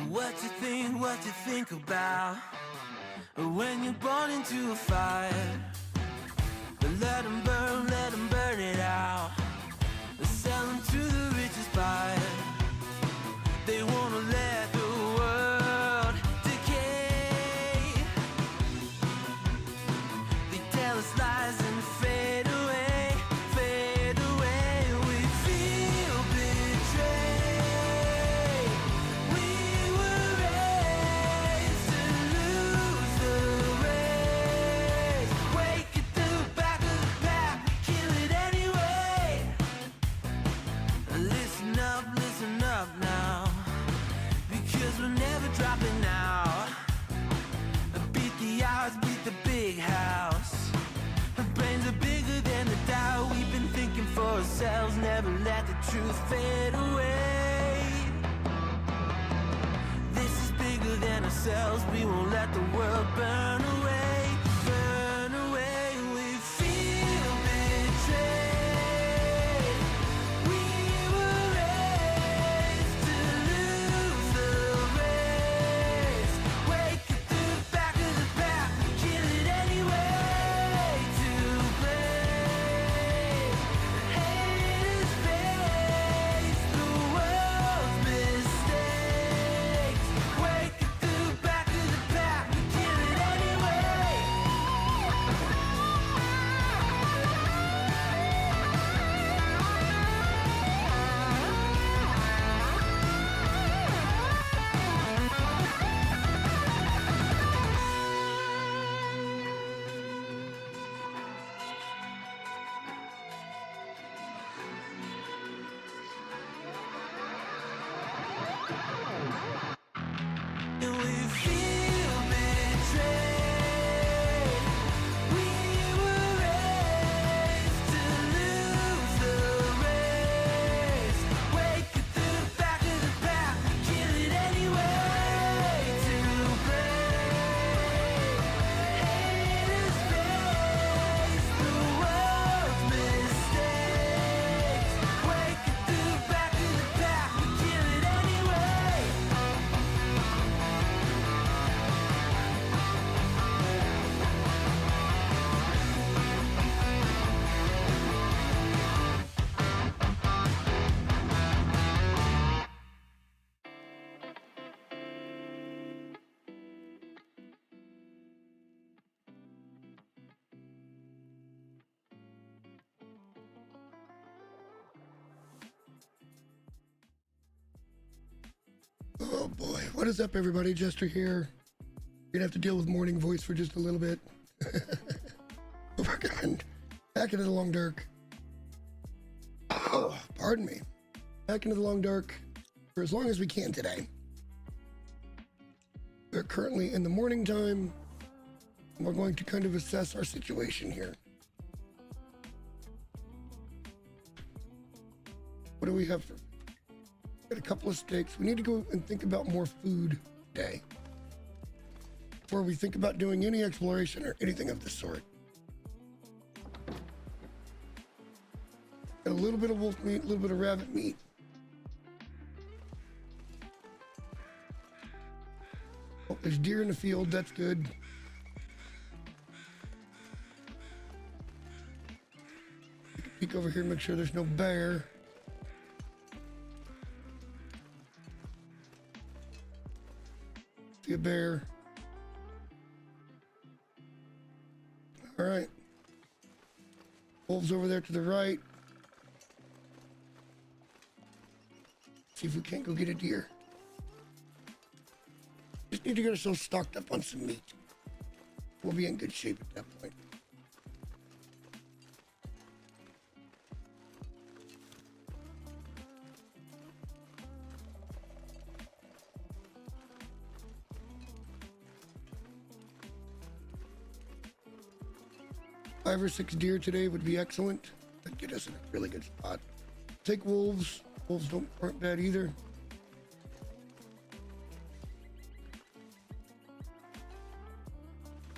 What you think about when you're born into a fire? Let them burn it out. Sell them to the richest buyer. They wanna let the world decay. They tell us lies and fade away, fade away. We feel betrayed. We were raised to lose the race. Wake at the back of the pack, kill it anyway. Listen up now, because we're never dropping out. Beat the odds, beat the big house. Our brains are bigger than the doubt. We've been thinking for ourselves, never let the truth fade away. This is bigger than ourselves, we won't let the world burn away, burn away. We feel betrayed. We were raised to lose the race. Wake at the back of the pack, kill it anyway. To blame, haters face the world's mistakes. Wake at the back of the pack, kill it anyway. And we feel betrayed. We were raised to lose the race. Wake at the back of the pack, kill it anyway. To blame, haters face the world's mistakes. Wake at the back of the pack, kill it anyway. Oh boy, what is up everybody? Jester here. You're gonna have to deal with morning voice for just a little bit. We're going back into the long dark. Oh, pardon me. Back into the long dark for as long as we can today. We're currently in the morning time, and we're going to kind of assess our situation here. What do we have for? Got a couple of steaks. We need to go and think about more food today before we think about doing any exploration or anything of the sort. Got a little bit of wolf meat, a little bit of rabbit meat. Oh, there's deer in the field. That's good. Peek over here, make sure there's no bear. See a bear. All right. Wolves over there to the right. See if we can't go get a deer. Just need to get ourselves stocked up on some meat. We'll be in good shape at that point. Five or six deer today would be excellent. That'd get us in a really good spot. Take wolves. Wolves aren't bad either.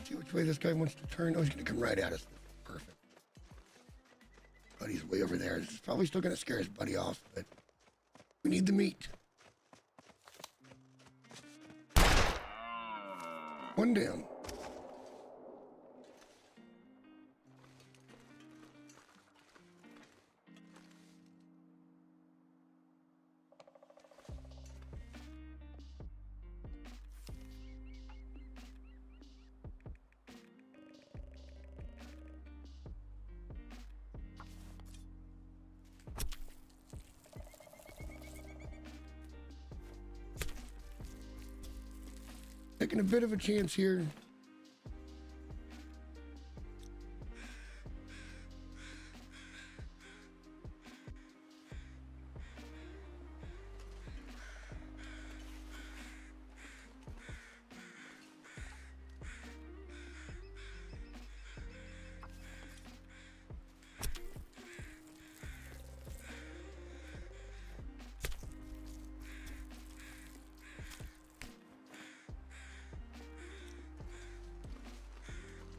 See which way this guy wants to turn. Oh, he's gonna come right at us. Perfect. Buddy's way over there. It's probably still gonna scare his buddy off, but we need the meat. One down. Taking a bit of a chance here.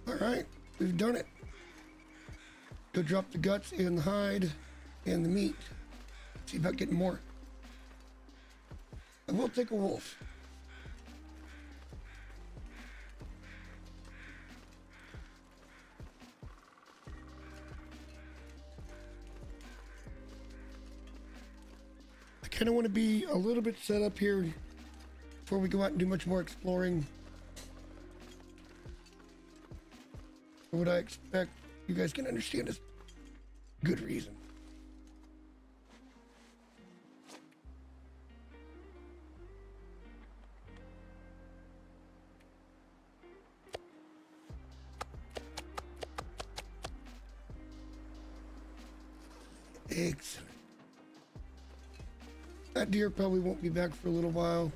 All right, we've done it. Go drop the guts and the hide and the meat. See about getting more. I will take a wolf. I kind of want to be a little bit set up here before we go out and do much more exploring. What I expect, you guys can understand is good reason. Excellent. That deer probably won't be back for a little while.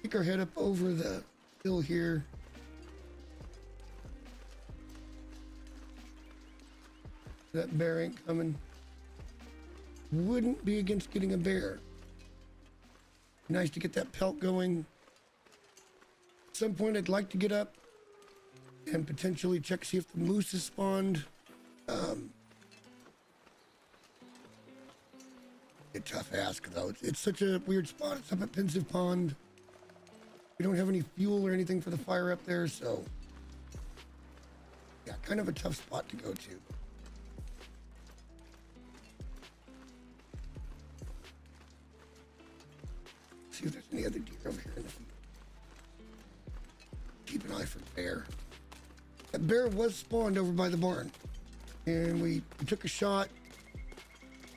Take our head up over the hill here. That bear ain't coming. Wouldn't be against getting a bear. Nice to get that pelt going. At some point I'd like to get up and potentially check see if the moose has spawned. A tough ask though. It's such a weird spot. It's up at Pensive Pond. We don't have any fuel or anything for the fire up there, so yeah, kind of a tough spot to go to. See if there's any other deer over here in the field. Keep an eye for bear. That bear was spawned over by the barn, and we took a shot.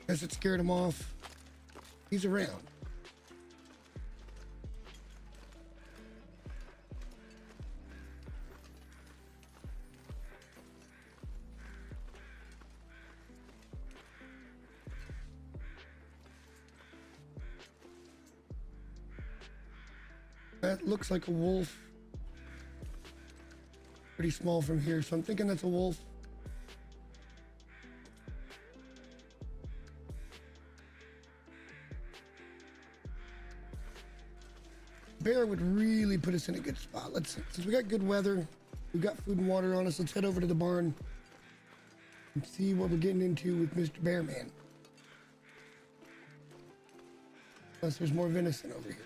Guess it scared him off. He's around. That looks like a wolf. Pretty small from here, so I'm thinking that's a wolf. Bear would really put us in a good spot. Since we got good weather, we've got food and water on us, let's head over to the barn and see what we're getting into with Mr. Bearman. Unless there's more venison over here.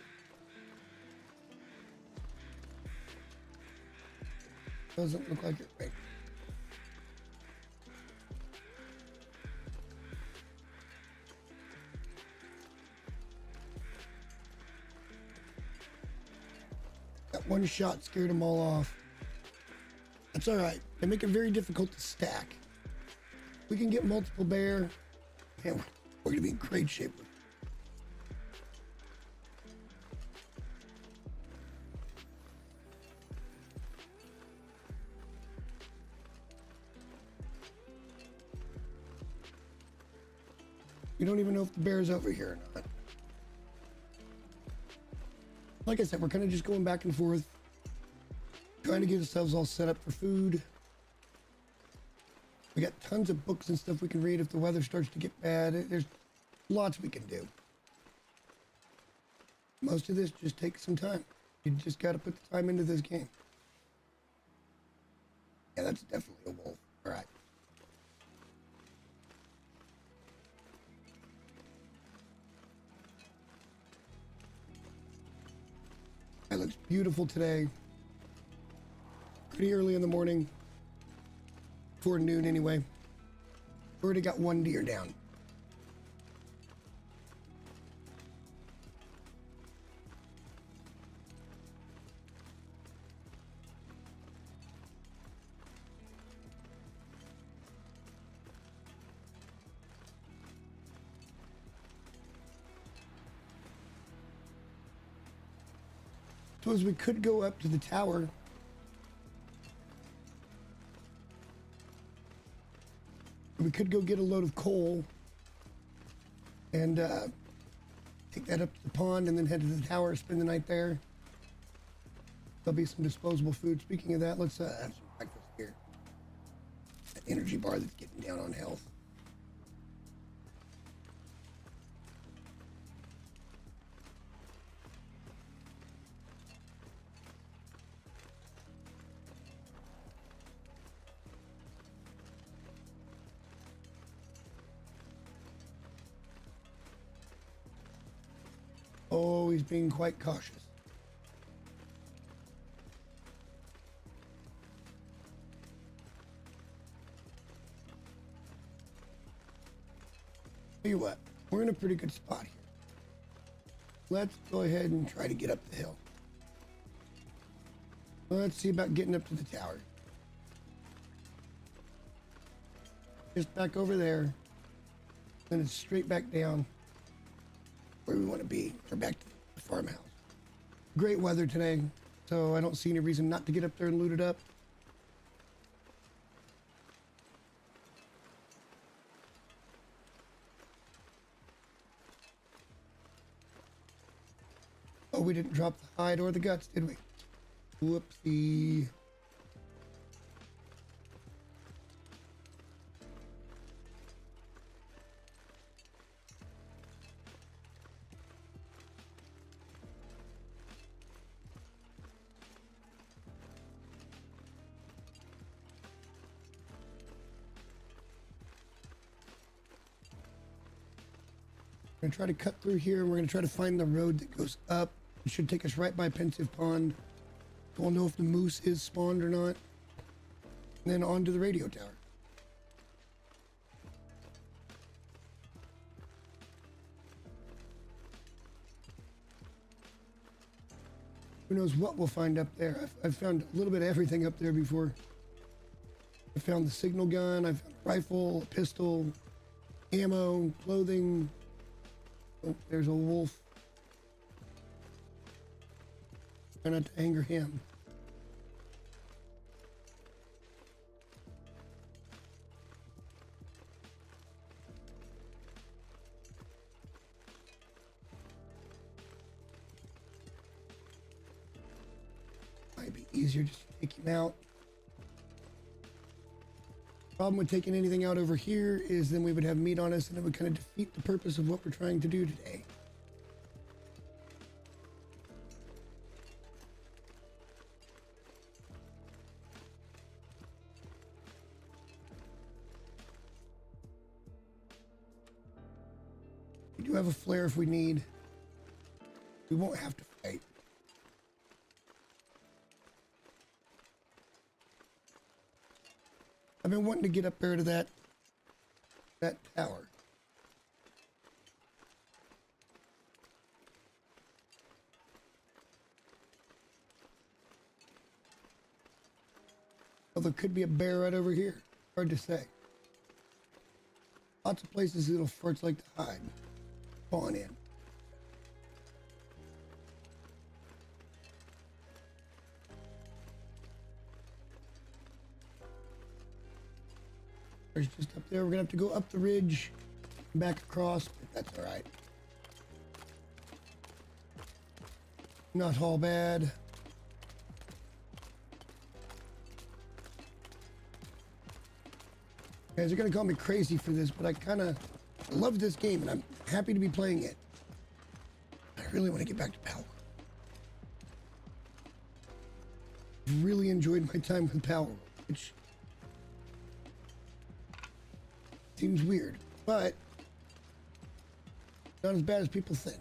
Doesn't look like it right. That one shot scared them all off. That's all right. They make it very difficult to stack. We can get multiple bear, and we're gonna be in great shape with it. We don't even know if the bear's over here or not. Like I said, we're kind of just going back and forth, trying to get ourselves all set up for food. We got tons of books and stuff we can read if the weather starts to get bad. There's lots we can do. Most of this just takes some time. You just got to put the time into this game. Yeah, that's definitely a wolf. All right. It looks beautiful today. Pretty early in the morning. Before noon anyway. Already got one deer down. Suppose we could go up to the tower. We could go get a load of coal and take that up to the pond and then head to the tower, spend the night there. There'll be some disposable food. Speaking of that, let's have some breakfast here. That energy bar that's getting down on health. Oh, he's being quite cautious. Tell you what, we're in a pretty good spot here. Let's go ahead and try to get up the hill. Let's see about getting up to the tower. Just back over there. Then it's straight back down where we want to be, or back to the farmhouse. Great weather today, so I don't see any reason not to get up there and loot it up. Oh, we didn't drop the hide or the guts, did we? Whoopsie. We're gonna try to cut through here, and we're gonna try to find the road that goes up. It should take us right by Pensive Pond. We'll know if the moose is spawned or not. And then on to the radio tower. Who knows what we'll find up there. I've found a little bit of everything up there before. I found the signal gun, I found a rifle, a pistol, ammo, clothing. Oh, there's a wolf. Try not to anger him. Might be easier just to take him out. Problem with taking anything out over here is then we would have meat on us and it would kind of defeat the purpose of what we're trying to do today. We do have a flare if we need. We won't have to fight. I've been wanting to get up there to that tower. Well, there could be a bear right over here. Hard to say. Lots of places little farts like to hide. Spawn in. There's just up there. We're gonna have to go up the ridge, back across, but that's all right. Not all bad. You guys are gonna call me crazy for this, but I kind of love this game and I'm happy to be playing it. I really want to get back to Power. Really enjoyed my time with Power, which seems weird, but not as bad as people think.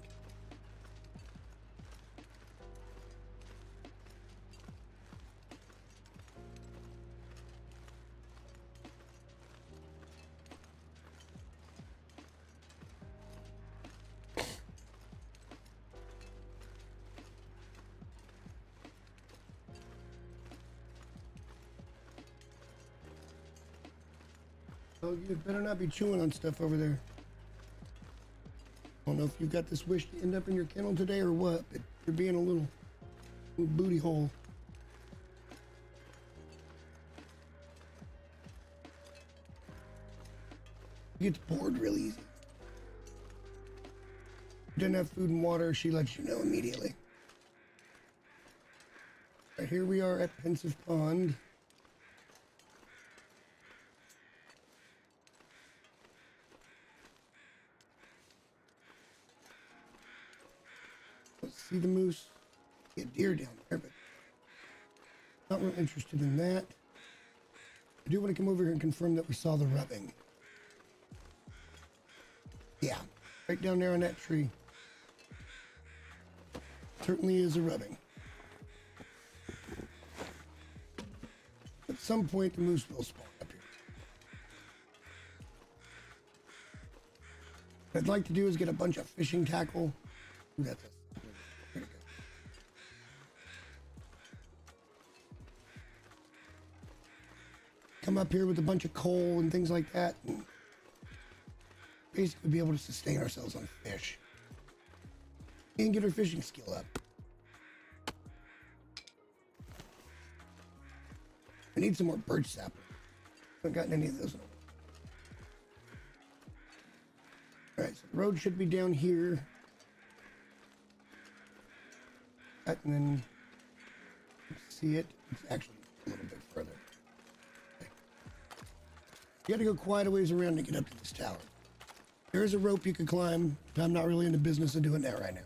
Oh, you better not be chewing on stuff over there. I don't know if you got this wish to end up in your kennel today or what, but you're being a little booty hole. She gets bored real easy. If you didn't have food and water, she lets you know immediately. Right, here we are at Pensive Pond. Let's see the moose. See a deer down there, but not real interested in that. I do want to come over here and confirm that we saw the rubbing. Yeah, right down there on that tree. Certainly is a rubbing. At some point, the moose will spawn up here. What I'd like to do is get a bunch of fishing tackle. Ooh, that's a... There we go. Come up here with a bunch of coal and things like that, and basically be able to sustain ourselves on fish and get our fishing skill up. I need some more birch sap. Haven't gotten any of those. All right, so the road should be down here. And then see it. It's actually a little bit further. Okay. You got to go quite a ways around to get up to this tower. There is a rope you could climb, but I'm not really in the business of doing that right now.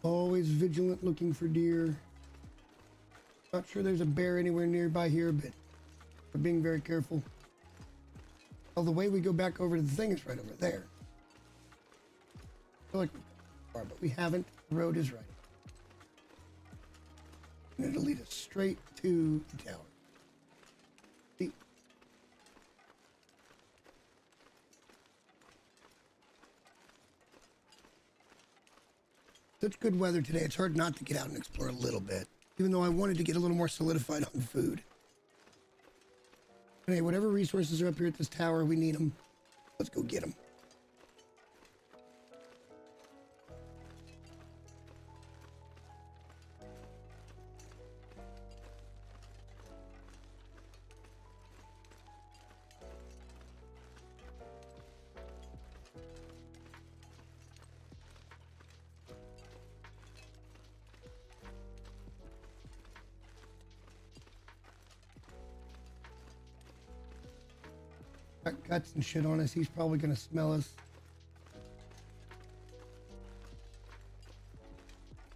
Always vigilant looking for deer. Not sure there's a bear anywhere nearby here, but we're being very careful. Oh, the way we go back over to the thing is right over there. I feel like we've gone far, but we haven't. The road is right. And it'll lead us straight to the tower. See? Such good weather today, it's hard not to get out and explore a little bit, even though I wanted to get a little more solidified on food. But hey, whatever resources are up here at this tower, we need them. Let's go get them. Got guts and shit on us. He's probably going to smell us.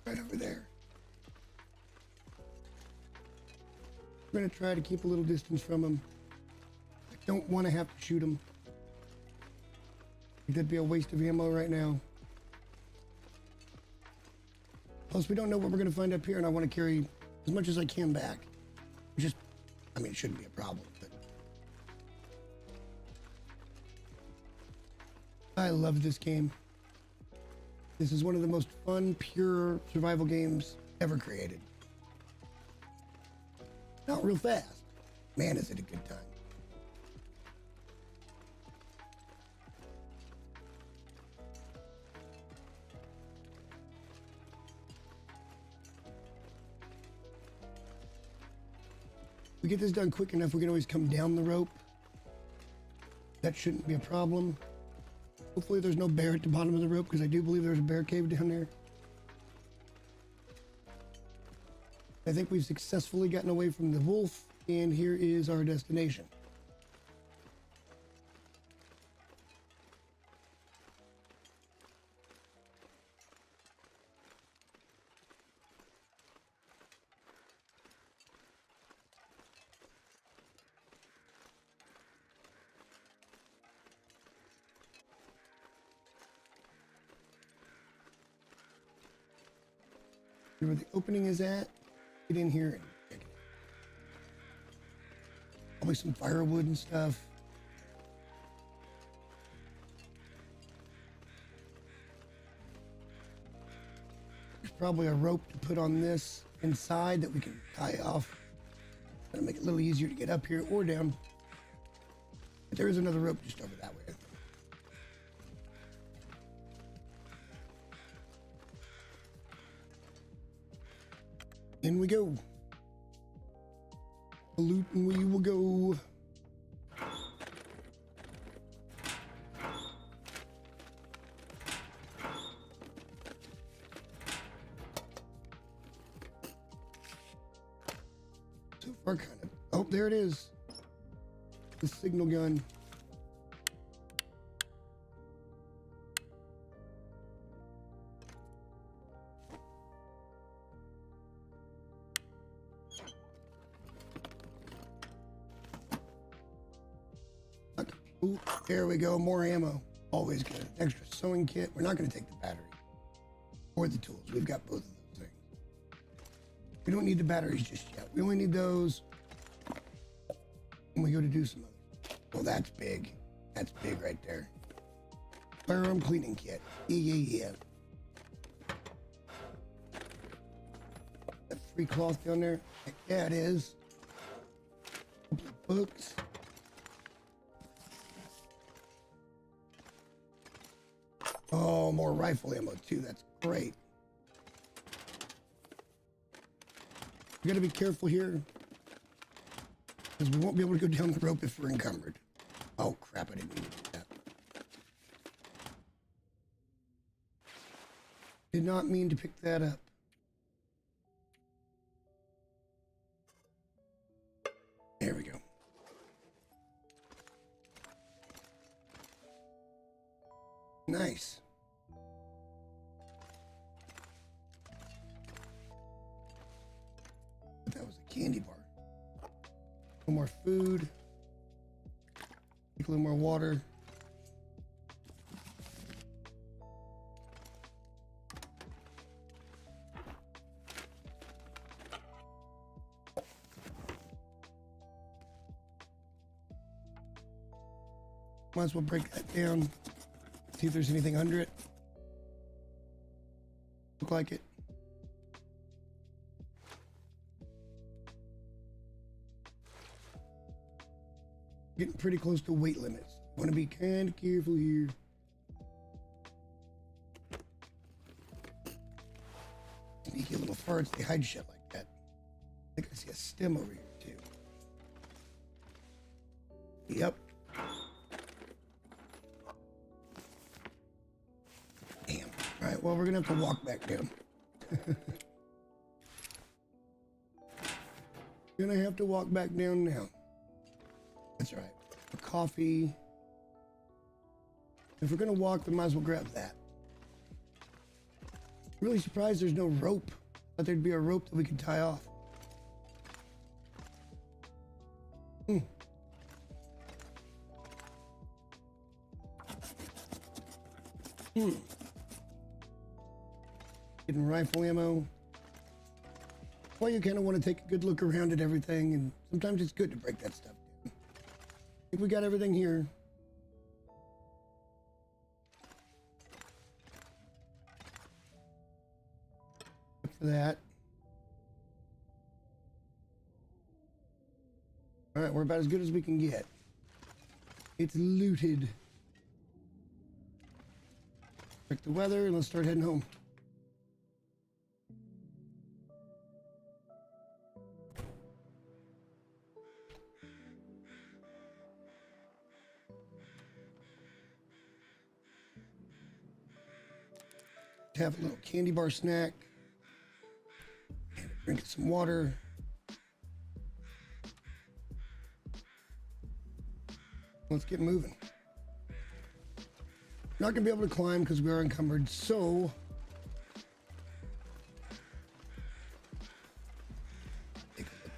Right over there. We're going to try to keep a little distance from him. I don't want to have to shoot him. That'd be a waste of ammo right now. Plus, we don't know what we're going to find up here, and I want to carry as much as I can back. Which is, I mean, it shouldn't be a problem, but I love this game. This is one of the most fun, pure survival games ever created. Not real fast. Man, is it a good time. If we get this done quick enough, we can always come down the rope. That shouldn't be a problem. Hopefully there's no bear at the bottom of the rope, because I do believe there's a bear cave down there. I think we've successfully gotten away from the wolf, and here is our destination. Where the opening is at, get in here and check it. Probably some firewood and stuff. There's probably a rope to put on this inside that we can tie off. That'll make it a little easier to get up here or down. But there is another rope just over that way. In we go. Loot and we will go. So far, kind of. Oh, there it is. The signal gun. Ooh, there we go. More ammo. Always good. Extra sewing kit. We're not going to take the battery or the tools. We've got both of those things. We don't need the batteries just yet. We only need those when we go to do some others. Well, that's big. That's big right there. Firearm cleaning kit. Yeah. That free cloth down there. Yeah, it is. Couple of books. Oh, more rifle ammo too. That's great. We gotta be careful here because we won't be able to go down the rope if we're encumbered. Oh crap, I didn't mean to do that. Did not mean to pick that up. There we go. Nice. But that was a candy bar. A little more food. Take a little more water. Might as well break that down. See if there's anything under it. Look like it. Getting pretty close to weight limits. Want to be kind of careful here. Sneaky little farts, they hide shit like that. I think I see a stem over here too. Yep. Damn. All right, well, we're gonna have to walk back down. Gonna have to walk back down now. That's right. For coffee. If we're gonna walk, we might as well grab that. Really surprised there's no rope. Thought there'd be a rope that we could tie off. Getting rifle ammo. Well, you kind of want to take a good look around at everything, and sometimes it's good to break that stuff down. I think we got everything here. Except for that. All right, we're about as good as we can get. It's looted. Check the weather, and let's start heading home. Have a little candy bar snack and drink some water. Let's get moving. Not gonna be able to climb because we are encumbered, so take a look.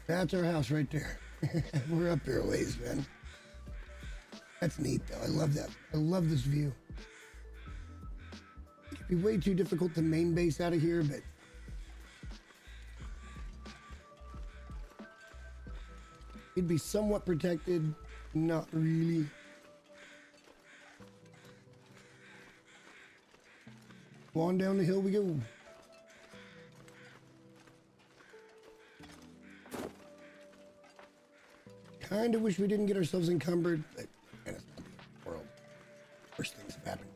That's our house right there. We're up here a ways, man. That's neat, though. I love that. I love this view. Be way too difficult to main base out of here, but it'd be somewhat protected, not really. On down the hill we go. Kind of wish we didn't get ourselves encumbered, but man, it's not the world. Worst things have happened.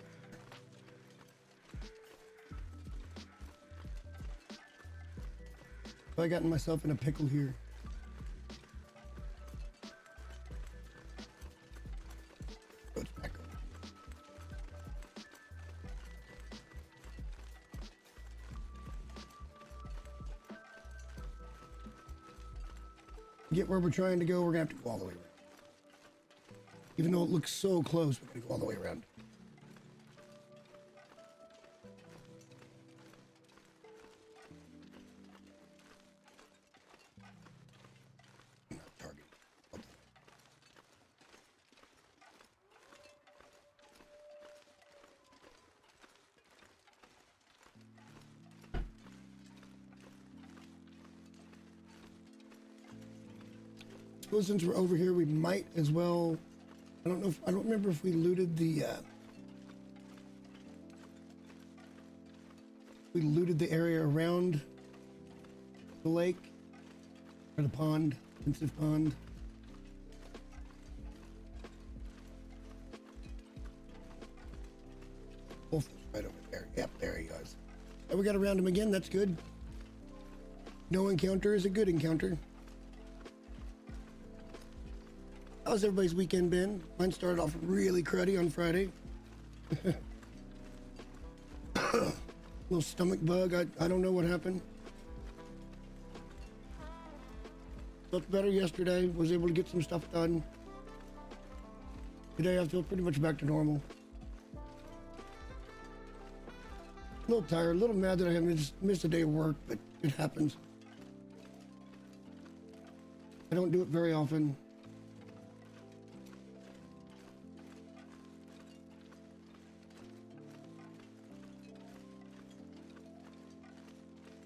I gotten myself in a pickle here. Let's back up. Get where we're trying to go, we're gonna have to go all the way around. Even though it looks so close, we're gonna go all the way around. Target. Suppose since we're over here, we might as well. I don't remember if we looted the area around the lake or the pond, pensive pond. Wolf is right over there. Yep, there he goes. And we got around him again. That's good. No encounter is a good encounter. How's everybody's weekend been? Mine started off really cruddy on Friday. Little stomach bug. I don't know what happened. Felt better yesterday. Was able to get some stuff done. Today I feel pretty much back to normal. A little tired, a little mad that I haven't just missed a day of work, but it happens. I don't do it very often.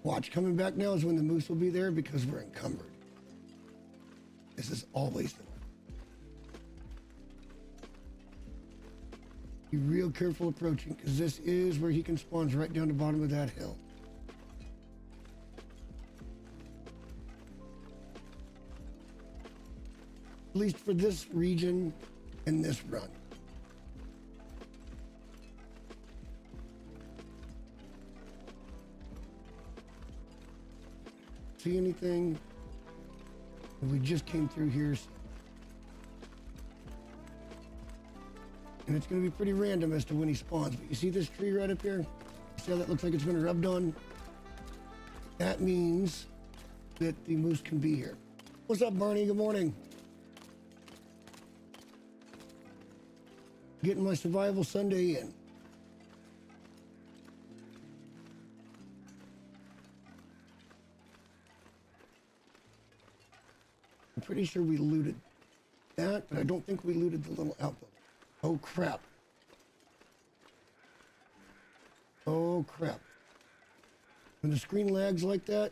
Watch, coming back now is when the moose will be there because we're encumbered. This is always the way. Be real careful approaching because this is where he can spawn right down the bottom of that hill. At least for this region and this run. See anything? We just came through here. And it's going to be pretty random as to when he spawns. But you see this tree right up here? See how that looks like it's been rubbed on? That means that the moose can be here. What's up, Barney? Good morning. Getting my survival Sunday in. I'm pretty sure we looted that, but I don't think we looted the little outbuilding. Oh, crap. Oh, crap. When the screen lags like that,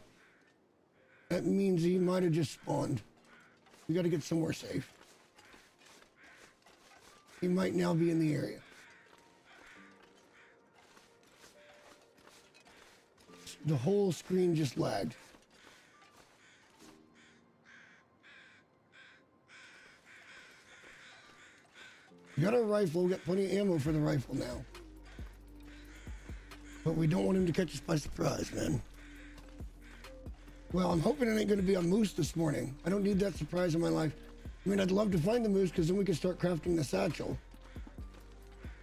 that means he might have just spawned. We got to get somewhere safe. He might now be in the area. The whole screen just lagged. We got our rifle, we got plenty of ammo for the rifle now. But we don't want him to catch us by surprise, man. Well, I'm hoping it ain't gonna be a moose this morning. I don't need that surprise in my life. I mean, I'd love to find the moose because then we could start crafting the satchel.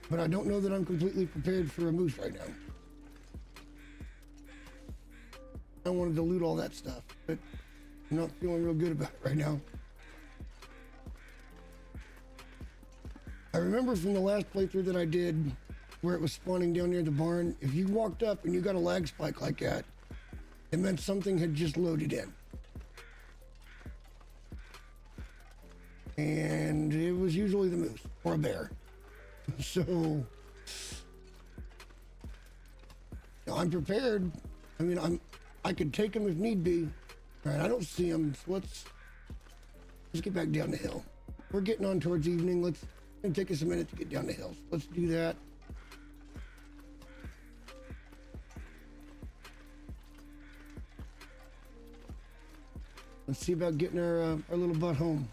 But I don't know that I'm completely prepared for a moose right now. I wanted to loot all that stuff, but I'm not feeling real good about it right now. I remember from the last playthrough that I did where it was spawning down near the barn, if you walked up and you got a lag spike like that, it meant something had just loaded in. And it was usually the moose or a bear. So I'm prepared. I mean, I could take them if need be. All right, I don't see them, so let's get back down the hill. We're getting on towards evening. It's gonna take us a minute to get down the hill. So let's do that. Let's see about getting our little butt home.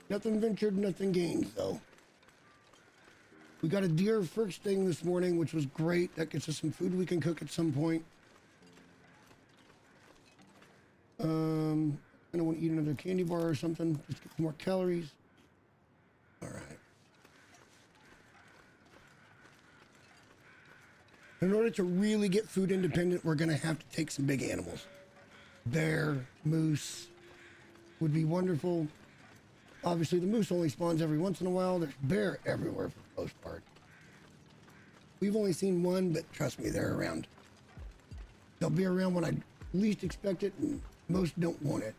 Nothing ventured, nothing gained, though. We got a deer first thing this morning, which was great. That gets us some food we can cook at some point. I don't want to eat another candy bar or something. Just get some more calories. All right. In order to really get food independent, we're going to have to take some big animals. Bear, moose would be wonderful. Obviously, the moose only spawns every once in a while. There's bear everywhere for the most part. We've only seen one, but trust me, they're around. They'll be around when I least expect it, and most don't want it.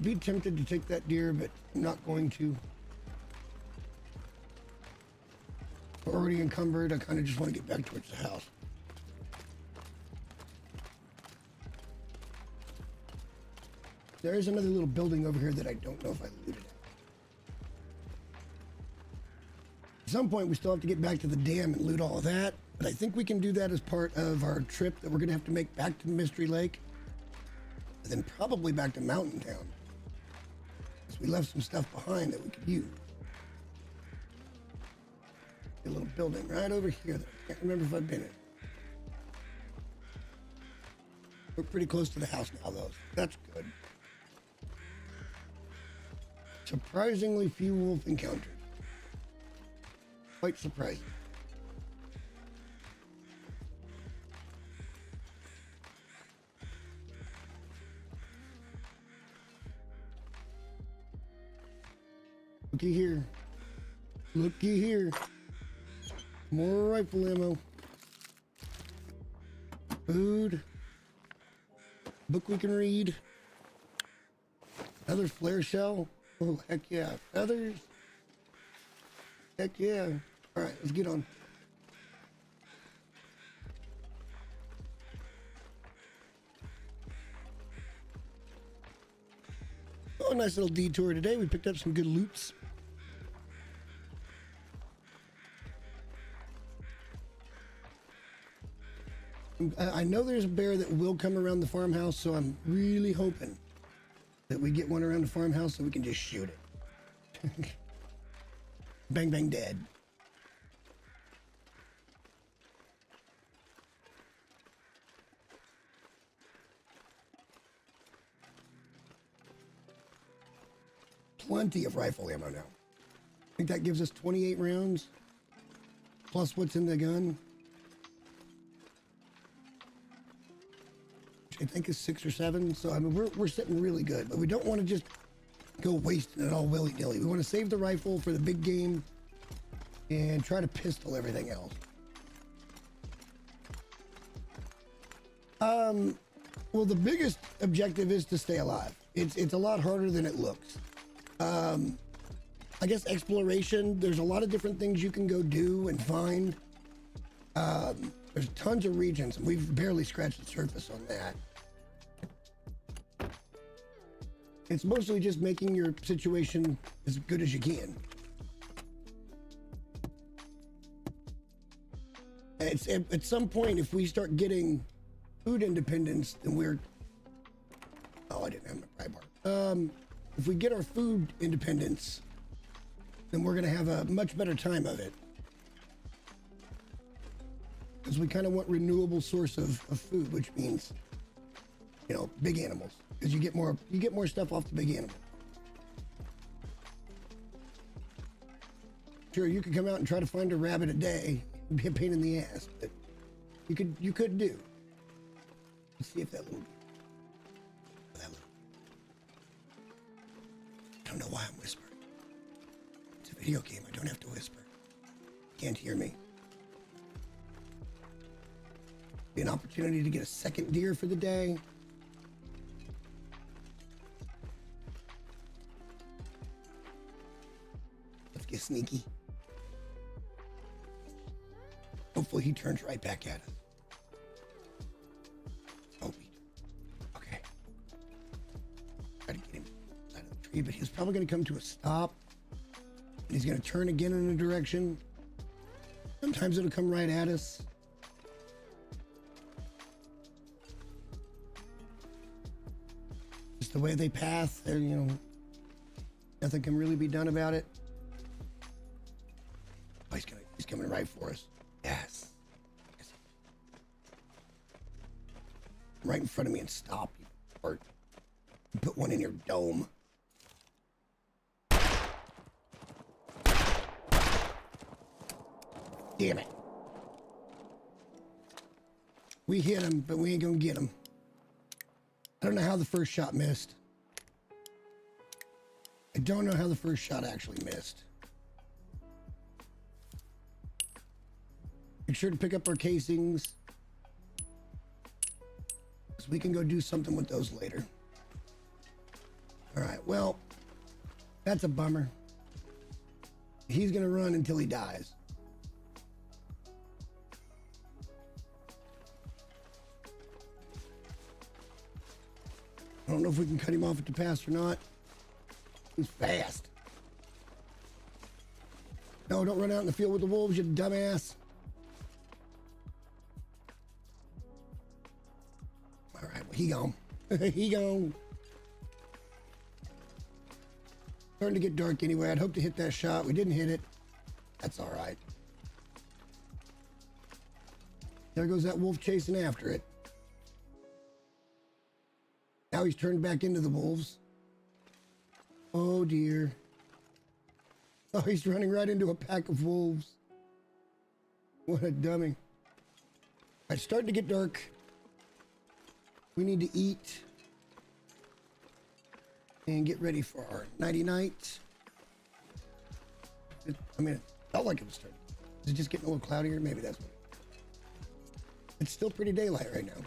Be tempted to take that deer, but I'm not going to. We're already encumbered. I kind of just want to get back towards the house. There is another little building over here that I don't know if I looted at. At some point, we still have to get back to the dam and loot all of that, but I think we can do that as part of our trip that we're going to have to make back to Mystery Lake, and then probably back to Mountain Town. Because we left some stuff behind that we could use. A little building right over here that I can't remember if I've been in. We're pretty close to the house now, though, so that's good. Surprisingly few wolf encounters. Quite surprising. Looky here. Looky here. More rifle ammo. Food. Book we can read. Another flare shell. Oh, heck yeah. Feathers. Heck yeah. All right, let's get on. Oh, nice little detour today. We picked up some good loops. I know there's a bear that will come around the farmhouse, so I'm really hoping that we get one around the farmhouse so we can just shoot it. Bang, bang, dead. Plenty of rifle ammo now. I think that gives us 28 rounds, plus what's in the gun. I think is 6 or 7. So I mean, we're sitting really good, but we don't want to just go wasting it all willy-nilly. We want to save the rifle for the big game and try to pistol everything else. Well, the biggest objective is to stay alive. It's a lot harder than it looks. I guess exploration, there's a lot of different things you can go do and find. There's tons of regions, and we've barely scratched the surface on that. It's mostly just making your situation as good as you can. At some point, if we start getting food independence, then we're... Oh, I didn't have my pry bar. If we get our food independence, then we're going to have a much better time of it. Because we kind of want renewable source of food, which means, you know, big animals. Because you get more stuff off the big animal. Sure, you could come out and try to find a rabbit a day. It'd be a pain in the ass, but you could do. Let's see if that little why I'm whispering. It's a video game. I don't have to whisper. Can't hear me. Be an opportunity to get a second deer for the day. Let's get sneaky. Hopefully he turns right back at us. Oh, okay. Try to get him out of the tree, but he's probably going to come to a stop. And he's going to turn again in a direction. Sometimes it'll come right at us. Just the way they pass, they're, you know, nothing can really be done about it. Oh, he's coming right for us. Yes. Right in front of me and stop, you fart. Put one in your dome. Damn it. We hit him, but we ain't gonna get him. I don't know how the first shot missed. I don't know how the first shot actually missed. Make sure to pick up our casings, so we can go do something with those later. All right, well, that's a bummer. He's gonna run until he dies. I don't know if we can cut him off at the pass or not. He's fast. No, don't run out in the field with the wolves, you dumbass. All right, well, he gone. He gone. Starting to get dark anyway. I'd hope to hit that shot. We didn't hit it. That's all right. There goes that wolf chasing after it. Now he's turned back into the wolves. Oh dear. Oh, he's running right into a pack of wolves. What a dummy. It's starting to get dark. We need to eat and get ready for our nighty night. It felt like it was starting. Is it just getting a little cloudier? Maybe that's what. It's still pretty daylight right now.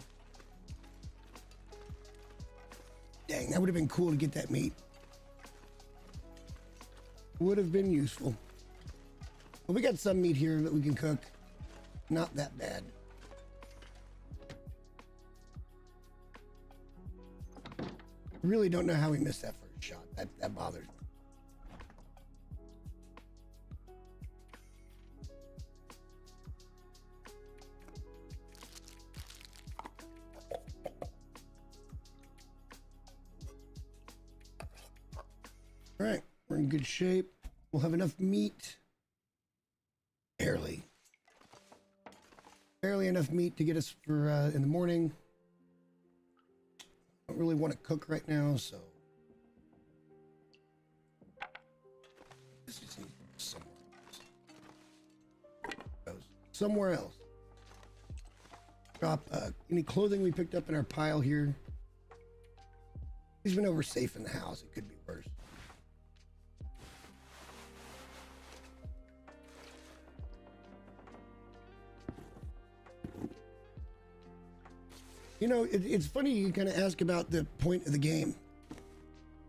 Dang, that would have been cool to get that meat. Would have been useful. Well, we got some meat here that we can cook. Not that bad. Really don't know how we missed that first shot. That bothers me. All right, we're in good shape. We'll have enough meat. Barely enough meat to get us for in the morning. Don't really want to cook right now, so this is somewhere else. Drop any clothing we picked up in our pile here. He's been over safe in the house. It could be worse. You know, it's funny you kind of ask about the point of the game.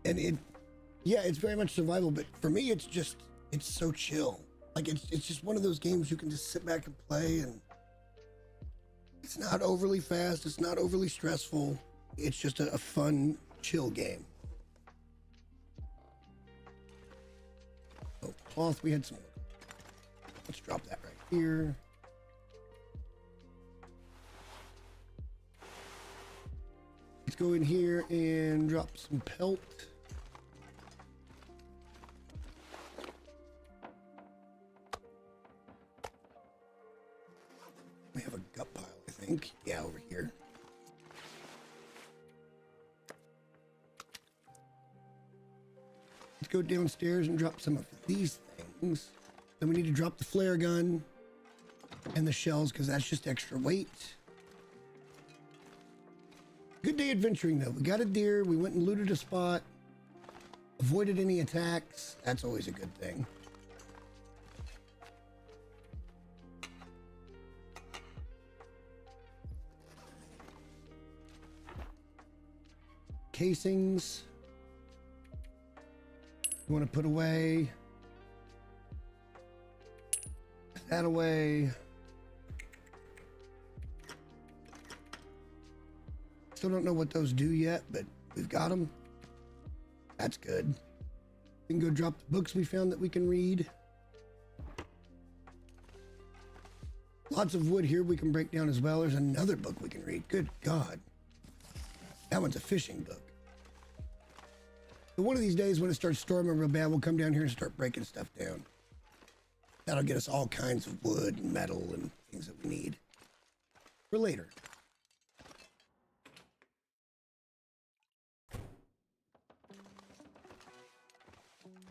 And it's very much survival, but for me, it's so chill. Like, it's just one of those games you can just sit back and play, and it's not overly fast, it's not overly stressful. It's just a fun, chill game. Oh, cloth, we had some. Let's drop that right here. Let's go in here and drop some pelt. We have a gut pile, I think. Yeah, over here. Let's go downstairs and drop some of these things. Then we need to drop the flare gun and the shells because that's just extra weight. Good day adventuring though. We got a deer. We went and looted a spot. Avoided any attacks. That's always a good thing. Casings. You want to put away. Put that away. Still don't know what those do yet, but we've got them. That's good. We can go drop the books we found that we can read. Lots of wood here we can break down as well. There's another book we can read. Good God. That one's a fishing book. So one of these days when it starts storming real bad, we'll come down here and start breaking stuff down. That'll get us all kinds of wood and metal and things that we need for later.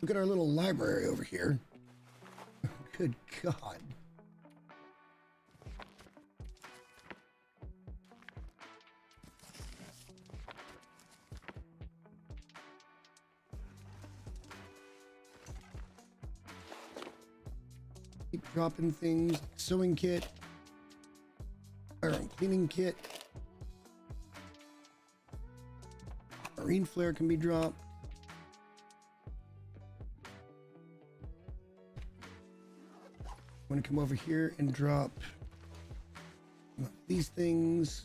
Look at our little library over here. Good God. Keep dropping things. Sewing kit. Firearm cleaning kit. Marine flare can be dropped. I'm going to come over here and drop these things.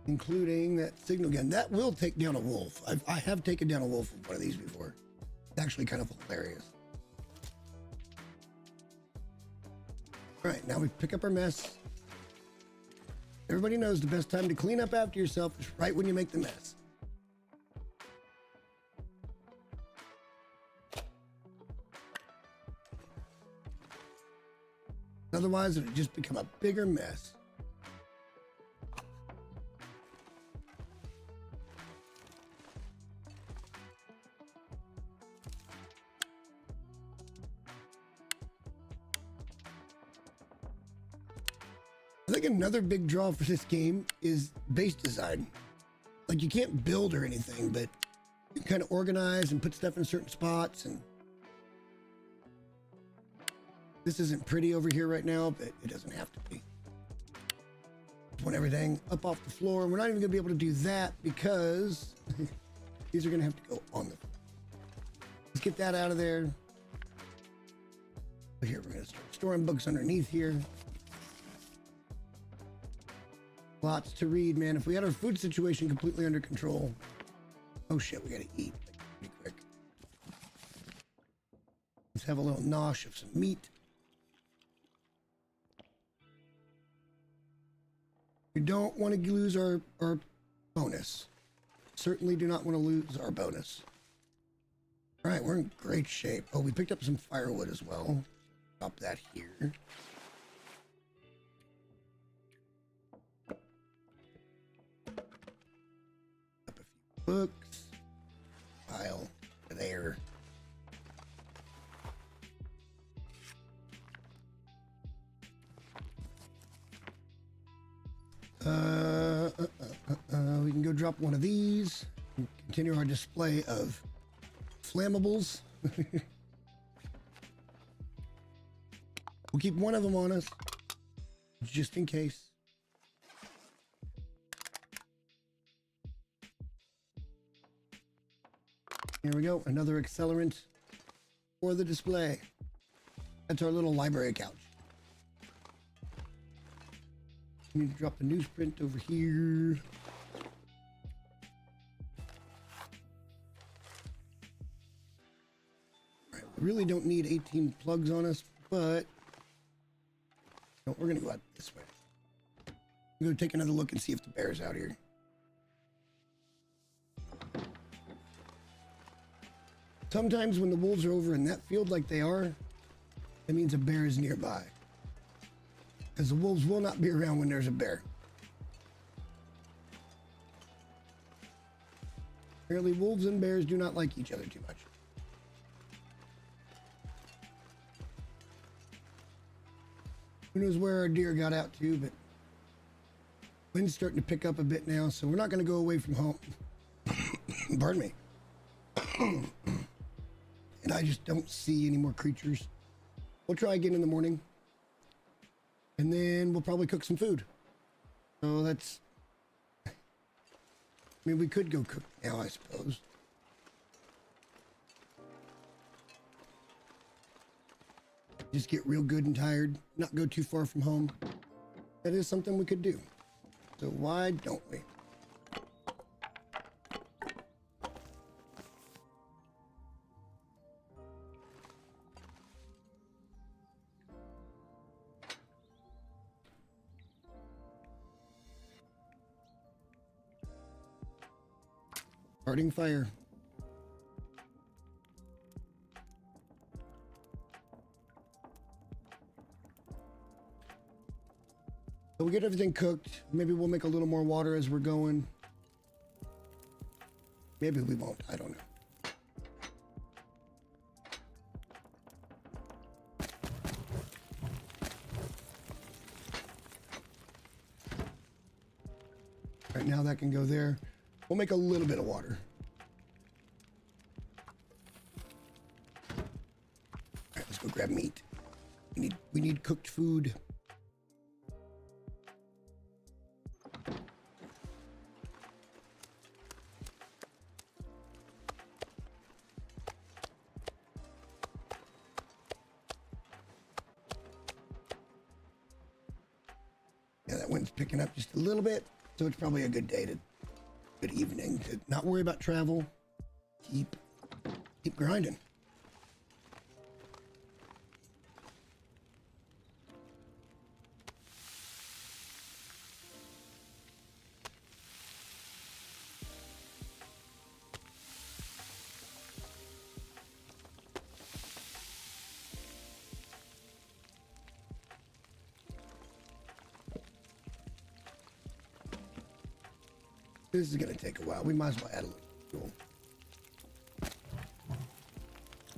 Including that signal gun. That will take down a wolf. I have taken down a wolf with one of these before. It's actually kind of hilarious. All right, now we pick up our mess. Everybody knows the best time to clean up after yourself is right when you make the mess. Otherwise, it'll just become a bigger mess. I think another big draw for this game is base design. Like, you can't build or anything, but you can kind of organize and put stuff in certain spots. And this isn't pretty over here right now, but it doesn't have to be. Want everything up off the floor. We're not even gonna be able to do that because these are gonna have to go on the floor. Let's get that out of there. Here, we're gonna start storing books underneath here. Lots to read, man. If we had our food situation completely under control. Oh shit, we gotta eat pretty quick. Let's have a little nosh of some meat. We don't want to lose our bonus. Certainly do not want to lose our bonus. All right, we're in great shape. Oh, we picked up some firewood as well. Drop that here. Books, pile there. We can go drop one of these and continue our display of flammables. We'll keep one of them on us just in case. Here we go, another accelerant for the display. That's our little library couch. We need to drop the newsprint over here. All right, we really don't need 18 plugs on us, but no, we're gonna go out this way. I'm gonna take another look and see if the bear's out here. Sometimes when the wolves are over in that field like they are, that means a bear is nearby. Because the wolves will not be around when there's a bear. Apparently wolves and bears do not like each other too much. Who knows where our deer got out to, but Wind's starting to pick up a bit now, so we're not going to go away from home. Pardon me. And I just don't see any more creatures. We'll try again in the morning. And then we'll probably cook some food. So that's... I mean, we could go cook now, I suppose. Just get real good and tired, not go too far from home. That is something we could do. So why don't we? Starting fire. So we get everything cooked. Maybe we'll make a little more water as we're going. Maybe we won't. I don't know. Right now that can go there. We'll make a little bit of water. All right, let's go grab meat. We need cooked food. Yeah, that wind's picking up just a little bit, so it's probably a good day to, good evening to not worry about travel. Keep grinding. This is going to take a while. We might as well add a little fuel.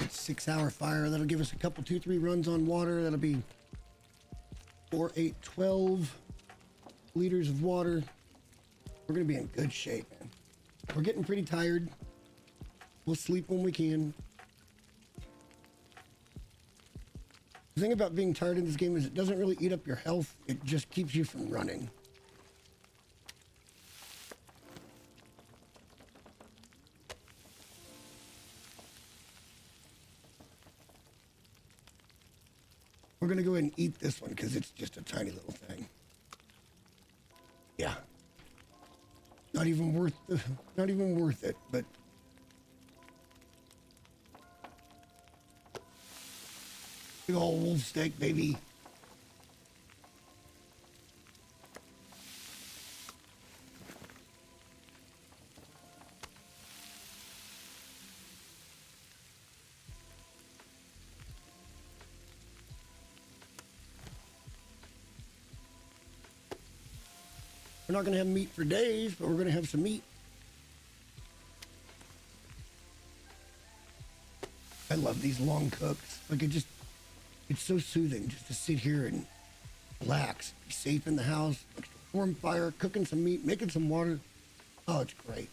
It's 6-hour fire. That'll give us a couple, 2-3 runs on water. That'll be 4, 8, 12 liters of water. We're going to be in good shape, man. We're getting pretty tired. We'll sleep when we can. The thing about being tired in this game is it doesn't really eat up your health. It just keeps you from running. We're going to go ahead and eat this one because it's just a tiny little thing. Yeah. Not even worth it, but big old wolf steak, baby. We're not going to have meat for days, but we're going to have some meat. I love these long cooks. Like it's so soothing just to sit here and relax, be safe in the house, warm fire, cooking some meat, making some water. Oh, it's great.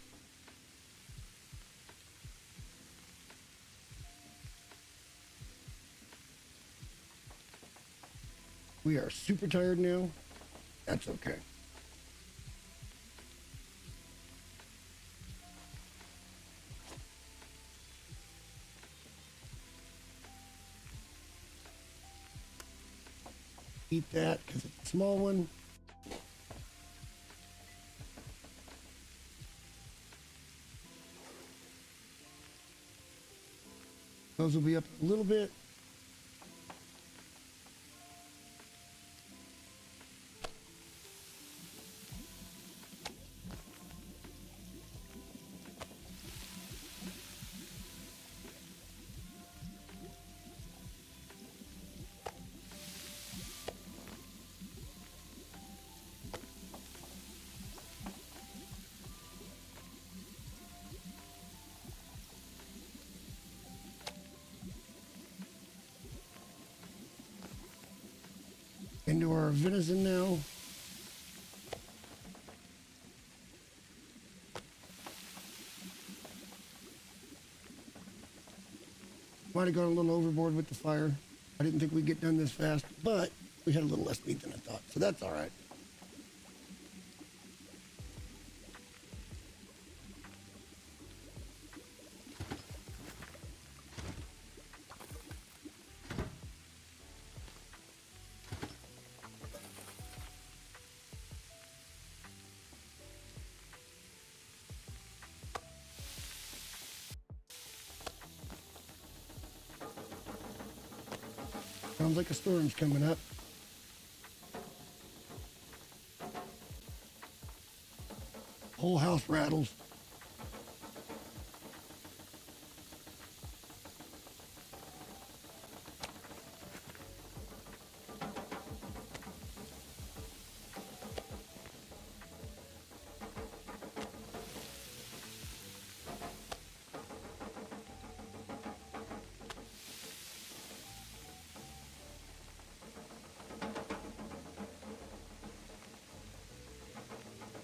We are super tired now. That's okay. Eat that because it's a small one. Those will be up a little bit. Into our venison now. Might have gone a little overboard with the fire. I didn't think we'd get done this fast, but we had a little less meat than I thought, so that's all right. Sounds like a storm's coming up. Whole house rattles.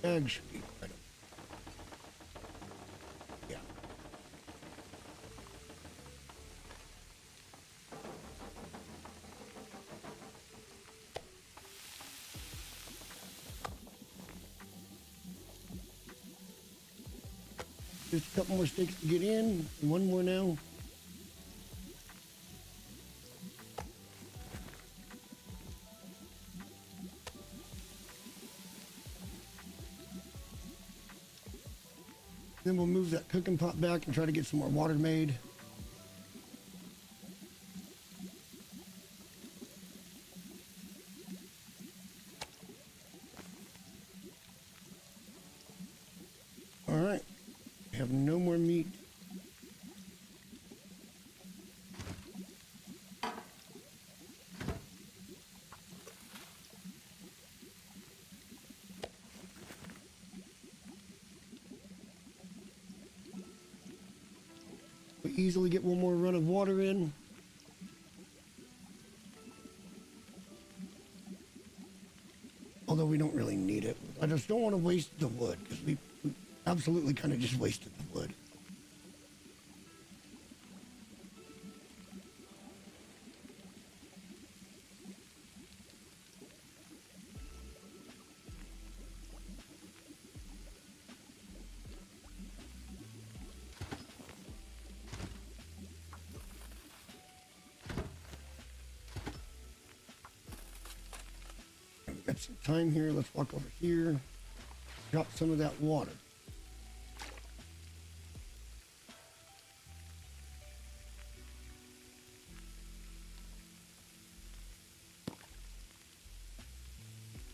Egg should be right up. Yeah. Just a couple more sticks to get in, and one more now. Then we'll move that cooking pot back and try to get some more water made. All right, we have no more meat. We easily get one more run of water in. Although we don't really need it. I just don't want to waste the wood, because we absolutely kind of just wasted the wood. Got some time here. Let's walk over here. Drop some of that water.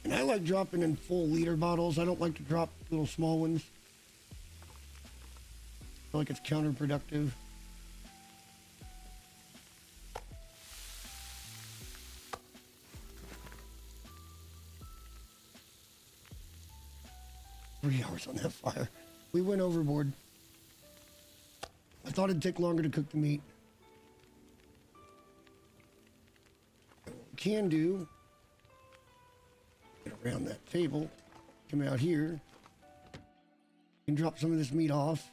And I like dropping in full liter bottles. I don't like to drop little small ones. I feel like it's counterproductive. Hours on that fire. We went overboard. I thought it'd take longer to cook the meat. What we can do, get around that table, come out here, and drop some of this meat off.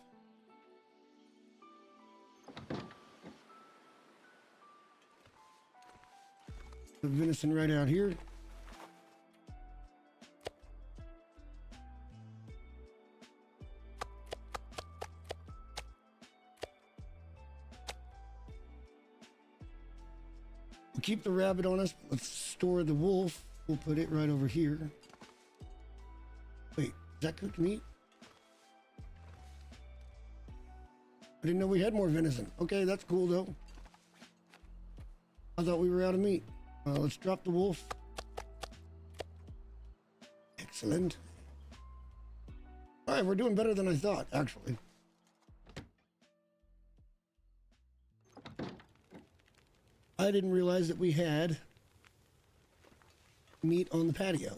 The venison right out here. We'll keep the rabbit on us. Let's store the wolf. We'll put it right over here. Wait, is that cooked meat? I didn't know we had more venison. Okay, that's cool though. I thought we were out of meat. Let's drop the wolf. Excellent. All right, we're doing better than I thought, actually. I didn't realize that we had meat on the patio.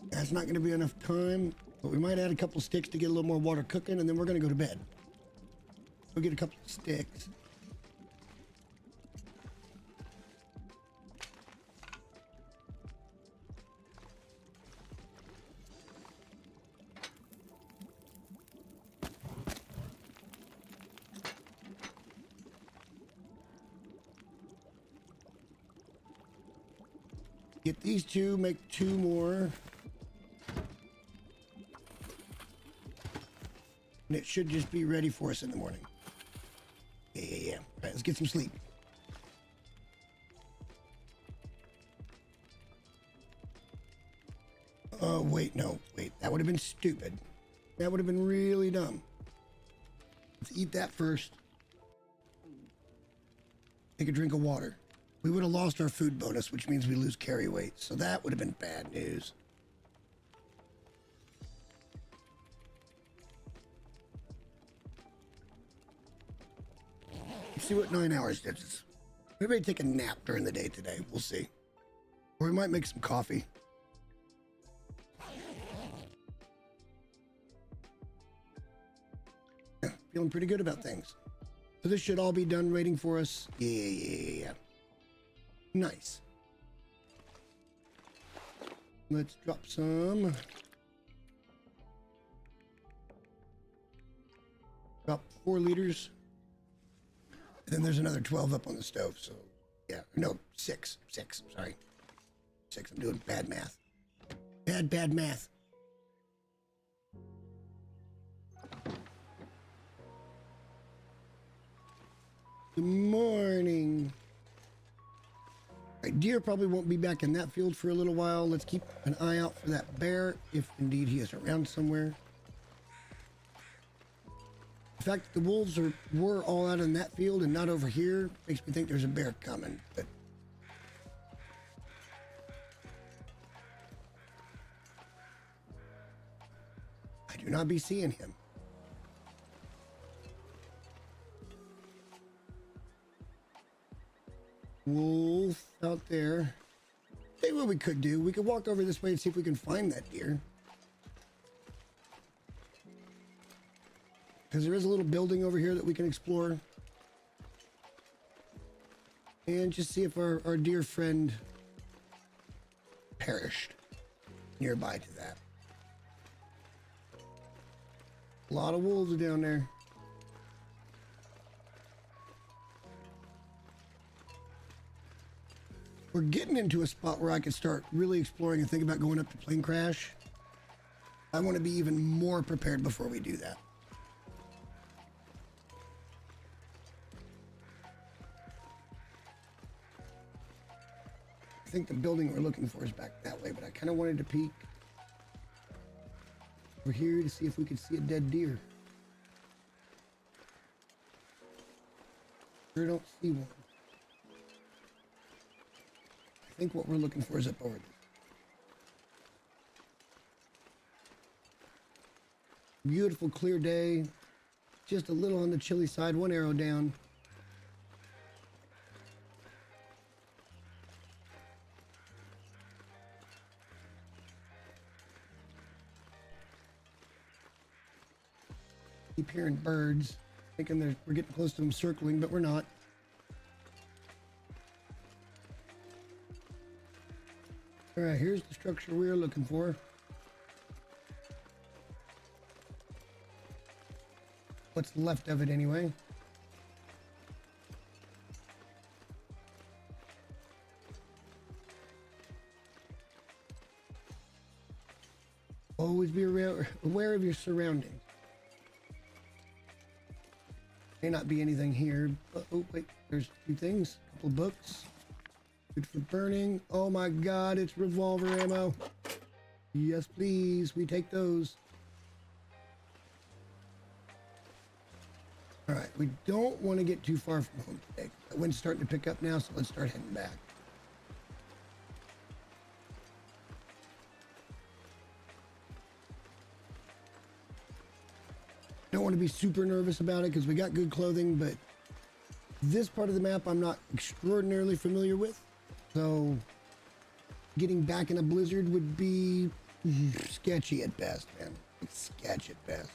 That's not going to be enough time, but we might add a couple sticks to get a little more water cooking, and then we're going to go to bed. Go get a couple of sticks. Get these two, make 2 more. And it should just be ready for us in the morning. Yeah. All right, let's get some sleep. Oh, wait, no. Wait, that would have been stupid. That would have been really dumb. Let's eat that first. Take a drink of water. We would have lost our food bonus, which means we lose carry weight. So that would have been bad news. Let's see what 9 hours gets us. Maybe take a nap during the day today. We'll see. Or we might make some coffee. Yeah, feeling pretty good about things. So this should all be done waiting for us. Yeah. Nice. Let's drop some. Drop 4 liters. And then there's another 12 up on the stove. So, yeah. No, 6. 6. Sorry. 6. I'm doing bad math. Bad math. Good morning. Right, deer probably won't be back in that field for a little while. Let's keep an eye out for that bear, if indeed he is around somewhere. The fact that the wolves were all out in that field and not over here makes me think there's a bear coming, but I do not be seeing him. Wolf out there. Tell you what we could do. We could walk over this way and see if we can find that deer. Because there is a little building over here that we can explore. And just see if our dear friend perished nearby to that. A lot of wolves down there. We're getting into a spot where I could start really exploring and think about going up to plane crash. I want to be even more prepared before we do that. I think the building we're looking for is back that way, but I kind of wanted to peek over here to see if we could see a dead deer. Sure don't see one. I think what we're looking for is up over there. Beautiful clear day. Just a little on the chilly side. 1 arrow down. Keep hearing birds. Thinking we're getting close to them circling, but we're not. All right, here's the structure we were looking for. What's left of it anyway. Always be aware of your surroundings. May not be anything here, but oh wait, there's 2 things. A couple of books. Good for burning. Oh my god, it's revolver ammo. Yes, please. We take those. All right, we don't want to get too far from home today. The wind's starting to pick up now, so let's start heading back. Don't want to be super nervous about it because we got good clothing, but this part of the map I'm not extraordinarily familiar with. So getting back in a blizzard would be sketchy at best, man. It's sketchy at best.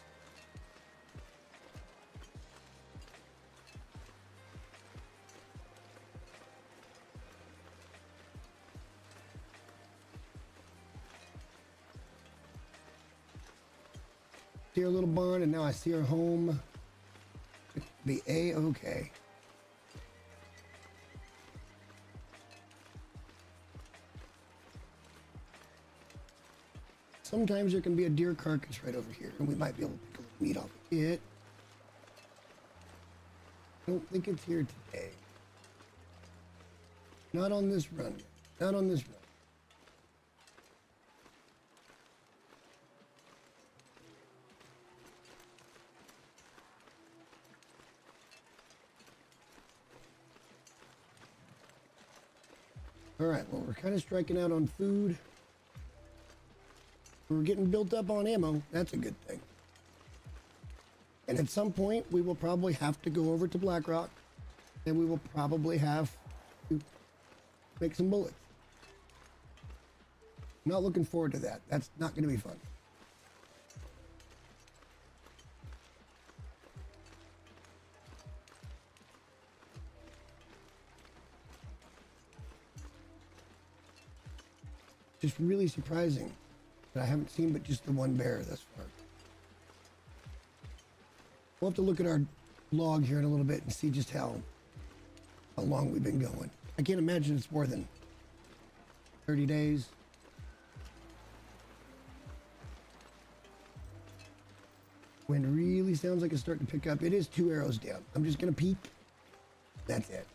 See our little barn, and now I see our home. It'd be A-okay. Sometimes there can be a deer carcass right over here, and we might be able to pick a little meat off of it. I don't think it's here today. Not on this run. Not on this run. All right, well, we're kind of striking out on food. We're getting built up on ammo. That's a good thing. And at some point, we will probably have to go over to Blackrock, and we will probably have to make some bullets. I'm not looking forward to that. That's not going to be fun. Just really surprising that I haven't seen but just the one bear thus far. We'll have to look at our log here in a little bit and see just how long we've been going. I can't imagine it's more than 30 days. Wind really sounds like it's starting to pick up. It is 2 arrows down. I'm just going to peek. That's it.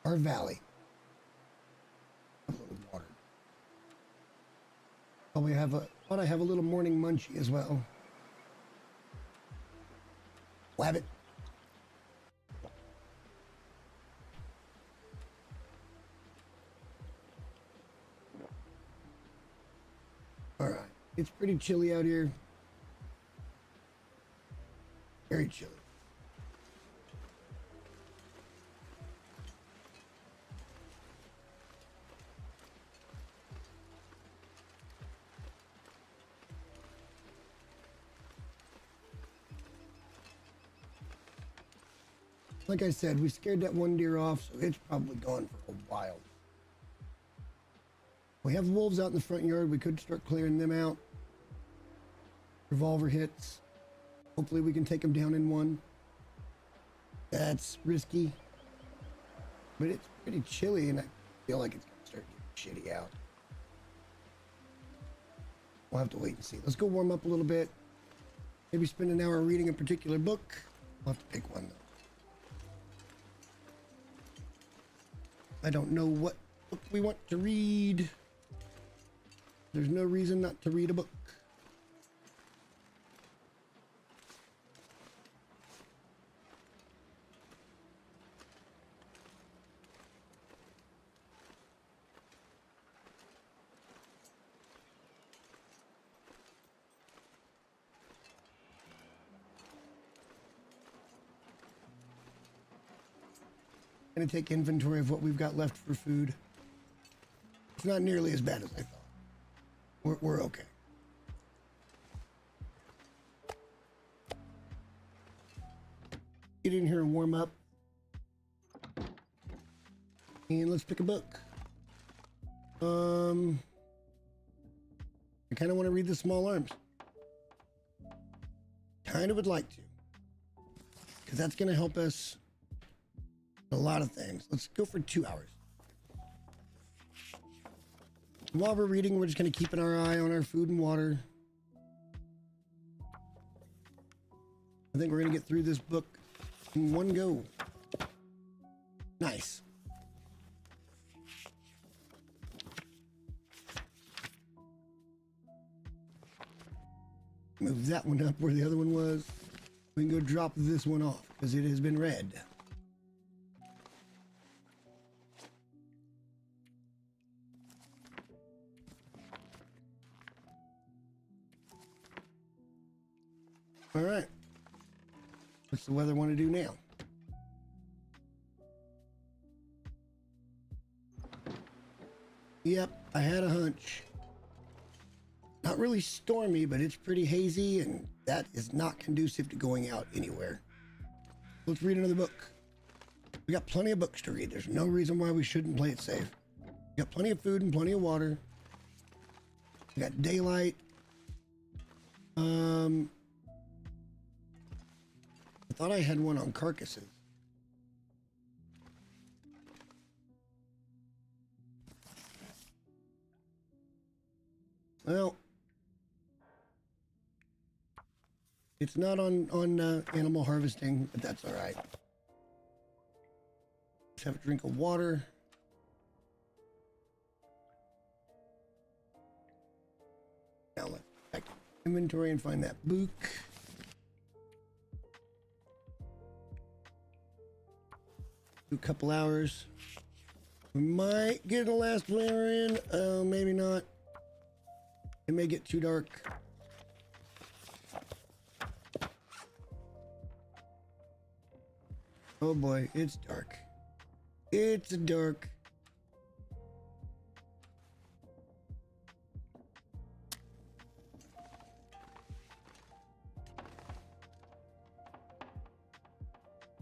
Our valley. A little water. Probably thought I have a little morning munchie as well. Wabbit. All right, it's pretty chilly out here. Very chilly. Like I said, we scared that one deer off, so it's probably gone for a while. We have wolves out in the front yard. We could start clearing them out. Revolver hits. Hopefully we can take them down in one. That's risky. But it's pretty chilly, and I feel like it's going to start getting shitty out. We'll have to wait and see. Let's go warm up a little bit. Maybe spend an hour reading a particular book. We'll have to pick one, though. I don't know what book we want to read. There's no reason not to read a book. Going to take inventory of what we've got left for food. It's not nearly as bad as I thought. We're okay. Get in here and warm up. And let's pick a book. I kind of want to read The Small Arms. Kind of would like to. Because that's going to help us a lot of things. Let's go for 2 hours. While we're reading, we're just going to keep our eye on our food and water. I think we're going to get through this book in one go. Nice. Move that one up where the other one was. We can go drop this one off because it has been read. All right. What's the weather want to do now? Yep, I had a hunch. Not really stormy, but it's pretty hazy, and that is not conducive to going out anywhere. Let's read another book. We got plenty of books to read. There's no reason why we shouldn't play it safe. We got plenty of food and plenty of water. We got daylight. I thought I had one on carcasses. Well, it's not on animal harvesting, but that's all right. Let's have a drink of water. Now let's back to inventory and find that book. Do a couple hours. We might get the last flare in. Maybe not. It may get too dark. Oh boy, it's dark. It's dark.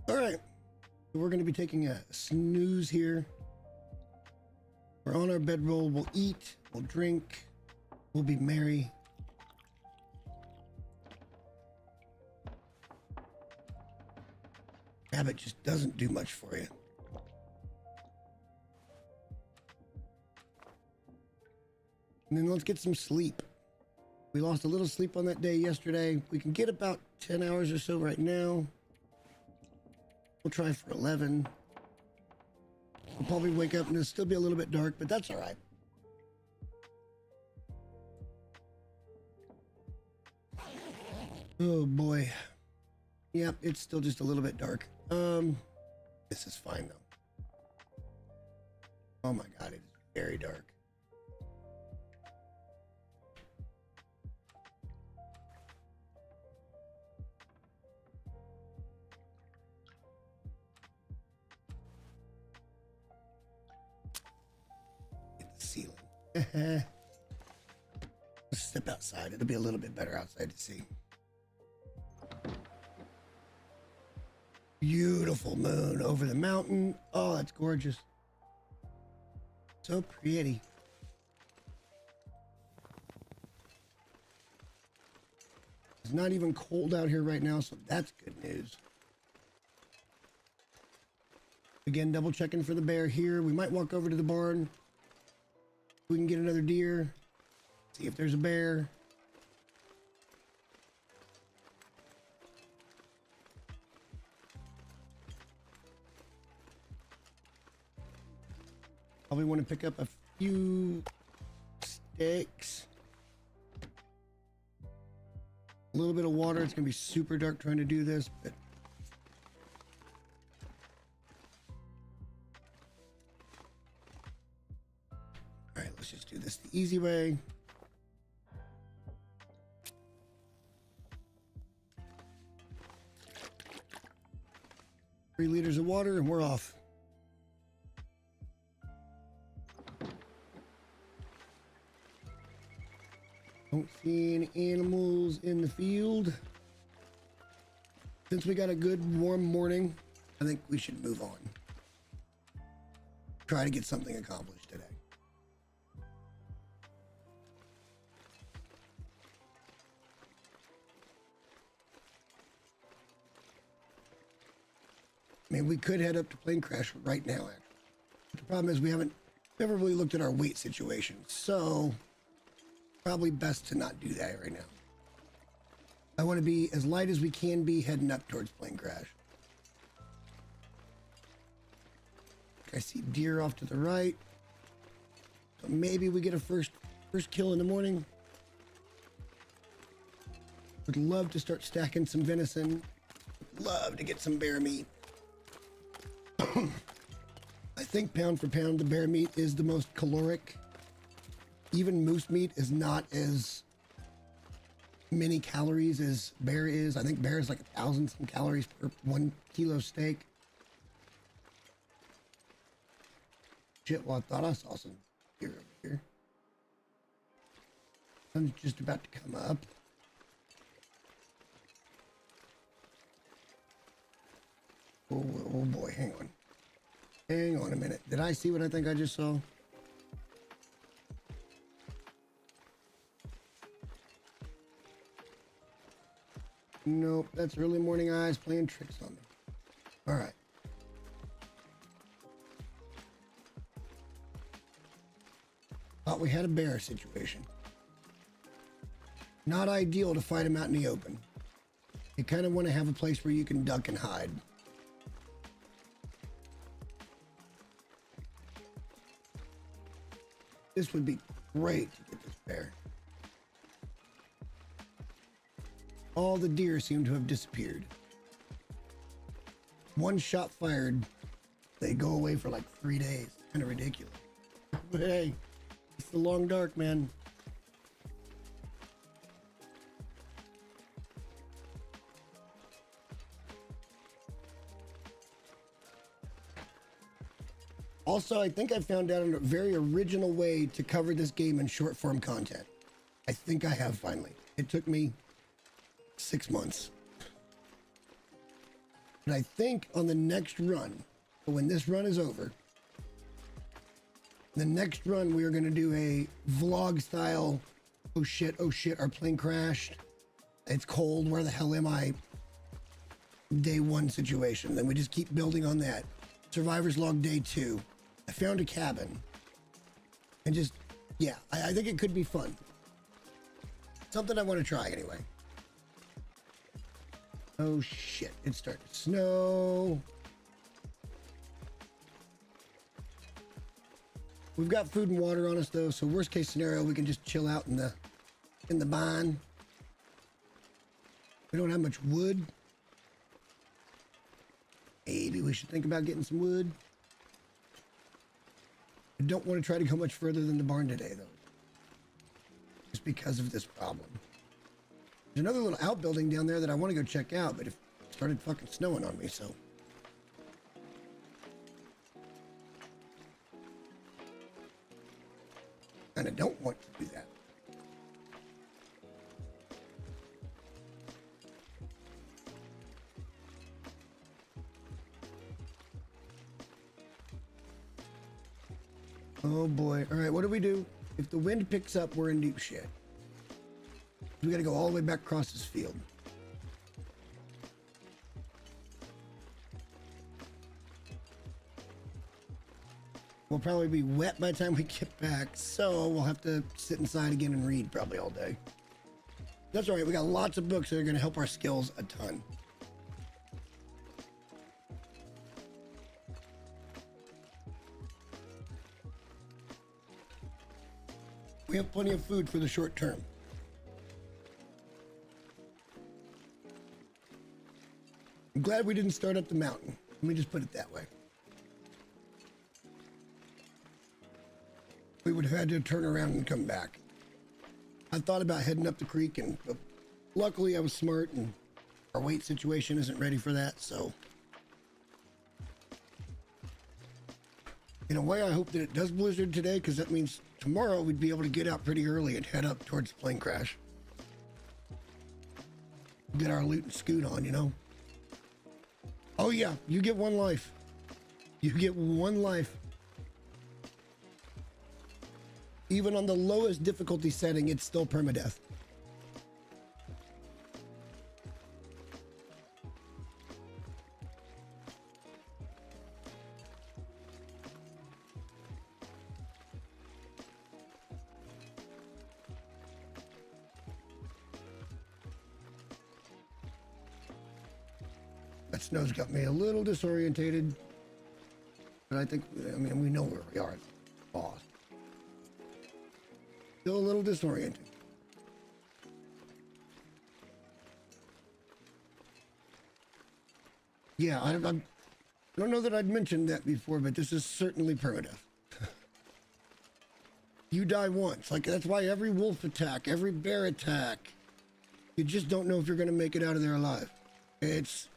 All right. We're going to be taking a snooze here. We're on our bedroll. We'll eat. We'll drink. We'll be merry. Habit just doesn't do much for you. And then let's get some sleep. We lost a little sleep on that day yesterday. We can get about 10 hours or so right now. We'll try for 11. We'll probably wake up and it'll still be a little bit dark, but that's all right. Oh boy. Yep, it's still just a little bit dark. This is fine though. Oh my God, it's very dark. Get the ceiling. Let's step outside. It'll be a little bit better outside to see. Beautiful moon over the mountain. Oh, that's gorgeous. So pretty. It's not even cold out here right now, so that's good news. Again, double checking for the bear here. We might walk over to the barn. We can get another deer. See if there's a bear. Probably want to pick up a few sticks. A little bit of water. It's going to be super dark trying to do this, but all right, let's just do this the easy way. Three liters of water and we're off. Don't see any animals in the field. Since we got a good warm morning, I think we should move on. Try to get something accomplished today. I mean, we could head up to Plane Crash right now, actually. But the problem is we haven't never really looked at our weight situation, so probably best to not do that right now. I want to be as light as we can be heading up towards Plane Crash. I see deer off to the right. So maybe we get a first kill in the morning. Would love to start stacking some venison. Would love to get some bear meat. I think pound for pound, the bear meat is the most caloric. Even moose meat is not as many calories as bear is. I think bear is like 1,000 some calories per 1 kilo steak. Shit, well, I thought I saw some deer over here. Sun's just about to come up. Oh, oh boy, hang on. Hang on a minute. Did I see what I think I just saw? Nope, that's early morning eyes playing tricks on me. All right. Thought we had a bear situation. Not ideal to fight him out in the open. You kind of want to have a place where you can duck and hide. This would be great to get this bear. All the deer seem to have disappeared. One shot fired, they go away for like 3 days. Kind of ridiculous. But hey, it's the long dark, man. Also, I think I found out a very original way to cover this game in short form content. I think I have finally. It took me 6 months. And I think on the next run, when this run is over, the next run we are going to do a vlog style, oh shit, our plane crashed. It's cold, where the hell am I? Day 1 situation. Then we just keep building on that. Survivor's log day 2. I found a cabin. And just, yeah, I think it could be fun. Something I want to try anyway. Oh shit, it's starting to snow. We've got food and water on us though, so worst case scenario, we can just chill out in the barn. We don't have much wood. Maybe we should think about getting some wood. I don't want to try to go much further than the barn today though. Just because of this problem. There's another little outbuilding down there that I want to go check out, but it started fucking snowing on me, so. And I don't want to do that. Oh boy. All right, what do we do? If the wind picks up, we're in deep shit. We gotta go all the way back across this field. We'll probably be wet by the time we get back, so we'll have to sit inside again and read probably all day. That's all right, we got lots of books that are gonna help our skills a ton. We have plenty of food for the short term. I'm glad we didn't start up the mountain. Let me just put it that way. We would have had to turn around and come back. I thought about heading up the creek, and luckily I was smart, and our weight situation isn't ready for that, so. In a way, I hope that it does blizzard today, because that means tomorrow we'd be able to get out pretty early and head up towards the plane crash. Get our loot and scoot on, you know? Oh yeah, you get one life. You get one life. Even on the lowest difficulty setting, it's still permadeath. That snow's got me a little disorientated, but I think, I mean, we know where we are. Lost. Still a little disoriented. Yeah, I don't know that I'd mentioned that before, but this is certainly permadeath. You die once. Like, that's why every wolf attack, every bear attack, you just don't know if you're going to make it out of there alive. It's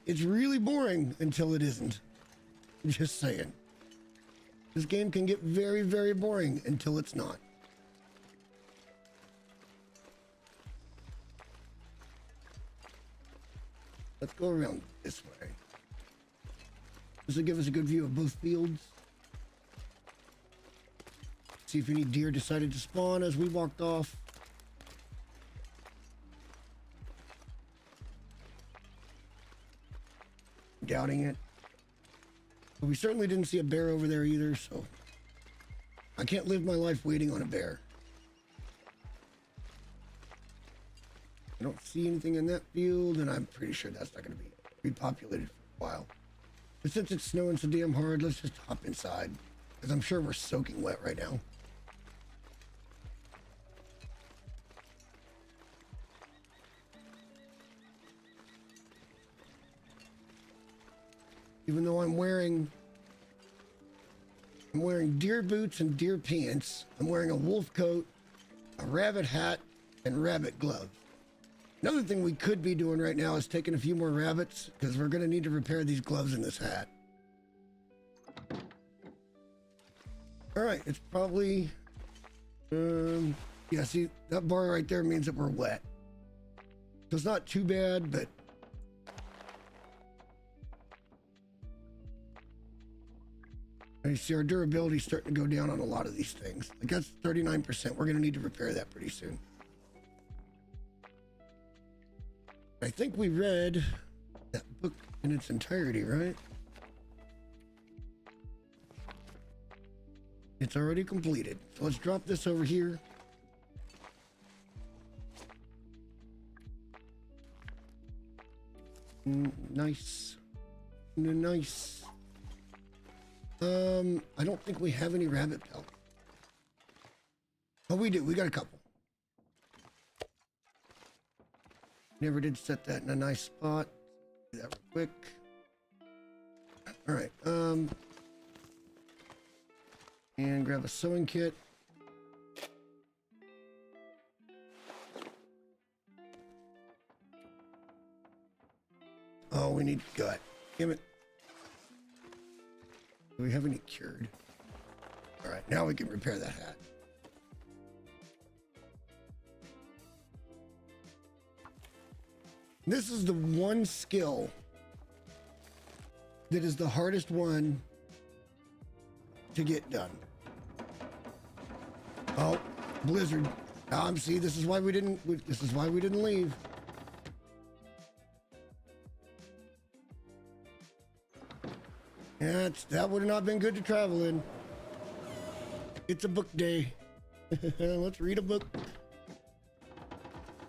really boring until it isn't. Just saying. This game can get very, very boring until it's not. Let's go around this way. This will give us a good view of both fields. See if any deer decided to spawn as we walked off. Doubting it. But we certainly didn't see a bear over there either, so I can't live my life waiting on a bear. I don't see anything in that field, and I'm pretty sure that's not going to be repopulated for a while. But since it's snowing so damn hard, let's just hop inside, because I'm sure we're soaking wet right now. Even though I'm wearing deer boots and deer pants, I'm wearing a wolf coat, a rabbit hat, and rabbit gloves. Another thing we could be doing right now is taking a few more rabbits, because we're going to need to repair these gloves and this hat. All right, it's probably, yeah, see, that bar right there means that we're wet. So it's not too bad, but you see our durability starting to go down on a lot of these things. Like that's 39%. We're going to need to repair that pretty soon. I think we read that book in its entirety, right? It's already completed. So let's drop this over here. Nice. Nice. I don't think we have any rabbit pelt. Oh, we do. We got a couple. Never did set that in a nice spot. Do that real quick. All right. And grab a sewing kit. Oh, we need gut. Damn it. Do we have any cured? All right, now we can repair that hat. This is the one skill that is the hardest one to get done. Oh, blizzard. See, this is why we didn't leave. Yeah, that would have not been good to travel in. It's a book day. Let's read a book.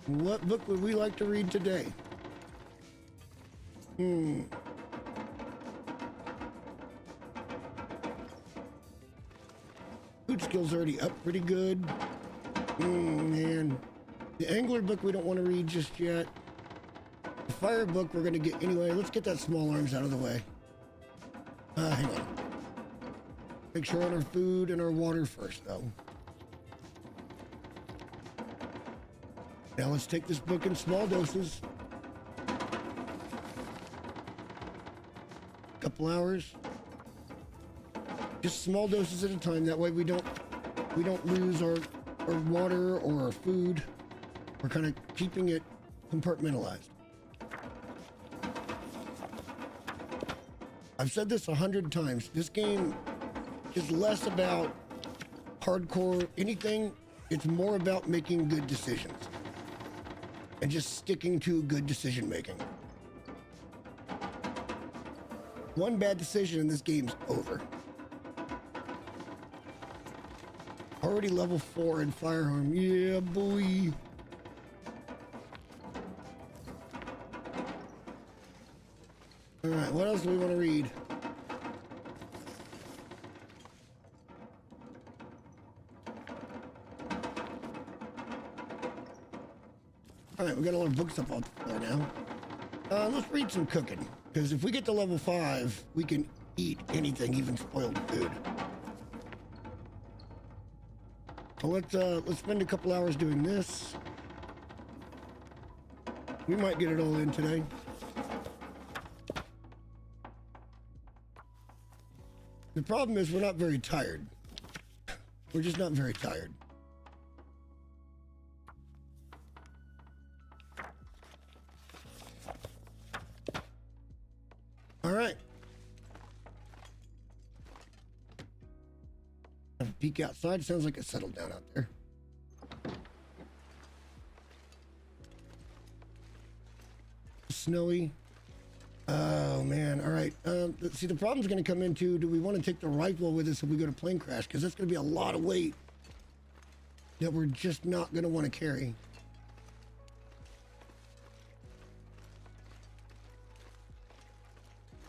What book would we like to read today? Food skills already up pretty good. Man. The angler book we don't want to read just yet. The fire book we're going to get anyway. Let's get that small arms out of the way. Hang on. Make sure on our food and our water first, though. Now let's take this book in small doses. Couple hours. Just small doses at a time. That way we don't lose our water or our food. We're kind of keeping it compartmentalized. I've said this 100 times. This game is less about hardcore anything. It's more about making good decisions and just sticking to good decision making. One bad decision and this game's over. Already level 4 in firearm. Yeah, boy. All right, what else do we want to read? All right, we got a lot of books up on the floor now. Let's read some cooking, because if we get to level 5, we can eat anything, even spoiled food. So let's spend a couple hours doing this. We might get it all in today. The problem is we're not very tired. We're just not very tired. All right. Have a peek outside. Sounds like it settled down out there. Snowy. Oh man. All right. See, the problem's going to come into, do we want to take the rifle with us if we go to plane crash? Because that's going to be a lot of weight that we're just not going to want to carry.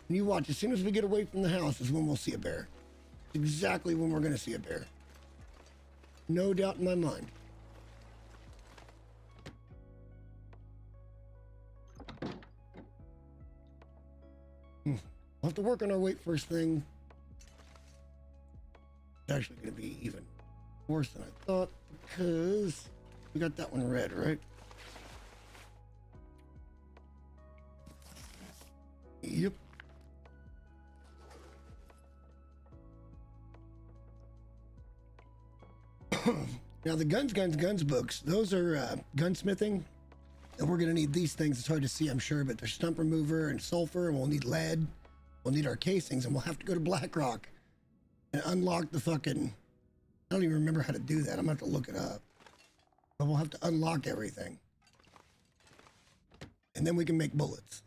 And you watch, as soon as we get away from the house is when we'll see a bear. Exactly when we're going to see a bear. No doubt in my mind. We'll have to work on our weight first thing. It's actually going to be even worse than I thought because we got that one red, right? Yep. Now the guns books, those are gunsmithing. And we're going to need these things. It's hard to see, I'm sure, but there's stump remover and sulfur, and we'll need lead. We'll need our casings, and we'll have to go to Blackrock and unlock the fucking... I don't even remember how to do that. I'm going to have to look it up. But we'll have to unlock everything. And then we can make bullets.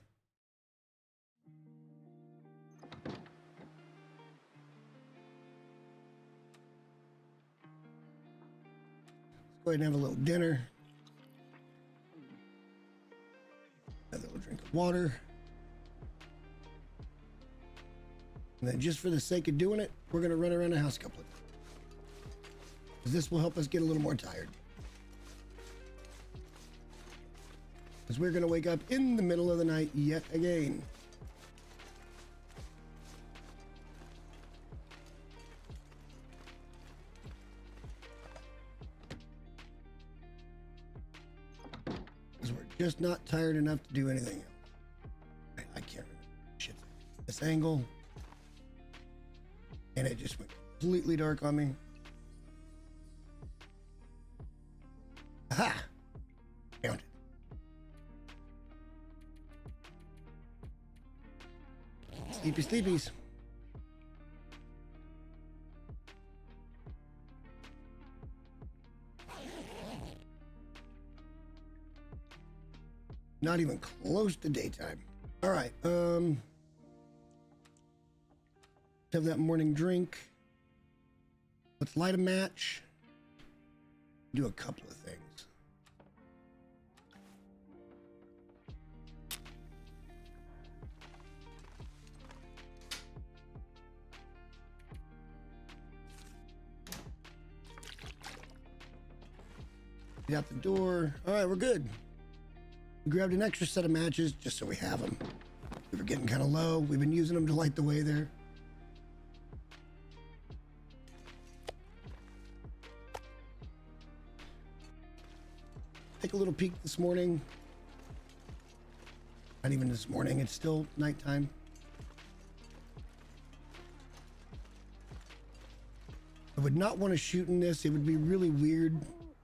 Let's go ahead and have a little dinner. Another little drink of water. And then just for the sake of doing it, we're going to run around the house a couple of times. Because this will help us get a little more tired. Because we're going to wake up in the middle of the night yet again. Because we're just not tired enough to do anything else. I can't remember. Shit. This angle. And it just went completely dark on me. Aha! Found it. Sleepy sleepies. Not even close to daytime. All right. Have that morning drink. Let's light a match. Do a couple of things. Get out the door. All right, we're good. We grabbed an extra set of matches just so we have them. We were getting kind of low. We've been using them to light the way there. Take a little peek this morning. Not even this morning, it's still nighttime. I would not want to shoot in this. It would be really weird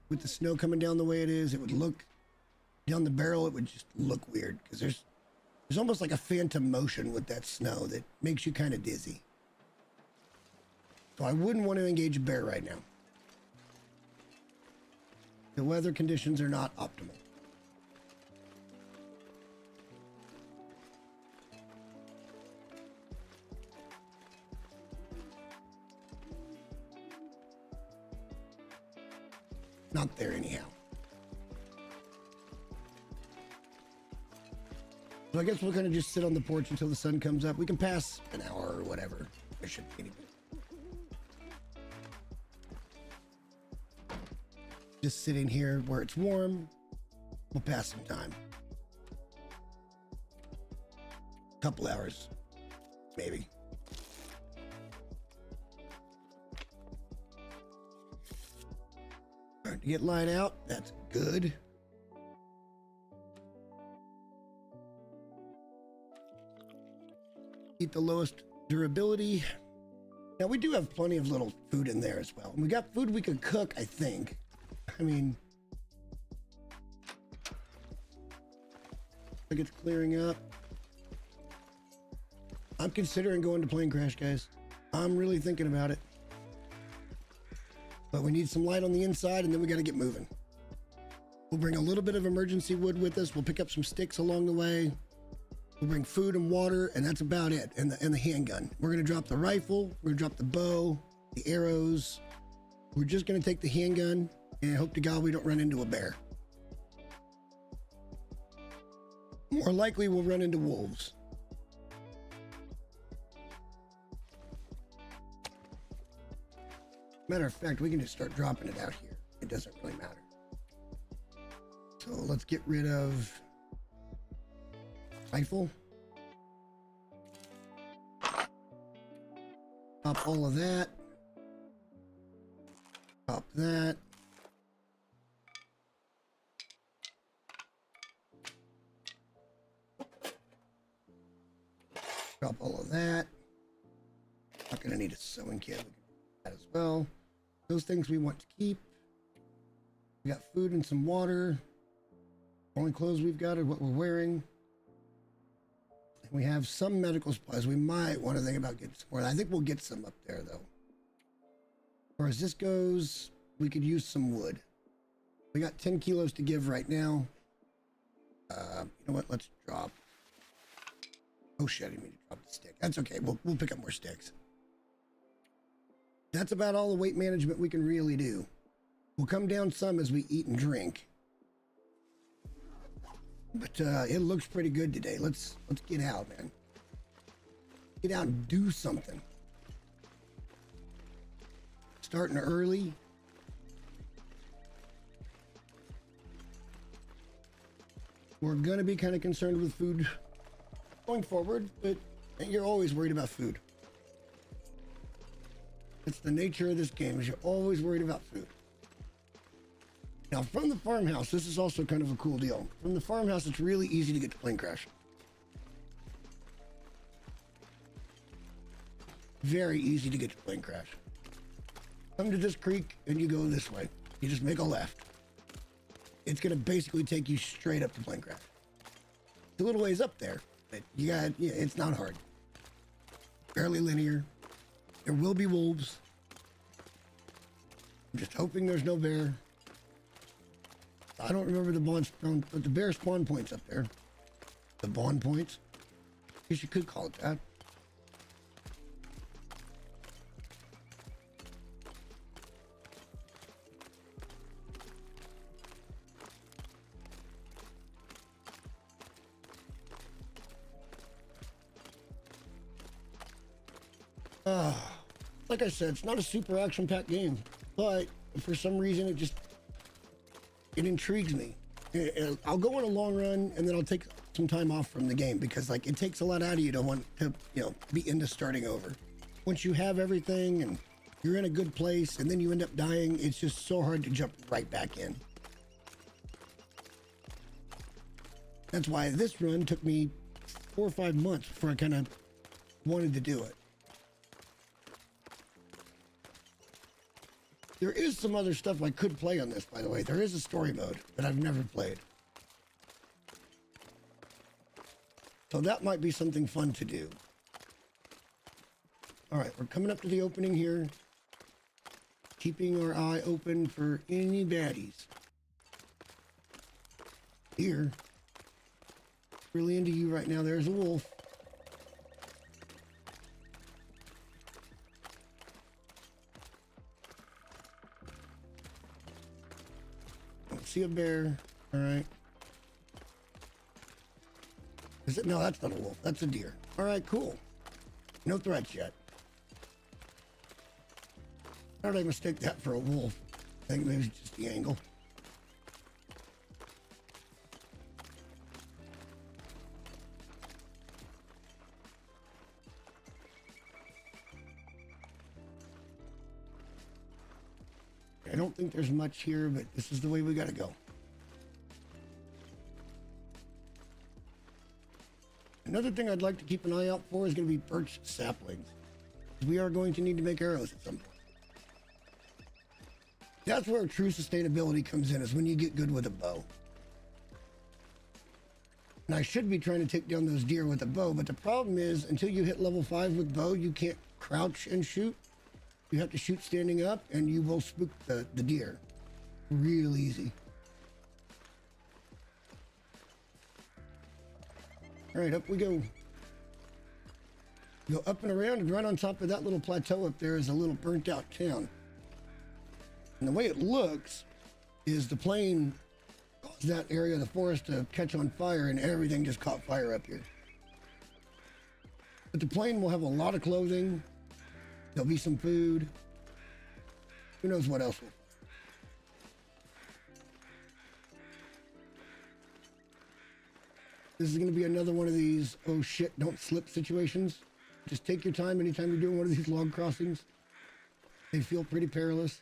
with the snow coming down the way it is. It would look down the barrel, it would just look weird because there's almost like a phantom motion with that snow that makes you kind of dizzy. So I wouldn't want to engage a bear right now. The weather conditions are not optimal. Not there anyhow. So I guess we'll kind of just sit on the porch until the sun comes up. We can pass an hour or whatever. There shouldn't be any. Just sitting here where it's warm, we'll pass some time. Couple hours, maybe. Starting to get light out, that's good. Eat the lowest durability. Now we do have plenty of little food in there as well. And we got food we could cook, I think. I mean, like it's clearing up. I'm considering going to Plane Crash, guys. I'm really thinking about it. But we need some light on the inside, and then we got to get moving. We'll bring a little bit of emergency wood with us. We'll pick up some sticks along the way. We'll bring food and water, and that's about it. And the handgun. We're going to drop the rifle. We're going to drop the bow, the arrows. We're just going to take the handgun and hope to God we don't run into a bear. More likely we'll run into wolves. Matter of fact, we can just start dropping it out here. It doesn't really matter. So let's get rid of rifle. Pop all of that. Pop that. Drop all of that. Not gonna need a sewing kit. We can do that as well. Those things we want to keep. We got food and some water. Only clothes we've got are what we're wearing. And we have some medical supplies. We might want to think about getting some more. I think we'll get some up there though. As far as this goes, we could use some wood. We got 10 kilos to give right now. You know what? Let's drop. Oh shit, I didn't mean to drop the stick. That's okay. We'll pick up more sticks. That's about all the weight management we can really do. We'll come down some as we eat and drink. But it looks pretty good today. Let's get out, man. Get out and do something. Starting early. We're gonna be kind of concerned with food going forward, but you're always worried about food. It's the nature of this game, is you're always worried about food. Now, from the farmhouse, this is also kind of a cool deal. From the farmhouse, it's really easy to get to Plane Crash. Very easy to get to Plane Crash. Come to this creek and you go this way. You just make a left. It's gonna basically take you straight up to Plane Crash. It's a little ways up there, but it's not hard. Fairly linear. There will be wolves. I'm just hoping there's no bear. I don't remember the bear spawn points up there. The spawn points. I guess you could call it that. Like I said, it's not a super action-packed game, but for some reason it intrigues me. I'll go on a long run and then I'll take some time off from the game because like it takes a lot out of you to want to be into starting over. Once you have everything and you're in a good place and then you end up dying, it's just so hard to jump right back in. That's why this run took me 4 or 5 months before I kind of wanted to do it. There is some other stuff I could play on this, by the way. There is a story mode that I've never played. So that might be something fun to do. All right, we're coming up to the opening here. Keeping our eye open for any baddies. Here. Really into you right now. There's a wolf. See a bear. All right. Is it? No, that's not a wolf. That's a deer. All right, cool. No threats yet. How did I mistake that for a wolf? I think maybe it's just the angle. I don't think there's much here, but this is the way we gotta go. Another thing I'd like to keep an eye out for is gonna be birch saplings. We are going to need to make arrows at some point. That's where true sustainability comes in, is when you get good with a bow. And I should be trying to take down those deer with a bow, but the problem is until you hit level 5 with bow, you can't crouch and shoot. You have to shoot standing up and you will spook the deer. Real easy. All right, up we go. Go up and around, and right on top of that little plateau up there is a little burnt out town. And the way it looks is the plane caused that area of the forest to catch on fire and everything just caught fire up here. But the plane will have a lot of clothing. There'll be some food. Who knows what else will. This is going to be another one of these, oh shit, don't slip situations. Just take your time anytime you're doing one of these log crossings. They feel pretty perilous.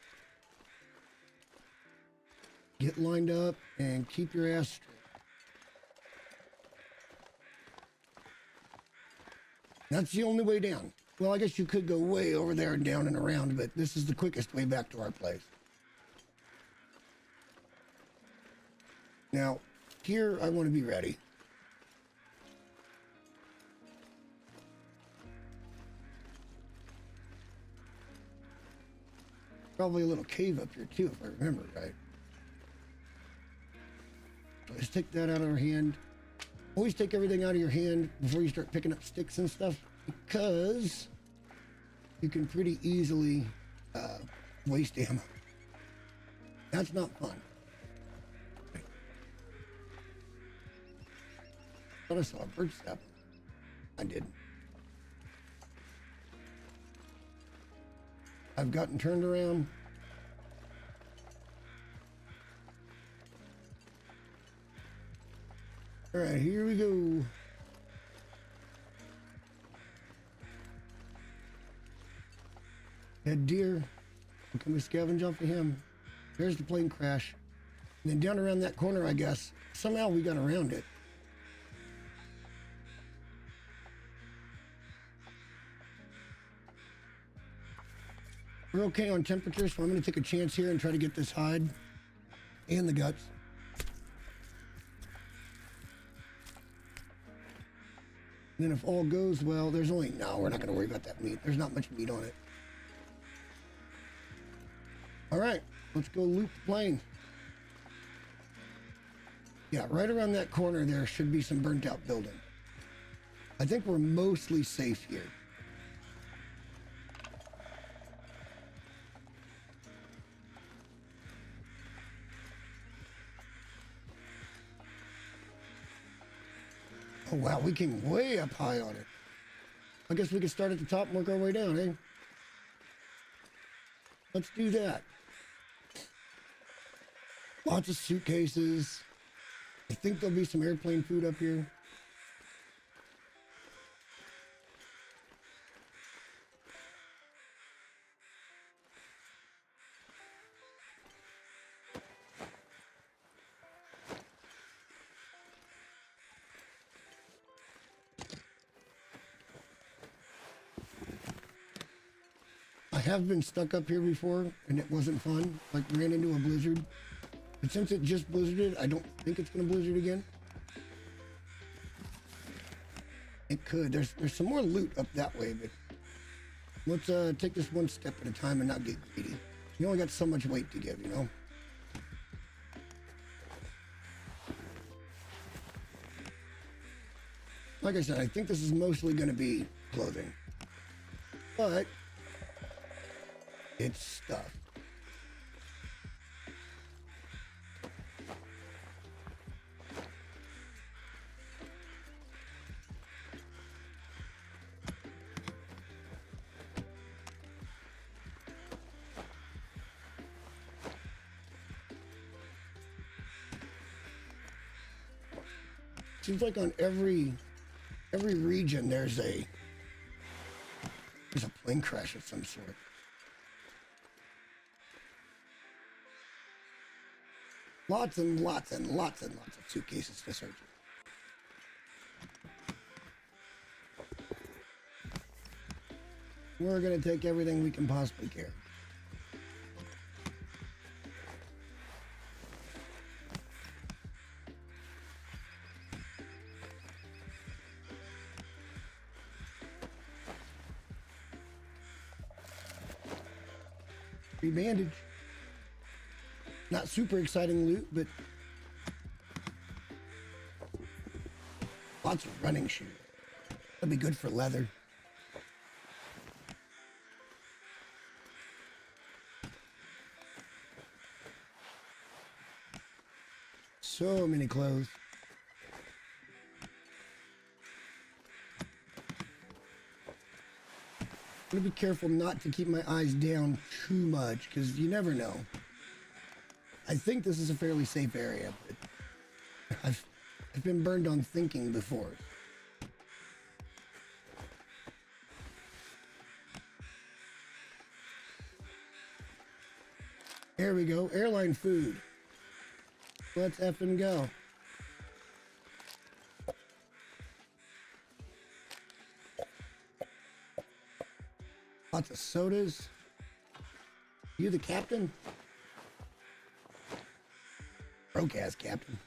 Get lined up and keep your ass straight. That's the only way down. Well, I guess you could go way over there and down and around, but this is the quickest way back to our place. Now, here I want to be ready. Probably a little cave up here too, if I remember right. So let's take that out of our hand. Always take everything out of your hand before you start picking up sticks and stuff, because you can pretty easily waste ammo. That's not fun. Thought I saw a bird step. I didn't. I've gotten turned around. All right, here we go. That deer. Can we scavenge off of him? There's the plane crash. And then down around that corner, I guess. Somehow we got around it. We're okay on temperature, so I'm going to take a chance here and try to get this hide and the guts. And then if all goes well, there's only, no, we're not going to worry about that meat. There's not much meat on it. All right, let's go loop the plane. Yeah, right around that corner there should be some burnt out building. I think we're mostly safe here. Oh, wow, we came way up high on it. I guess we could start at the top and work our way down, eh? Let's do that. Lots of suitcases. I think there'll be some airplane food up here. I have been stuck up here before, and it wasn't fun. Like, ran into a blizzard. But since it just blizzarded, I don't think it's going to blizzard again. It could. There's some more loot up that way, but let's take this one step at a time and not get greedy. You only got so much weight to give, you know? Like I said, I think this is mostly going to be clothing. But it's stuff. Seems like on every region there's a plane crash of some sort. Lots and lots and lots and lots of suitcases to search. We're gonna take everything we can possibly carry. Free bandage. Not super exciting loot, but lots of running shoes. That'd be good for leather. So many clothes. I'm gonna be careful not to keep my eyes down too much, because you never know. I think this is a fairly safe area, but I've been burned on thinking before. There we go, airline food. Let's effing go. Lots of sodas. You the captain? Broke ass captain.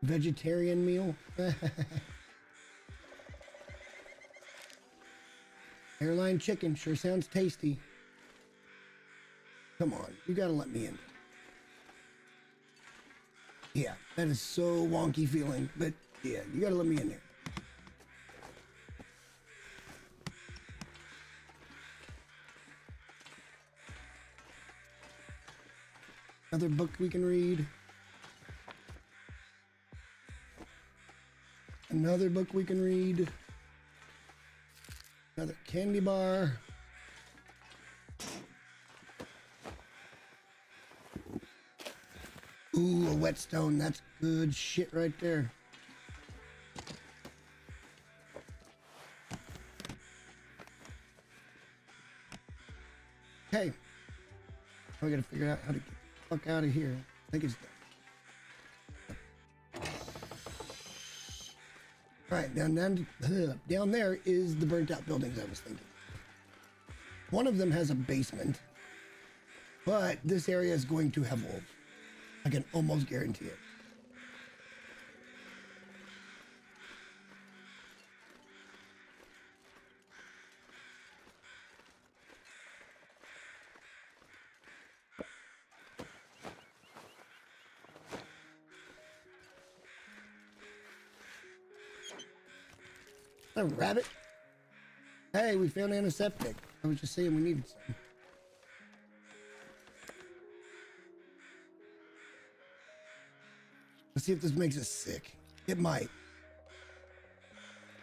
Vegetarian meal. Airline chicken sure sounds tasty. Come on, you gotta let me in. Yeah, that is so wonky feeling, but yeah, you gotta let me in there. Another book we can read. Another book we can read. Another candy bar. Ooh, a whetstone. That's good shit right there. Okay. Now we gotta figure out how to get the fuck out of here. I think it's done. Alright, down there is the burnt out buildings I was thinking. One of them has a basement, but this area is going to have wolves. I can almost guarantee it. A rabbit? Hey, we found antiseptic. I was just saying we needed some. Let's see if this makes us sick. It might.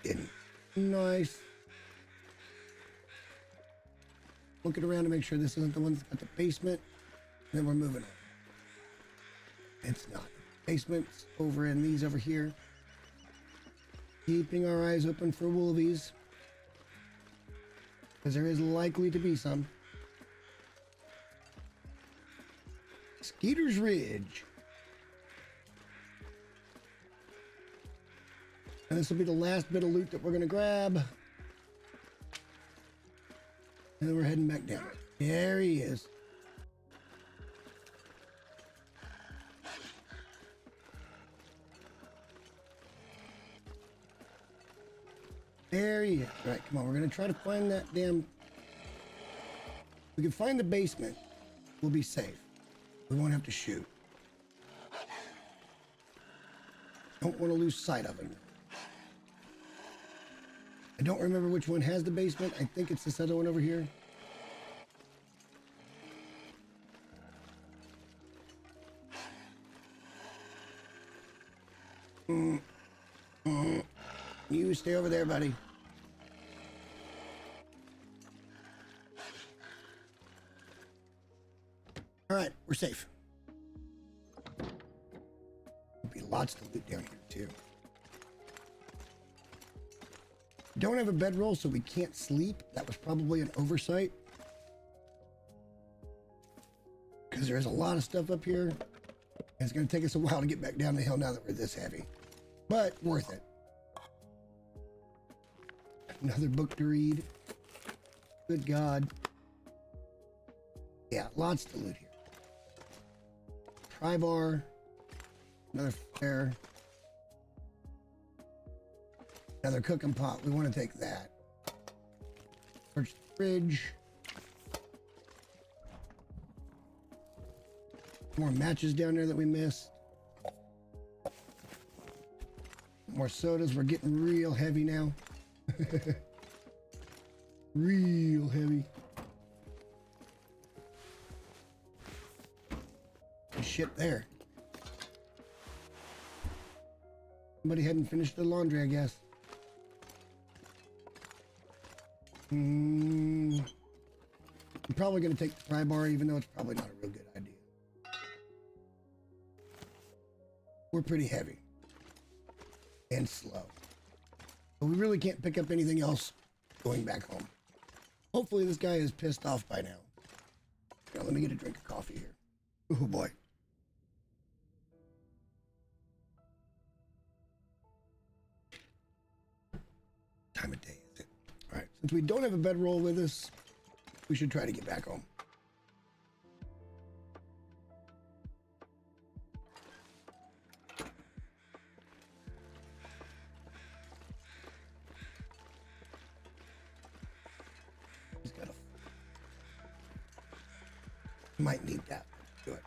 Didn't. Nice. Looking around to make sure this isn't the one that's got the basement. And then we're moving on. It's not. Basement's over in these over here. Keeping our eyes open for wolvies, because there is likely to be some. Skeeter's Ridge. And this will be the last bit of loot that we're going to grab. And then we're heading back down. There he is. There he is. All right, come on. We're going to try to find that damn... We can find the basement. We'll be safe. We won't have to shoot. Don't want to lose sight of him. I don't remember which one has the basement. I think it's this other one over here. You stay over there, buddy. All right, we're safe. There'll be lots to loot down here, too. Don't have a bedroll, so we can't sleep. That was probably an oversight. Because there's a lot of stuff up here. And it's going to take us a while to get back down the hill now that we're this heavy. But worth it. Another book to read. Good God. Yeah, lots to loot here. Pry bar. Another flare. Another cooking pot. We want to take that. fridge. More matches down there that we missed. More sodas. We're getting real heavy now. Real heavy. Good shit there. Somebody hadn't finished the laundry, I guess. I'm probably going to take the fry bar, even though it's probably not a real good idea. We're pretty heavy. And slow. But we really can't pick up anything else going back home. Hopefully this guy is pissed off by now. Now let me get a drink of coffee here. Oh boy. Time of day is it? All right, since we don't have a bedroll with us, we should try to get back home. He's got a... Might need that. Do it.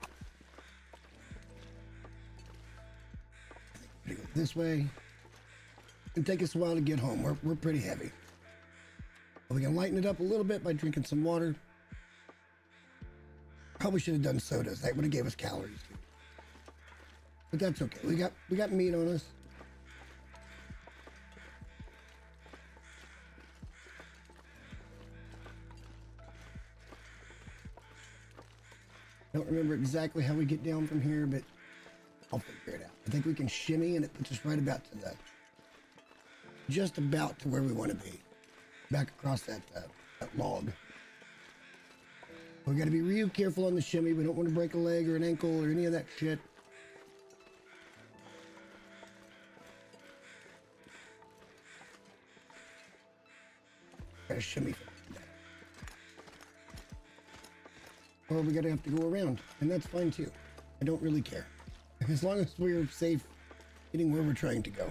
Go this way. It'll take us a while to get home. We're pretty heavy. But we can lighten it up a little bit by drinking some water. Probably should have done sodas. That would have gave us calories too. But that's okay. We got meat on us. Don't remember exactly how we get down from here, but I'll figure it out. I think we can shimmy and it puts us right about to the, just about to where we want to be. Back across that log. We got to be real careful on the shimmy. We don't want to break a leg or an ankle or any of that shit. Got to shimmy for that. Or we got to have to go around, and that's fine too. I don't really care. As long as we're safe getting where we're trying to go.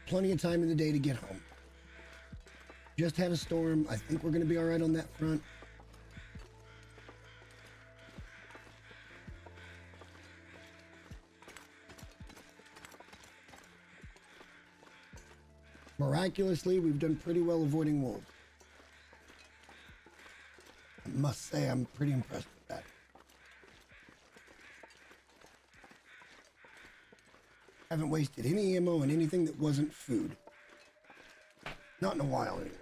Plenty of time in the day to get home. Just had a storm. I think we're going to be all right on that front. Miraculously, we've done pretty well avoiding wolves. I must say, I'm pretty impressed with that. Haven't wasted any ammo on anything that wasn't food. Not in a while, anyway.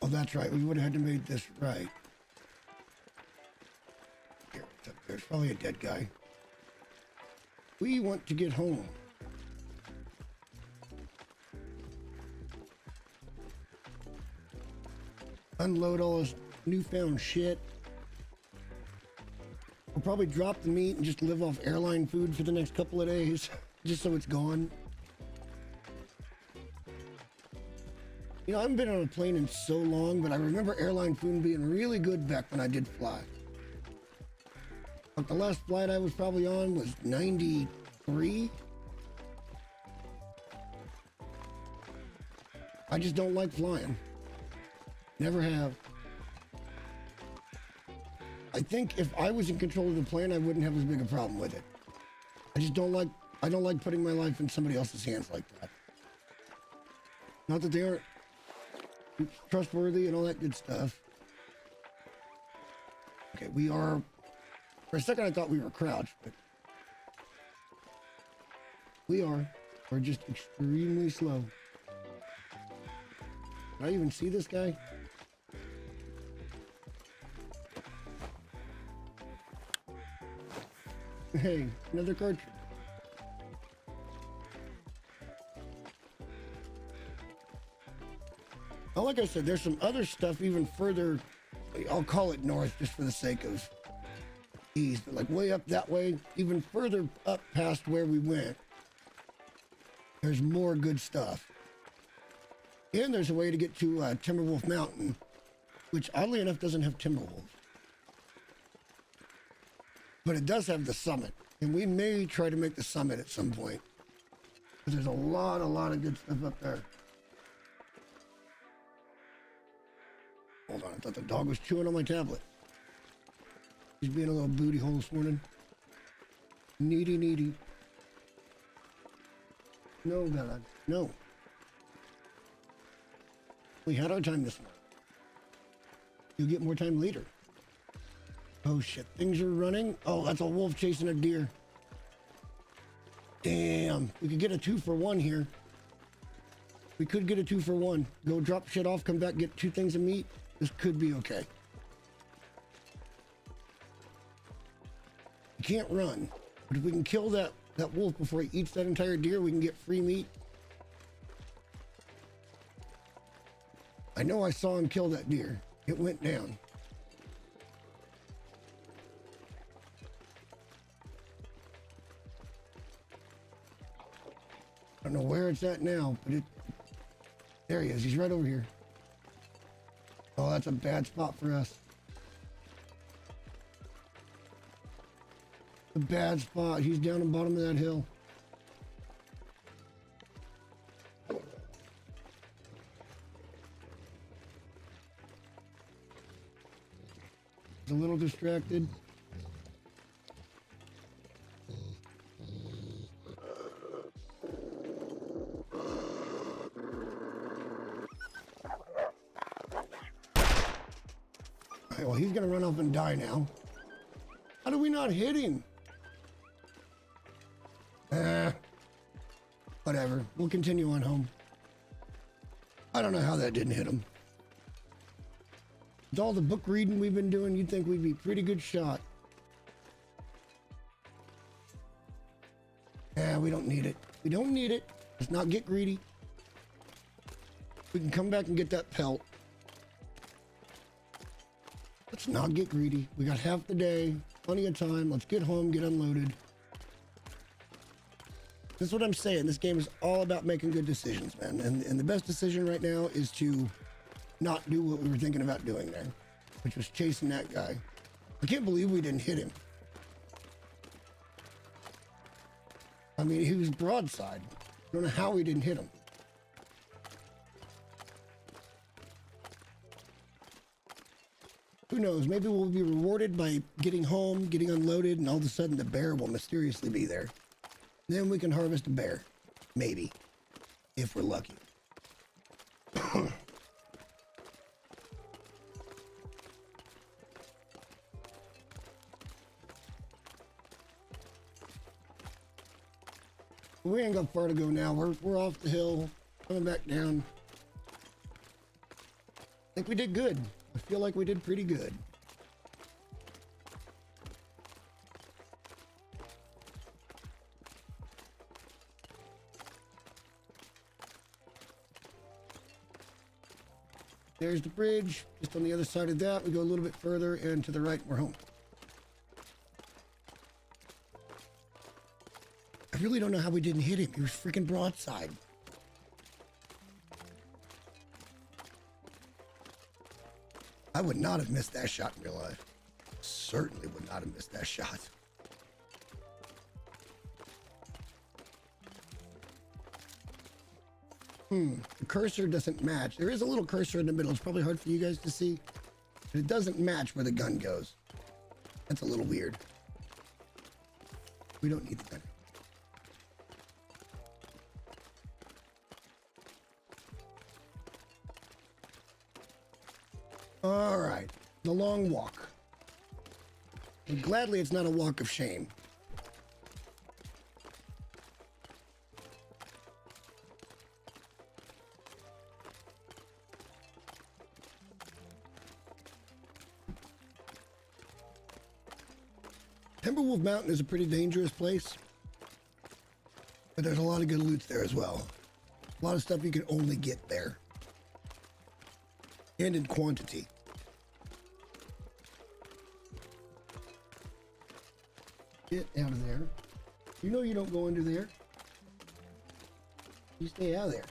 Oh, that's right. We would have had to make this right. Here, it's up there. It's probably a dead guy. We want to get home. Unload all this newfound shit. We'll probably drop the meat and just live off airline food for the next couple of days, just so it's gone. You know, I haven't been on a plane in so long, but I remember airline food being really good back when I did fly. Like the last flight I was probably on was 93. I just don't like flying. Never have. I think if I was in control of the plane, I wouldn't have as big a problem with it. I just don't like, I don't like putting my life in somebody else's hands like that. Not that they aren't trustworthy and all that good stuff. Okay, we are, for a second I thought we were crouched, but we are. We're just extremely slow. Can I even see this guy? Hey, another cartridge. Oh, like I said, there's some other stuff even further. I'll call it north just for the sake of ease, but like way up that way, even further up past where we went, there's more good stuff. And there's a way to get to Timberwolf Mountain which oddly enough doesn't have timber wolves. But it does have the summit, and we may try to make the summit at some point. Because there's a lot of good stuff up there. Hold on, I thought the dog was chewing on my tablet. He's being a little booty hole this morning. Needy. No, God, no. We had our time this morning. You'll get more time later. Oh shit, things are running. Oh, that's a wolf chasing a deer. Damn, we could get a 2-for-1 here. We could get a 2-for-1. Go drop shit off, come back, get 2 things of meat. This could be okay. You can't run, but if we can kill that wolf before he eats that entire deer, we can get free meat. I know I saw him kill that deer. It went down. I don't know where it's at now, but there he is. He's right over here. Oh, that's a bad spot for us. A bad spot. He's down the bottom of that hill. He's a little distracted. Well, he's gonna run off and die now. How do we not hit him? Whatever. We'll continue on home. I don't know how that didn't hit him. With all the book reading we've been doing, you'd think we'd be pretty good shot. We don't need it. We don't need it. Let's not get greedy. We can come back and get that pelt. Let's not get greedy. We got half the day, plenty of time. Let's get home, get unloaded. This is what I'm saying. This game is all about making good decisions, man. And the best decision right now is to not do what we were thinking about doing there, which was chasing that guy. I can't believe we didn't hit him. I mean, he was broadside. I don't know how we didn't hit him. Who knows? Maybe we'll be rewarded by getting home, getting unloaded, and all of a sudden the bear will mysteriously be there. Then we can harvest a bear. Maybe. If we're lucky. We ain't got far to go now. We're off the hill, coming back down. I think we did good. I feel like we did pretty good. There's the bridge. Just on the other side of that, we go a little bit further, and to the right, we're home. I really don't know how we didn't hit him. He was freaking broadside. I would not have missed that shot in real life. Certainly would not have missed that shot. The cursor doesn't match. There is a little cursor in the middle. It's probably hard for you guys to see. But it doesn't match where the gun goes. That's a little weird. We don't need the gun. All right, the long walk. And gladly, it's not a walk of shame. Timberwolf Mountain is a pretty dangerous place, but there's a lot of good loot there as well. A lot of stuff you can only get there. And in quantity. Get out of there. You know you don't go under there. You stay out of there.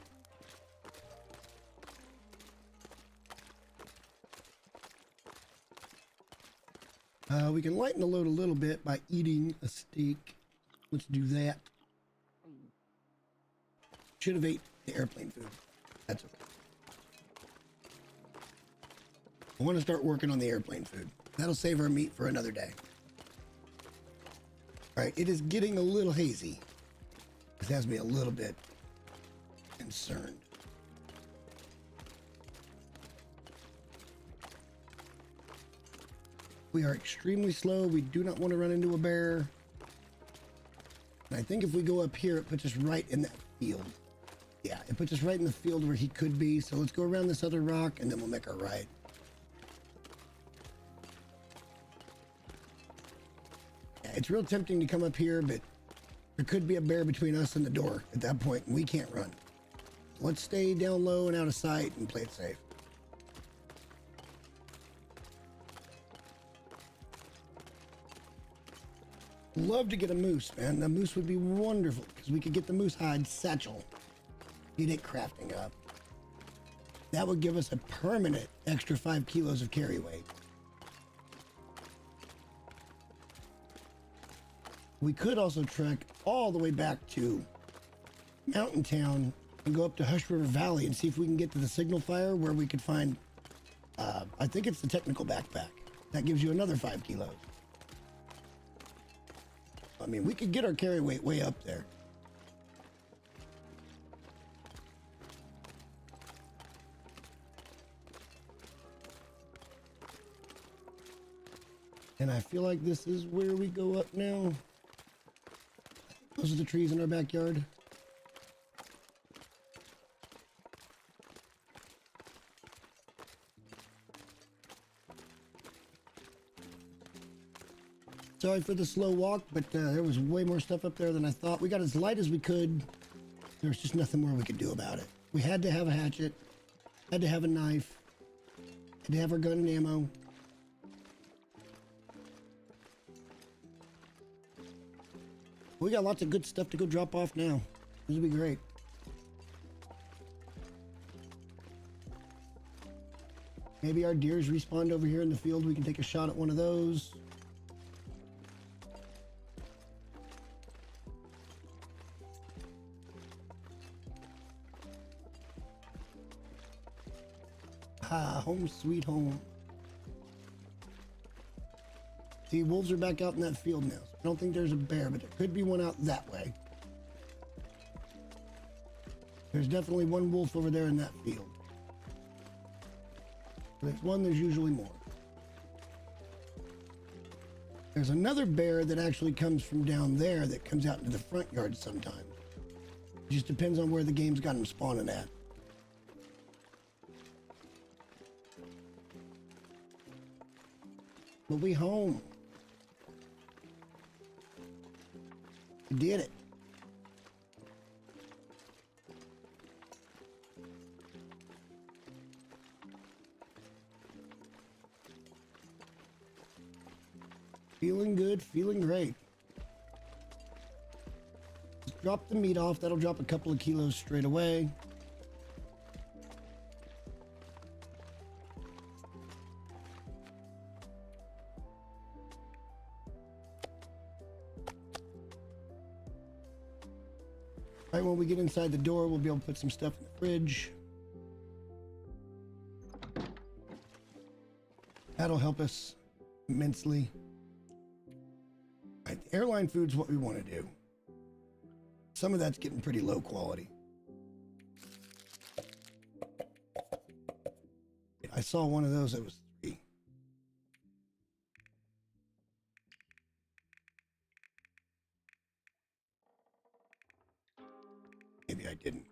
We can lighten the load a little bit by eating a steak. Let's do that. Should have ate the airplane food. That's okay. I want to start working on the airplane food. That'll save our meat for another day. All right, it is getting a little hazy. This has me a little bit concerned. We are extremely slow. We do not want to run into a bear. And I think if we go up here, it puts us right in that field. Yeah, it puts us right in the field where he could be. So let's go around this other rock and then we'll make our right. Yeah, it's real tempting to come up here, but there could be a bear between us and the door at that point, and we can't run. Let's stay down low and out of sight and play it safe. Love to get a moose, man. A moose would be wonderful because we could get the moose hide satchel. Need it crafting up. That would give us a permanent extra 5 kilos of carry weight. We could also trek all the way back to Mountain Town and go up to Hush River Valley and see if we can get to the signal fire where we could find, I think it's the technical backpack. That gives you another 5 kilos. I mean, we could get our carry weight way up there. And I feel like this is where we go up now. Those are the trees in our backyard. Sorry for the slow walk, but there was way more stuff up there than I thought. We got as light as we could. There was just nothing more we could do about it. We had to have a hatchet, had to have a knife, had to have our gun and ammo. We got lots of good stuff to go drop off now. This will be great. Maybe our deers respawned over here in the field. We can take a shot at one of those. Ah, home sweet home. See, wolves are back out in that field now. So I don't think there's a bear, but there could be one out that way. There's definitely one wolf over there in that field. There's one, there's usually more. There's another bear that actually comes from down there that comes out into the front yard sometimes. It just depends on where the game's got him spawning at. But we home. We did it. Feeling good, feeling great. Just drop the meat off. That'll drop a couple of kilos straight away. Right when we get inside the door, we'll be able to put some stuff in the fridge. That'll help us immensely. Right, the airline food's what we want to do. Some of that's getting pretty low quality. I saw one of those that was 3. Maybe I didn't.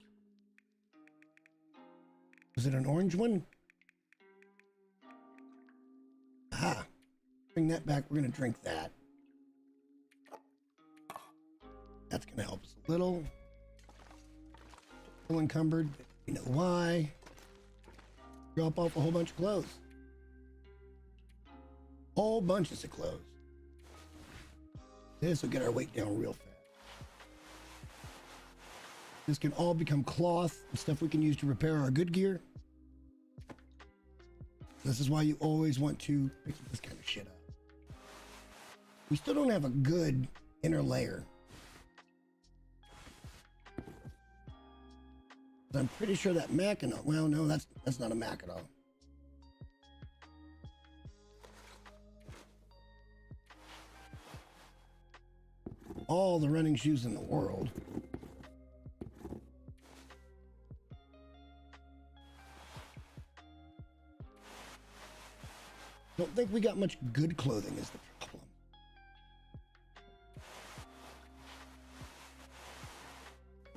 Was it an orange one? Aha. Bring that back. We're going to drink that. That's going to help us a little. A little encumbered. You know why. Drop off a whole bunch of clothes. Whole bunches of clothes. This will get our weight down real fast. This can all become cloth and stuff we can use to repair our good gear. This is why you always want to pick this kind of shit up. We still don't have a good inner layer. I'm pretty sure that Mackinac, well, no, that's not a Mackinac. All the running shoes in the world. Don't think we got much good clothing is the problem.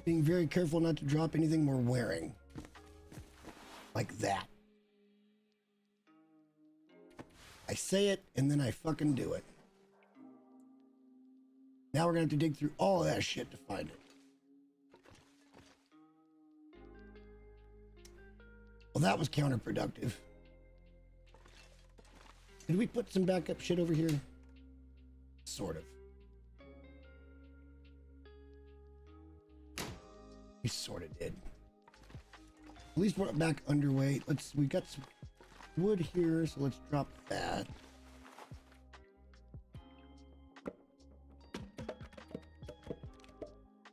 Being very careful not to drop anything we're wearing. Like that. I say it and then I fucking do it. Now we're gonna have to dig through all of that shit to find it. Well, that was counterproductive. Did we put some backup shit over here? Sort of. We sort of did. At least we're back underweight. We got some wood here, so let's drop that.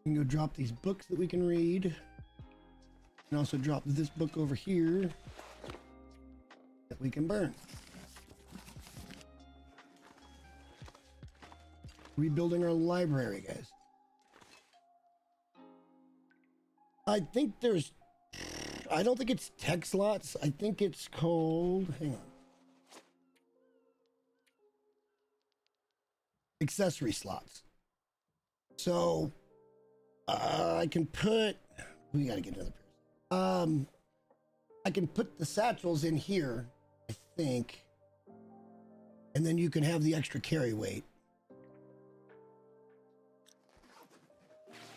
We can go drop these books that we can read. And also drop this book over here that we can burn. Rebuilding our library, guys. I think I don't think it's tech slots. I think it's called, hang on. Accessory slots. So, I can put, we gotta get another pair. I can put the satchels in here, I think. And then you can have the extra carry weight.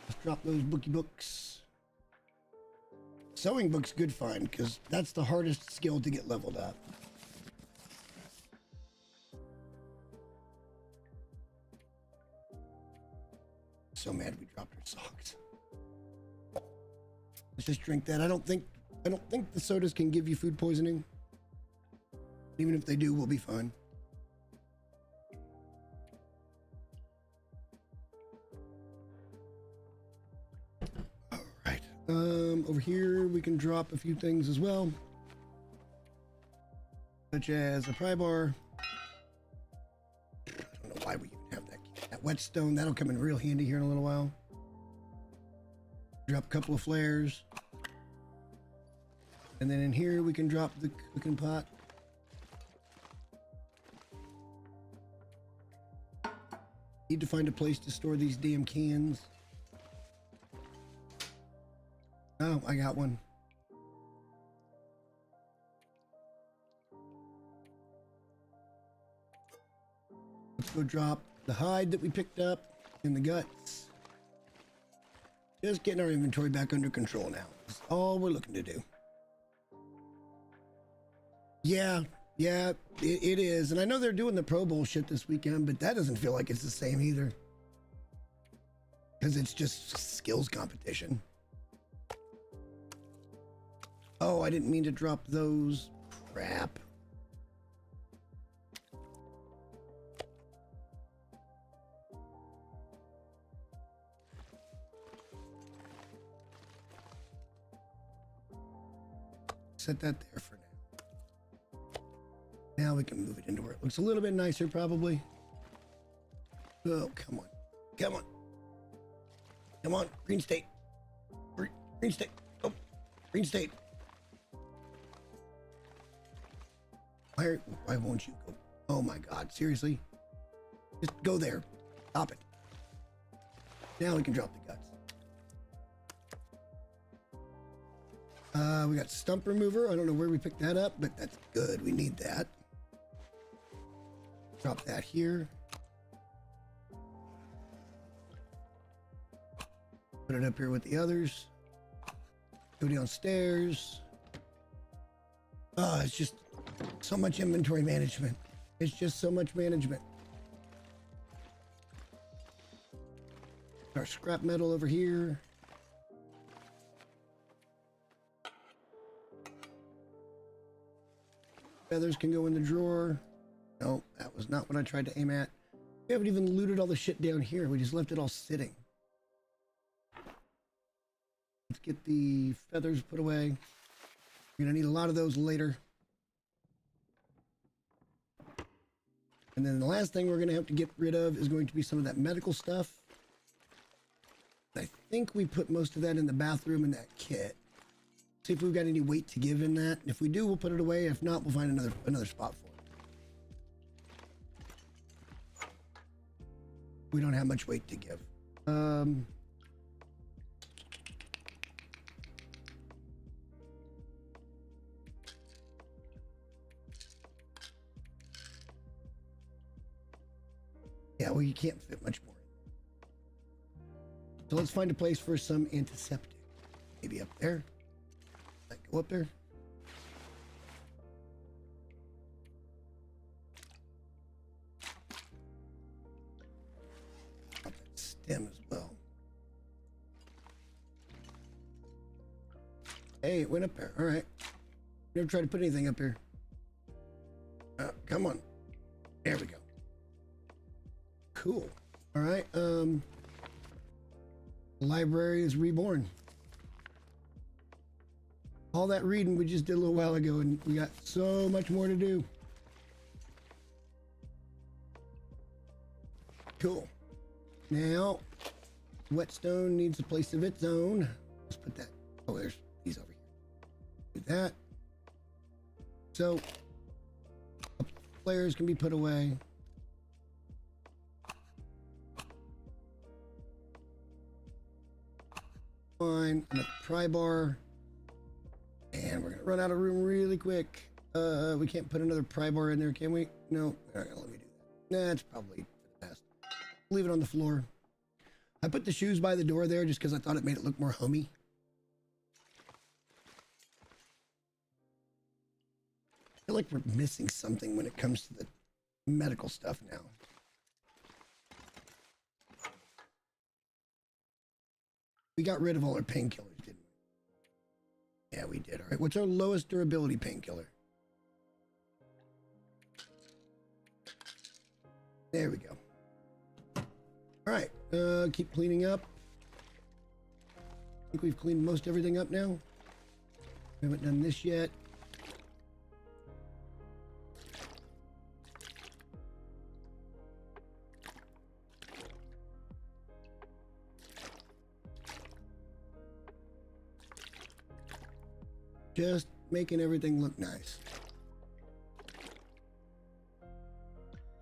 Let's drop those books. Sewing book's good find, because that's the hardest skill to get leveled up. So mad we dropped our socks. Let's just drink that. I don't think the sodas can give you food poisoning. Even if they do, we'll be fine. Over here, we can drop a few things as well, such as a pry bar. I don't know why we even have that whetstone. That'll come in real handy here in a little while. Drop a couple of flares. And then in here, we can drop the cooking pot. Need to find a place to store these damn cans. Oh, I got one. Let's go drop the hide that we picked up and the guts. Just getting our inventory back under control now. That's all we're looking to do. Yeah, it is. And I know they're doing the Pro Bowl shit this weekend, but that doesn't feel like it's the same either. Because it's just skills competition. Oh, I didn't mean to drop those. Crap. Set that there for now. Now we can move it into where it looks a little bit nicer, probably. Oh, come on. Come on. Come on. Green state. Green state. Oh, green state. Why won't you go? Oh my God, seriously? Just go there. Stop it. Now we can drop the guts. We got stump remover. I don't know where we picked that up, but that's good. We need that. Drop that here. Put it up here with the others. Go downstairs. Oh, it's just so much inventory management. It's just so much management. Our scrap metal over here. Feathers can go in the drawer. No, that was not what I tried to aim at. We haven't even looted all the shit down here. We just left it all sitting. Let's get the feathers put away. We're gonna need a lot of those later. And then the last thing we're gonna have to get rid of is going to be some of that medical stuff. I think we put most of that in the bathroom in that kit. See if we've got any weight to give in that. If we do, we'll put it away. If not, we'll find another spot for it. We don't have much weight to give. Yeah, well, you can't fit much more. So let's find a place for some antiseptic. Maybe up there. Like go up there. Up that stem as well. Hey, it went up there. All right. Never tried to put anything up here. Come on. There we go. Cool. All right. The library is reborn. All that reading we just did a little while ago, and we got so much more to do. Cool. Now, whetstone needs a place of its own. Let's put that. Oh, there's these over here. Do that. So, players can be put away. Fine. Another pry bar. And we're gonna run out of room really quick. We can't put another pry bar in there, can we? No. All right, let me do that. That's probably for the best. Leave it on the floor. I put the shoes by the door there just because I thought it made it look more homey. I feel like we're missing something when it comes to the medical stuff now. We got rid of all our painkillers, didn't we? Yeah, we did. All right, what's our lowest durability painkiller? There we go. All right, keep cleaning up. I think we've cleaned most everything up now. We haven't done this yet. Just making everything look nice.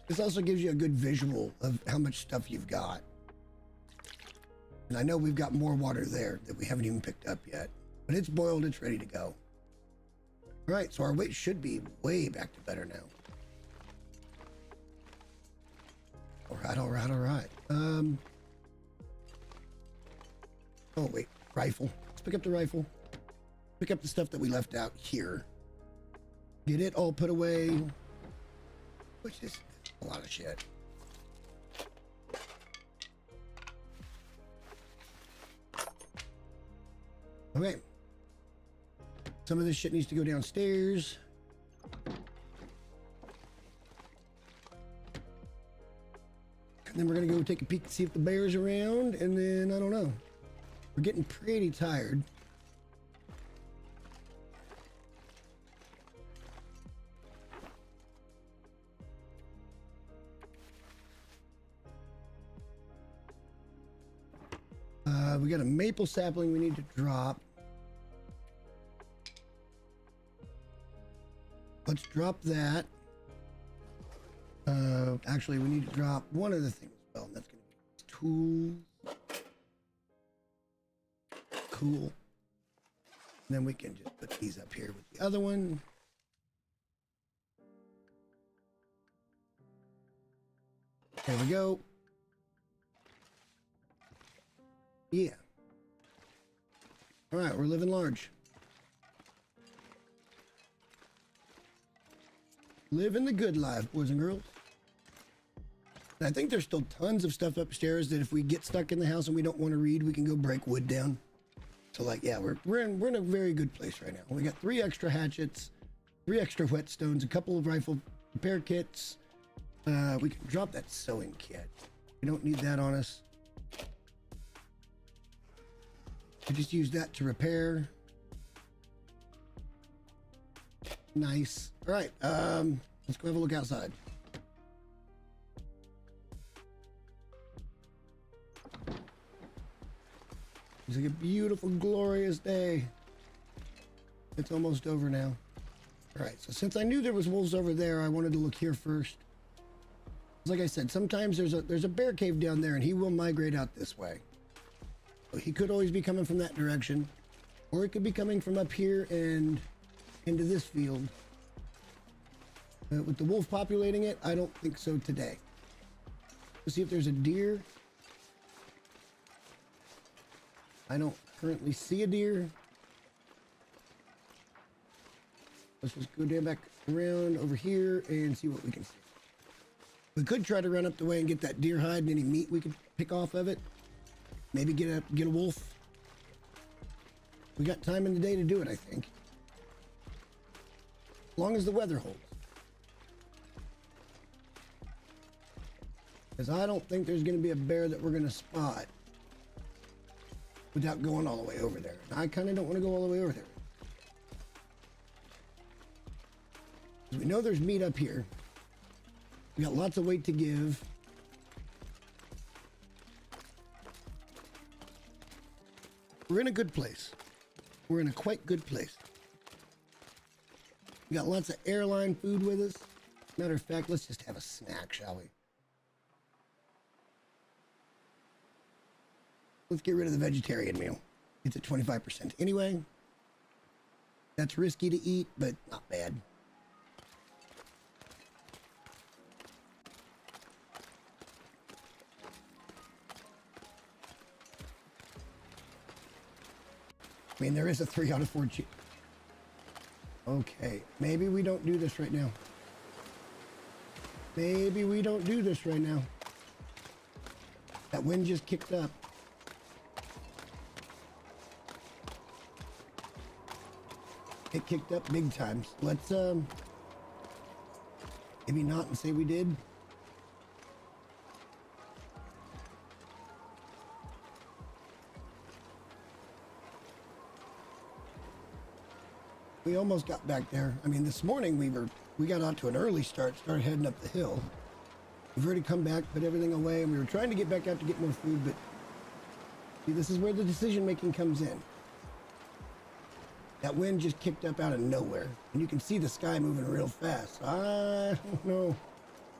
This also gives you a good visual of how much stuff you've got. And I know we've got more water there that we haven't even picked up yet. But it's boiled, it's ready to go. All right, so our weight should be way back to better now. All right, all right, all right. Oh, wait, rifle. Let's pick up the rifle. Pick up the stuff that we left out here. Get it all put away. Which is a lot of shit. Okay. Some of this shit needs to go downstairs. And then we're gonna go take a peek to see if the bear's around, and then I don't know. We're getting pretty tired. We got a maple sapling we need to drop. Let's drop that. Actually, we need to drop one other thing as well, and that's going to be tools. Cool. And then we can just put these up here with the other one. There we go. Yeah. All right, we're living large. Living the good life, boys and girls. And I think there's still tons of stuff upstairs that if we get stuck in the house and we don't want to read, we can go break wood down. So like, yeah, we're in a very good place right now. We got 3 extra hatchets, 3 extra whetstones, a couple of rifle repair kits, We can drop that sewing kit. We don't need that on us. We just use that to repair. Nice. All right, let's go have a look outside. It's like a beautiful, glorious day. It's almost over now. All right, so since I knew there was wolves over there, I wanted to look here first. Like I said, sometimes there's a bear cave down there, and he will migrate out this way. So he could always be coming from that direction, or he could be coming from up here and into this field. With the wolf populating it, I don't think so today. Let's see if there's a deer. I don't currently see a deer. Let's just go down back around over here and see what we can see. We could try to run up the way and get that deer hide and any meat we could pick off of it. Maybe get a wolf. We got time in the day to do it, I think. As long as the weather holds. Because I don't think there's going to be a bear that we're going to spot without going all the way over there. And I kind of don't want to go all the way over there. We know there's meat up here. We got lots of weight to give. We're in a good place. We're in a quite good place. We got lots of airline food with us. Matter of fact, let's just have a snack, shall we? Let's get rid of the vegetarian meal. It's at 25% anyway. That's risky to eat, but not bad. I mean, there is a 3 out of 4 cheat. Okay, maybe we don't do this right now. Maybe we don't do this right now. That wind just kicked up. It kicked up big time. So let's maybe not and say we did. We almost got back there. I mean, this morning we got out to an early start, started heading up the hill. We've already come back, put everything away, and we were trying to get back out to get more food, but see, this is where the decision making comes in. That wind just kicked up out of nowhere, and you can see the sky moving real fast. I don't know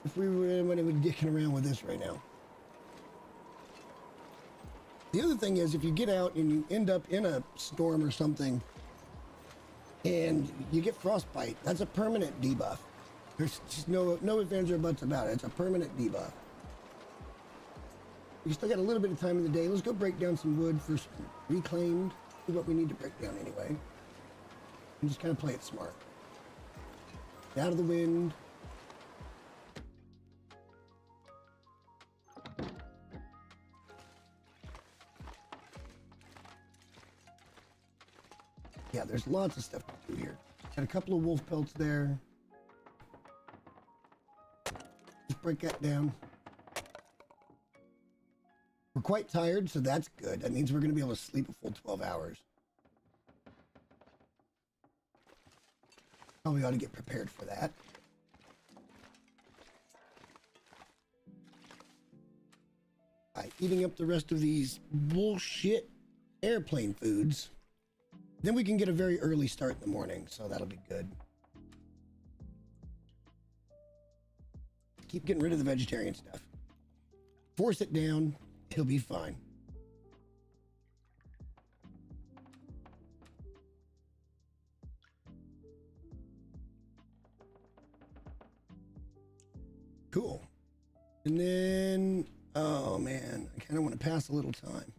if we would be dicking around with this right now. The other thing is, if you get out and you end up in a storm or something, and you get frostbite, that's a permanent debuff. There's just no ifs or buts about it. It's a permanent debuff. We still got a little bit of time in the day. Let's go break down some wood for some reclaimed. See what we need to break down anyway. And just kind of play it smart. Get out of the wind. Yeah, there's lots of stuff to do here. Got a couple of wolf pelts there. Just break that down. We're quite tired, so that's good. That means we're going to be able to sleep a full 12 hours. Probably ought to get prepared for that. By eating up the rest of these bullshit airplane foods. Then we can get a very early start in the morning, so that'll be good. Keep getting rid of the vegetarian stuff. Force it down, it'll be fine. Cool. And then, oh man, I kind of want to pass a little time.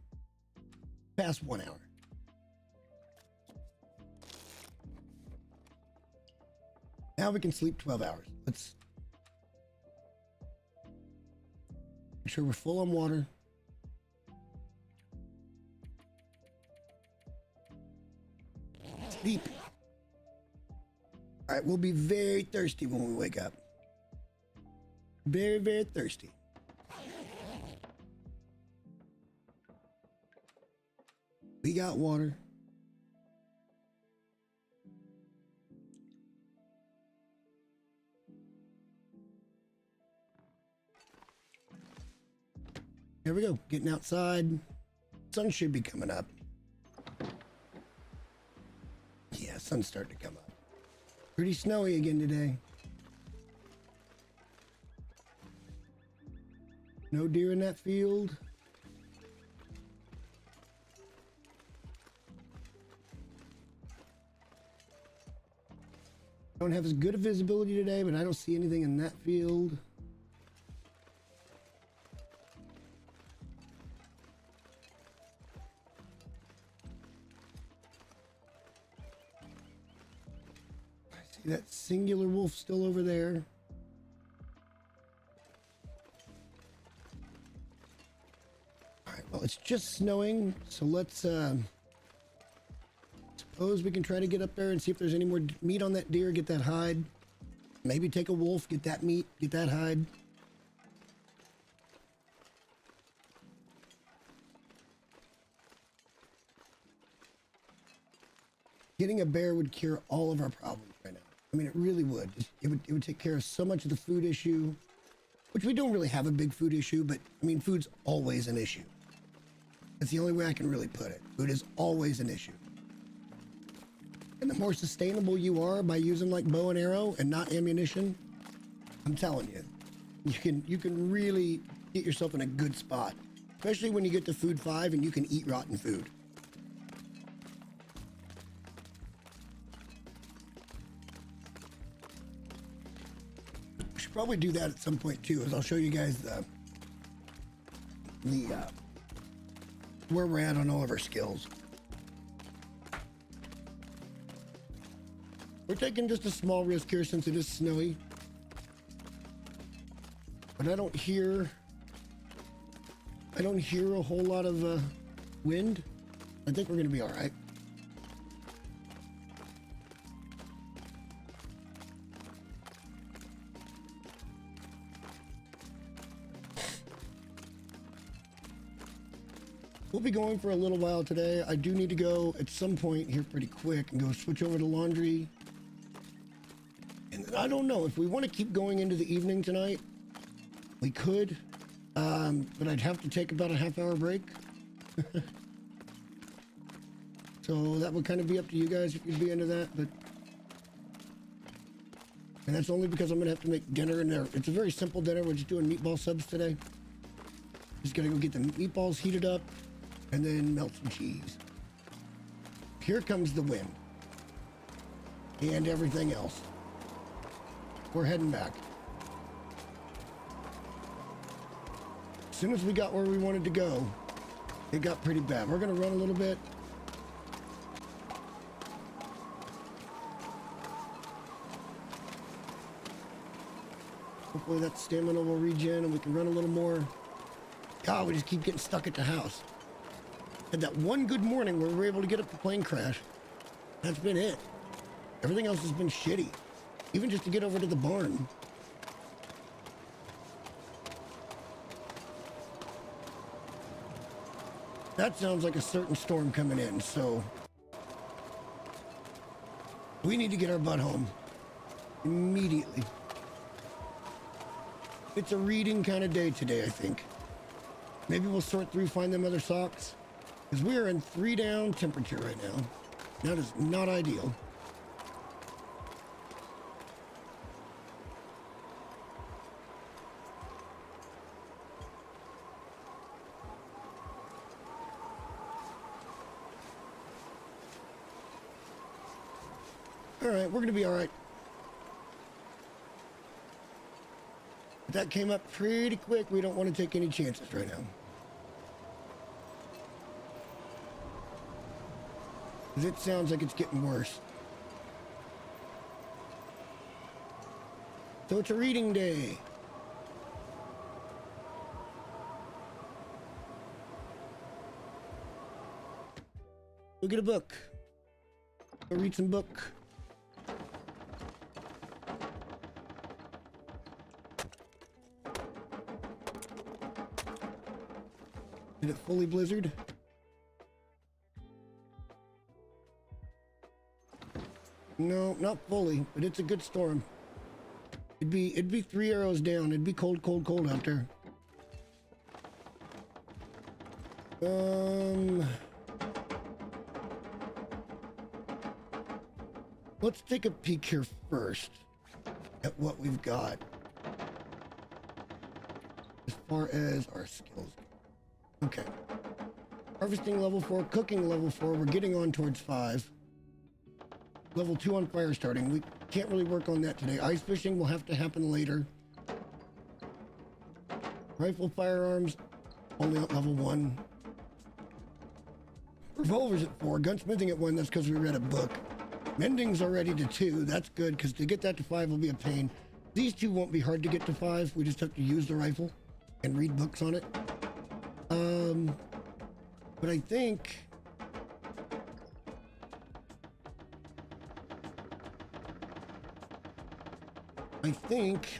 Pass 1 hour. Now we can sleep 12 hours. Let's make sure we're full on water. Sleep. All right, we'll be very thirsty when we wake up. Very, very thirsty. We got water. Here we go, getting outside. Sun should be coming up. Yeah, sun's starting to come up. Pretty snowy again today. No deer in that field. Don't have as good a visibility today, but I don't see anything in that field. I see that singular wolf still over there. All right, well, it's just snowing, so let's suppose we can try to get up there and see if there's any more meat on that deer, get that hide. Maybe take a wolf, get that meat, get that hide. Getting a bear would cure all of our problems right now. I mean, it really would. It would take care of so much of the food issue, which we don't really have a big food issue, but I mean, food's always an issue. That's the only way I can really put it. Food is always an issue. And the more sustainable you are by using like bow and arrow and not ammunition, I'm telling you, you can really get yourself in a good spot, especially when you get to food 5 and you can eat rotten food. We should probably do that at some point too, as I'll show you guys where we're at on all of our skills. We're taking just a small risk here since it is snowy. But I don't hear a whole lot of wind. I think we're gonna be all right. We'll be going for a little while today. I do need to go at some point here pretty quick and go switch over to laundry. And then I don't know if we want to keep going into the evening tonight. We could, but I'd have to take about a half-hour break. So that would kind of be up to you guys if you'd be into that. But and that's only because I'm gonna have to make dinner in there. It's a very simple dinner. We're just doing meatball subs today. Just gotta go get the meatballs heated up and then melt some cheese. Here comes the wind and everything else. We're heading back. As soon as we got where we wanted to go, it got pretty bad. We're gonna run a little bit. Hopefully that stamina will regen and we can run a little more. God, we just keep getting stuck at the house. Had that one good morning where we were able to get up the plane crash. That's been it. Everything else has been shitty. Even just to get over to the barn. That sounds like a certain storm coming in, so we need to get our butt home immediately. It's a reading kind of day today, I think. Maybe we'll sort through, find them other socks, because we are in 3 down temperature right now. That is not ideal. All right, we're gonna be all right. That came up pretty quick. We don't want to take any chances right now. 'Cause it sounds like it's getting worse. So it's a reading day. Go get a book. Go read some book. Did it fully blizzard? No, not fully, but it's a good storm. It'd be 3 arrows down. It'd be cold, cold, cold out there. Let's take a peek here first at what we've got as far as our skills. Okay. Harvesting level 4, cooking level 4. We're getting on towards 5. Level 2 on fire starting. We can't really work on that today. Ice fishing will have to happen later. Rifle firearms only at level 1. Revolvers at 4. Gunsmithing at 1. That's because we read a book. Mending's already to 2. That's good because to get that to 5 will be a pain. These 2 won't be hard to get to 5. We just have to use the rifle and read books on it. But I think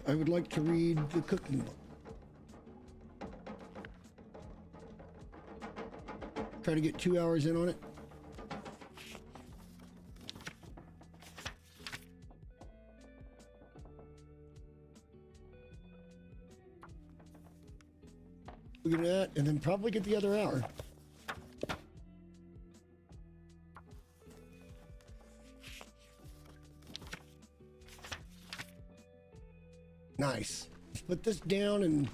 I would like to read the cooking book. Try to get 2 hours in on it. Look at that, and then probably get the other hour. Nice. Let's put this down, and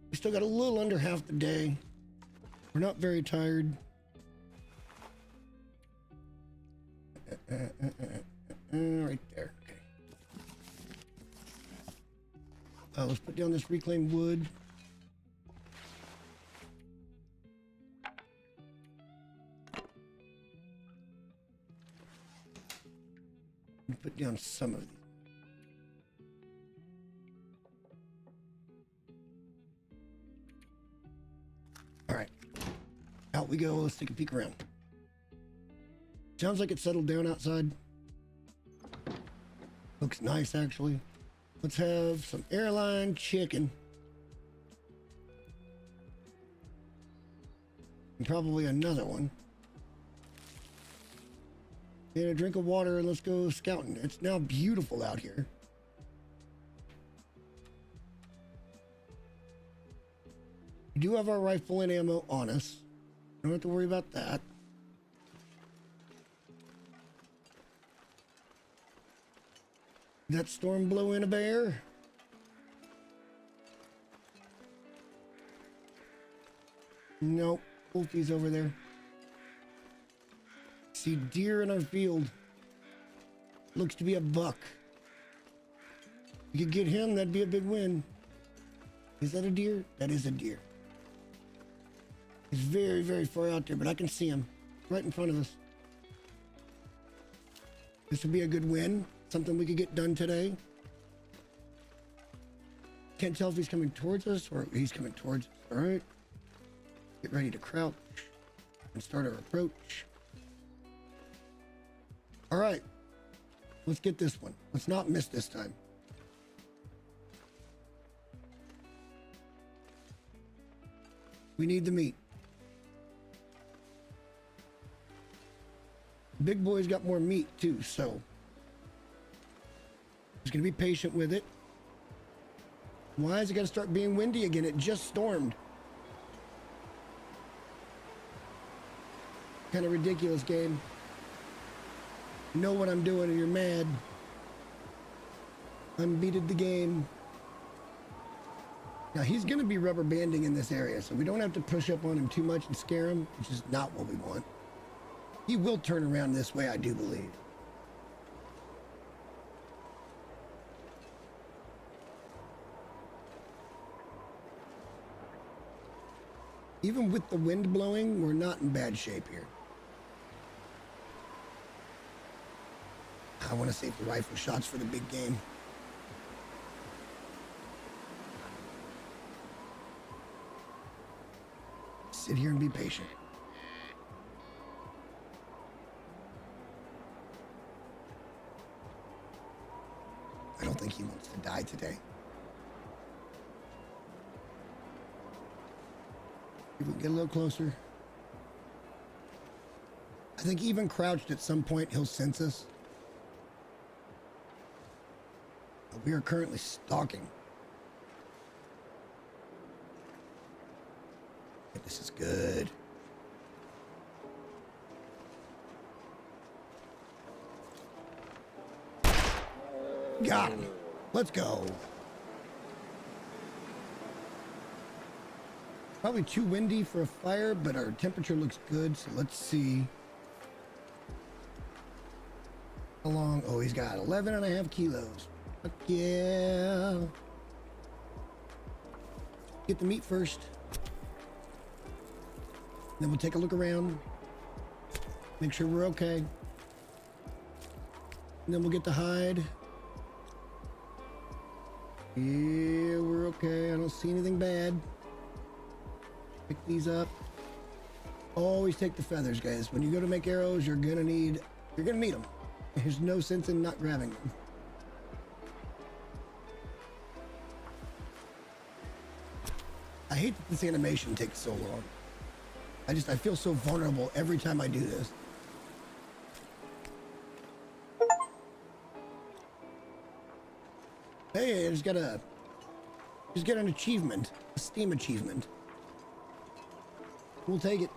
we still got a little under half the day. We're not very tired. Right there. Okay. Let's put down this reclaimed wood. Put down some of these. All right, out we go. Let's take a peek around. Sounds like it's settled down outside. Looks nice, actually. Let's have some airline chicken. And probably another one. And a drink of water, and let's go scouting. It's now beautiful out here. We do have our rifle and ammo on us. Don't have to worry about that. Did that storm blow in a bear? Nope. Wolfie's over there. See deer in our field. Looks to be a buck. You could get him, that'd be a big win. Is that a deer? That is a deer. He's very, very far out there, but I can see him right in front of us. This would be a good win. Something we could get done today. Can't tell if he's coming towards us or he's coming towards us. All right. Get ready to crouch and start our approach. All right, let's get this one. Let's not miss this time. We need the meat. Big boy's got more meat too, so just gonna be patient with it. Why is it gotta start being windy again? It just stormed. Kind of ridiculous game. You know what I'm doing and you're mad. Unbeated the game. Now he's gonna be rubber banding in this area, so we don't have to push up on him too much and scare him, which is not what we want. He will turn around this way, I do believe. Even with the wind blowing, we're not in bad shape here. I want to save the rifle shots for the big game. Sit here and be patient. I don't think he wants to die today. If we can get a little closer. I think even crouched at some point, he'll sense us. But we are currently stalking. This is good. Got him. Let's go. Probably too windy for a fire, but our temperature looks good, so let's see. How long? Oh, he's got 11.5 kilos. Fuck yeah. Get the meat first. Then we'll take a look around. Make sure we're okay. And then we'll get the hide. Yeah, we're okay. I don't see anything bad. Pick these up. Always take the feathers, guys. When you go to make arrows, you're gonna need them. There's no sense in not grabbing them. I hate that this animation takes so long. I feel so vulnerable every time I do this. Hey, I just got an achievement, a Steam achievement. We'll take it.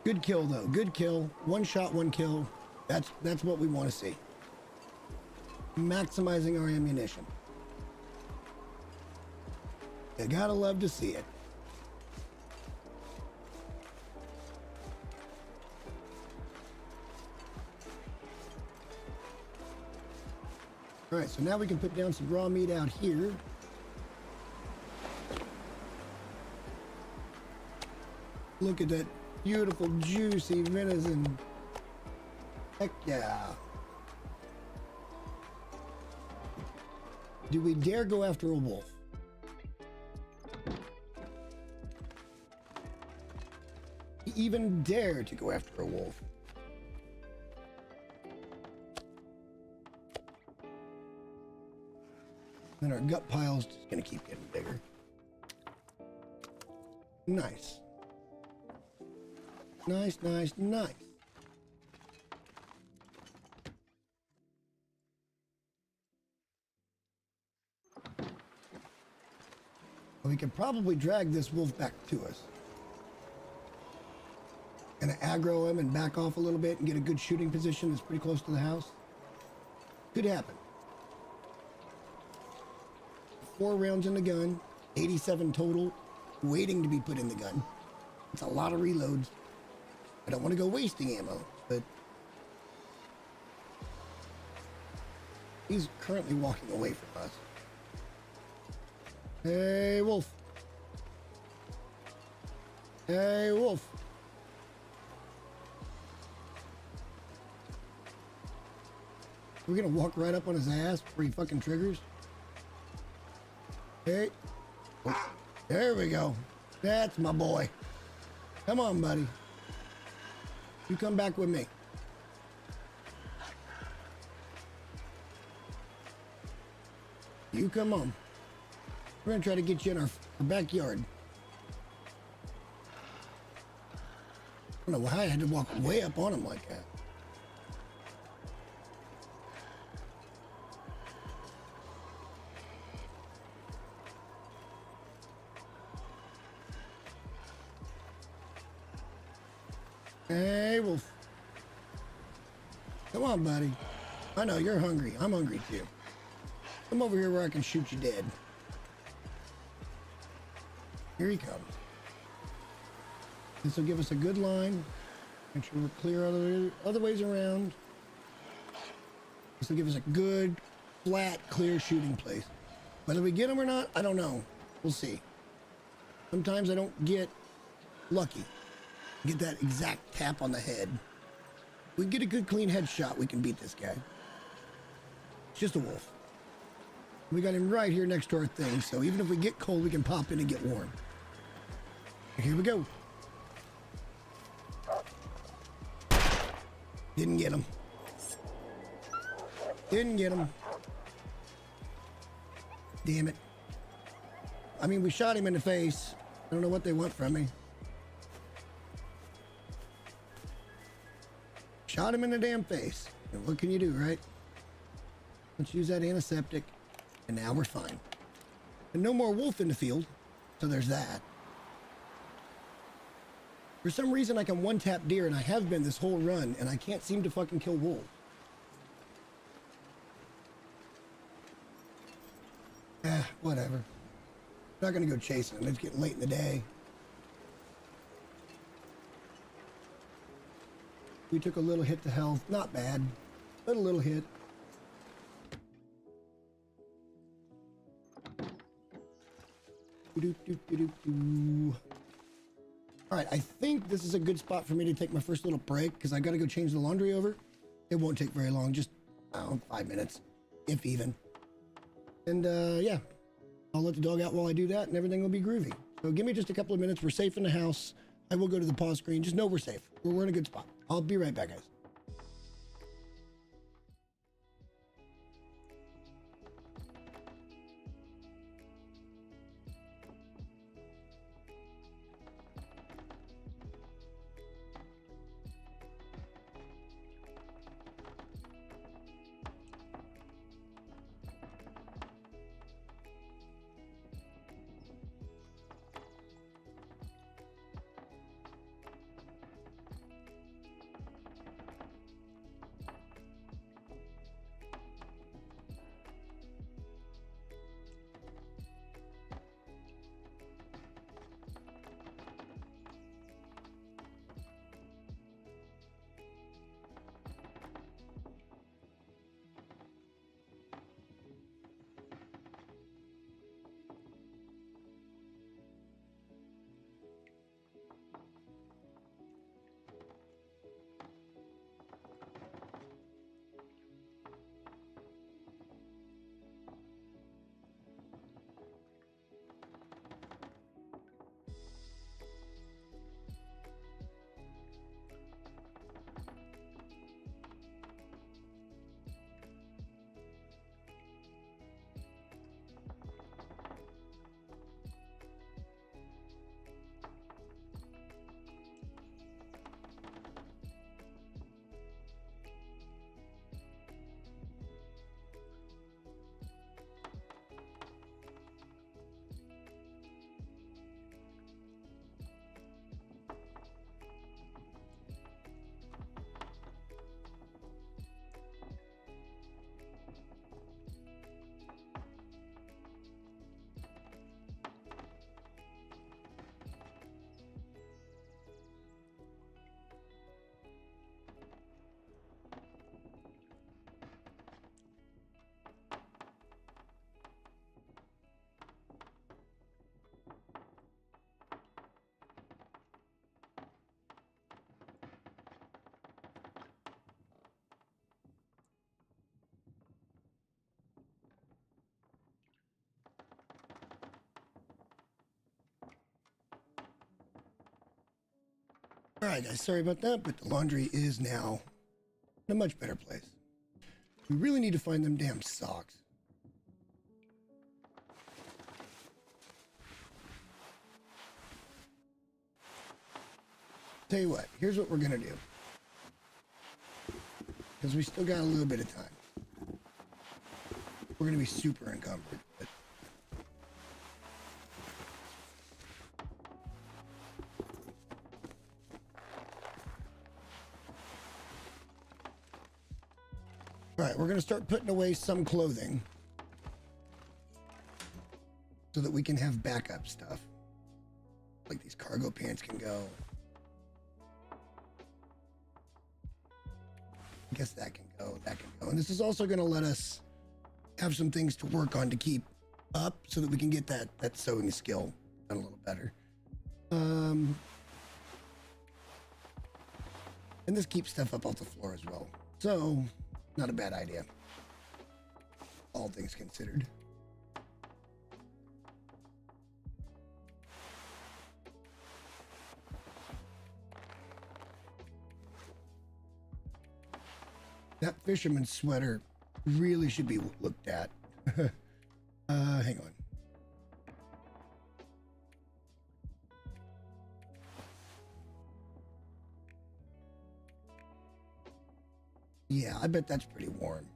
Good kill though, good kill. One shot, one kill. That's what we want to see. Maximizing our ammunition. You gotta love to see it. All right, so now we can put down some raw meat out here. Look at that beautiful, juicy venison. Heck yeah. Do we dare go after a wolf? Even dare to go after a wolf? Then our gut pile's just gonna keep getting bigger. Nice. Nice, nice, nice. We could probably drag this wolf back to us. Gonna aggro him and back off a little bit and get a good shooting position that's pretty close to the house. Could happen. 4 rounds in the gun, 87 total, waiting to be put in the gun. It's a lot of reloads. I don't want to go wasting ammo, but he's currently walking away from us. Hey, wolf. Hey, wolf. We're gonna walk right up on his ass before he fucking triggers. Hey. Oh, there we go. That's my boy. Come on, buddy. You come back with me. You come on. We're gonna try to get you in our backyard. I don't know why I had to walk way up on him like that. Hey, wolf. Come on, buddy. I know you're hungry. I'm hungry too. Come over here where I can shoot you dead. Here he comes. This will give us a good line. Make sure we're clear other ways around. This will give us a good, flat, clear shooting place. Whether we get them or not, I don't know. We'll see. Sometimes I don't get lucky. Get that exact tap on the head. If we get a good clean headshot, we can beat this guy. It's just a wolf. We got him right here next to our thing, so even if we get cold, we can pop in and get warm. Here we go. Didn't get him. Didn't get him. Damn it. I mean, we shot him in the face. I don't know what they want from me. Shot him in the damn face. And what can you do, right? Let's use that antiseptic. And now we're fine. And no more wolf in the field. So there's that. For some reason, I can one-tap deer, and I have been this whole run, and I can't seem to fucking kill wolves. Whatever. Not gonna go chasing them. It's getting late in the day. We took a little hit to health. Not bad, but a little hit. All right, I think this is a good spot for me to take my first little break because I got to go change the laundry over. It won't take very long, just, I don't know, 5 minutes, if even. And yeah, I'll let the dog out while I do that and everything will be groovy. So give me just a couple of minutes. We're safe in the house. I will go to the pause screen. Just know we're safe. We're in a good spot. I'll be right back, guys. All right, guys, sorry about that, but the laundry is now in a much better place. We really need to find them damn socks. Tell you what, here's what we're gonna do. Because we still got a little bit of time. We're gonna be super encumbered, but all right, we're going to start putting away some clothing so that we can have backup stuff. Like these cargo pants can go. I guess that can go, that can go. And this is also going to let us have some things to work on to keep up so that we can get that sewing skill done a little better. And this keeps stuff up off the floor as well. So, not a bad idea, all things considered. That fisherman's sweater really should be looked at. Hang on. Yeah, I bet that's pretty warm.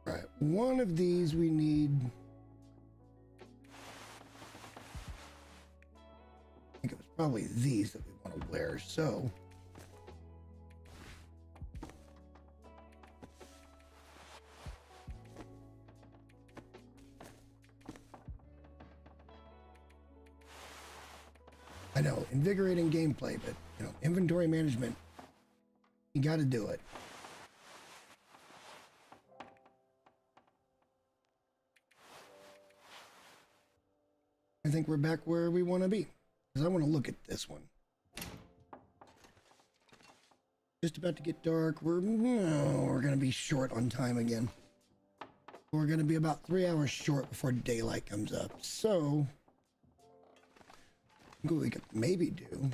Right, one of these we need. I think it was probably these that we want to wear, so. I know, invigorating gameplay, but, you know, inventory management, you got to do it. I think we're back where we want to be, because I want to look at this one. Just about to get dark. We're going to be short on time again. We're going to be about 3 hours short before daylight comes up. So, what we could maybe do.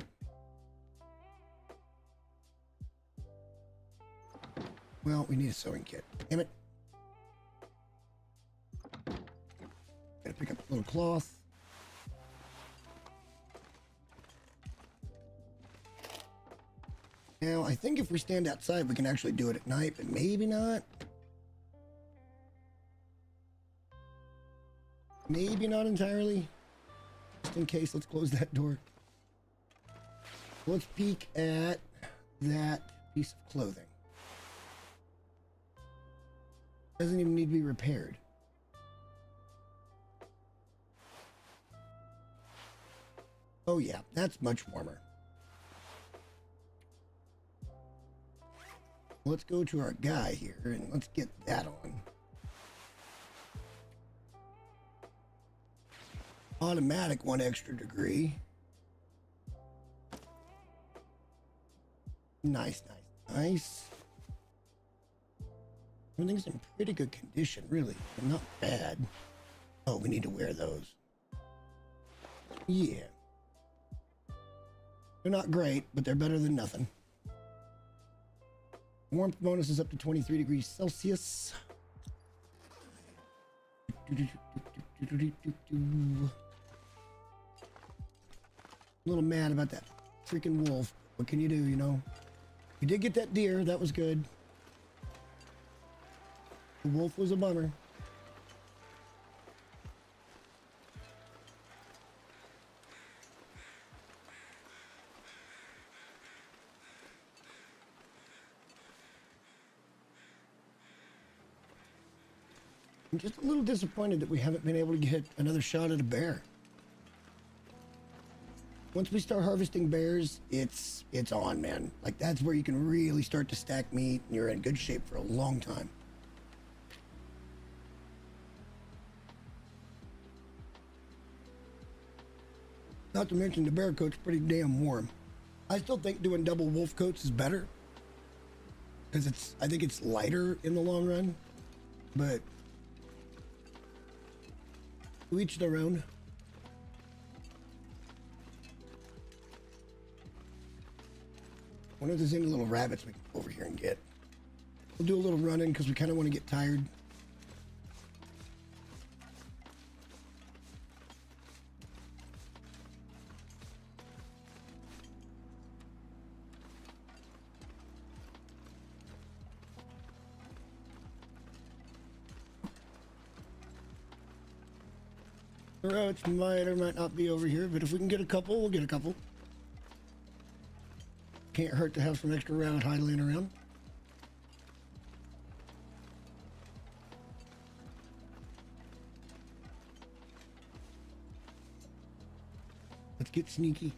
Well, we need a sewing kit. Damn it. Gotta pick up a little cloth. Now, I think if we stand outside, we can actually do it at night, but maybe not. Maybe not entirely. Just in case, let's close that door. Let's peek at that piece of clothing. Doesn't even need to be repaired. Oh yeah, that's much warmer. Let's go to our guy here and let's get that on. Automatic 1 extra degree. Nice, nice, nice. Everything's in pretty good condition, really. Not bad. Oh, we need to wear those. Yeah. They're not great, but they're better than nothing. Warmth bonus is up to 23 degrees Celsius. A little mad about that freaking wolf. What can you do, you know? We did get that deer. That was good. The wolf was a bummer. I'm just a little disappointed that we haven't been able to get another shot at a bear. Once we start harvesting bears, it's on, man. Like, that's where you can really start to stack meat, and you're in good shape for a long time. Not to mention the bear coat's pretty damn warm. I still think doing double wolf coats is better, because I think it's lighter in the long run, but to each their own. I wonder if there's any little rabbits we can go over here and get. We'll do a little running because we kind of want to get tired. The rabbits might or might not be over here, but if we can get a couple, we'll get a couple. Can't hurt to have some extra rabbit hide laying around. Let's get sneaky.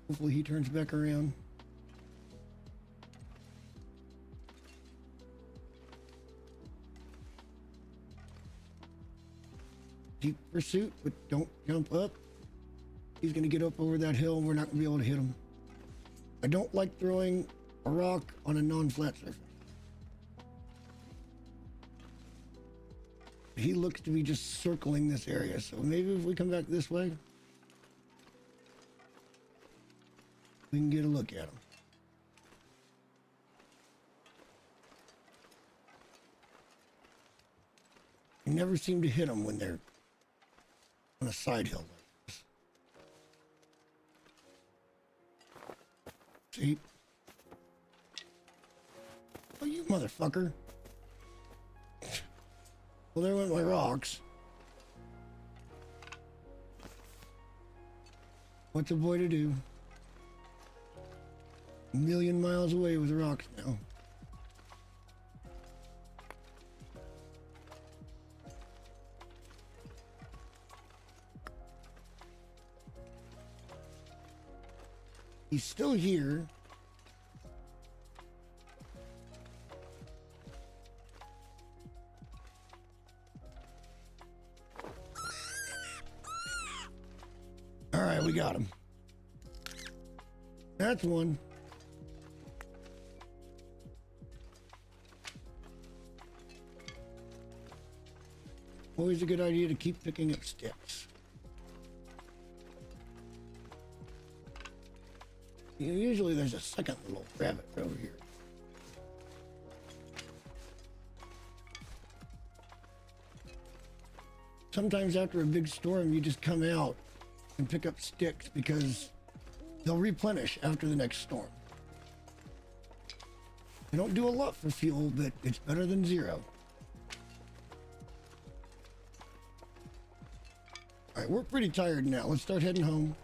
Hopefully he turns back around. Deep pursuit, but don't jump up. He's gonna get up over that hill and we're not gonna be able to hit him. I don't like throwing a rock on a non-flat surface. He looks to be just circling this area, so maybe if we come back this way, we can get a look at him. You never seem to hit them when they're on a side hill like this. See? Oh, you motherfucker. Well, there went my rocks. What's a boy to do? A million miles away with rocks now. He's still here. All right, we got him. That's one. Always a good idea to keep picking up sticks. You know, usually there's a second little rabbit over here. Sometimes after a big storm, you just come out and pick up sticks because they'll replenish after the next storm. They don't do a lot for fuel, but it's better than zero. All right, we're pretty tired now. Let's start heading home.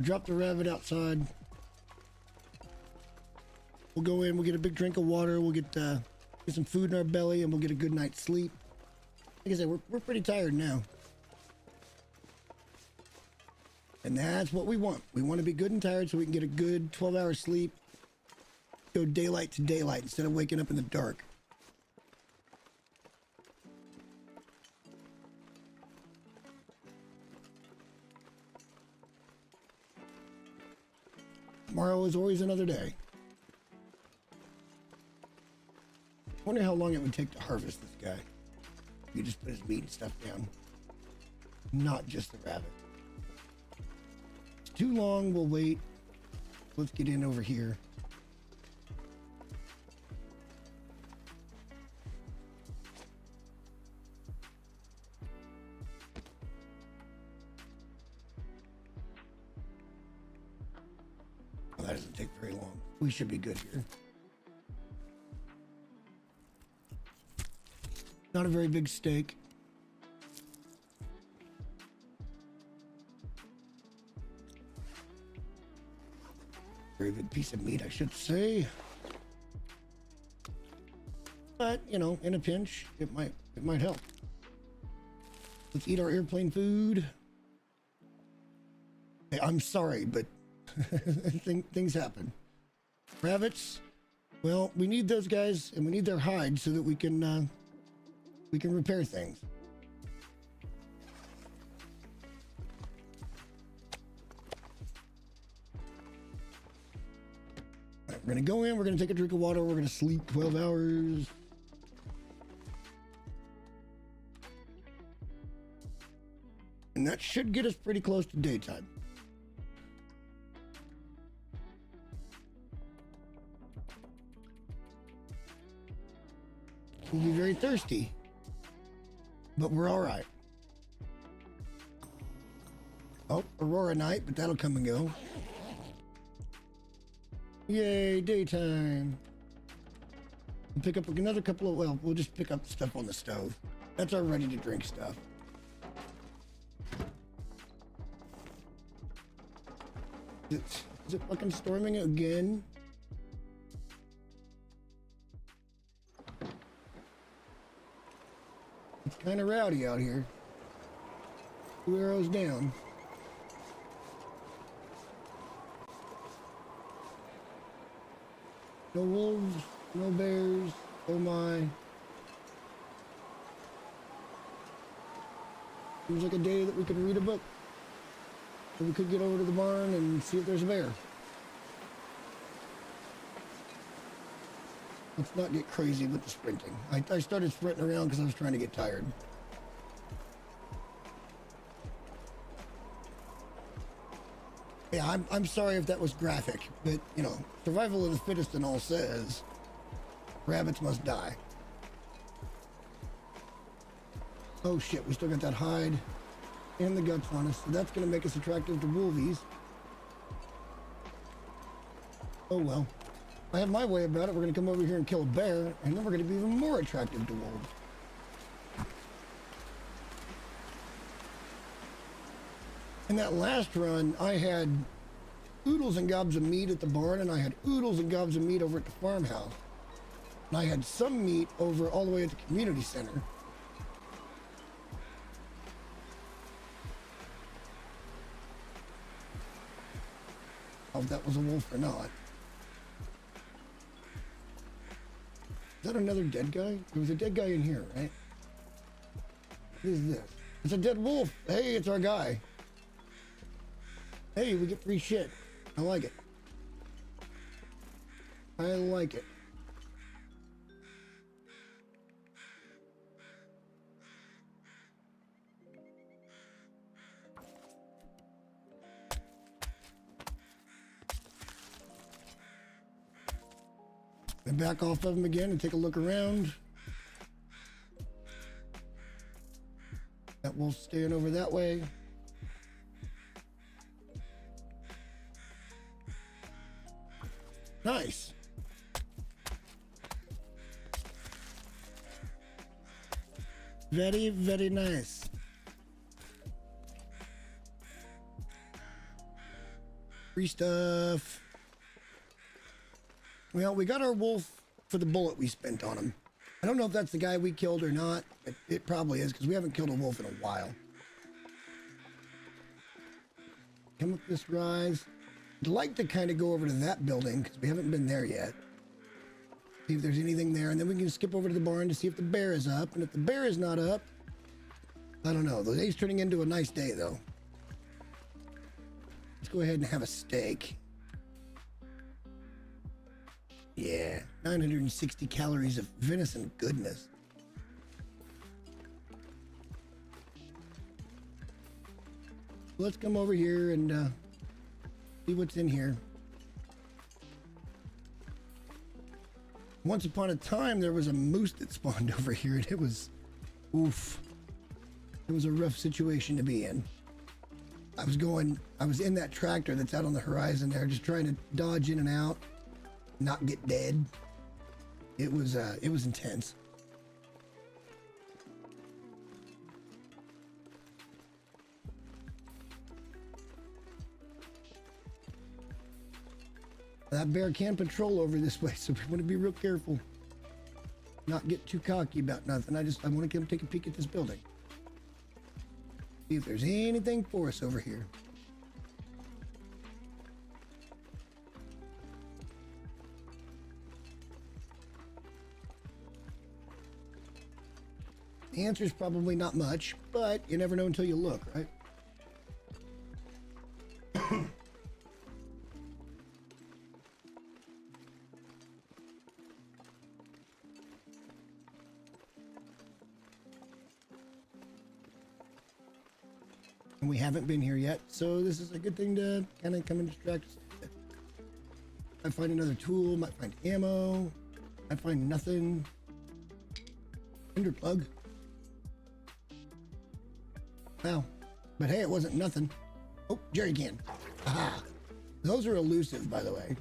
Drop the rabbit outside. We'll go in, we'll get a big drink of water, we'll get some food in our belly, and we'll get a good night's sleep. Like I said, we're pretty tired now. And that's what we want. We want to be good and tired so we can get a good 12-hour sleep. Go daylight to daylight instead of waking up in the dark. Tomorrow is always another day. Wonder how long it would take to harvest this guy. You just put his meat and stuff down. Not just the rabbit. It's too long, we'll wait. Let's get in over here. That doesn't take very long. We should be good here. Not a very big steak. Very big piece of meat, I should say. But, you know, in a pinch, it might help. Let's eat our airplane food. Hey, I'm sorry, but things happen. Rabbits, well, we need those guys and we need their hide so that we can repair things. All right, we're gonna go in, we're gonna take a drink of water, we're gonna sleep 12 hours. And that should get us pretty close to daytime. We'll be very thirsty, but we're all right. Oh, Aurora night, but that'll come and go. Yay, daytime. We'll pick up another couple of, well, we'll just pick up stuff on the stove. That's our ready to drink stuff. Is it fucking storming again? It's kind of rowdy out here. 2 arrows down. No wolves, no bears, oh my. Seems like a day that we could read a book. Or we could get over to the barn and see if there's a bear. Let's not get crazy with the sprinting. I started sprinting around because I was trying to get tired. Yeah, I'm sorry if that was graphic, but, you know, survival of the fittest and all says rabbits must die. Oh shit, we still got that hide and the guts on us, so that's going to make us attractive to wolvies. Oh well. I have my way about it. We're going to come over here and kill a bear, and then we're going to be even more attractive to wolves. In that last run, I had oodles and gobs of meat at the barn, and I had oodles and gobs of meat over at the farmhouse. And I had some meat over all the way at the community center. I don't know if that was a wolf or not. Is that another dead guy? There was a dead guy in here, right? What is this? It's a dead wolf. Hey, it's our guy. Hey, we get free shit. I like it. I like it. And back off of him again and take a look around. That wolf's staying over that way. Nice. Very, very nice. Free stuff. Well, we got our wolf for the bullet we spent on him. I don't know if that's the guy we killed or not. It probably is, because we haven't killed a wolf in a while. Come up this rise. I'd like to kind of go over to that building, because we haven't been there yet. See if there's anything there, and then we can skip over to the barn to see if the bear is up. And if the bear is not up, I don't know. The day's turning into a nice day, though. Let's go ahead and have a steak. Yeah, 960 calories of venison goodness. Let's come over here and see what's in here. Once upon a time, there was a moose that spawned over here, and it was, oof. It was a rough situation to be in. I was in that tractor that's out on the horizon there, just trying to dodge in and out, not get dead. It was intense. That bear can patrol over this way, so we want to be real careful. Not get too cocky about nothing. I want to come take a peek at this building. See if there's anything for us over here. The answer is probably not much, but you never know until you look, right? And we haven't been here yet, so this is a good thing to kind of come and distract us. Might find another tool, might find ammo, might find nothing. Ender plug. Wow. But hey, it wasn't nothing. Oh, jerry can. Aha. Those are elusive, by the way.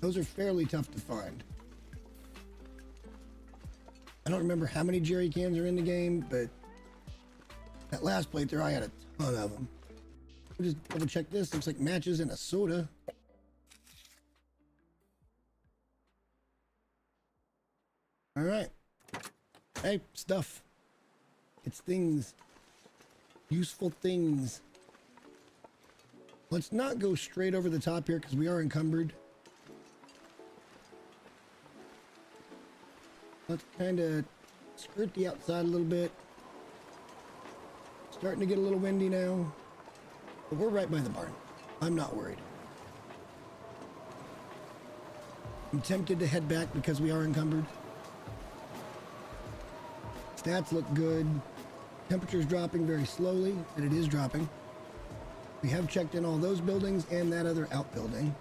Those are fairly tough to find. I don't remember how many jerry cans are in the game, but that last playthrough, I had a ton of them. We'll just double check this. Looks like matches and a soda. All right. Hey, stuff. It's things. Useful things. Let's not go straight over the top here because we are encumbered. Let's kind of skirt the outside a little bit. Starting to get a little windy now. But we're right by the barn. I'm not worried. I'm tempted to head back because we are encumbered. Stats look good. Temperature's dropping very slowly, and it is dropping. We have checked in all those buildings and that other outbuilding.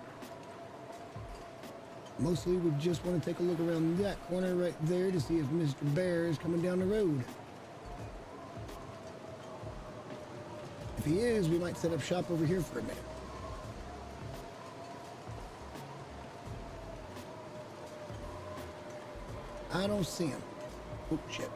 Mostly we just want to take a look around that corner right there to see if Mr. Bear is coming down the road. If he is, we might set up shop over here for a minute. I don't see him. Oh, shit.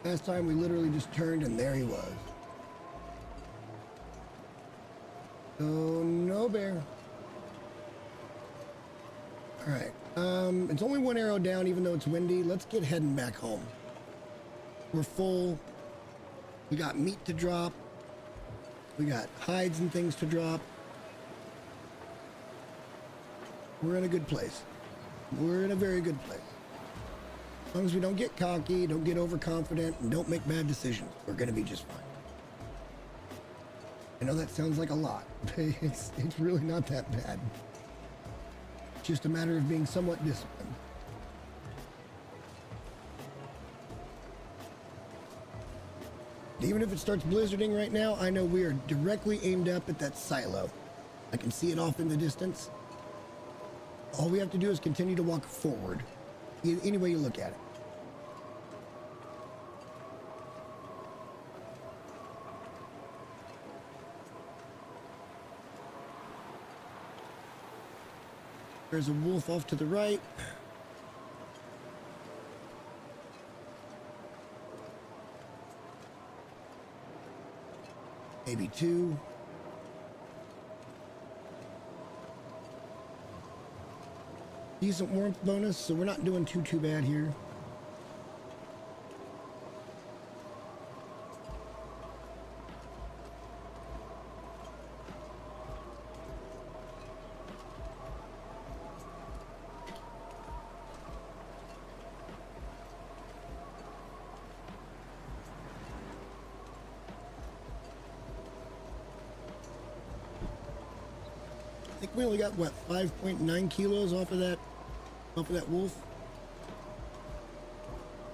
Last time we literally just turned and there he was. So, no bear. Alright. It's only one arrow down even though it's windy. Let's get heading back home. We're full. We got meat to drop. We got hides and things to drop. We're in a good place. We're in a very good place. As long as we don't get cocky, don't get overconfident, and don't make bad decisions, we're going to be just fine. I know that sounds like a lot, but it's really not that bad. It's just a matter of being somewhat disciplined. Even if it starts blizzarding right now, I know we are directly aimed up at that silo. I can see it off in the distance. All we have to do is continue to walk forward, any way you look at it. There's a wolf off to the right. Maybe two. Decent warmth bonus, so we're not doing too bad here. I think we only got, what, 5.9 kilos off of that wolf.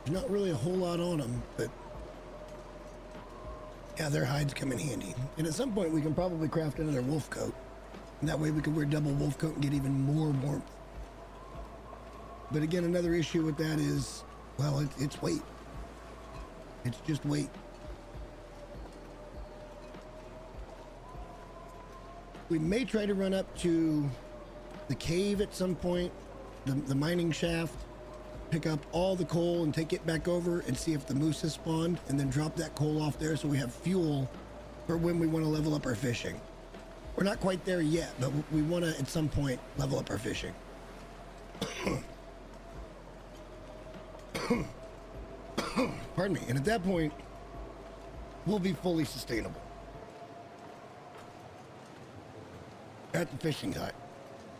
There's not really a whole lot on them, but yeah, their hides come in handy. And at some point we can probably craft another wolf coat. And that way we can wear double wolf coat and get even more warmth. But again, another issue with that is, well, it's weight. It's just weight. We may try to run up to the cave at some point, the mining shaft, pick up all the coal and take it back over and see if the moose has spawned, and then drop that coal off there so we have fuel for when we want to level up our fishing. We're not quite there yet, but we want to at some point level up our fishing. Pardon me. And at that point, we'll be fully sustainable at the fishing hut.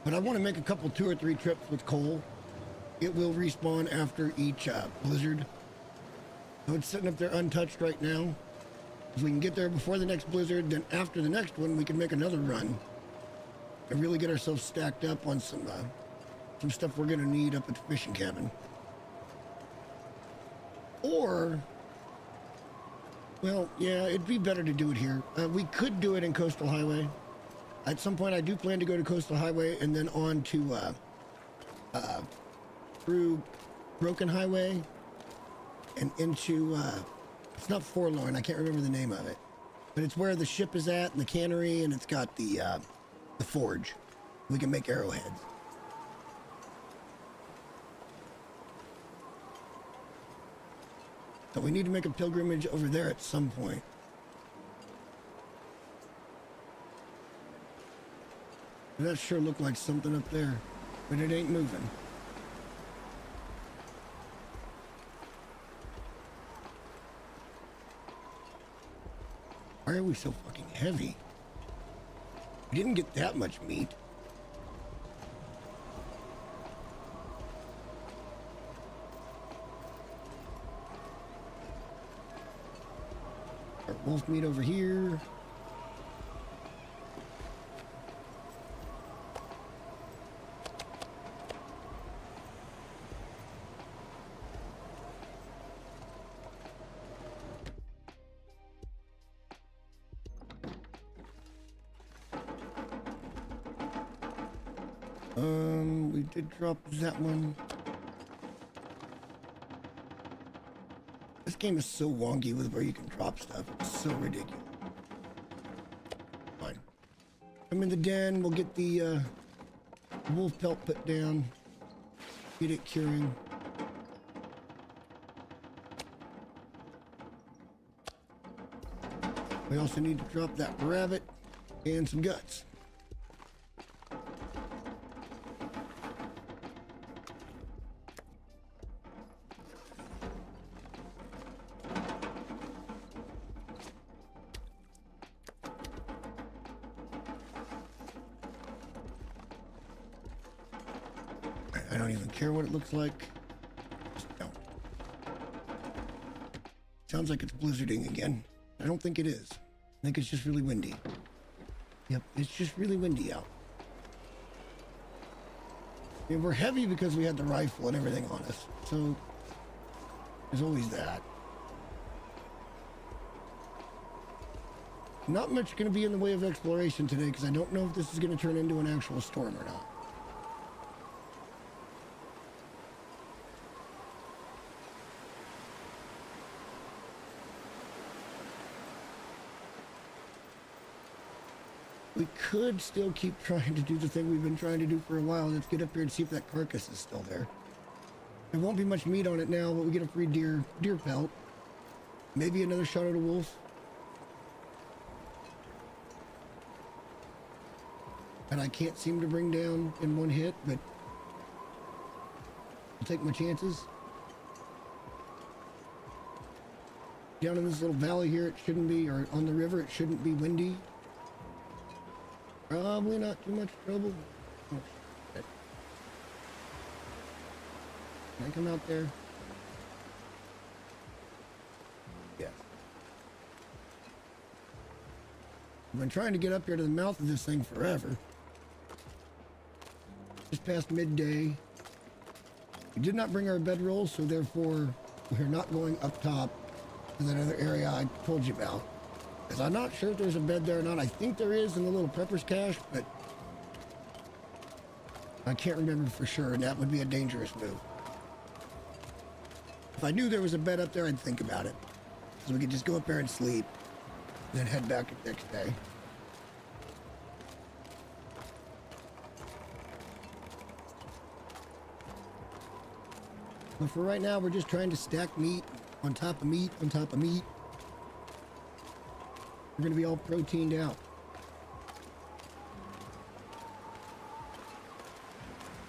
But I want to make a couple 2 or 3 trips with coal. It will respawn after each blizzard. So it's sitting up there untouched right now. If we can get there before the next blizzard, then after the next one, we can make another run and really get ourselves stacked up on some stuff we're going to need up at the fishing cabin. Or, well, yeah, it'd be better to do it here. We could do it in Coastal Highway. At some point, I do plan to go to Coastal Highway and then on to, through Broken Highway and into, it's not Forlorn, I can't remember the name of it. But it's where the ship is at and the cannery, and it's got the forge. We can make arrowheads. So we need to make a pilgrimage over there at some point. That sure looked like something up there, but it ain't moving. Why are we so fucking heavy? We didn't get that much meat. wolf meat over here. We did drop that one. This game is so wonky with where you can drop stuff. It's so ridiculous. Fine. I'm in the den. We'll get the wolf pelt put down. Get it curing. We also need to drop that rabbit and some guts. I don't even care what it looks like. Just don't. Sounds like it's blizzarding again. I don't think it is. I think it's just really windy. Yep, it's just really windy out. And we're heavy because we had the rifle and everything on us. So there's always that. Not much going to be in the way of exploration today because I don't know if this is going to turn into an actual storm or not. We could still keep trying to do the thing we've been trying to do for a while. Let's get up here and see if that carcass is still there. There won't be much meat on it now, but we get a free deer pelt. Maybe another shot at a wolf. And I can't seem to bring down in one hit, but I'll take my chances. Down in this little valley here, it shouldn't be, or on the river, it shouldn't be windy. Probably not too much trouble. Oh, shit. Can I come out there? Yeah. I've been trying to get up here to the mouth of this thing forever. Just past midday. We did not bring our bedrolls, so therefore we're not going up top to that other area I told you about. Because I'm not sure if there's a bed there or not. I think there is in the little prepper's cache, but I can't remember for sure, and that would be a dangerous move. If I knew there was a bed up there, I'd think about it. So we could just go up there and sleep, and then head back the next day. But for right now, we're just trying to stack meat on top of meat on top of meat. We're going to be all proteined out.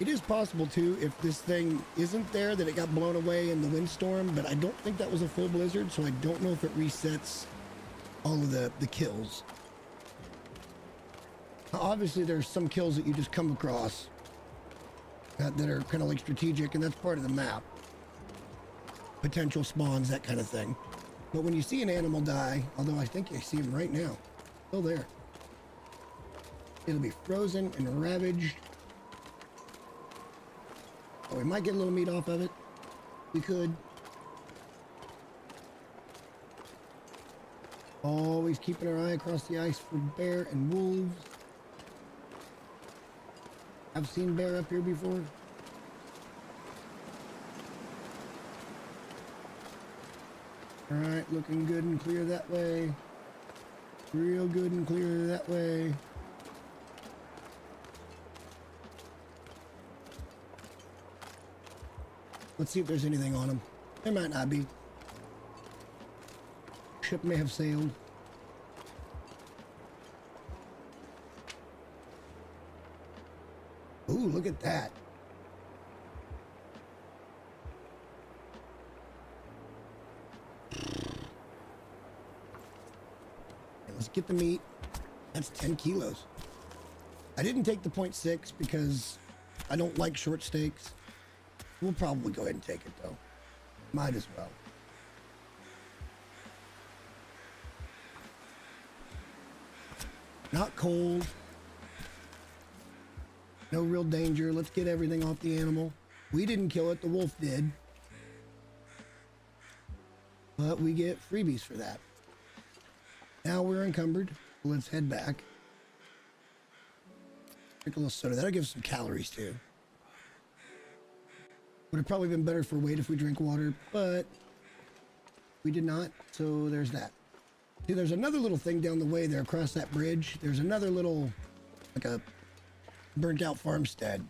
It is possible, too, if this thing isn't there, that it got blown away in the windstorm, but I don't think that was a full blizzard, so I don't know if it resets all of the kills. Now, obviously, there's some kills that you just come across that are kind of like strategic, and that's part of the map. Potential spawns, that kind of thing. But when you see an animal die, although I think I see him right now, still there. It'll be frozen and ravaged. Oh, we might get a little meat off of it. We could. Always keeping our eye across the ice for bear and wolves. I've seen bear up here before. Alright, looking good and clear that way. Real good and clear that way. Let's see if there's anything on them. There might not be. Ship may have sailed. Ooh, look at that. Let's get the meat. That's 10 kilos. I didn't take the 0.6 because I don't like short steaks. We'll probably go ahead and take it though. Might as well. not cold, no real danger. Let's get everything off the animal. We didn't kill it, the wolf did. But we get freebies for that. Now we're encumbered. Let's head back. Drink a little soda. That'll give us some calories too. Would have probably been better for weight if we drink water, but we did not, so there's that. See, there's another little thing down the way there across that bridge. There's another little, like a burnt out farmstead.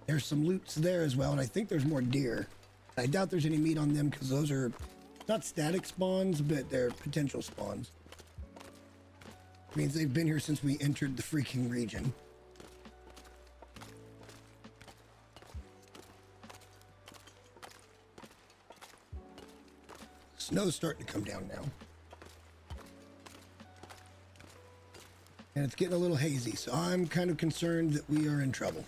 There's some loots there as well, and I think there's more deer. I doubt there's any meat on them because those are not static spawns, but they're potential spawns. It means they've been here since we entered the freaking region. Snow's starting to come down now. And it's getting a little hazy, so I'm kind of concerned that we are in trouble.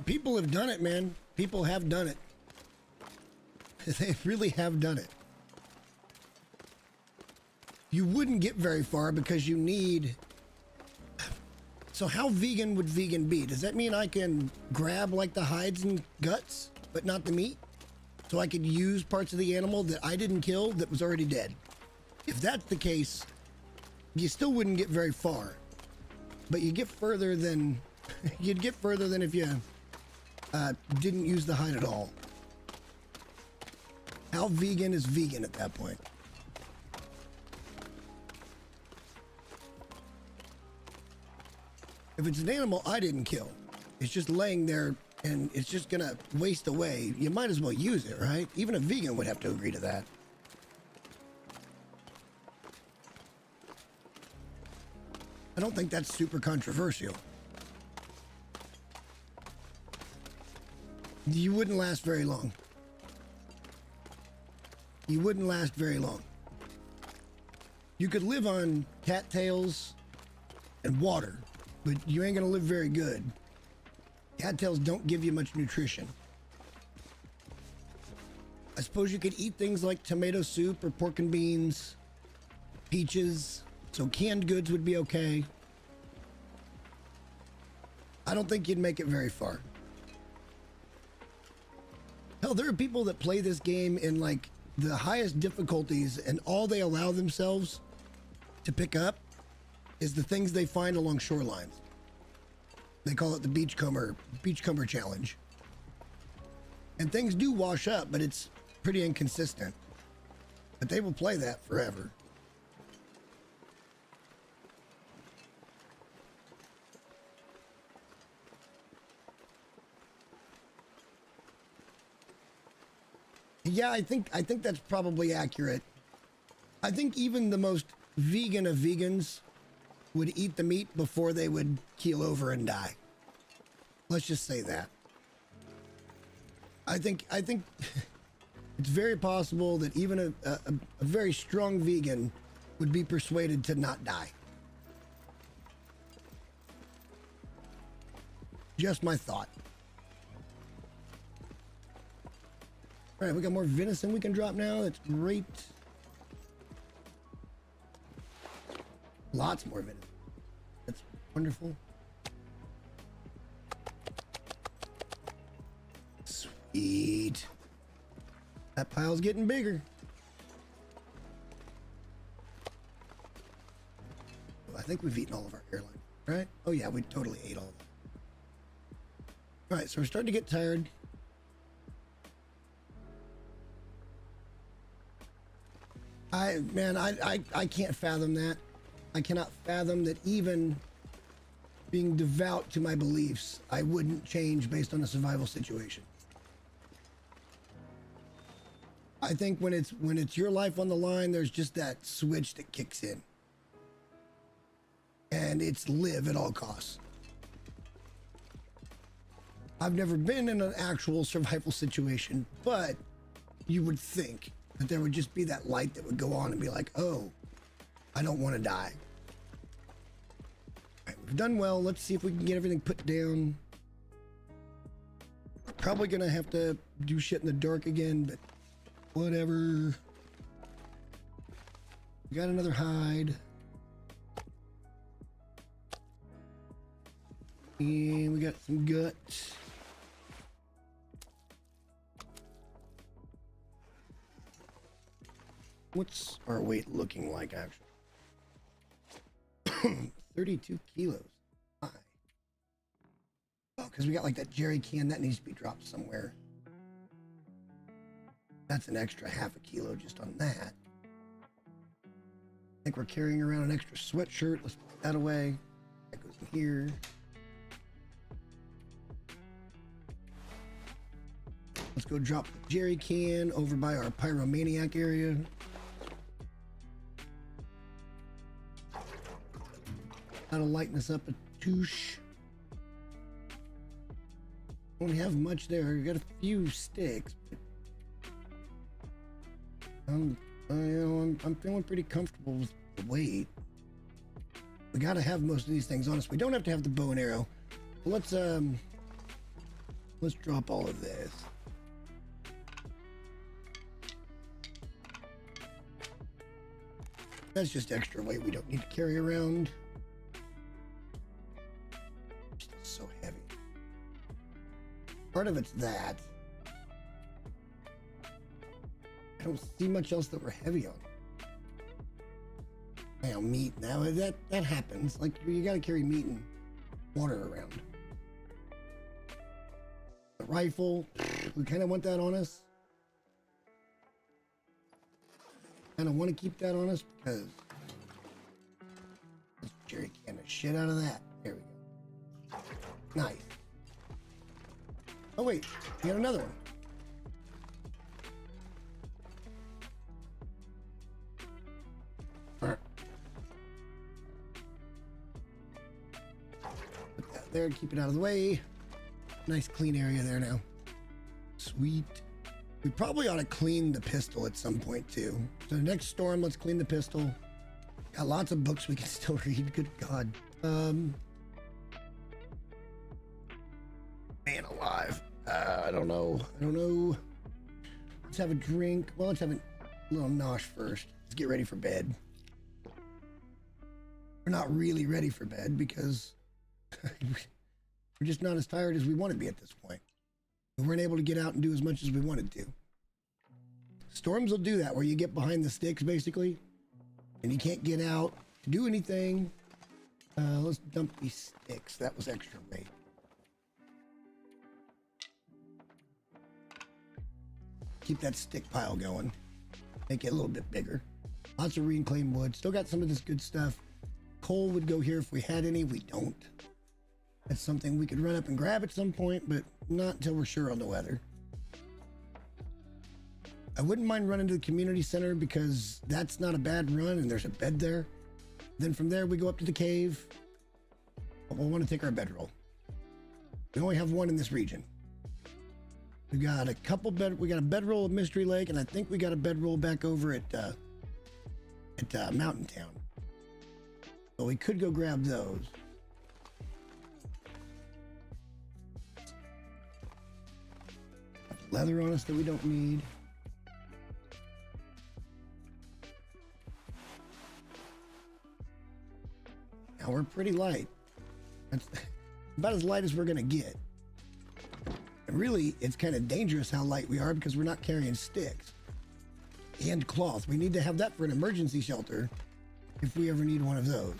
People have done it, man. People have done it. They really have done it. You wouldn't get very far because you need... So how vegan would vegan be? Does that mean I can grab like the hides and guts, but not the meat? So I could use parts of the animal that I didn't kill that was already dead? If that's the case, you still wouldn't get very far. But you get further than... You'd get further than if you didn't use the hide at all. How vegan is vegan at that point? If it's an animal I didn't kill, it's just laying there and it's just gonna waste away, you might as well use it, right? Even a vegan would have to agree to that. I don't think that's super controversial. You wouldn't last very long. You wouldn't last very long. You could live on cattails and water, but you ain't gonna live very good. Cattails don't give you much nutrition. I suppose you could eat things like tomato soup or pork and beans, peaches, so canned goods would be okay. I don't think you'd make it very far. Hell, there are people that play this game in like the highest difficulties and all they allow themselves to pick up is the things they find along shorelines. They call it the beachcomber challenge. And things do wash up, but it's pretty inconsistent. But they will play that forever. Yeah, I think that's probably accurate. I think even the most vegan of vegans would eat the meat before they would keel over and die. Let's just say that. I think it's very possible that even a very strong vegan would be persuaded to not die. Just my thought. All right, we got more venison we can drop now. That's great. Lots more venison. That's wonderful. Sweet. That pile's getting bigger. Well, I think we've eaten all of our airline, right? Oh yeah, we totally ate all of them. All right, so we're starting to get tired. I can't fathom that. I cannot fathom that even being devout to my beliefs, I wouldn't change based on a survival situation. I think when it's your life on the line, there's just that switch that kicks in. And it's live at all costs. I've never been in an actual survival situation, but you would think that there would just be that light that would go on and be like, oh, I don't want to die. All right, we've done well. Let's see if we can get everything put down. Probably gonna have to do shit in the dark again, but whatever. We got another hide. And we got some guts. What's our weight looking like, actually? 32 kilos. Why? Oh, because we got like that jerry can that needs to be dropped somewhere. That's an extra half a kilo just on that. I think we're carrying around an extra sweatshirt. Let's put that away. That goes in here. Let's go drop the jerry can over by our pyromaniac area. That'll lighten us up a touche. Don't have much there. I got a few sticks, but I'm feeling pretty comfortable with the weight. We gotta have most of these things on us. We don't have to have the bow and arrow. Let's drop all of this. That's just extra weight we don't need to carry around. Still so heavy. Part of it's that. I don't see much else that we're heavy on. Now, meat. Now, that happens. Like, you gotta carry meat and water around. The rifle, we kind of want that on us. Kind of want to keep that on us because this jerry can the shit out of that. There we go. Nice. Oh wait, we got another one. Put that there, keep it out of the way. Nice clean area there now. Sweet. We probably ought to clean the pistol at some point too. So next storm, let's clean the pistol. Got lots of books we can still read. Good God. Man alive. I don't know. Let's have a drink. Well, let's have a little nosh first. Let's get ready for bed. We're not really ready for bed because we're just not as tired as we want to be at this point. We weren't able to get out and do as much as we wanted to. Storms will do that, where you get behind the sticks, basically, and you can't get out to do anything. Let's dump these sticks. That was extra weight. Keep that stick pile going. Make it a little bit bigger. Lots of reclaimed wood. Still got some of this good stuff. Coal would go here if we had any. We don't. That's something we could run up and grab at some point, but not until we're sure on the weather. I wouldn't mind running to the community center because that's not a bad run and there's a bed there. Then from there we go up to the cave. But we'll want to take our bedroll. We only have one in this region. We got a couple we got a bedroll at Mystery Lake, and I think we got a bedroll back over at Mountain Town. So we could go grab those. Leather on us that we don't need. Now we're pretty light. That's about as light as we're gonna get. And really, it's kind of dangerous how light we are because we're not carrying sticks and cloth. We need to have that for an emergency shelter if we ever need one of those.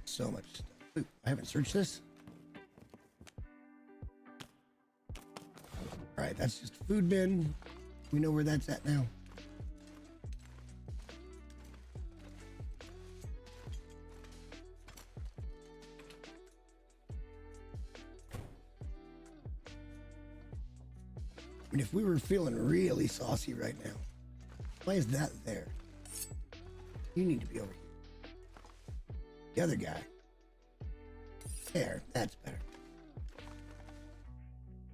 So much stuff. Ooh, I haven't searched this. All right, that's just a food bin. We know where that's at now. I mean, if we were feeling really saucy right now, why is that there? You need to be over here. The other guy. There, that's better.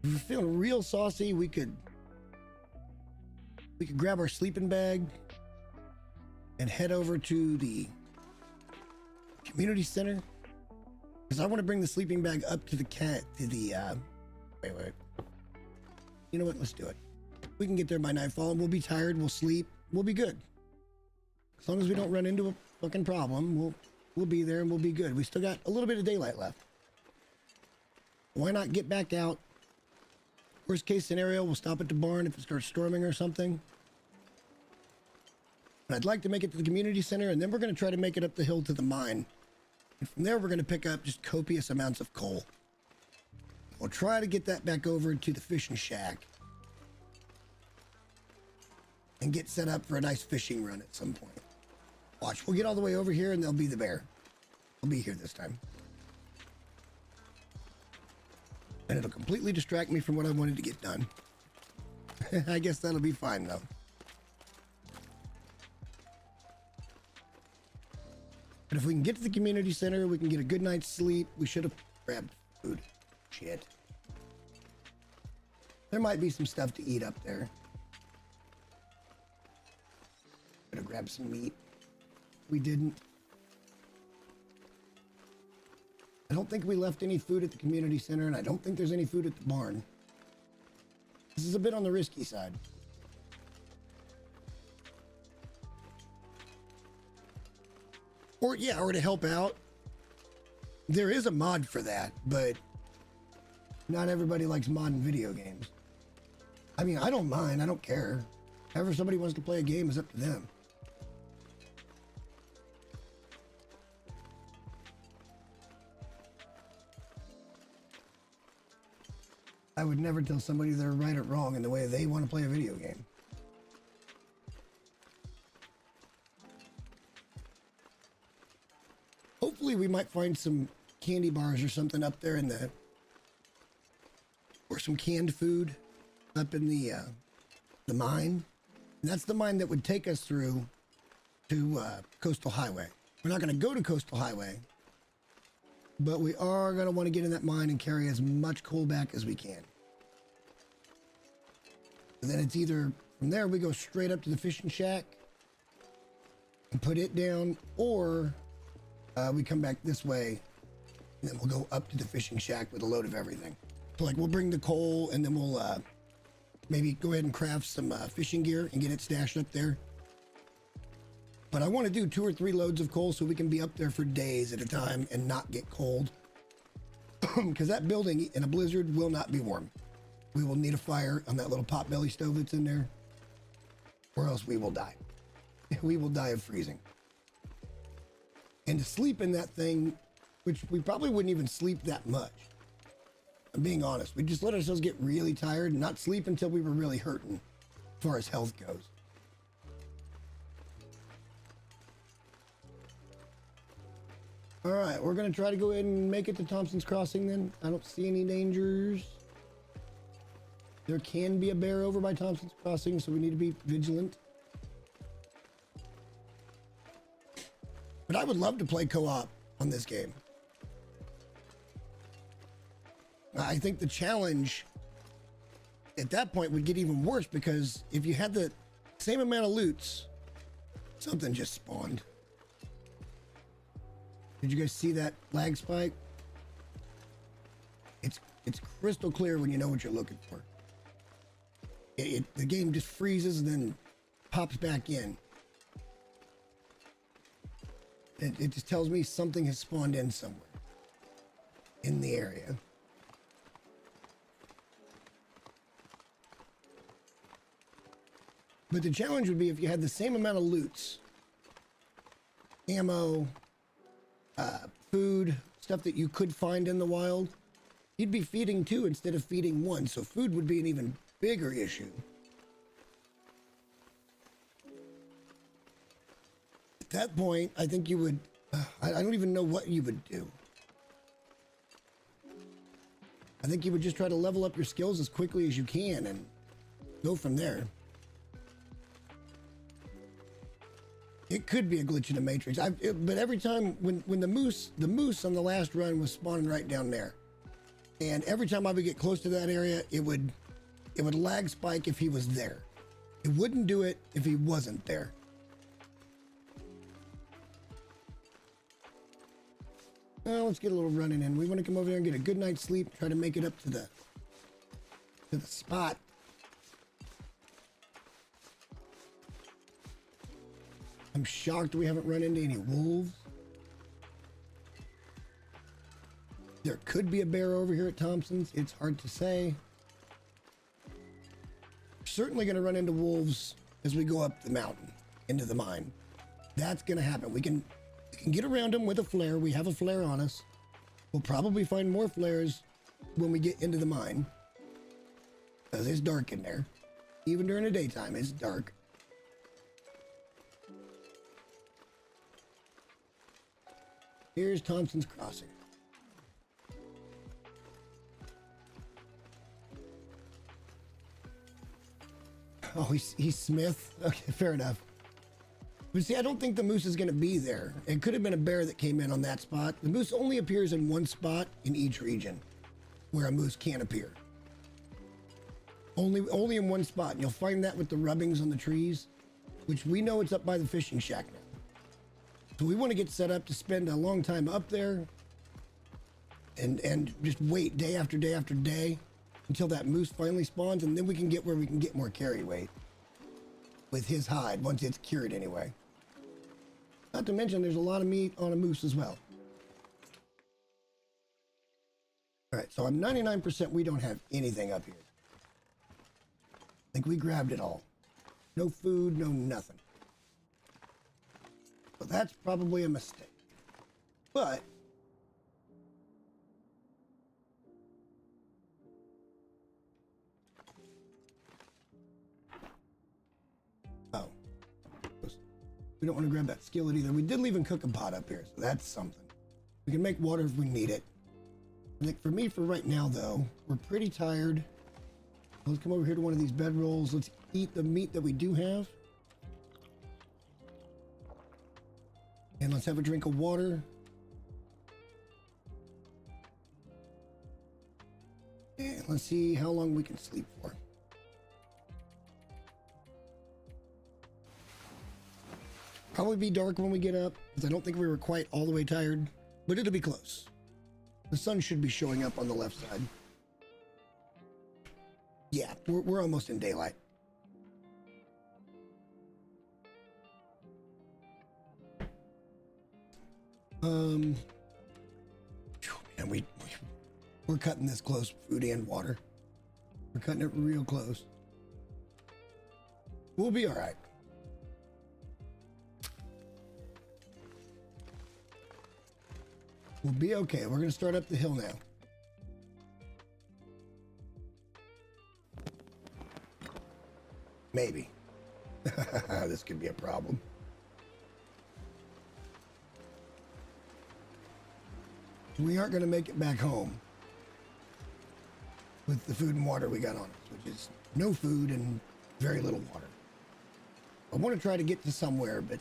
If we're feeling real saucy, we could grab our sleeping bag and head over to the community center, because I want to bring the sleeping bag up to the wait. You know what? Let's do it. We can get there by nightfall and we'll be tired. We'll sleep. We'll be good. As long as we don't run into a fucking problem, we'll be there and we'll be good. We still got a little bit of daylight left. Why not get back out? Worst case scenario, we'll stop at the barn if it starts storming or something. But I'd like to make it to the community center, and then we're going to try to make it up the hill to the mine. And from there, we're going to pick up just copious amounts of coal. We'll try to get that back over to the fishing shack and get set up for a nice fishing run at some point. Watch, we'll get all the way over here and there'll be the bear. I'll be here this time. And it'll completely distract me from what I wanted to get done. I guess that'll be fine though. But if we can get to the community center, we can get a good night's sleep. We should have grabbed food. Shit. There might be some stuff to eat up there. Better grab some meat. We didn't. I don't think we left any food at the community center, and I don't think there's any food at the barn. This is a bit on the risky side. Or to help out. There is a mod for that, but not everybody likes modding video games. I mean, I don't mind. I don't care. However somebody wants to play a game is up to them. I would never tell somebody they're right or wrong in the way they want to play a video game. Hopefully we might find some candy bars or something up there in the, or some canned food up in the mine. And that's the mine that would take us through to Coastal Highway. We're not going to go to Coastal Highway, but we are going to want to get in that mine and carry as much coal back as we can. And then it's either from there we go straight up to the fishing shack and put it down, or we come back this way and then we'll go up to the fishing shack with a load of everything. So like we'll bring the coal and then we'll maybe go ahead and craft some fishing gear and get it stashed up there. But I want to do 2 or 3 loads of coal so we can be up there for days at a time and not get cold. Because that building in a blizzard will not be warm. We will need a fire on that little potbelly stove that's in there, or else we will die. We will die of freezing. And to sleep in that thing, which we probably wouldn't even sleep that much. I'm being honest. We just let ourselves get really tired and not sleep until we were really hurting as far as health goes. All right, we're going to try to go ahead and make it to Thompson's Crossing then. I don't see any dangers. There can be a bear over by Thompson's Crossing, so we need to be vigilant. But I would love to play co-op on this game. I think the challenge at that point would get even worse, because if you had the same amount of loots, something just spawned. Did you guys see that lag spike? It's crystal clear when you know what you're looking for. The game just freezes and then pops back in. It just tells me something has spawned in somewhere in the area. But the challenge would be if you had the same amount of loots, ammo, food, stuff that you could find in the wild, you'd be feeding 2 instead of feeding 1. So food would be an even bigger issue. At that point, I think you would, I don't even know what you would do. I think you would just try to level up your skills as quickly as you can and go from there. It could be a glitch in the Matrix. But every time when the moose on the last run was spawning right down there, and every time I would get close to that area, it would lag spike if he was there. It wouldn't do it if he wasn't there. Well, let's get a little running in. We want to come over there and get a good night's sleep. Try to make it up to the spot. I'm shocked we haven't run into any wolves. There could be a bear over here at Thompson's. It's hard to say. We're certainly going to run into wolves as we go up the mountain into the mine. That's going to happen. We can get around them with a flare. We have a flare on us. We'll probably find more flares when we get into the mine, because it's dark in there. Even during the daytime, it's dark. Here's Thompson's Crossing. Oh, he's Smith? Okay, fair enough. But see, I don't think the moose is going to be there. It could have been a bear that came in on that spot. The moose only appears in one spot in each region where a moose can appear. Only in one spot. And you'll find that with the rubbings on the trees, which we know it's up by the fishing shack now. So we want to get set up to spend a long time up there and just wait day after day after day until that moose finally spawns, and then we can get where we can get more carry weight with his hide once it's cured anyway. Not to mention there's a lot of meat on a moose as well. All right, so I'm 99% we don't have anything up here. I think we grabbed it all. No food, no nothing. So that's probably a mistake. But oh, we don't want to grab that skillet either. We did leave and cook a pot up here, so that's something. We can make water if we need it. I think for me, for right now, though, we're pretty tired. Let's come over here to one of these bedrolls. Let's eat the meat that we do have. And let's have a drink of water. And let's see how long we can sleep for. Probably be dark when we get up, because I don't think we were quite all the way tired, but it'll be close. The sun should be showing up on the left side. Yeah, we're almost in daylight. Man, we're cutting this close, food and water. We're cutting it real close. We'll be all right. We'll be okay. We're going to start up the hill now. Maybe. This could be a problem. We aren't going to make it back home with the food and water we got on us, which is no food and very little water. I want to try to get to somewhere, but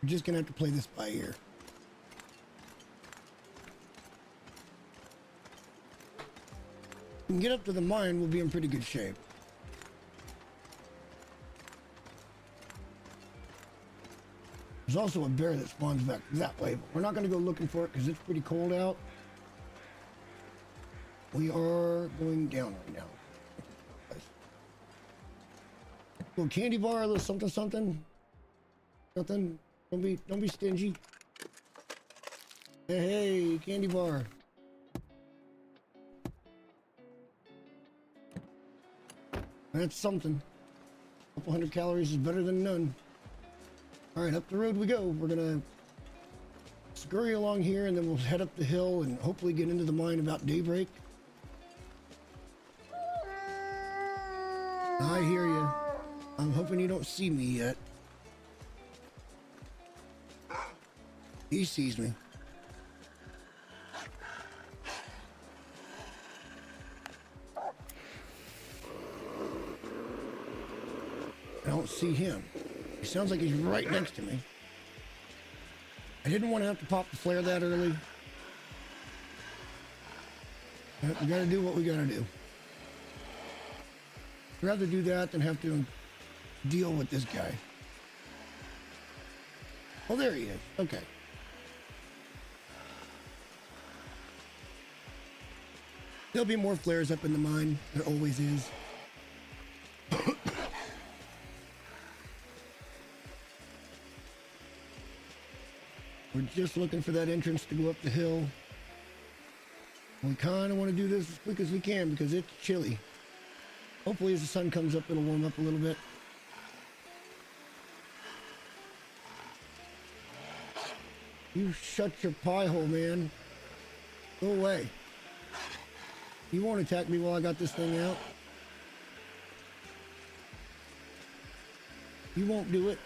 we're just going to have to play this by ear. If we can get up to the mine, we'll be in pretty good shape. There's also a bear that spawns back that way, but we're not going to go looking for it because it's pretty cold out. We are going down right now. Little candy bar, a little something, something. Nothing. Don't be stingy. Hey, candy bar. That's something. A couple hundred calories is better than none. All right, up the road we go. We're gonna scurry along here and then we'll head up the hill and hopefully get into the mine about daybreak. I hear you. I'm hoping you don't see me yet. He sees me. I don't see him. He sounds like he's right next to me. I didn't want to have to pop the flare that early. But we gotta do what we gotta do. I'd rather do that than have to deal with this guy. Oh, there he is. Okay. There'll be more flares up in the mine. There always is. We're just looking for that entrance to go up the hill. We kind of want to do this as quick as we can because it's chilly. Hopefully as the sun comes up, it'll warm up a little bit. You shut your pie hole, man. Go away. You won't attack me while I got this thing out. You won't do it.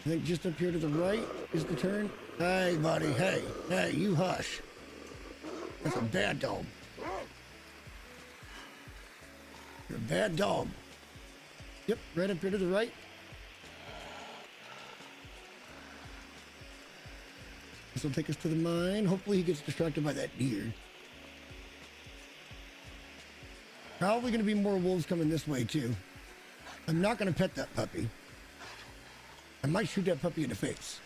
I think just up here to the right is the turn. Hey, buddy. Hey, you hush. That's a bad dog. You're a bad dog. Yep, right up here to the right. This will take us to the mine. Hopefully he gets distracted by that deer. Probably going to be more wolves coming this way too. I'm not going to pet that puppy. I might shoot that puppy in the face.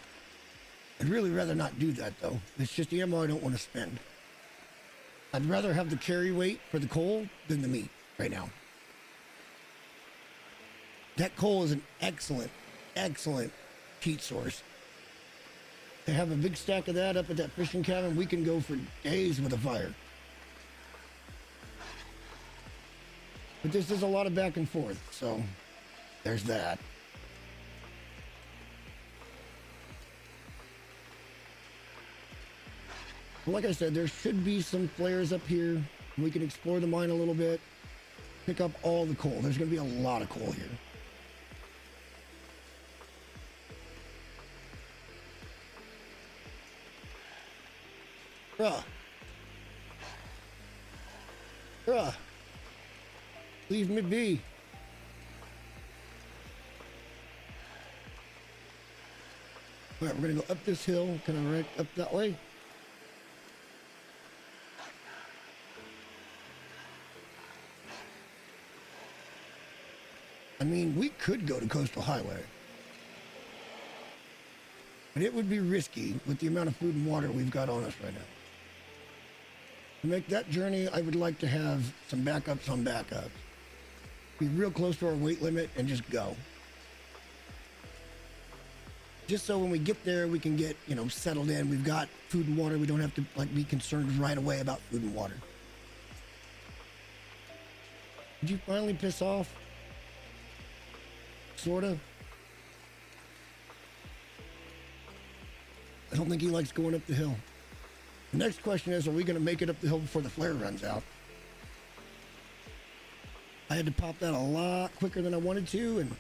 I'd really rather not do that though. It's just the ammo I don't want to spend. I'd rather have the carry weight for the coal than the meat right now. That coal is an excellent, excellent heat source. They have a big stack of that up at that fishing cabin. We can go for days with a fire. But this is a lot of back and forth, so there's that. Like I said, there should be some flares up here. We can explore the mine a little bit, pick up all the coal. There's going to be a lot of coal here. Bruh. Bruh. Leave me be. All right, we're going to go up this hill, kind of right up that way. I mean, we could go to Coastal Highway, but it would be risky with the amount of food and water we've got on us right now. To make that journey, I would like to have some backups on backups. Be real close to our weight limit and just go. Just so when we get there, we can get, settled in. We've got food and water. We don't have to be concerned right away about food and water. Did you finally piss off? Sorta. I don't think he likes going up the hill. The next question is, are we going to make it up the hill before the flare runs out? I had to pop that a lot quicker than I wanted to, and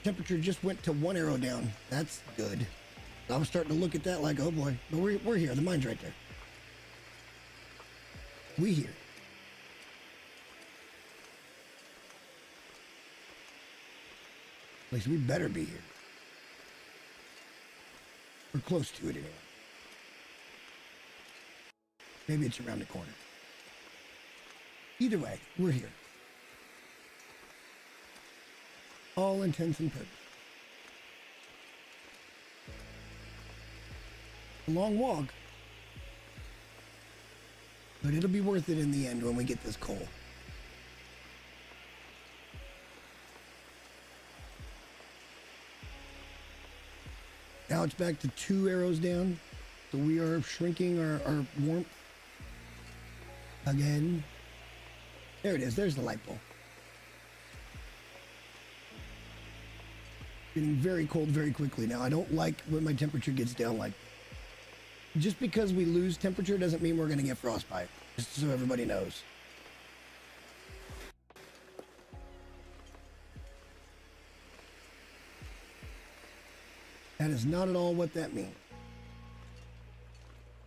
temperature just went to 1 arrow down. That's good. I was starting to look at that like, oh boy. But we're here. The mine's right there. We here. At least we better be here. We're close to it anyway. Maybe it's around the corner. Either way, we're here. All intents and purposes. A long walk, but it'll be worth it in the end when we get this coal. Now it's back to 2 arrows down. So we are shrinking our warmth again. There it is. There's the light bulb. Getting very cold very quickly now. I don't like when my temperature gets down like. Just because we lose temperature doesn't mean we're going to get frostbite. Just so everybody knows. That is not at all what that means.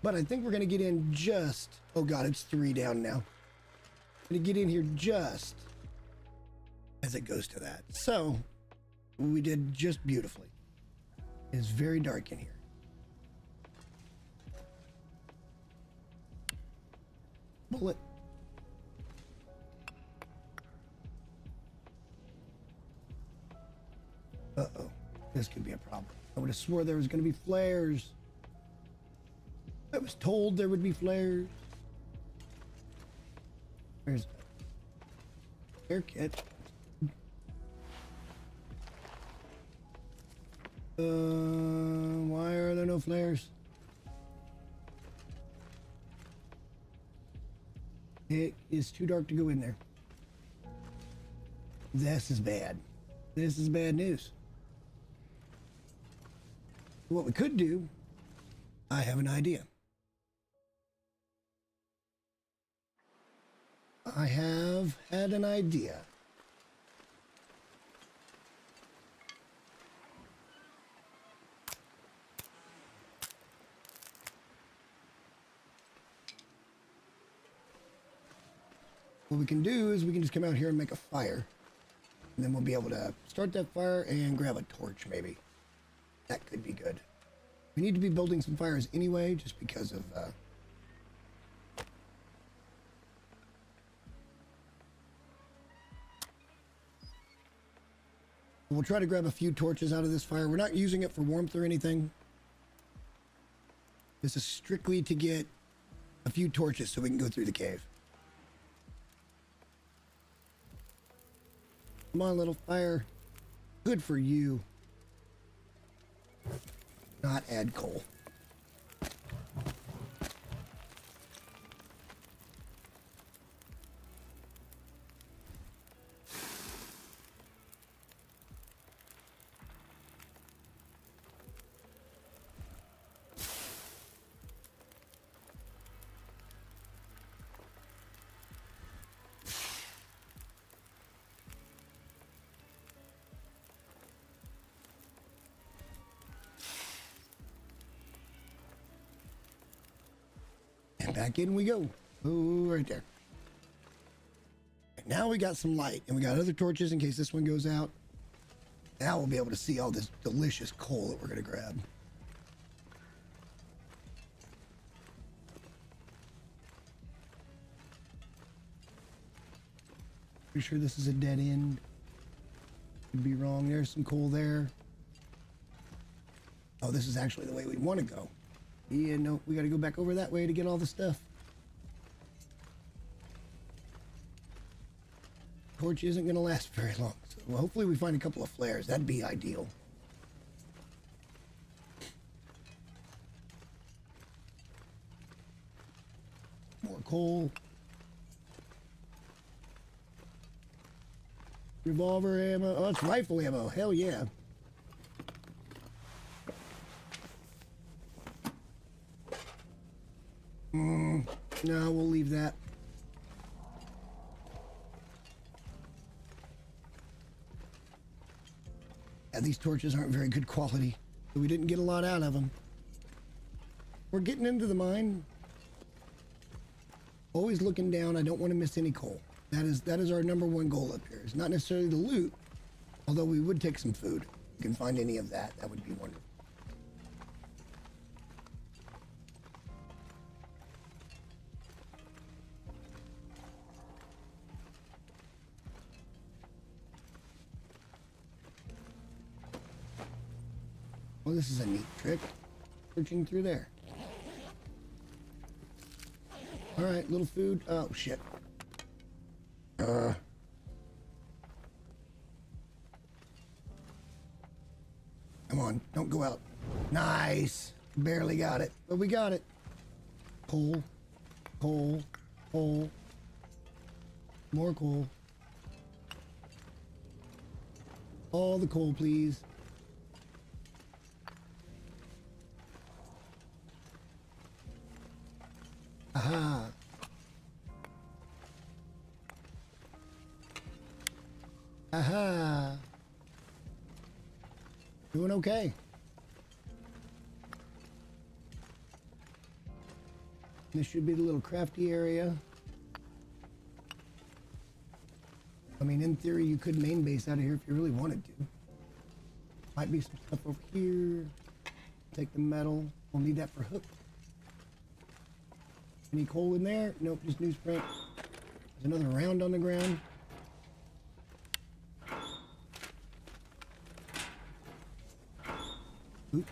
But I think we're going to get in just... Oh God, it's 3 down now. Going to get in here just as it goes to that. So, we did just beautifully. It's very dark in here. Bullet. Uh-oh. This could be a problem. I would have swore there was going to be flares. I was told there would be flares. There's a flare kit. Why are there no flares? It is too dark to go in there. This is bad. This is bad news. What we could do, I have an idea. I have had an idea. What we can do is we can just come out here and make a fire. And then we'll be able to start that fire and grab a torch, maybe. That could be good. We need to be building some fires anyway, just because of... We'll try to grab a few torches out of this fire. We're not using it for warmth or anything. This is strictly to get a few torches so we can go through the cave. Come on, little fire. Good for you. Not add coal. And back in we go. Oh, right there. And now we got some light, and we got other torches in case this one goes out. Now we'll be able to see all this delicious coal that we're going to grab. Pretty sure this is a dead end. Could be wrong. There's some coal there. Oh, this is actually the way we want to go. Yeah, no, we got to go back over that way to get all the stuff. Torch isn't going to last very long. So well, hopefully we find a couple of flares. That'd be ideal. More coal. Revolver ammo. Oh, it's rifle ammo. Hell yeah. No, we'll leave that. Yeah, these torches aren't very good quality, so we didn't get a lot out of them. We're getting into the mine. Always looking down. I don't want to miss any coal. That is our number one goal up here. It's not necessarily the loot, although we would take some food. If we can find any of that, that would be wonderful. Well, this is a neat trick. Searching through there. All right, little food. Oh, shit. Come on, don't go out. Nice. Barely got it, but we got it. Coal, coal, coal. More coal. All the coal, please. Aha. Aha. Doing okay. This should be the little crafty area. I mean, in theory, you could main base out of here if you really wanted to. Might be some stuff over here. Take the metal. We'll need that for hook. Any coal in there? Nope, just newsprint. There's another round on the ground. Oop.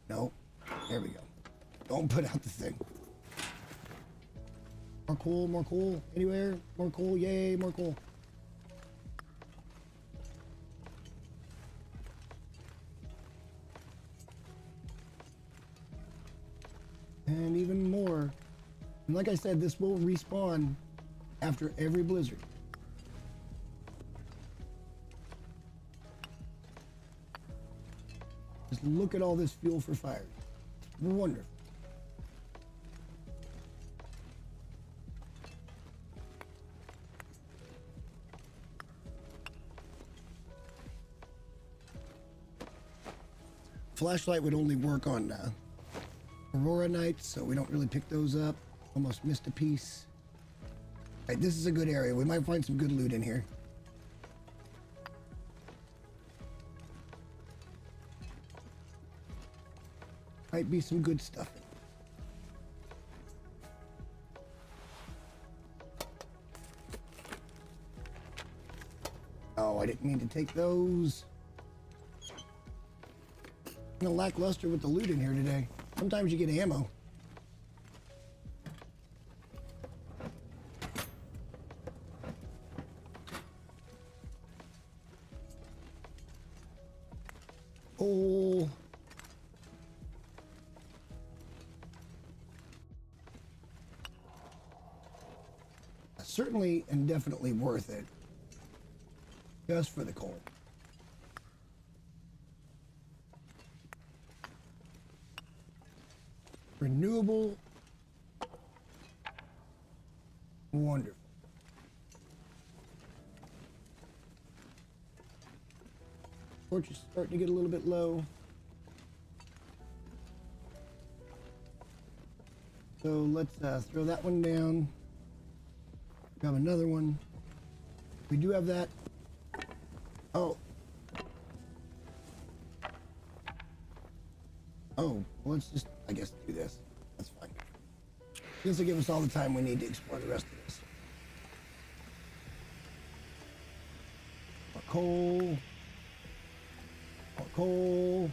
Nope. There we go. Don't put out the thing. More coal, more coal. Anywhere? More coal. Yay, more coal. And even more. And like I said, this will respawn after every blizzard. Just look at all this fuel for fire. Wonderful. Flashlight would only work on Aurora nights, so we don't really pick those up. Almost missed a piece. All right, this is a good area. We might find some good loot in here. Might be some good stuff. Oh, I didn't mean to take those. I'm lackluster with the loot in here today. Sometimes you get ammo. Oh. Certainly and definitely worth it. Just for the coal. Renewable. Wonderful. Torch is starting to get a little bit low. So let's throw that one down. Grab another one. We do have that. Oh. Oh, well, let's just, I guess, do this. That's fine. This will give us all the time we need to explore the rest of this. More coal. More coal.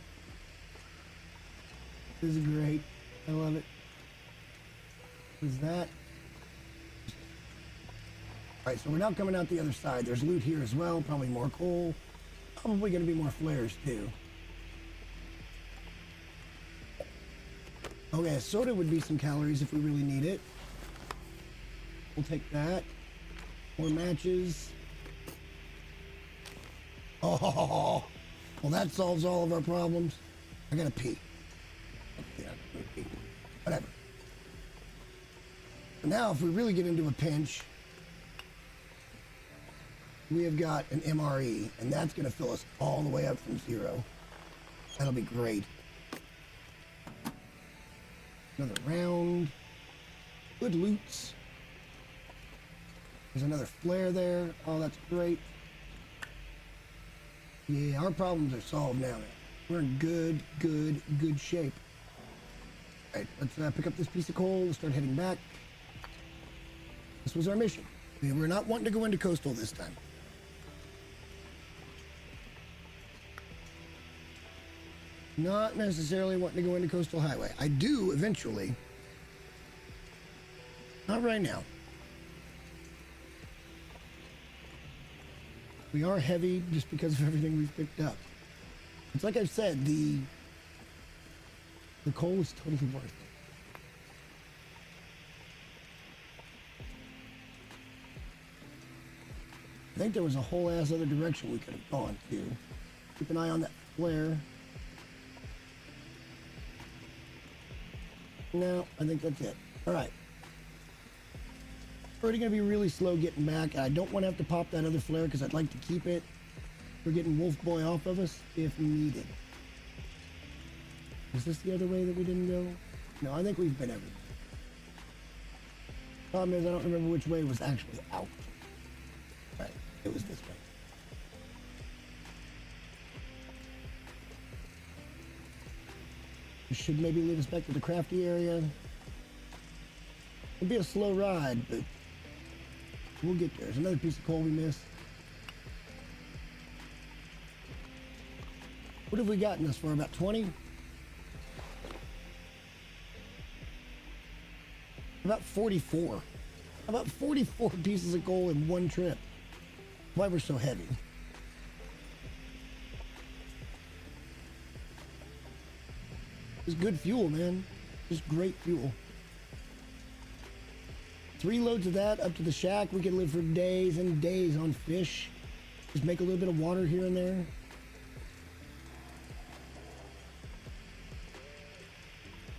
This is great. I love it. What is that? All right, so we're now coming out the other side. There's loot here as well. Probably more coal. Probably going to be more flares, too. Okay, soda would be some calories if we really need it. We'll take that. More matches. Oh, well, that solves all of our problems. I gotta pee. Yeah, I'm gonna pee. Whatever. So now, if we really get into a pinch, we have got an MRE, and that's gonna fill us all the way up from 0. That'll be great. Another round. Good loots. There's another flare there. Oh, that's great. Yeah, our problems are solved now. We're in good shape. All right, let's pick up this piece of coal. We'll start heading back. This was our mission. We're not wanting to go into coastal this time. Not necessarily wanting to go into coastal highway. I do eventually. Not right now. We are heavy just because of everything we've picked up. It's like I've said, the coal is totally worth it. I think there was a whole ass other direction we could have gone to. Keep an eye on that flare. No, I think that's it. All right. Already going to be really slow getting back. I don't want to have to pop that other flare because I'd like to keep it. We're getting Wolf Boy off of us if needed. Is this the other way that we didn't go? No, I think we've been everywhere. Problem is, I don't remember which way was actually out. Right, it was this way. We should maybe lead us back to the crafty area. It'll be a slow ride, but we'll get there. There's another piece of coal we missed. What have we gotten this for? About 20? About 44. About 44 pieces of coal in one trip. Why we're so heavy. It's good fuel, man. Just great fuel. 3 loads of that up to the shack. We can live for days and days on fish. Just make a little bit of water here and there.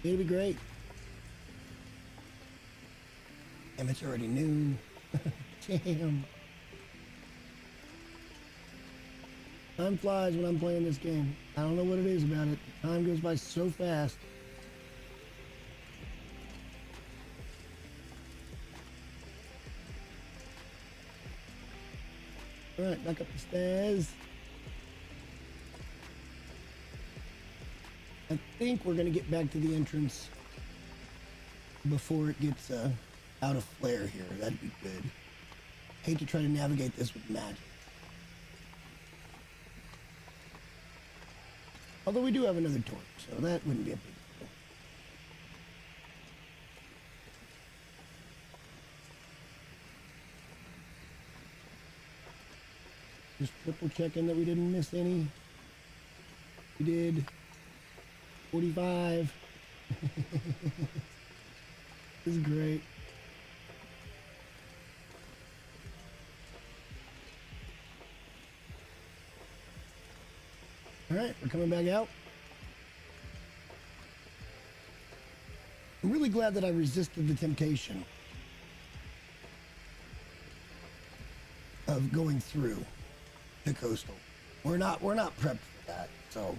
It'll be great. Damn, it's already noon. Damn. Time flies when I'm playing this game. I don't know what it is about it. Time goes by so fast. All right, back up the stairs. I think we're gonna get back to the entrance before it gets out of flare here. That'd be good. Hate to try to navigate this with magic. Although we do have another torch, so that wouldn't be a big deal. Just triple checking that we didn't miss any. We did. 45. This is great. All right, we're coming back out. I'm really glad that I resisted the temptation of going through the coastal. We're not prepped for that, so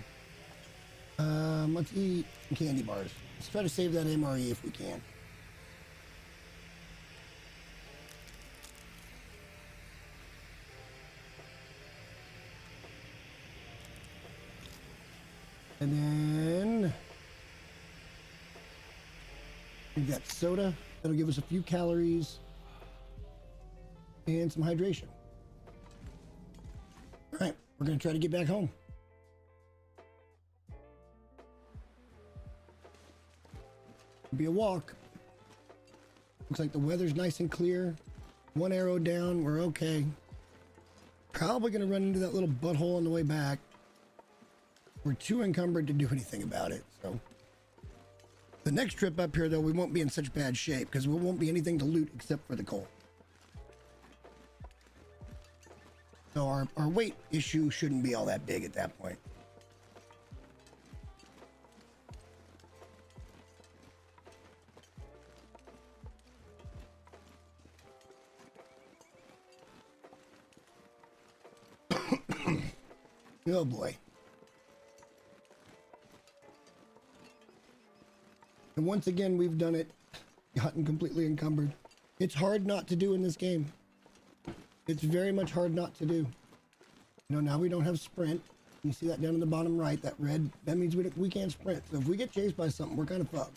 let's eat candy bars. Let's try to save that MRE if we can. And then we've got soda. That'll give us a few calories and some hydration. All right, we're going to try to get back home. It'll be a walk. Looks like the weather's nice and clear. 1 arrow down, we're okay. Probably going to run into that little butthole on the way back. We're too encumbered to do anything about it, so. The next trip up here, though, we won't be in such bad shape because there won't be anything to loot except for the coal. So our weight issue shouldn't be all that big at that point. Oh boy. And once again, we've done it, gotten completely encumbered. It's hard not to do in this game. It's very much hard not to do. You know, now we don't have sprint. You see that down in the bottom right, that red, that means we can't sprint. So if we get chased by something, we're kind of fucked.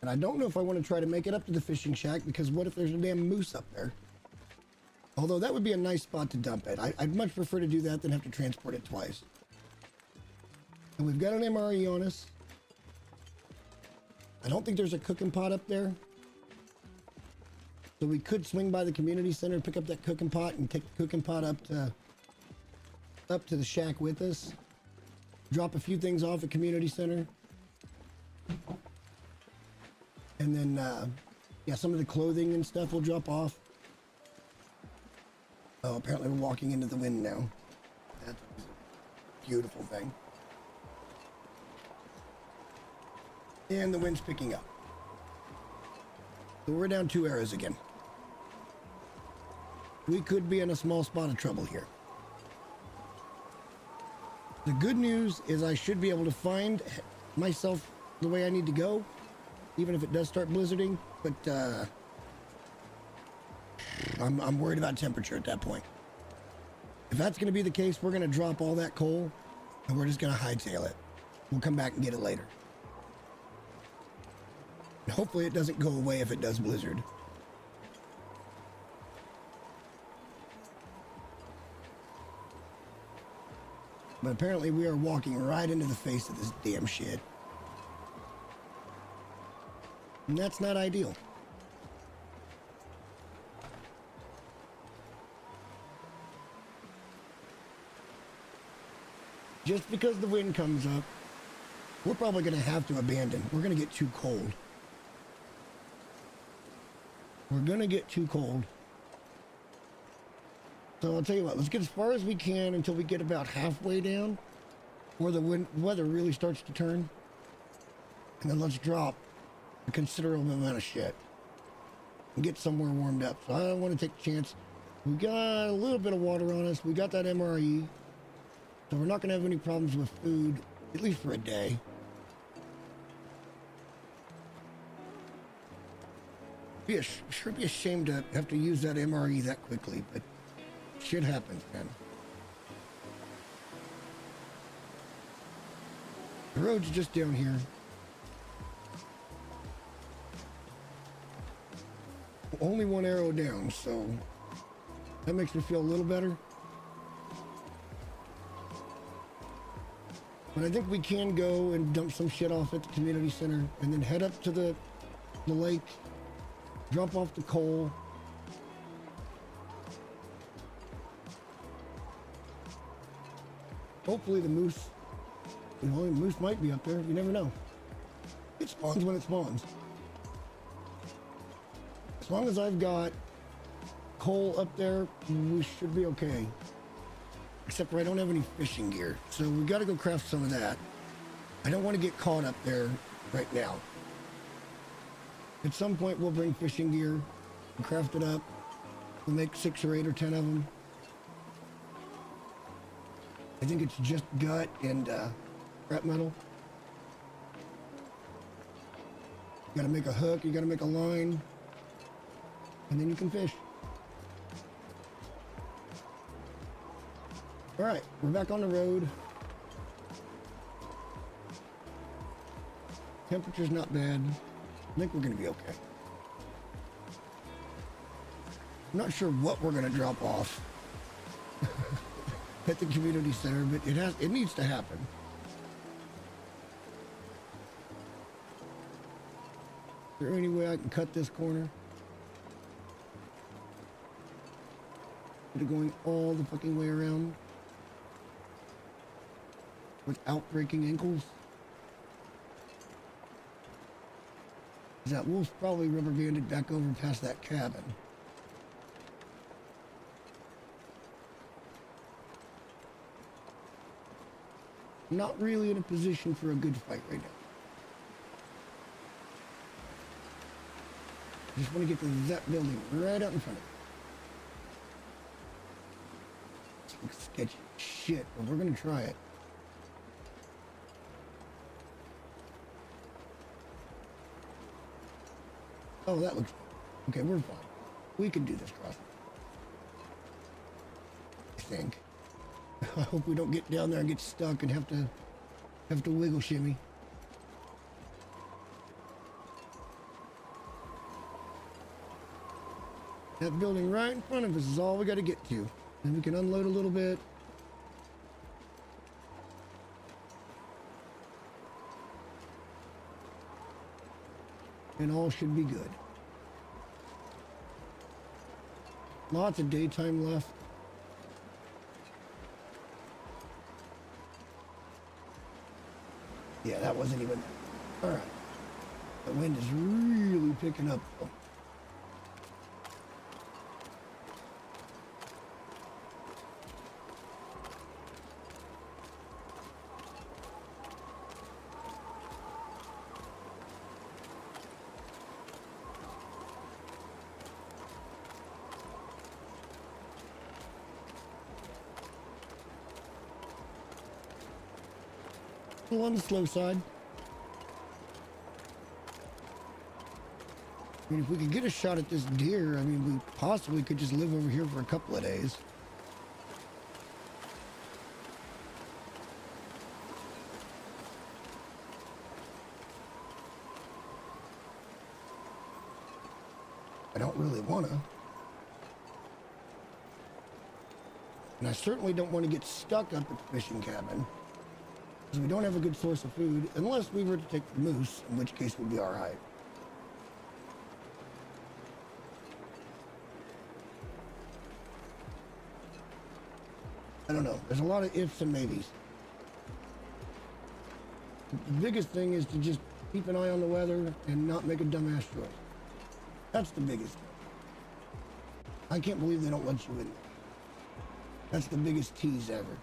And I don't know if I want to try to make it up to the fishing shack because what if there's a damn moose up there? Although that would be a nice spot to dump it. I'd much prefer to do that than have to transport it twice. And we've got an MRE on us. I don't think there's a cooking pot up there. So we could swing by the community center, pick up that cooking pot, and take the cooking pot up to the shack with us. Drop a few things off at community center. And then, yeah, some of the clothing and stuff will drop off. Oh, apparently we're walking into the wind now. That's a beautiful thing. And the wind's picking up. So we're down 2 arrows again. We could be in a small spot of trouble here. The good news is I should be able to find myself the way I need to go, even if it does start blizzarding, but I'm worried about temperature at that point. If that's going to be the case, we're going to drop all that coal and we're just going to hightail it. We'll come back and get it later. And hopefully it doesn't go away if it does blizzard. But apparently we are walking right into the face of this damn shit. And that's not ideal. Just because the wind comes up, we're probably going to have to abandon. We're going to get too cold. We're going to get too cold. So I'll tell you what, let's get as far as we can until we get about halfway down, where the weather really starts to turn. And then let's drop a considerable amount of shit and get somewhere warmed up. So I don't want to take a chance. We got a little bit of water on us. We got that MRE. So we're not going to have any problems with food, at least for a day. Sure be ashamed to have to use that MRE that quickly, but shit happens, man. The road's just down here. Only one arrow down, so that makes me feel a little better. But I think we can go and dump some shit off at the community center and then head up to the lake, drop off the coal. Hopefully the moose, the moose might be up there. You never know. It spawns when it spawns. As long as I've got coal up there, we should be okay. Except for I don't have any fishing gear, so we got to go craft some of that. I don't want to get caught up there right now. At some point, we'll bring fishing gear and craft it up. We'll make 6 or 8 or 10 of them. I think it's just gut and scrap metal. You got to make a hook, you got to make a line, and then you can fish. All right, we're back on the road. Temperature's not bad. I think we're gonna be okay. I'm not sure what we're gonna drop off at the community center, but it needs to happen. Is there any way I can cut this corner? Instead of going all the fucking way around without breaking ankles? That wolf's probably rubber banded back over past that cabin. Not really in a position for a good fight right now. I just want to get to that building right out in front of me. This looks sketchy shit, but we're gonna try it. Oh, that looks okay. We're fine. We can do this crossing. I think. I hope we don't get down there and get stuck and have to wiggle shimmy. That building right in front of us is all we got to get to. Then we can unload a little bit. And all should be good. Lots of daytime left. Yeah, that wasn't even... All right. The wind is really picking up. On the slow side. I mean, if we could get a shot at this deer, I mean, we possibly could just live over here for a couple of days. I don't really want to. And I certainly don't want to get stuck up at the fishing cabin, because we don't have a good source of food, unless we were to take the moose, in which case we'd be all right. I don't know. There's a lot of ifs and maybes. The biggest thing is to just keep an eye on the weather and not make a dumbass choice. That's the biggest thing. I can't believe they don't let you in there. That's the biggest tease ever.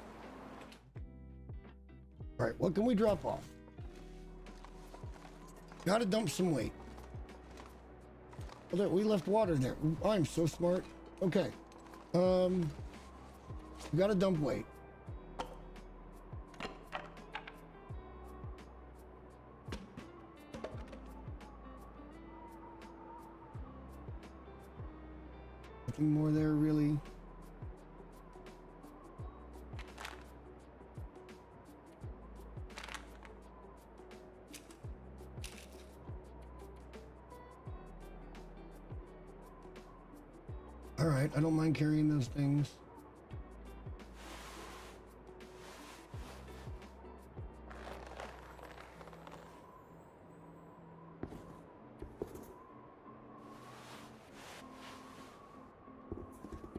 All right, what can we drop off? Gotta dump some weight. Well, we left water there. I'm so smart. Okay. We gotta dump weight. Nothing more there, really. All right, I don't mind carrying those things.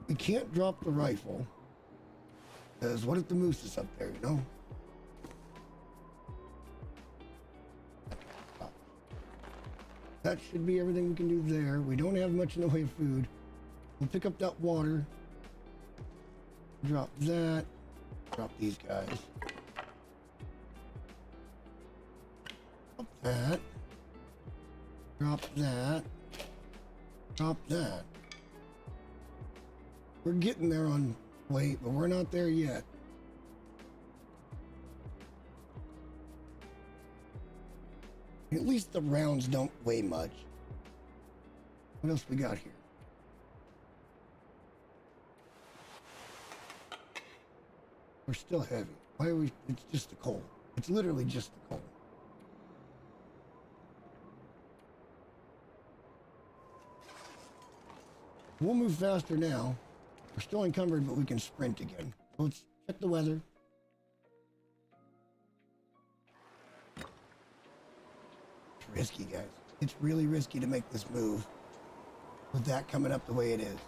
We can't drop the rifle, because what if the moose is up there, you know? That should be everything we can do there. We don't have much in the way of food. We'll pick up that water. Drop that. Drop these guys. Drop that. Drop that. Drop that. We're getting there on weight, but we're not there yet. At least the rounds don't weigh much. What else we got here? We're still heavy. Why are we? It's just the coal. It's literally just the coal. We'll move faster now. We're still encumbered, but we can sprint again. Let's check the weather. It's risky, guys. It's really risky to make this move with that coming up the way it is.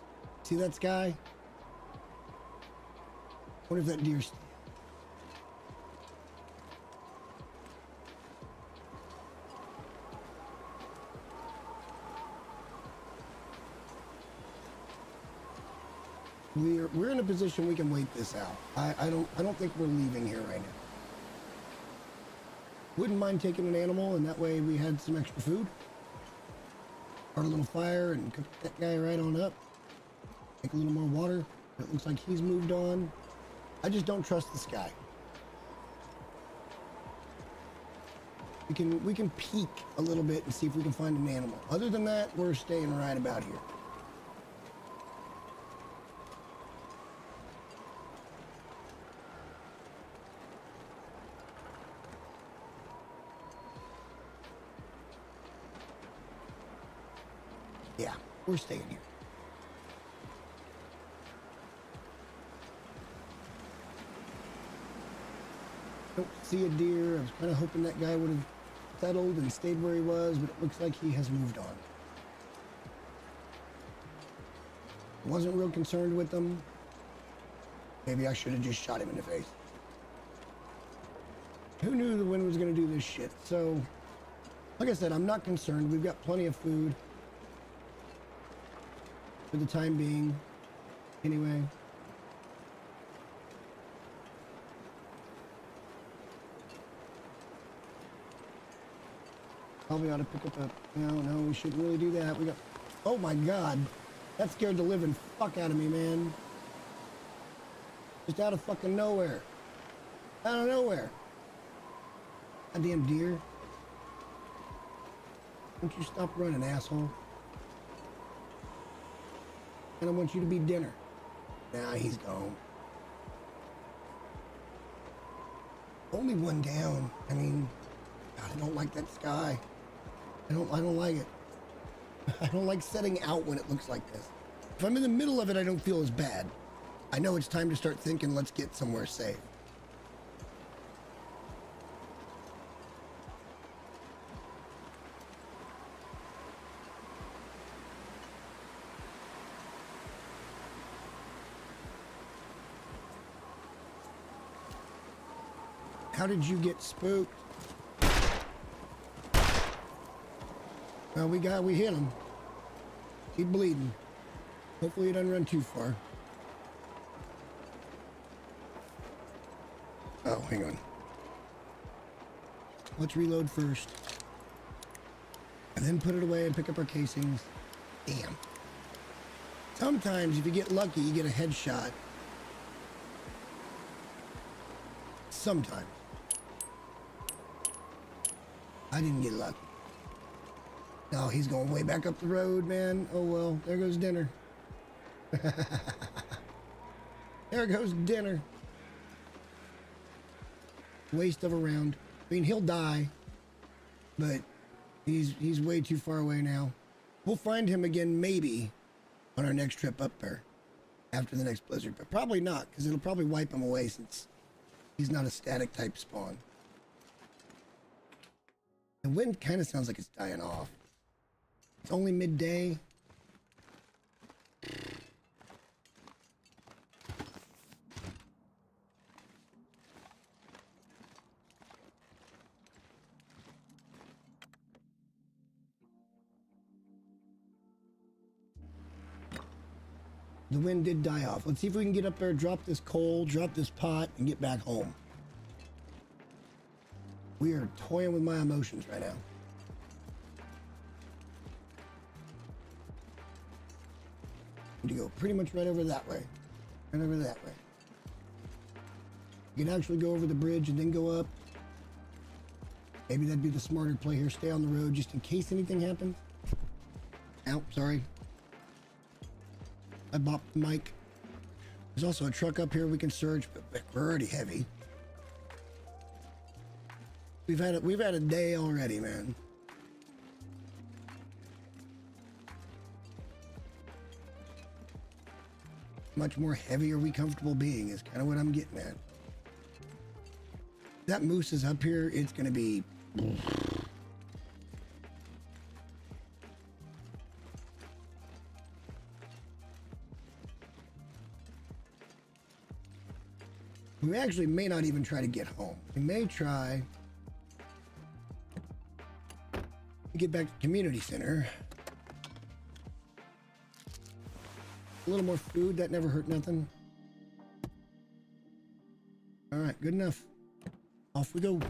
See that sky? What if that deer's... We're in a position we can wait this out. I don't think we're leaving here right now. Wouldn't mind taking an animal, and that way we had some extra food. Start a little fire and cook that guy right on up. Make a little more water. It looks like he's moved on. I just don't trust the sky. We can peek a little bit and see if we can find an animal. Other than that, we're staying right about here. Yeah, we're staying here. Don't see a deer. I was kind of hoping that guy would have settled and stayed where he was, but it looks like he has moved on. Wasn't real concerned with them. Maybe I should have just shot him in the face. Who knew the wind was going to do this shit? So, like I said, I'm not concerned. We've got plenty of food for the time being. Anyway. Probably ought to pick up a... No, we shouldn't really do that. We got... Oh my God. That scared the living fuck out of me, man. Just out of fucking nowhere. Out of nowhere. Goddamn deer. Don't you stop running, asshole. And I want you to be dinner. Nah, he's gone. Only one down. I mean, God, I don't like that sky. I don't like it. I don't like setting out when it looks like this. If I'm in the middle of it, I don't feel as bad. I know it's time to start thinking, let's get somewhere safe. How did you get spooked? Well, we hit him. He's bleeding. Hopefully he doesn't run too far. Oh, hang on. Let's reload first. And then put it away and pick up our casings. Damn. Sometimes if you get lucky, you get a headshot. Sometimes. I didn't get lucky. No, he's going way back up the road, man. Oh well, there goes dinner. There goes dinner. Waste of a round. I mean, he'll die, but he's way too far away now. We'll find him again maybe on our next trip up there after the next blizzard, but probably not, because it'll probably wipe him away since he's not a static type spawn. The wind kind of sounds like it's dying off. It's only midday. The wind did die off. Let's see if we can get up there, drop this coal, drop this pot, and get back home. We are toying with my emotions right now. Need to go pretty much right over that way. Right over that way. You can actually go over the bridge and then go up. Maybe that'd be the smarter play here. Stay on the road just in case anything happens. Ow, sorry. I bopped the mic. There's also a truck up here we can search, but we're already heavy. We've had a day already, man. Much more heavy are we comfortable being is kind of what I'm getting at. That moose is up here, it's gonna be. We actually may not even try to get home. We may try to get back to the community center. A little more food, that never hurt nothing. All right, good enough. Off we go.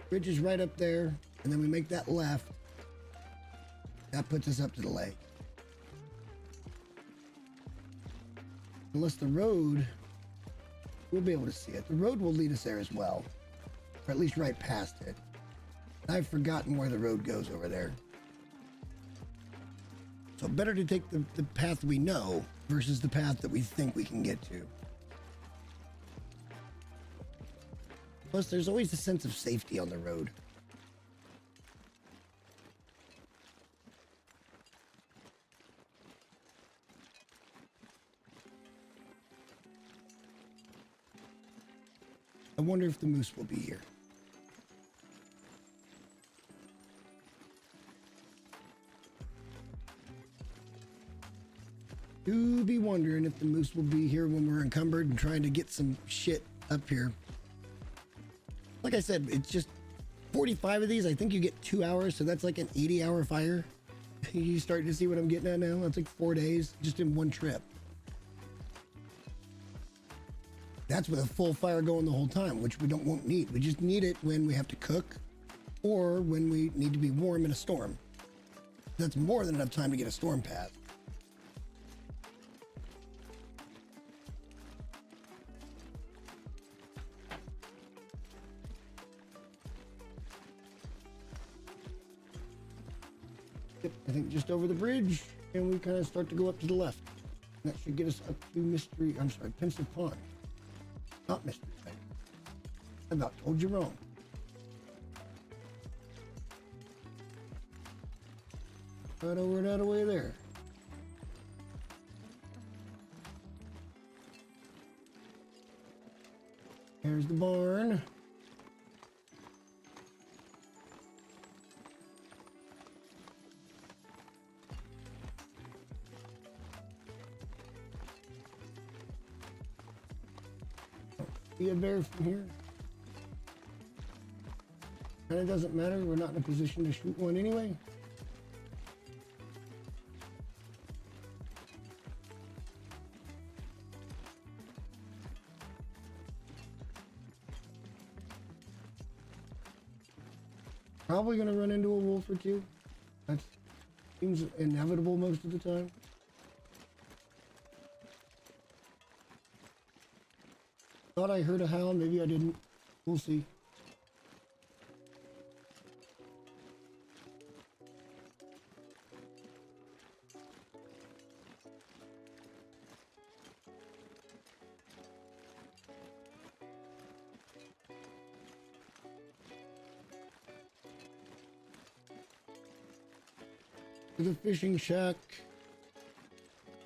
Bridge is right up there, and then we make that left. That puts us up to the lake. Unless the road, we'll be able to see it. The road will lead us there as well, or at least right past it. I've forgotten where the road goes over there. So better to take the path we know versus the path that we think we can get to. Plus, there's always a sense of safety on the road. I wonder if the moose will be here. Do be wondering if the moose will be here when we're encumbered and trying to get some shit up here. Like I said, it's just 45 of these. I think you get 2 hours, so that's like an 80-hour fire. You starting to see what I'm getting at now? That's like 4 days just in one trip. That's with a full fire going the whole time, which we won't need. We just need it when we have to cook or when we need to be warm in a storm. That's more than enough time to get a storm path. Yep, I think just over the bridge, and we kind of start to go up to the left. And that should get us up to Pensive Pond. Not Mystery Lake. I about told you wrong. Right over that way there. There's the barn. See a bear from here? And it doesn't matter, we're not in a position to shoot one anyway. Probably gonna run into a wolf or two. That seems inevitable most of the time. Thought I heard a hound, maybe I didn't. We'll see. There's a fishing shack.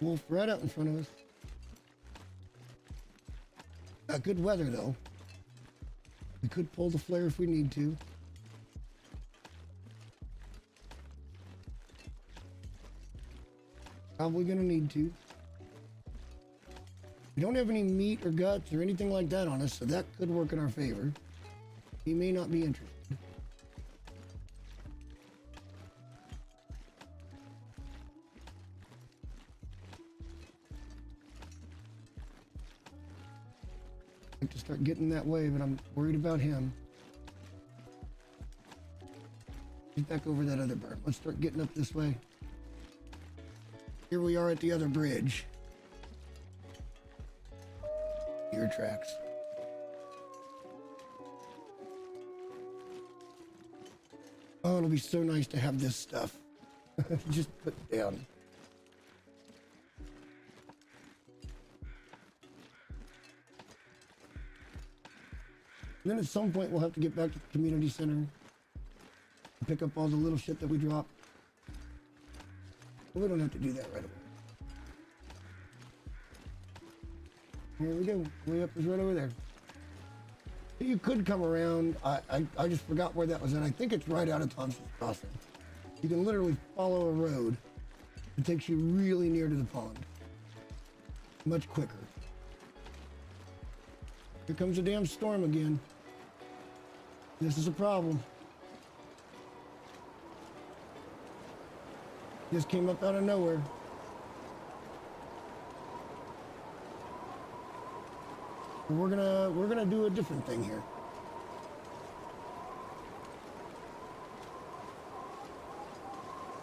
Wolf right out in front of us. Good weather though. We could pull the flare if we need to. Probably gonna need to. We don't have any meat or guts or anything like that on us, so that could work in our favor. He may not be interested. To start getting that way, but I'm worried about him. Get back over that other bird. Let's start getting up this way. Here we are at the other bridge. Deer tracks. Oh, it'll be so nice to have this stuff. Just put down. And then at some point we'll have to get back to the community center and pick up all the little shit that we drop. But we don't have to do that right away. Here we go. Way up is right over there. You could come around. I just forgot where that was at. I think it's right out of Thompson's Crossing. You can literally follow a road. It takes you really near to the pond. Much quicker. Here comes a damn storm again. This is a problem. Just came up out of nowhere. We're gonna do a different thing here.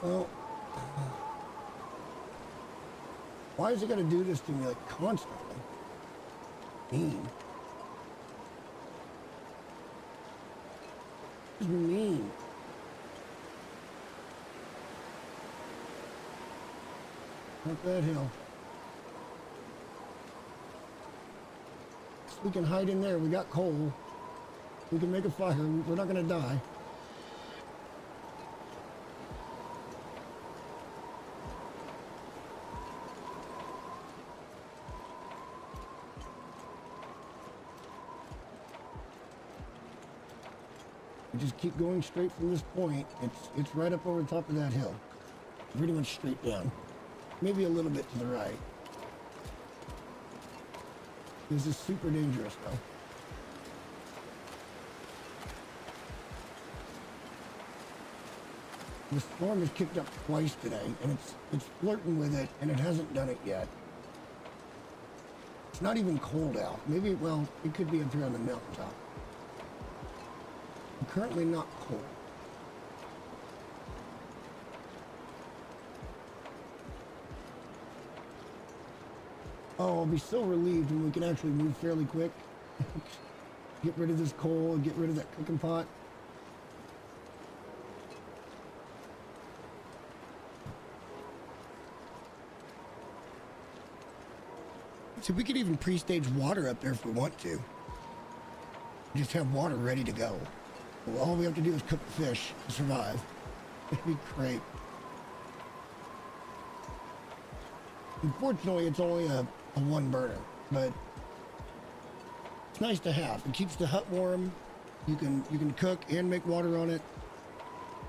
Well, why is it gonna do this to me like constantly? Mean. It's mean. Up that hill. We can hide in there. We got coal. We can make a fire. We're not gonna die. We just keep going straight from this point. It's right up over the top of that hill. Pretty much straight down. Maybe a little bit to the right. This is super dangerous though. The storm has kicked up twice today, and it's flirting with it, and it hasn't done it yet. It's not even cold out. Maybe, well, it could be up here on the mountaintop. I'm currently not cold. Oh, I'll be so relieved when we can actually move fairly quick. Get rid of this coal and get rid of that cooking pot. So we could even pre-stage water up there if we want to. Just have water ready to go. Well, all we have to do is cook the fish to survive. It'd be great. Unfortunately, it's only a one burner, but it's nice to have. It keeps the hut warm. You can cook and make water on it.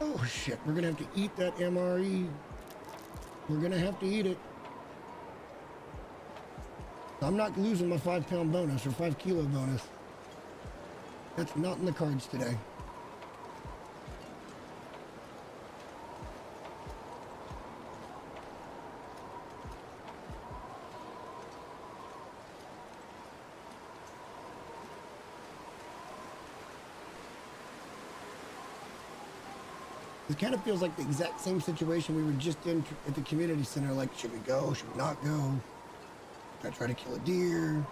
Oh shit, we're gonna have to eat that MRE. We're gonna have to eat it. I'm not losing my 5-pound bonus or 5-kilo bonus. That's not in the cards today. It kind of feels like the exact same situation we were just in at the community center. Like, should we go? Should we not go? Should I try to kill a deer?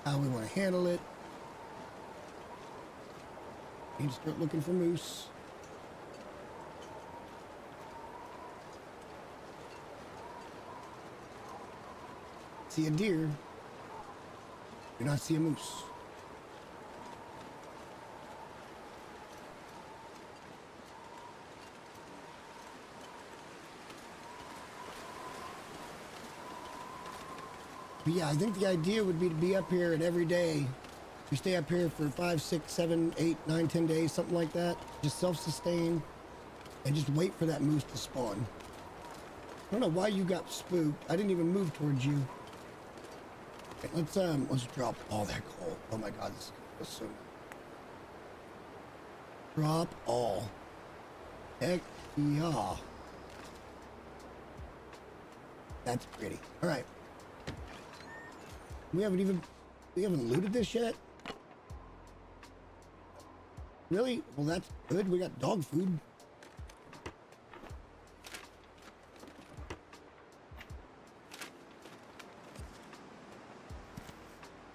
How we want to handle it? Need to start looking for moose. See a deer. Do not see a moose. But yeah, I think the idea would be to be up here and every day we stay up here for 5, 6, 7, 8, 9, 10 days, something like that. Just self-sustain and just wait for that moose to spawn. I don't know why you got spooked. I didn't even move towards you. Okay, let's drop all that coal. Oh my god, this is so nice. Drop all. Heck yeah. That's pretty. All right. We haven't looted this yet? Really? Well, that's good. We got dog food.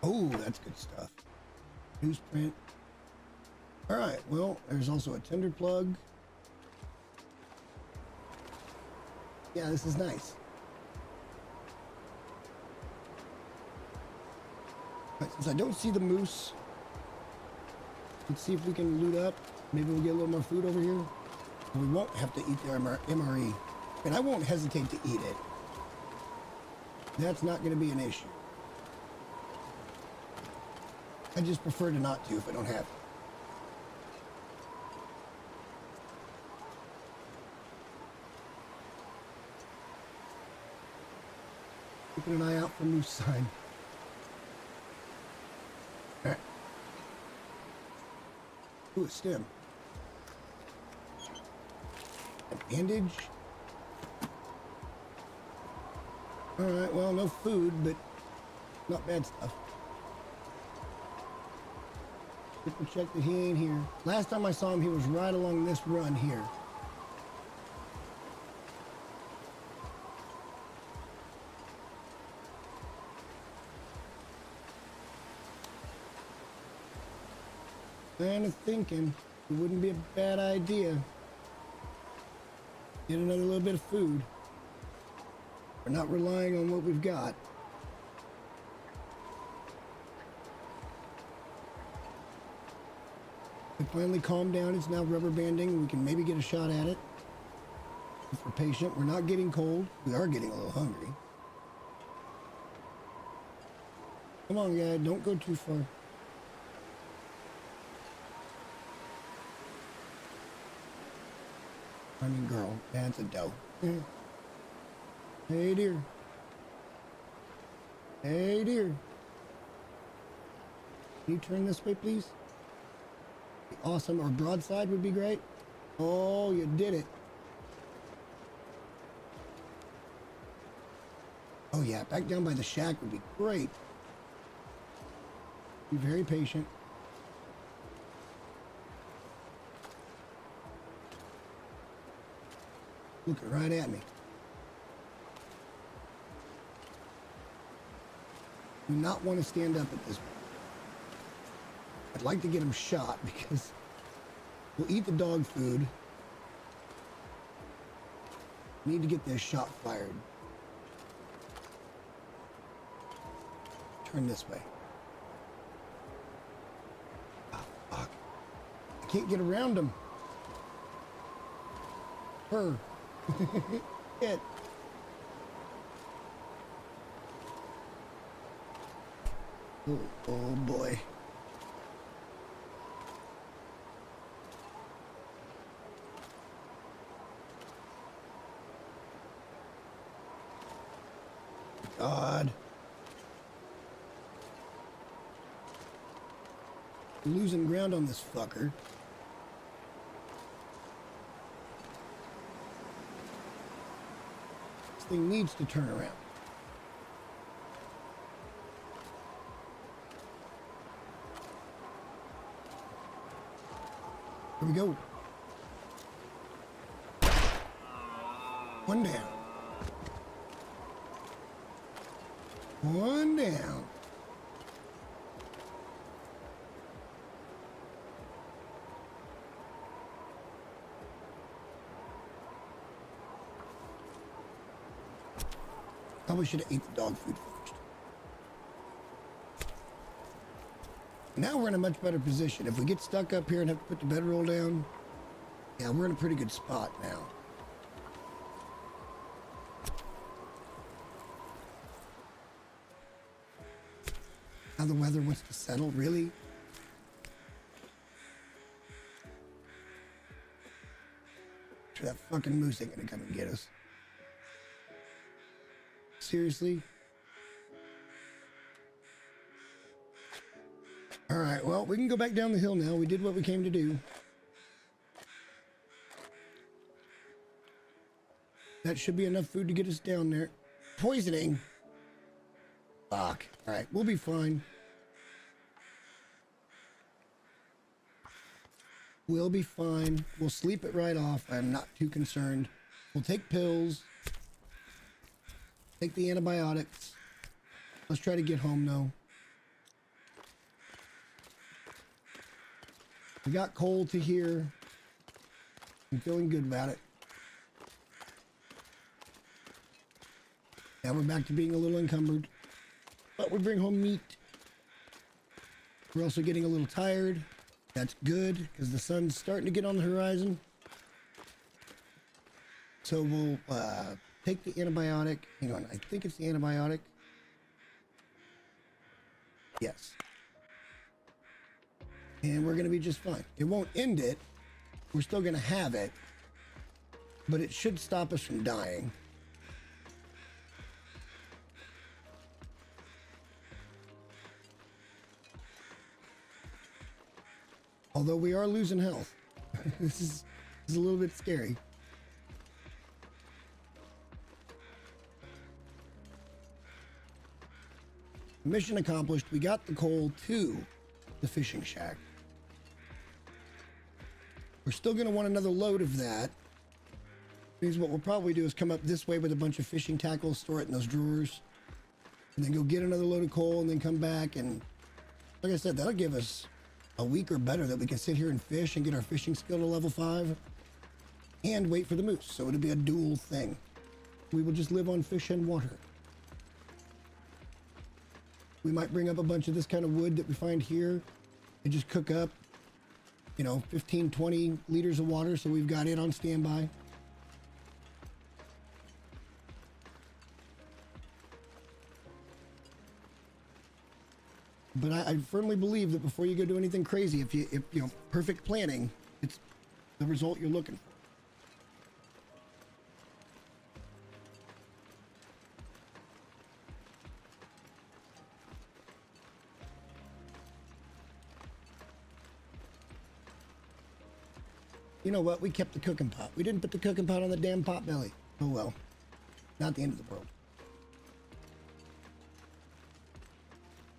Oh, that's good stuff. Newsprint. All right. Well, there's also a tinder plug. Yeah, this is nice. Since I don't see the moose, let's see if we can loot up. Maybe we'll get a little more food over here. We won't have to eat the MRE. And I won't hesitate to eat it. That's not going to be an issue. I just prefer to not to if I don't have to. Keeping an eye out for moose sign. Ooh, a stem. A bandage. Alright, well, no food, but not bad stuff. Triple check that he ain't here. Last time I saw him, he was right along this run here. Kind of thinking it wouldn't be a bad idea. Get another little bit of food. We're not relying on what we've got. It finally calmed down. It's now rubber banding. We can maybe get a shot at it. If we're patient, we're not getting cold. We are getting a little hungry. Come on, guy. Don't go too far. I mean, girl. That's a doe. Hey, dear. Hey, dear. Can you turn this way, please? Awesome. Or broadside would be great. Oh, you did it. Oh, yeah. Back down by the shack would be great. Be very patient. Looking right at me. Do not want to stand up at this point. I'd like to get him shot because we'll eat the dog food. Need to get this shot fired. Turn this way. Oh, fuck. I can't get around him. Her. It. Oh boy. God. Losing ground on this fucker. This thing needs to turn around. Here we go. One down. One down. Probably should have ate the dog food first. Now we're in a much better position. If we get stuck up here and have to put the bedroll down, yeah, we're in a pretty good spot now. Now the weather wants to settle, really? Sure, that fucking moose ain't gonna come and get us. Seriously? All right, well, we can go back down the hill now. We did what we came to do. That should be enough food to get us down there. Poisoning. Fuck. All right, we'll be fine. We'll be fine. We'll sleep it right off. I'm not too concerned. We'll take pills. Take the antibiotics. Let's try to get home, though. We got coal to here. I'm feeling good about it. Now we're back to being a little encumbered. But we bring home meat. We're also getting a little tired. That's good, because the sun's starting to get on the horizon. So we'll take the antibiotic. Hang on, I think it's the antibiotic. Yes. And we're going to be just fine. It won't end it. We're still going to have it. But it should stop us from dying. Although we are losing health. This is a little bit scary. Mission accomplished. We got the coal to the fishing shack. We're still going to want another load of that. Means what we'll probably do is come up this way with a bunch of fishing tackle, store it in those drawers, and then go get another load of coal and then come back. And like I said, that'll give us a week or better that we can sit here and fish and get our fishing skill to level 5 and wait for the moose. So it'll be a dual thing. We will just live on fish and water. We might bring up a bunch of this kind of wood that we find here and just cook up, you know, 15, 20 liters of water. So we've got it on standby. But I firmly believe that before you go do anything crazy, if you know, perfect planning, it's the result you're looking for. You know what? We kept the cooking pot. We didn't put the cooking pot on the damn pot belly. Oh well. Not the end of the world.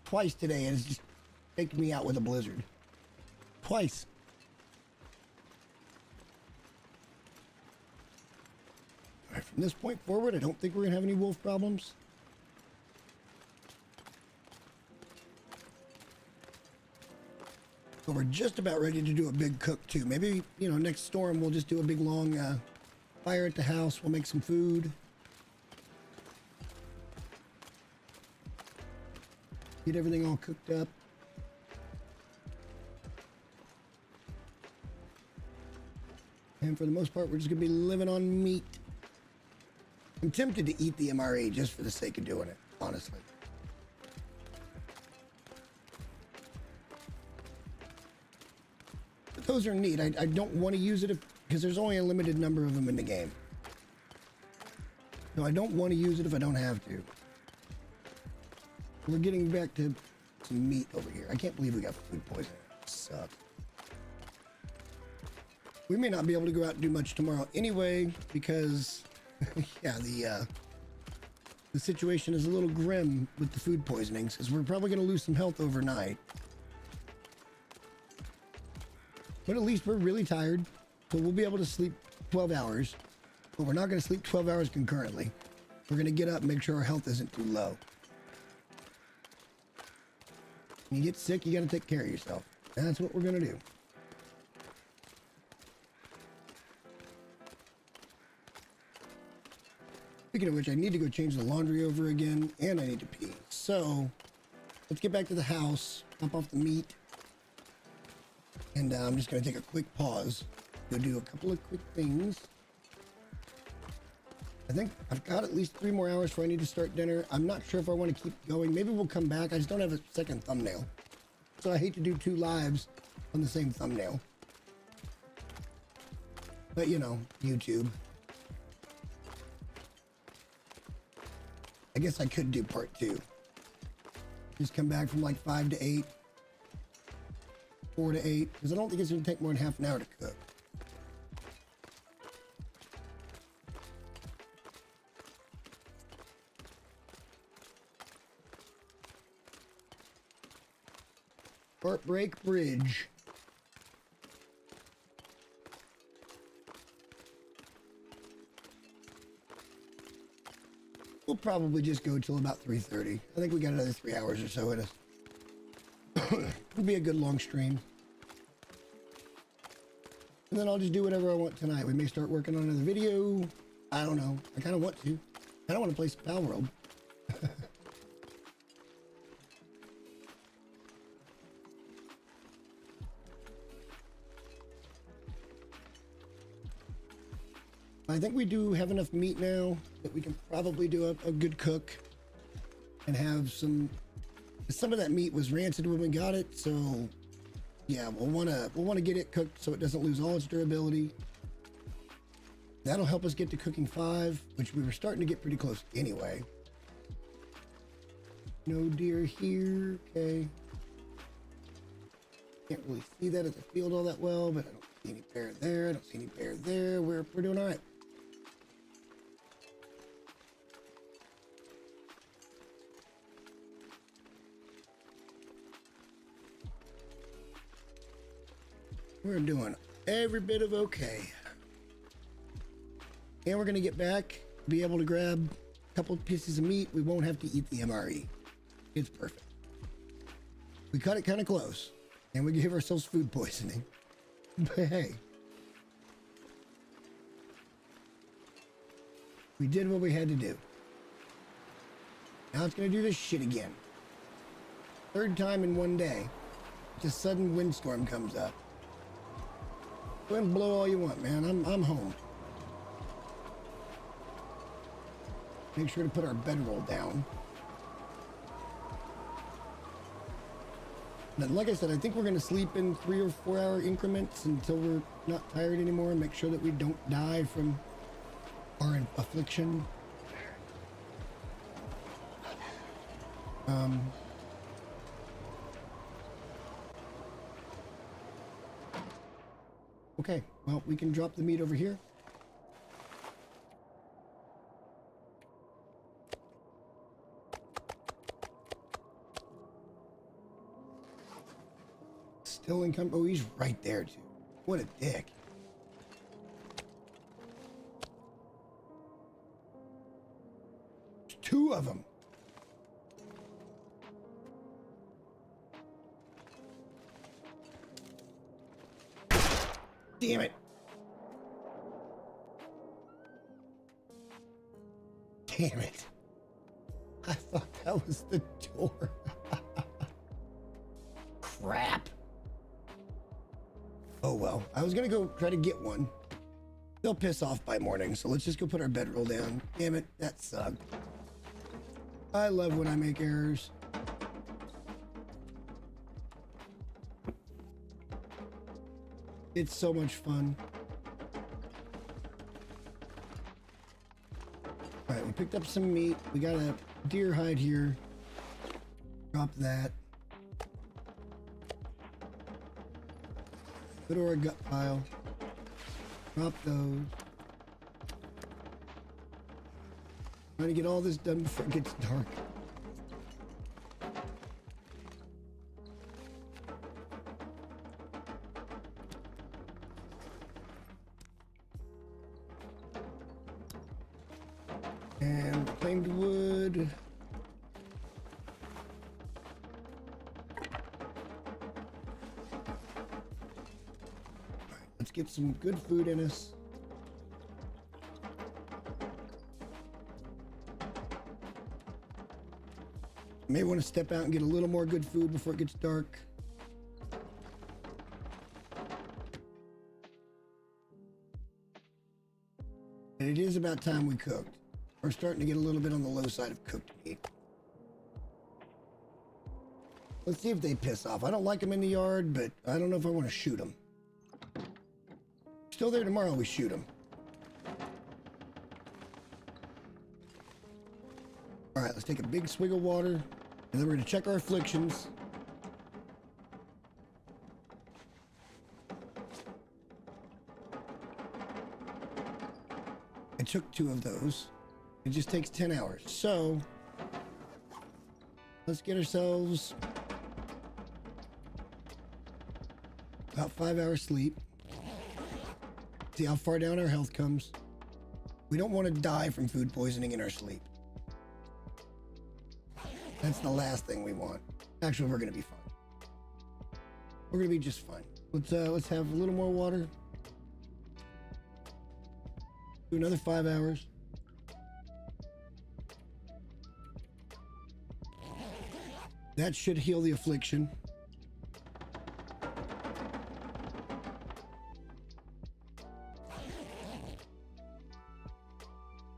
Twice today, and it's just taken me out with a blizzard. Twice. All right, from this point forward, I don't think we're gonna have any wolf problems. But we're just about ready to do a big cook too. Maybe, you know, next storm we'll just do a big long fire at the house. We'll make some food. Get everything all cooked up. And for the most part, we're just gonna be living on meat. I'm tempted to eat the MRE just for the sake of doing it, honestly. those are neat. I don't want to use it because there's only a limited number of them in the game. No, I don't want to use it if I don't have to. We're getting back to some meat over here. I can't believe we got food poisoning. Sucks. We may not be able to go out and do much tomorrow anyway because, yeah, the situation is a little grim with the food poisonings because we're probably going to lose some health overnight. But at least we're really tired, so we'll be able to sleep 12 hours. But we're not going to sleep 12 hours concurrently. We're going to get up and make sure our health isn't too low. When you get sick, you got to take care of yourself. And that's what we're going to do. Speaking of which, I need to go change the laundry over again, and I need to pee. So, let's get back to the house, pop off the meat, and I'm just going to take a quick pause, go do a couple of quick things. I think I've got at least 3 more hours before I need to start dinner. I'm not sure if I want to keep going. Maybe we'll come back. I just don't have a second thumbnail. So I hate to do 2 lives on the same thumbnail. But, you know, YouTube. I guess I could do part 2. Just come back from like 5 to 8. 4 to 8. Because I don't think it's going to take more than half an hour to cook. Heartbreak Bridge. We'll probably just go till about 3:30. I think we got another 3 hours or so in us. It'll be a good long stream. And then I'll just do whatever I want tonight. We may start working on another video. I don't know. I kind of want to. I don't want to play some Pal World. I think we do have enough meat now that we can probably do a good cook and have some of that meat was rancid when we got it, so yeah, we'll want to get it cooked so it doesn't lose all its durability. That'll help us get to cooking 5, which we were starting to get pretty close anyway. No deer here. Okay, can't really see that at the field all that well, but I don't see any bear there. I don't see any bear there. We're doing all right. We're doing every bit of okay. And we're going to get back, be able to grab a couple of pieces of meat. We won't have to eat the MRE. It's perfect. We cut it kind of close, and we gave ourselves food poisoning. But hey, we did what we had to do. Now it's going to do this shit again. 3rd time in 1 day. Just a sudden windstorm comes up. Go ahead and blow all you want, man. I'm home. Make sure to put our bedroll down. But like I said, I think we're going to sleep in 3 or 4 hour increments until we're not tired anymore. Make sure that we don't die from our affliction. Okay, well, we can drop the meat over here. Still income. Oh, he's right there, too. What a dick. There's 2 of them. Damn it. Damn it. I thought that was the door. Crap. Oh well. I was gonna go try to get one. They'll piss off by morning, so let's just go put our bedroll down. Damn it, that sucked. I love when I make errors. It's so much fun. All right, we picked up some meat. We got a deer hide here. Drop that. Go to our gut pile. Drop those. Trying to get all this done before it gets dark. And reclaimed wood. Let's get some good food in us. May want to step out and get a little more good food before it gets dark. And it is about time we cooked. We're starting to get a little bit on the low side of cooked meat. Let's see if they piss off. I don't like them in the yard, but I don't know if I want to shoot them. Still there tomorrow, we shoot them. All right, let's take a big swig of water, and then we're going to check our afflictions. I took 2 of those. It just takes 10 hours. So, let's get ourselves about 5 hours sleep. See how far down our health comes. We don't want to die from food poisoning in our sleep. That's the last thing we want. Actually, we're gonna be fine. We're gonna be just fine. Let's have a little more water. Do another 5 hours. That should heal the affliction.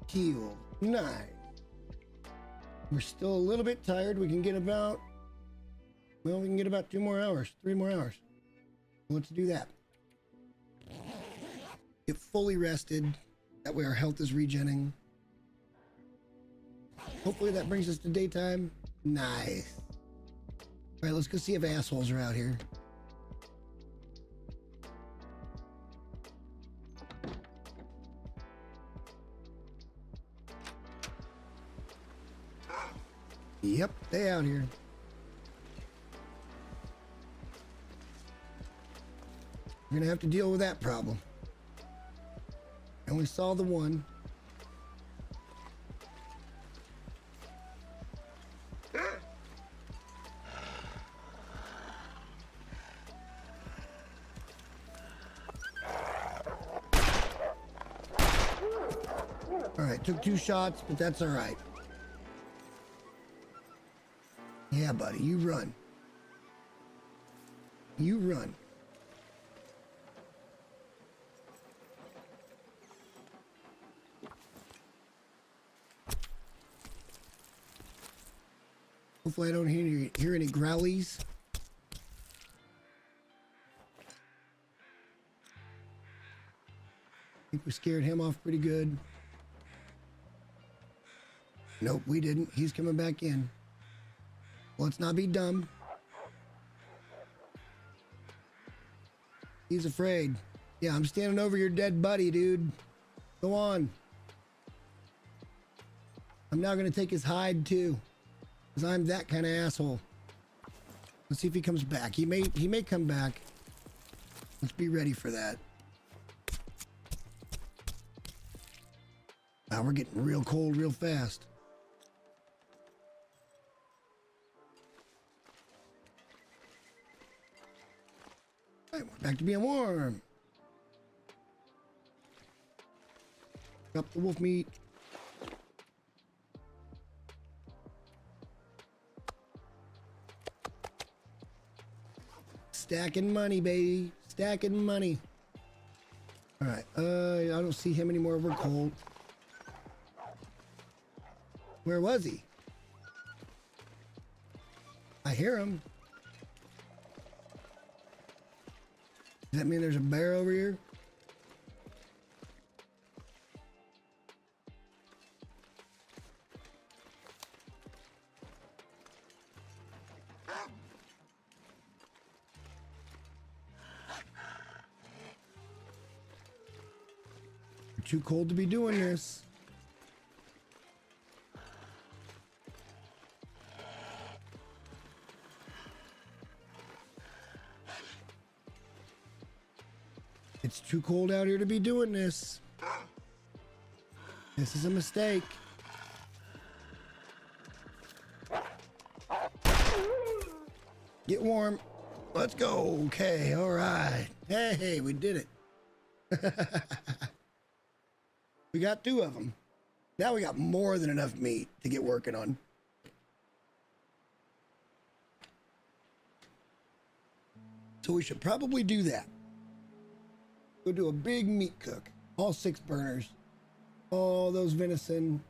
Heal. Nice. We're still a little bit tired. We can get about, well, we can get about 2 more hours, 3 more hours. Let's do that. Get fully rested. That way our health is regenerating. Hopefully that brings us to daytime. Nice. All right, let's go see if assholes are out here. Yep, they out here. We're gonna have to deal with that problem. I only saw the one. All right, took 2 shots, but that's all right. Yeah, buddy, you run. You run. Hopefully I don't hear any growlies. I think we scared him off pretty good. Nope, we didn't. He's coming back in. Let's not be dumb. He's afraid. Yeah, I'm standing over your dead buddy, dude. Go on. I'm now gonna take his hide too, because I'm that kind of asshole. Let's see if he comes back. He may come back. Let's be ready for that. Wow, we're getting real cold real fast. All right, we're back to being warm. Drop the wolf meat. Stacking money, baby. Stacking money. All right. I don't see him anymore. We're cold. Where was he? I hear him. Does that mean there's a bear over here? You're too cold to be doing this. It's too cold out here to be doing this. This is a mistake. Get warm. Let's go. Okay, all right. Hey, we did it. We got 2 of them. Now we got more than enough meat to get working on. So we should probably do that. Go do a big meat cook. All 6 burners. All those venison.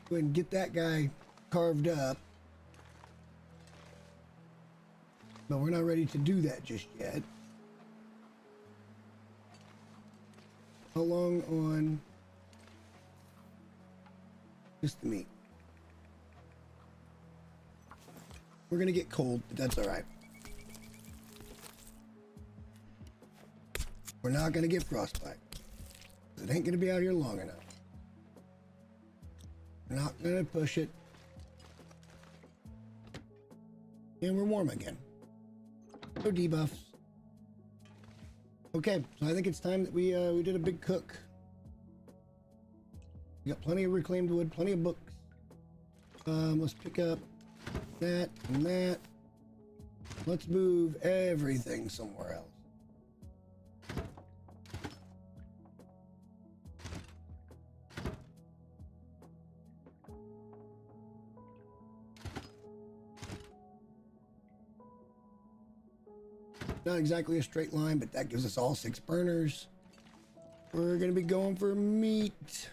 Go ahead and get that guy carved up. But we're not ready to do that just yet. How long on just the meat? We're gonna get cold, but that's all right. We're not gonna get frostbite. It ain't gonna be out here long enough. We're not gonna push it. And we're warm again. No debuffs. Okay, so I think it's time that we did a big cook. We got plenty of reclaimed wood, plenty of books. Let's pick up that and that. Let's move everything somewhere else. Not exactly a straight line, but that gives us all 6 burners. We're gonna be going for meat.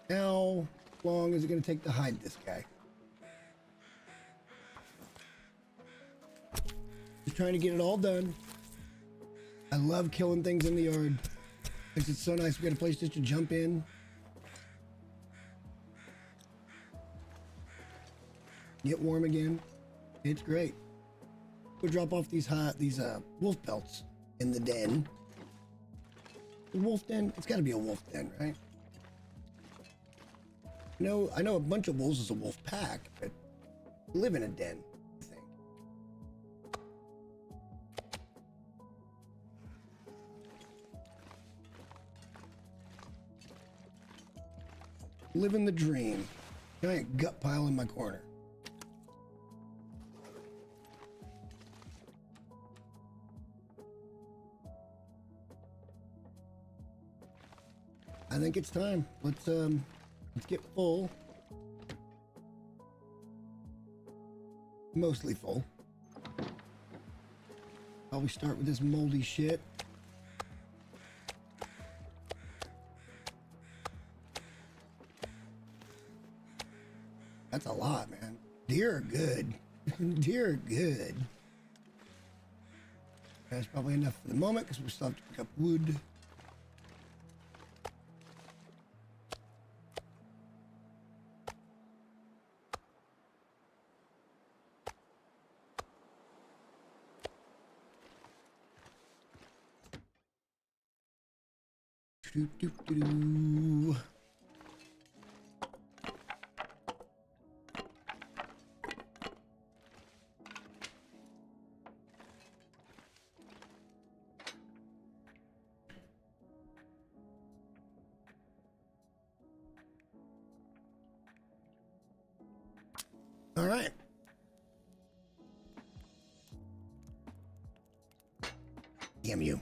How long is it gonna take to hide this guy? Just trying to get it all done. I love killing things in the yard. Makes it so nice. We got a place just to jump in. Get warm again. It's great. We'll drop off these wolf pelts in the den. The wolf den? It's got to be a wolf den, right? No, I know a bunch of wolves is a wolf pack, but live in a den, I think. Living the dream. Giant gut pile in my corner. I think it's time. Let's get full. Mostly full. Probably start with this moldy shit. That's a lot, man. Deer are good. Deer are good. That's probably enough for the moment because we still have to pick up wood. Doo-doo-doo. All right. Damn you.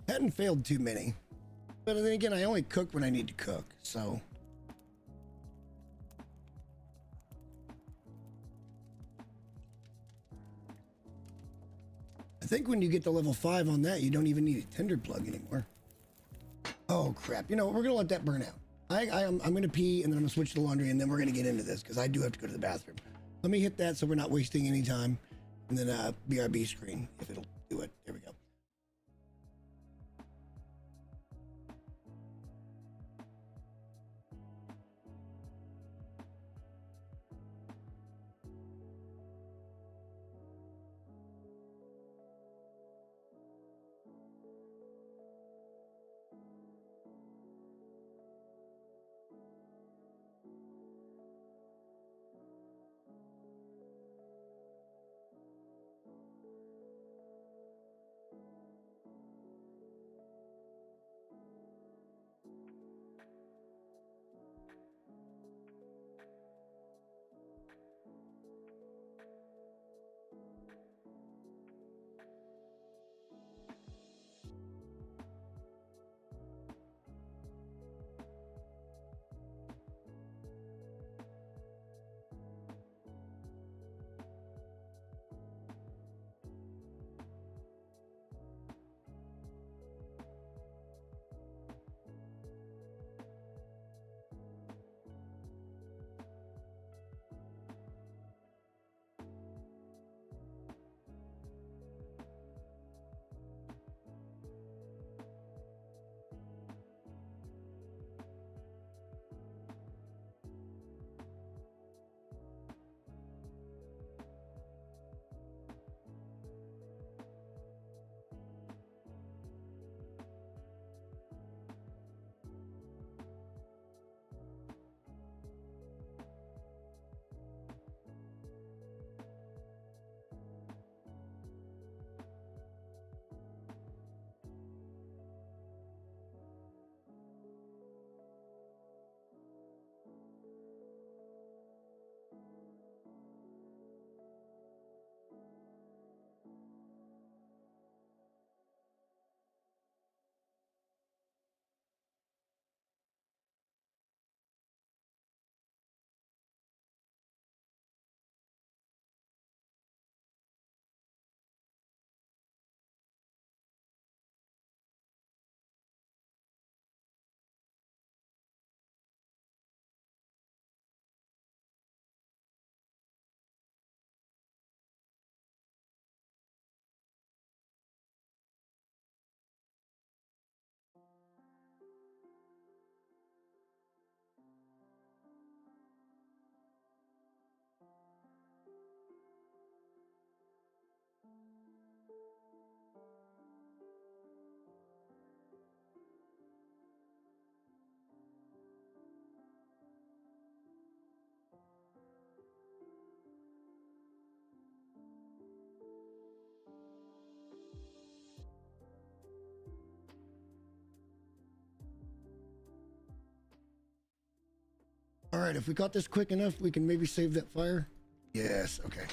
Hadn't failed too many. But then again, I only cook when I need to cook, so. I think when you get to level 5 on that, you don't even need a tinder plug anymore. Oh crap! You know, we're gonna let that burn out. I'm gonna pee and then I'm gonna switch to laundry and then we're gonna get into this because I do have to go to the bathroom. Let me hit that so we're not wasting any time, and then BRB screen if it'll do it. There we go. All right, if we got this quick enough, we can maybe save that fire. Yes, okay.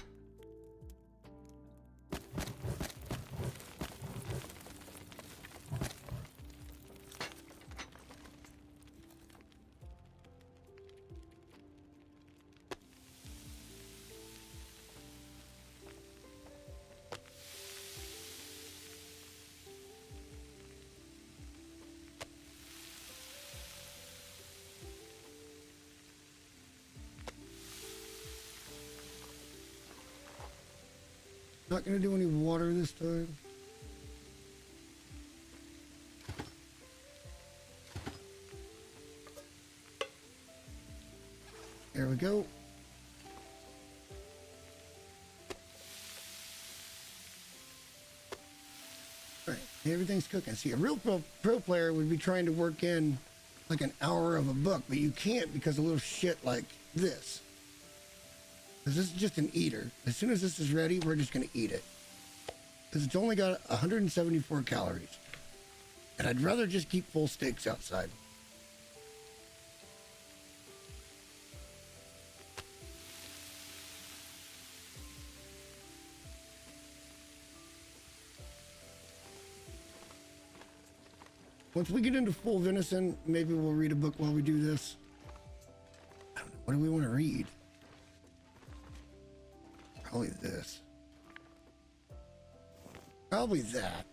Not gonna do any water this time. There we go. All right, everything's cooking. See, a real pro player would be trying to work in like an hour of a book, but you can't because of little shit like this. Because this is just an eater. As soon as this is ready, we're just going to eat it. Because it's only got 174 calories. And I'd rather just keep full steaks outside. Once we get into full venison, maybe we'll read a book while we do this. I don't know. What do we want to read? Probably this. Probably that.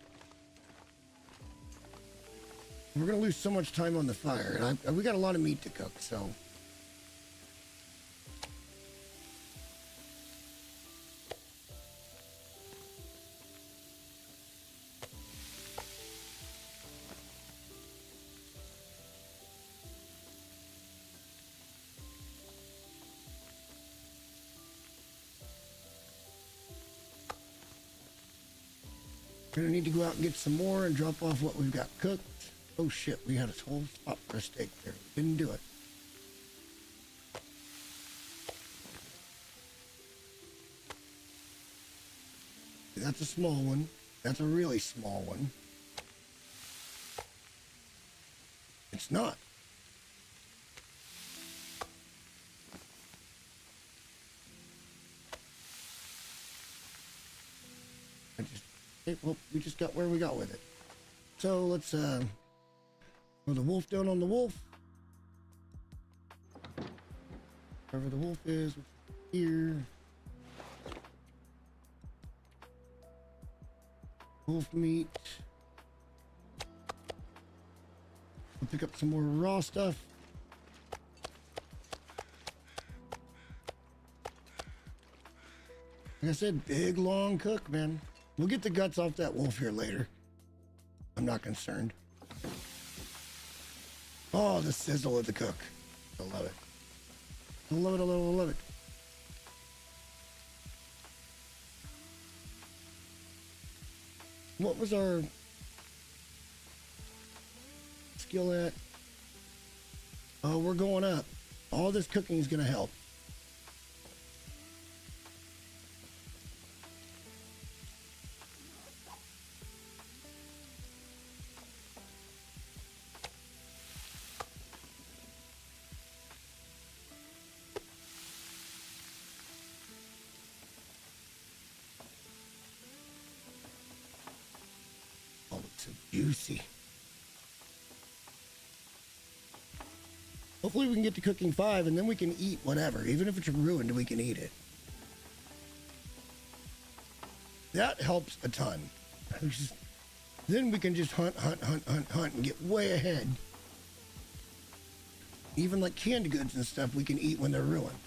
We're gonna lose so much time on the fire, and we got a lot of meat to cook, so. Gonna need to go out and get some more and drop off what we've got cooked. Oh shit, we had a whole spot for a steak there. Didn't do it. That's a small one. That's a really small one. It's not. Well, we just got where we got with it. So let's throw the wolf down on the wolf. Wherever the wolf is, here. Wolf meat. We'll pick up some more raw stuff. Like I said, big long cook, man. We'll get the guts off that wolf here later. I'm not concerned. Oh, the sizzle of the cook. I love it. I love it, I love it, I love it. What was our skill at? Oh, we're going up. All this cooking is going to help. So juicy. Hopefully we can get to cooking 5 and then we can eat whatever. Even if it's ruined, we can eat it. That helps a ton. Then we can just hunt and get way ahead. Even like canned goods and stuff we can eat when they're ruined.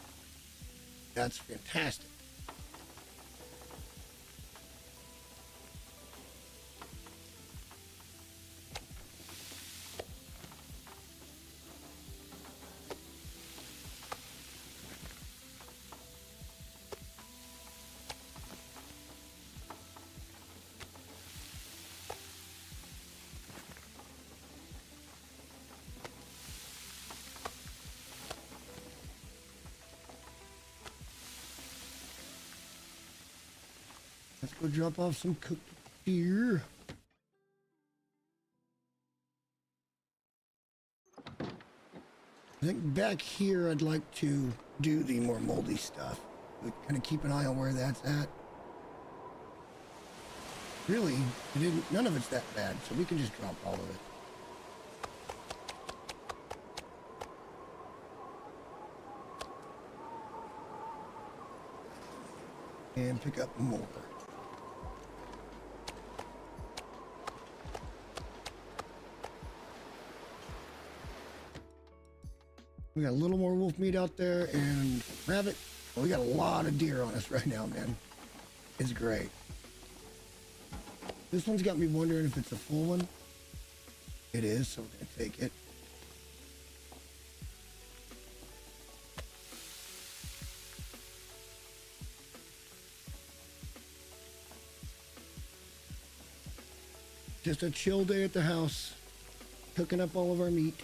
That's fantastic. Let's go drop off some cooked deer. I think back here I'd like to do the more moldy stuff. We kind of keep an eye on where that's at. Really, none of it's that bad, so we can just drop all of it. And pick up more. We got a little more wolf meat out there and rabbit. Well, we got a lot of deer on us right now, man. It's great. This one's got me wondering if it's a full one. It is, so we're gonna take it. Just a chill day at the house, cooking up all of our meat.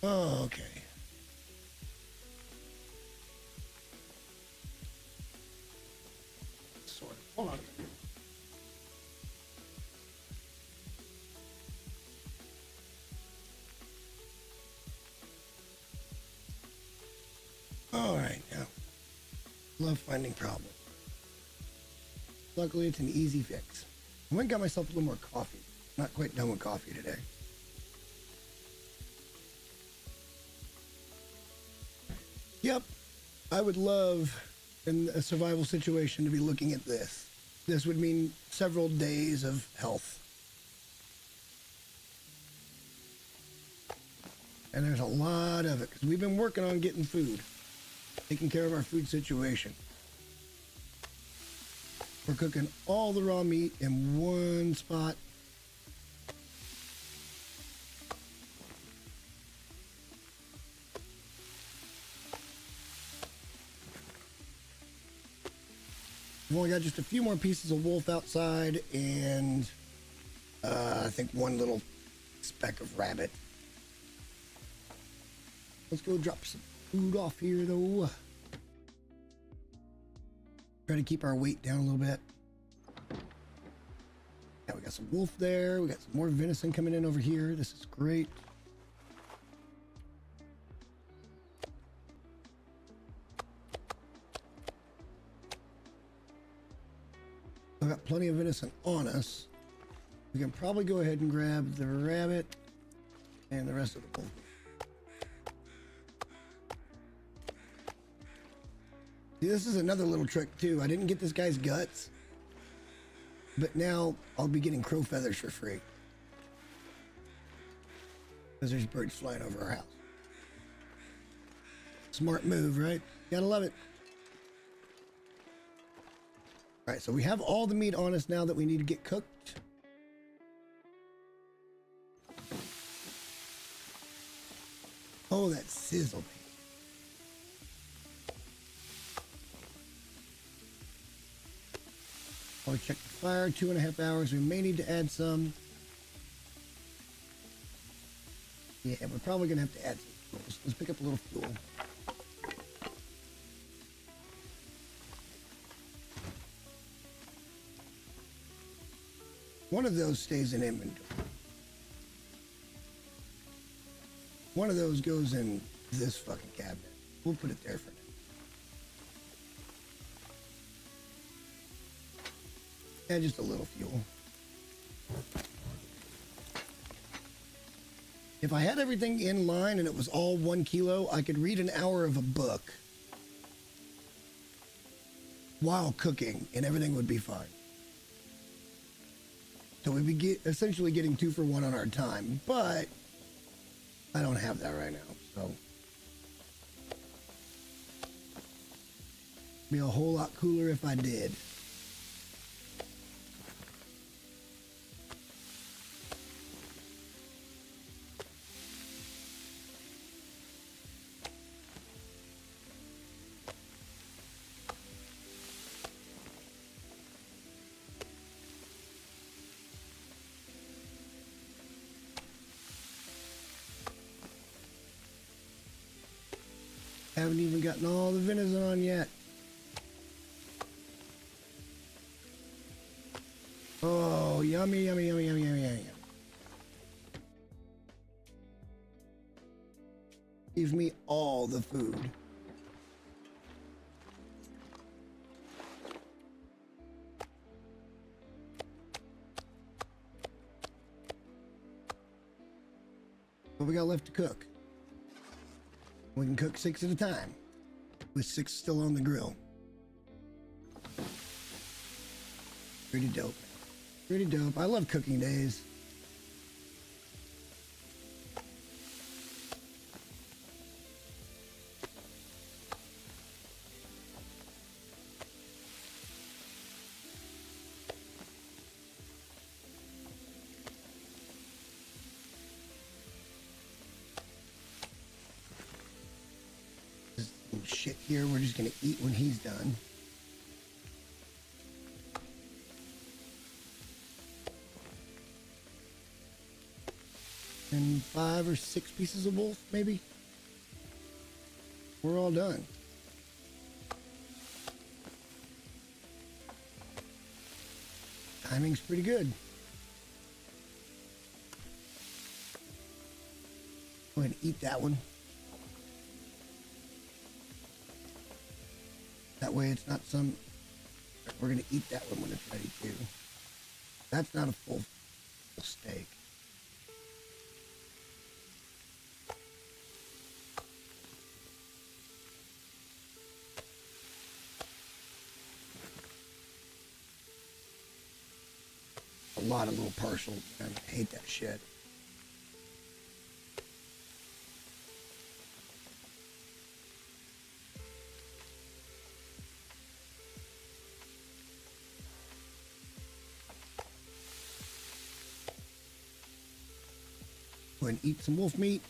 Oh, okay. Sort of. Hold on. Love finding problems. Luckily, it's an easy fix. I went and got myself a little more coffee. Not quite done with coffee today. Yep, I would love, in a survival situation, to be looking at this. This would mean several days of health. And there's a lot of it, because we've been working on getting food. Taking care of our food situation. We're cooking all the raw meat in one spot. We've only got just a few more pieces of wolf outside and I think one little speck of rabbit. Let's go drop some food off here though. Try to keep our weight down a little bit. Yeah, we got some wolf there. We got some more venison coming in over here. This is great. We've got plenty of venison on us. We can probably go ahead and grab the rabbit and the rest of the wolf. See, this is another little trick too. I didn't get this guy's guts, but now I'll be getting crow feathers for free. Because there's birds flying over our house. Smart move, right? Gotta love it. All right, so we have all the meat on us now that we need to get cooked. Oh, that sizzle. I'll check the fire, 2.5 hours. We may need to add some. Yeah, we're probably gonna have to add some fuel. Let's pick up a little fuel. One of those stays in inventory. One of those goes in this fucking cabinet. We'll put it there for now. And just a little fuel. If I had everything in line and it was all 1 kilo, I could read an hour of a book while cooking and everything would be fine. So we'd be essentially getting 2 for 1 on our time, but I don't have that right now, so. Be a whole lot cooler if I did. Haven't even gotten all the venison on yet. Oh, yummy, yummy, yummy, yummy, yummy, yummy. Give me all the food. What we got left to cook? We can cook 6 at a time, with 6 still on the grill. Pretty dope. Pretty dope. I love cooking days. Shit here, we're just gonna eat when he's done. And 5 or 6 pieces of wolf, maybe. We're all done. Timing's pretty good. Go ahead and eat that one. That way it's not some... We're going to eat that one when it's ready too. That's not a full steak. A lot of little parcels, man. I hate that shit. Go ahead and eat some wolf meat.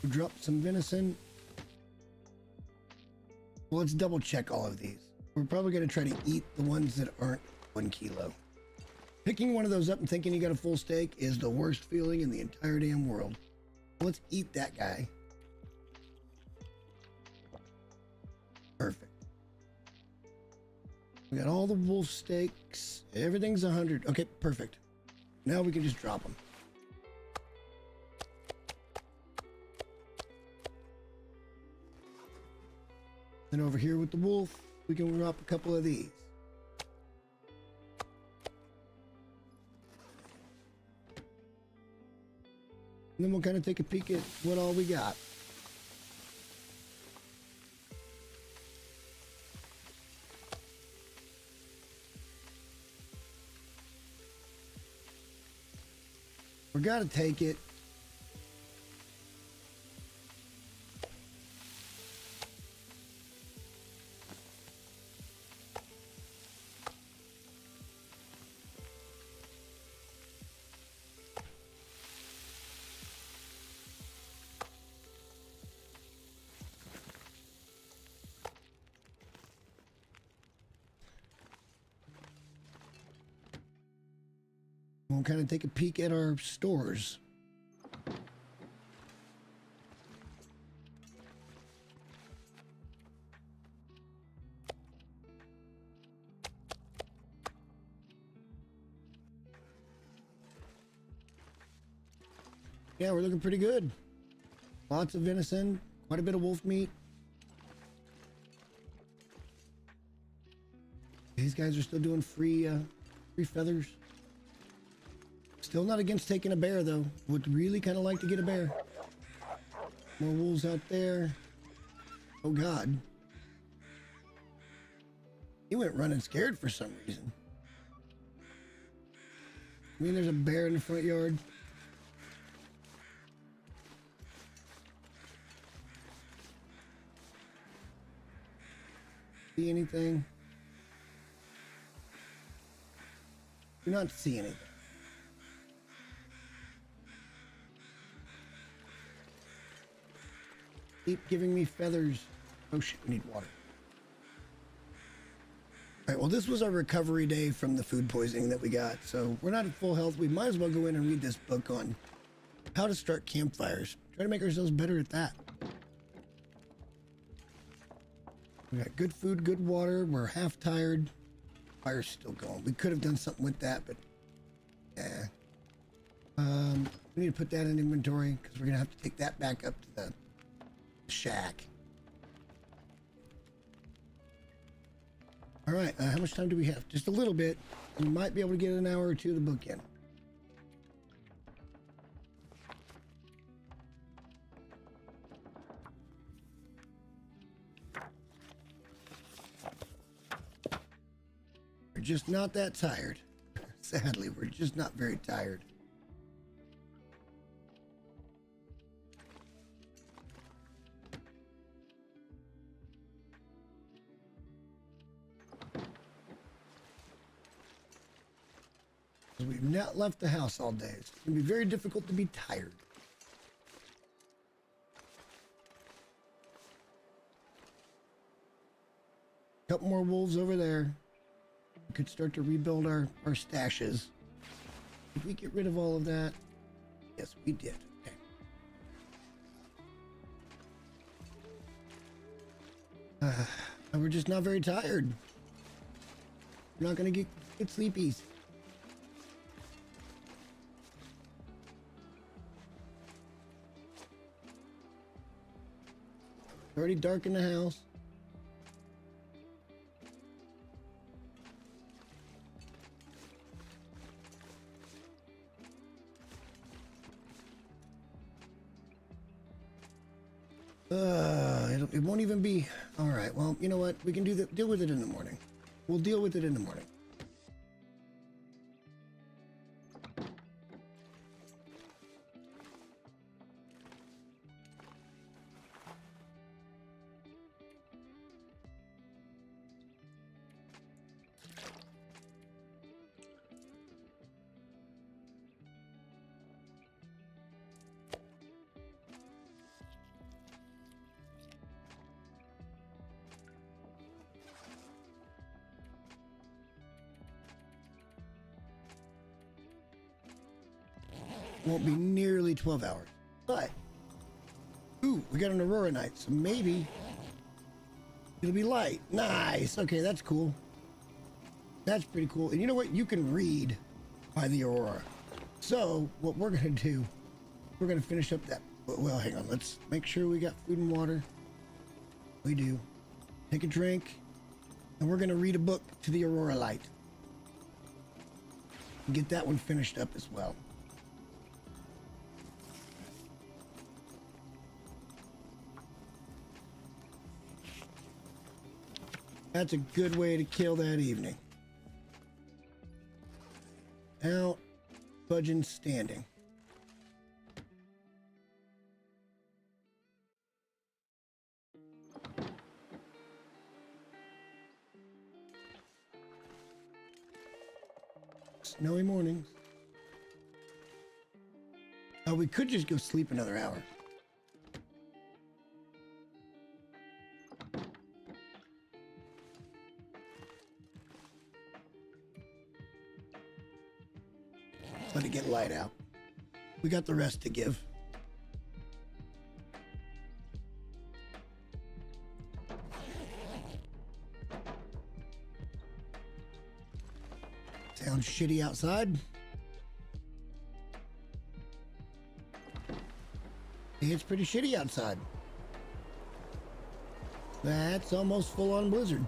Drop some venison. Well, let's double check all of these. We're probably going to try to eat the ones that aren't 1 kilo. Picking one of those up and thinking you got a full steak is the worst feeling in the entire damn world. Let's eat that guy. Perfect. We got all the wolf steaks. Everything's 100. Okay, perfect. Now we can just drop them. Then over here with the wolf, we can drop a couple of these. And then we'll kind of take a peek at what all we got. We gotta take it. We'll kind of take a peek at our stores. Yeah, we're looking pretty good. Lots of venison, quite a bit of wolf meat. These guys are still doing free feathers. Still not against taking a bear, though. Would really kind of like to get a bear. More wolves out there. Oh, God. He went running scared for some reason. I mean, there's a bear in the front yard. See anything? Do not see anything. Keep giving me feathers. Oh shit, we need water. All right, well, this was our recovery day from the food poisoning that we got. So we're not at full health. We might as well go in and read this book on how to start campfires. Try to make ourselves better at that. We got good food, good water. We're half tired. Fire's still going. We could have done something with that, but yeah. We need to put that in inventory because we're gonna have to take that back up to the shack. All right, how much time do we have? Just a little bit. We might be able to get an hour or two of the book in. We're just not that tired. Sadly, we're just not very tired. We've not left the house all day. It's going to be very difficult to be tired. Couple more wolves over there. We could start to rebuild our stashes. Did we get rid of all of that? Yes, we did. Okay. We're just not very tired. We're not gonna get sleepies. It's already dark in the house. It won't even be. All right. Well, you know what? We can deal with it in the morning. We'll deal with it in the morning. Won't be nearly 12 hours, but ooh, we got an aurora night, so maybe it'll be light. Nice. Okay, that's cool. That's pretty cool. And you know what? You can read by the aurora. So what we're gonna do, we're gonna finish up that. Well, hang on. Let's make sure we got food and water. We do. Take a drink, and we're gonna read a book to the aurora light. And get that one finished up as well. That's a good way to kill that evening. Out, budging, standing. Snowy mornings. Oh, we could just go sleep another hour. Let it get light out. We got the rest to give. Sounds shitty outside. It's pretty shitty outside. That's almost full-on blizzard.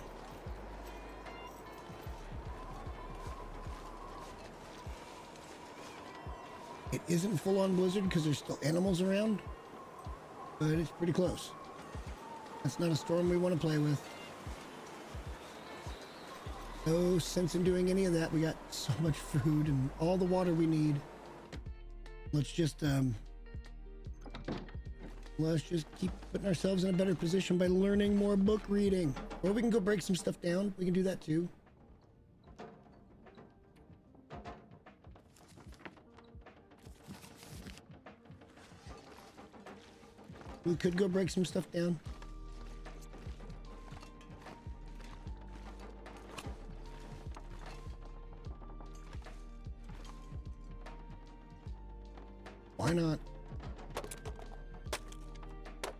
It isn't full-on blizzard because there's still animals around, but it's pretty close. That's not a storm we want to play with. No sense in doing any of that. We got so much food and all the water we need. Let's just keep putting ourselves in a better position by learning more book reading. Or we can go break some stuff down. We can do that too. We could go break some stuff down. Why not?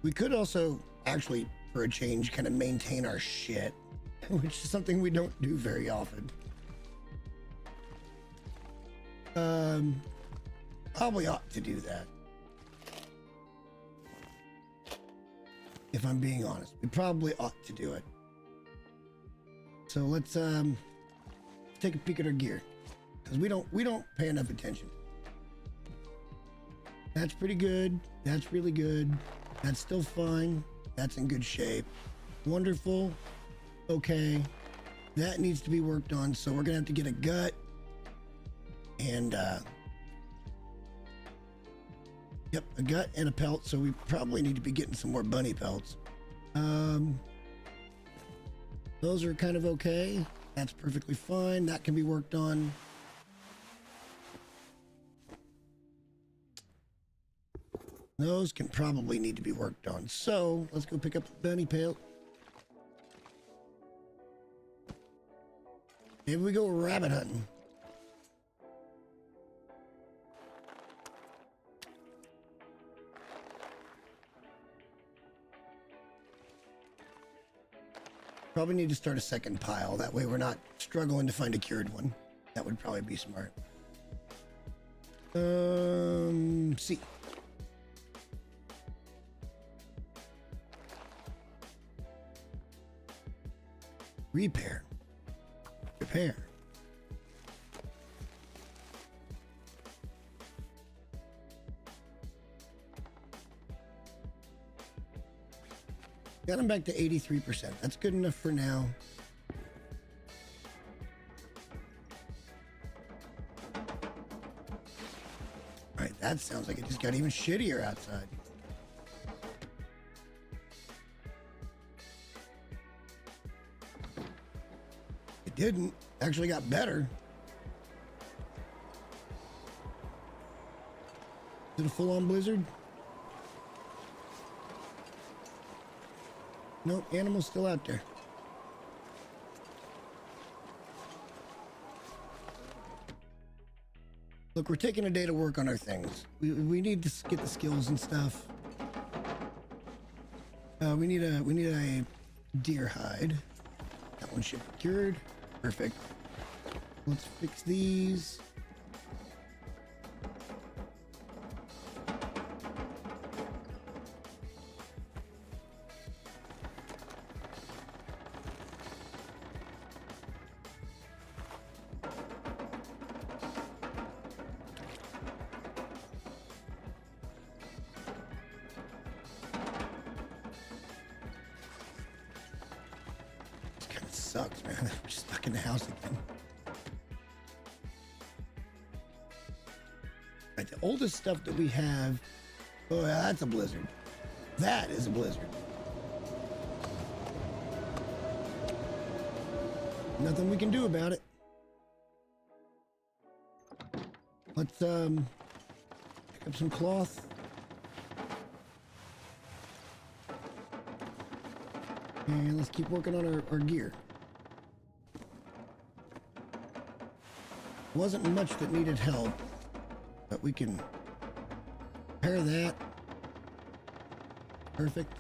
We could also actually, for a change, kind of maintain our shit, which is something we don't do very often. Probably ought to do that. If I'm being honest, we probably ought to do it. So let's take a peek at our gear, because we don't pay enough attention. That's pretty good. That's really good. That's still fine. That's in good shape. Wonderful. Okay. That needs to be worked on. So we're gonna have to get a gut and yep, a gut and a pelt. So we probably need to be getting some more bunny pelts. Those are kind of okay. That's perfectly fine. That can be worked on. Those can probably need to be worked on. So let's go pick up the bunny pelt. Maybe we go rabbit hunting. Probably need to start a second pile. That way we're not struggling to find a cured one. That would probably be smart. C. Repair. Repair. Got him back to 83%. That's good enough for now. All right, that sounds like it just got even shittier outside. It didn't. Actually got better. Is it a full-on blizzard? Nope, animal's still out there. Look, we're taking a day to work on our things. We need to get the skills and stuff. We need a deer hide. That one should be cured. Perfect. Let's fix these. Sucks, man. We're stuck in the house again. Right, the oldest stuff that we have. Oh, yeah, that's a blizzard. That is a blizzard. Nothing we can do about it. Let's pick up some cloth. And let's keep working on our gear. Wasn't much that needed help, but we can repair that. Perfect.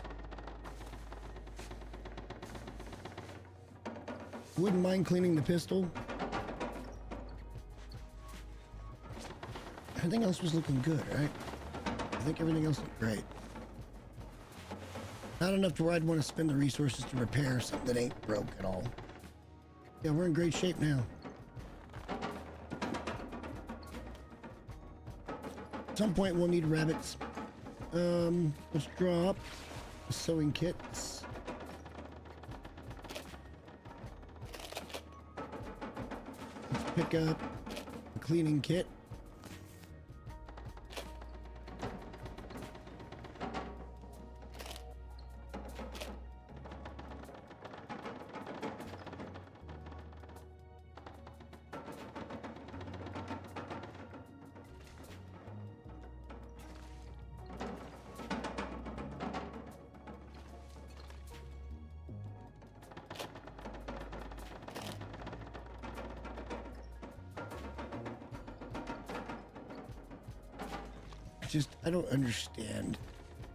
Wouldn't mind cleaning the pistol. Everything else was looking good, right? I think everything else looked great. Not enough to where I'd want to spend the resources to repair something that ain't broke at all. Yeah, we're in great shape now. At some point we'll need rabbits. Let's draw up the sewing kits. Let's pick up the cleaning kit. I don't understand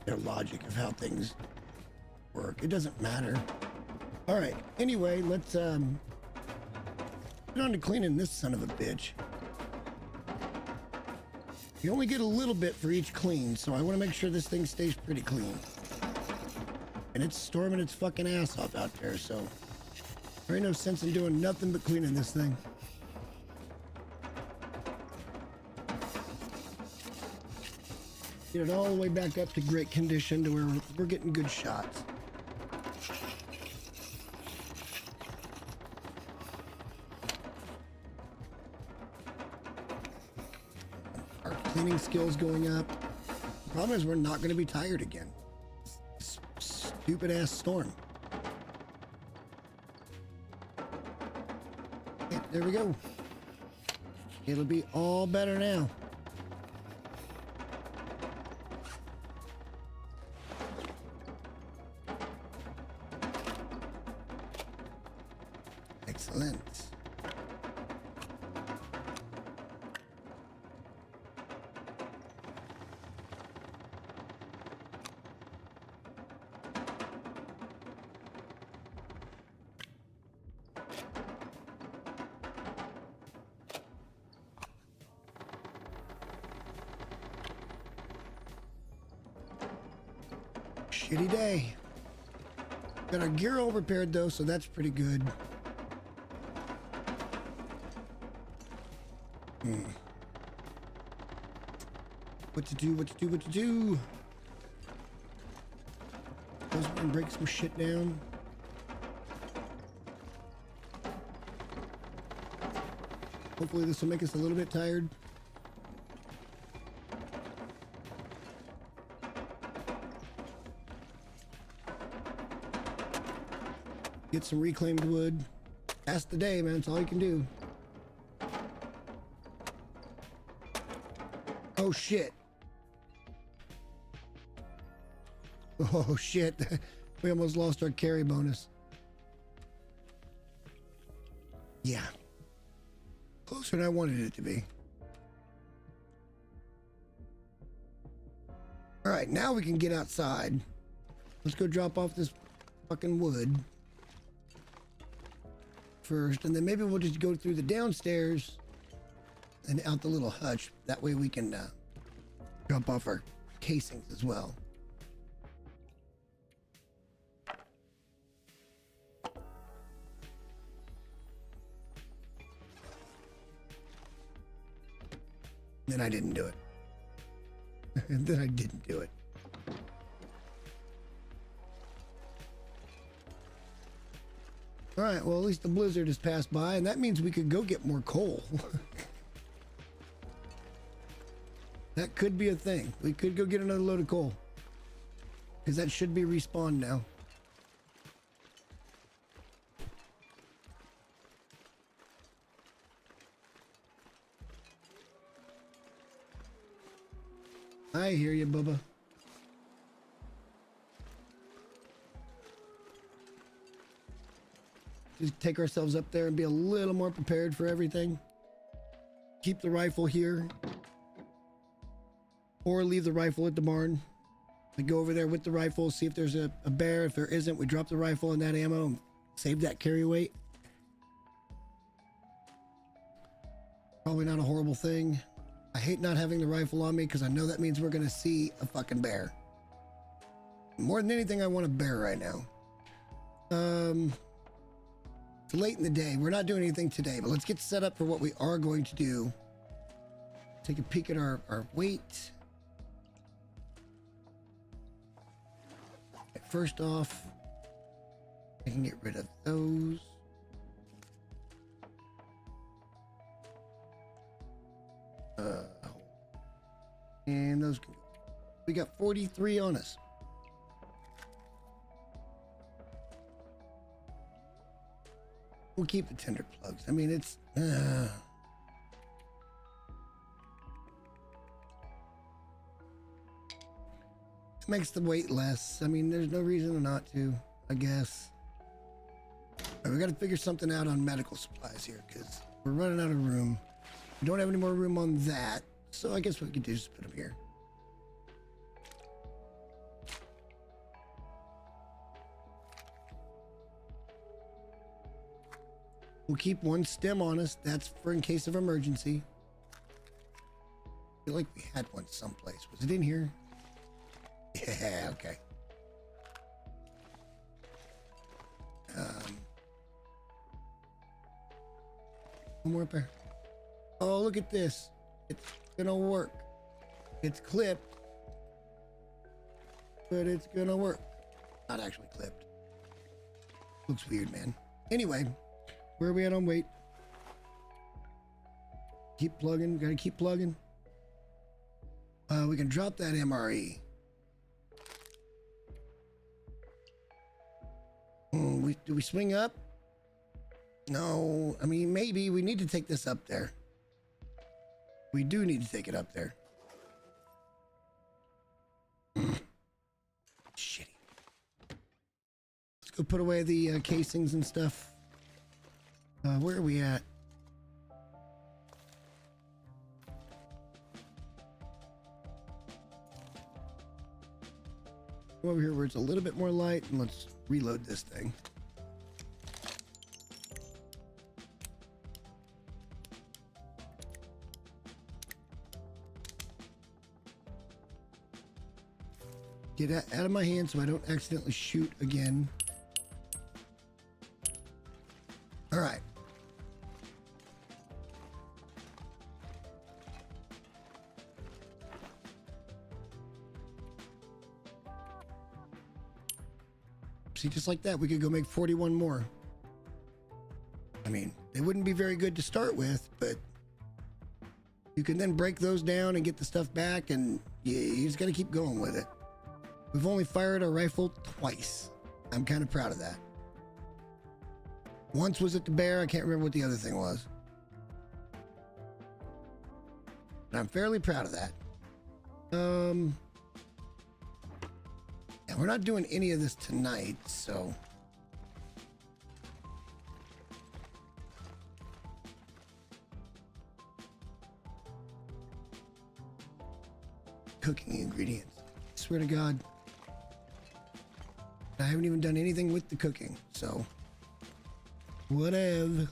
their logic of how things work. It doesn't matter. All right. Anyway, let's get on to cleaning this son of a bitch. You only get a little bit for each clean, so I want to make sure this thing stays pretty clean. And it's storming its fucking ass off out there, so there ain't no sense in doing nothing but cleaning this thing. Get it all the way back up to great condition to where we're getting good shots. Our cleaning skills going up. The problem is we're not going to be tired again. Stupid ass storm. Okay, there we go. It'll be all better now. Excellent. shitty day. Got our gear all repaired though, so that's pretty good. What to do, what to do, what to do? Suppose we can break some shit down. Hopefully this will make us a little bit tired. Get some reclaimed wood. That's the day, man. It's all you can do. Oh, shit. Oh, shit. We almost lost our carry bonus. Yeah. Closer than I wanted it to be. All right, now we can get outside. Let's go drop off this fucking wood first, and then maybe we'll just go through the downstairs and out the little hutch. That way we can drop off our casings as well. Then I didn't do it. And then I didn't do it. All right, well, at least the blizzard has passed by, and that means we could go get more coal. That could be a thing. We could go get another load of coal. Because that should be respawned now. I hear you, Bubba. Just take ourselves up there and be a little more prepared for everything. Keep the rifle here. Or leave the rifle at the barn. We go over there with the rifle, see if there's a bear. If there isn't, we drop the rifle and that ammo and save that carry weight. Probably not a horrible thing. I hate not having the rifle on me because I know that means we're going to see a fucking bear. More than anything, I want a bear right now. It's late in the day. We're not doing anything today, but let's get set up for what we are going to do. Take a peek at our weight. First off, I can get rid of those. And those can go. We got 43 on us. We'll keep the tinder plugs. I mean, it's it makes the weight less. I mean, there's no reason not to, I guess. All right, we got to figure something out on medical supplies here because we're running out of room. We don't have any more room on that, so I guess what we could do is put them here. We'll keep one stem on us. That's for in case of emergency. I feel like we had one someplace. Was it in here? Yeah, okay. One more pair. Oh, look at this. It's gonna work. It's clipped, but it's gonna work. Not actually clipped. Looks weird, man. Anyway, where are we at on weight? Keep plugging. Gotta keep plugging. We can drop that MRE. Do we swing up? No. I mean, maybe we need to take this up there. We do need to take it up there. Shitty. Let's go put away the casings and stuff. Where are we at? Come over here where it's a little bit more light, and let's reload this thing. Get out of my hand so I don't accidentally shoot again. All right. See, just like that, we could go make 41 more. I mean, they wouldn't be very good to start with, but you can then break those down and get the stuff back, and you just got to keep going with it. We've only fired our rifle twice. I'm kind of proud of that. Once was at the bear. I can't remember what the other thing was. But I'm fairly proud of that. And we're not doing any of this tonight, so... Cooking ingredients. I swear to God. I haven't even done anything with the cooking, so... Whatever.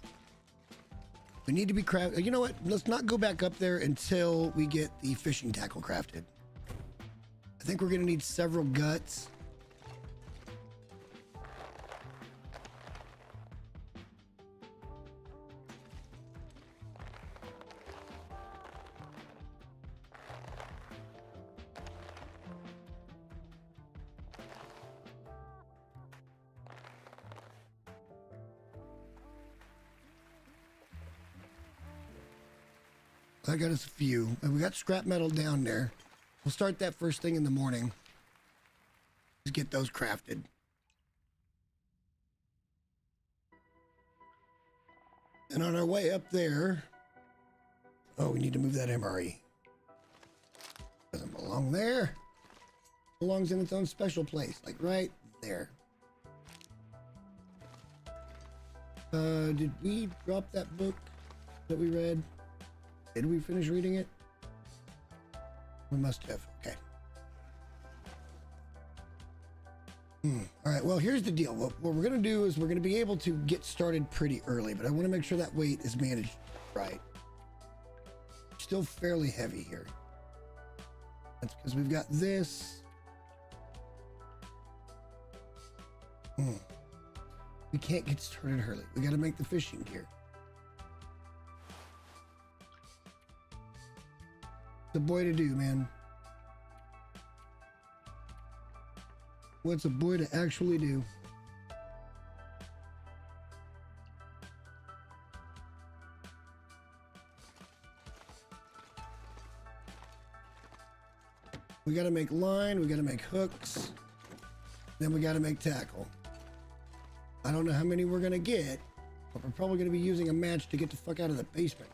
We need to be crafted. You know what? Let's not go back up there until we get the fishing tackle crafted. I think we're going to need several guts. I got us a few, and we got scrap metal down there. We'll start that first thing in the morning. Just get those crafted. And on our way up there, oh, we need to move that MRE. Doesn't belong there. Belongs in its own special place, like right there. Did we drop that book that we read? Did we finish reading it? We must have. Okay. All right. Well, here's the deal. What we're going to do is we're going to be able to get started pretty early, but I want to make sure that weight is managed right. Still fairly heavy here. That's because we've got this. We can't get started early. We got to make the fishing gear. What's a boy to do, man? What's a boy to actually do? We got to make line, we got to make hooks, then we got to make tackle. I don't know how many we're going to get, but we're probably going to be using a match to get the fuck out of the basement.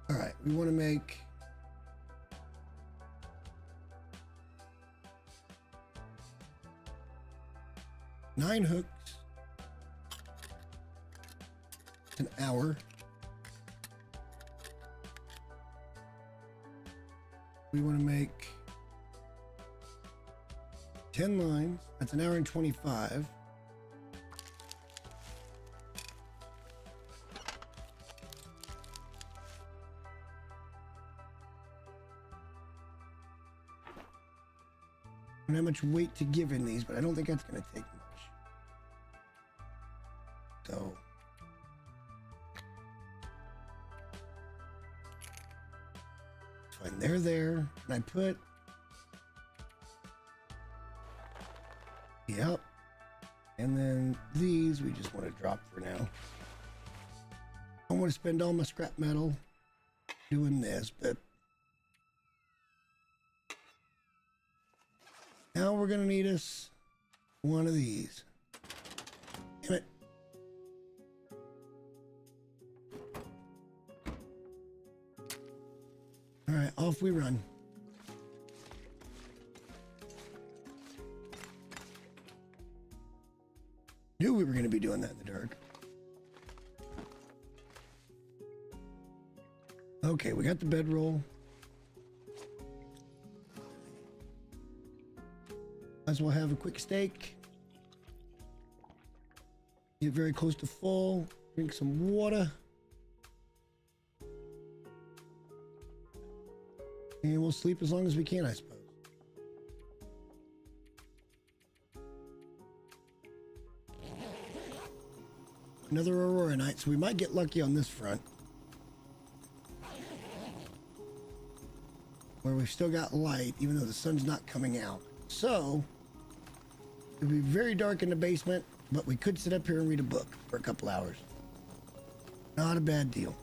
All right, we want to make 9 hooks. An hour. We want to make 10 lines. That's an hour and 25. I don't have much weight to give in these, but I don't think that's going to take much. So fine, they're there, and I put, yep, and then these we just want to drop for now. I don't want to spend all my scrap metal doing this, but now we're gonna need us one of these. Damn it. All right, off we run. Knew we were going to be doing that in the dark. Okay, we got the bedroll. Might as well have a quick steak. Get very close to full. Drink some water. And we'll sleep as long as we can, I suppose. Another Aurora night, so we might get lucky on this front. Where we've still got light, even though the sun's not coming out. So, it'll be very dark in the basement, but we could sit up here and read a book for a couple hours. Not a bad deal.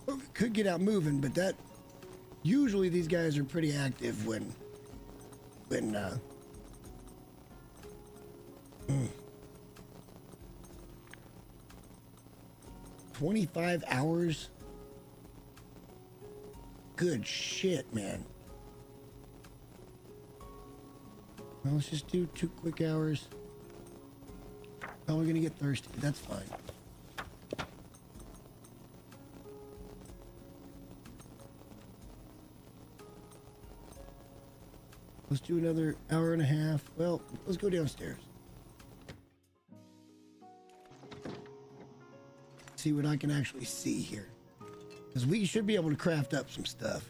Well, we could get out moving, but that... Usually these guys are pretty active when 25 hours? Good shit, man. Well, let's just do 2 quick hours. Oh, we're gonna get thirsty. That's fine. Let's do another hour and a half. Well, let's go downstairs. See what I can actually see here. Because we should be able to craft up some stuff.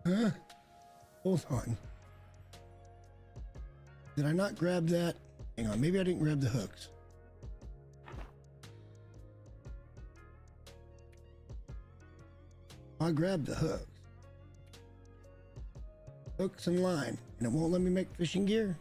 Huh? Hold on. Did I not grab that? Hang on, maybe I didn't grab the hooks. I grabbed the hooks. Hooks and line. And it won't let me make fishing gear?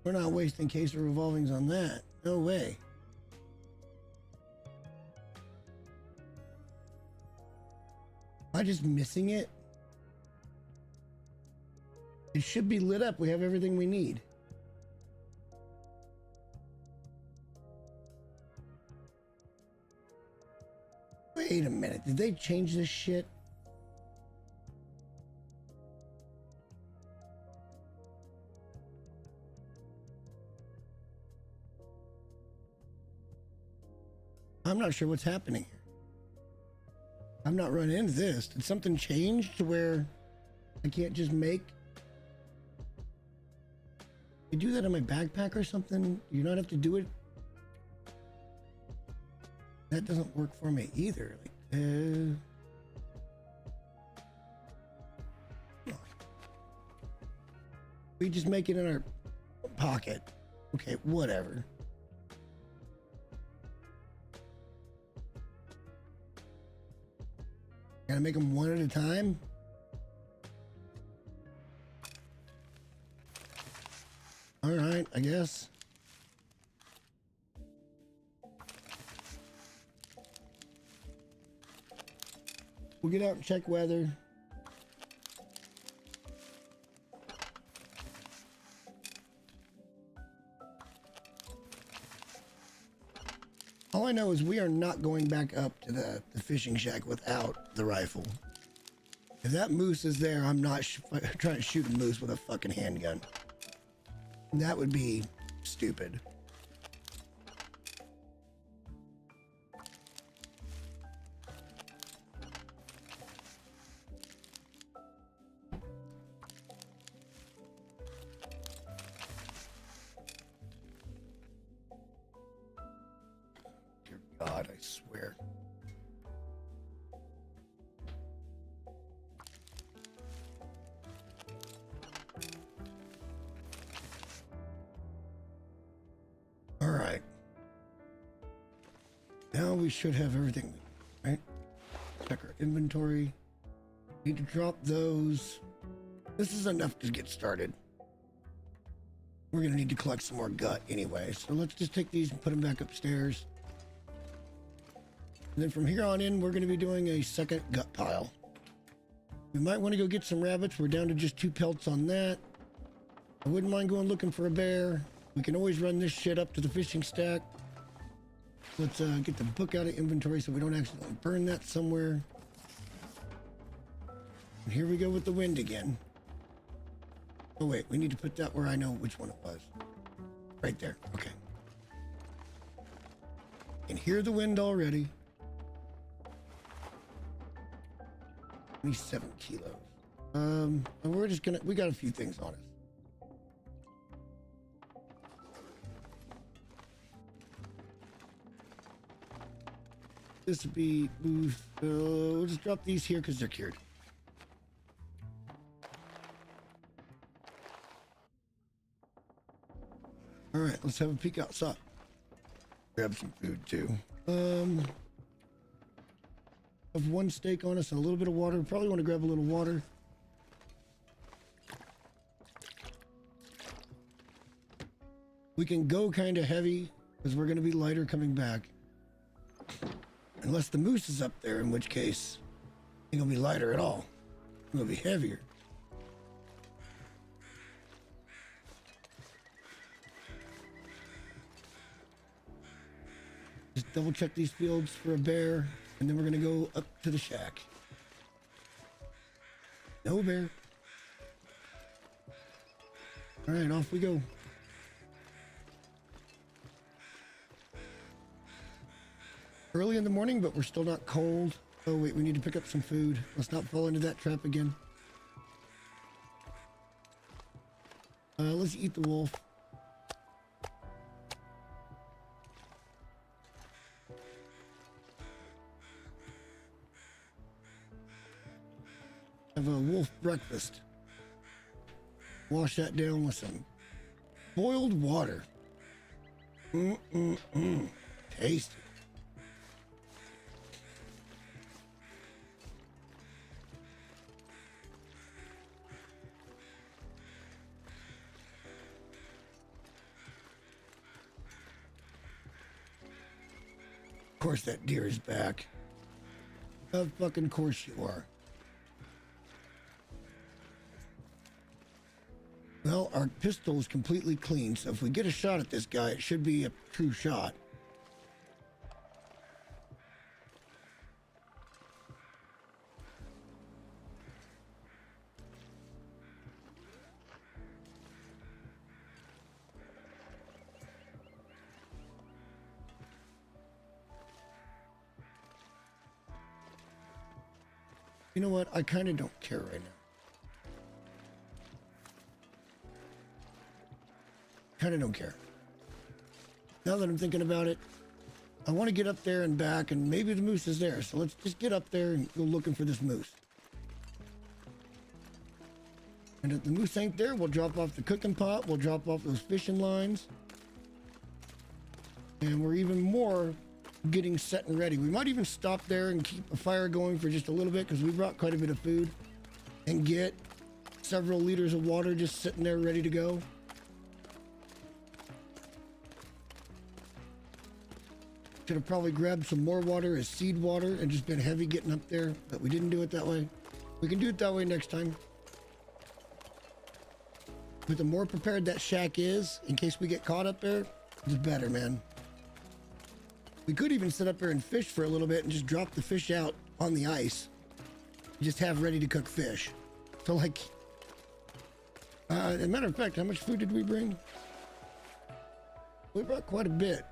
We're not wasting case of revolvings on that. No way. Am I just missing it? It should be lit up. We have everything we need. Wait a minute. Did they change this shit? I'm not sure what's happening here. I've not run into this. Did something change to where I can't just make... You do that in my backpack or something? Do you not have to do it? That doesn't work for me either. Like, we just make it in our pocket. Okay, whatever. Gotta make them one at a time? Alright, I guess. We'll get out and check weather. All I know is we are not going back up to the fishing shack without the rifle. If that moose is there, I'm not trying to shoot a moose with a fucking handgun. That would be stupid. God, I swear. All right. Now we should have everything, right? Check our inventory. Need to drop those. This is enough to get started. We're gonna need to collect some more gut anyway, so let's just take these and put them back upstairs. And then from here on in, we're gonna be doing a second gut pile. We might want to go get some rabbits. We're down to just 2 pelts on that. I wouldn't mind going looking for a bear. We can always run this shit up to the fishing stack. Let's get the book out of inventory so we don't accidentally burn that somewhere. And here we go with the wind again. Oh wait, we need to put that where I know which one it was. Right there, okay. Can hear the wind already. 27 kilos. And we're just gonna, we got a few things on us. This would be booth. We'll just drop these here because they're cured. All right, let's have a peek outside. Grab some food too. Have 1 steak on us and a little bit of water. Probably want to grab a little water. We can go kind of heavy because we're going to be lighter coming back. Unless the moose is up there, in which case it ain't gonna be lighter at all. It's gonna be heavier. Just double check these fields for a bear, and then we're gonna go up to the shack. No bear. All right, off we go. Early in the morning, but we're still not cold. Oh wait, we need to pick up some food. Let's not fall into that trap again. Let's eat the wolf. Have a wolf breakfast. Wash that down with some boiled water. Tasty. Of course that deer is back. Of fucking course you are. Well, our pistol is completely clean, so if we get a shot at this guy, it should be a true shot. You know what? I kind of don't care right now. Kind of don't care. Now that I'm thinking about it, I want to get up there and back, and maybe the moose is there. So let's just get up there and go looking for this moose. And if the moose ain't there, we'll drop off the cooking pot. We'll drop off those fishing lines. And we're even more getting set and ready. We might even stop there and keep a fire going for just a little bit because we brought quite a bit of food, and get several liters of water just sitting there ready to go. Should have probably grabbed some more water as seed water and just been heavy getting up there, but we didn't do it that way. We can do it that way next time. But the more prepared that shack is, in case we get caught up there, the better, man. We could even sit up there and fish for a little bit and just drop the fish out on the ice. Just have ready to cook fish. So like, as a matter of fact, how much food did we bring? We brought quite a bit.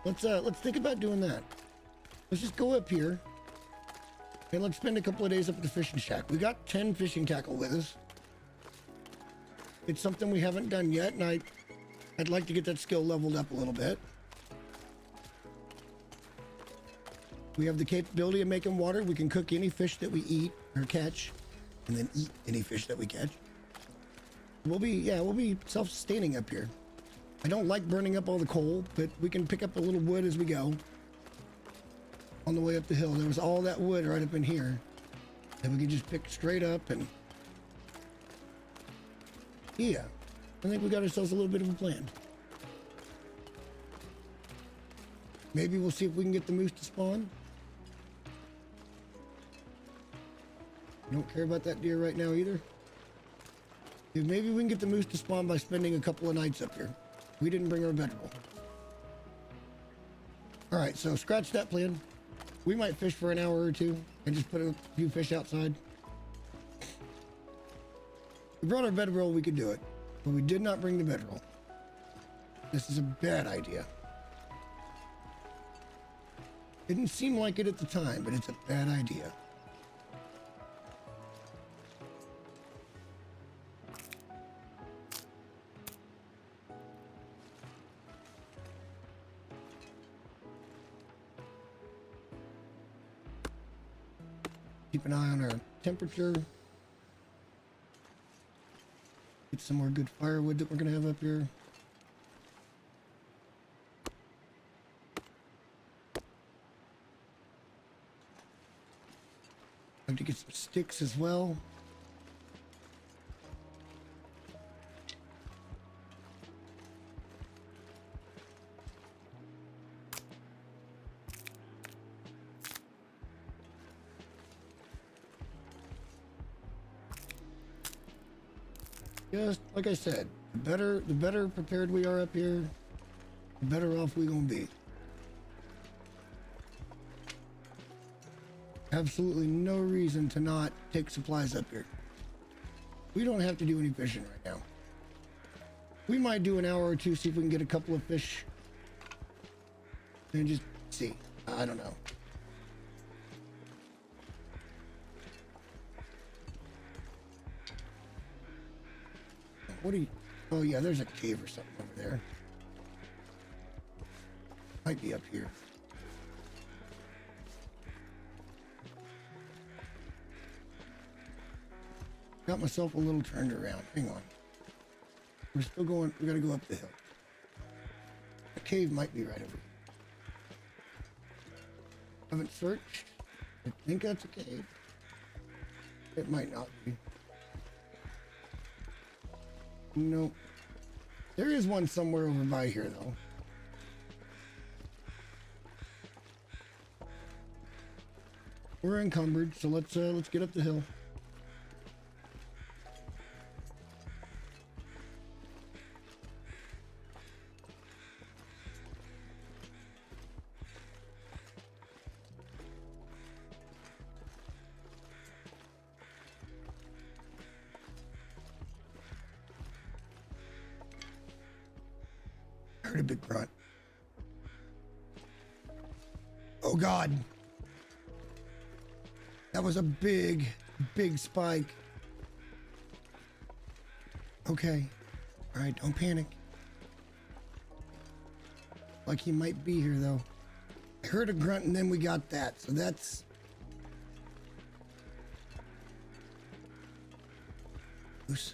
Let's think about doing that. Let's just go up here and let's spend a couple of days up at the fishing shack. We got 10 fishing tackle with us. It's something we haven't done yet, and I'd like to get that skill leveled up a little bit. We have the capability of making water. We can cook any fish that we eat or catch, and then eat any fish that we catch. We'll be self-sustaining up here. I don't like burning up all the coal, but we can pick up a little wood as we go. On the way up the hill, there was all that wood right up in here. that we can just pick straight up and... Yeah, I think we got ourselves a little bit of a plan. Maybe we'll see if we can get the moose to spawn. Don't care about that deer right now either. Maybe we can get the moose to spawn by spending a couple of nights up here. We didn't bring our bedroll. All right, so scratch that plan. We might fish for an hour or two and just put a few fish outside. We brought our bedroll, we could do it, but we did not bring the bedroll. This is a bad idea. Didn't seem like it at the time, but it's a bad idea. Keep an eye on our temperature. Get some more good firewood that we're gonna have up here. Like to get some sticks as well. Just like I said, the better prepared we are up here, the better off we gonna be. Absolutely no reason to not take supplies up here. We don't have to do any fishing right now. We might do an hour or two, see if we can get a couple of fish. And just see. I don't know. What are you... Oh yeah, there's a cave or something over there. Might be up here. Got myself a little turned around. Hang on. We're still going. We gotta go up the hill. The cave might be right over here. Haven't searched. I think that's a cave. It might not be. Nope. There is one somewhere over by here, though. We're encumbered, so let's get up the hill. Heard a big grunt. Oh God. That was a big spike. Okay. All right, don't panic. Like he might be here though. I heard a grunt and then we got that, so that's... Moose.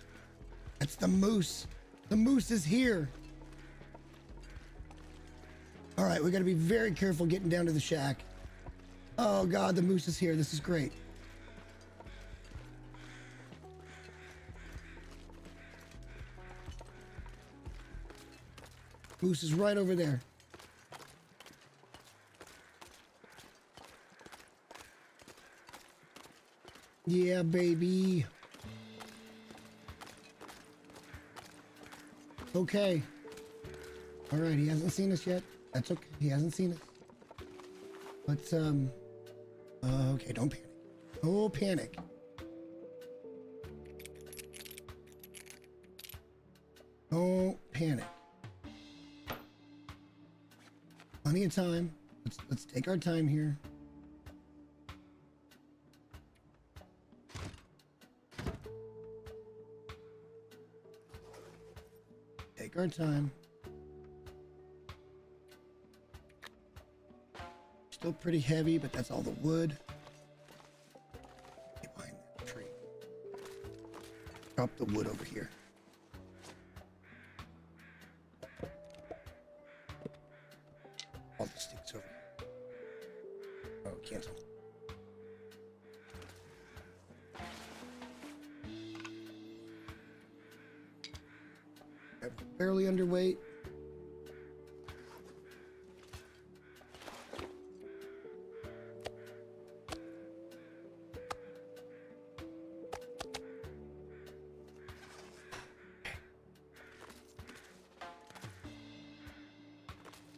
That's the moose. The moose is here. All right, we got to be very careful getting down to the shack. Oh God, the moose is here. This is great. Moose is right over there. Yeah, baby. Okay. All right, he hasn't seen us yet. That's okay. He hasn't seen us. Let's, okay, don't panic. Oh, panic. Don't panic. Plenty of time. Let's take our time here. Take our time. Still pretty heavy, but that's all the wood. Get behind that tree. Drop the wood over here. All the sticks over here. Oh, cancel. right, barely underweight.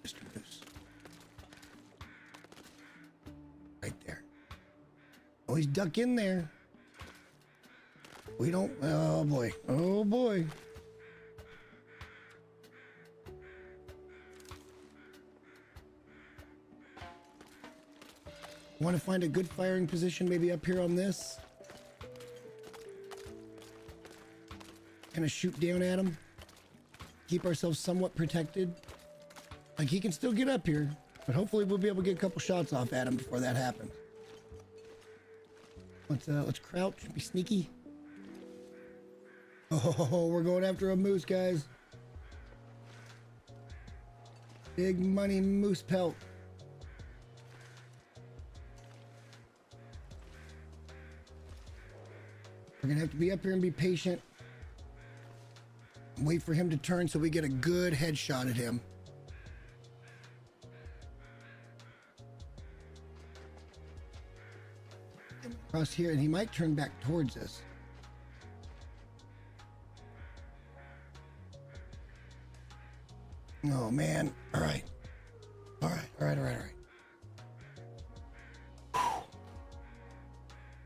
Mr. Moose. Right there. Always duck in there. We don't. Oh boy. Oh boy. Want to find a good firing position, maybe up here on this. Kind of shoot down at him. Keep ourselves somewhat protected. Like he can still get up here, but hopefully we'll be able to get a couple shots off at him before that happens. Let's crouch, be sneaky. Oh, we're going after a moose, guys. Big money moose pelt. We're gonna have to be up here and be patient. Wait for him to turn so we get a good headshot at him. Across here, and he might turn back towards us. Oh man. All right. All right. All right. All right. All right.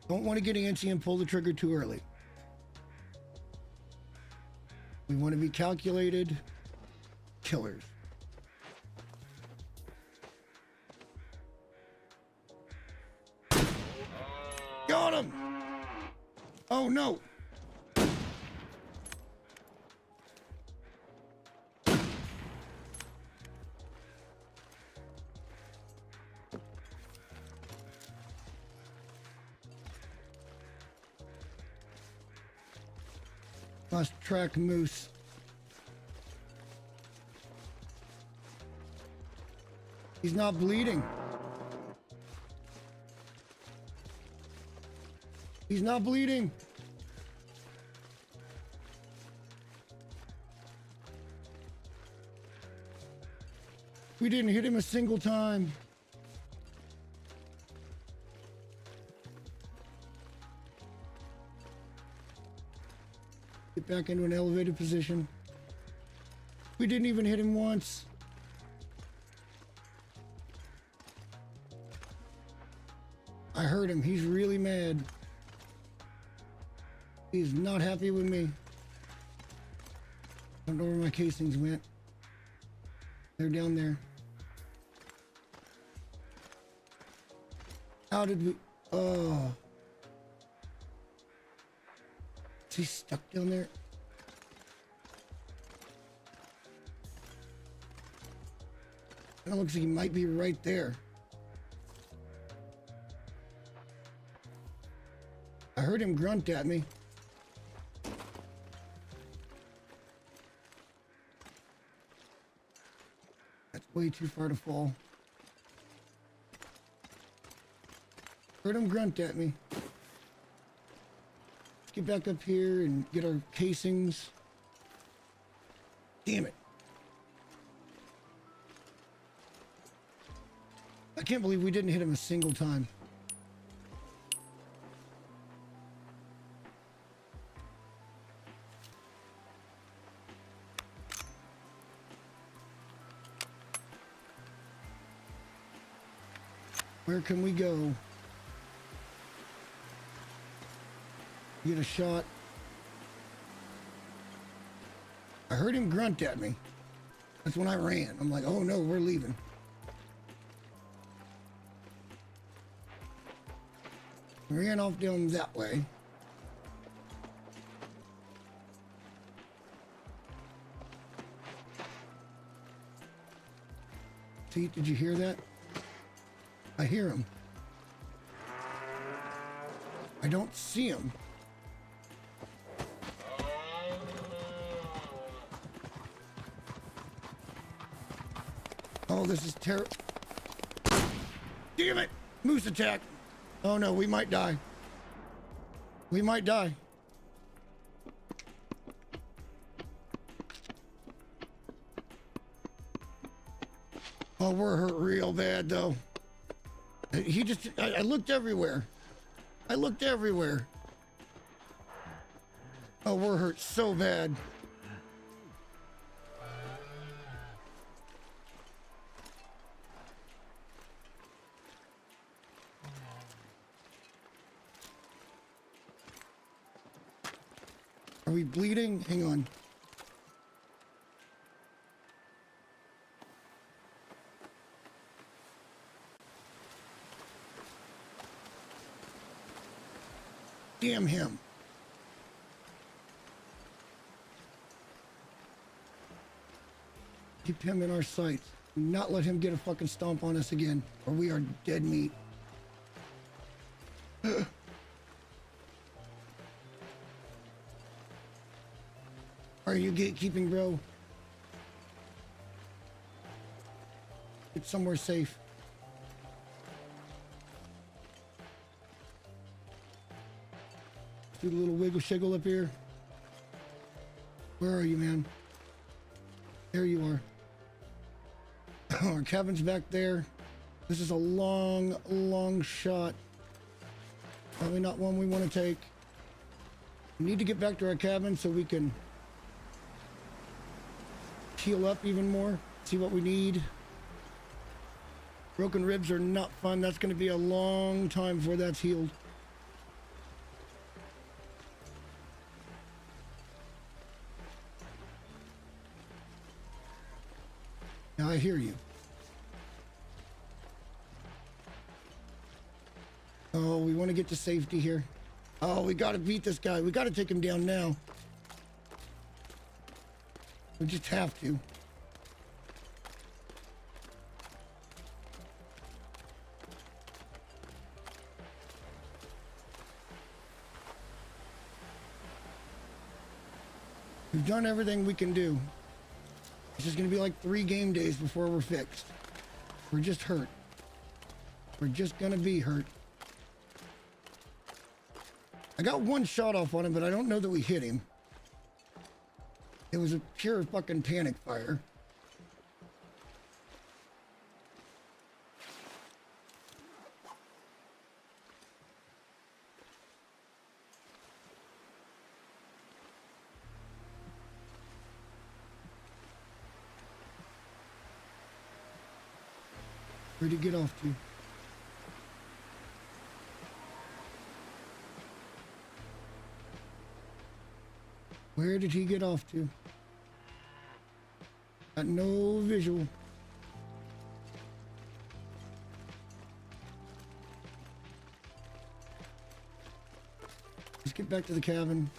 Don't want to get antsy and pull the trigger too early. We want to be calculated killers. Got him! Oh no! Lost track moose. He's not bleeding. He's not bleeding. We didn't hit him a single time. Get back into an elevated position. We didn't even hit him once. I heard him. He's really mad. He's not happy with me. I don't know where my casings went. They're down there. How did we... Oh. Is he stuck down there? It looks like he might be right there. I heard him grunt at me. That's way too far to fall. Heard him grunt at me. Let's get back up here and get our casings. Damn it. I can't believe we didn't hit him a single time. Where can we go? Get a shot. I heard him grunt at me. That's when I ran. I'm like, oh no, we're leaving. We ran off down that way. See, did you hear that? I hear him. I don't see him. Oh, this is terrible. Damn it! Moose attack! Oh no, we might die. We might die. Oh, we're hurt real bad though. He just, I looked everywhere. I looked everywhere. Oh, we're hurt so bad. Are we bleeding? Hang on. Damn him. Keep him in our sights. Do not let him get a fucking stomp on us again, or we are dead meat. Are you gatekeeping, bro? Get somewhere safe. Do a little wiggle shiggle up here. Where are you, man? There you are. Our cabin's back there. This is a long, long shot. Probably not one we want to take. We need to get back to our cabin so we can heal up even more. See what we need. Broken ribs are not fun. That's going to be a long time before that's healed. Now I hear you. Oh, we want to get to safety here. Oh, we got to beat this guy. We got to take him down now. We just have to. We've done everything we can do. This is going to be like 3 game days before we're fixed. We're just hurt. We're just going to be hurt. I got one shot off on him, but I don't know that we hit him. It was a pure fucking panic fire. Where'd he get off to? Where did he get off to? Got no visual. Let's get back to the cabin.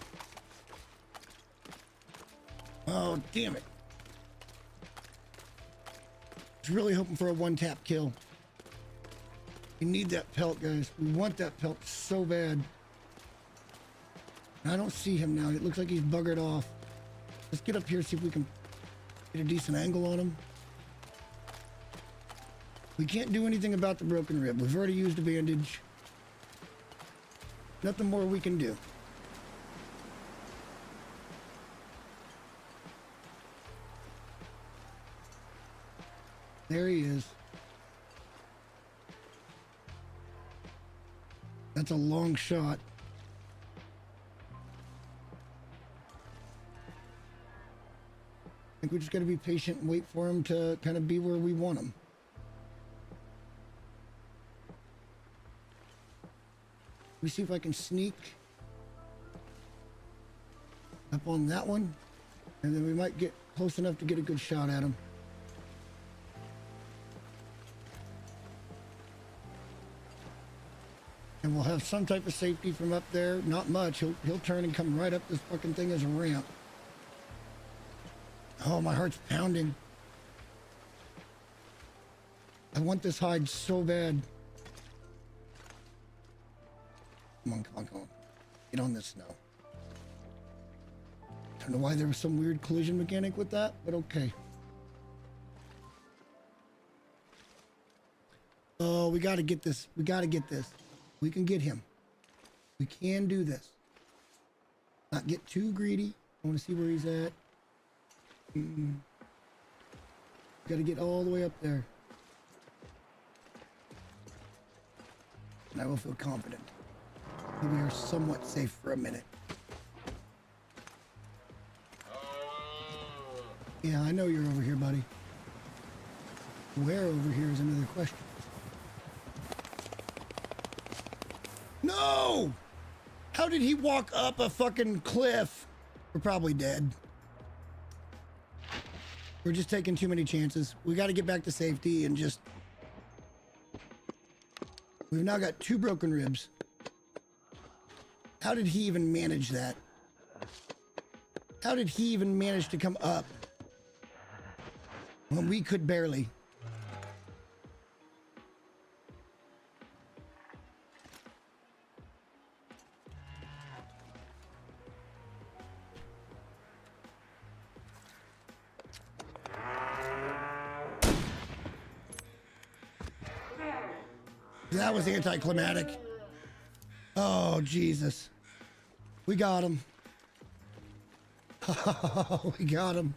Oh, damn it. I was really hoping for a one-tap kill. We need that pelt, guys. We want that pelt so bad. I don't see him now. It looks like he's buggered off. Let's get up here, see if we can get a decent angle on him. We can't do anything about the broken rib. We've already used a bandage. Nothing more we can do. There he is. That's a long shot. I think we just got to be patient and wait for him to kind of be where we want him. Let me see if I can sneak up on that one, and then we might get close enough to get a good shot at him. And we'll have some type of safety from up there. Not much. He'll turn and come right up this fucking thing as a ramp. Oh, my heart's pounding. I want this hide so bad. Come on, come on, come on. Get on this snow. Don't know why there was some weird collision mechanic with that, but okay. Oh, we gotta get this. We gotta get this. We can get him. We can do this. Not get too greedy. I want to see where he's at. Got to get all the way up there. and I will feel confident that we are somewhat safe for a minute. Yeah, I know you're over here, buddy. Where over here is another question. No! How did he walk up a fucking cliff? We're probably dead. We're just taking too many chances. We got to get back to safety and just... We've now got 2 broken ribs. How did he even manage that? How did he even manage to come up when we could barely? That was anticlimactic. Oh, Jesus. We got him. Oh, we got him.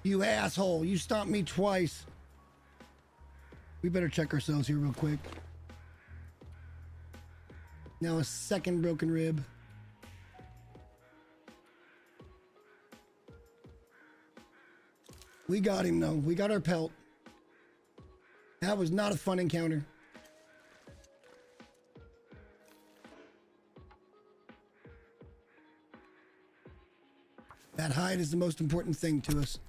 You asshole. You stomped me twice. We better check ourselves here real quick. Now a second broken rib. We got him, though. We got our pelt. That was not a fun encounter. That hide is the most important thing to us.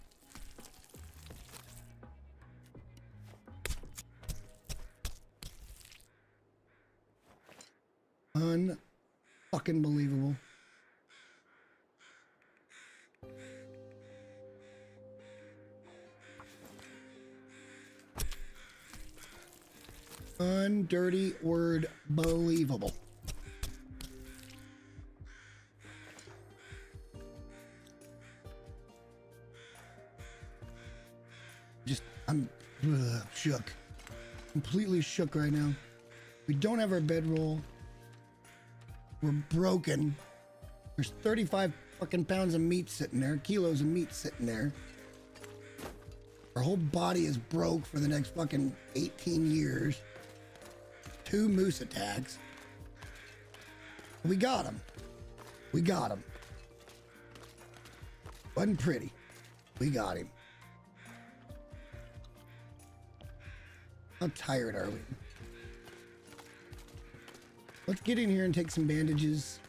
Un-fucking believable. Undirty word believable. I'm shook. Completely shook right now. We don't have our bedroll. We're broken. There's 35 fucking pounds of meat sitting there, kilos of meat sitting there. Our whole body is broke for the next fucking 18 years. 2 moose attacks. We got him. We got him. Wasn't pretty. We got him. How tired are we? Let's get in here and take some bandages.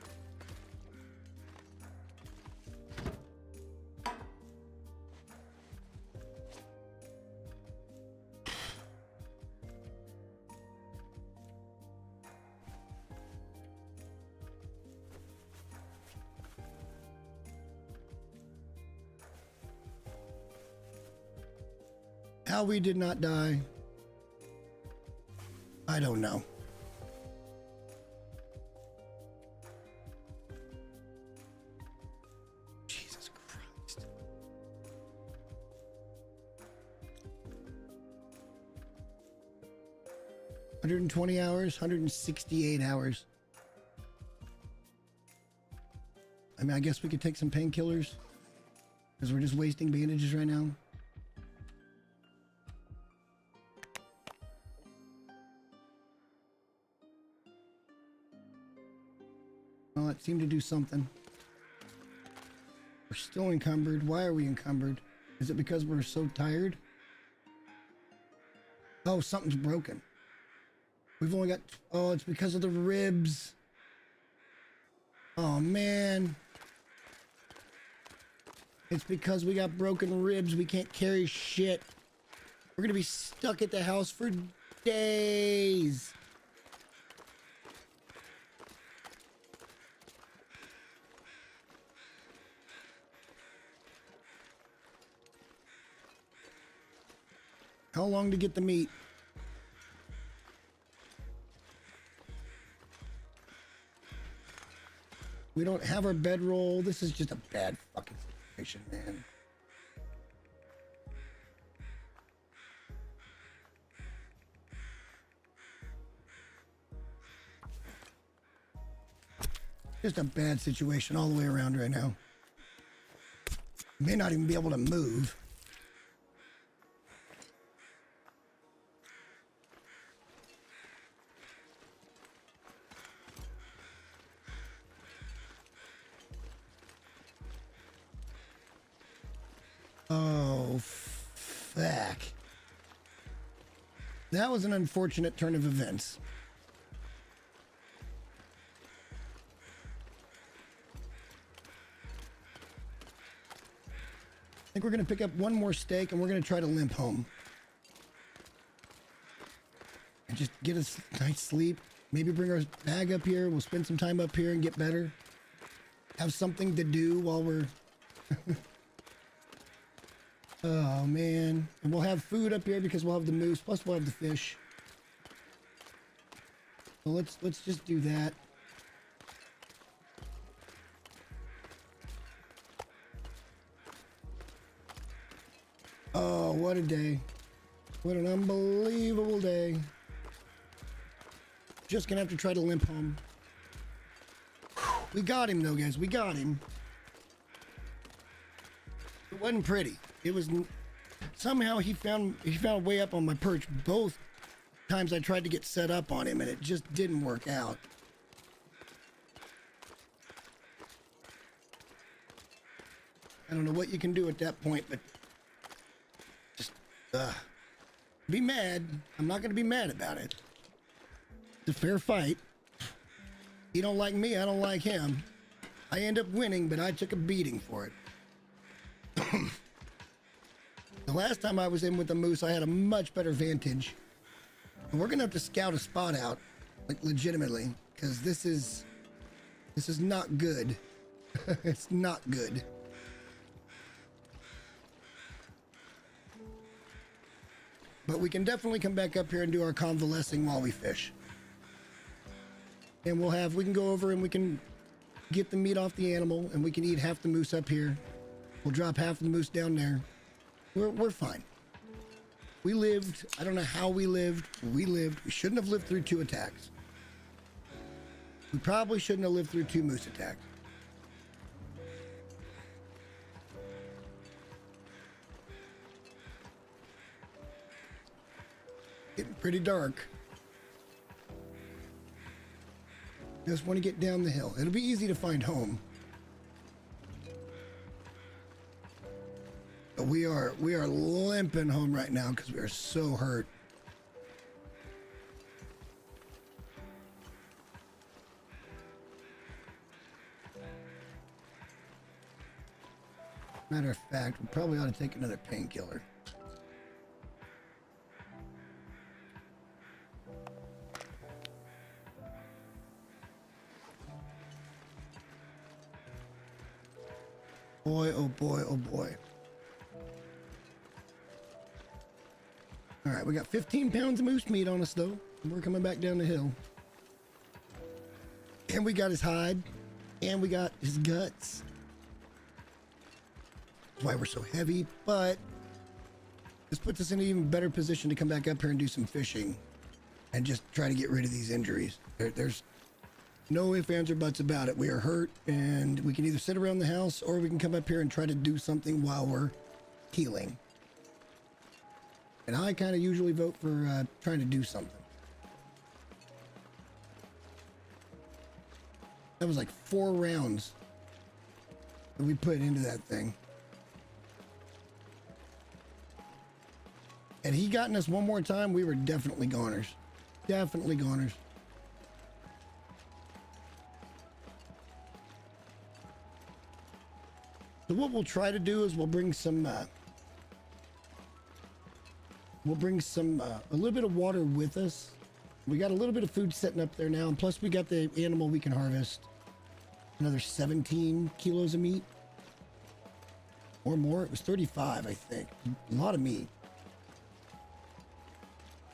How we did not die, I don't know. Jesus Christ. $120 hours, 168 hours. I mean, I guess we could take some painkillers because we're just wasting bandages right now. Well, it seemed to do something. We're still encumbered. Why are we encumbered? Is it because we're so tired? Oh, something's broken. We've only got... Oh, it's because of the ribs. Oh, man. It's because we got broken ribs. We can't carry shit. We're gonna be stuck at the house for days. How long to get the meat? We don't have our bedroll. This is just a bad fucking situation, man. Just a bad situation all the way around right now. May not even be able to move. Oh, fuck. That was an unfortunate turn of events. I think we're going to pick up one more steak and we're going to try to limp home. And just get a nice sleep. Maybe bring our bag up here. We'll spend some time up here and get better. Have something to do while we're... Oh, man. And we'll have food up here because we'll have the moose. Plus, we'll have the fish. So let's just do that. Oh, what a day. What an unbelievable day. Just gonna have to try to limp home. We got him though, guys. We got him. It wasn't pretty. It was somehow he found a way up on my perch both times I tried to get set up on him and it just didn't work out. I don't know what you can do at that point, but just be mad. I'm not going to be mad about it. It's a fair fight. He don't like me, I don't like him. I end up winning, but I took a beating for it. The last time I was in with the moose, I had a much better vantage. And we're going to have to scout a spot out, like legitimately, because this is not good. It's not good. But we can definitely come back up here and do our convalescing while we fish. And we can go over and we can get the meat off the animal and we can eat half the moose up here. We'll drop half the moose down there. We're fine. We lived. I don't know how we lived. We lived. We shouldn't have lived through 2 attacks. We probably shouldn't have lived through 2 moose attacks. Getting pretty dark. Just want to get down the hill. It'll be easy to find home. But we are limping home right now because we are so hurt. Matter of fact, we probably ought to take another painkiller. Boy, oh boy, oh boy. All right, we got 15 pounds of moose meat on us, though. We're coming back down the hill. And we got his hide. And we got his guts. That's why we're so heavy, but this puts us in an even better position to come back up here and do some fishing. And just try to get rid of these injuries. There's no ifs, ands, or buts about it. We are hurt, and we can either sit around the house, or we can come up here and try to do something while we're healing. And I kind of usually vote for trying to do something. That was like 4 rounds that we put into that thing. Had he gotten us one more time, we were definitely goners. Definitely goners. So what we'll try to do is we'll bring a little bit of water with us. We got a little bit of food sitting up there now, and plus we got the animal we can harvest. Another 17 kilos of meat. Or more. It was 35, I think. A lot of meat.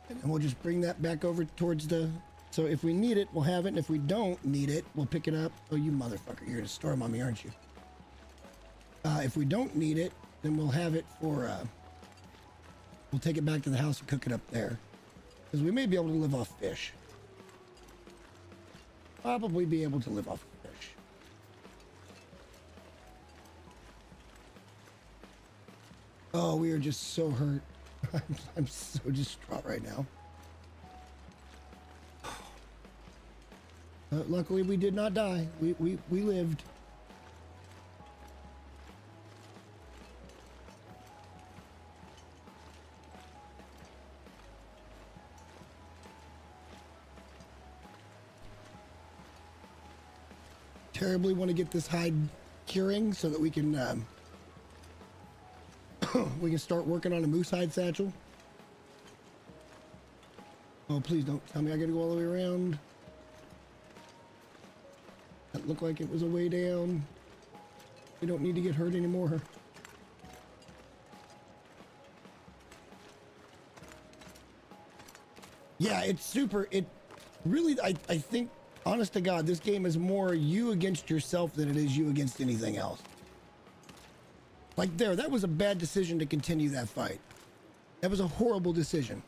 And we'll just bring that back over towards the... So if we need it, we'll have it. And if we don't need it, we'll pick it up. Oh, you motherfucker. You're gonna storm on me, aren't you? If we don't need it, then we'll have it for... We'll take it back to the house and cook it up there. Because we may be able to live off fish. Probably be able to live off fish. Oh, we are just so hurt. I'm so distraught right now. Luckily, we did not die. We lived. terribly want to get this hide curing so that we can we can start working on a moose hide satchel. Oh, please don't tell me I gotta go all the way around. That looked like it was a way down. We don't need to get hurt anymore. Yeah, it's super. It really, I think, honest to God, this game is more you against yourself than it is you against anything else. Like there, that was a bad decision to continue that fight. That was a horrible decision.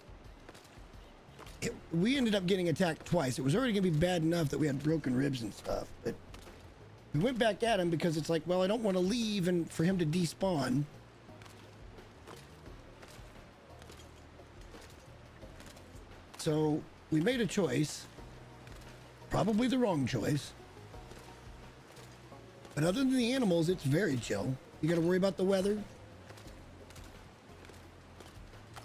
We ended up getting attacked twice. It was already going to be bad enough that we had broken ribs and stuff. But we went back at him because it's like, well, I don't want to leave and for him to despawn. So we made a choice. Probably the wrong choice. But other than the animals, it's very chill. You got to worry about the weather.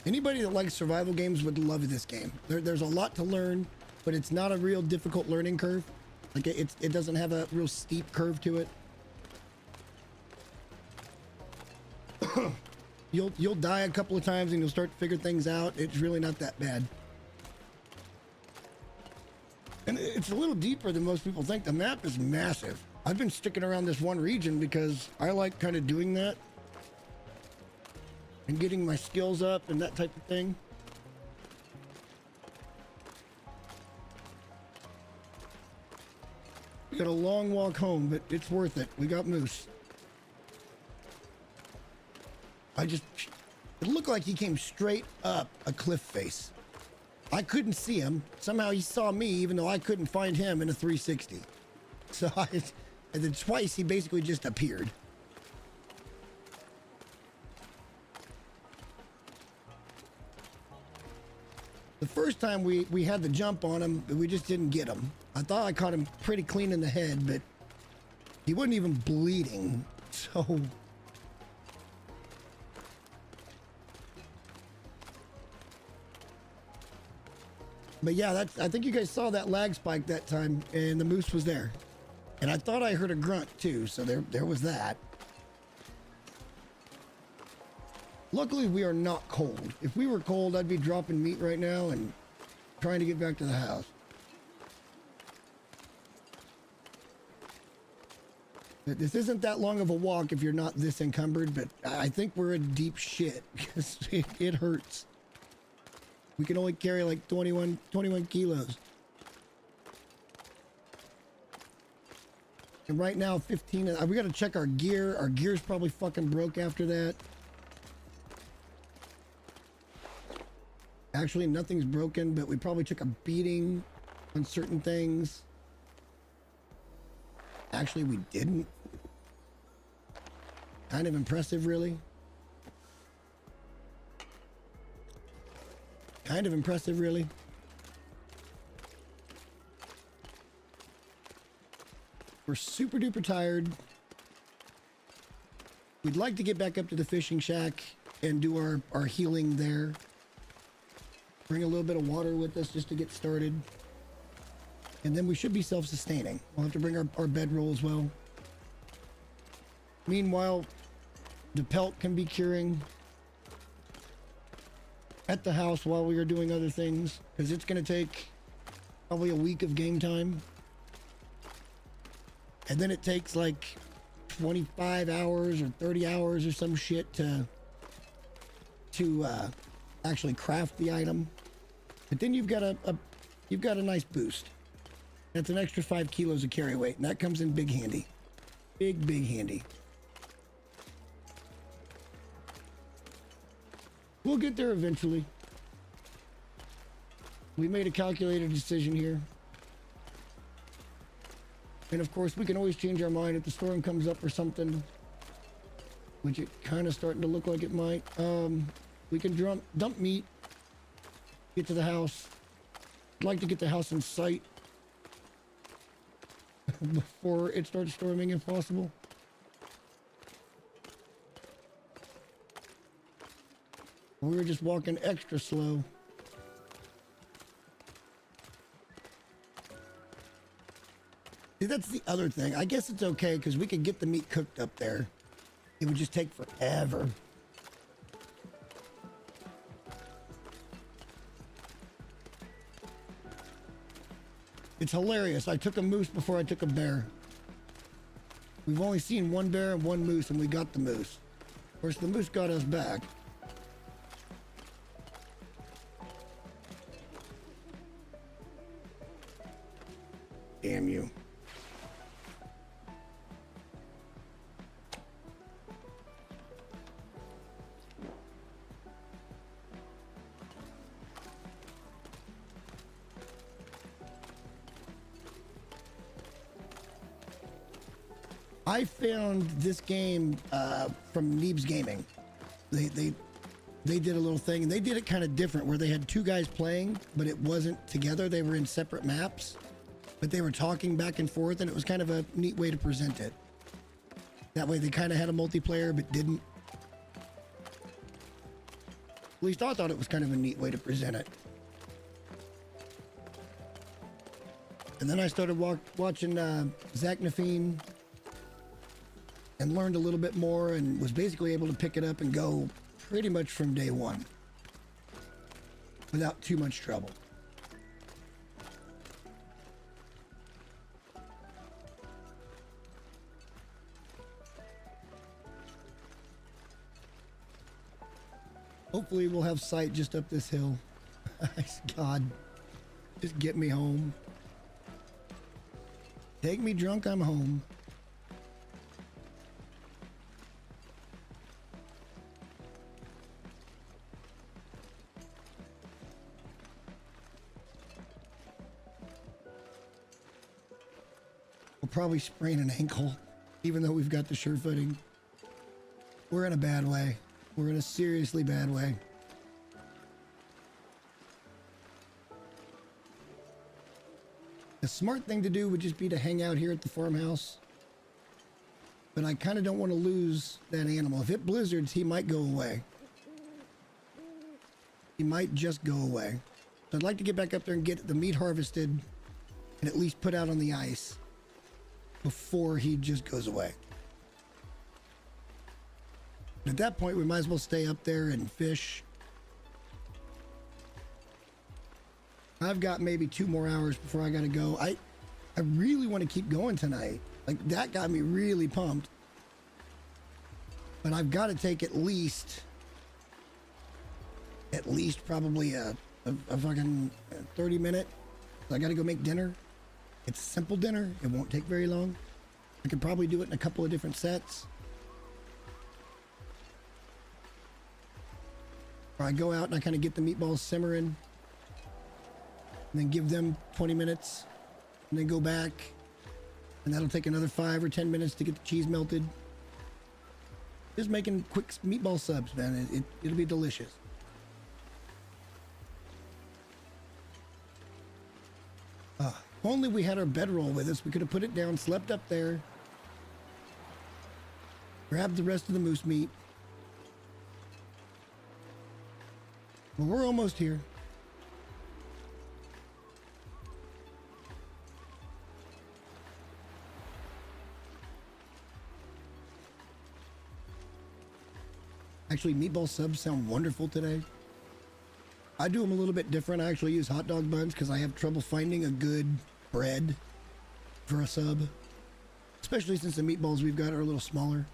Anybody that likes survival games would love this game. There's a lot to learn, but it's not a real difficult learning curve. Like it doesn't have a real steep curve to it. You'll die a couple of times and you'll start to figure things out. It's really not that bad. And it's a little deeper than most people think. The map is massive. I've been sticking around this one region because I like kind of doing that. And getting my skills up and that type of thing. We got a long walk home, but it's worth it. We got moose. It looked like he came straight up a cliff face. I couldn't see him. Somehow he saw me, even though I couldn't find him in a 360. So and then twice he basically just appeared. The first time we had the jump on him, but we just didn't get him. I thought I caught him pretty clean in the head, but he wasn't even bleeding. So but yeah, I think you guys saw that lag spike that time, and the moose was there. And I thought I heard a grunt too, so there was that. Luckily, we are not cold. If we were cold, I'd be dropping meat right now and trying to get back to the house. This isn't that long of a walk if you're not this encumbered, but I think we're in deep shit because it hurts. We can only carry like 21 kilos. And right now, 15, we got to check our gear. Our gear's probably fucking broke after that. Actually, nothing's broken, but we probably took a beating on certain things. Actually, we didn't. Kind of impressive, really. Kind of impressive, really. We're super duper tired. We'd like to get back up to the fishing shack and do our healing there. Bring a little bit of water with us just to get started. And then we should be self-sustaining. We'll have to bring our bedroll as well. Meanwhile, the pelt can be curing at the house while we are doing other things, because it's going to take probably a week of game time. And then it takes like 25 hours or 30 hours or some shit to actually craft the item. But then you've got a nice boost. That's an extra 5 kilos of carry weight, and that comes in big handy. Big handy. We'll get there eventually. We made a calculated decision here. And of course, we can always change our mind if the storm comes up or something, which it kind of starting to look like it might. We can dump meat, get to the house. I'd like to get the house in sight before it starts storming if possible. We were just walking extra slow. See, that's the other thing. I guess it's okay because we could get the meat cooked up there. It would just take forever. It's hilarious. I took a moose before I took a bear. We've only seen one bear and one moose, and we got the moose. Of course, the moose got us back. Damn you. I found this game from Neebs Gaming. They did a little thing, and they did it kind of different, where they had two guys playing, but it wasn't together. They were in separate maps, but they were talking back and forth, and it was kind of a neat way to present it. That way they kind of had a multiplayer, but didn't. At least I thought it was kind of a neat way to present it. And then I started watching Zach Nafine and learned a little bit more, and was basically able to pick it up and go pretty much from day one without too much trouble. Hopefully we'll have sight just up this hill. God, just get me home. Take me drunk, I'm home. We'll probably sprain an ankle, even though we've got the sure footing. We're in a bad way. We're in a seriously bad way. The smart thing to do would just be to hang out here at the farmhouse. But I kind of don't want to lose that animal. If it blizzards, he might go away. He might just go away. So I'd like to get back up there and get the meat harvested and at least put out on the ice before he just goes away. At that point, we might as well stay up there and fish. I've got maybe 2 more hours before I gotta go. I really want to keep going tonight. Like, that got me really pumped. But I've got to take at least probably a fucking 30-minute. I gotta go make dinner. It's a simple dinner. It won't take very long. I could probably do it in a couple of different sets. Or I go out and I kind of get the meatballs simmering, and then give them 20 minutes, and then go back, and that'll take another 5 or 10 minutes to get the cheese melted. Just making quick meatball subs, man. It'll be delicious. If only we had our bedroll with us. We could have put it down, slept up there, grabbed the rest of the moose meat. Well, we're almost here. Actually, meatball subs sound wonderful today. I do them a little bit different. I actually use hot dog buns because I have trouble finding a good bread for a sub. Especially since the meatballs we've got are a little smaller.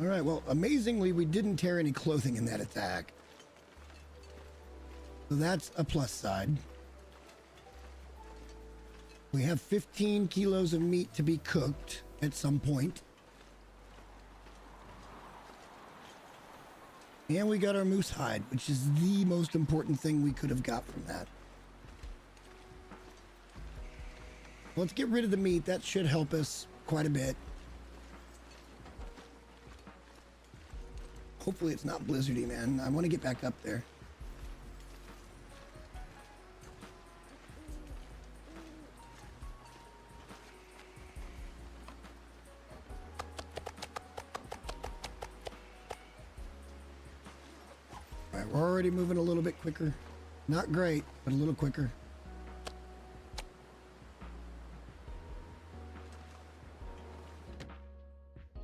All right, well, amazingly, we didn't tear any clothing in that attack. So that's a plus side. We have 15 kilos of meat to be cooked at some point. And we got our moose hide, which is the most important thing we could have got from that. Let's get rid of the meat. That should help us quite a bit. Hopefully it's not blizzardy, man. I want to get back up there. All right, we're already moving a little bit quicker. Not great, but a little quicker.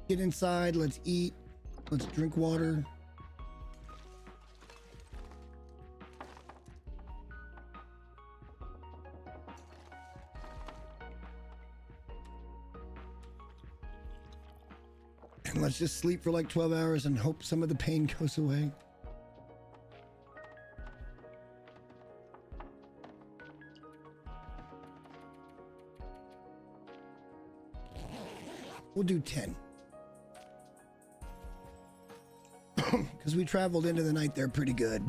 Get inside, let's eat, let's drink water. And let's just sleep for like 12 hours and hope some of the pain goes away. We'll do 10. Because we traveled into the night there pretty good.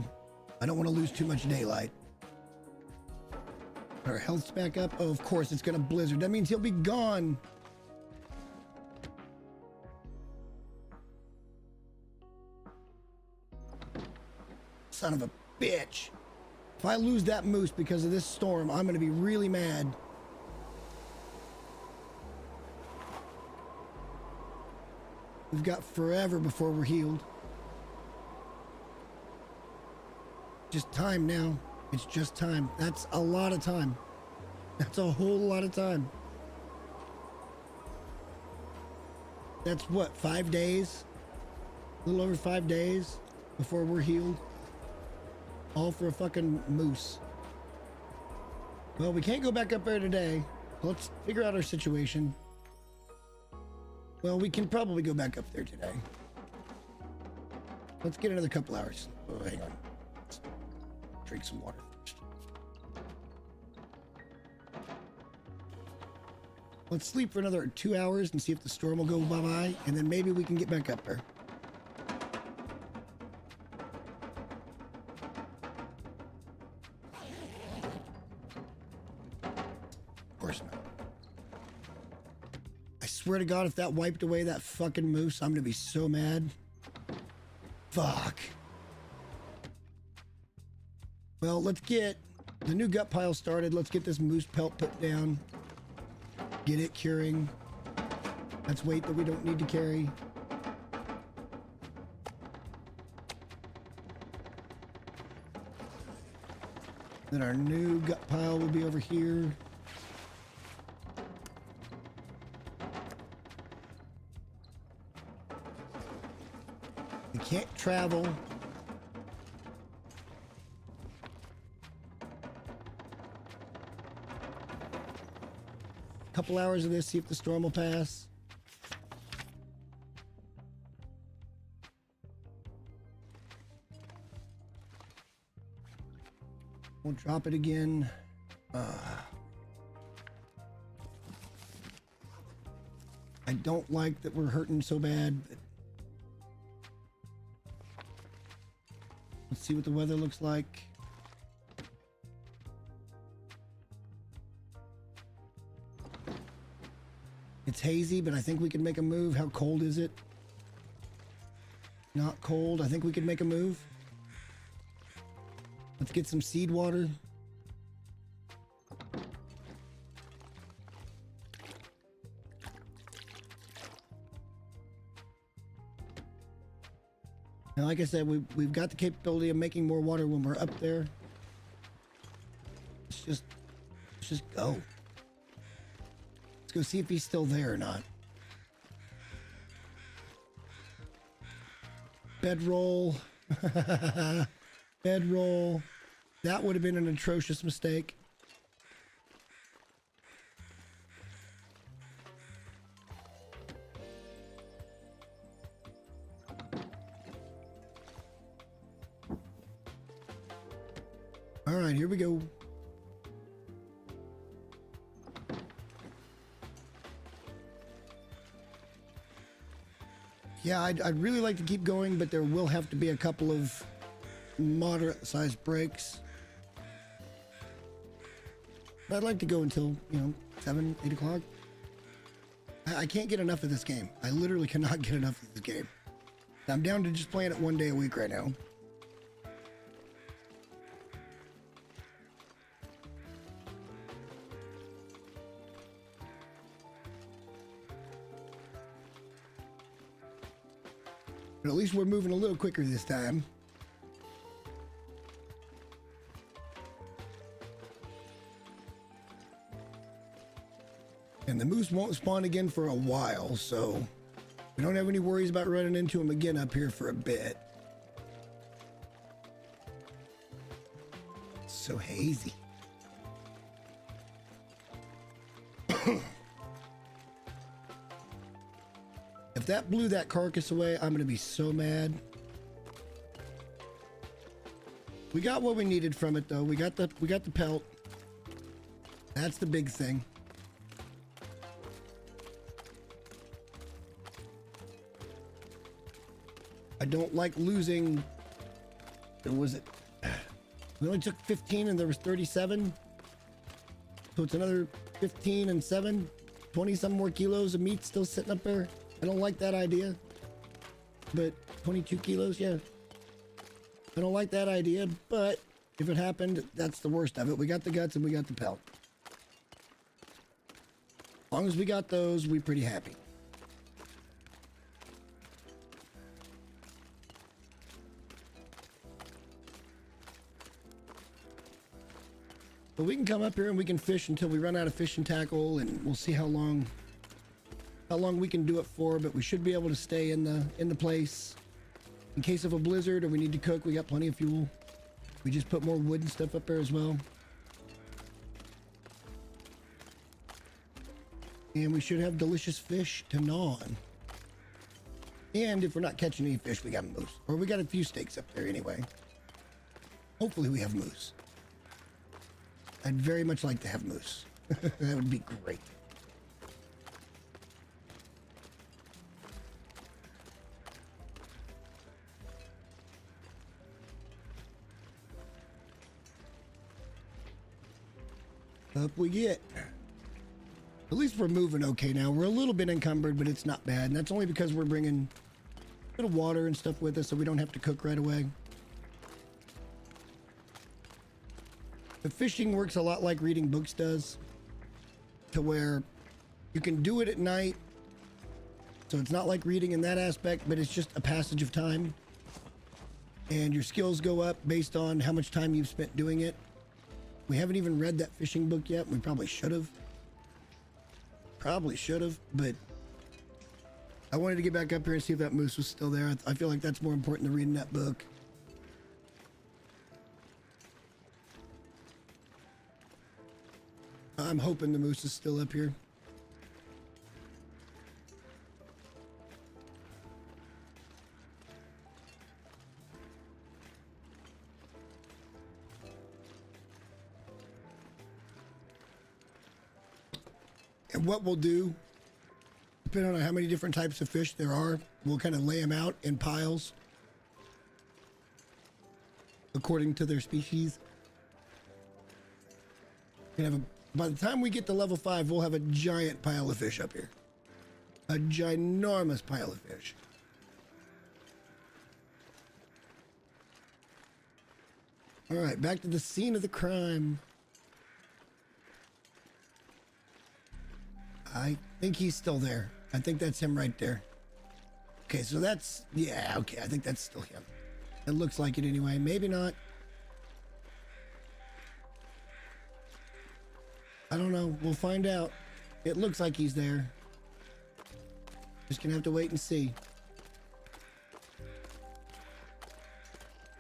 I don't want to lose too much daylight. Our health's back up. Oh, of course, it's going to blizzard. That means he'll be gone. Son of a bitch. If I lose that moose because of this storm, I'm going to be really mad. We've got forever before we're healed. Just time now. It's just time. That's a lot of time. That's a whole lot of time. That's what, 5 days? A little over 5 days before we're healed. All for a fucking moose. Well, we can't go back up there today. Let's figure out our situation. Well, we can probably go back up there today. Let's get another couple hours. Oh, hang on. Let's drink some water first. Let's sleep for another 2 hours and see if the storm will go bye-bye, and then maybe we can get back up there. Of course not. I swear to God, if that wiped away that fucking moose, I'm gonna be so mad. Fuck. Well, let's get the new gut pile started. Let's get this moose pelt put down. Get it curing. That's weight that we don't need to carry. Then our new gut pile will be over here. We can't travel. Couple hours of this, see if the storm will pass. We'll drop it again. I don't like that we're hurting so bad, but let's see what the weather looks like. It's hazy, but I think we can make a move. How cold is it? Not cold. I think we can make a move. Let's get some seed water. Now, like I said, we've got the capability of making more water when we're up there. Let's just go. Let's go see if he's still there or not. Bedroll. Bedroll. That would have been an atrocious mistake. All right, here we go. Yeah, I'd really like to keep going, but there will have to be a couple of moderate-sized breaks. But I'd like to go until, 7, 8 o'clock. I can't get enough of this game. I literally cannot get enough of this game. I'm down to just playing it 1 day a week right now. But at least we're moving a little quicker this time. And the moose won't spawn again for a while, so we don't have any worries about running into them again up here for a bit. It's so hazy. If that blew that carcass away, I'm gonna be so mad. We got what we needed from it though. We got the pelt. That's the big thing. I don't like losing. What was it? We only took 15 and there was 37. So it's another 15 and 7, 20 some more kilos of meat still sitting up there. I don't like that idea. But 22 kilos, yeah. I don't like that idea, but if it happened, that's the worst of it. We got the guts and we got the pelt. As long as we got those, we're pretty happy. But we can come up here and we can fish until we run out of fishing tackle, and we'll see how long we can do it for, but we should be able to stay in the place. In case of a blizzard or we need to cook, we got plenty of fuel. We just put more wood and stuff up there as well. And we should have delicious fish to gnaw on. And if we're not catching any fish, we got moose. Or we got a few steaks up there anyway. Hopefully we have moose. I'd very much like to have moose. That would be great. Up we get. At least we're moving okay now. We're a little bit encumbered, but it's not bad. And that's only because we're bringing a bit of water and stuff with us, so we don't have to cook right away. The fishing works a lot like reading books does, to where you can do it at night. So it's not like reading in that aspect, but it's just a passage of time. And your skills go up based on how much time you've spent doing it. We haven't even read that fishing book yet. We probably should have. But I wanted to get back up here and see if that moose was still there. I feel like that's more important than reading that book. I'm hoping the moose is still up here. And what we'll do, depending on how many different types of fish there are, we'll kind of lay them out in piles according to their species. By the time we get to level 5, we'll have a giant pile of fish up here. A ginormous pile of fish. All right, back to the scene of the crime. I think he's still there. I think that's him right there. Okay, so that's, yeah, okay, I think that's still him. It looks like it anyway. Maybe not. I don't know. We'll find out. It looks like he's there. Just gonna have to wait and see.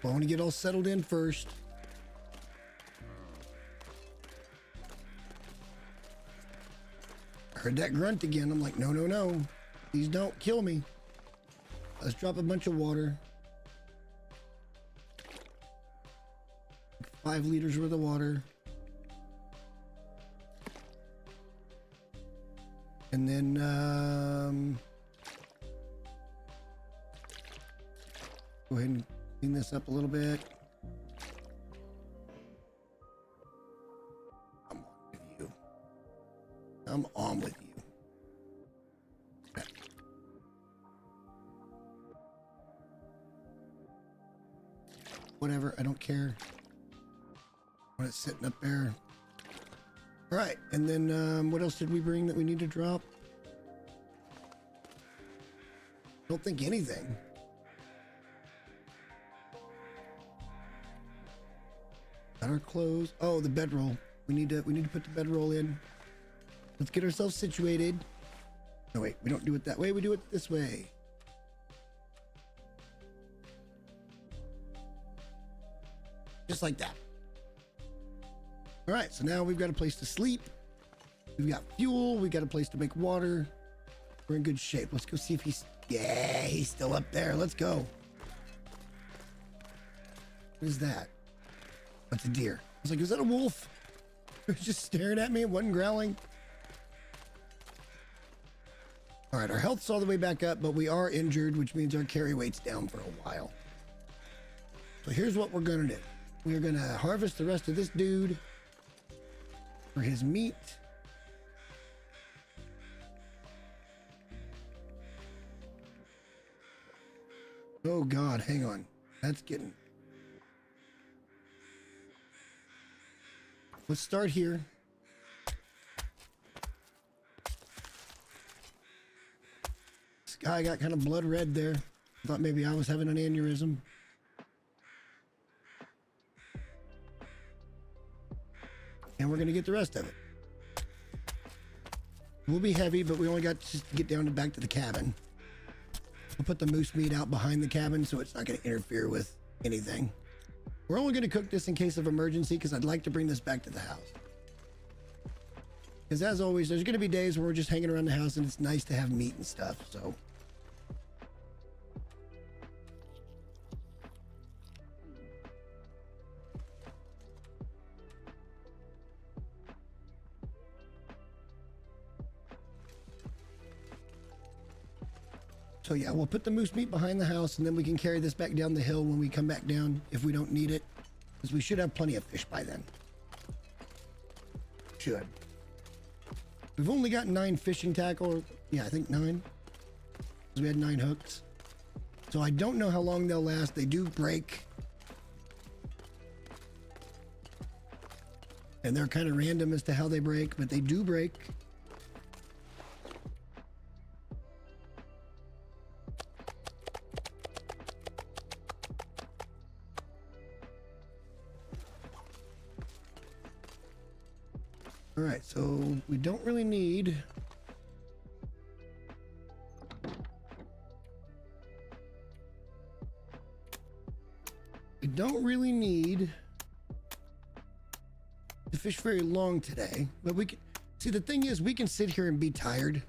I want to get all settled in first. I heard that grunt again. I'm like, no, no, no. Please don't kill me. Let's drop a bunch of water. 5 liters worth of water. And then, go ahead and clean this up a little bit. I'm on with you. I'm on with you. Whatever, I don't care. When it's sitting up there. All right, and then what else did we bring that we need to drop? I don't think anything. Got our clothes. Oh, the bedroll. We need to put the bedroll in. Let's get ourselves situated. No, wait, we don't do it that way. We do it this way. Just like that. All right, so now we've got a place to sleep. We've got fuel. We got a place to make water. We're in good shape. Let's go see if he's... Yeah, he's still up there. Let's go. What is that? That's a deer. I was like, is that a wolf? It was just staring at me. It wasn't growling. All right, our health's all the way back up, but we are injured, which means our carry weight's down for a while. So here's what we're going to do. We're going to harvest the rest of this dude for his meat. Oh God, hang on. That's getting... Let's start here. This guy got kind of blood red there. I thought maybe I was having an aneurysm. And we're going to get the rest of it. We'll be heavy, but we only got to just get down to back to the cabin. I'll put the moose meat out behind the cabin so it's not going to interfere with anything. We're only going to cook this in case of emergency because I'd like to bring this back to the house. Because as always, there's going to be days where we're just hanging around the house and it's nice to have meat and stuff, so... So yeah, we'll put the moose meat behind the house and then we can carry this back down the hill when we come back down if we don't need it. Because we should have plenty of fish by then. Should. We've only got 9 fishing tackle. Yeah, I think 9. Because we had 9 hooks. So I don't know how long they'll last. They do break. And they're kind of random as to how they break, but they do break. All right, so we don't really need... We don't really need to fish very long today, but we can... See, the thing is, we can sit here and be tired.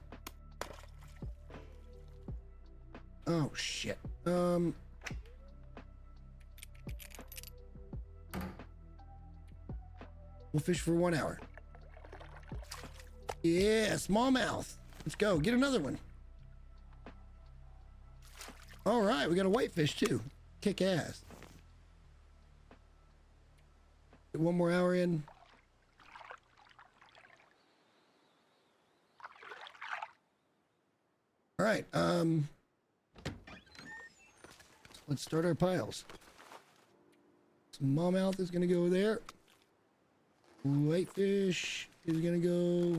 Oh, shit. We'll fish for 1 hour. Yeah, smallmouth. Let's go. Get another one. All right, we got a whitefish too. Kick ass. Get 1 more hour in. All right, let's start our piles. Smallmouth is gonna go there. Whitefish is gonna go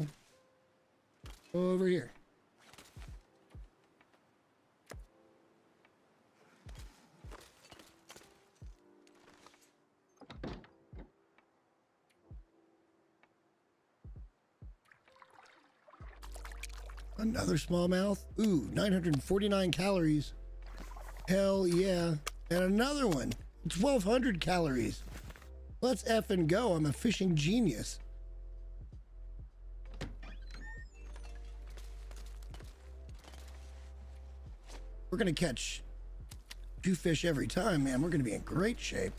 over here. Another smallmouth. Ooh, 949 calories. Hell yeah. And another one. 1,200 calories. Let's effing go. I'm a fishing genius. We're going to catch 2 fish every time, man. We're going to be in great shape.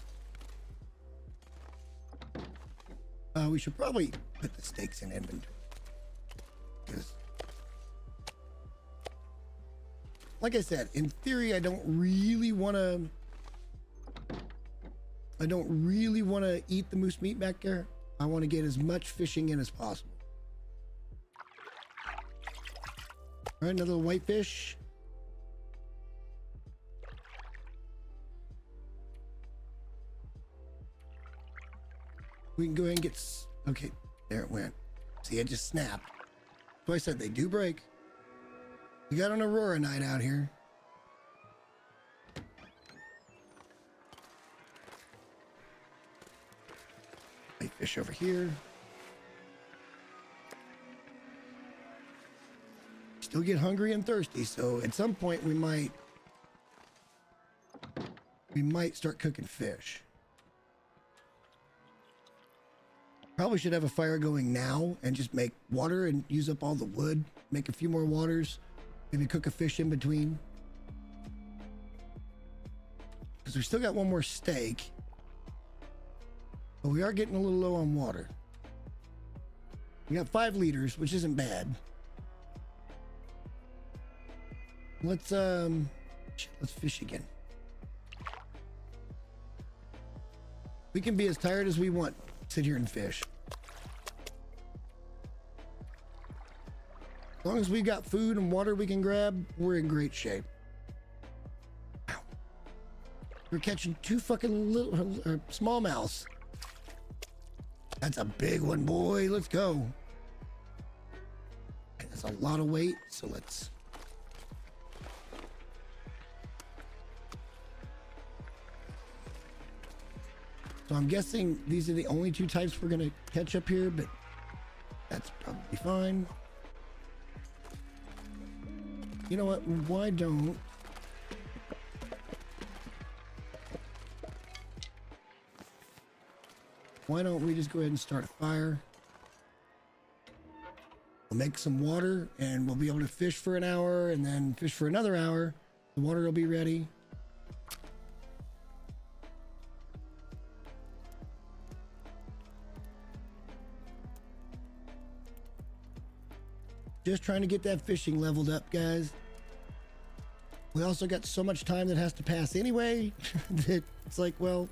We should probably put the steaks in inventory. Because, like I said, in theory, I don't really want to eat the moose meat back there. I want to get as much fishing in as possible. All right, another whitefish. We can go ahead and get... Okay, there it went. See, it just snapped. So I said they do break. We got an Aurora night out here. White fish over here. still get hungry and thirsty. So at some point we might start cooking fish. Probably should have a fire going now and just make water and use up all the wood. Make a few more waters. Maybe cook a fish in between. Because we still got one more steak. But we are getting a little low on water. We got 5 liters, which isn't bad. Let's fish again. We can be as tired as we want. Sit here and fish. As long as we got food and water we can grab, we're in great shape. Ow. We're catching 2 fucking little smallmouths. That's a big one, boy. Let's go. That's a lot of weight, so let's... So I'm guessing these are the only 2 types we're gonna catch up here, but that's probably fine. You know what? Why don't... Why don't we just go ahead and start a fire? We'll make some water and we'll be able to fish for an hour and then fish for another hour. The water will be ready. Just trying to get that fishing leveled up, guys. We also got so much time that has to pass anyway that it's like, well...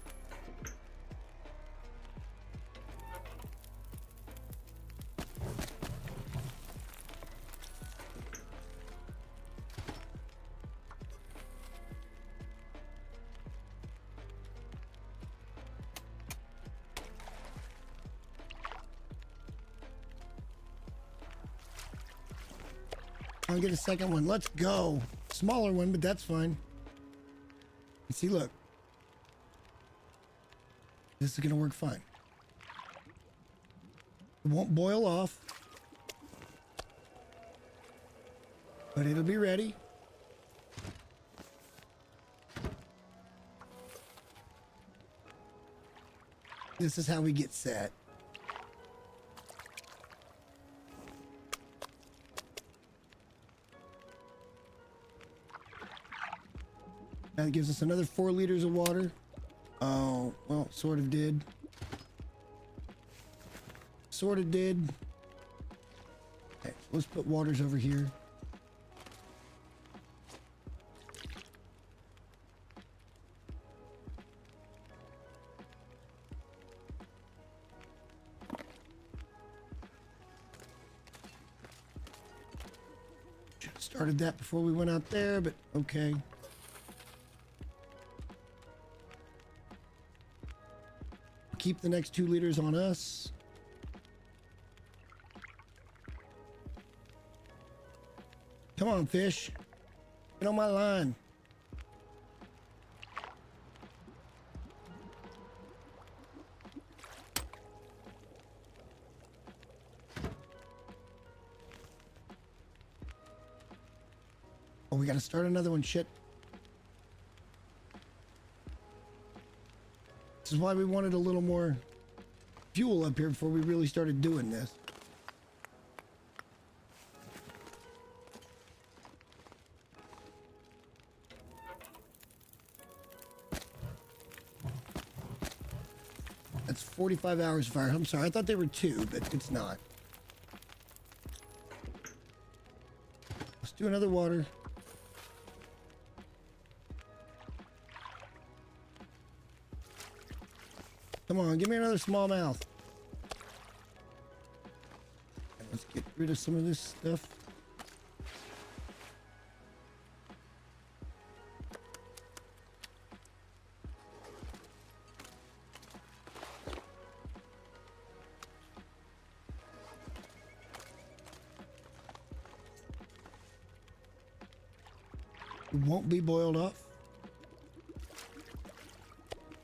I'll get a second one. Let's go. Smaller one, but that's fine. See, look. This is going to work fine. It won't boil off. But it'll be ready. This is how we get set. That gives us another 4 liters of water. Oh, well, sort of did. Sort of did. Okay, let's put waters over here. Should have started that before we went out there, but okay. Keep the next 2 liters on us. Come on, fish. Get on my line. Oh, we gotta start another one. Shit. This is why we wanted a little more fuel up here before we really started doing this. That's 45 hours of fire. I'm sorry, I thought they were 2, but it's not. Let's do another water. Come on, give me another smallmouth. Let's get rid of some of this stuff. It won't be boiled off.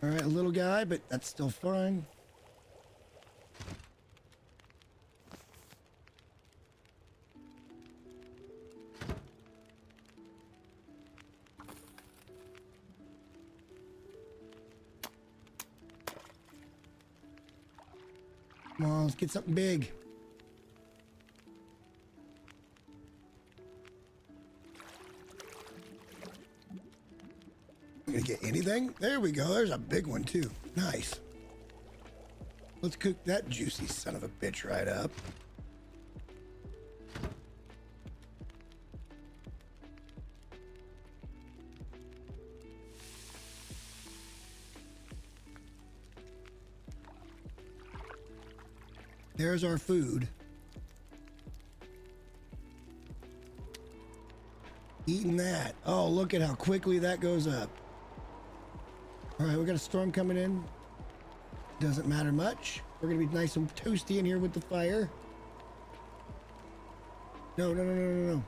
All right, a little guy, but that's still fine. Come on, let's get something big. Gonna get anything? There we go. There's a big one too. Nice. Let's cook that juicy son of a bitch right up. There's our food. Eating that. Oh, look at how quickly that goes up. All right, we got a storm coming in. Doesn't matter much. We're gonna be nice and toasty in here with the fire. No, no, no, no, no, no.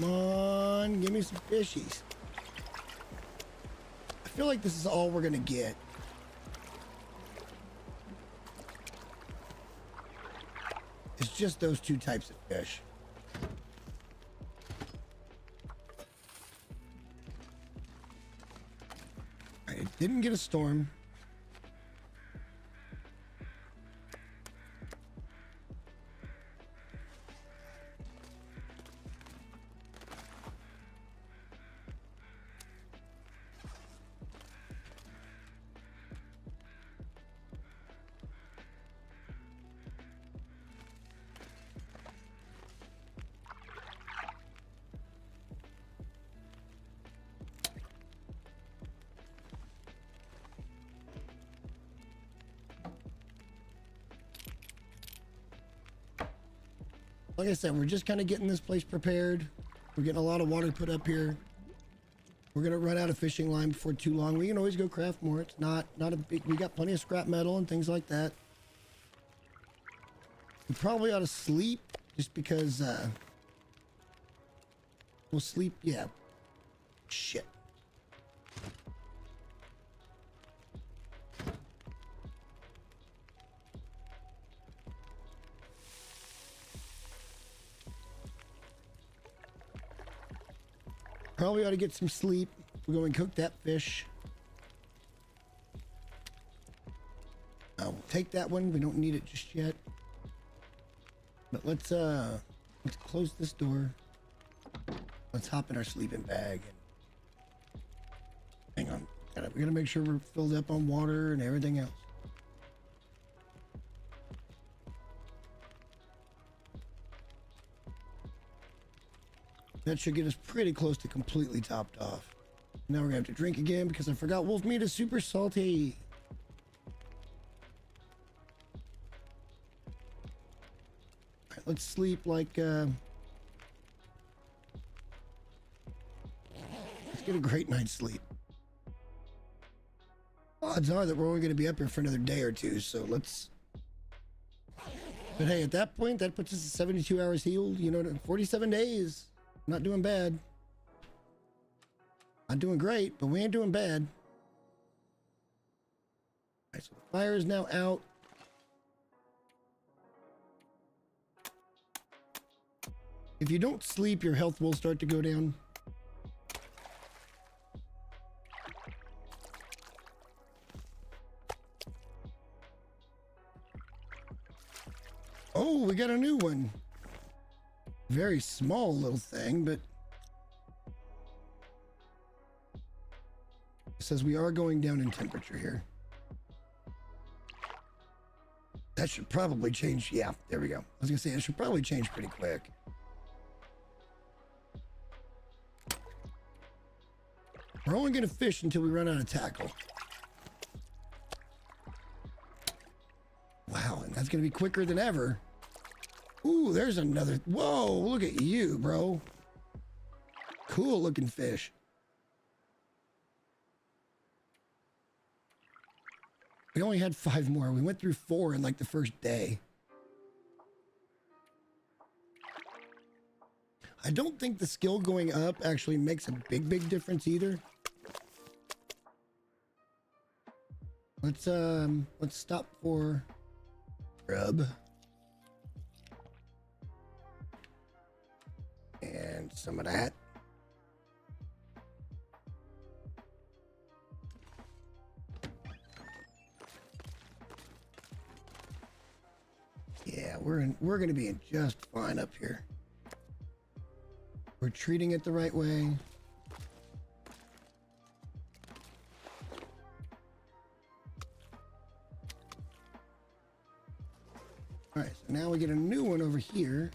Come on, give me some fishies. I feel like this is all we're gonna get. It's just those two types of fish. All right, it didn't get a storm. Like I said, we're just kind of getting this place prepared. We're getting a lot of water put up here. We're gonna run out of fishing line before too long. We can always go craft more. It's not a big. We got plenty of scrap metal and things like that. We probably ought to sleep just because we'll sleep. Yeah. Shit. Probably ought to get some sleep. We're going to cook that fish. We'll take that one. We don't need it just yet. But let's close this door. Let's hop in our sleeping bag. And hang on. We gotta make sure we're filled up on water and everything else. That should get us pretty close to completely topped off. Now we're gonna have to drink again because I forgot wolf meat is super salty. All right, let's sleep like let's get a great night's sleep. Odds are that we're only gonna be up here for another day or two, so let's. But hey, at that point, that puts us at 72 hours healed. You know, 47 days. Not doing bad. Not doing great, but we ain't doing bad. All right, so the fire is now out. If you don't sleep, your health will start to go down. Oh, we got a new one. Very small little thing, but it says we are going down in temperature here. That should probably change. Yeah, there we go. I was gonna say it should probably change pretty quick. We're only gonna fish until we run out of tackle. Wow, and that's gonna be quicker than ever. Ooh, there's another. Whoa, look at you, bro. Cool looking fish. We only had 5 more. We went through 4 in like the first day. I don't think the skill going up actually makes a big difference either. Let's stop for grub. And some of that. Yeah, we're gonna be in just fine up here. We're treating it the right way. All right, so now we get a new one over here.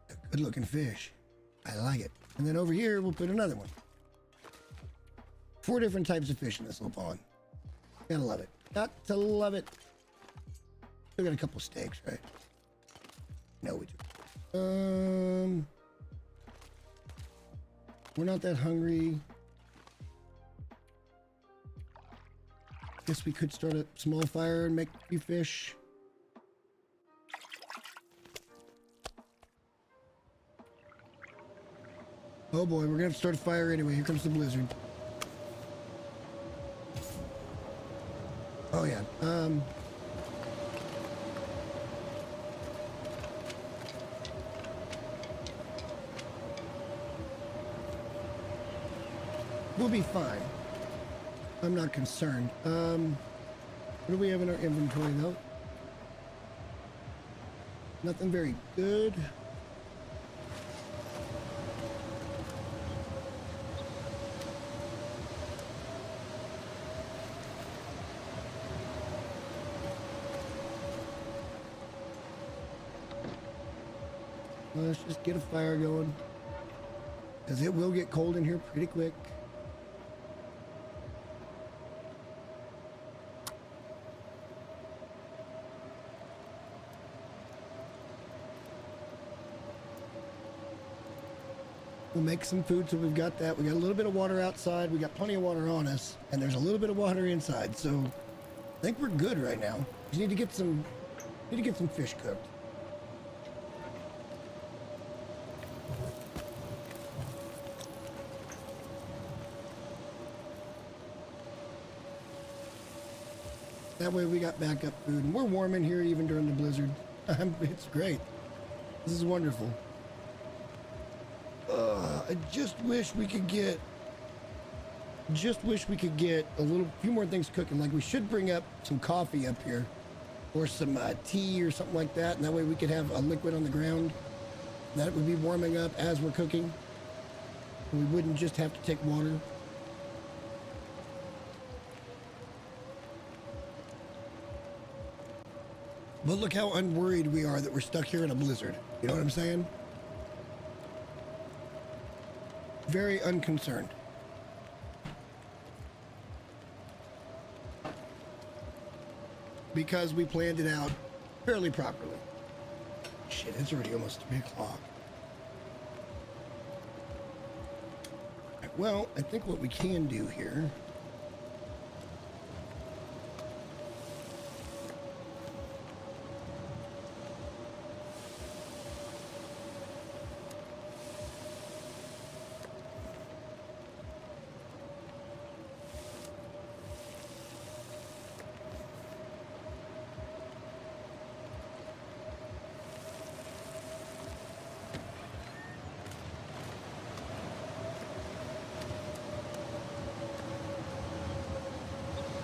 A good looking fish. I like it. And then over here, we'll put another one. 4 different types of fish in this little pond. Gotta love it. Got to love it. Still got a couple steaks, right? No, we do. We're not that hungry. Guess we could start a small fire and make a few fish. Oh boy, we're gonna have to start a fire anyway. Here comes the blizzard. Oh yeah. We'll be fine. I'm not concerned. What do we have in our inventory though? Nothing very good. Let's just get a fire going, because it will get cold in here pretty quick. We'll make some food, so we've got that. We got a little bit of water outside. We got plenty of water on us, and there's a little bit of water inside. So I think we're good right now. Just need to get some fish cooked. That way we got backup food, and we're warm in here even during the blizzard. It's great. This is wonderful. I just wish we could get a few more things cooking. Like, we should bring up some coffee up here, or some tea or something like that, and that way we could have a liquid on the ground that would be warming up as we're cooking. We wouldn't just have to take water. But look how unworried we are that we're stuck here in a blizzard. You know what I'm saying? Very unconcerned. Because we planned it out fairly properly. Shit, it's already almost 3 o'clock. Well, I think what we can do here...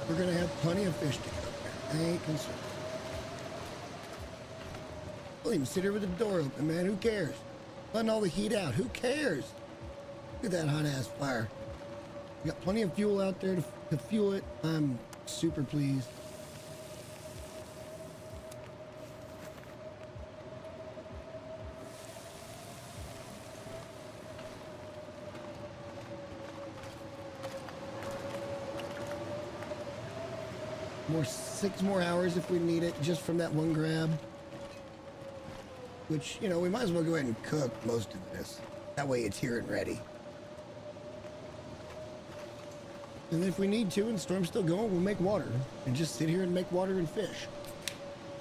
We're gonna have plenty of fish to cook there. I ain't concerned. We'll even sit here with the door open, man. Who cares? Letting all the heat out. Who cares? Look at that hot ass fire. We got plenty of fuel out there to fuel it. I'm super pleased. Six more hours if we need it, just from that one grab. Which, you know, we might as well go ahead and cook most of this. That way it's here and ready. And if we need to and the storm's still going, we'll make water. And just sit here and make water and fish.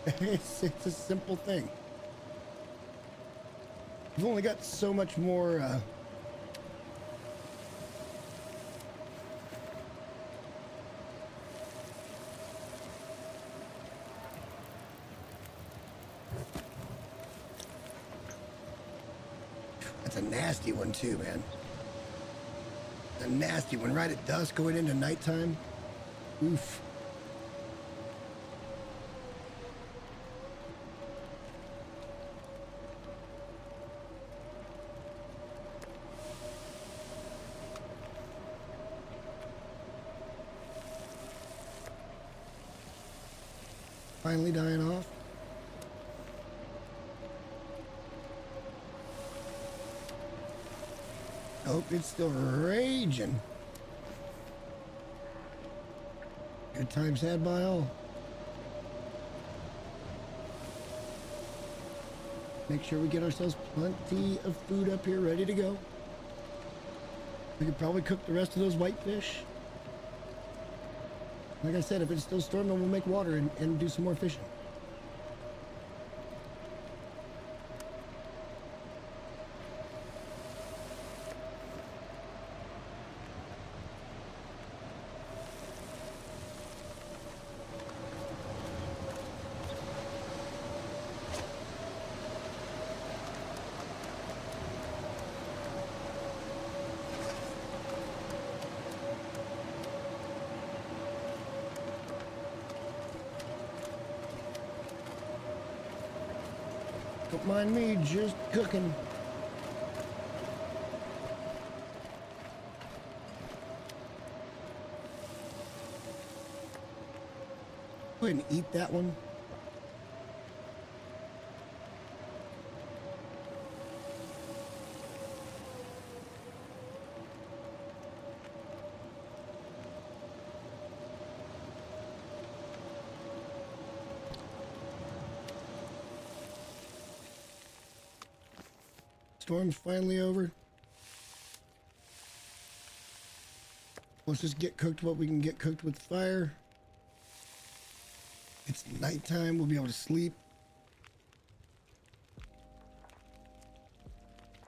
It's a simple thing. We've only got so much more... That's a nasty one too, man. A nasty one right at dusk going into nighttime. Oof. Finally dying off. Nope, it's still raging. Good times had by all. Make sure we get ourselves plenty of food up here ready to go. We could probably cook the rest of those whitefish. Like I said, if it's still storming, we'll make water and do some more fishing. Don't mind me, just cooking. Go ahead and eat that one. Storm's finally over. Let's just get cooked what we can get cooked with fire. It's nighttime, we'll be able to sleep.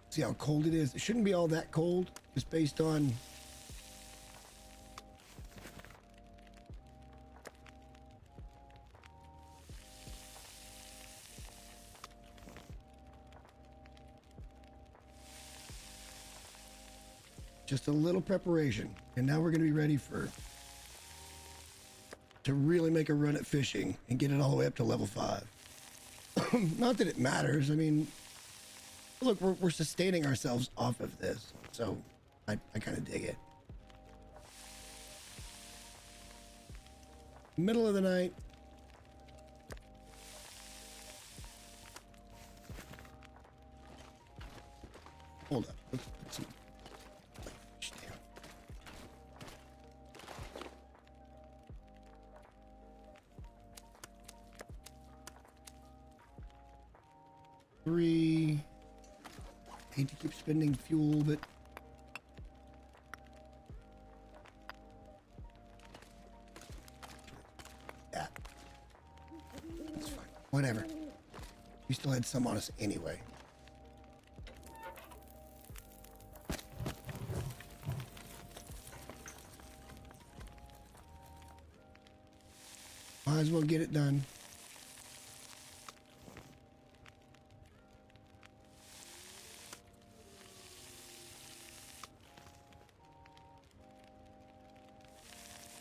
See how cold it is. It shouldn't be all that cold, just based on just a little preparation. And now we're going to be ready to really make a run at fishing and get it all the way up to level 5. Not that it matters. I mean, look, we're sustaining ourselves off of this. So I kind of dig it. Middle of the night. Hold up. Let's put some fish down. Three. Hate to keep spending fuel, but that. That's fine. Whatever. We still had some on us anyway. Might as well get it done.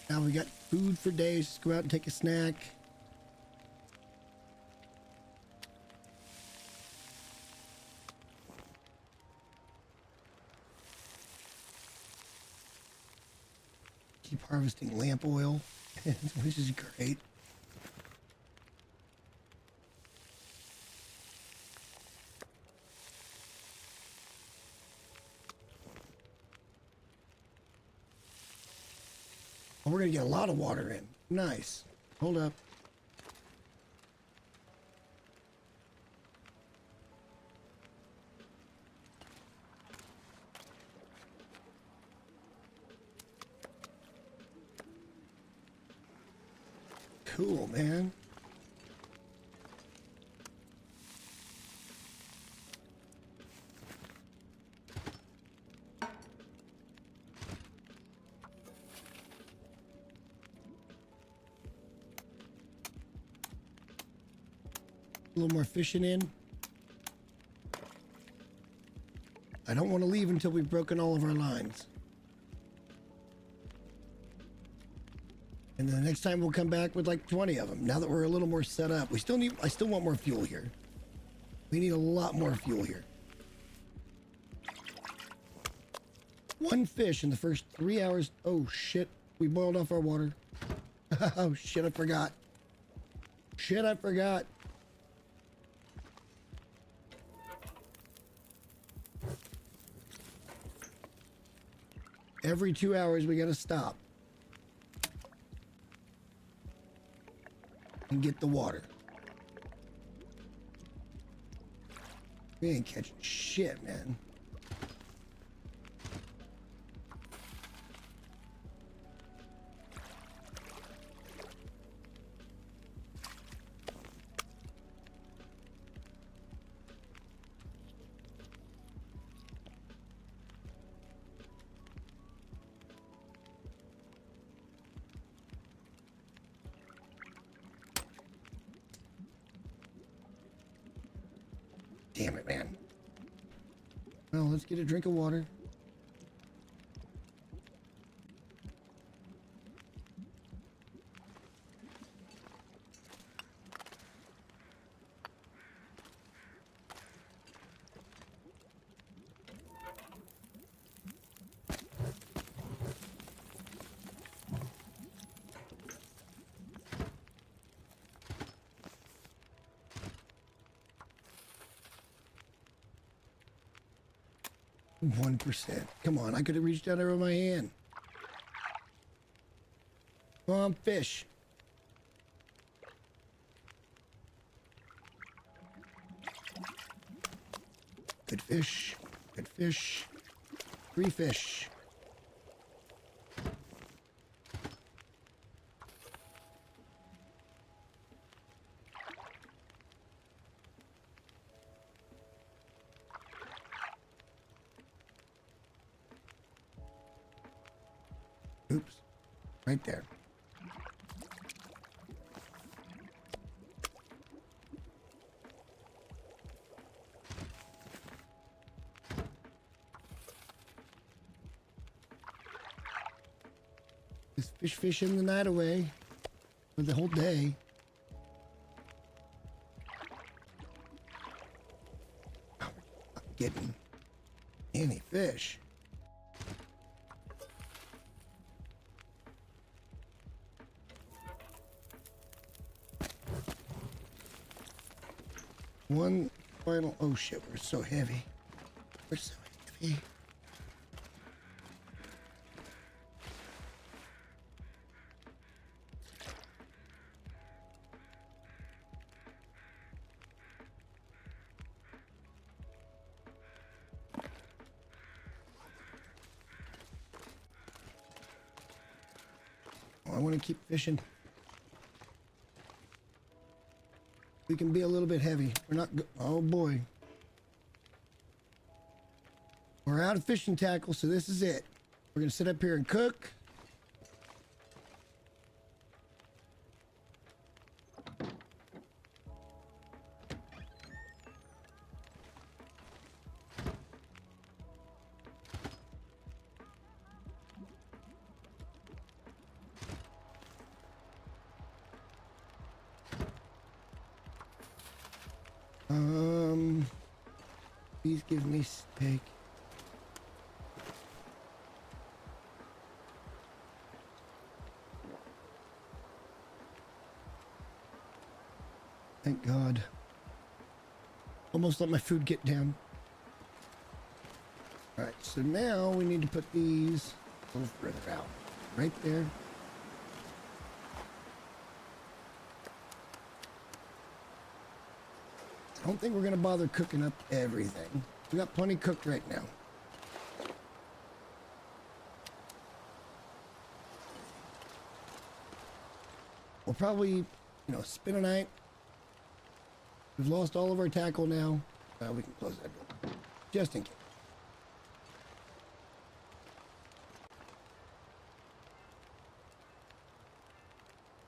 Now we got food for days. Just go out and take a snack. Keep harvesting lamp oil, which is great. Oh, we're gonna get a lot of water in. Nice. Hold up. Cool, man. A little more fishing in. I don't want to leave until we've broken all of our lines. And then the next time we'll come back with like 20 of them. Now that we're a little more set up. I still want more fuel here. We need a lot more fuel here. One fish in the first 3 hours. Oh shit, we boiled off our water. Oh shit, I forgot. Shit, I forgot. Every 2 hours we gotta stop and get the water. We ain't catching shit, man. Damn it, man. Well, let's get a drink of water. One 1%. Come on, I could have reached out there with my hand. Come on, fish. Good fish. Good fish. 3 fish. Oops. Right there. Just fishing the night away for the whole day. Oh, I'm not getting any fish. One final, oh shit, we're so heavy. We're so heavy. Oh, I want to keep fishing. We can be a little bit heavy. We're not oh boy. We're out of fishing tackle, so this is it. We're gonna sit up here and cook. Please give me steak. Thank God. Almost let my food get down. Alright, so now we need to put these a little further out. Right there. I don't think we're going to bother cooking up everything. We got plenty cooked right now. We'll probably, you know, spend a night. We've lost all of our tackle now. We can close that door. Just in case.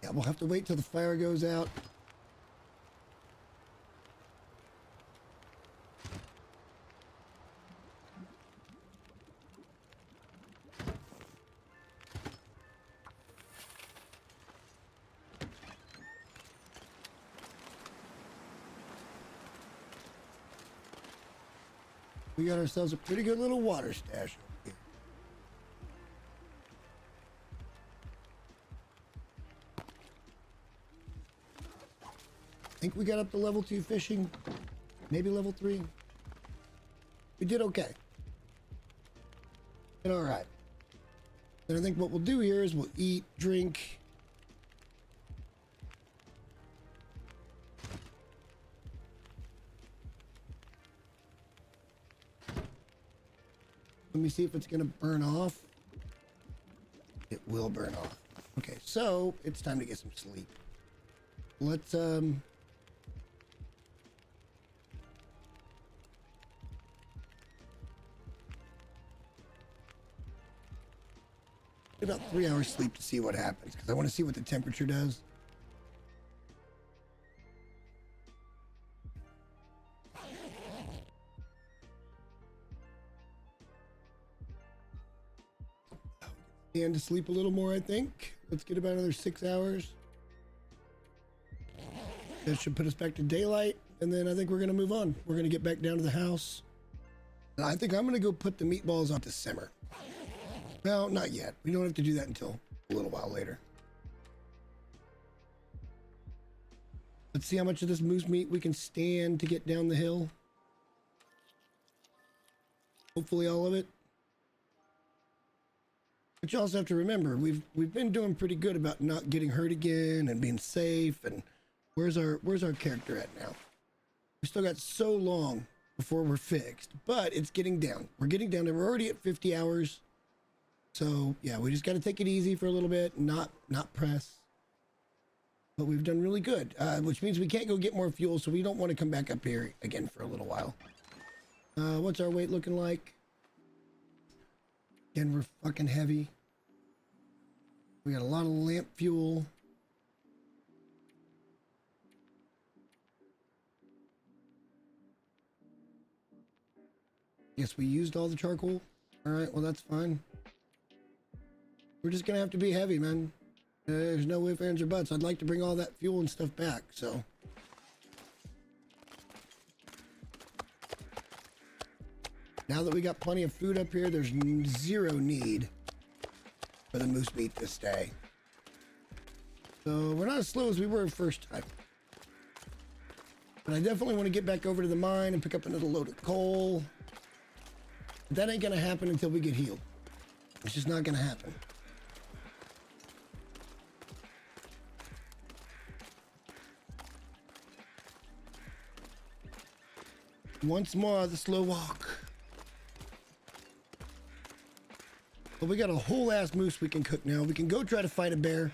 Yeah, we'll have to wait till the fire goes out. We got ourselves a pretty good little water stash over here. I think we got up to level 2 fishing, maybe level 3. We did okay. Did all right. Then I think what we'll do here is we'll eat, drink. Let me see if it's going to burn off. It will burn off. Okay, so it's time to get some sleep. Let's, about 3 hours sleep to see what happens, because I want to see what the temperature does. And to sleep a little more, I think. Let's get about another 6 hours. That should put us back to daylight, and then I think we're going to move on. We're going to get back down to the house. And I think I'm going to go put the meatballs on to simmer. Well, not yet. We don't have to do that until a little while later. Let's see how much of this moose meat we can stand to get down the hill. Hopefully all of it. But you also have to remember, we've been doing pretty good about not getting hurt again and being safe. And where's our character at now? We still got so long before we're fixed, but it's getting down. We're getting down there. We're already at 50 hours. So yeah, we just got to take it easy for a little bit, not press. But we've done really good, which means we can't go get more fuel, so we don't want to come back up here again for a little while. What's our weight looking like? Again, we're fucking heavy. We got a lot of lamp fuel. Guess we used all the charcoal. All right, well, that's fine. We're just gonna have to be heavy, man. There's no ifs, ands, or buts. I'd like to bring all that fuel and stuff back, so. Now that we got plenty of food up here, there's zero need for the moose meat this day. So we're not as slow as we were first time. But I definitely want to get back over to the mine and pick up another load of coal. But that ain't gonna happen until we get healed. It's just not gonna happen. Once more, the slow walk. But we got a whole ass moose we can cook now. We can go try to fight a bear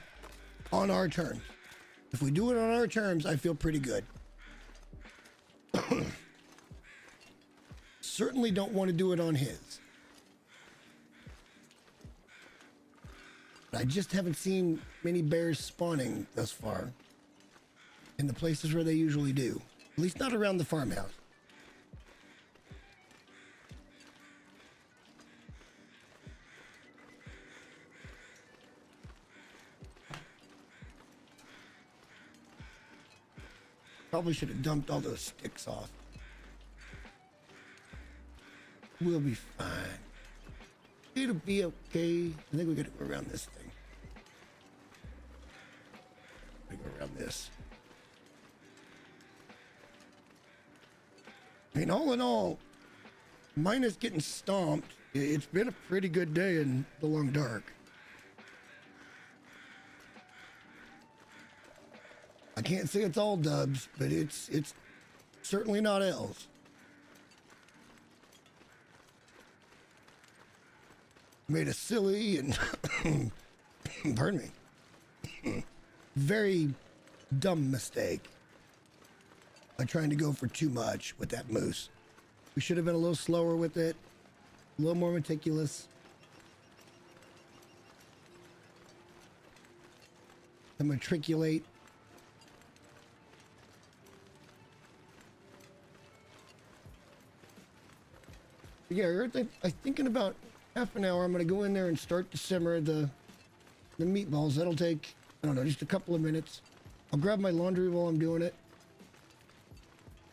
on our terms. If we do it on our terms, I feel pretty good. Certainly don't want to do it on his. But I just haven't seen many bears spawning thus far in the places where they usually do. At least not around the farmhouse. Probably should have dumped all those sticks off. We'll be fine. It'll be okay. I think we gotta go around this thing. We go around this. I mean, all in all, minus getting stomped, it's been a pretty good day in the long dark. I can't say it's all dubs, but it's certainly not L's. Made a silly and pardon me, very dumb mistake by trying to go for too much with that moose. We should have been a little slower with it, a little more meticulous. To matriculate. Yeah, I think in about half an hour, I'm going to go in there and start to simmer the meatballs. That'll take, I don't know, just a couple of minutes. I'll grab my laundry while I'm doing it.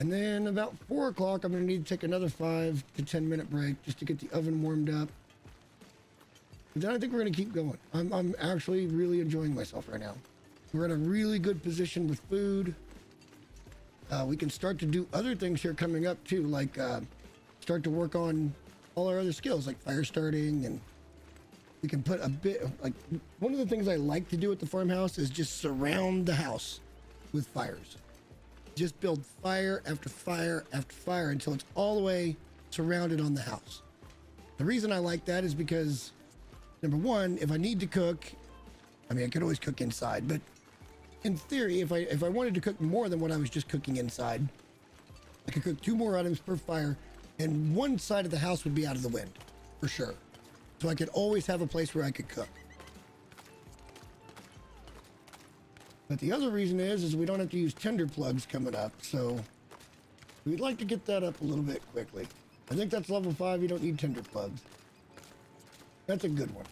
And then about 4 o'clock, I'm going to need to take another 5 to 10 minute break just to get the oven warmed up. But then I think we're going to keep going. I'm actually really enjoying myself right now. We're in a really good position with food. We can start to do other things here coming up too, like start to work on all our other skills like fire starting, and we can put a bit like one of the things I like to do at the farmhouse is just surround the house with fires. Just build fire after fire after fire until it's all the way surrounded on the house. The reason I like that is because, number one, if I need to cook, I mean, I could always cook inside, but in theory, if I wanted to cook more than what I was just cooking inside, I could cook 2 more items per fire, and one side of the house would be out of the wind, for sure. So I could always have a place where I could cook. But the other reason is we don't have to use tinder plugs coming up, so we'd like to get that up a little bit quickly. I think that's level 5, you don't need tinder plugs. That's a good one.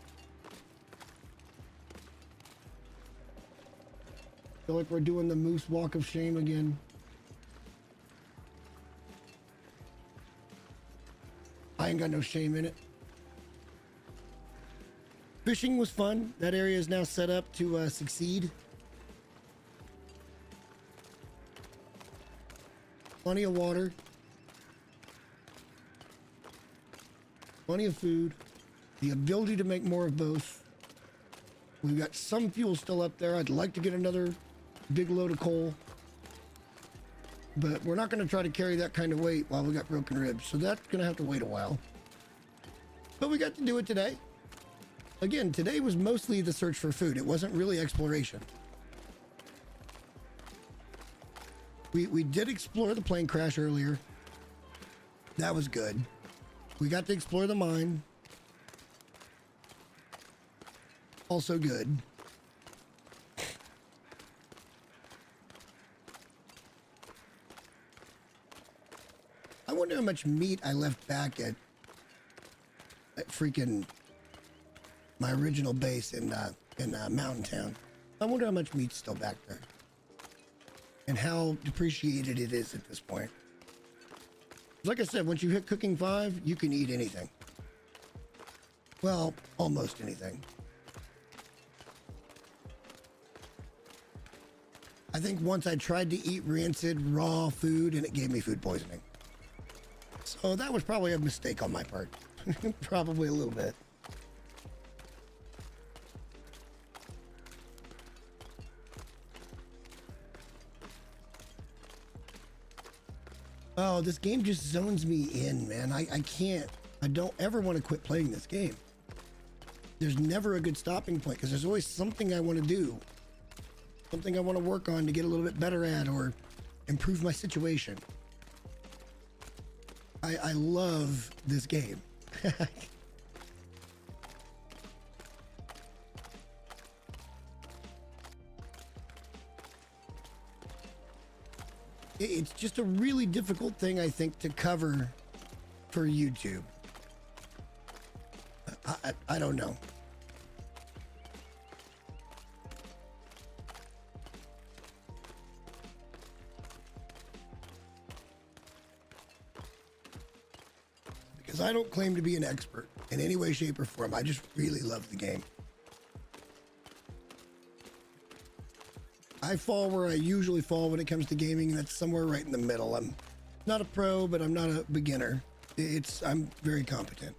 Feel like we're doing the moose walk of shame again. I ain't got no shame in it. Fishing was fun. That area is now set up to succeed. Plenty of water. Plenty of food. The ability to make more of both. We've got some fuel still up there. I'd like to get another big load of coal. But we're not going to try to carry that kind of weight while we got broken ribs. So that's going to have to wait a while. But we got to do it today. Again, today was mostly the search for food. It wasn't really exploration. We did explore the plane crash earlier. That was good. We got to explore the mine. Also good. I wonder how much meat I left back at freaking my original base in Mountain Town. I wonder how much meat's still back there. And how depreciated it is at this point. Like I said, once you hit cooking 5, you can eat anything. Well, almost anything. I think once I tried to eat rancid raw food and it gave me food poisoning. So that was probably a mistake on my part. Probably a little bit. Oh, this game just zones me in, man. I can't. I don't ever want to quit playing this game. There's never a good stopping point because there's always something I want to do. Something I want to work on to get a little bit better at or improve my situation. I love this game. It's just a really difficult thing, I think, to cover for YouTube. I don't know. Because I don't claim to be an expert in any way, shape, or form. I just really love the game. I fall where I usually fall when it comes to gaming, and that's somewhere right in the middle. I'm not a pro, but I'm not a beginner. I'm very competent.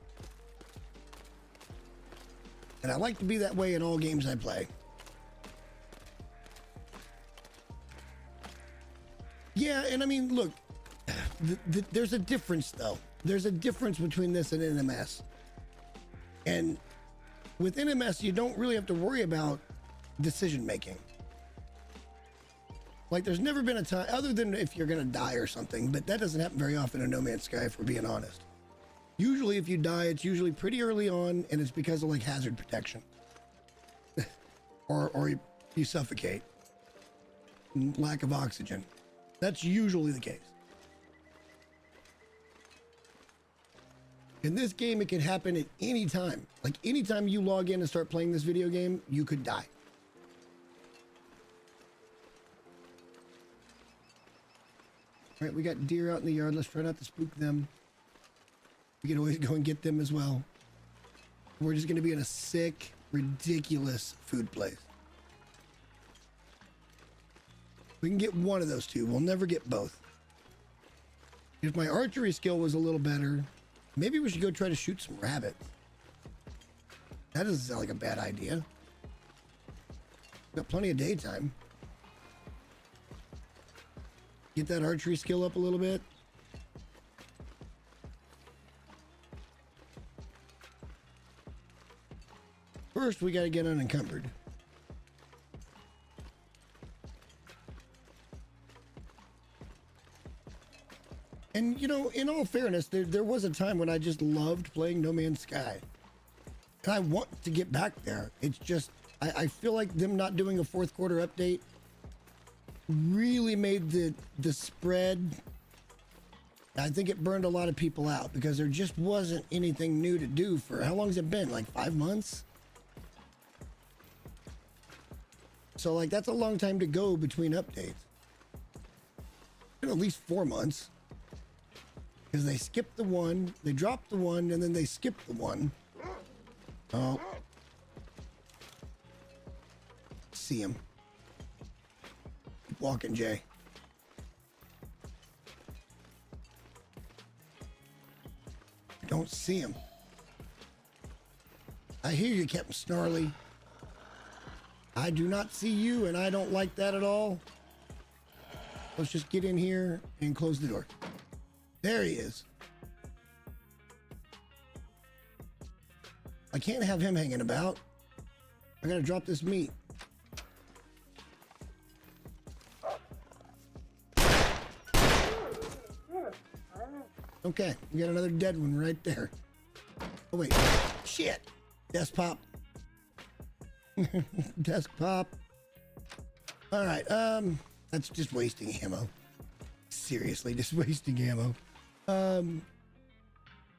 And I like to be that way in all games I play. Yeah, and I mean, look, there's a difference, though. There's a difference between this and NMS. And with NMS, you don't really have to worry about decision making. Like, there's never been a time, other than if you're going to die or something, but that doesn't happen very often in No Man's Sky, if we're being honest. Usually, if you die, it's usually pretty early on, and it's because of, like, hazard protection. or you suffocate. Lack of oxygen. That's usually the case. In this game, it can happen at any time. Like, anytime you log in and start playing this video game, you could die. All right, we got deer out in the yard. Let's try not to spook them. We can always go and get them as well. We're just going to be in a sick, ridiculous food place. We can get one of those two. We'll never get both. If my archery skill was a little better, maybe we should go try to shoot some rabbits. That doesn't sound like a bad idea. Got plenty of daytime. Get that archery skill up a little bit. First, we got to get unencumbered. And, you know, in all fairness, there was a time when I just loved playing No Man's Sky. And I want to get back there. It's just, I feel like them not doing a fourth quarter update really made the spread. I think it burned a lot of people out because there just wasn't anything new to do for, how long has it been? Like 5 months? So, like, that's a long time to go between updates. Been at least 4 months. Because they skipped the one, they dropped the one, and then they skipped the one. Oh. See him. Keep walking, Jay. I don't see him. I hear you, Captain Snarly. I do not see you, and I don't like that at all. Let's just get in here and close the door. There he is. I can't have him hanging about. I gotta drop this meat. Okay, we got another dead one right there. Oh wait, shit. Desk pop. Desk pop. All right, that's just wasting ammo. Seriously, just wasting ammo.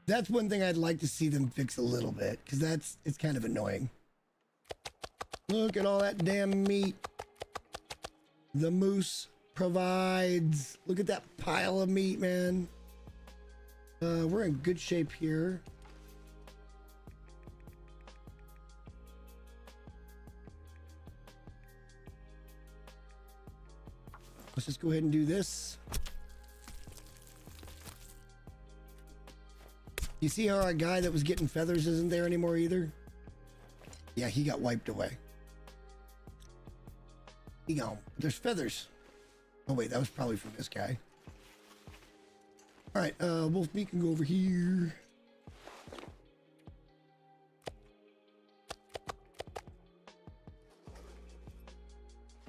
That's one thing I'd like to see them fix a little bit, because it's kind of annoying. Look at all that damn meat the moose provides. Look at that pile of meat, man. We're in good shape here. Let's just go ahead and do this. You see how our guy that was getting feathers isn't there anymore either? Yeah, he got wiped away. He gone. There's feathers. Oh wait, that was probably from this guy. All right, Wolfmeat can go over here.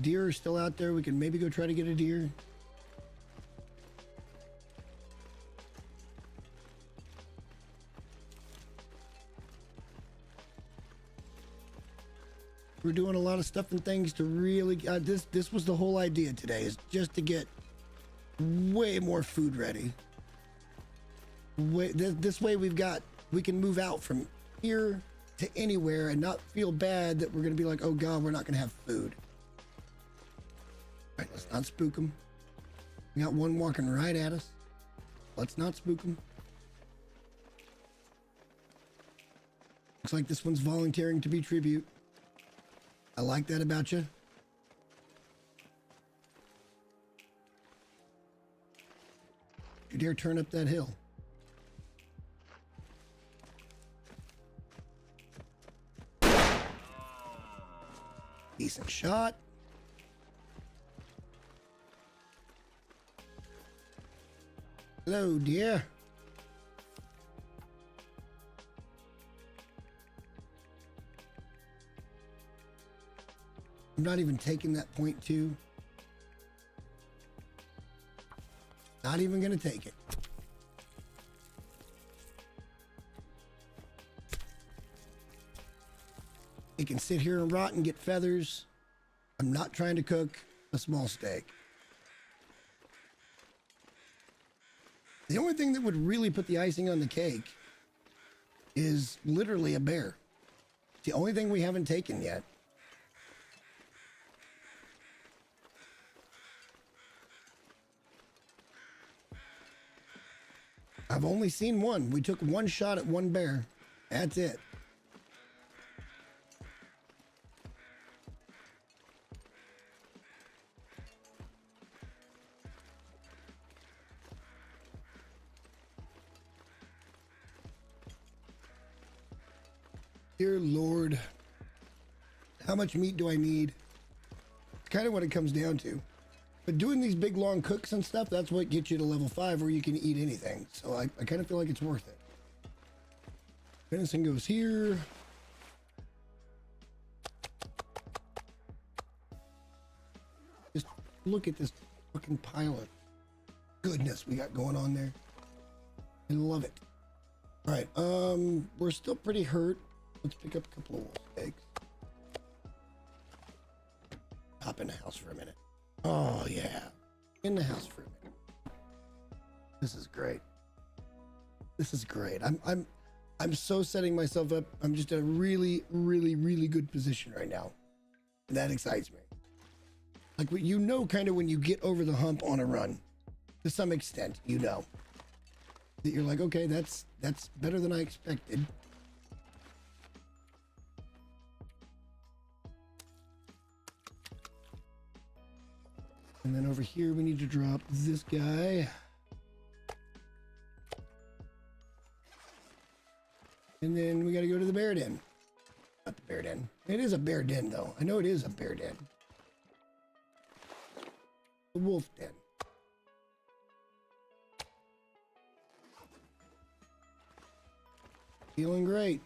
Deer are still out there. We can maybe go try to get a deer. We're doing a lot of stuff and things to really, this was the whole idea today, is just to get way more food ready. This way we can move out from here to anywhere and not feel bad that we're going to be like, oh God, we're not going to have food. All right, let's not spook them. We got one walking right at us. Let's not spook them. Looks like this one's volunteering to be tribute. I like that about you. You dare turn up that hill. Decent shot. Hello, dear. I'm not even taking that .2. Not even gonna take it. It can sit here and rot and get feathers. I'm not trying to cook a small steak. The only thing that would really put the icing on the cake is literally a bear. It's the only thing we haven't taken yet. I've only seen one. We took one shot at one bear. That's it. Dear Lord, how much meat do I need? It's kind of what it comes down to. But doing these big long cooks and stuff, that's what gets you to level 5 where you can eat anything. So I kind of feel like it's worth it. Venison goes here. Just look at this fucking pile of goodness we got going on there. I love it. All right, we're still pretty hurt. Let's pick up a couple of wolf eggs. Hop in the house for a minute. Oh yeah, in the house for a minute. This is great. This is great. I'm so setting myself up. I'm just in a really, really, really good position right now. That excites me. Like, you know, kind of when you get over the hump on a run, to some extent, you know that you're like, okay, that's better than I expected. And then over here, we need to drop this guy. And then we got to go to the bear den. Not the bear den. It is a bear den, though. I know it is a bear den. The wolf den. Feeling great.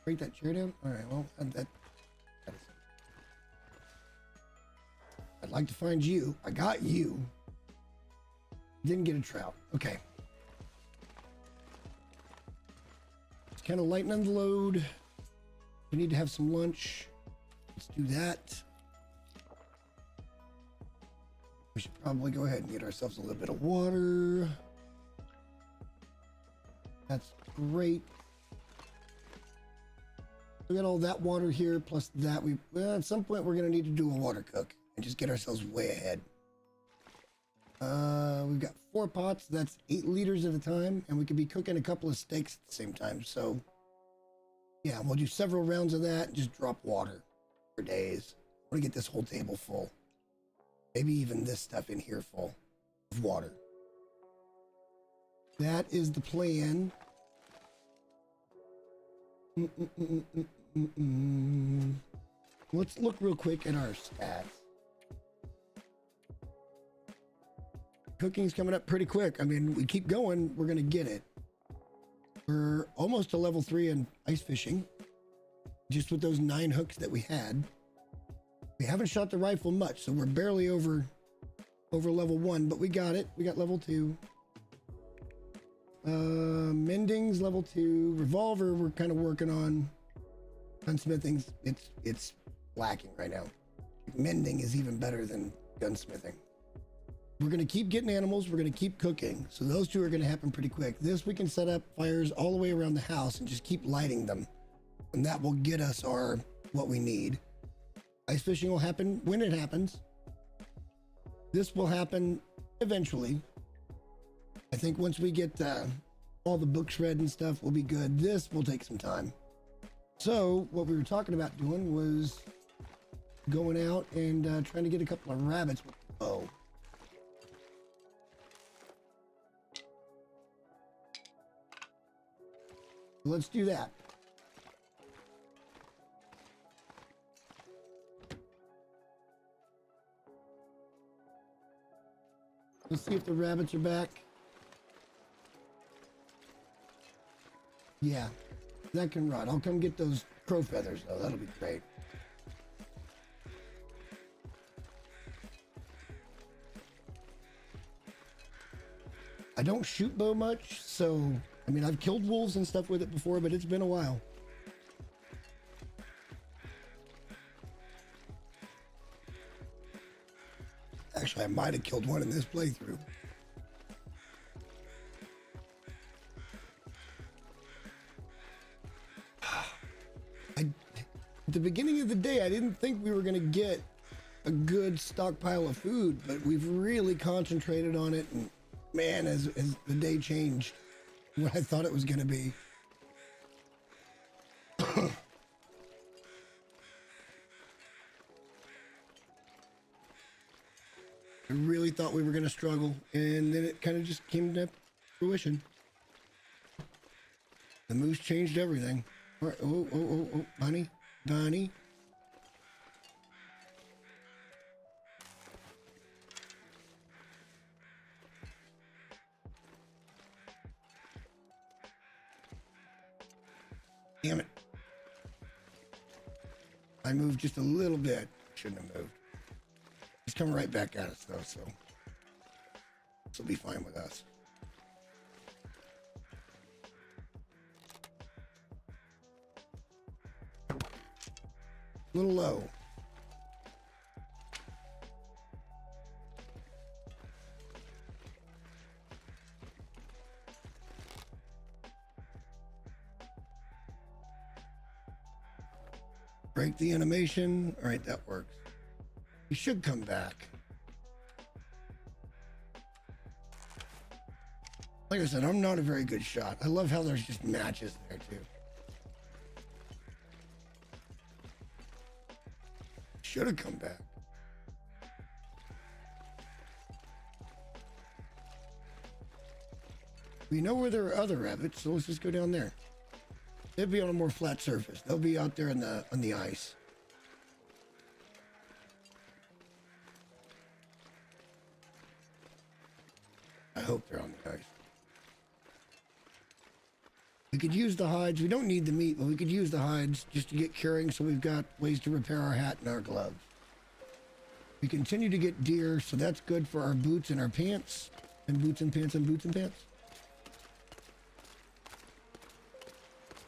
Break that chair down? All right, well, I'd like to find you. I got you. Didn't get a trout. Okay. It's kind of lightening the load. We need to have some lunch. Let's do that. We should probably go ahead and get ourselves a little bit of water. That's great. We got all that water here, plus that. Well, at some point, we're going to need to do a water cook and just get ourselves way ahead. We've got 4 pots. That's 8 liters at a time, and we could be cooking a couple of steaks at the same time. So, yeah, we'll do several rounds of that and just drop water for days. I want to get this whole table full. Maybe even this stuff in here full of water. That is the plan. Let's look real quick at our stats. Cooking's coming up pretty quick. I mean, we keep going, we're going to get it. We're almost to level 3 in ice fishing. Just with those 9 hooks that we had. We haven't shot the rifle much, so we're barely over level 1, but we got it. We got level 2. Mending's level 2. Revolver we're kind of working on. Gunsmithing's it's lacking right now. Mending is even better than gunsmithing. We're going to keep getting animals. We're going to keep cooking. So those 2 are going to happen pretty quick. This, we can set up fires all the way around the house and just keep lighting them. And that will get us what we need. Ice fishing will happen when it happens. This will happen eventually. I think once we get all the books read and stuff, we'll be good. This will take some time. So what we were talking about doing was going out and trying to get a couple of rabbits with the bow. Let's do that. Let's see if the rabbits are back. Yeah, that can rot. I'll come get those crow feathers though. That'll be great. I don't shoot bow much, so I mean, I've killed wolves and stuff with it before, but it's been a while. Actually, I might have killed one in this playthrough. At the beginning of the day, I didn't think we were going to get a good stockpile of food, but we've really concentrated on it. And man, as the day changed, what I thought it was going to be. I really thought we were going to struggle, and then it kind of just came to fruition. The moose changed everything. All right. Oh, Bunny. Bunny. Damn it. I moved just a little bit. Shouldn't have moved. He's coming right back at us, though, so this will be fine with us. A little low. Break the animation. All right, that works. He should come back. Like I said, I'm not a very good shot. I love how there's just matches there, too. Should have come back. We know where there are other rabbits, so let's just go down there. They'll be on a more flat surface. They'll be out there on the ice. I hope they're on the ice. We could use the hides. We don't need the meat, but we could use the hides just to get curing, so we've got ways to repair our hat and our gloves. We continue to get deer, so that's good for our boots and our pants. And boots and pants and boots and pants.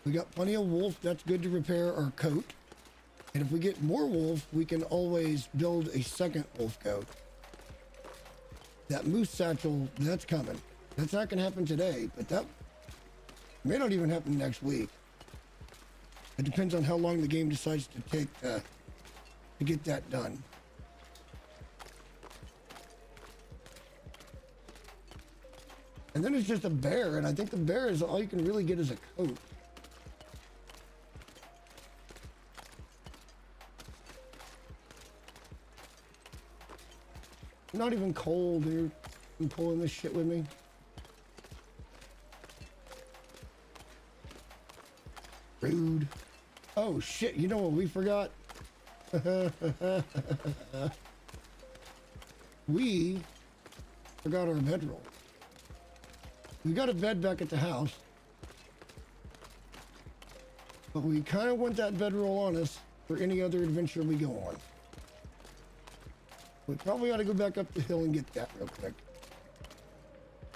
We got plenty of wolf. That's good to repair our coat. And if we get more wolf, we can always build a second wolf coat. That moose satchel, that's coming. That's not going to happen today, but that may not even happen next week. It depends on how long the game decides to take to get that done. And then it's just a bear, and I think the bear is all you can really get is a coat. Not even cold, dude. I'm pulling this shit with me. Rude. Oh shit, you know what we forgot? We forgot our bedroll. We got a bed back at the house, but we kind of want that bedroll on us for any other adventure we go on. We probably ought to go back up the hill and get that real quick.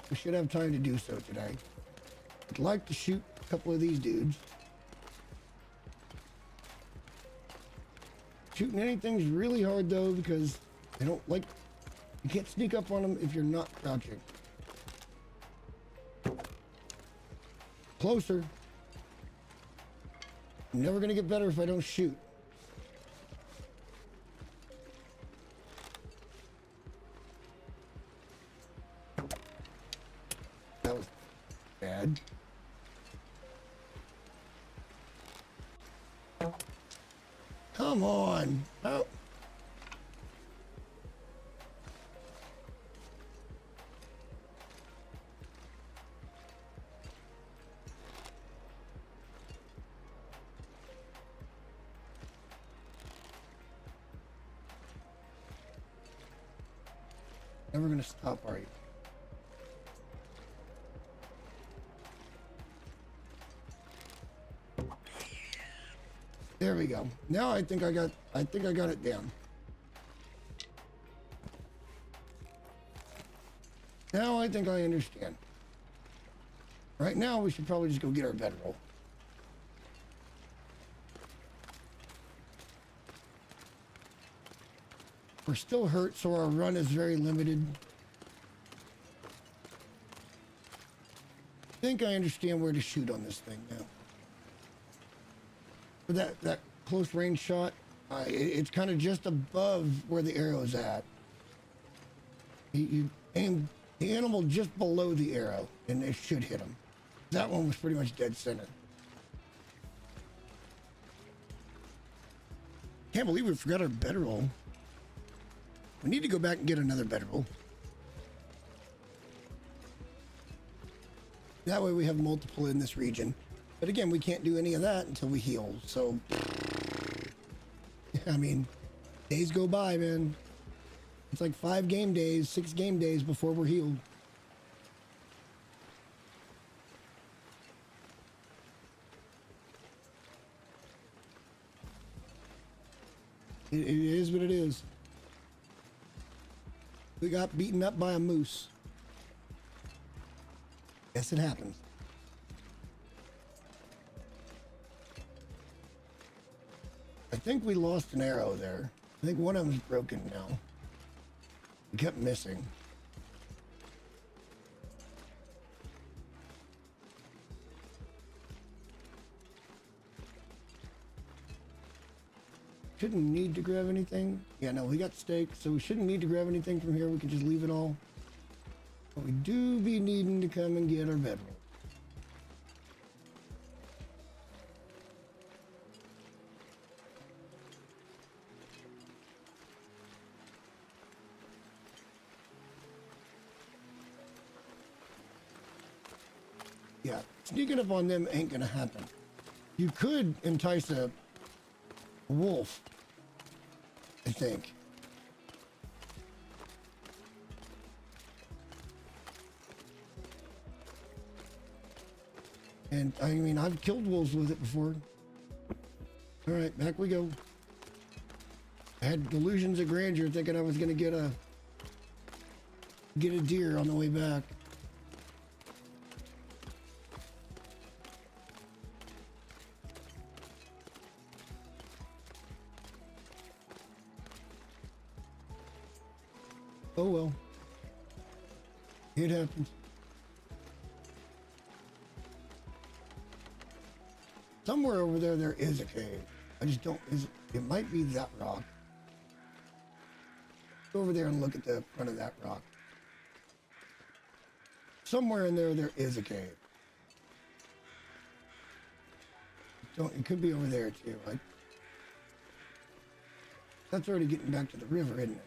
We should have time to do so today. I'd like to shoot a couple of these dudes. Shooting anything's really hard though, because they don't like, you can't sneak up on them if you're not crouching. Closer. I'm never gonna get better if I don't shoot. That was bad. Come on. Oh. Never gonna stop, are you? There we go. Now I think I got it down. Now I think I understand. Right now we should probably just go get our bedroll. We're still hurt, so our run is very limited. I think I understand where to shoot on this thing now. For that close range shot, It's kind of just above where the arrow's at. You aim the animal just below the arrow, and it should hit him. That one was pretty much dead center. Can't believe we forgot our bedroll. We need to go back and get another bedroll. That way we have multiple in this region. But again, we can't do any of that until we heal. So, I mean, days go by, man. It's like 5 game days, 6 game days before we're healed. It is what it is. We got beaten up by a moose. Yes, it happens. I think we lost an arrow there. I think one of them's broken now. We kept missing. Shouldn't need to grab anything. Yeah, no, we got steak, so we shouldn't need to grab anything from here. We can just leave it all. But we do be needing to come and get our bedroll. Yeah, sneaking up on them ain't gonna happen. You could entice a wolf, I think. And I mean, I've killed wolves with it before. All right, back we go. I had delusions of grandeur thinking I was gonna get a deer on the way back. Oh well. It happens. Somewhere over there, there is a cave. I just don't, it might be that rock. Go over there and look at the front of that rock. Somewhere in there, there is a cave. It could be over there too, right? That's already getting back to the river, isn't it?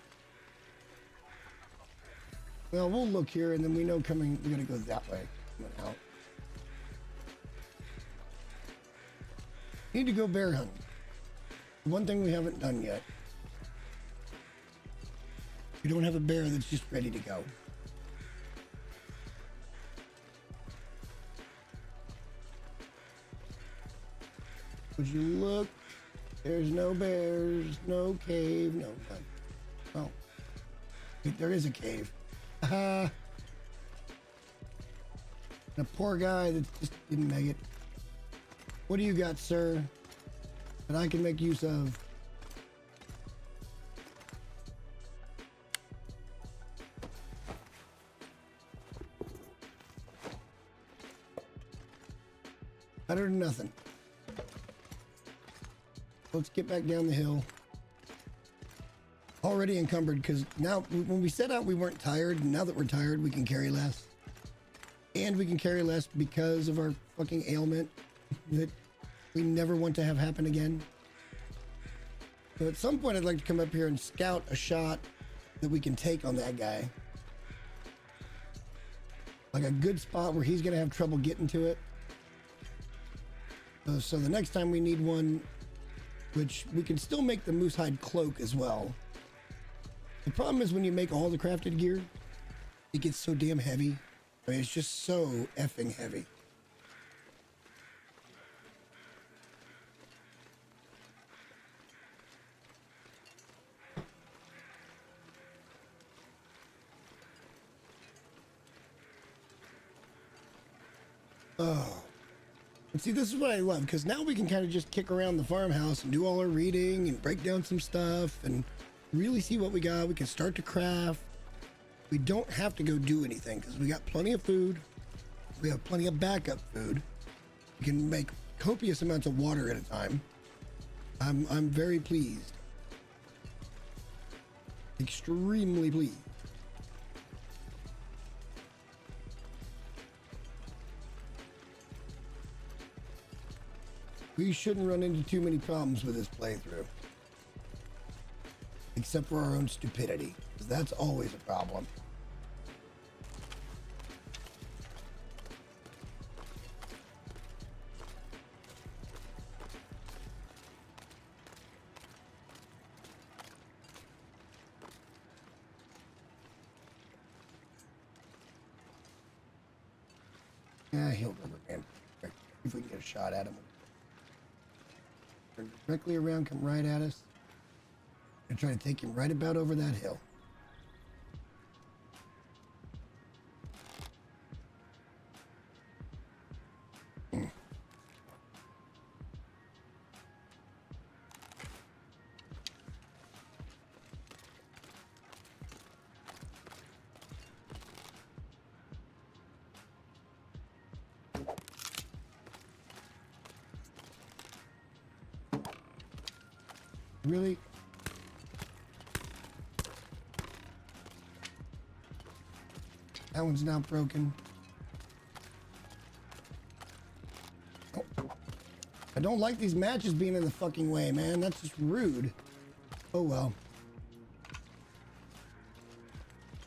Well, we'll look here, and then we know coming, we're gonna go that way. Coming out. Need to go bear hunting. One thing we haven't done yet. We don't have a bear that's just ready to go. Would you look? There's no bears, no cave, no nothing. Oh, wait, there is a cave. The poor guy that just didn't make it. What do you got, sir, that I can make use of? Better than nothing. Let's get back down the hill. Already encumbered, because now when we set out we weren't tired, and now that we're tired we can carry less. And we can carry less because of our fucking ailment that we never want to have happen again. So at some point I'd like to come up here and scout a shot that we can take on that guy. Like a good spot where he's gonna have trouble getting to it. So the next time we need one, which we can still make the moose hide cloak as well. The problem is when you make all the crafted gear, it gets so damn heavy. I mean, it's just so effing heavy. Oh. And see, this is what I love, because now we can kind of just kick around the farmhouse and do all our reading and break down some stuff and really see what we got. We can start to craft. We don't have to go do anything because we got plenty of food. We have plenty of backup food. We can make copious amounts of water at a time. I'm very pleased. Extremely pleased. We shouldn't run into too many problems with this playthrough. Except for our own stupidity, because that's always a problem. Yeah, he'll rubber man. If we can get a shot at him. Turn directly around, come right at us. And try to take him right about over that hill. Really? That one's not broken. Oh. I don't like these matches being in the fucking way, man. That's just rude. Oh well.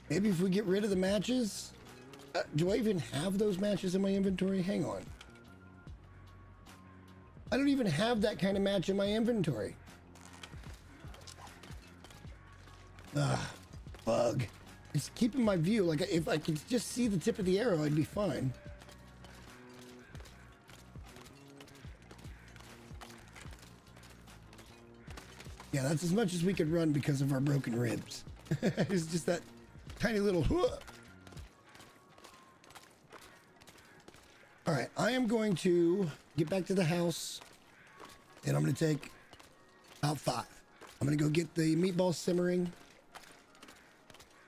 Maybe if we get rid of the matches? Do I even have those matches in my inventory? Hang on. I don't even have that kind of match in my inventory. Bug. It's keeping my view. Like, if I could just see the tip of the arrow, I'd be fine. Yeah, that's as much as we could run because of our broken ribs. It's just that tiny little... All right, I am going to get back to the house, and I'm going to take about 5. I'm going to go get the meatballs simmering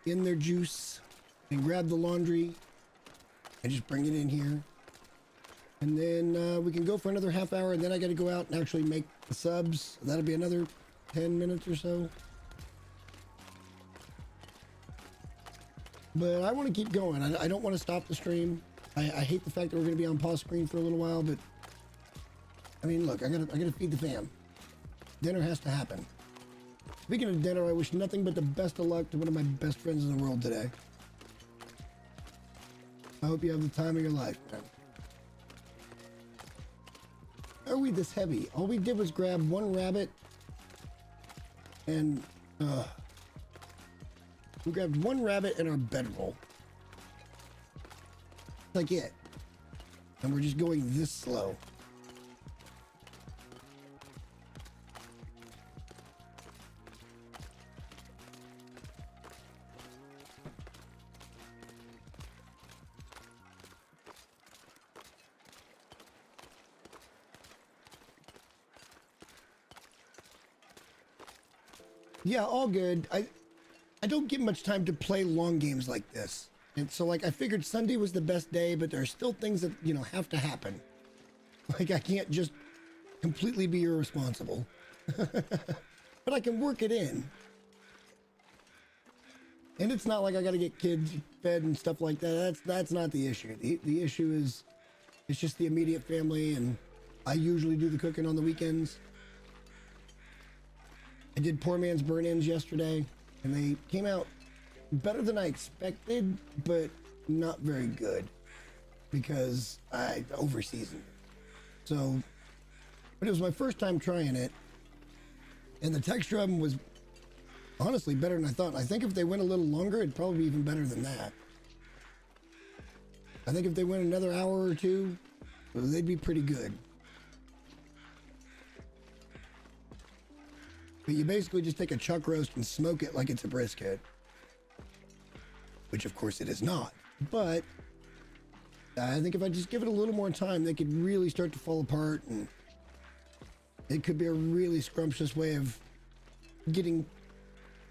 in their juice and grab the laundry and just bring it in here. And then we can go for another half hour, and then I got to go out and actually make the subs. That'll be another 10 minutes or so. But I want to keep going. I don't want to stop the stream. I hate the fact that we're going to be on pause screen for a little while, but I mean, look, I gotta feed the fam. Dinner has to happen. Speaking of dinner, I wish nothing but the best of luck to one of my best friends in the world today. I hope you have the time of your life, man. How are we this heavy? All we did was grab one rabbit and we grabbed one rabbit and our bedroll. Like it. And we're just going this slow. Yeah, all good. I don't get much time to play long games like this. And so, like, I figured Sunday was the best day, but there are still things that, you know, have to happen. Like, I can't just completely be irresponsible. But I can work it in. And it's not like I got to get kids fed and stuff like that. That's not the issue. The issue is, it's just the immediate family, and I usually do the cooking on the weekends. I did poor man's burn-ins yesterday, and they came out better than I expected, but not very good because I over-seasoned it. So, but it was my first time trying it, and the texture of them was honestly better than I thought. I think if they went a little longer, it'd probably be even better than that. I think if they went another hour or two, they'd be pretty good. But you basically just take a chuck roast and smoke it like it's a brisket. Which of course it is not. But I think if I just give it a little more time, they could really start to fall apart, and it could be a really scrumptious way of getting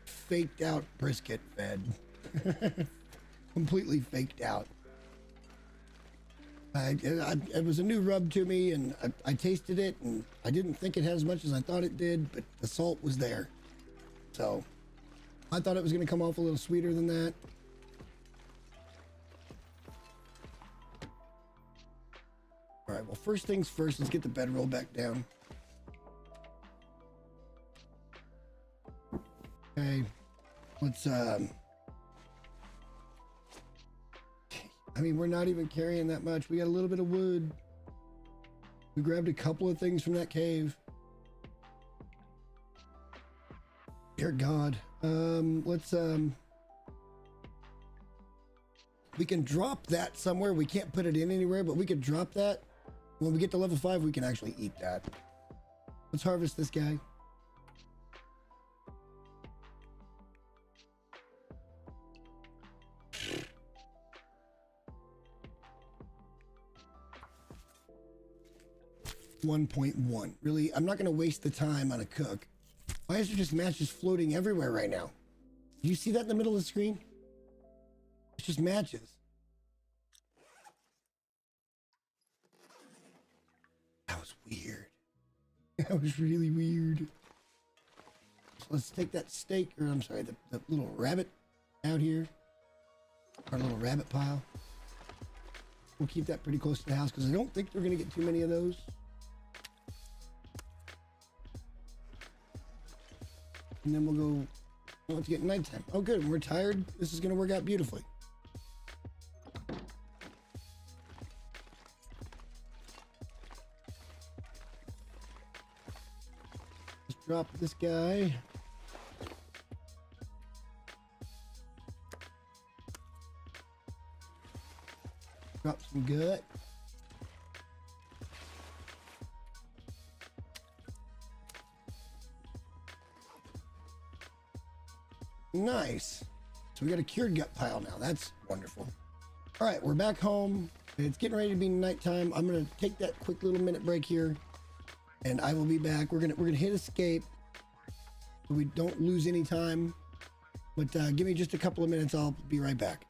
faked out brisket fed. Completely faked out. It was a new rub to me, and I tasted it, and I didn't think it had as much as I thought it did, but the salt was there. So I thought it was going to come off a little sweeter than that. All right, well, first things first, let's get the bedroll back down. Okay, let's, I mean, we're not even carrying that much. We got a little bit of wood. We grabbed a couple of things from that cave. Dear God. We can drop that somewhere. We can't put it in anywhere, but we could drop that. When we get to level 5, we can actually eat that. Let's harvest this guy. $1.1. Really, I'm not going to waste the time on a cook. Why is there just matches floating everywhere right now? Do you see that in the middle of the screen? It's just matches. That was weird. That was really weird. So let's take that steak, or I'm sorry, the little rabbit out here. Our little rabbit pile. We'll keep that pretty close to the house because I don't think we're going to get too many of those. And then we'll go, oh, it's getting nighttime. Oh, good. We're tired. This is going to work out beautifully. Let's drop this guy. Drop some gut. Nice. So we got a cured gut pile now. That's wonderful. All right, we're back home. It's getting ready to be nighttime. I'm gonna take that quick little minute break here, and I will be back. We're gonna hit escape so we don't lose any time. But give me just a couple of minutes. I'll be right back.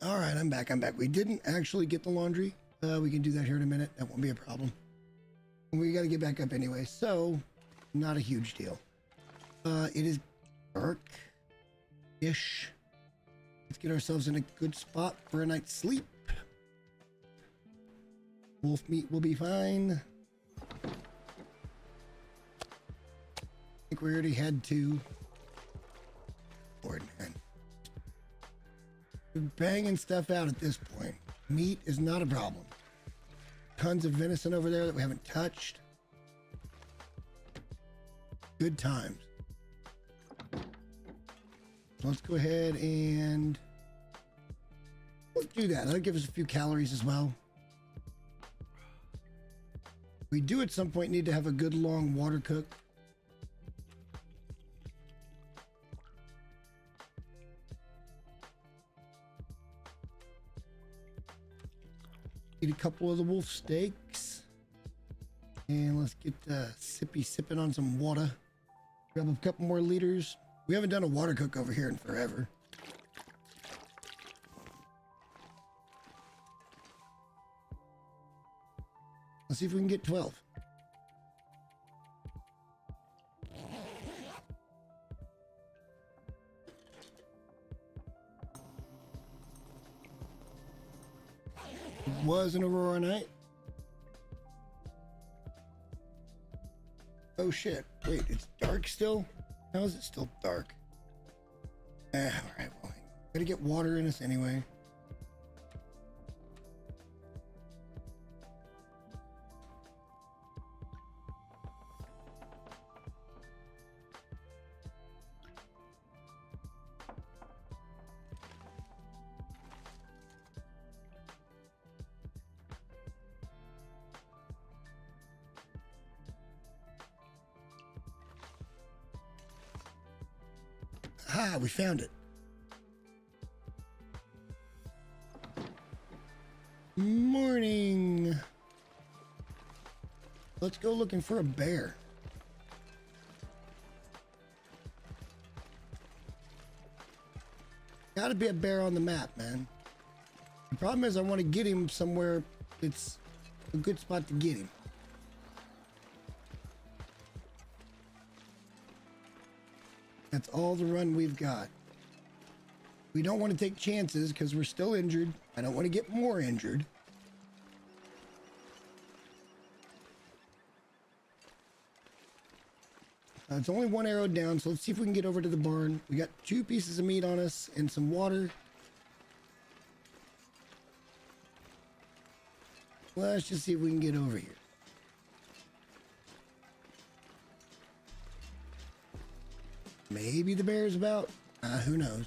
All right, I'm back. We didn't actually get the laundry. We can do that here in a minute. That won't be a problem. We got to get back up anyway, so not a huge deal. It is dark-ish. Let's get ourselves in a good spot for a night's sleep. Wolf meat will be fine. I think we already had two. Lord, man. We're banging stuff out at this point. Meat is not a problem. Tons of venison over there that we haven't touched. Good times. So let's go ahead and let's do that. That'll give us a few calories as well. We do at some point need to have a good long water cook. Eat a couple of the wolf steaks. And let's get sipping on some water. Grab a couple more liters. We haven't done a water cook over here in forever. Let's see if we can get 12. It was an Aurora night. Oh shit. Wait, it's dark still? How is it still dark? Alright, well, gotta get water in us anyway. Ah, we found it. Morning. Let's go looking for a bear. Gotta be a bear on the map, man. The problem is I want to get him somewhere it's a good spot to get him. That's all the run we've got. We don't want to take chances because we're still injured. I don't want to get more injured. It's only one arrow down, so let's see if we can get over to the barn. We got 2 pieces of meat on us and some water. Let's just see if we can get over here. Maybe the bear's about. Who knows?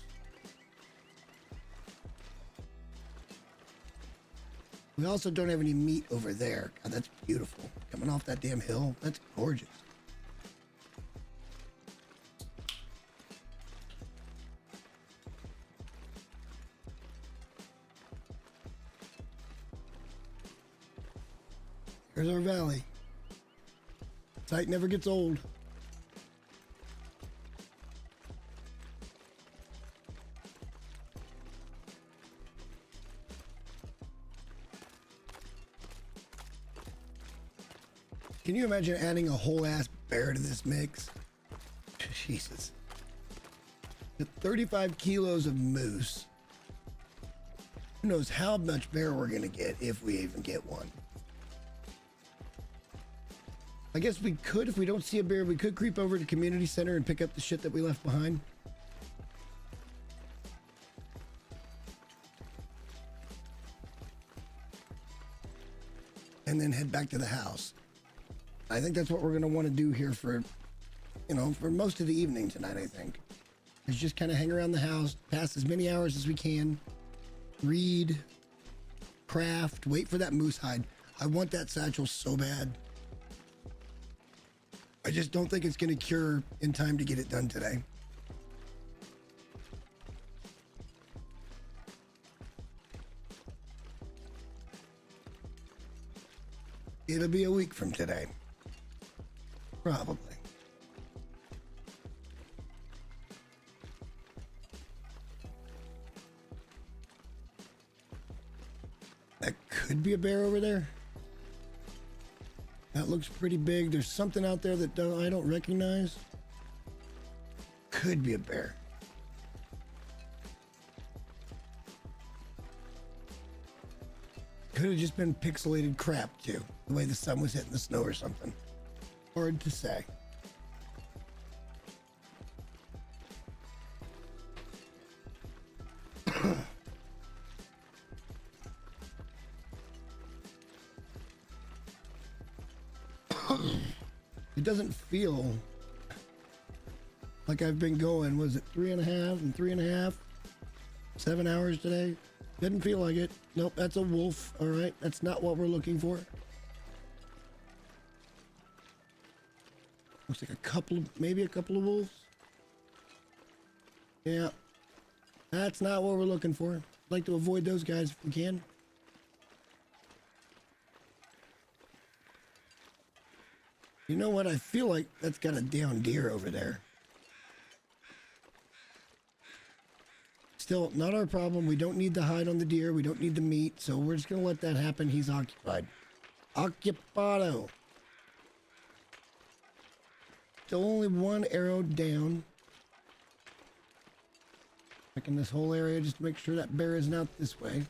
We also don't have any meat over there. God, that's beautiful. Coming off that damn hill. That's gorgeous. Here's our valley. Sight never gets old. Can you imagine adding a whole ass bear to this mix? Jesus. The 35 kilos of moose. Who knows how much bear we're gonna get if we even get one. I guess we could, if we don't see a bear, we could creep over to the community center and pick up the shit that we left behind. And then head back to the house. I think that's what we're going to want to do here for, you know, for most of the evening tonight, I think. Is just kind of hang around the house, pass as many hours as we can, read, craft, wait for that moose hide. I want that satchel so bad. I just don't think it's going to cure in time to get it done today. It'll be a week from today. Probably. Could be a bear over there. That looks pretty big. There's something out there that I don't recognize. Could be a bear. Could have just been pixelated crap too, the way the sun was hitting the snow or something. Hard to say. It doesn't feel like I've been going, was it 3.5 and 3.5? 7 hours today? Didn't feel like it. Nope, that's a wolf. All right, that's not what we're looking for. Looks like maybe a couple of wolves. Yeah, that's not what we're looking for. I'd like to avoid those guys if we can. You know what? I feel like that's got a down deer over there. Still, not our problem. We don't need the hide on the deer. We don't need the meat. So we're just going to let that happen. He's occupied. Occupado. Still only one arrow down. Checking this whole area just to make sure that bear isn't out this way.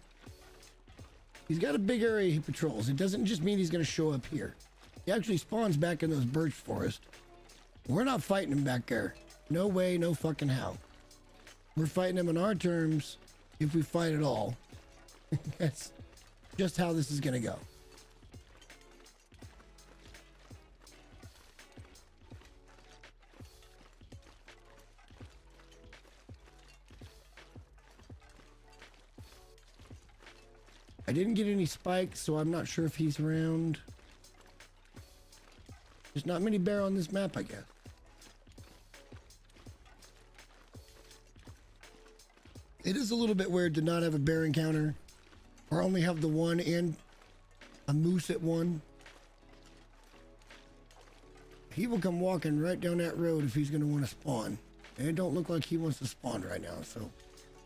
He's got a big area he patrols. It doesn't just mean he's going to show up here. He actually spawns back in those birch forests. We're not fighting him back there. No way, no fucking how. We're fighting him on our terms, if we fight at all. That's just how this is gonna go. I didn't get any spikes, so I'm not sure if he's around. There's not many bear on this map, I guess. It is a little bit weird to not have a bear encounter, or only have the one and a moose at one. He will come walking right down that road if he's going to want to spawn. And it don't look like he wants to spawn right now, so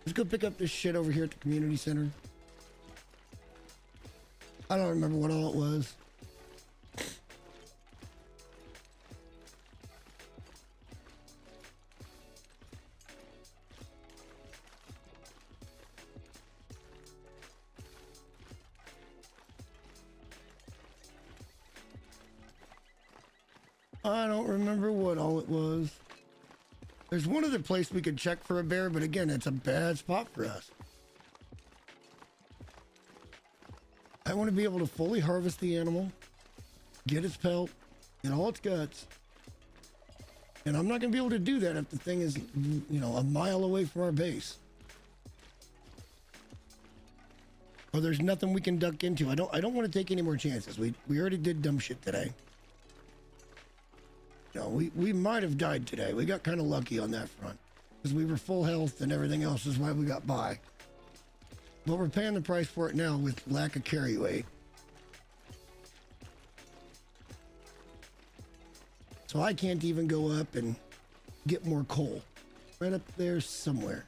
let's go pick up this shit over here at the community center. I don't remember what all it was. I don't remember what all it was. There's one other place we could check for a bear, but again, it's a bad spot for us. I want to be able to fully harvest the animal, get its pelt, and all its guts. And I'm not going to be able to do that if the thing is, you know, a mile away from our base. Or there's nothing we can duck into. I don't want to take any more chances. We already did dumb shit today. No, we might have died today. We got kind of lucky on that front because we were full health and everything else is why we got by. But we're paying the price for it now with lack of carry weight. So I can't even go up and get more coal. Right up there somewhere.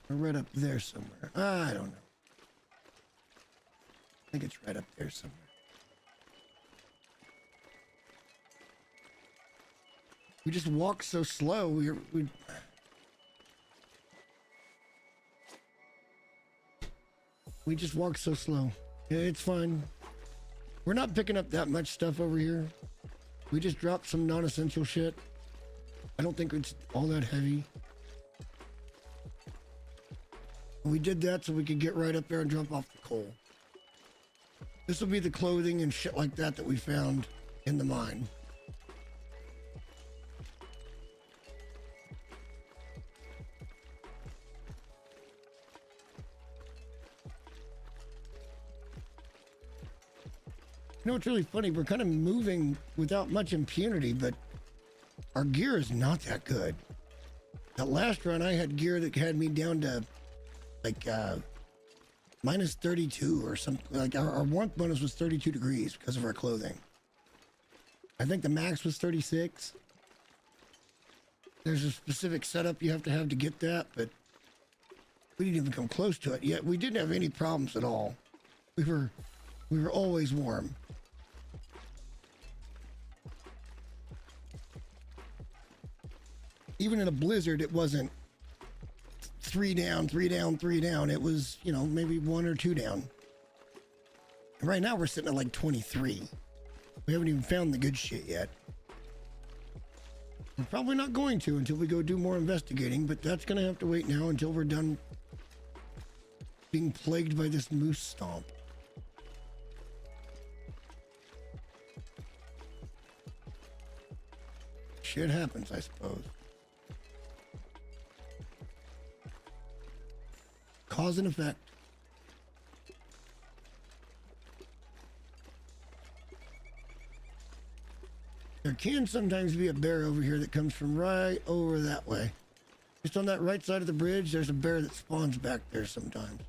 Or right up there somewhere. I don't know. I think it's right up there somewhere. We just walk so slow. We just walk so slow. Yeah, it's fine. We're not picking up that much stuff over here. We just dropped some non-essential shit. I don't think it's all that heavy. We did that so we could get right up there and drop off the coal. This will be the clothing and shit like that we found in the mine. You know what's really funny? We're kind of moving without much impunity, but our gear is not that good. That last run, I had gear that had me down to like minus 32 or something. Like our warmth bonus was 32 degrees because of our clothing. I think the max was 36. There's a specific setup you have to get that, but we didn't even come close to it yet. We didn't have any problems at all. We were always warm. Even in a blizzard, it wasn't 3 down, 3 down, 3 down. It was, you know, maybe 1 or 2 down. And right now we're sitting at like 23. We haven't even found the good shit yet. We're probably not going to until we go do more investigating, but that's going to have to wait now until we're done being plagued by this moose stomp. Shit happens, I suppose. Cause and effect. There can sometimes be a bear over here that comes from right over that way. Just on that right side of the bridge, there's a bear that spawns back there sometimes.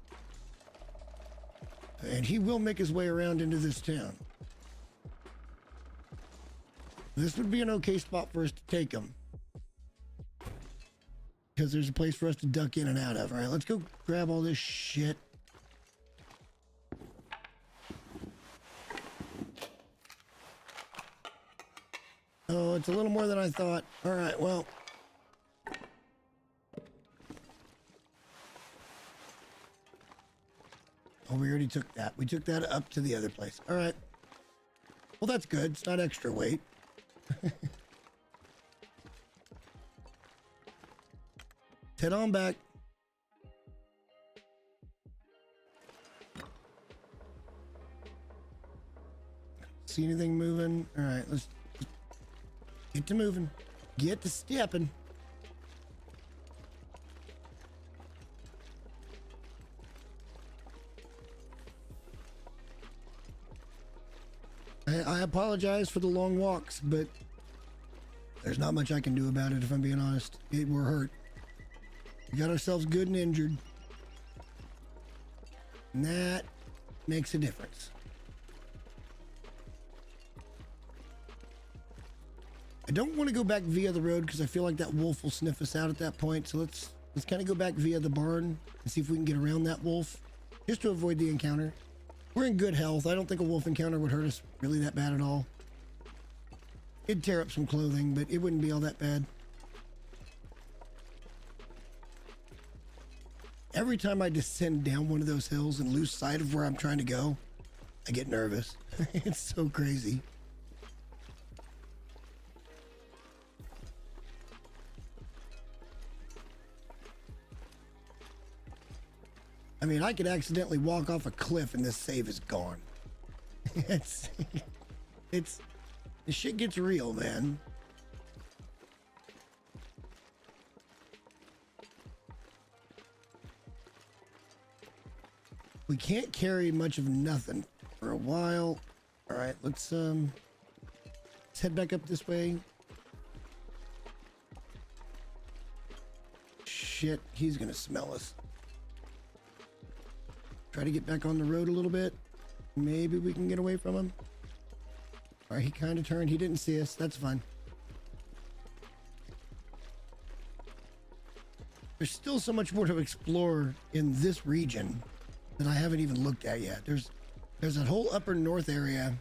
And he will make his way around into this town. This would be an okay spot for us to take him, because there's a place for us to duck in and out of. All right, let's go grab all this shit. Oh, it's a little more than I thought. All right, well. Oh, we already took that. We took that up to the other place. All right. Well, that's good. It's not extra weight. Head on back. See anything moving? All right, let's get to moving. Get to stepping. I apologize for the long walks, but there's not much I can do about it if I'm being honest. We're hurt. We got ourselves good and injured. And that makes a difference. I don't want to go back via the road because I feel like that wolf will sniff us out at that point. So let's kind of go back via the barn and see if we can get around that wolf just to avoid the encounter. We're in good health. I don't think a wolf encounter would hurt us really that bad at all. It'd tear up some clothing, but it wouldn't be all that bad. Every time I descend down one of those hills and lose sight of where I'm trying to go, I get nervous. It's so crazy. I mean, I could accidentally walk off a cliff and this save is gone. It's the shit gets real, man. We can't carry much of nothing for a while. All right, let's head back up this way. Shit, he's gonna smell us. Try to get back on the road a little bit. Maybe we can get away from him. All right, he kind of turned. He didn't see us. That's fine. There's still so much more to explore in this region that I haven't even looked at yet. There's that whole upper north area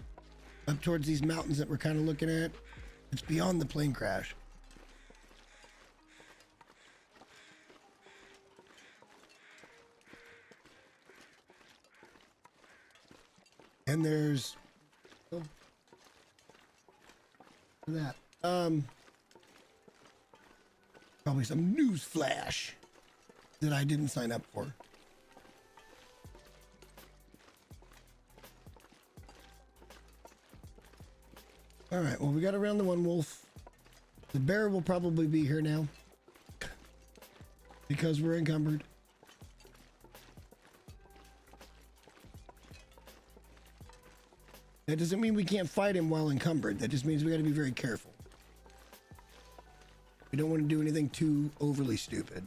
up towards these mountains that we're kind of looking at. It's beyond the plane crash. And there's that. Probably some news flash that I didn't sign up for. All right, well, we got around the one wolf. The bear will probably be here now because we're encumbered. That doesn't mean we can't fight him while encumbered. That just means we got to be very careful. We don't want to do anything too overly stupid.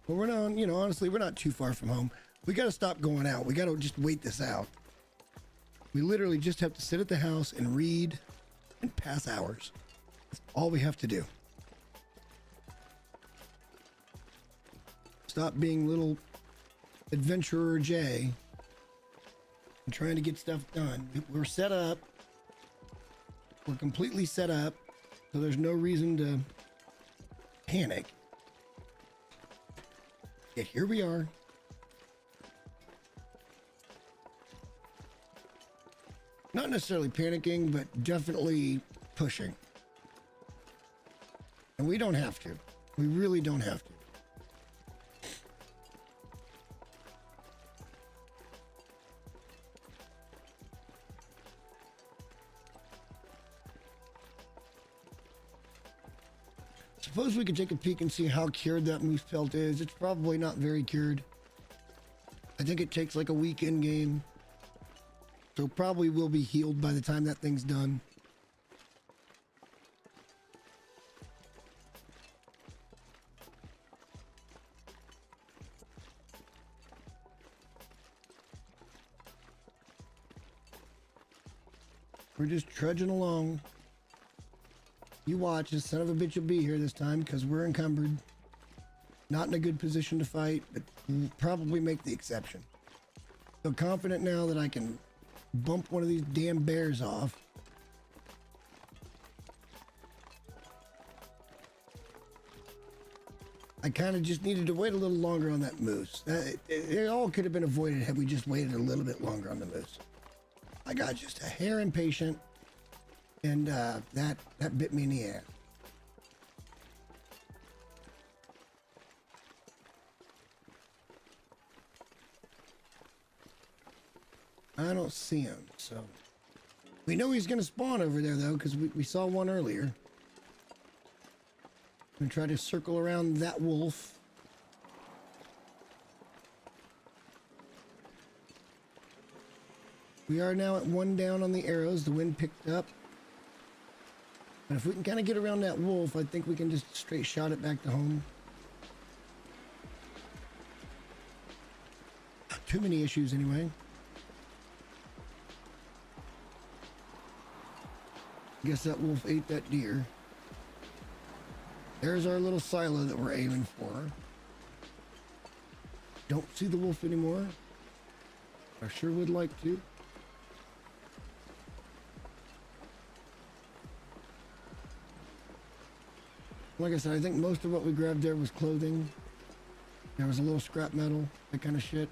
But we're not, you know, honestly, we're not too far from home. We got to stop going out. We got to just wait this out. We literally just have to sit at the house and read and pass hours. That's all we have to do. Stop being little adventurer Jay and trying to get stuff done. We're set up. We're completely set up, so there's no reason to panic. Yet here we are. Not necessarily panicking, but definitely pushing. And we don't have to. We really don't have to. Suppose we could take a peek and see how cured that moose pelt is. It's probably not very cured. I think it takes like a week in game. So probably will be healed by the time that thing's done. We're just trudging along. You watch, this son of a bitch will be here this time because we're encumbered. Not in a good position to fight, but we'll probably make the exception. Feel confident now that I can bump one of these damn bears off. I kind of just needed to wait a little longer on that moose. It all could have been avoided had we just waited a little bit longer on the moose. I got just a hair impatient, and that bit me in the ass. I don't see him, so we know he's gonna spawn over there though, because we saw one earlier. I'm gonna try to circle around that wolf. We are now at 1 down on the arrows. The wind picked up. But if we can kind of get around that wolf, I think we can just straight shot it back to home. Not too many issues anyway. Guess that wolf ate that deer. There's our little silo that we're aiming for. Don't see the wolf anymore. I sure would like to. Like I said, I think most of what we grabbed there was clothing. There was a little scrap metal, that kind of shit.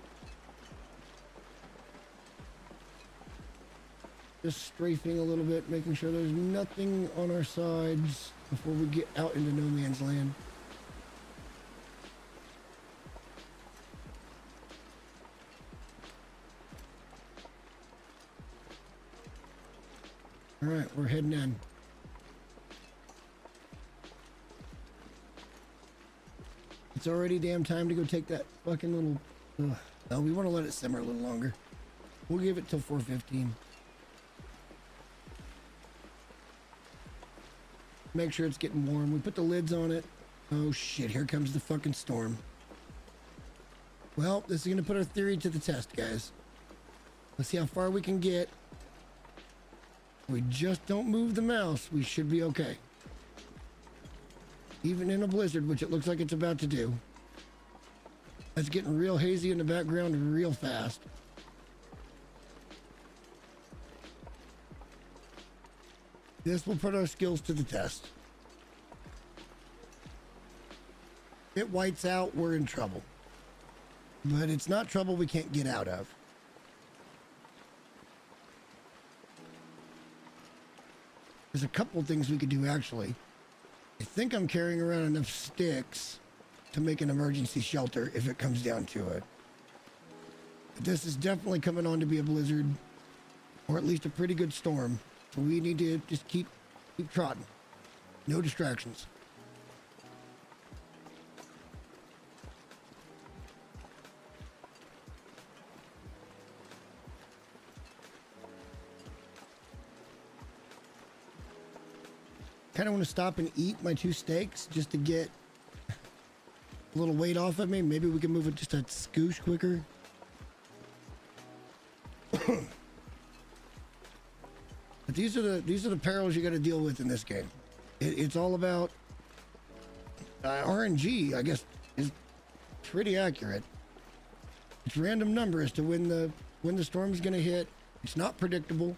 Just strafing a little bit, making sure there's nothing on our sides before we get out into no man's land. All right, we're heading in. It's already damn time to go take that fucking little... No, we want to let it simmer a little longer. We'll give it till 4:15. Make sure it's getting warm. We put the lids on it. Oh shit, here comes the fucking storm. Well, this is going to put our theory to the test, guys. Let's see how far we can get. If we just don't move the mouse, we should be okay. Even in a blizzard, which it looks like it's about to do. It's getting real hazy in the background real fast. This will put our skills to the test. If it whites out, we're in trouble. But it's not trouble we can't get out of. There's a couple things we could do actually. I think I'm carrying around enough sticks to make an emergency shelter if it comes down to it. But this is definitely coming on to be a blizzard, or at least a pretty good storm. So we need to just keep trotting. No distractions. Kind of want to stop and eat my 2 steaks just to get a little weight off of me. Maybe we can move it just a scoosh quicker. But these are the perils you got to deal with in this game. It's all about RNG, I guess, is pretty accurate. It's random number as to when the storm is going to hit. It's not predictable.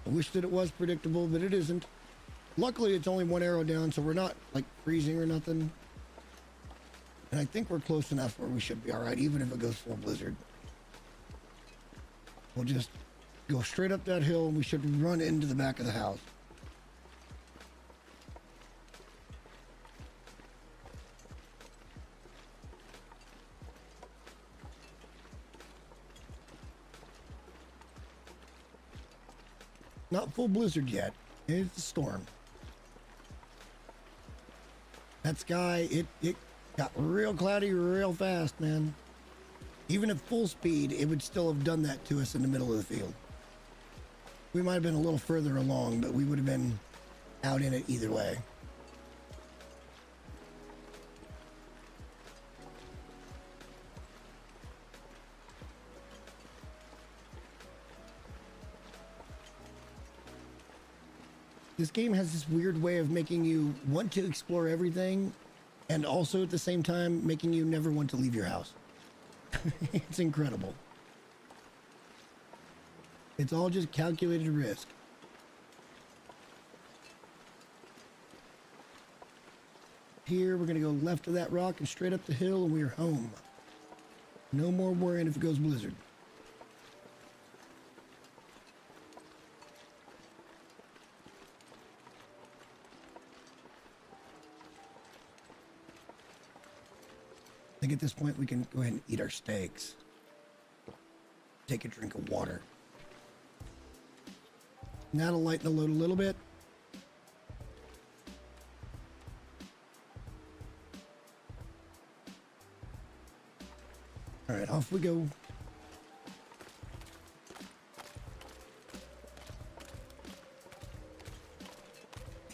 I wish that it was predictable, but it isn't. Luckily, it's only one arrow down, so we're not like freezing or nothing. And I think we're close enough where we should be all right, even if it goes full blizzard. We'll just go straight up that hill and we should run into the back of the house. Not full blizzard yet. It's a storm. That sky, it got real cloudy real fast, man. Even at full speed, it would still have done that to us in the middle of the field. We might have been a little further along, but we would have been out in it either way. This game has this weird way of making you want to explore everything and also at the same time making you never want to leave your house. It's incredible. It's all just calculated risk. Here, we're going to go left of that rock and straight up the hill and we're home. No more worrying if it goes blizzard. I think at this point we can go ahead and eat our steaks. Take a drink of water. And that'll lighten the load a little bit. All right, off we go.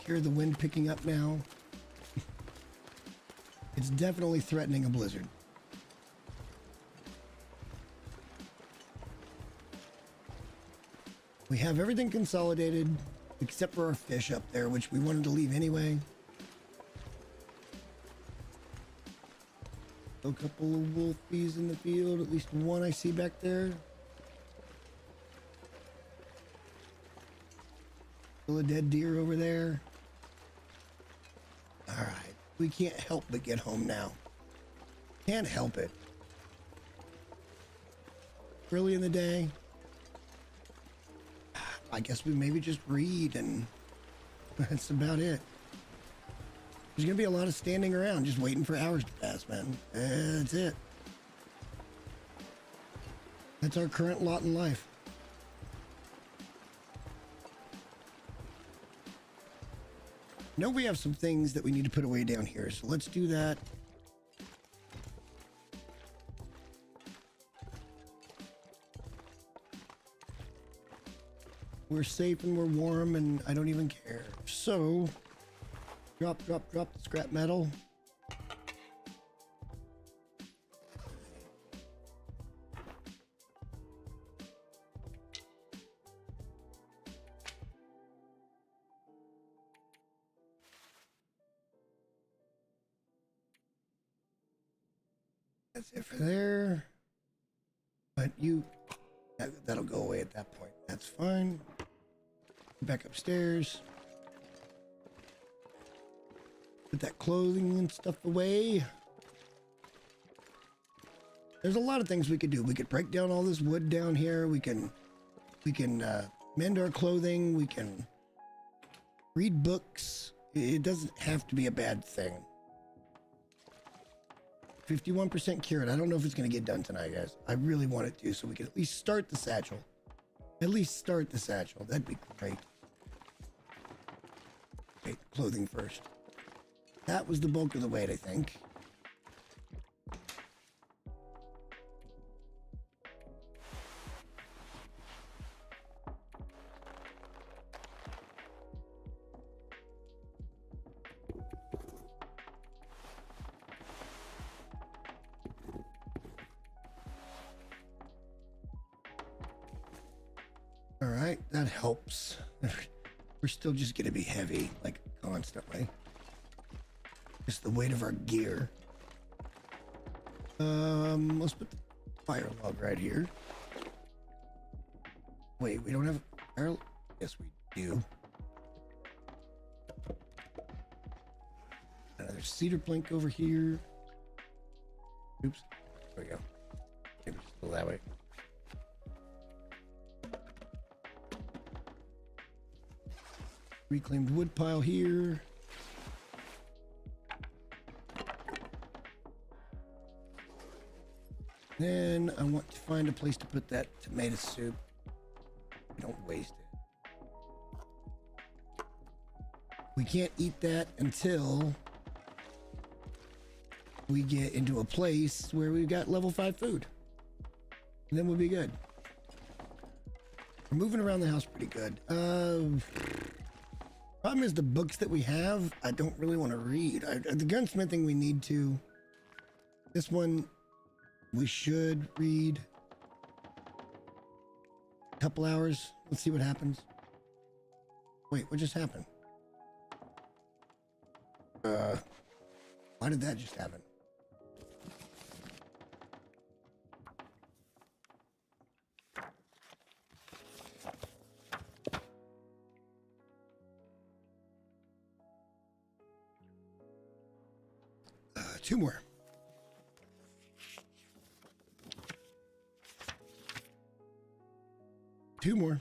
Hear the wind picking up now. It's definitely threatening a blizzard. We have everything consolidated except for our fish up there, which we wanted to leave anyway. A couple of wolfies in the field, at least one I see back there. Still a dead deer over there. All right. We can't help but get home now. Can't help it. Early in the day. I guess we maybe just read and that's about it. There's gonna be a lot of standing around just waiting for hours to pass, man. That's it. That's our current lot in life. Know we have some things that we need to put away down here, so let's do that. We're safe and we're warm and I don't even care. So, drop the scrap metal. That's it for there. But that'll go away at that point. That's fine. Back upstairs. Put that clothing and stuff away. There's a lot of things we could do. We could break down all this wood down here. We can mend our clothing. We can read books. It doesn't have to be a bad thing. 51% cured. I don't know if it's going to get done tonight, guys. I really want it to, so we can at least start the satchel. At least start the satchel. That'd be great. Okay, clothing first. That was the bulk of the weight, I think. All right, that helps. We're still just gonna be heavy, like constantly. Just the weight of our gear. Let's put the fire log right here. Wait, we don't have a fire? Yes, we do. Another cedar plank over here. Oops. There we go. Maybe just go that way. Reclaimed wood pile here. Then I want to find a place to put that tomato soup. Don't waste it. We can't eat that until we get into a place where we've got level 5 food. And then we'll be good. We're moving around the house pretty good. Problem is the books that we have, I don't really want to read. The gunsmithing we need to. This one we should read. A couple hours. Let's see what happens. Wait, what just happened? Why did that just happen? Two more. Two more.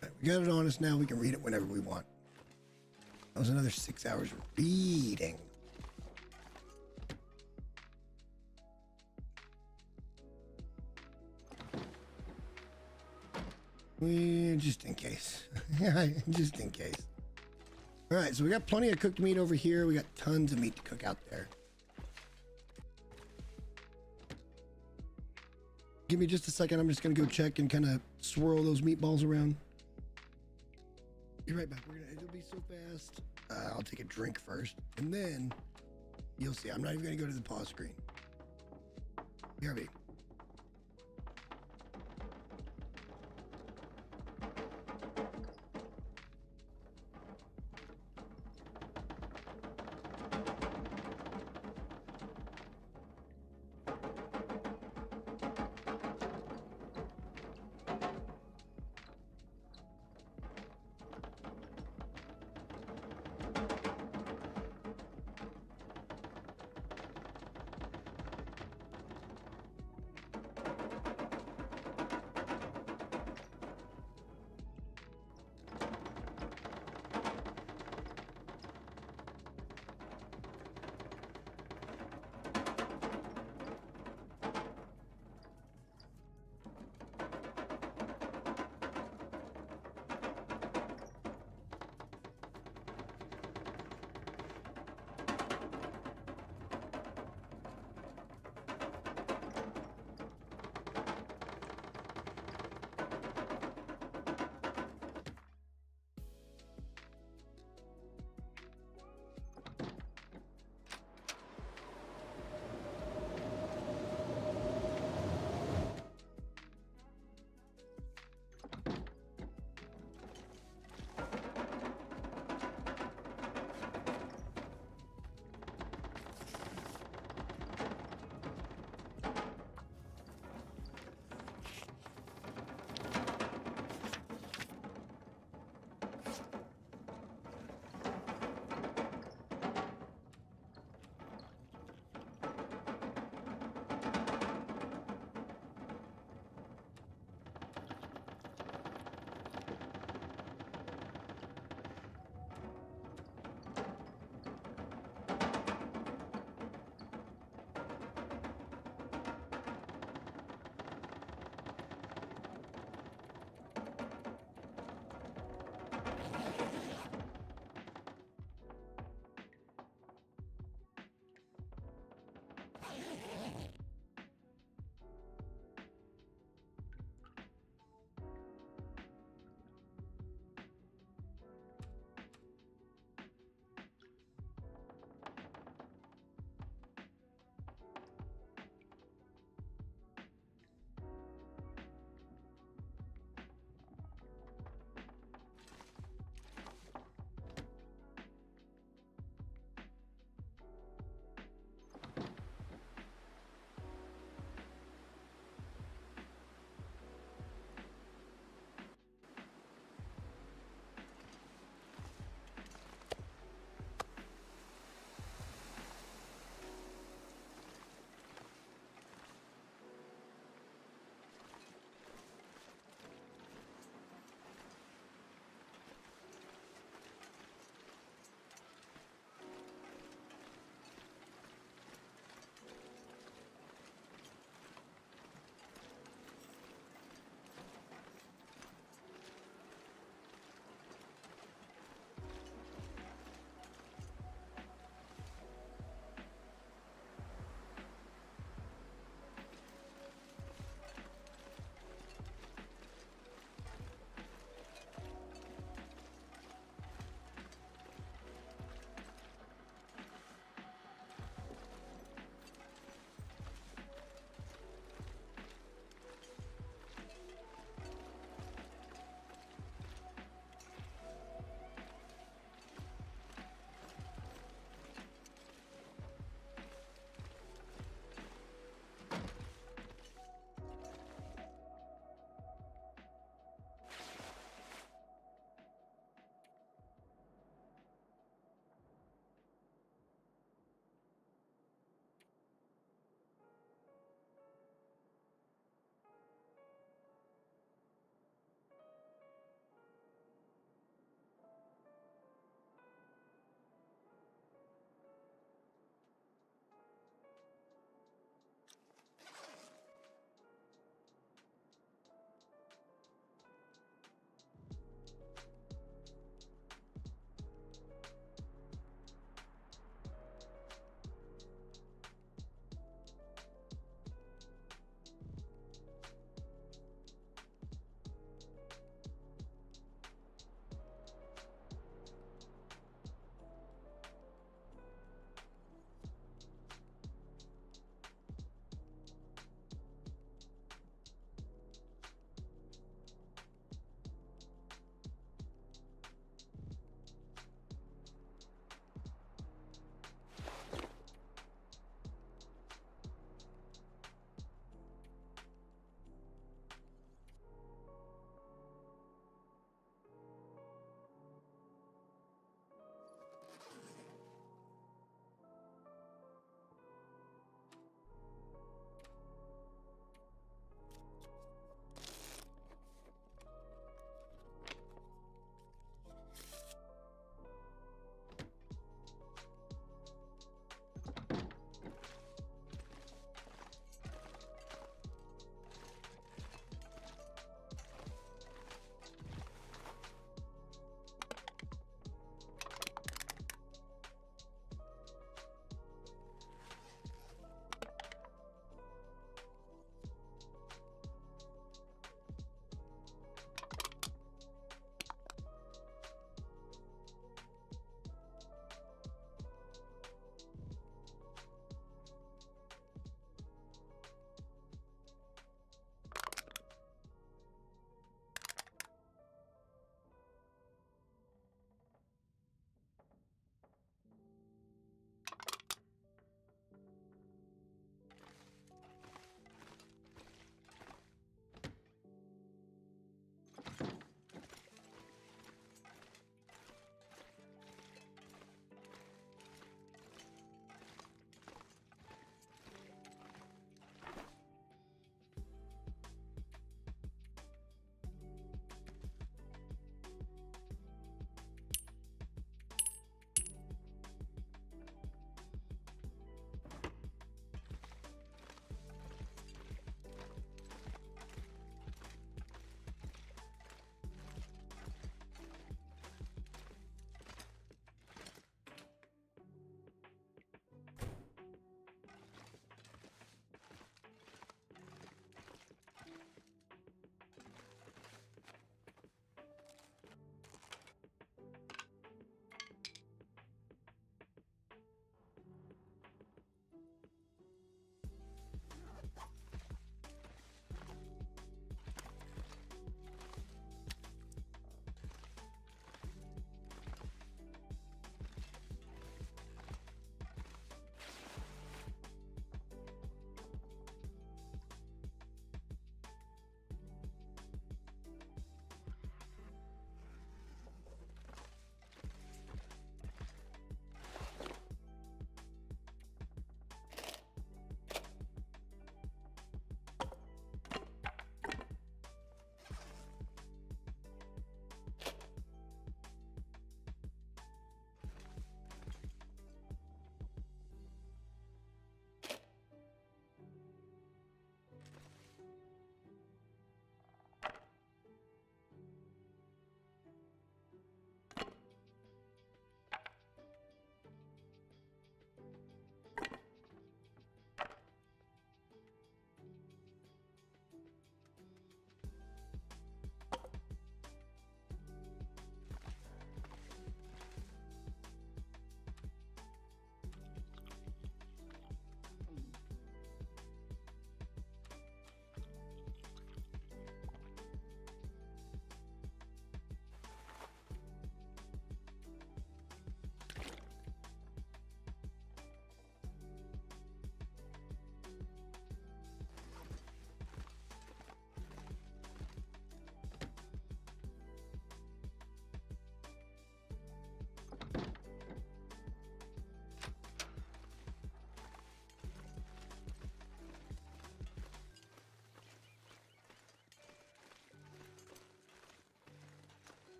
Right, we got it on us now. We can read it whenever we want. That was another 6 hours of reading. Just in case. Just in case. All right, so we got plenty of cooked meat over here. We got tons of meat to cook out there. Give me just a second. I'm just going to go check and kind of swirl those meatballs around. Be right back. It'll be so fast. I'll take a drink first, and then you'll see. I'm not even going to go to the pause screen. BRB.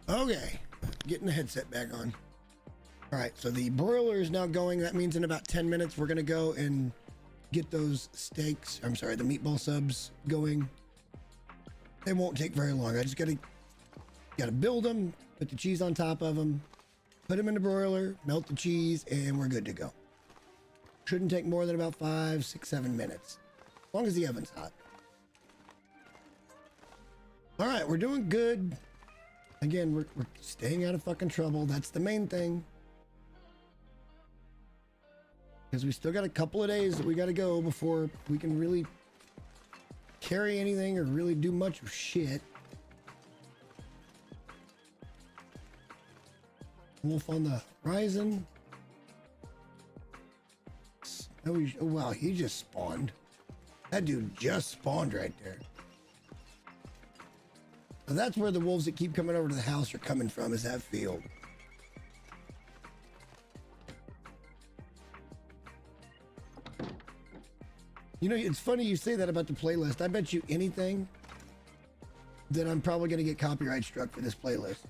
Okay, getting the headset back on. All right, so the broiler is now going. That means in about 10 minutes, we're gonna go and get those steaks, I'm sorry, the meatball subs going. They won't take very long. I just gotta build them, put the cheese on top of them, put them in the broiler, melt the cheese, and we're good to go. Shouldn't take more than about 5, 6, 7 minutes, as long as the oven's hot. All right, we're doing good. Again, we're staying out of fucking trouble. That's the main thing. Because we still got a couple of days that we got to go before we can really carry anything or really do much of shit. Wolf on the horizon. Oh, wow, he just spawned. That dude just spawned right there. So that's where the wolves that keep coming over to the house are coming from, is that field. You know, it's funny you say that about the playlist. I bet you anything that I'm probably going to get copyright struck for this playlist.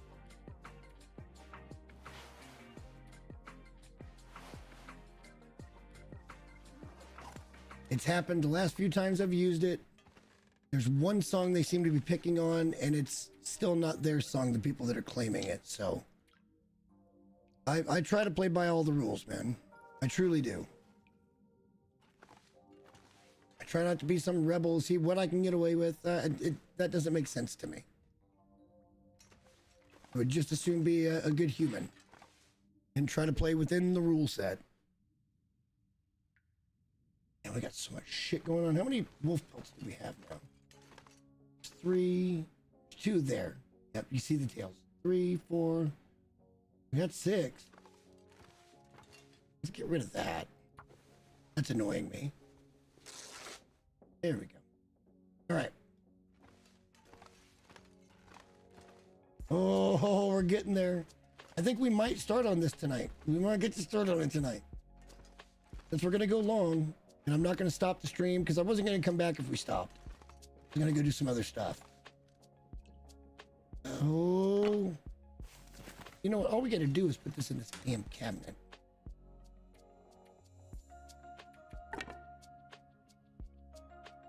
It's happened the last few times I've used it. There's one song they seem to be picking on, and it's still not their song, the people that are claiming it. So I try to play by all the rules, man. I truly do. I try not to be some rebel, see what I can get away with. That doesn't make sense to me. I would just as soon be a good human and try to play within the rule set. And we got so much shit going on. How many wolf pelts do we have now? 3, 2 there. Yep, you see the tails. 3, 4. We got 6. Let's get rid of that. That's annoying me. There we go. All right. Oh, we're getting there. I think we might start on this tonight. We might get to start on it tonight. Since we're going to go long, and I'm not going to stop the stream because I wasn't going to come back if we stopped. I'm going to go do some other stuff. Oh. You know what? All we got to do is put this in this damn cabinet.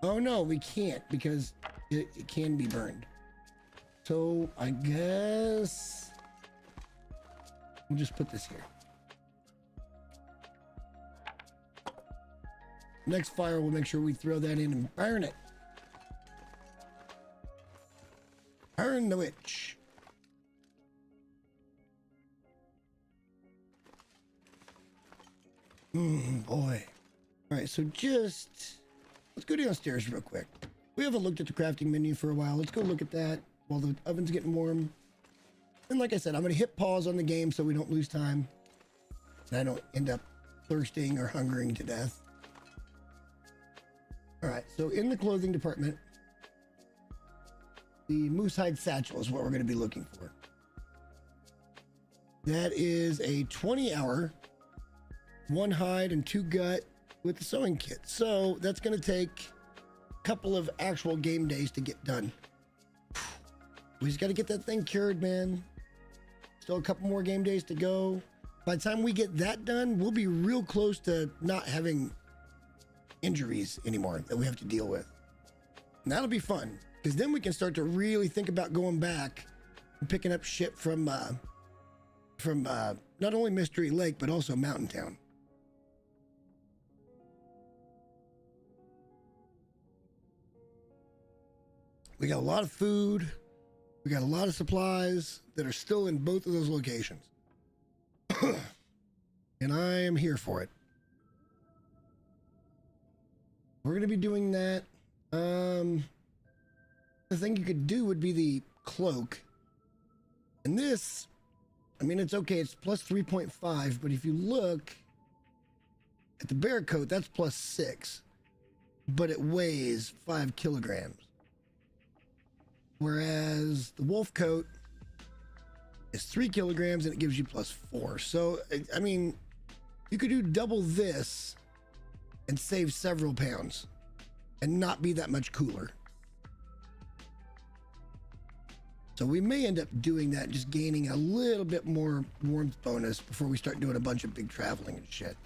Oh, no, we can't because it can be burned. So I guess we'll just put this here. Next fire, we'll make sure we throw that in and burn it. Burn the witch. Boy. All right, so let's go downstairs real quick. We haven't looked at the crafting menu for a while. Let's go look at that while the oven's getting warm. And like I said, I'm going to hit pause on the game so we don't lose time. And I don't end up thirsting or hungering to death. All right, so in the clothing department, the moose hide satchel is what we're going to be looking for. That is a 20-hour, 1 hide and 2 gut with the sewing kit. So that's going to take a couple of actual game days to get done. We just got to get that thing cured, man. Still a couple more game days to go. By the time we get that done, we'll be real close to not having injuries anymore that we have to deal with. And that'll be fun because then we can start to really think about going back and picking up shit from not only Mystery Lake but also Mountain Town. We got a lot of food. We got a lot of supplies that are still in both of those locations. And I am here for it. We're going to be doing that. The thing you could do would be the cloak. And this, I mean, it's okay. It's plus 3.5. But if you look at the bear coat, that's plus 6. But it weighs 5 kilograms. Whereas the wolf coat is 3 kilograms and it gives you plus 4. So, I mean, you could do double this and save several pounds and not be that much cooler. So we may end up doing that, just gaining a little bit more warmth bonus before we start doing a bunch of big traveling and shit.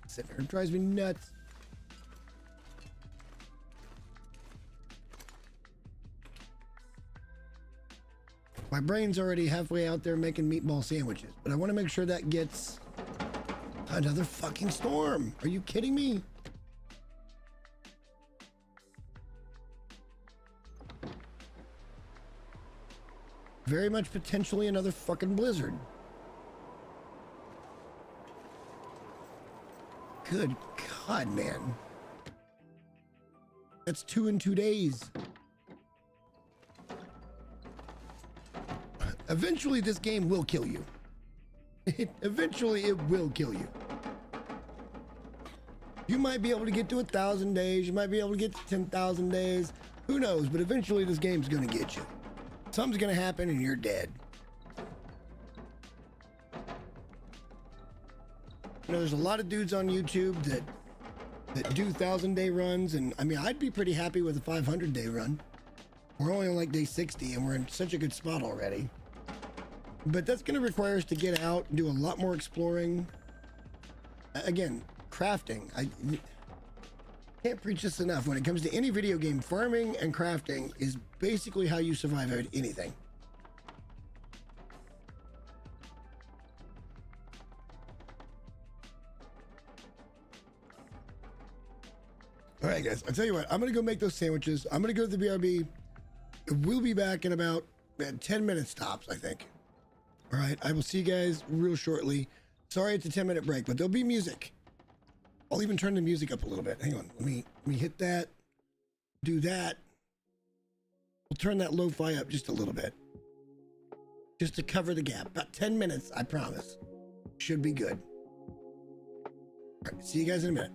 Sitting here, it drives me nuts. My brain's already halfway out there making meatball sandwiches, but I want to make sure that gets another fucking storm. Are you kidding me? Very much potentially another fucking blizzard. Good God, man. That's 2 in 2 days. Eventually, this game will kill you. Eventually, it will kill you. You might be able to get to 1,000 days. You might be able to get to 10,000 days. Who knows? But eventually, this game's going to get you. Something's going to happen and you're dead. You know, there's a lot of dudes on YouTube that do 1,000-day runs. And I mean, I'd be pretty happy with a 500-day run. We're only on like day 60 and we're in such a good spot already. But that's going to require us to get out and do a lot more exploring. Again, crafting. I can't preach this enough. When it comes to any video game, farming and crafting is basically how you survive at anything. All right, guys, I'll tell you what, I'm going to go make those sandwiches. I'm going to go to the BRB. We'll be back in about 10 minutes tops, I think. All right, I will see you guys real shortly. Sorry it's a 10-minute break, but there'll be music. I'll even turn the music up a little bit. Hang on, let me hit that, do that. We'll turn that lo-fi up just a little bit. Just to cover the gap. About 10 minutes, I promise. Should be good. All right, see you guys in a minute.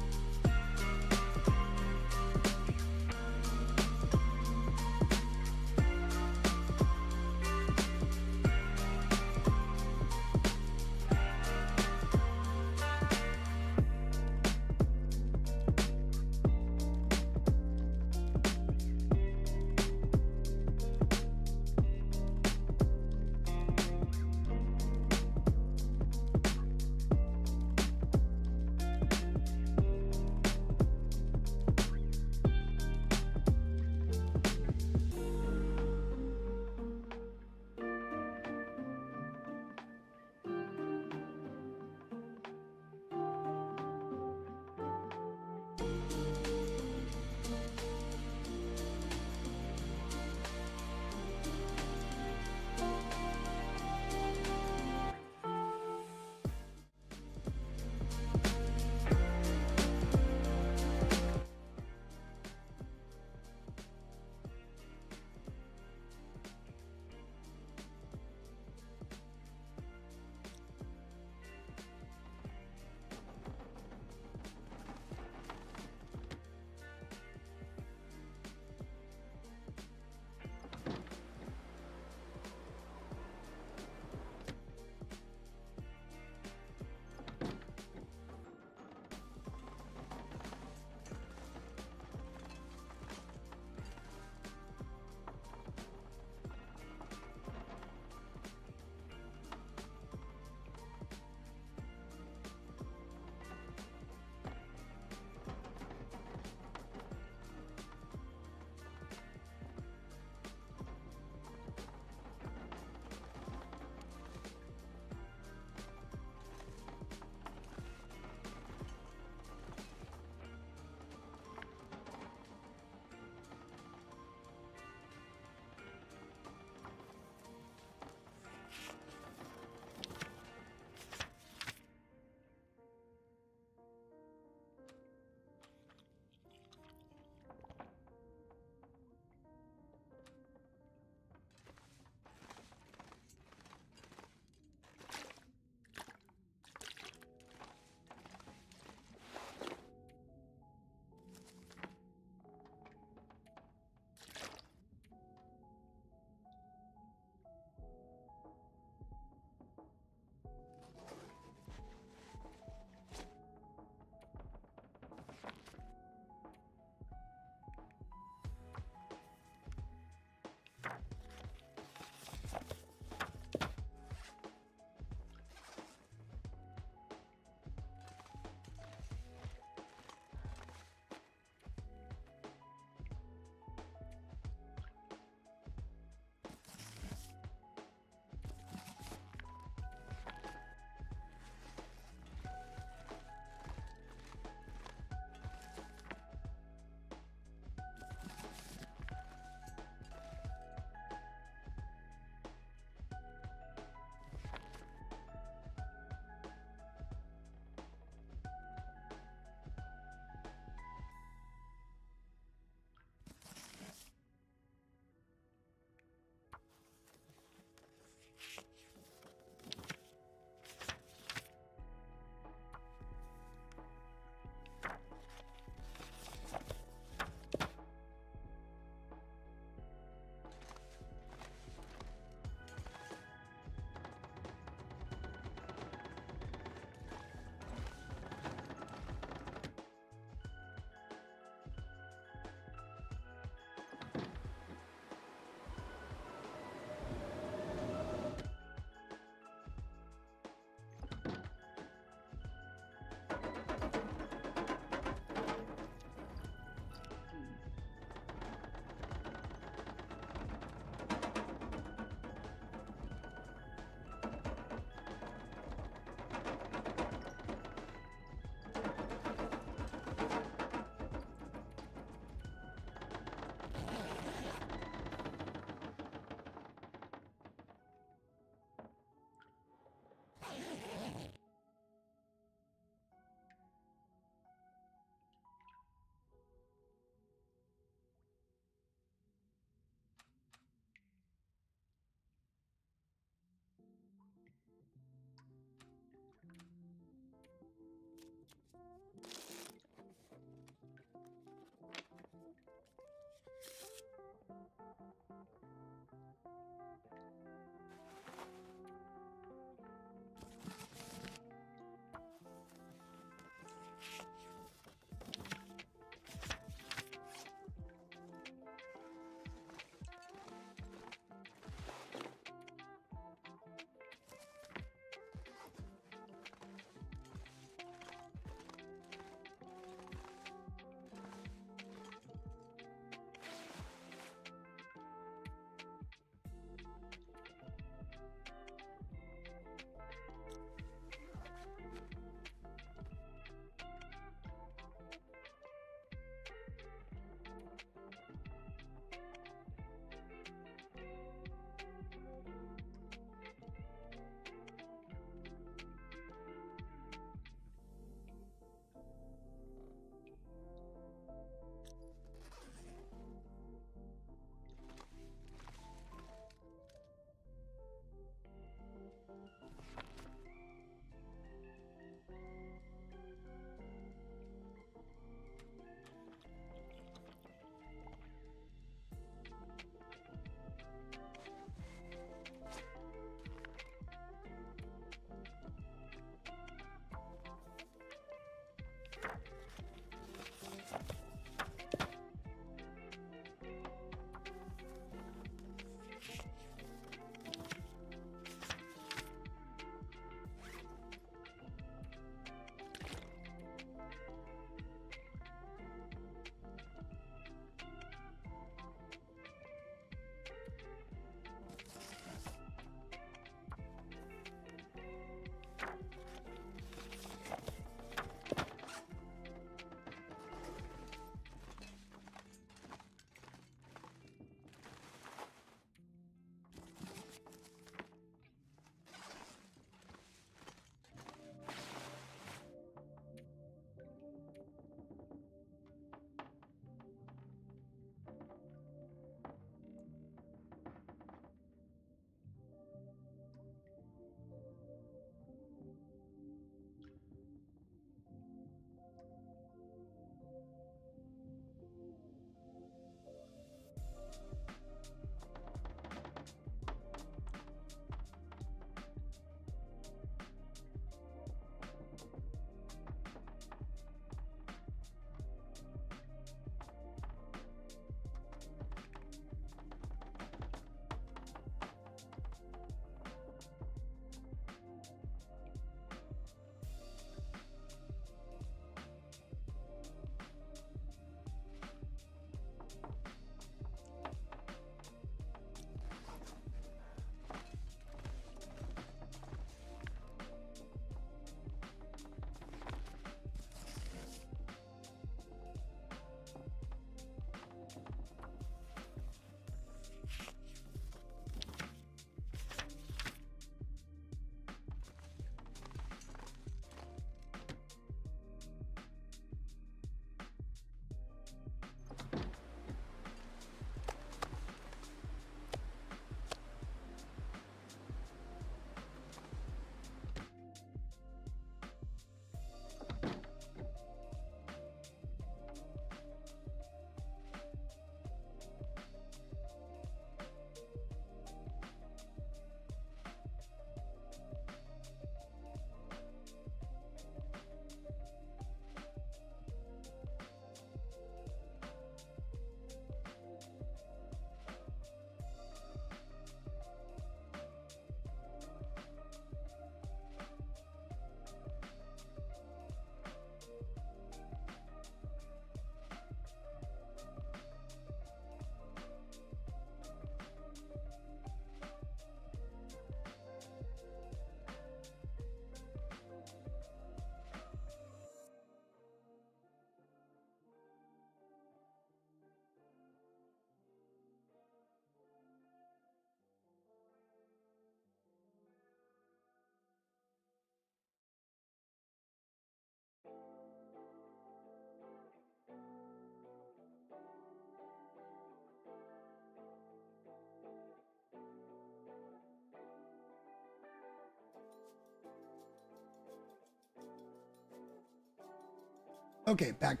Okay, back.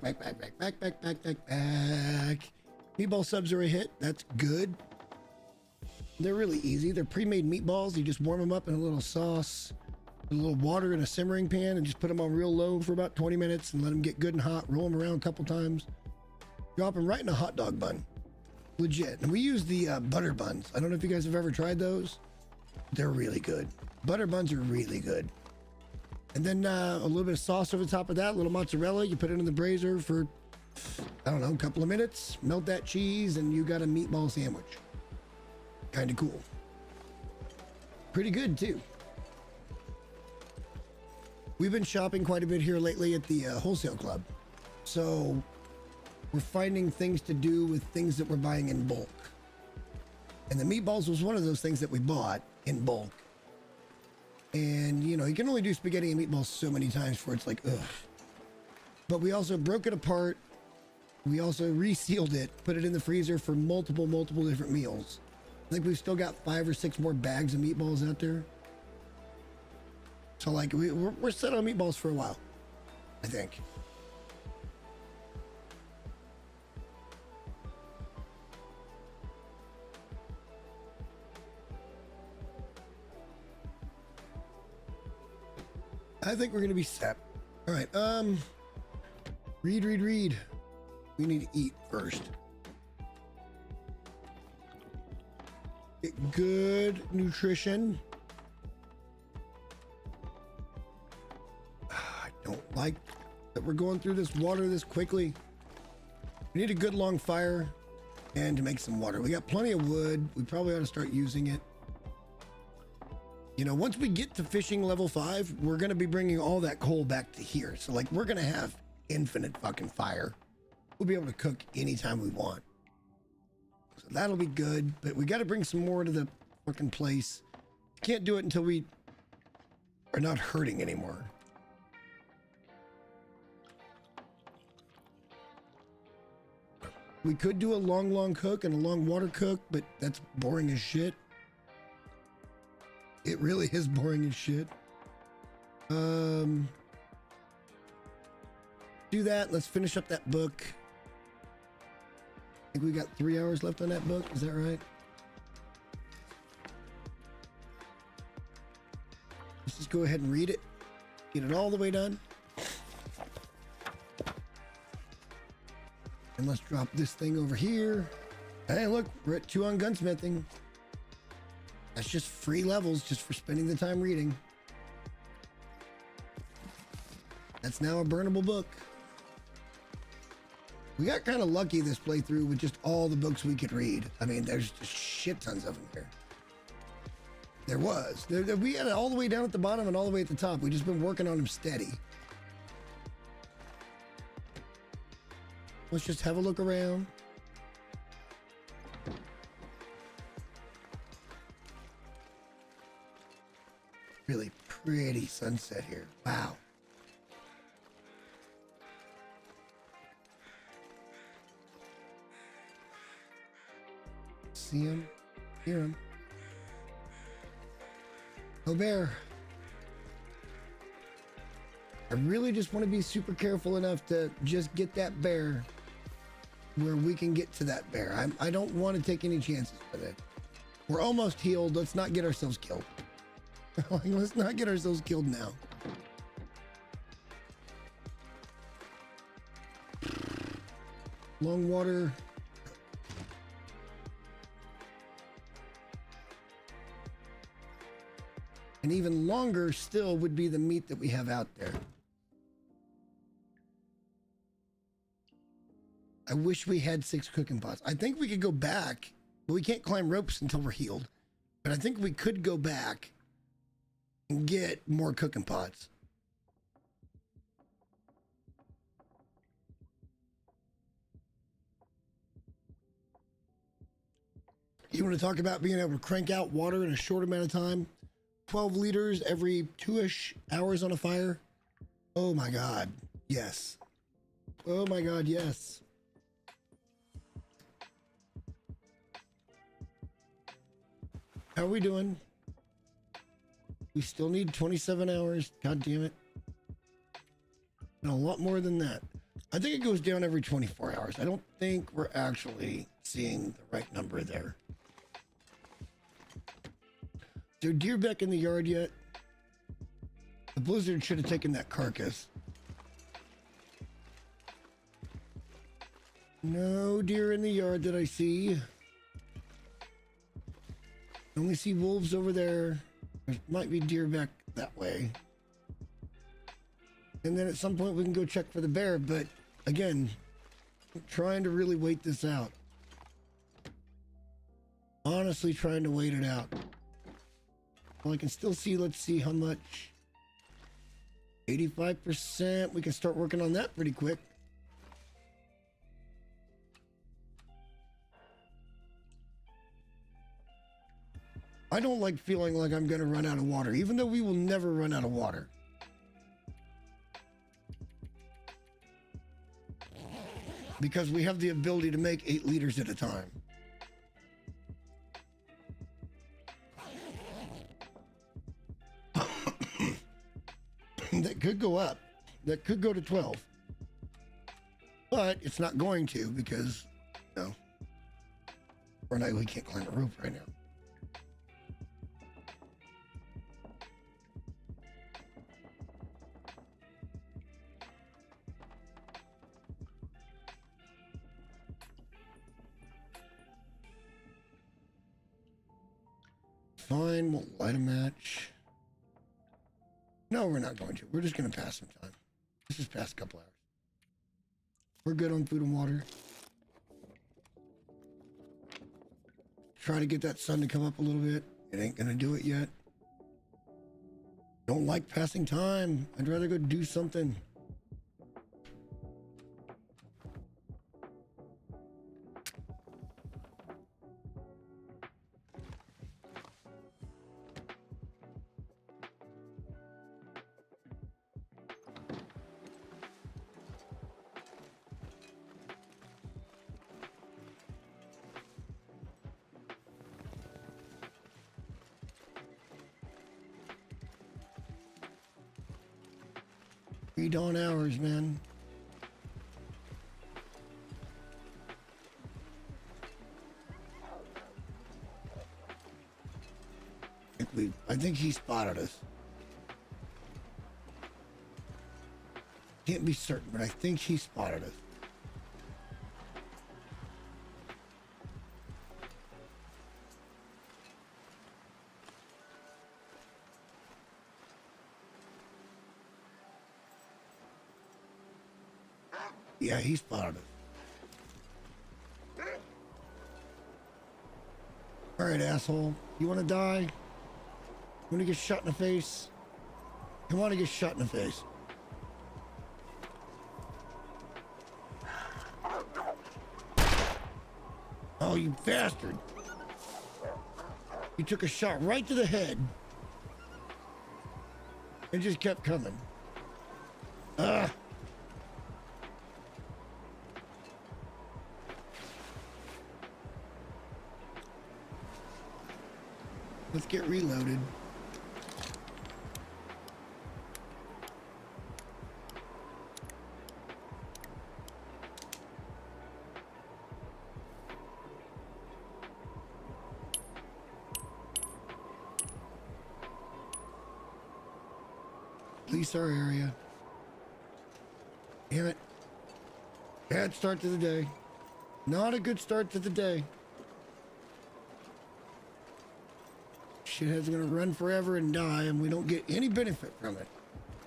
Meatball subs are a hit. That's good. They're really easy. They're pre-made meatballs. You just warm them up in a little sauce, a little water in a simmering pan, and just put them on real low for about 20 minutes and let them get good and hot. Roll them around a couple times. Drop them right in a hot dog bun. Legit. And we use the butter buns. I don't know if you guys have ever tried those. They're really good. Butter buns are really good. And then a little bit of sauce over the top of that, a little mozzarella. You put it in the brazier for, I don't know, a couple of minutes. Melt that cheese, and you got a meatball sandwich. Kind of cool. Pretty good, too. We've been shopping quite a bit here lately at the wholesale club. So we're finding things to do with things that we're buying in bulk. And the meatballs was one of those things that we bought in bulk. And, you know, you can only do spaghetti and meatballs so many times before it's like, ugh. But we also broke it apart. We also resealed it, put it in the freezer for multiple different meals. I think we've still got 5 or 6 more bags of meatballs out there. So, like, we're set on meatballs for a while, I think. I think we're gonna be set. All right. Read. We need to eat first. Get good nutrition. I don't like that we're going through this water this quickly. We need a good long fire and to make some water. We got plenty of wood. We probably ought to start using it. You know, once we get to fishing level 5, we're going to be bringing all that coal back to here. So, like, we're going to have infinite fucking fire. We'll be able to cook anytime we want. So that'll be good. But we got to bring some more to the fucking place. Can't do it until we are not hurting anymore. We could do a long cook and a long water cook, but that's boring as shit. It really is boring as shit. Do that. Let's finish up that book. I think we got 3 hours left on that book. Is that right? Let's just go ahead and read it. Get it all the way done. And let's drop this thing over here. Hey, look, we're at 2 on gunsmithing. That's just free levels just for spending the time reading. That's now a burnable book. We got kind of lucky this playthrough with just all the books we could read. I mean, there's just shit tons of them here. There was. We had it all the way down at the bottom and all the way at the top. We've just been working on them steady. Let's just have a look around. Really pretty sunset here. Wow. See him, hear him. Oh, bear. I really just want to be super careful enough to just get that bear where we can get to that bear. I don't want to take any chances with it. We're almost healed. Let's not get ourselves killed. Let's not get ourselves killed now. Long water. And even longer still would be the meat that we have out there. I wish we had 6 cooking pots. I think we could go back, but we can't climb ropes until we're healed. But I think we could go back and get more cooking pots. You want to talk about being able to crank out water in a short amount of time? 12 liters every 2-ish hours on a fire? Oh my God, yes. Oh my God, yes. How are we doing? We still need 27 hours. God damn it. And a lot more than that. I think it goes down every 24 hours. I don't think we're actually seeing the right number there. Is there deer back in the yard yet? The blizzard should have taken that carcass. No deer in the yard that I see. I only see wolves over there. There might be deer back that way. And then at some point we can go check for the bear, but again, I'm trying to really wait this out. Honestly, trying to wait it out. Well, I can still see, let's see how much. 85%. We can start working on that pretty quick. I don't like feeling like I'm going to run out of water, even though we will never run out of water. Because we have the ability to make 8 liters at a time. That could go up. That could go to 12. But it's not going to because, no. We can't climb a rope right now. Fine, we'll light a match. No, we're not going to. We're just going to pass some time. Let's just pass a couple hours. We're good on food and water. Try to get that sun to come up a little bit. It ain't going to do it yet. Don't like passing time. I'd rather go do something. Pre-dawn hours, man. I think he spotted us. Can't be certain, but I think he spotted us. Yeah, he spotted us. All right, asshole. You want to die? You want to get shot in the face? You want to get shot in the face? Oh, you bastard. You took a shot right to the head. And just kept coming. Ugh. Let's get reloaded. Police our area. Damn it. Bad start to the day. Not a good start to the day. Shithead's gonna run forever and die, and we don't get any benefit from it.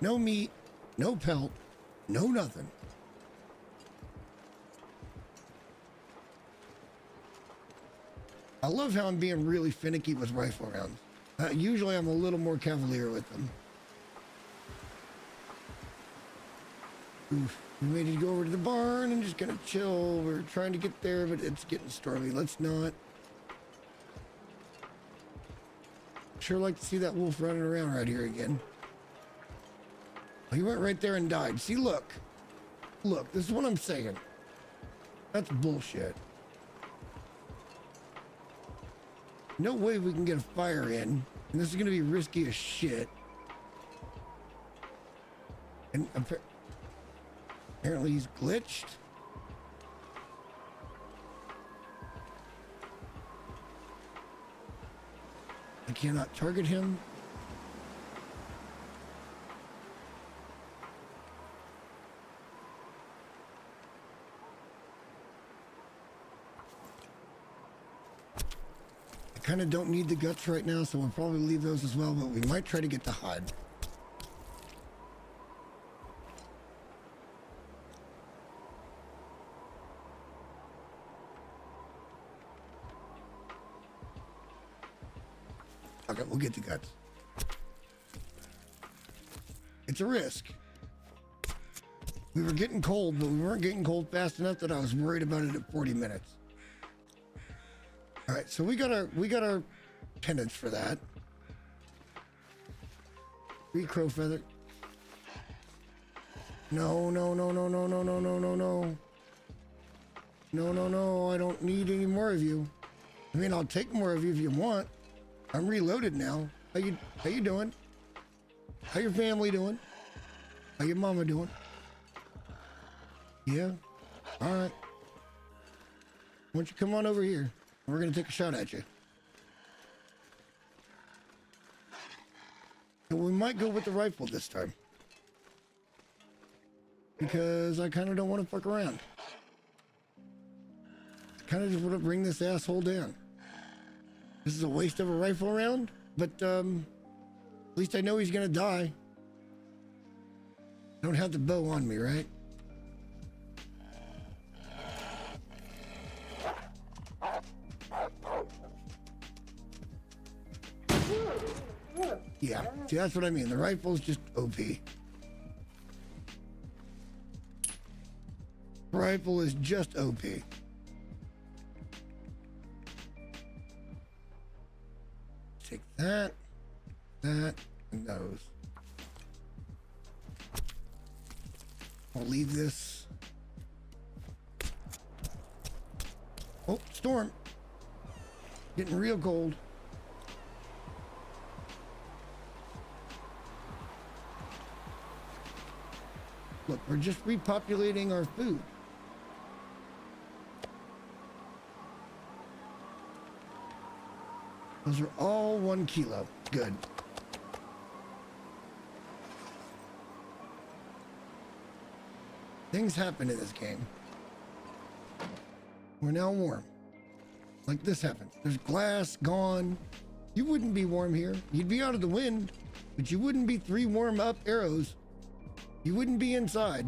No meat, no pelt, no nothing. I love how I'm being really finicky with rifle rounds. Usually I'm a little more cavalier with them. Oof. We made it go over to the barn and just gonna chill. We're trying to get there, but it's getting stormy. Let's not. Sure like to see that wolf running around right here again. Oh, he went right there and died. See, look. Look, this is what I'm saying. That's bullshit. No way we can get a fire in. And this is going to be risky as shit. And Apparently he's glitched. I cannot target him. I kind of don't need the guts right now, so we'll probably leave those as well, but we might try to get the hide. Okay, we'll get the guts. It's a risk. We were getting cold, but we weren't getting cold fast enough that I was worried about it at 40 minutes. All right, so we got our pendants for that. 3 crow feather. No, no, no, no, no, no, no, no, no, no. No, no, no, I don't need any more of you. I mean, I'll take more of you if you want. I'm reloaded now. How you doing? How your family doing? How your mama doing? Yeah? All right. Why don't you come on over here? We're gonna take a shot at you. And we might go with the rifle this time. Because I kind of don't want to fuck around. I kind of just want to bring this asshole down. This is a waste of a rifle round, but at least I know he's gonna die. I don't have the bow on me, right? Yeah, see, that's what I mean. The rifle's just OP. Rifle is just OP. Take that, and those. I'll leave this. Oh, storm. Getting real cold. Look, we're just repopulating our food. Those are all 1 kilo. Good. Things happen in this game. We're now warm. Like this happens. There's glass gone. You wouldn't be warm here. You'd be out of the wind, but you wouldn't be 3 warm up arrows. You wouldn't be inside.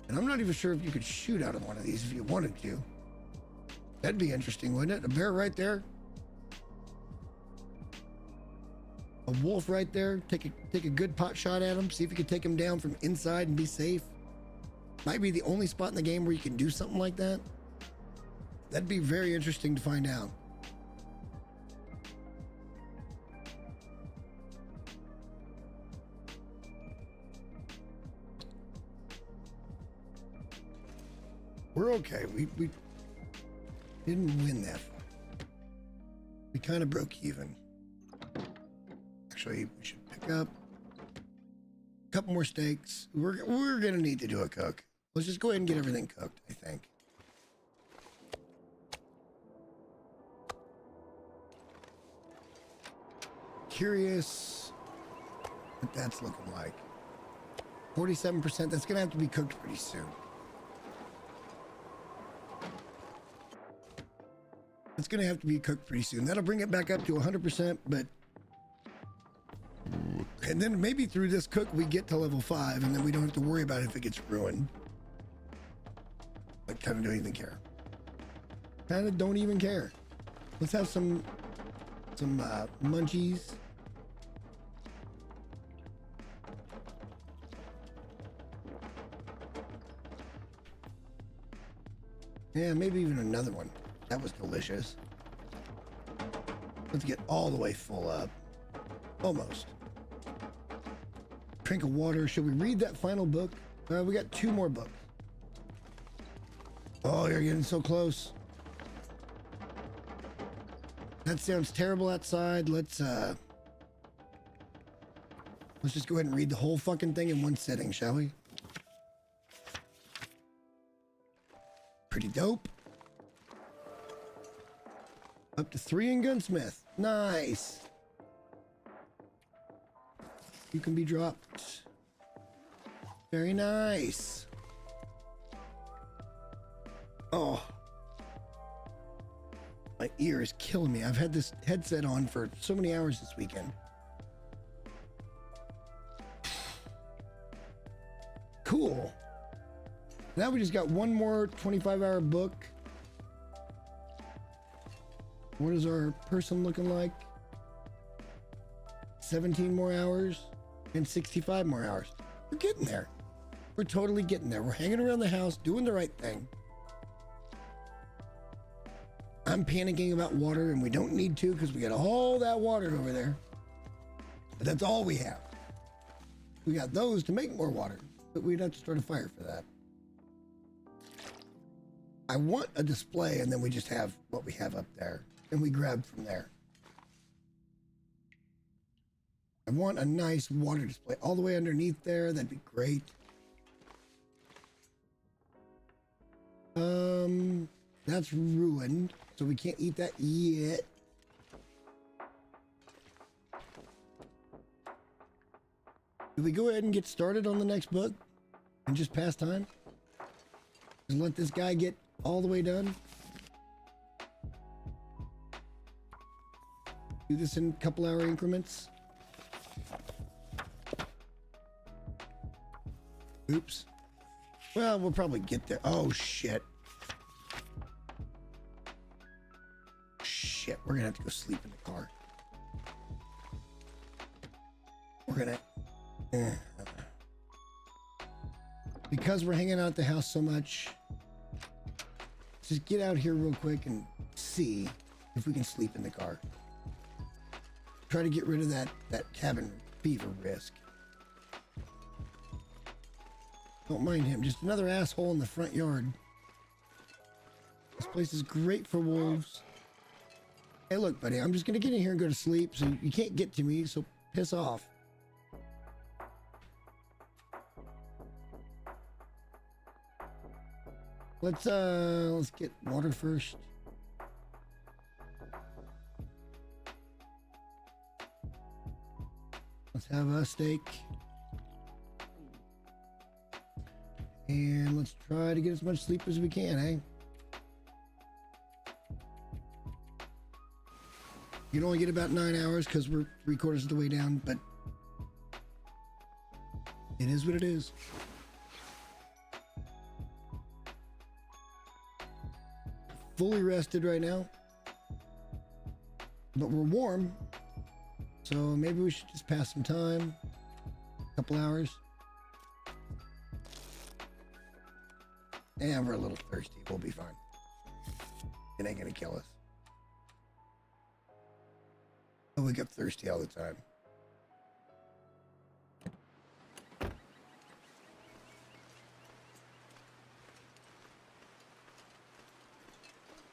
And I'm not even sure if you could shoot out of one of these if you wanted to. That'd be interesting, wouldn't it? A bear right there. A wolf right there. Take a good pot shot at him. See if you could take him down from inside and be safe. Might be the only spot in the game where you can do something like that. That'd be very interesting to find out. We're okay. We didn't win that far. We kind of broke even. Actually, we should pick up a couple more steaks. We're gonna need to do a cook. Let's just go ahead and get everything cooked, I think. Curious what that's looking like. 47%. That's gonna have to be cooked pretty soon. It's gonna have to be cooked pretty soon. That'll bring it back up to 100%, but and then maybe through this cook we get to level 5, and then we don't have to worry about it if it gets ruined. But kind of don't even care. Kind of don't even care. Let's have some munchies. Yeah, maybe even another one. That was delicious. Let's get all the way full up. Almost. Drink of water. Should we read that final book? We got 2 more books. Oh, you're getting so close. That sounds terrible outside. Let's just go ahead and read the whole fucking thing in one sitting, shall we? Pretty dope. Up to 3 in gunsmith. Nice. You can be dropped. Very nice. Oh. My ear is killing me. I've had this headset on for so many hours this weekend. Cool. Now we just got one more 25-hour book. What is our person looking like? 17 more hours and 65 more hours. We're getting there. We're totally getting there. We're hanging around the house, doing the right thing. I'm panicking about water, and we don't need to because we got all that water over there. But that's all we have. We got those to make more water, but we'd have to start a fire for that. I want a display, and then we just have what we have up there, and we grab from there. I want a nice water display all the way underneath there. That'd be great. That's ruined, so we can't eat that yet. Do we go ahead and get started on the next book and just pass time? Just let this guy get all the way done? Do this in a couple hour increments? Oops. Well, we'll probably get there. Oh, shit. Shit, we're gonna have to go sleep in the car. We're gonna... Because we're hanging out at the house so much, just get out here real quick and see if we can sleep in the car. Try to get rid of that cabin fever risk. Don't mind him. Just another asshole in the front yard. This place is great for wolves. Hey, look, buddy. I'm just going to get in here and go to sleep, so you can't get to me, so piss off. Let's get water first. Let's have a steak. And let's try to get as much sleep as we can, eh? You can only get about 9 hours because we're 3/4 of the way down, but it is what it is. Fully rested right now, but we're warm, so maybe we should just pass some time, a couple hours. And we're a little thirsty. We'll be fine. It ain't gonna kill us. I wake up thirsty all the time.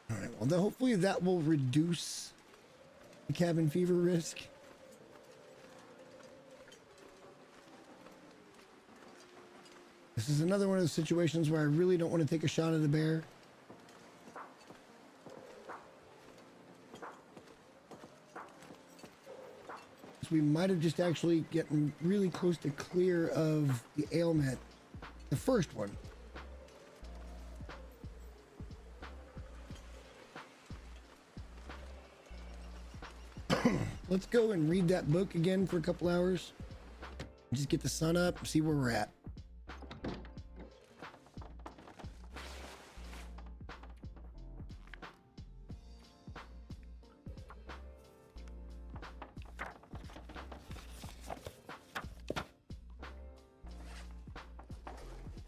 All right, well, hopefully that will reduce the cabin fever risk. This is another one of those situations where I really don't want to take a shot at a bear. So we might have just actually gotten really close to clear of the ailment. The first one. Let's go and read that book again for a couple hours. Just get the sun up, see where we're at.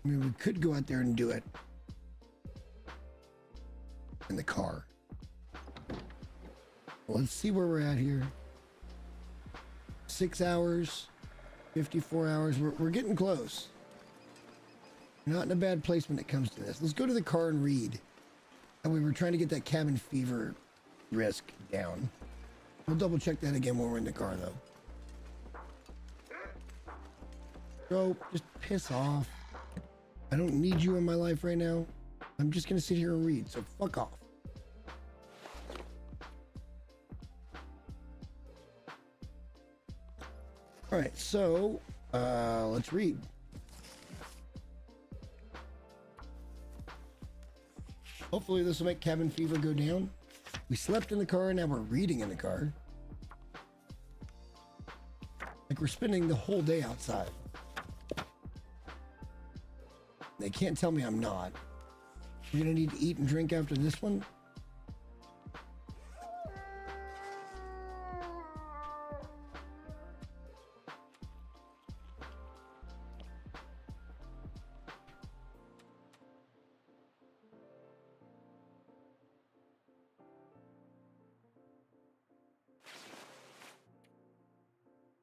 I mean, we could go out there and do it in the car. Well, let's see where we're at here. 6 hours, 54 hours. We're getting close. Not in a bad place when it comes to this. Let's go to the car and read. And we were trying to get that cabin fever risk down. We'll double check that again when we're in the car, though. Bro, just piss off. I don't need you in my life right now. I'm just gonna sit here and read, so fuck off. All right, so let's read. Hopefully this will make cabin fever go down. We slept in the car, now we're reading in the car. Like we're spending the whole day outside. They can't tell me I'm not. We're gonna need to eat and drink after this one.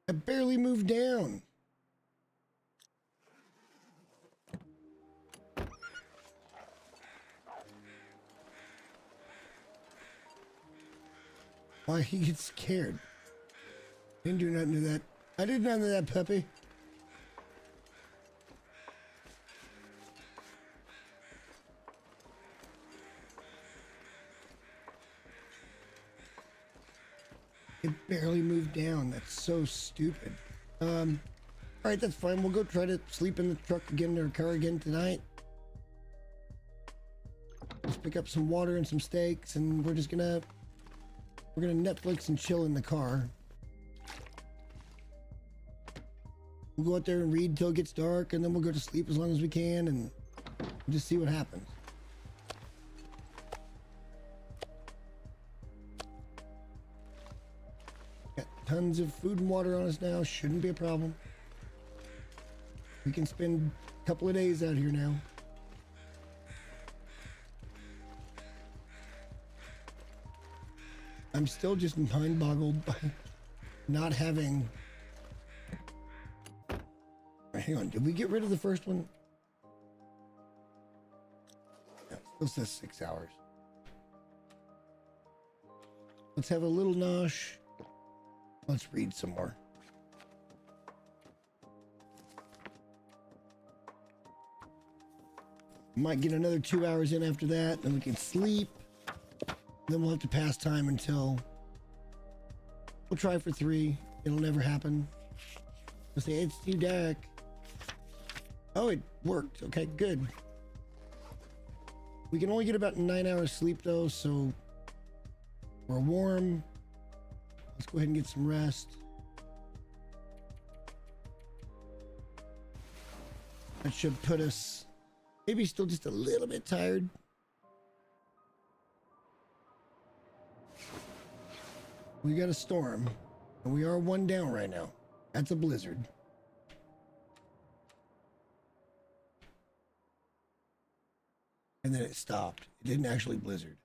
I barely moved down. Why he gets scared? Didn't do nothing to that. I did nothing to that puppy. It barely moved down. That's so stupid. All right, that's fine. We'll go try to sleep in the truck again or car again tonight. Let's pick up some water and some steaks, and we're gonna Netflix and chill in the car. We'll go out there and read till it gets dark, and then we'll go to sleep as long as we can, and just see what happens. Got tons of food and water on us now. Shouldn't be a problem. We can spend a couple of days out here now. I'm still just mind boggled by not having. Hang on, did we get rid of the first one? No, it still says 6 hours. Let's have a little nosh. Let's read some more. Might get another 2 hours in after that, then we can sleep. Then we'll have to pass time until we'll try for 3. It'll never happen. We'll say it's too dark. Oh, it worked. Okay, good. We can only get about 9 hours sleep though, so we're warm. Let's go ahead and get some rest. That should put us maybe still just a little bit tired. We got a storm, and we are 1 down right now. That's a blizzard. And then it stopped. It didn't actually blizzard.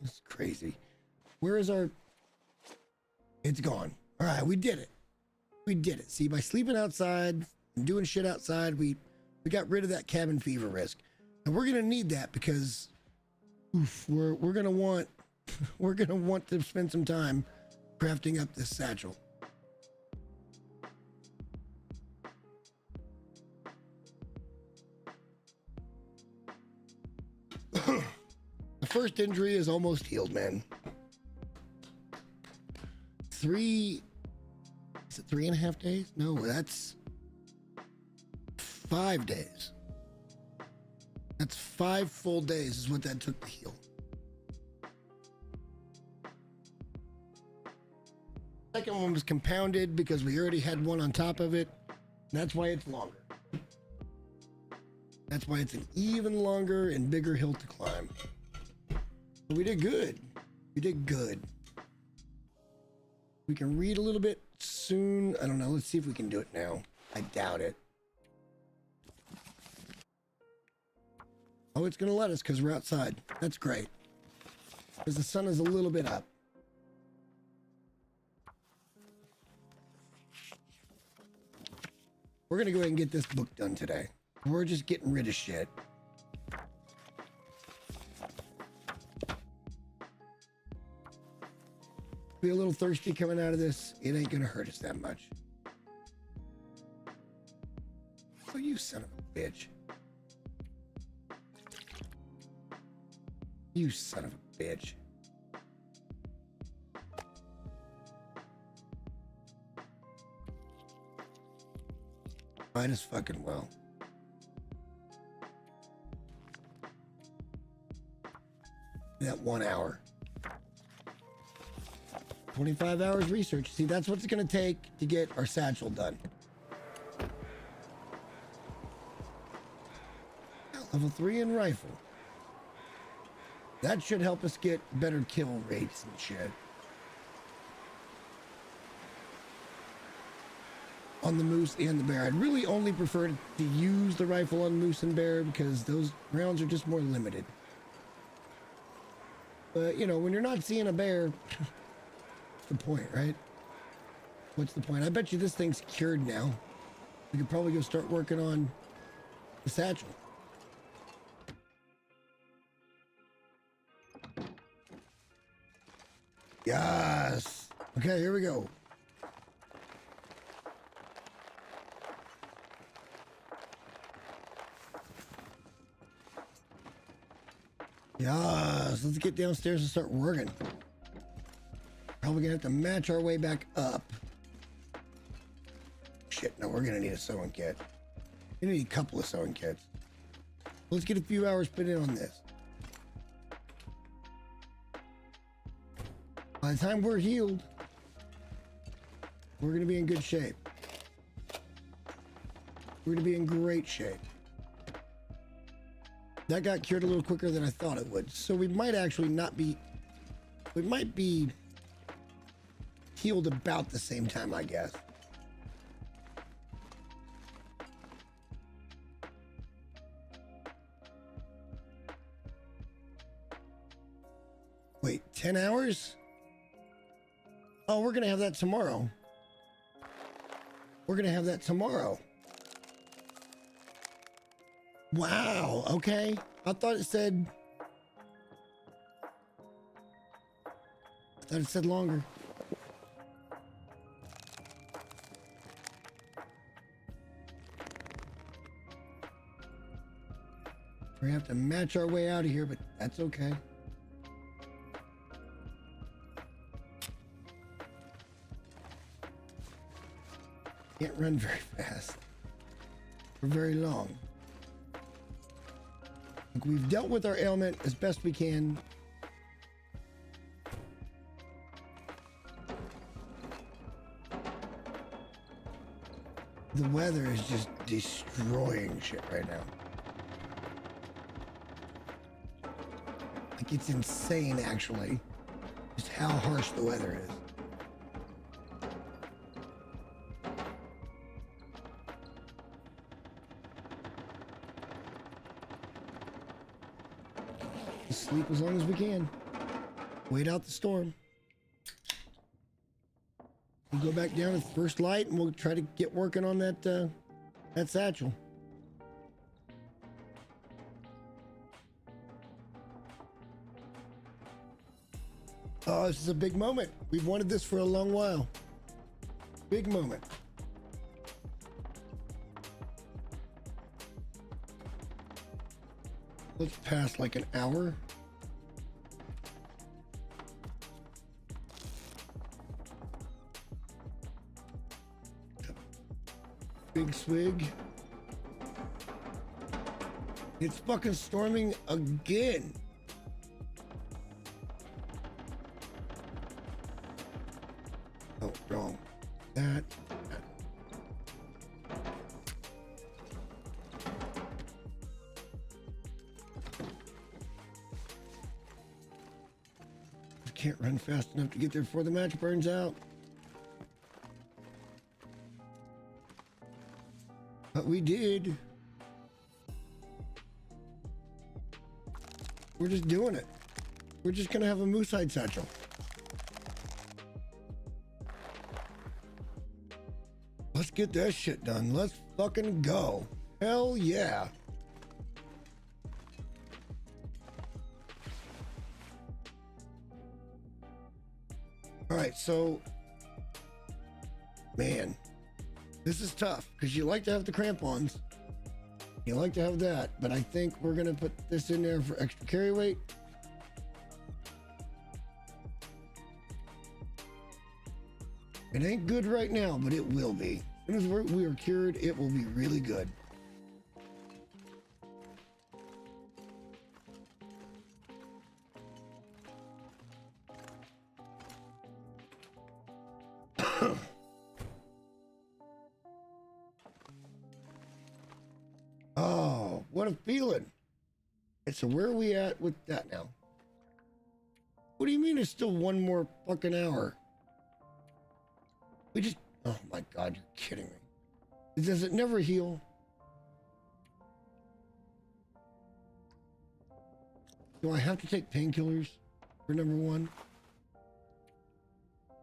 It's crazy. Where is our... It's gone. All right, we did it. We did it. See, by sleeping outside and doing shit outside, we got rid of that cabin fever risk. And we're gonna need that because we're gonna want to spend some time crafting up this satchel. The first injury is almost healed, man. Is it 3.5 days? No, that's 5 days. That's 5 full days is what that took to heal. Second one was compounded because we already had one on top of it. And that's why it's longer. That's why it's an even longer and bigger hill to climb. But we did good. We did good. We can read a little bit soon. I don't know. Let's see if we can do it now. I doubt it. Oh, it's going to let us because we're outside. That's great. Because the sun is a little bit up. We're going to go ahead and get this book done today. We're just getting rid of shit. Be a little thirsty coming out of this. It ain't going to hurt us that much. Oh, you son of a bitch. You son of a bitch. Might as fucking well. That 1 hour. 25 hours research. See, that's what it's going to take to get our satchel done. Level 3 in rifle. That should help us get better kill rates and shit. On the moose and the bear. I'd really only prefer to use the rifle on moose and bear because those rounds are just more limited. But, you know, when you're not seeing a bear, what's the point, right? What's the point? I bet you this thing's cured now. We could probably go start working on the satchel. Yes. Okay, here we go. Yes, let's get downstairs and start working. Probably gonna have to match our way back up. Shit, no, we're gonna need a sewing kit. We need a couple of sewing kits. Let's get a few hours put in on this. By the time we're healed, we're gonna be in good shape. We're gonna be in great shape. That got cured a little quicker than I thought it would. So we might actually not be... We might be healed about the same time, I guess. Wait, 10 hours? Oh, we're going to have that tomorrow. We're going to have that tomorrow. Wow, okay. I thought it said longer. We're gonna have to match our way out of here, but that's okay. Can't run very fast for very long. We've dealt with our ailment as best we can. The weather is just destroying shit right now. Like, it's insane, actually, just how harsh the weather is. Sleep as long as we can. Wait out the storm. We'll go back down at the first light and we'll try to get working on that satchel. Oh, this is a big moment. We've wanted this for a long while. Big moment. Let's pass like an hour. Big swig. It's fucking storming again. Oh, wrong. That. Can't run fast enough to get there before the match burns out. But we did. We're just doing it. We're just gonna have a moose hide satchel. Let's get that shit done. Let's fucking go. Hell yeah. All right, so, man, this is tough because you like to have the crampons. You like to have that, but I think we're gonna put this in there for extra carry weight. It ain't good right now, but it will be. As soon as we are cured, it will be really good. Oh, what a feeling. Okay, so where are we at with that now? What do you mean it's still one more fucking hour? We just, oh my God, you're kidding me. Does it never heal? Do I have to take painkillers for number one? I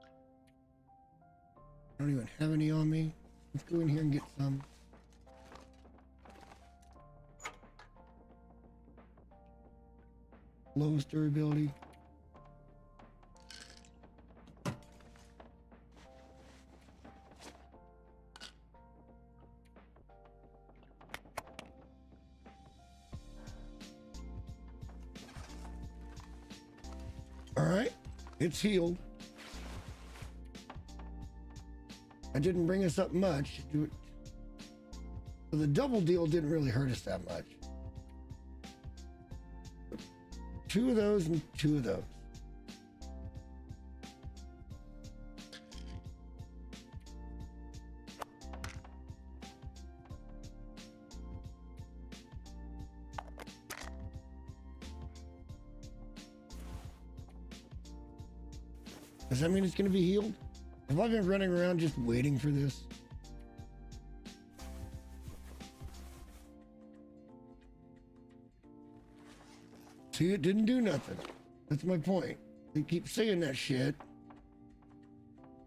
don't even have any on me. Let's go in here and get some. Lowest durability. All right, it's healed. I didn't bring us up much. So the double deal didn't really hurt us that much. 2 of those and 2 of those. Does that mean it's going to be healed? Have I been running around just waiting for this? See, it didn't do nothing. That's my point. They keep saying that shit.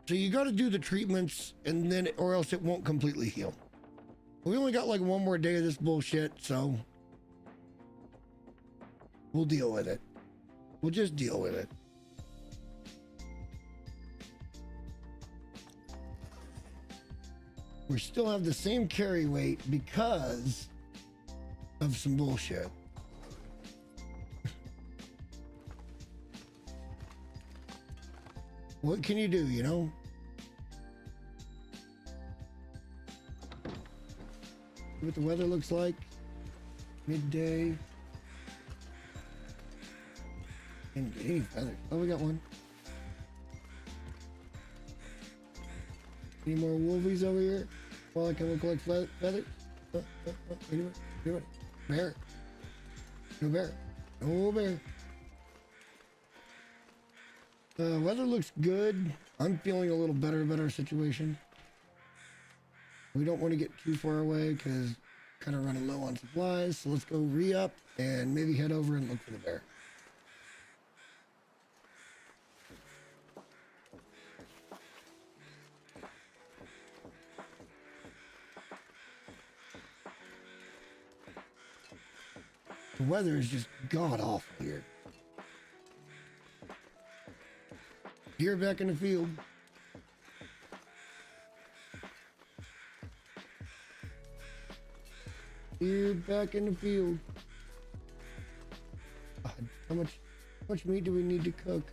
So you got to do the treatments and then, or else it won't completely heal. We only got like 1 more day of this bullshit, so we'll deal with it. We'll just deal with it. We still have the same carry weight because of some bullshit. What can you do, you know? See what the weather looks like. Midday. Didn't get any feathers. Oh, we got one. Any more wolvies over here? While I can collect feathers? Anyway. Bear. No bear. No bear. Weather looks good. I'm feeling a little better about our situation. We don't want to get too far away because kind of running low on supplies. So let's go re-up and maybe head over and look for the bear. The weather is just god awful here. Deer back in the field. Deer back in the field. God, how much meat do we need to cook?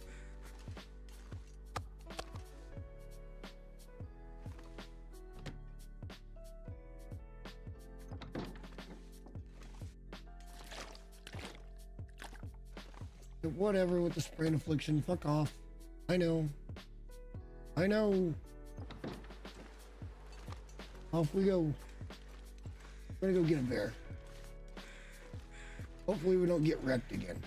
Whatever with the sprain affliction. Fuck off. I know. I know. Off we go. We're gonna go get a bear. Hopefully we don't get wrecked again.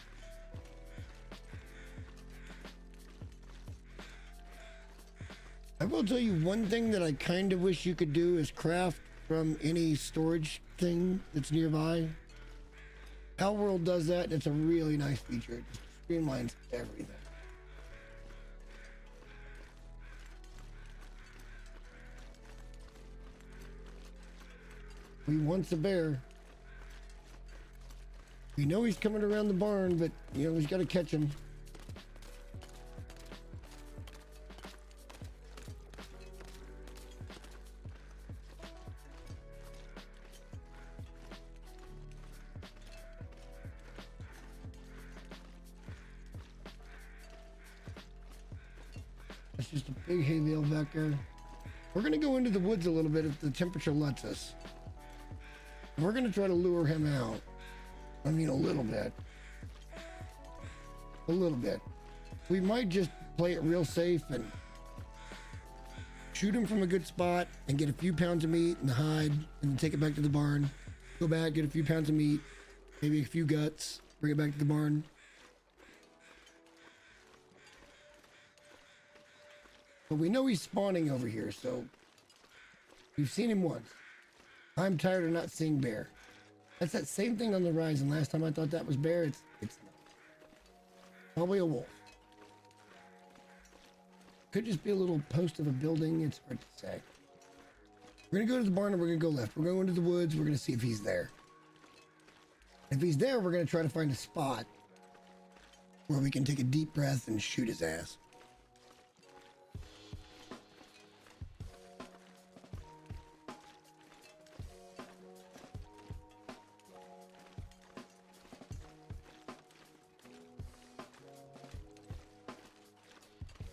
I will tell you one thing that I kind of wish you could do is craft from any storage thing that's nearby. Palworld does that, and it's a really nice feature. It just streamlines everything. We want a bear. We know he's coming around the barn, but you know, he's got to catch him. It's just a big hay bale back there. We're gonna go into the woods a little bit if the temperature lets us. We're gonna try to lure him out. I mean, a little bit. A little bit. We might just play it real safe and shoot him from a good spot and get a few pounds of meat and the hide and then take it back to the barn. Go back, get a few pounds of meat, maybe a few guts, bring it back to the barn. But we know he's spawning over here, so we've seen him once. I'm tired of not seeing bear. That's that same thing on the horizon. Last time I thought that was bear, it's not. Probably a wolf. Could just be a little post of a building. It's hard to say. We're gonna go to the barn and we're gonna go left. We're going into the woods. We're gonna see if he's there. If he's there, we're gonna try to find a spot where we can take a deep breath and shoot his ass.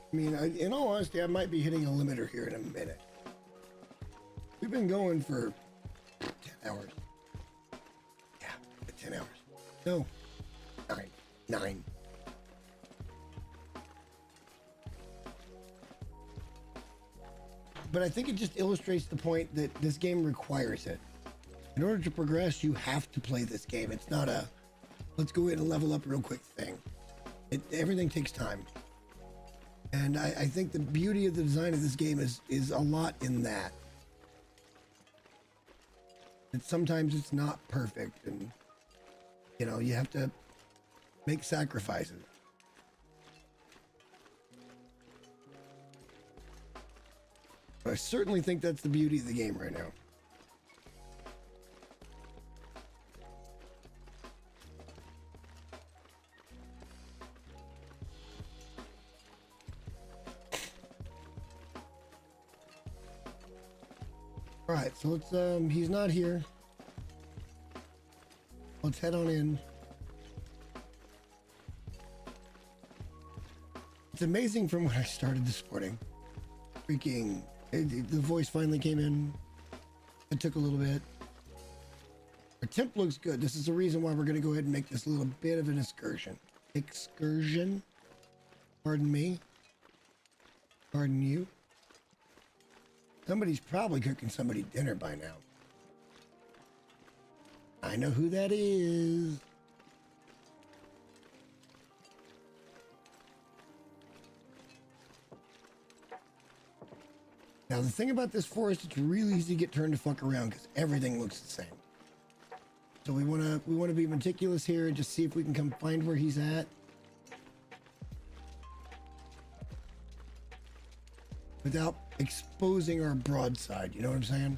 I mean, in all honesty, I might be hitting a limiter here in a minute. We've been going for 10 hours. Yeah, 10 hours. No, 9. But I think it just illustrates the point that this game requires it. In order to progress, you have to play this game. It's not a, let's go in and level up real quick thing. Everything takes time. And I think the beauty of the design of this game is a lot in that. That sometimes it's not perfect and, you know, you have to make sacrifices. But I certainly think that's the beauty of the game right now. All right, so let's, he's not here. Let's head on in. It's amazing from when I started this morning. Freaking, the voice finally came in. It took a little bit. Our temp looks good. This is the reason why we're going to go ahead and make this a little bit of an excursion. Excursion? Pardon me. Pardon you. Somebody's probably cooking somebody dinner by now. I know who that is. Now the thing about this forest, it's really easy to get turned to fuck around because everything looks the same. So we wanna be meticulous here and just see if we can come find where he's at. Without exposing our broadside, you know what I'm saying?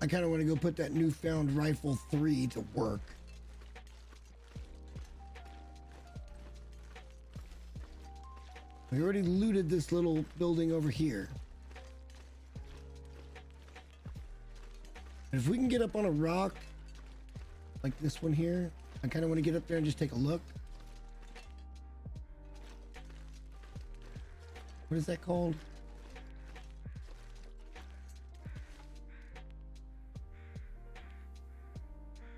I kind of want to go put that newfound rifle 3 to work. We already looted this little building over here. And if we can get up on a rock, like this one here, I kind of want to get up there and just take a look. What is that called?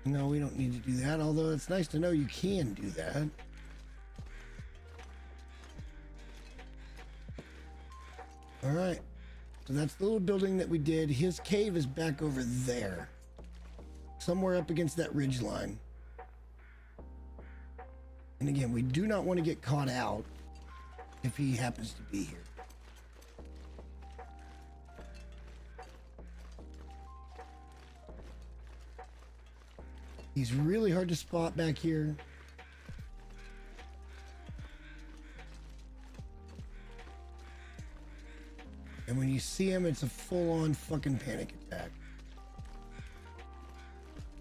No, we don't need to do that, although it's nice to know you can do that. All right. So that's the little building that we did. His cave is back over there. Somewhere up against that ridge line. And again, we do not want to get caught out if he happens to be here. He's really hard to spot back here. And when you see him, it's a full-on fucking panic attack.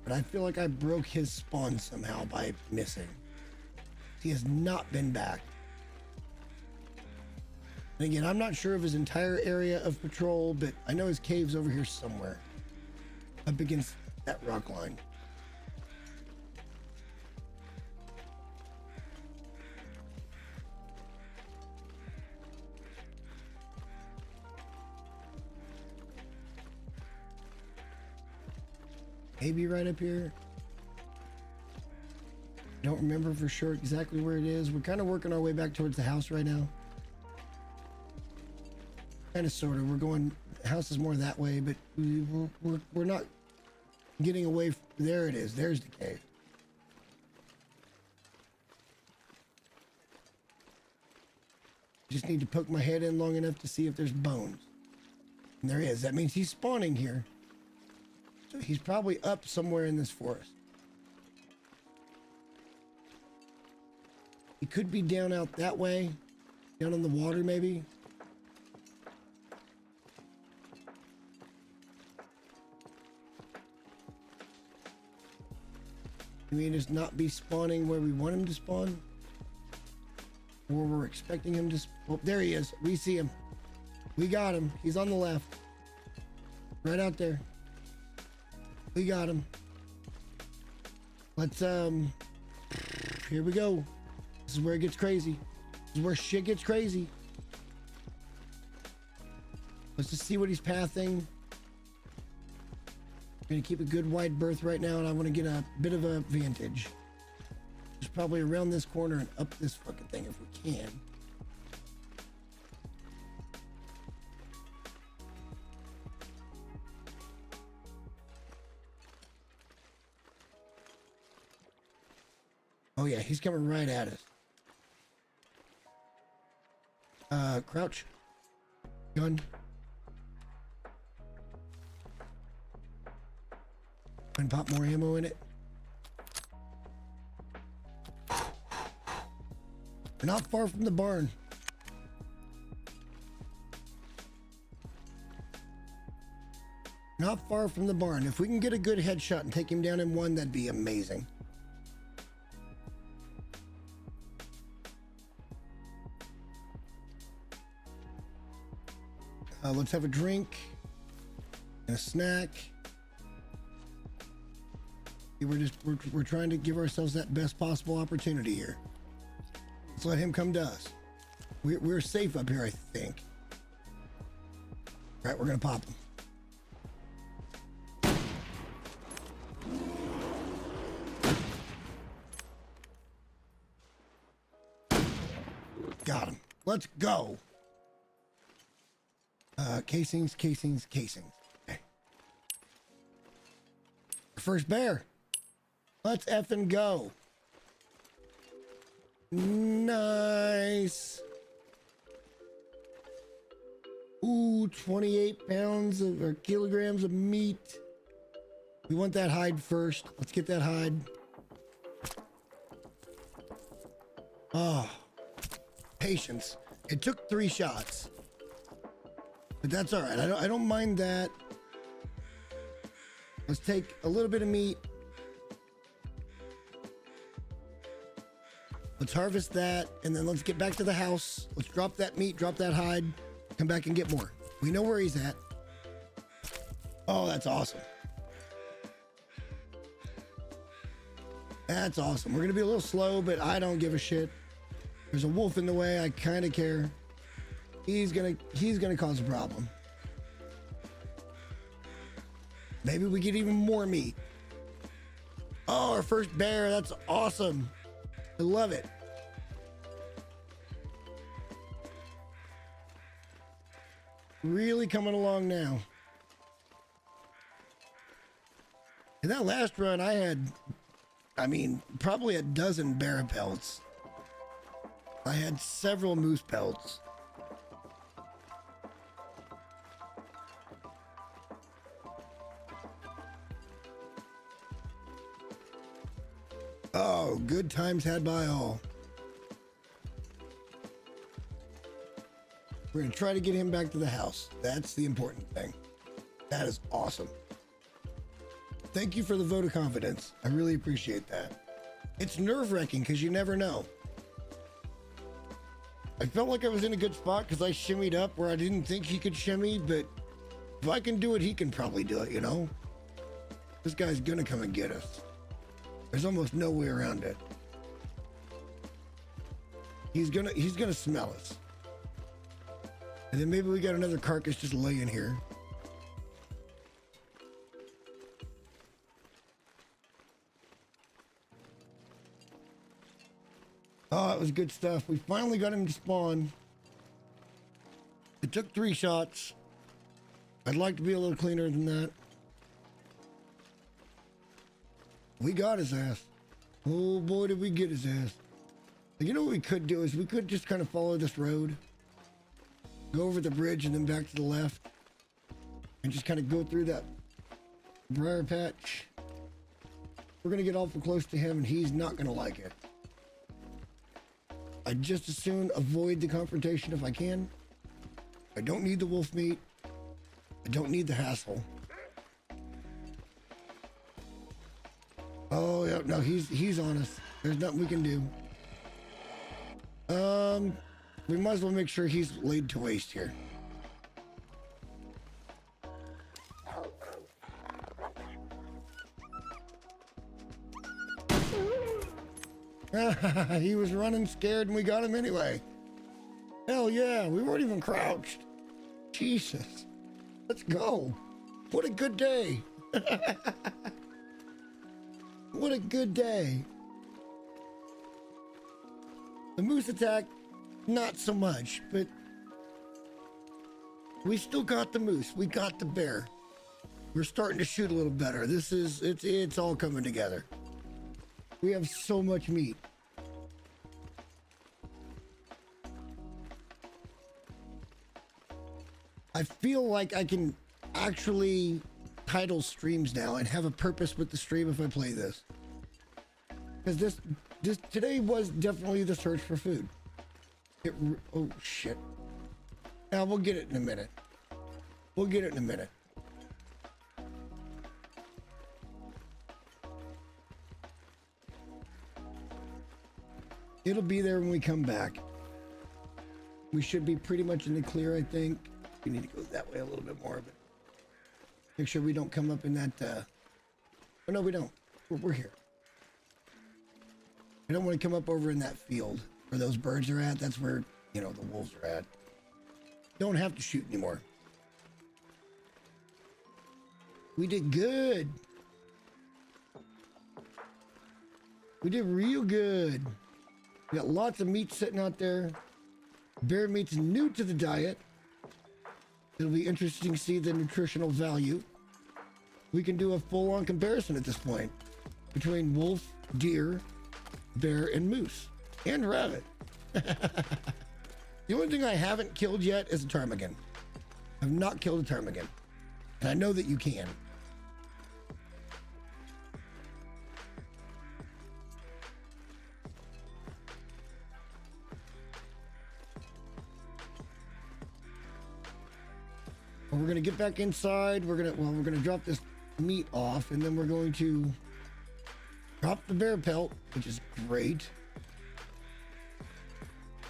But I feel like I broke his spawn somehow by missing. He has not been back. And again, I'm not sure of his entire area of patrol, but I know his cave's over here somewhere. Up against that rock line. maybe right up here. Don't remember for sure exactly where it is. We're kind of working our way back towards the house right now. Kind of, sort of. We're going, the house is more that way, but we're not getting away. There it is. There's the cave. Just need to poke my head in long enough to see if there's bones. And there is. That means he's spawning here. So he's probably up somewhere in this forest. He could be down out that way. Down in the water, maybe. He may just not be spawning where we want him to spawn. Or we're expecting him to... Oh, there he is. We see him. We got him. He's on the left. Right out there. We got him. Let's, here we go. This is where it gets crazy. This is where shit gets crazy. Let's just see what he's pathing. I'm gonna keep a good wide berth right now, and I want to get a bit of a vantage. Just probably around this corner and up this fucking thing if we can. Oh yeah, he's coming right at us. Crouch. Gun. And pop more ammo in it. We're not far from the barn. Not far from the barn. If we can get a good headshot and take him down in one, that'd be amazing. Let's have a drink and a snack. We're trying to give ourselves that best possible opportunity here. Let's let him come to us. We're safe up here, I think. All right, we're gonna pop him. Got him. Let's go. Casings. Okay. First bear. Let's effing go. Nice. Ooh, 28 pounds or kilograms of meat. We want that hide first. Let's get that hide. Oh, patience. It took 3 shots. But that's all right. I don't mind that. Let's take a little bit of meat. Let's harvest that, and then let's get back to the house. Let's drop that meat, drop that hide, come back and get more. We know where he's at. Oh, that's awesome. That's awesome. We're gonna be a little slow, but I don't give a shit. There's a wolf in the way. I kind of care. He's gonna cause a problem. Maybe we get even more meat. Oh, our first bear. That's awesome. I love it. Really coming along now. In that last run, I had, probably a dozen bear pelts. I had several moose pelts. Oh, good times had by all. We're going to try to get him back to the house. That's the important thing. That is awesome. Thank you for the vote of confidence. I really appreciate that. It's nerve-wracking because you never know. I felt like I was in a good spot because I shimmied up where I didn't think he could shimmy, but if I can do it, he can probably do it, you know? This guy's going to come and get us. There's almost no way around it. He's gonna smell us. And then maybe we got another carcass just laying here. Oh, it was good stuff. We finally got him to spawn. It took 3 shots. I'd like to be a little cleaner than that. We got his ass. Oh boy, did we get his ass. You know what we could do is we could just kind of follow this road. Go over the bridge and then back to the left. And just kind of go through that briar patch. We're going to get awful close to him and he's not going to like it. I'd just as soon avoid the confrontation if I can. I don't need the wolf meat. I don't need the hassle. Oh, yeah, no, he's on us. There's nothing we can do. We might as well make sure he's laid to waste here. He was running scared and we got him anyway. Hell yeah, we weren't even crouched. Jesus. Let's go. What a good day. What a good day. The moose attack, not so much, but we still got the moose. We got the bear. We're starting to shoot a little better. It's all coming together. We have so much meat. I feel like I can actually title streams now and have a purpose with the stream if I play this. Because this today was definitely the search for food. Oh shit. Now we'll get it in a minute. We'll get it in a minute. It'll be there when we come back. We should be pretty much in the clear, I think. We need to go that way a little bit more, but make sure we don't come up in that, oh no, we don't. We're here. I don't want to come up over in that field where those birds are at. That's where, you know, the wolves are at. Don't have to shoot anymore. We did good. We did real good. We got lots of meat sitting out there. Bear meat's new to the diet. It'll be interesting to see the nutritional value. We can do a full-on comparison at this point between wolf, deer, bear, and moose, and rabbit. The only thing I haven't killed yet is a ptarmigan. I've not killed a ptarmigan. And I know that you can. We're gonna get back inside. We're gonna drop this meat off, and then we're going to drop the bear pelt, which is great.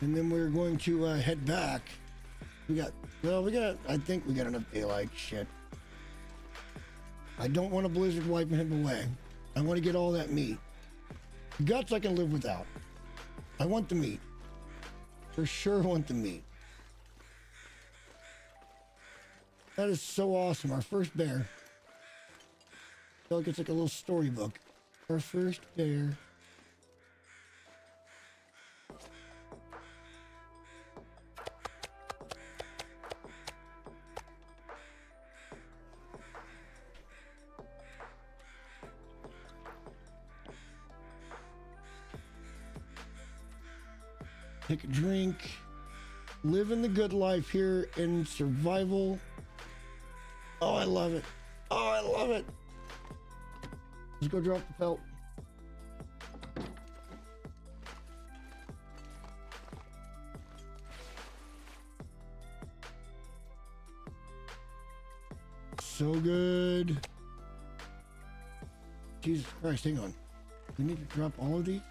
And then we're going to head back. I think we got enough daylight. Shit. I don't want a blizzard wiping him away. I want to get all that meat. Guts I can live without. I want the meat. For sure want the meat. That is so awesome. Our first bear. I feel like it's like a little storybook. Our first bear. Take a drink. Living the good life here in survival. Oh, I love it. Oh, I love it. Let's go drop the pelt. So good. Jesus Christ, hang on. We need to drop all of these?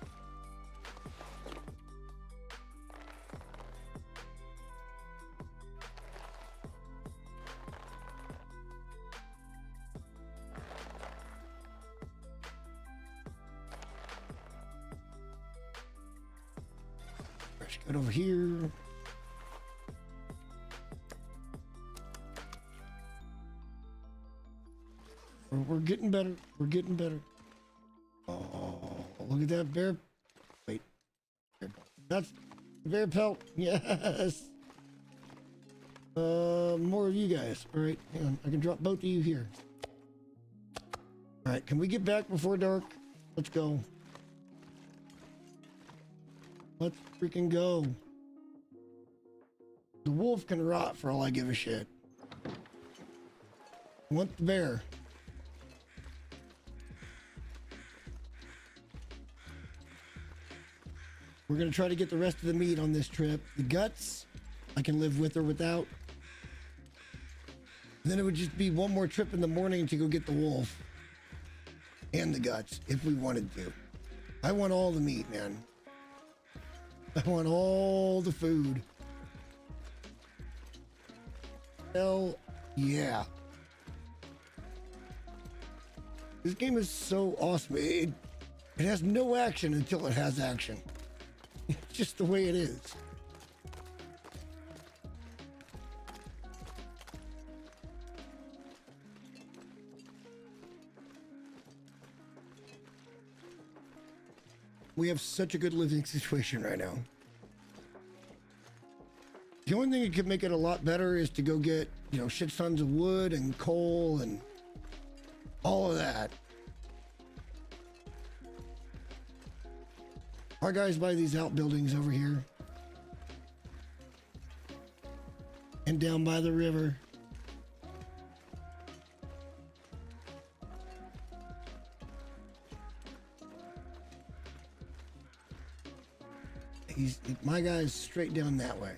Get over here. We're getting better. We're getting better. Oh, look at that bear. Wait. Bear pelt. That's bear pelt. Yes. More of you guys. All right, hang on. I can drop both of you here. All right, can we get back before dark? Let's go. Let's freaking go. The wolf can rot for all I give a shit. I want the bear. We're gonna try to get the rest of the meat on this trip. The guts, I can live with or without. And then it would just be one more trip in the morning to go get the wolf. And the guts, if we wanted to. I want all the meat, man. I want all the food. Hell yeah. This game is so awesome. It has no action until it has action. It's just the way it is. We have such a good living situation right now. The only thing that could make it a lot better is to go get, you know, shit tons of wood and coal and all of that. Our guys buy these outbuildings over here. And down by the river. My guy's straight down that way.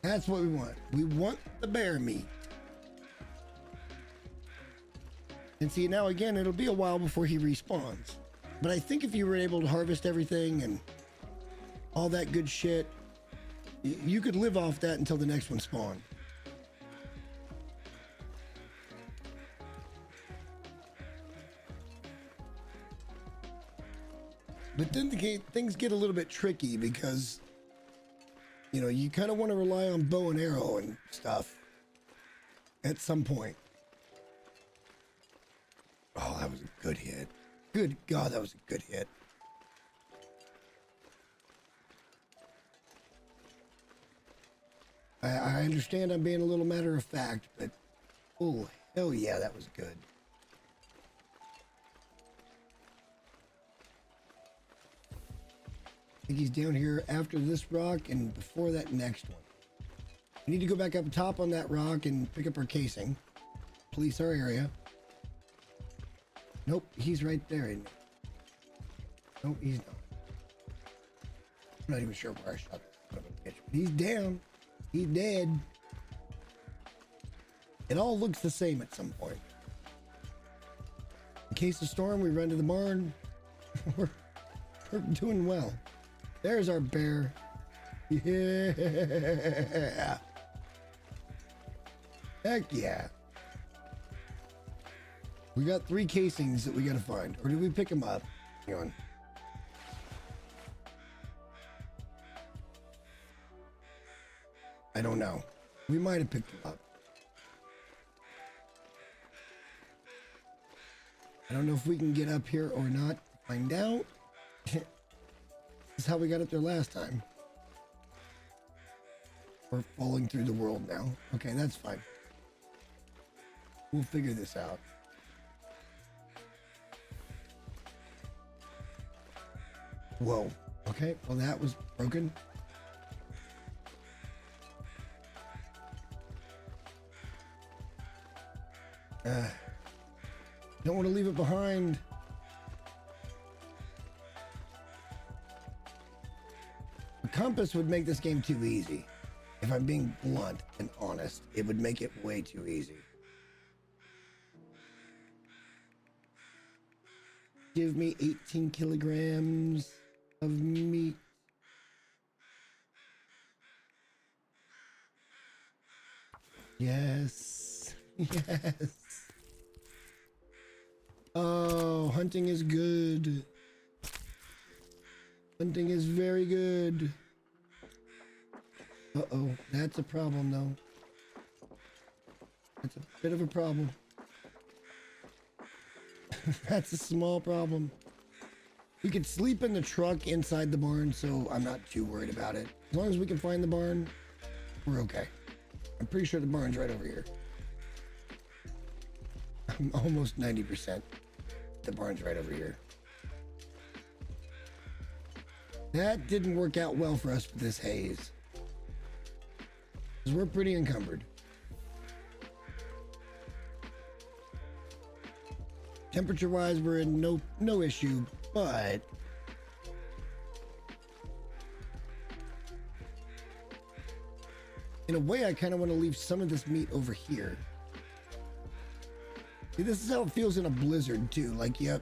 That's what we want. We want the bear meat. And see, now again, it'll be a while before he respawns. But I think if you were able to harvest everything and all that good shit, you could live off that until the next one spawned. But then things get a little bit tricky because, you know, you kind of want to rely on bow and arrow and stuff at some point. Oh, that was a good hit. Good God, that was a good hit. I understand I'm being a little matter of fact, but oh, hell yeah, that was good. I think he's down here after this rock and before that next one. We need to go back up top on that rock and pick up our casing. Police our area. Nope, he's right there, isn't he? Nope, he's not. I'm not even sure where I shot this. He's down. He's dead. It all looks the same at some point. In case of storm, we run to the barn. we're doing well. There's our bear. Yeah. Heck yeah. We got 3 casings that we gotta find. Or did we pick them up? Hang on. I don't know. We might have picked them up. I don't know if we can get up here or not. Find out. This is how we got up there last time. We're falling through the world now. Okay, that's fine. We'll figure this out. Whoa. Okay, well that was broken. Don't want to leave it behind. A compass would make this game too easy. If I'm being blunt and honest, it would make it way too easy. Give me 18 kilograms of meat. Yes. Yes. Oh, hunting is good. Hunting is very good. Uh-oh, that's a problem though. That's a bit of a problem. That's a small problem. We could sleep in the truck inside the barn, so I'm not too worried about it. As long as we can find the barn, we're okay. I'm pretty sure the barn's right over here. I'm almost 90%. The barn's right over here. That didn't work out well for us with this haze, because we're pretty encumbered. Temperature-wise, we're in no issue, but in a way, I kind of want to leave some of this meat over here. See, this is how it feels in a blizzard too. Like, you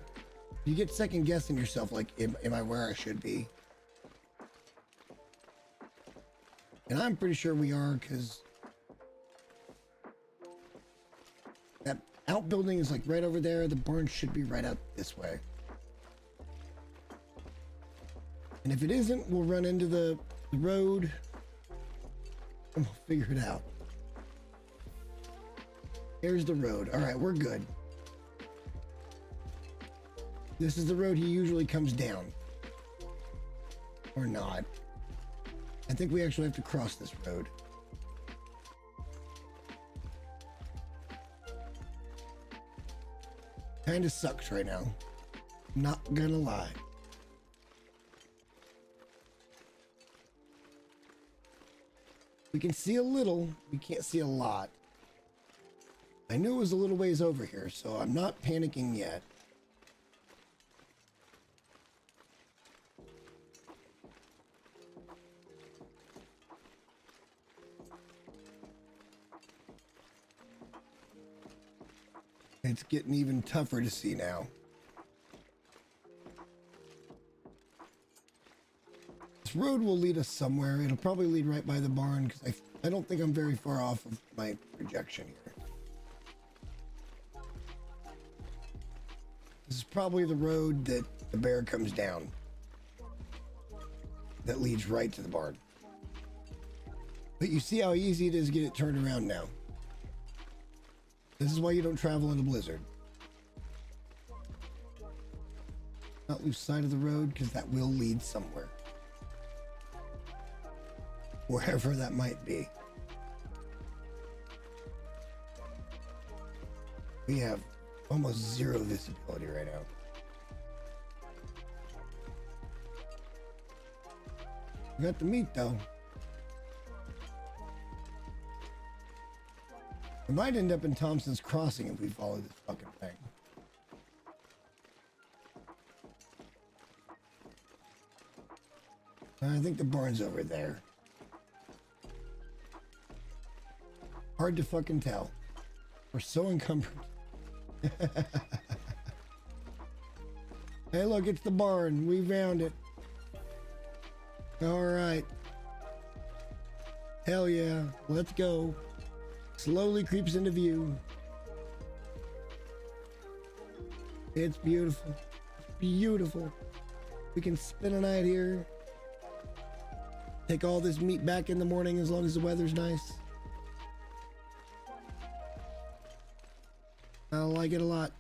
get second guessing yourself. Like, am I where I should be? And I'm pretty sure we are, because that outbuilding is like right over there. The barn should be right out this way. And if it isn't, we'll run into the road and we'll figure it out. Here's the road. All right, we're good. This is the road he usually comes down. Or not. I think we actually have to cross this road. Kinda sucks right now. Not gonna lie. We can see a little, we can't see a lot. I knew it was a little ways over here, so I'm not panicking yet. It's getting even tougher to see now. This road will lead us somewhere. It'll probably lead right by the barn, because I don't think I'm very far off of my projection here. This is probably the road that the bear comes down, that leads right to the barn. But you see how easy it is to get it turned around now. This is why you don't travel in a blizzard. Not lose sight of the road, because that will lead somewhere. Wherever that might be. We have almost zero visibility right now. We got the meat though. We might end up in Thompson's Crossing if we follow this fucking thing. I think the barn's over there. Hard to fucking tell. We're so encumbered. Hey, look, it's the barn. We found it. All right. Hell yeah. Let's go. Slowly creeps into view. It's beautiful. Beautiful. We can spend a night here. Take all this meat back in the morning as long as the weather's nice. I like it a lot.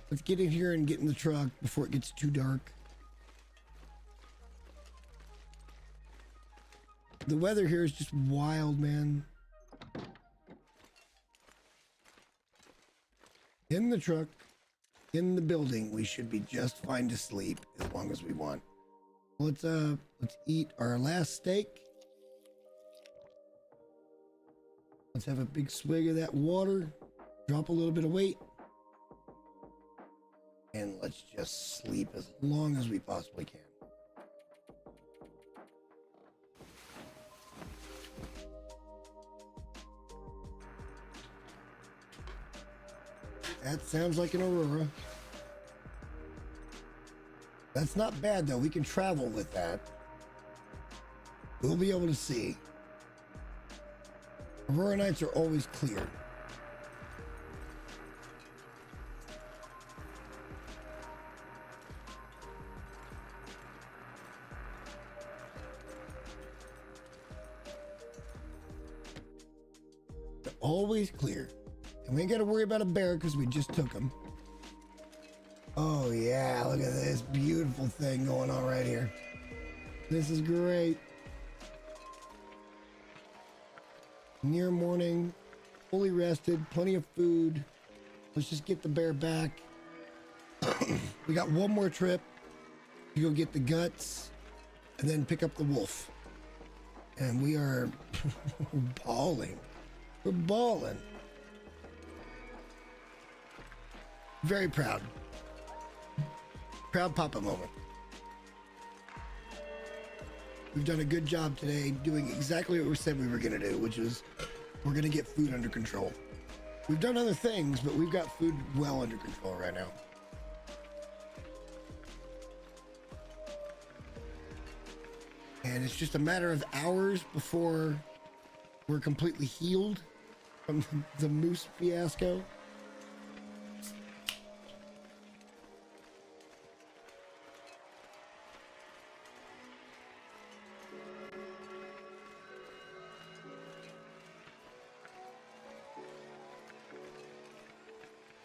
Let's get in here and get in the truck before it gets too dark. The weather here is just wild, man. In the truck, in the building, we should be just fine to sleep as long as we want. Let's eat our last steak. Let's have a big swig of that water. Drop a little bit of weight. And let's just sleep as long as we possibly can. That sounds like an aurora. That's not bad though. We can travel with that. We'll be able to see. Aurora nights are always clear. They're always clear. And we ain't got to worry about a bear because we just took him. Oh yeah, look at this beautiful thing going on right here. This is great. Near morning, fully rested, plenty of food. Let's just get the bear back. We got one more trip to go get the guts and then pick up the wolf. And we are balling. We're balling. Very proud. Proud Papa moment. We've done a good job today doing exactly what we said we were going to do, which is we're going to get food under control. We've done other things, but we've got food well under control right now. And it's just a matter of hours before we're completely healed from the moose fiasco.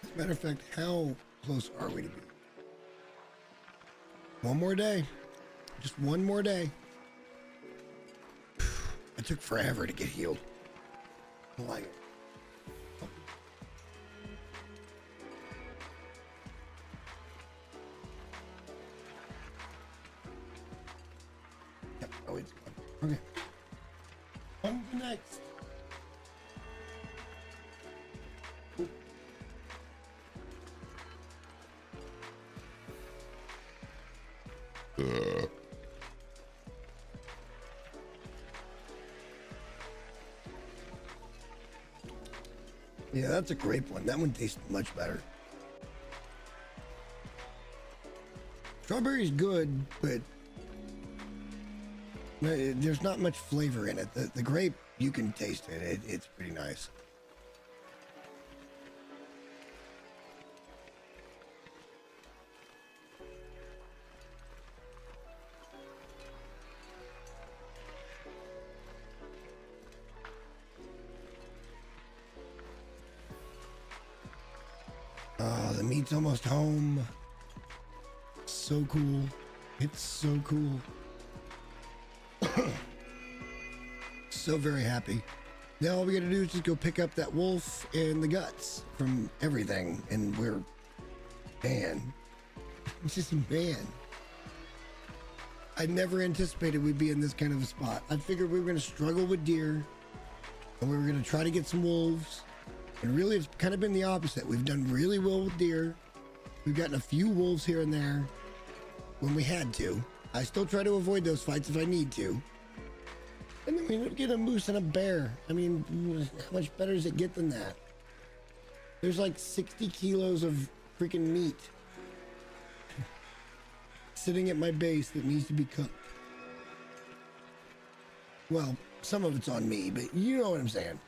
As a matter of fact, how close are we to be? One more day. Just one more day. It took forever to get healed. I like it. Oh. Yep. Oh, it's gone. Okay. On to the next. Ooh. Yeah, that's a grape one. That one tastes much better. Strawberry's good, but there's not much flavor in it. The grape, you can taste it. It's pretty nice. Oh, the meat's almost home. So cool. It's so cool. So very happy. Now all we gotta do is just go pick up that wolf and the guts from everything, and we're, man, it's just man. I never anticipated we'd be in this kind of a spot. I figured we were gonna struggle with deer, and we were gonna try to get some wolves, and really it's kind of been the opposite. We've done really well with deer. We've gotten a few wolves here and there when we had to. I still try to avoid those fights if I need to. And then we get a moose and a bear. I mean, how much better does it get than that? There's like 60 kilos of freaking meat sitting at my base that needs to be cooked. Well, some of it's on me, but you know what I'm saying.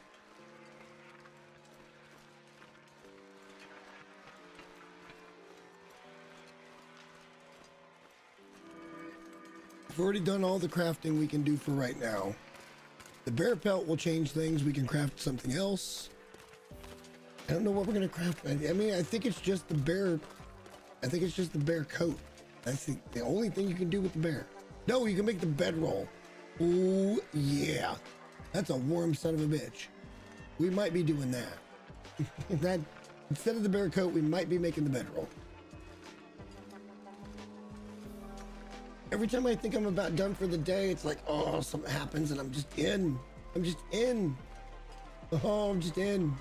We've already done all the crafting we can do for right now. The bear pelt will change things. We can craft something else. I don't know what we're gonna craft. I mean, I think it's just the bear. I think it's just the bear coat. That's the only thing you can do with the bear. No, you can make the bedroll. Oh yeah, that's a warm son of a bitch. We might be doing that. That instead of the bear coat, we might be making the bedroll. Every time I think I'm about done for the day, it's like, oh, something happens and I'm just in. I'm just in. Oh, I'm just in.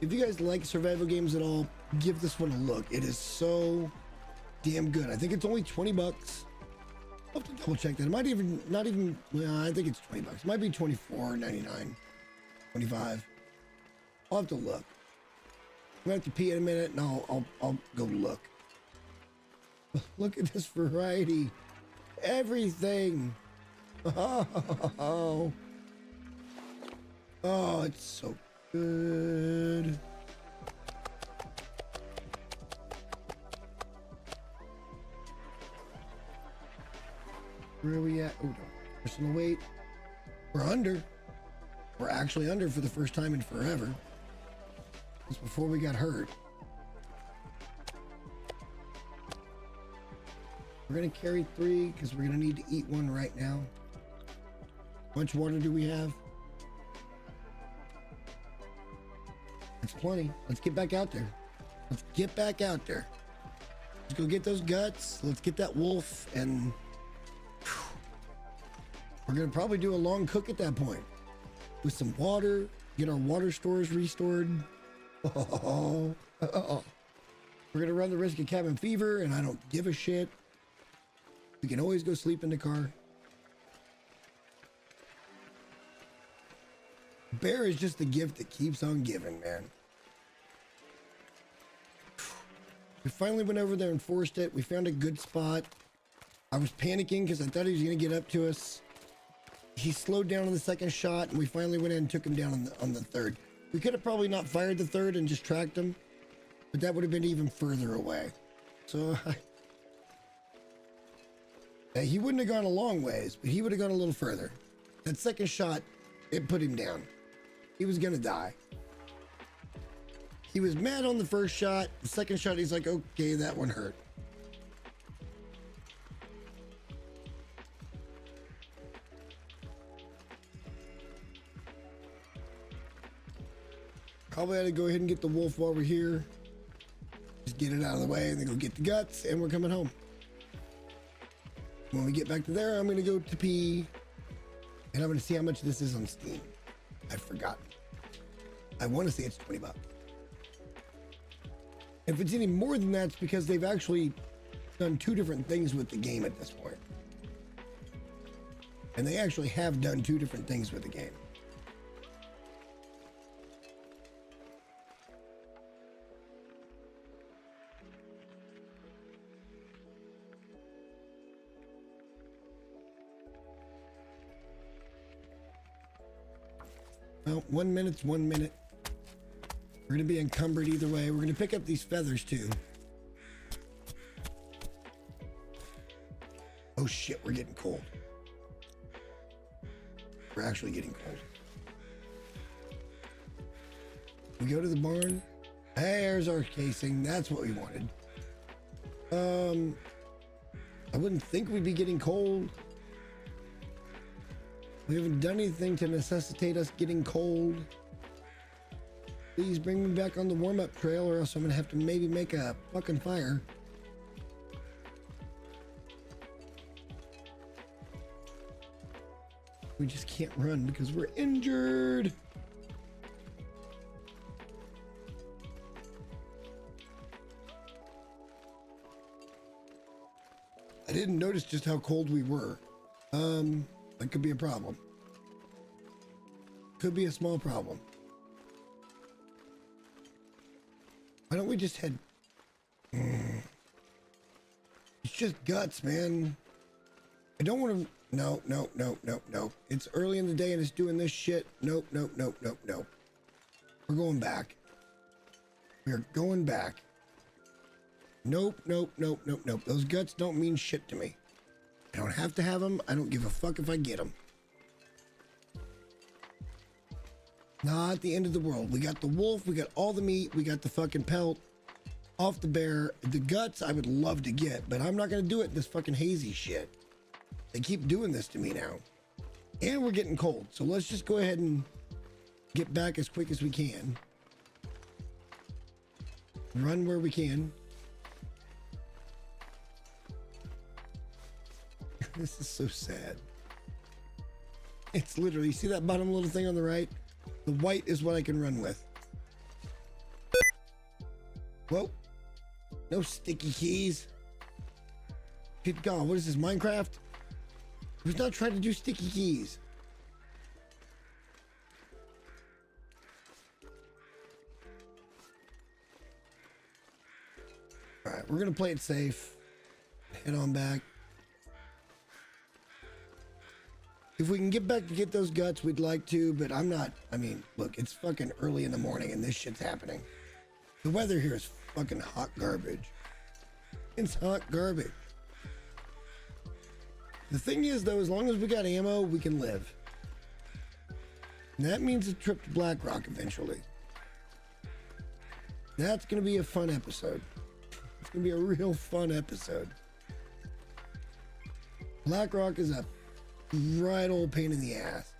If you guys like survival games at all, give this one a look. It is so damn good. I think it's only 20 bucks. I'll have to double check that. It might even, not even, well, I think it's 20 bucks. It might be $24.99, 25. I'll have to look. I'm gonna have to pee in a minute and I'll go look. Look at this variety. Everything. Oh, it's so good. Where are we at? Oh, no. Personal weight. We're under. We're actually under for the first time in forever. Just before we got hurt. We're gonna carry 3 because we're gonna need to eat 1 right now. How much water do we have? That's plenty. Let's get back out there. Let's get back out there. Let's go get those guts. Let's get that wolf, and we're gonna probably do a long cook at that point with some water. Get our water stores restored. We're gonna run the risk of cabin fever, and I don't give a shit. We can always go sleep in the car. Bear is just the gift that keeps on giving, man. We finally went over there and forced it. We found a good spot. I was panicking because I thought he was going to get up to us. He slowed down on the second shot, and we finally went in and took him down on the third. We could have probably not fired the third and just tracked him, but that would have been even further away. So he wouldn't have gone a long ways, but he would have gone a little further. That second shot, it put him down. He was going to die. He was mad on the first shot. The second shot, he's like, okay, that one hurt. Probably ought to go ahead and get the wolf while we're here. Just get it out of the way and then go get the guts, and we're coming home. When we get back to there, I'm going to go to pee, and I'm going to see how much this is on Steam. I've forgotten. I want to say it's $20. If it's any more than that, it's because they've actually done 2 different things with the game at this point. And they actually have done 2 different things with the game. Well, 1 minute's 1 minute. We're going to be encumbered either way. We're going to pick up these feathers too. Oh shit, we're getting cold. We're actually getting cold. We go to the barn. Hey, there's our casing. That's what we wanted. I wouldn't think we'd be getting cold. We haven't done anything to necessitate us getting cold. Please bring me back on the warm-up trail, or else I'm gonna have to maybe make a fucking fire. We just can't run because we're injured. I didn't notice just how cold we were. That could be a problem. Could be a small problem. Why don't we just head... It's just guts, man. I don't want to... No. It's early in the day and it's doing this shit. Nope. We're going back. We're going back. Nope. Those guts don't mean shit to me. I don't have to have them. I don't give a fuck if I get them. Not the end of the world. We got the wolf. We got all the meat. We got the fucking pelt off the bear. The guts I would love to get, but I'm not going to do it. This fucking hazy shit. They keep doing this to me now. And we're getting cold. So let's just go ahead and get back as quick as we can. Run where we can. This is so sad. It's literally, see that bottom little thing on the right? The white is what I can run with. Whoa. No sticky keys. Good God, what is this, Minecraft? Who's not trying to do sticky keys? All right, we're gonna play it safe. Head on back. If we can get back to get those guts, we'd like to, but I'm not. I mean, look, it's fucking early in the morning and this shit's happening. The weather here is fucking hot garbage. It's hot garbage. The thing is, though, as long as we got ammo, we can live. And that means a trip to Black Rock eventually. That's going to be a fun episode. It's going to be a real fun episode. BlackRock is a right old pain in the ass.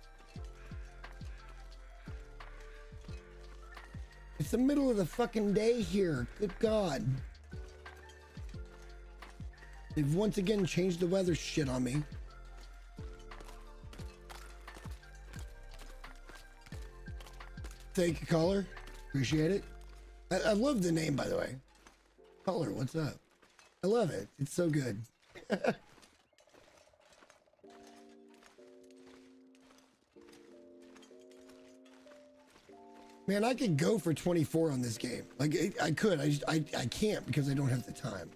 It's the middle of the fucking day here. Good God. They've once again changed the weather shit on me. Thank you, caller. Appreciate it. I love the name, by the way. Caller, what's up? I love it. It's so good. Man, I could go for 24 on this game. Like, I could. I can't because I don't have the time.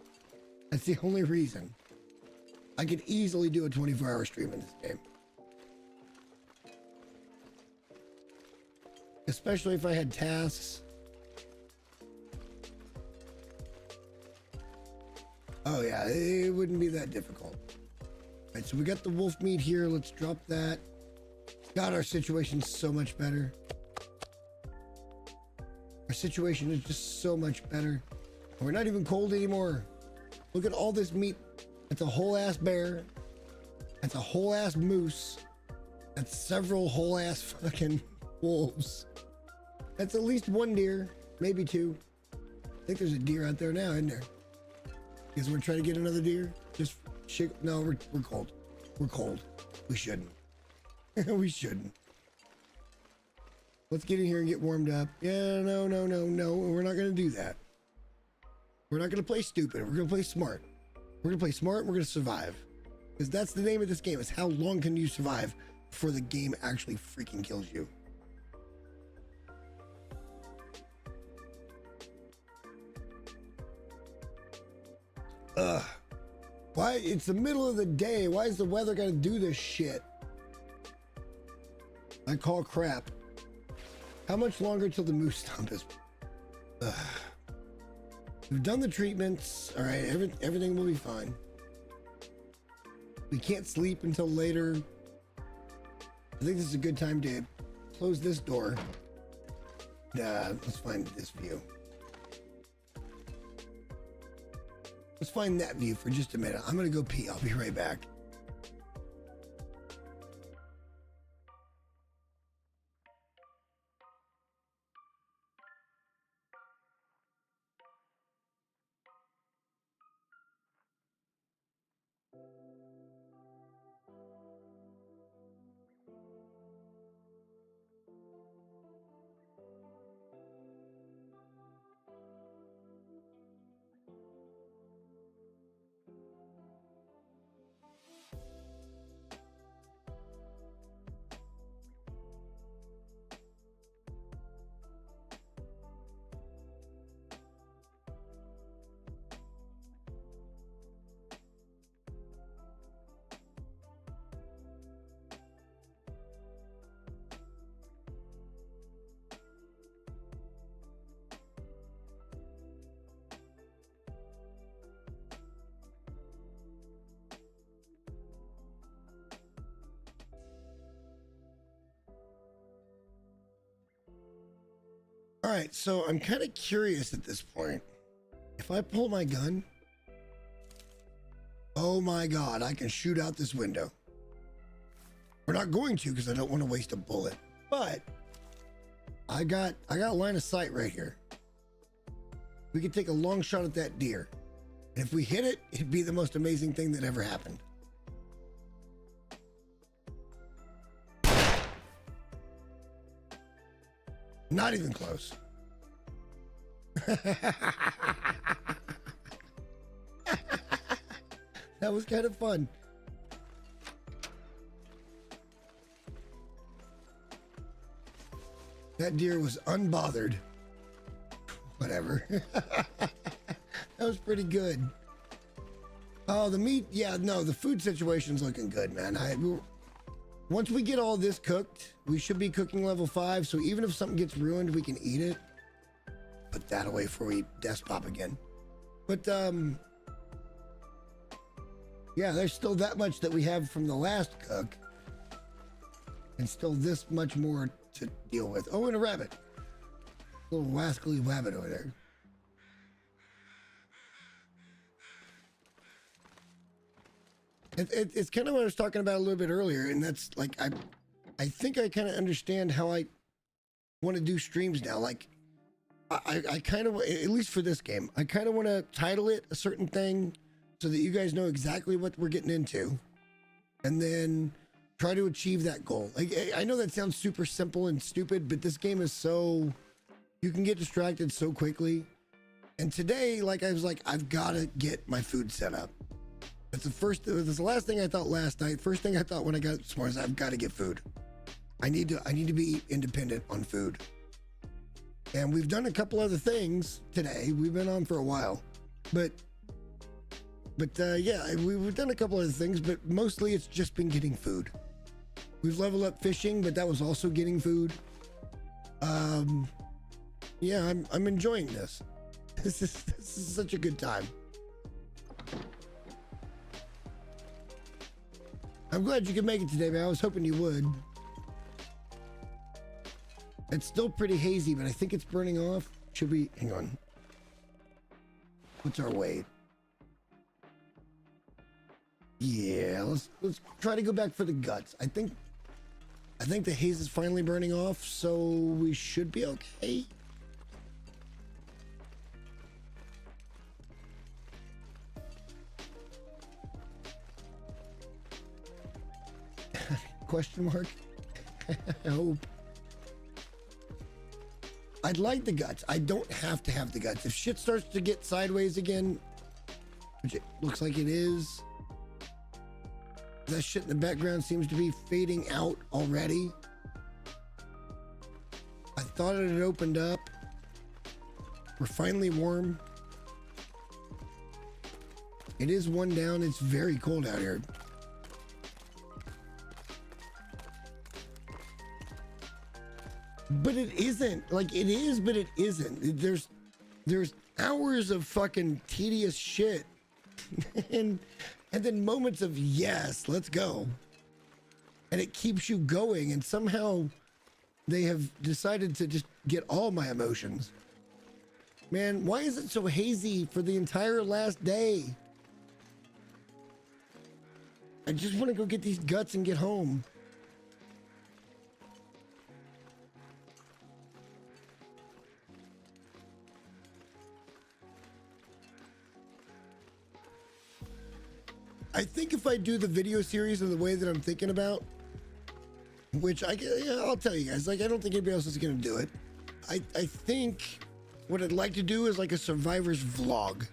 That's the only reason. I could easily do a 24-hour stream in this game. Especially if I had tasks. Oh yeah, it wouldn't be that difficult. All right, so we got the wolf meat here. Let's drop that. God, our situation's so much better. Our situation is just so much better. We're not even cold anymore. Look at all this meat. That's a whole ass bear. That's a whole ass moose. That's several whole ass fucking wolves. That's at least one deer, maybe two. I think there's a deer out there now, isn't there? Because we're trying to get another deer. Just shake. No, we're cold. We're cold. We shouldn't. We shouldn't. Let's get in here and get warmed up. Yeah, no. We're not going to do that. We're not going to play stupid. We're going to play smart. We're going to play smart and we're going to survive. Because that's the name of this game, is how long can you survive before the game actually freaking kills you. Ugh. Why? It's the middle of the day. Why is the weather got to do this shit? I call crap. How much longer till the moose stump is? Ugh. We've done the treatments. All right, everything will be fine. We can't sleep until later. I think this is a good time to close this door. Let's find this view. Let's find that view for just a minute. I'm gonna go pee. I'll be right back. All right, so I'm kind of curious at this point. If I pull my gun, oh my God, I can shoot out this window. We're not going to because I don't want to waste a bullet, but I got line of sight right here. We could take a long shot at that deer. And if we hit it, it'd be the most amazing thing that ever happened. Not even close. That was kind of fun. That deer was unbothered. Whatever. That was pretty good. Oh, the meat. Yeah, no, the food situation's looking good, man. Once we get all this cooked, we should be cooking level 5. So even if something gets ruined, we can eat it. Put that away before we death pop again. But, yeah, there's still that much that we have from the last cook. And still this much more to deal with. Oh, and a rabbit. Little wascally rabbit over there. It's kind of what I was talking about a little bit earlier, and that's like I think I kind of understand how I want to do streams now. Like I kind of, at least for this game, I kind of want to title it a certain thing so that you guys know exactly what we're getting into, and then try to achieve that goal. Like I know that sounds super simple and stupid, but this game is so, you can get distracted so quickly. And today, like I was like, I've got to get my food set up. That's the last thing I thought last night. First thing I thought when I got this morning is I've got to get food. I need to be independent on food. And we've done a couple other things today. We've been on for a while, but yeah, we've done a couple other things, but mostly it's just been getting food. We've leveled up fishing, but that was also getting food. Yeah, I'm enjoying this. This is such a good time. I'm glad you could make it today, man. I was hoping you would. It's still pretty hazy, but I think it's burning off. Should we, hang on. What's our weight? Yeah, let's try to go back for the guts. I think the haze is finally burning off, so we should be okay. Question mark? I hope. I'd like the guts. I don't have to have the guts. If shit starts to get sideways again, which it looks like it is, that shit in the background seems to be fading out already. I thought it had opened up. We're finally warm. It is one down. It's very cold out here. But it isn't. Like, it is, but it isn't. There's hours of fucking tedious shit. and then moments of, yes, let's go. And it keeps you going. And somehow they have decided to just get all my emotions. Man, why is it so hazy for the entire last day? I just want to go get these guts and get home. I think if I do the video series in the way that I'm thinking about, which I'll tell you guys, like, I don't think anybody else is going to do it. I think what I'd like to do is like a survivor's vlog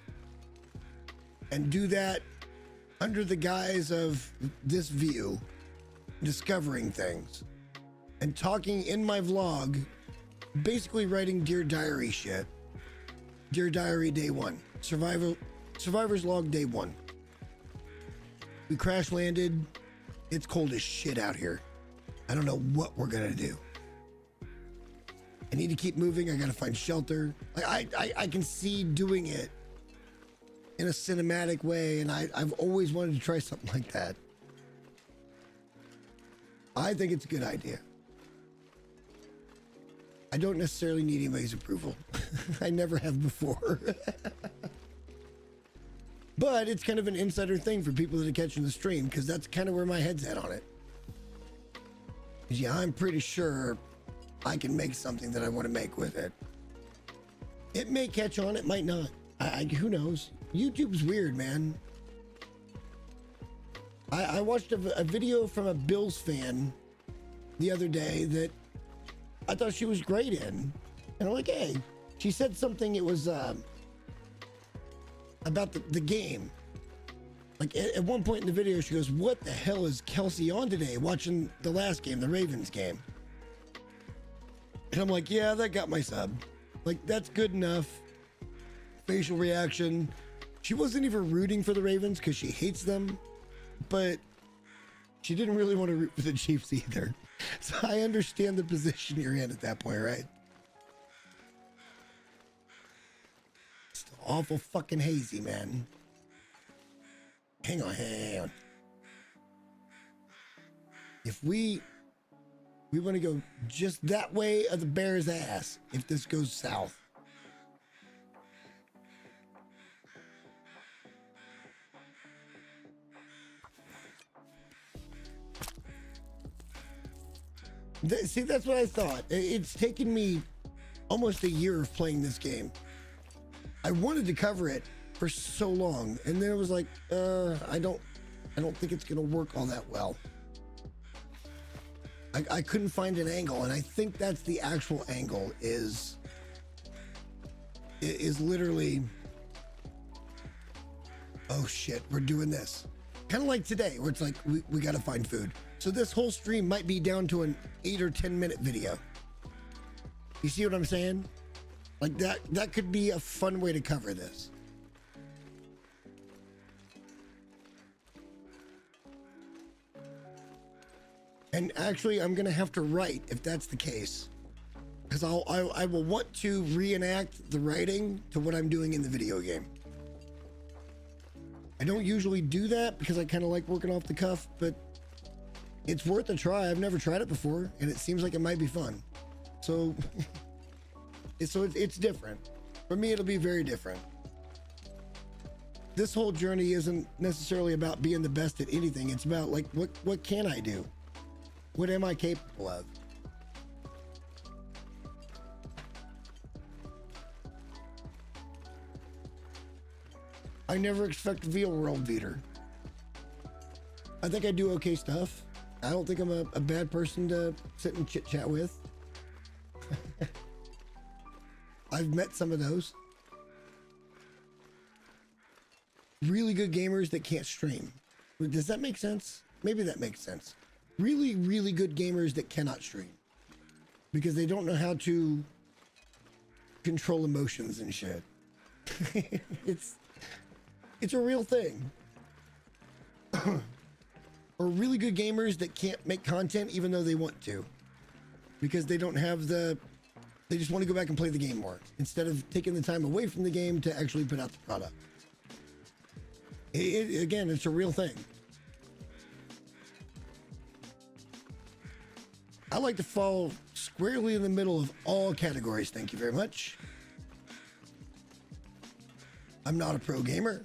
and do that under the guise of this view, discovering things and talking in my vlog, basically writing Dear Diary shit. Dear Diary Day 1, Survivor's Log Day 1. We crash landed. It's cold as shit out here. I don't know what we're gonna do. I need to keep moving. I gotta find shelter. Like I can see doing it in a cinematic way, and I've always wanted to try something like that. I think it's a good idea. I don't necessarily need anybody's approval. I never have before. But it's kind of an insider thing for people that are catching the stream, because that's kind of where my head's at on it. Yeah, I'm pretty sure I can make something that I want to make with it. It may catch on, it might not. Who knows? YouTube's weird, man. I watched a video from a Bills fan the other day that I thought she was great in. And I'm like, hey, she said something, it was about the game. Like at one point in the video, she goes, what the hell is Kelsey on today watching the last game, the Ravens game? And I'm like, yeah, that got my sub. Like, that's good enough. Facial reaction. She wasn't even rooting for the Ravens because she hates them, but she didn't really want to root for the Chiefs either. So I understand the position you're in at that point, right? It's awful fucking hazy, man. Hang on. If we want to go just that way of the bear's ass, if this goes south. See, that's what I thought. It's taken me almost a year of playing this game. I wanted to cover it for so long, and then it was like, I don't think it's gonna work all that well. I couldn't find an angle, and I think that's the actual angle is literally, oh shit, we're doing this. Kind of like today, where it's like, we gotta find food. So this whole stream might be down to an 8 or 10 minute video. You see what I'm saying? Like that could be a fun way to cover this. And actually, I'm gonna have to write if that's the case, because I will want to reenact the writing to what I'm doing in the video game. I don't usually do that because I kind of like working off the cuff, but it's worth a try. I've never tried it before, and it seems like it might be fun. So, it's different. For me, it'll be very different. This whole journey isn't necessarily about being the best at anything. It's about like, what can I do? What am I capable of? I never expect to be a world beater. I think I do okay stuff. I don't think I'm a bad person to sit and chit chat with. I've met some of those. Really good gamers that can't stream. Does that make sense? Maybe that makes sense. Really, really good gamers that cannot stream because they don't know how to control emotions and shit. It's a real thing. Or really good gamers that can't make content even though they want to, because they don't have they just want to go back and play the game more instead of taking the time away from the game to actually put out the product. Again, it's a real thing. I like to fall squarely in the middle of all categories. Thank you very much. I'm not a pro gamer.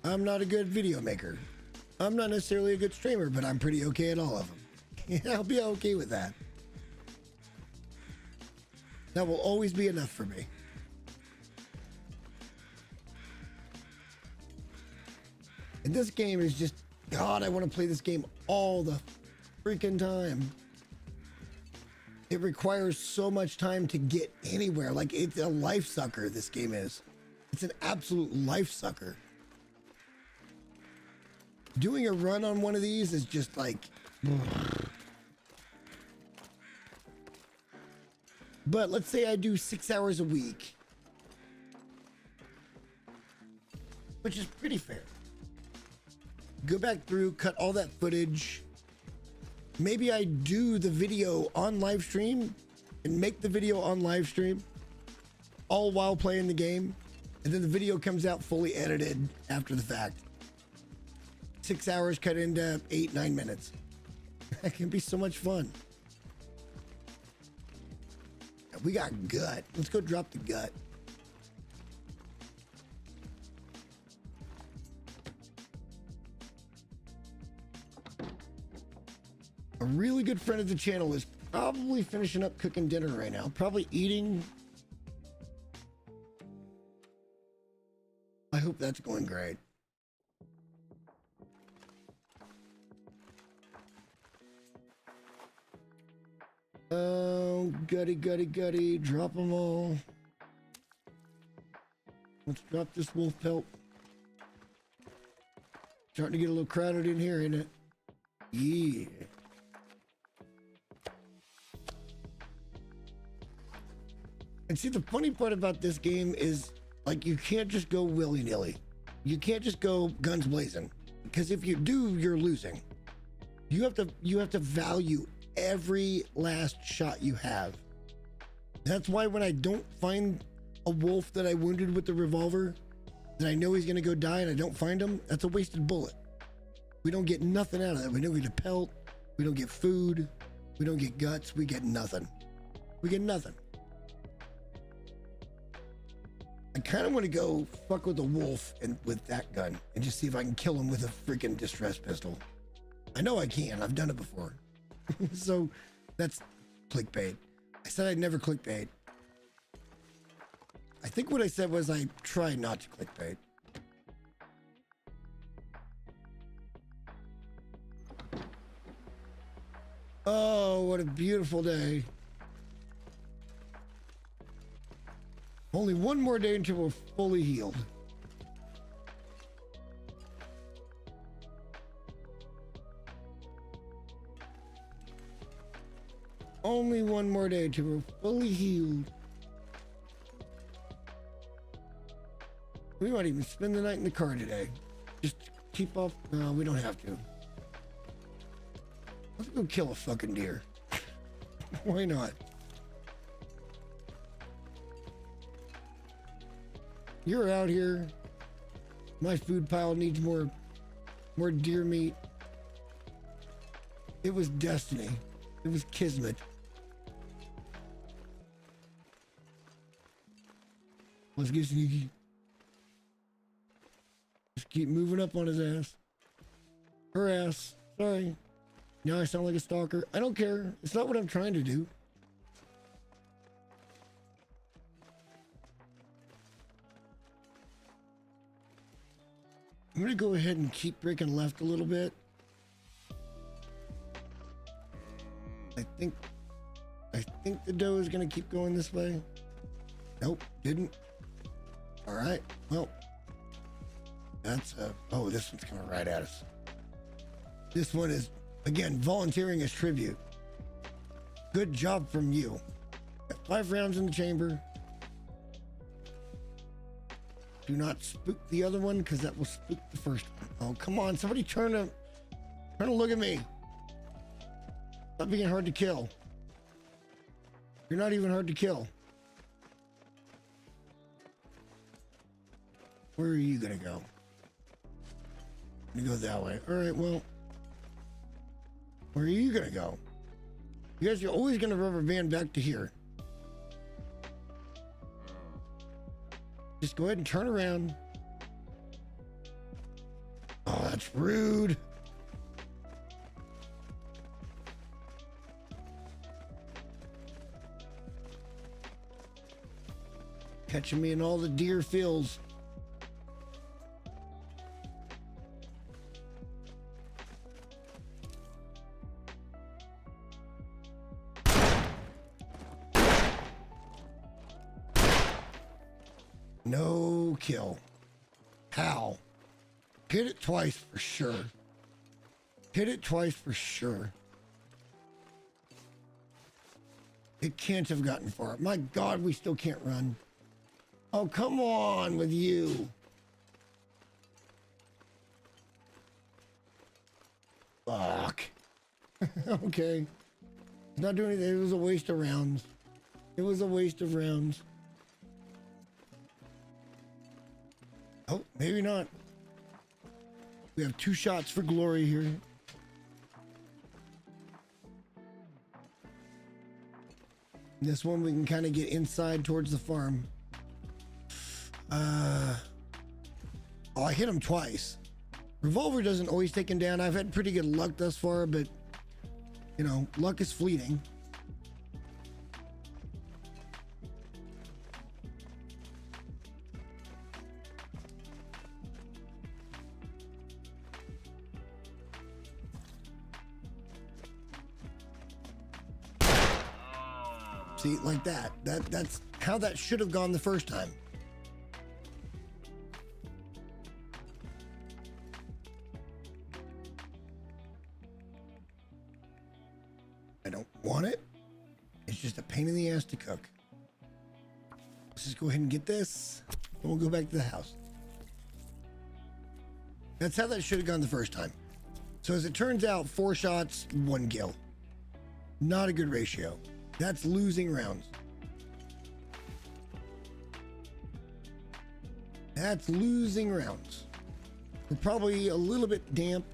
I'm not a good video maker. I'm not necessarily a good streamer, but I'm pretty okay at all of them. I'll be okay with that. That will always be enough for me. And this game is just, God, I want to play this game all the freaking time. It requires so much time to get anywhere. Like, it's a life sucker, this game is. It's an absolute life sucker. Doing a run on one of these is just like... But let's say I do 6 hours a week, which is pretty fair. Go back through, cut all that footage. Maybe I do the video on live stream and make the video on live stream all while playing the game. And then the video comes out fully edited after the fact. 6 hours cut into 8-9 minutes. That can be so much fun. We got gut. Let's go drop the gut. A really good friend of the channel is probably finishing up cooking dinner right now. Probably eating. I hope that's going great. Oh, gutty. Drop them all. Let's drop this wolf pelt. Starting to get a little crowded in here, ain't it? Yeah. And see, the funny part about this game is, like, you can't just go willy-nilly. You can't just go guns blazing, because if you do, you're losing. You have to value every last shot you have. That's why when I don't find a wolf that I wounded with the revolver, that I know he's gonna go die, and I don't find him, that's a wasted bullet. We don't get nothing out of that. We don't get a pelt. We don't get food. We don't get guts. We get nothing. We get nothing. I kind of want to go fuck with a wolf and with that gun and just see if I can kill him with a freaking distress pistol. I know I can. I've done it before. So that's clickbait. I said I'd never clickbait. I think what I said was I try not to clickbait. Oh, what a beautiful day. Only one more day until we're fully healed. Only one more day till we're fully healed. We might even spend the night in the car today. Just keep off. No, we don't have to. Let's go kill a fucking deer. Why not? You're out here. My food pile needs more deer meat. It was destiny. It was kismet. Let's get sneaky. Just keep moving up on his ass. Her ass. Sorry. Now I sound like a stalker. I don't care. It's not what I'm trying to do. I'm going to go ahead and keep breaking left a little bit. I think the doe is going to keep going this way. Nope, didn't. All right, well, that's oh, this one's coming right at us. This one is, again, volunteering as tribute. Good job from you. Got 5 rounds in the chamber. Do not spook the other one, because that will spook the first one. Oh, come on, somebody turn to look at me. Stop being hard to kill. You're not even hard to kill. Where are you gonna go? I'm gonna go that way. All right, well, where are you gonna go? You guys are always gonna rubber band back to here. Just go ahead and turn around. Oh, that's rude. Catching me in all the deer fields. No kill. How? Hit it twice for sure. Hit it twice for sure. It can't have gotten far. My God, we still can't run. Oh, come on with you. Fuck. Okay. It's not doing anything. It was a waste of rounds. It was a waste of rounds. Oh, maybe not. We have 2 shots for glory here. This one we can kind of get inside towards the farm. Oh, I hit him twice. Revolver doesn't always take him down. I've had pretty good luck thus far, but you know, luck is fleeting. See, like that. That's how that should have gone the first time. I don't want it. It's just a pain in the ass to cook. Let's just go ahead and get this, and we'll go back to the house. That's how that should have gone the first time. So as it turns out, 4 shots, 1 kill. Not a good ratio. That's losing rounds. That's losing rounds. We're probably a little bit damp.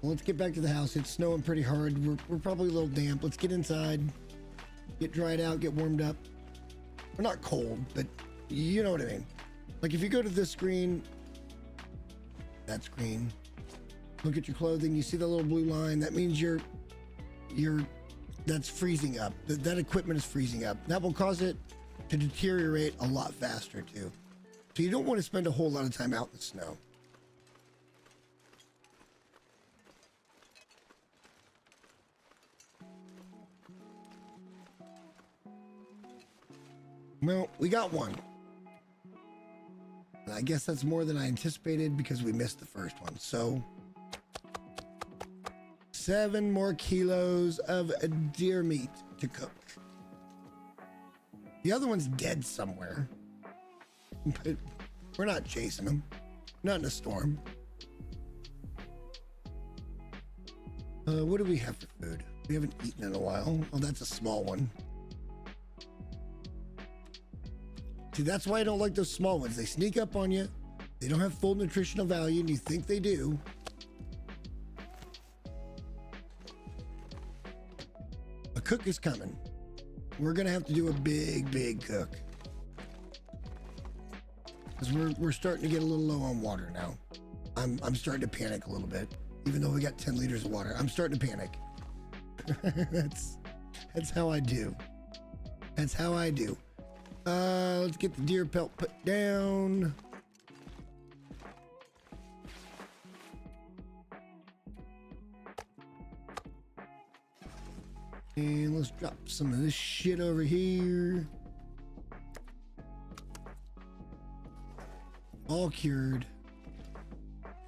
Well, let's get back to the house. It's snowing pretty hard. We're probably a little damp. Let's get inside, get dried out, get warmed up. We're not cold, but you know what I mean. Like if you go to this screen, that screen, Look at your clothing. You see the little blue line? That means that's freezing up. That equipment is freezing up. That will cause it to deteriorate a lot faster too. So you don't want to spend a whole lot of time out in the snow. Well, we got one. And I guess that's more than I anticipated because we missed the first one. So 7 more kilos of deer meat to cook. The other one's dead somewhere, but we're not chasing them. Not in a storm. What do we have for food? We haven't eaten in a while. Oh, that's a small one. See, that's why I don't like those small ones. They sneak up on you. They don't have full nutritional value, and you think they do. A cook is coming. We're gonna have to do a big cook. Because we're starting to get a little low on water now. I'm starting to panic a little bit. Even though we got 10 liters of water, I'm starting to panic. That's how I do. That's how I do. Let's get the deer pelt put down. And let's drop some of this shit over here. All cured.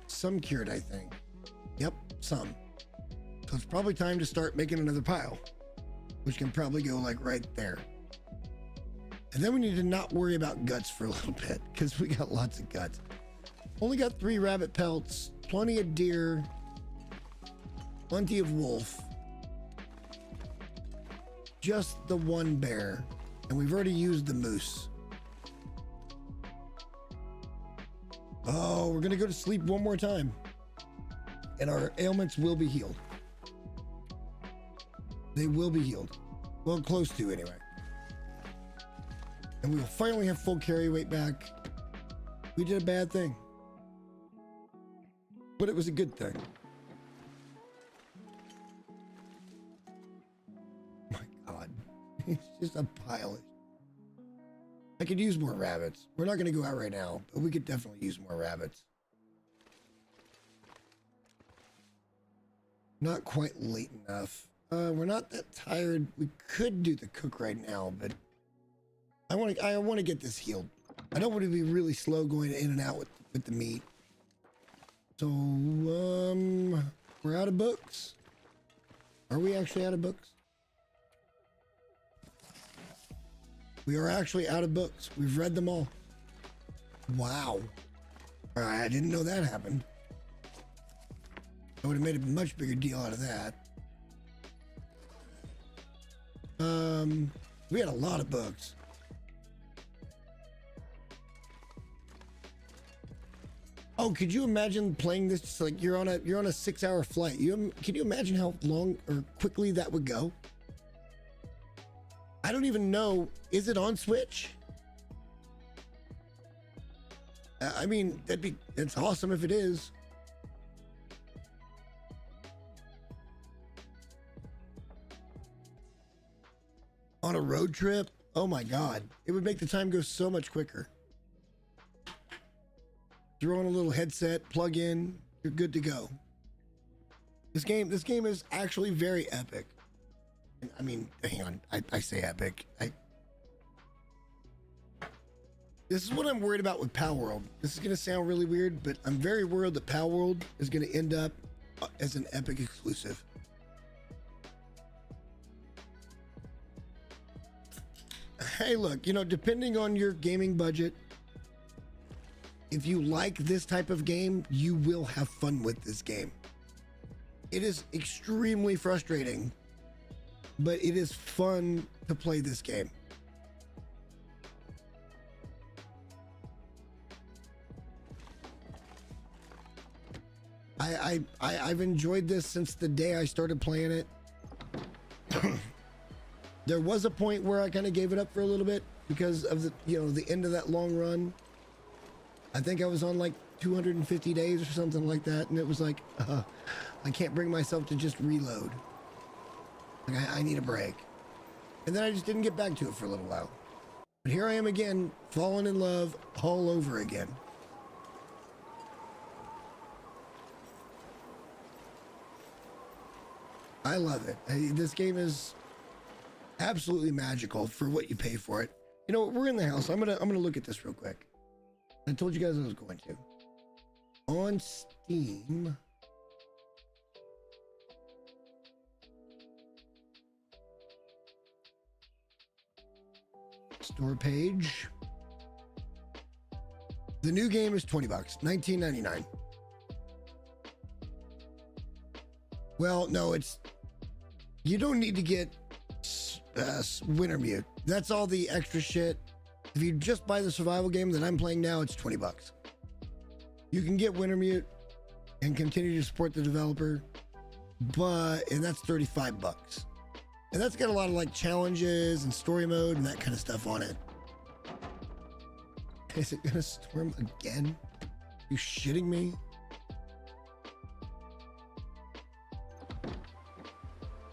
Some cured, I think. Yep, some. So it's probably time to start making another pile, which can probably go like right there. And then we need to not worry about guts for a little bit because we got lots of guts. Only got 3 rabbit pelts, plenty of deer, plenty of wolf, just the 1 bear, and we've already used the moose. Oh, we're gonna go to sleep one more time and our ailments will be healed. They will be healed. Well, close to anyway. And we will finally have full carry weight back. We did a bad thing, but it was a good thing. My God, it's just a pile. I could use more rabbits. We're not going to go out right now, but we could definitely use more rabbits. Not quite late enough. We're not that tired. We could do the cook right now, but I want to get this healed. I don't want to be really slow going in and out with the meat. So, we're out of books. Are we actually out of books? We are actually out of books. We've read them all. Wow. I didn't know that happened. I would have made a much bigger deal out of that. We had a lot of books. Oh, could you imagine playing this just like you're on a 6-hour flight? Can you imagine how long or quickly that would go? I don't even know. Is it on Switch? I mean, it's awesome if it is. On a road trip? Oh my God. It would make the time go so much quicker. Throw on a little headset, plug in, you're good to go. This game is actually very epic. I mean, hang on, I say epic. This is what I'm worried about with Pal World. This is gonna sound really weird, but I'm very worried that Pal World is gonna end up as an Epic exclusive. Hey, look, depending on your gaming budget, if you like this type of game, you will have fun with this game. It is extremely frustrating, but it is fun to play this game. I've enjoyed this since the day I started playing it. There was a point where I kind of gave it up for a little bit because of the end of that long run. I think I was on like 250 days or something like that, and it was like, I can't bring myself to just reload. Like, I need a break. And then I just didn't get back to it for a little while. But here I am again, falling in love all over again. I love it. This game is absolutely magical for what you pay for it. You know, we're in the house. I'm gonna look at this real quick. I told you guys I was going to. On Steam. Store page. The new game is $20, $19.99. Well, no, it's, you don't need to get Winter Mute. That's all the extra shit. If you just buy the survival game that I'm playing now, it's $20. You can get Winter Mute and continue to support the developer, and that's $35. And that's got a lot of like challenges and story mode and that kind of stuff on it. Is it gonna storm again? Are you shitting me?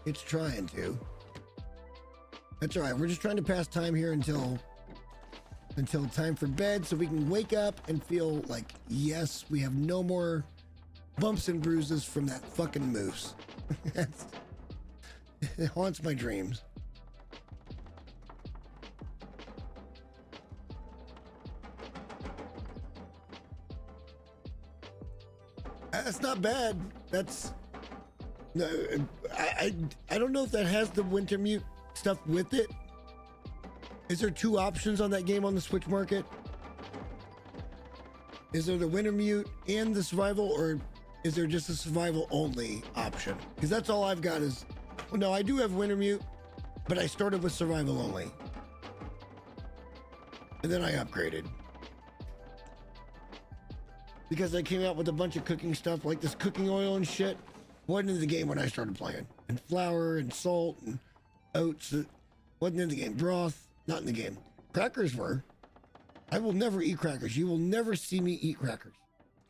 It's trying to. That's all right. We're just trying to pass time here until time for bed, so we can wake up and feel like, yes, we have no more bumps and bruises from that fucking moose. It haunts my dreams. That's not bad. That's no, I don't know if that has the Winter Mute stuff with it. Is there two options on that game on the Switch market? Is there the Winter Mute and the survival, or is there just a survival only option? Because that's all I've got is, well, no, I do have Winter Mute, but I started with survival only. And then I upgraded. Because I came out with a bunch of cooking stuff, like this cooking oil and shit. Wasn't in the game when I started playing. And flour and salt and oats. Wasn't in the game. Broth, not in the game. Crackers were. I will never eat crackers. You will never see me eat crackers.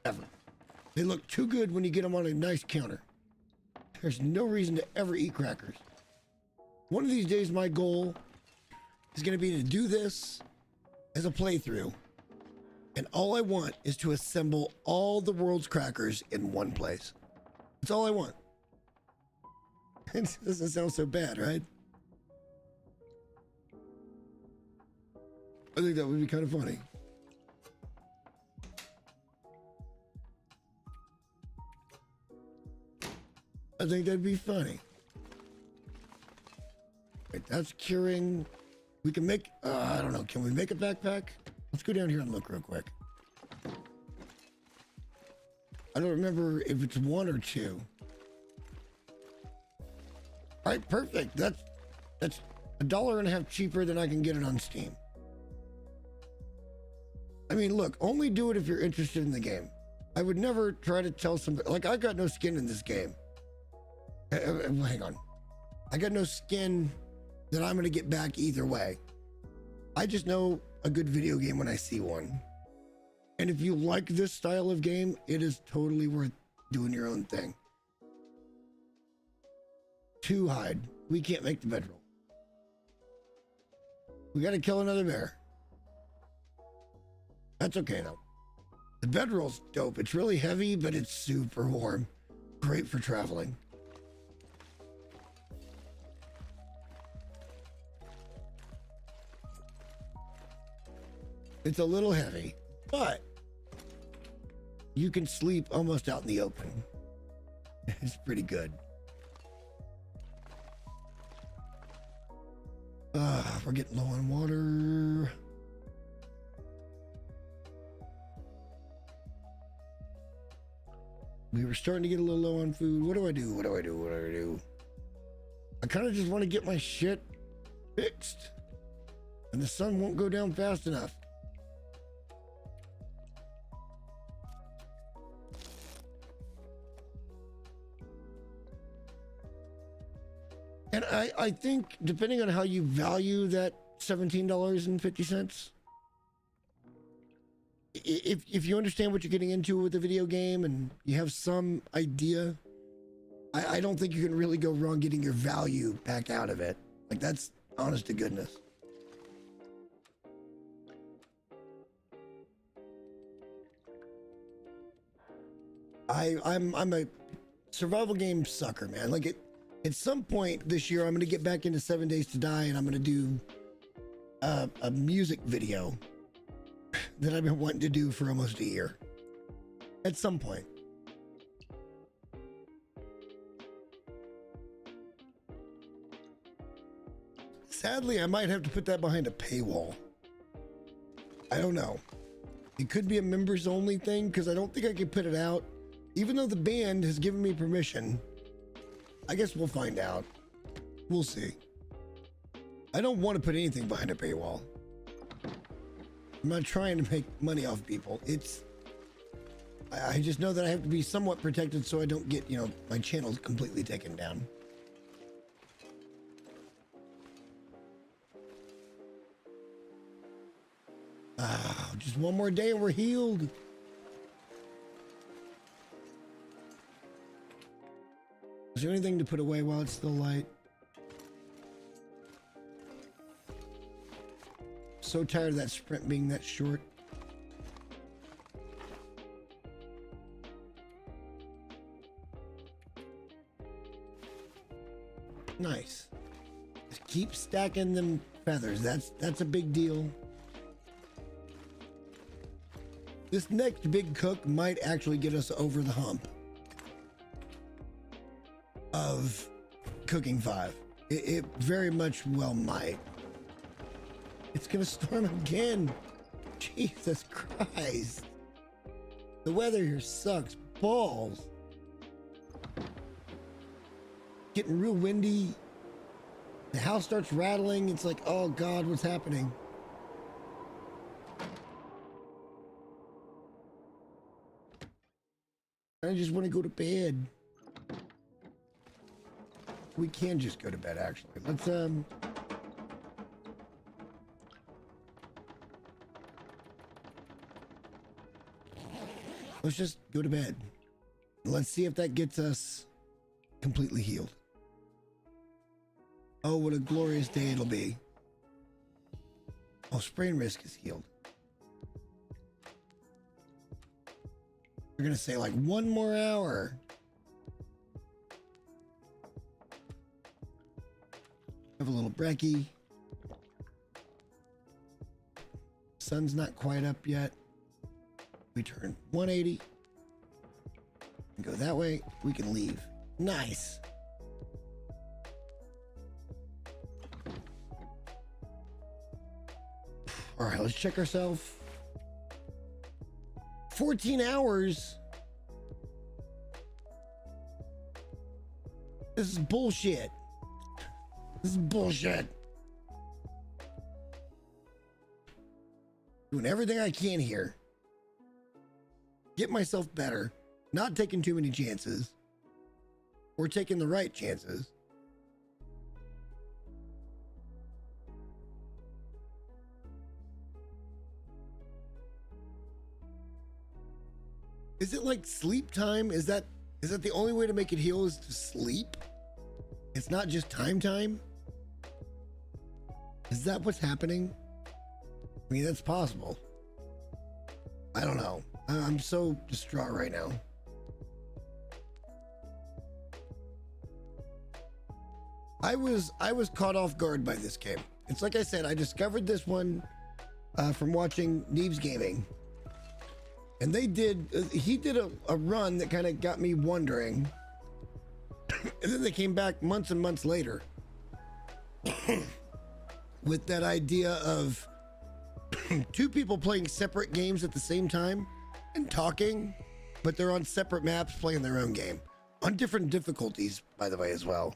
Ever. They look too good when you get them on a nice counter. There's no reason to ever eat crackers. One of these days, my goal is going to be to do this as a playthrough. And all I want is to assemble all the world's crackers in one place. That's all I want. It doesn't sound so bad, right? I think that would be kind of funny. I think that'd be funny. Wait, that's curing. We can make, I don't know, can we make a backpack? Let's go down here and look real quick. I don't remember if it's one or two. All right, perfect. That's $1.50 cheaper than I can get it on Steam. I mean, look, only do it if you're interested in the game. I would never try to tell somebody, like, I got no skin in this game. Hang on. I got no skin that I'm going to get back either way. I just know a good video game when I see one. And if you like this style of game, it is totally worth doing your own thing. 2 hide. We can't make the bedroll. We got to kill another bear. That's okay though. The bedroll's dope. It's really heavy, but it's super warm. Great for traveling. It's a little heavy, but you can sleep almost out in the open. It's pretty good. We're getting low on water. We were starting to get a little low on food. What do I do? I kind of just want to get my shit fixed. And the sun won't go down fast enough. And I think, depending on how you value that $17.50, if you understand what you're getting into with the video game and you have some idea, I don't think you can really go wrong getting your value back out of it. Like, that's honest to goodness. I'm a survival game sucker, man. Like, at some point this year, I'm gonna get back into 7 Days to Die, and I'm gonna do a music video that I've been wanting to do for almost a year. At some point. Sadly, I might have to put that behind a paywall. I don't know. It could be a members only thing because I don't think I can put it out. Even though the band has given me permission, I guess we'll find out. We'll see. I don't want to put anything behind a paywall. I'm not trying to make money off people. I just know that I have to be somewhat protected so I don't get, you know, my channel completely taken down. Just one more day and we're healed. Is there anything to put away while it's still light? So tired of that sprint being that short. Nice. Just keep stacking them feathers. That's a big deal. This next big cook might actually get us over the hump of cooking 5. It very much well might. It's gonna storm again. Jesus Christ. The weather here sucks balls. Getting real windy. The house starts rattling. It's like, oh God, what's happening? I just want to go to bed. We can just go to bed, actually. Let's just go to bed. Let's see if that gets us completely healed. Oh, what a glorious day it'll be. Oh, sprain risk is healed. We're gonna say like 1 more hour. Have a little brekkie. Sun's not quite up yet. We turn 180 and go that way. We can leave. Nice. All right, let's check ourselves. 14 hours. This is bullshit. This is bullshit. Doing everything I can here. Get myself better. Not taking too many chances. Or taking the right chances. Is it like sleep time? Is that the only way to make it heal is to sleep? It's not just time? Is that what's happening? I mean, that's possible. I don't know. I'm so distraught right now. I was caught off guard by this game. It's like I said, I discovered this one from watching Neves Gaming. And he did a run that kind of got me wondering. And then they came back months and months later with that idea of 2 people playing separate games at the same time and talking, but they're on separate maps playing their own game on different difficulties, by the way, as well.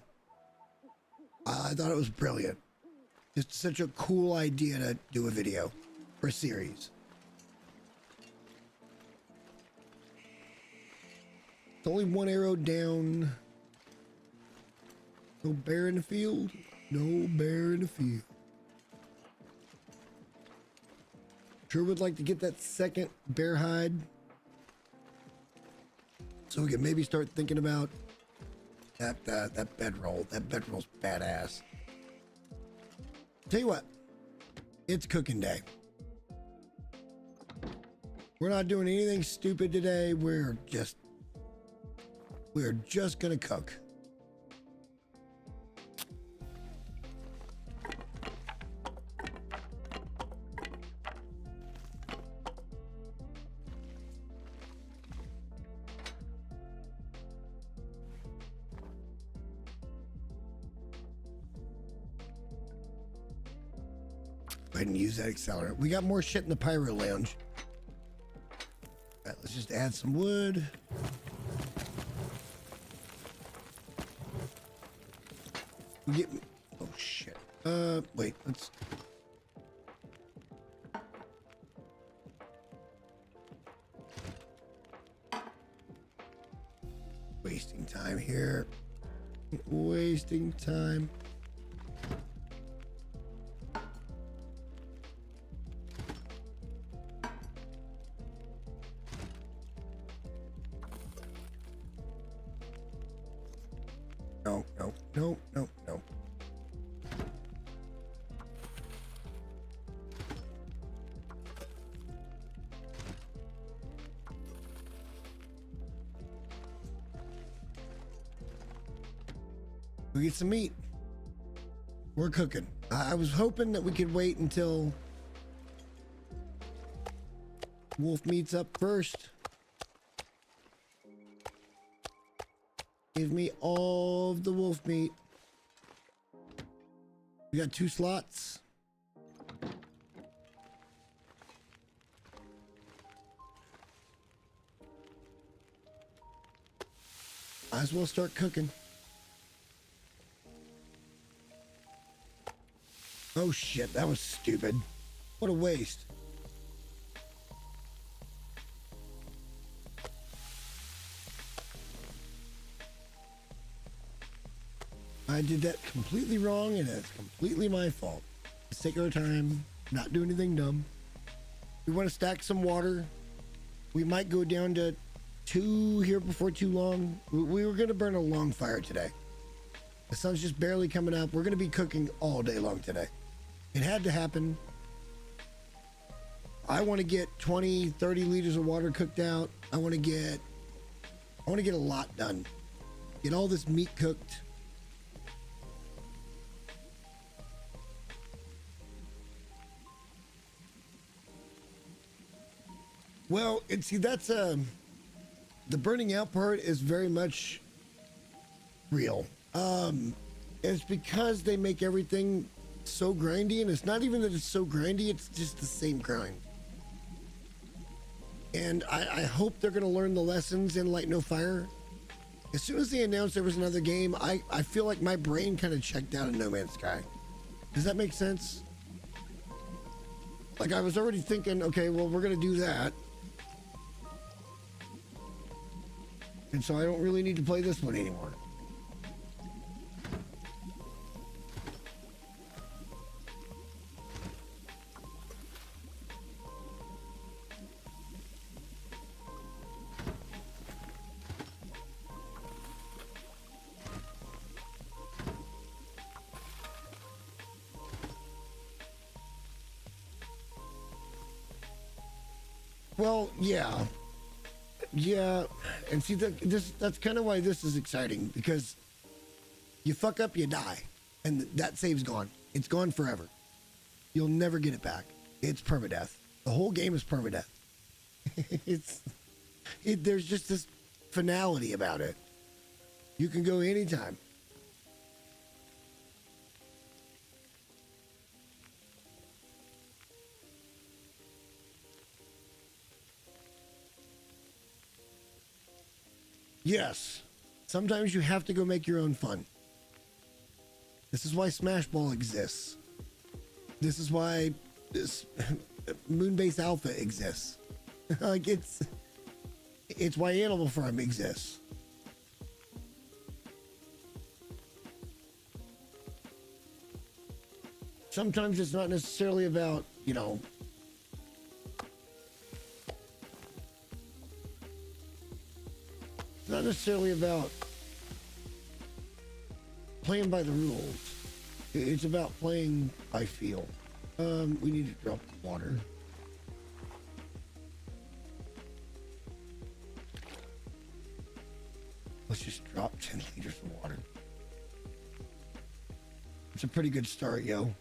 I thought it was brilliant. Just such a cool idea to do a video or a series. It's only 1 arrow down. No bear in the field. No bear in the field. Sure would like to get that second bear hide so we can maybe start thinking about that bedroll. That bedroll's badass. Tell you what, it's cooking day. We're not doing anything stupid today. We're just gonna cook. Go ahead and use that accelerant. We got more shit in the pyro lounge. All right, let's just add some wood. Get me. Oh shit. Wait. Let's. Wasting time here. Wasting time. No, no, no, no, no. We get some meat. We're cooking. I was hoping that we could wait until wolf meat's up first. Give me all of the wolf meat. We got 2 slots. Might as well start cooking. Oh shit, that was stupid. What a waste. I did that completely wrong, and it's completely my fault. Let's take our time, not do anything dumb. We want to stack some water. We might go down to 2 here before too long. We were going to burn a long fire today. The sun's just barely coming up. We're going to be cooking all day long today. It had to happen. I want to get 20, 30 liters of water cooked out. I want to get a lot done. Get all this meat cooked. Well, and see, that's the burning out part is very much real. It's because they make everything so grindy, and it's not even that it's so grindy, it's just the same grind. And I hope they're gonna learn the lessons in Light No Fire. As soon as they announced there was another game, I feel like my brain kind of checked out of No Man's Sky. Does that make sense? Like, I was already thinking, okay, well, we're gonna do that. And so I don't really need to play this one anymore. Well, yeah. Yeah, and see, that's kind of why this is exciting, because you fuck up, you die, and that save's gone. It's gone forever. You'll never get it back. It's permadeath. The whole game is permadeath. There's just this finality about it. You can go anytime. Yes, sometimes you have to go make your own fun. This is why Smash Ball exists. This is why this Moonbase Alpha exists. Like, it's why Animal Farm exists. Sometimes it's not necessarily about, Not necessarily about playing by the rules. It's about playing by feel. We need to drop the water. Let's just drop 10 liters of water. It's a pretty good start, yo.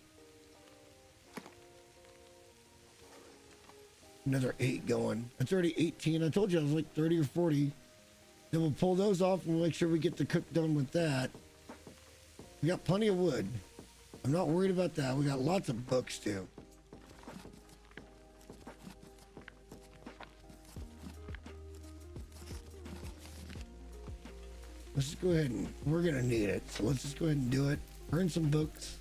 Another 8 going. That's already 18. I told you I was like 30 or 40. Then we'll pull those off and we'll make sure we get the cook done with that. We got plenty of wood. I'm not worried about that. We got lots of books too. Let's just go ahead and we're gonna need it. So let's just go ahead and do it. Burn some books.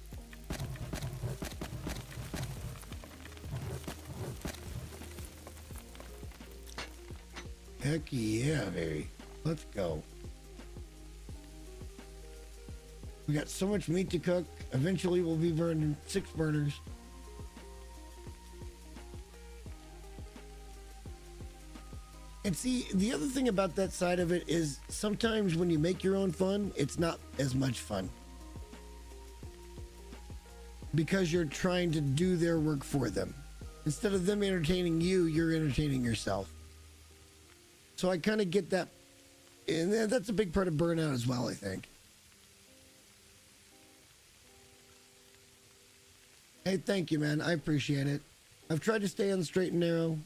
Heck yeah, baby. Let's go. We got so much meat to cook. Eventually we'll be burning 6 burners. And see, the other thing about that side of it is sometimes when you make your own fun, it's not as much fun. Because you're trying to do their work for them. Instead of them entertaining you, you're entertaining yourself. So I kind of get that. And that's a big part of burnout as well, I think. Hey, thank you, man. I appreciate it. I've tried to stay on the straight and narrow.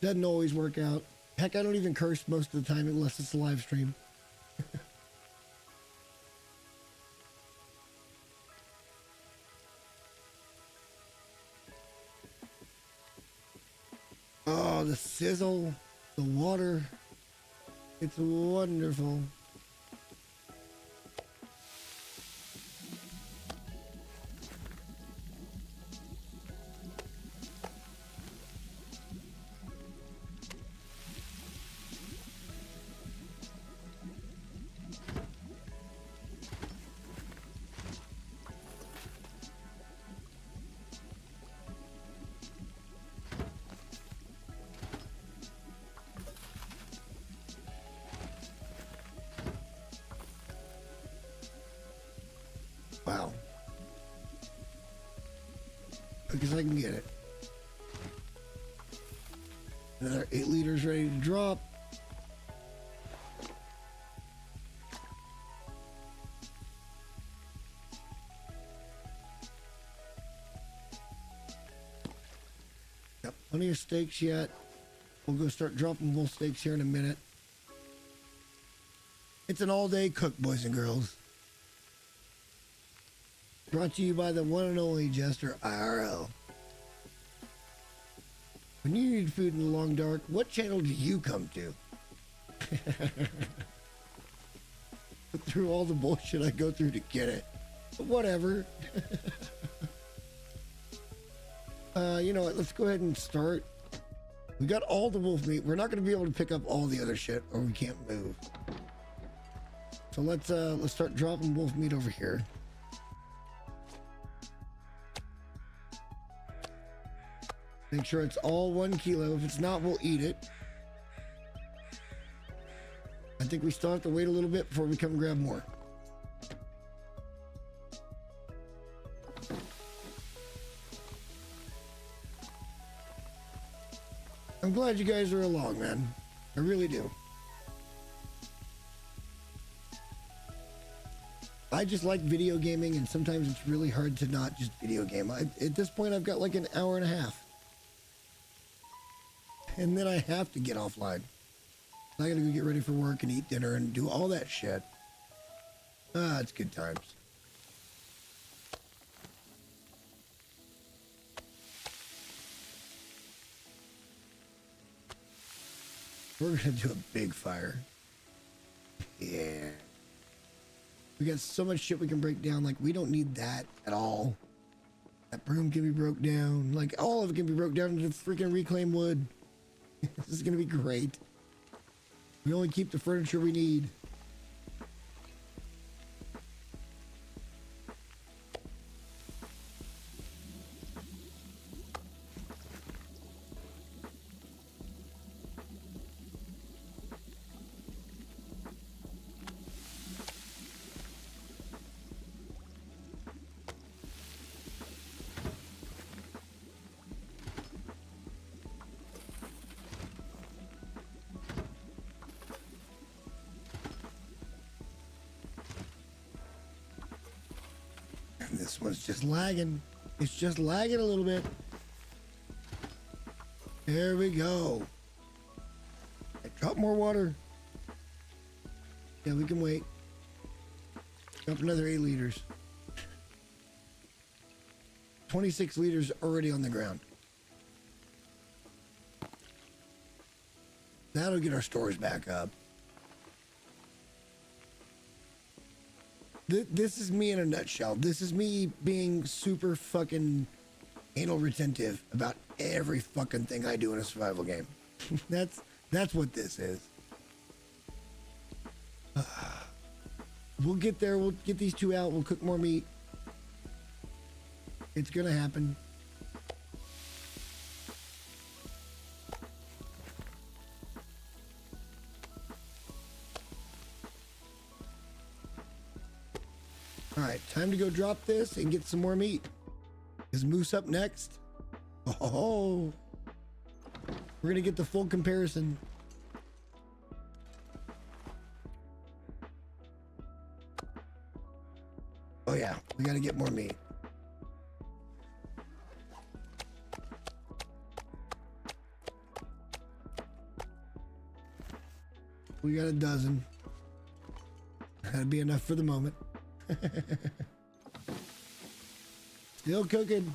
Doesn't always work out. Heck, I don't even curse most of the time unless it's a live stream. Oh, the sizzle, the water. It's wonderful. Wow. Because I can get it. Another 8 liters ready to drop. Got plenty of steaks yet. We'll go start dropping bull steaks here in a minute. It's an all-day cook, boys and girls. Brought to you by the one and only Jester IRL. When you need food in the long dark, what channel do you come to? Through all the bullshit I go through to get it. But whatever. You know what? Let's go ahead and start. We got all the wolf meat. We're not going to be able to pick up all the other shit, or we can't move. So let's start dropping wolf meat over here. Make sure it's all 1 kilo. If it's not, we'll eat it. I think we still have to wait a little bit before we come grab more. I'm glad you guys are along, man. I really do. I just like video gaming, and sometimes it's really hard to not just video game. At this point, I've got like an hour and a half. And then I have to get offline. I gotta go get ready for work and eat dinner and do all that shit. Ah, it's good times. We're gonna do a big fire. Yeah. We got so much shit we can break down. Like, we don't need that at all. That broom can be broke down. Like, all of it can be broke down into freaking reclaimed wood. This is gonna be great. We only keep the furniture we need. This one's just lagging. It's just lagging a little bit. There we go. Drop more water. Yeah, we can wait. Drop another 8 liters. 26 liters already on the ground. That'll get our stores back up. This is me in a nutshell. This is me being super fucking anal retentive about every fucking thing I do in a survival game. That's what this is. We'll get there. We'll get these 2 out. We'll cook more meat. It's gonna happen. All right, time to go drop this and get some more meat. Is Moose up next? Oh, we're gonna get the full comparison. Oh yeah, we gotta get more meat. We got a dozen. That'd be enough for the moment. Still cooking.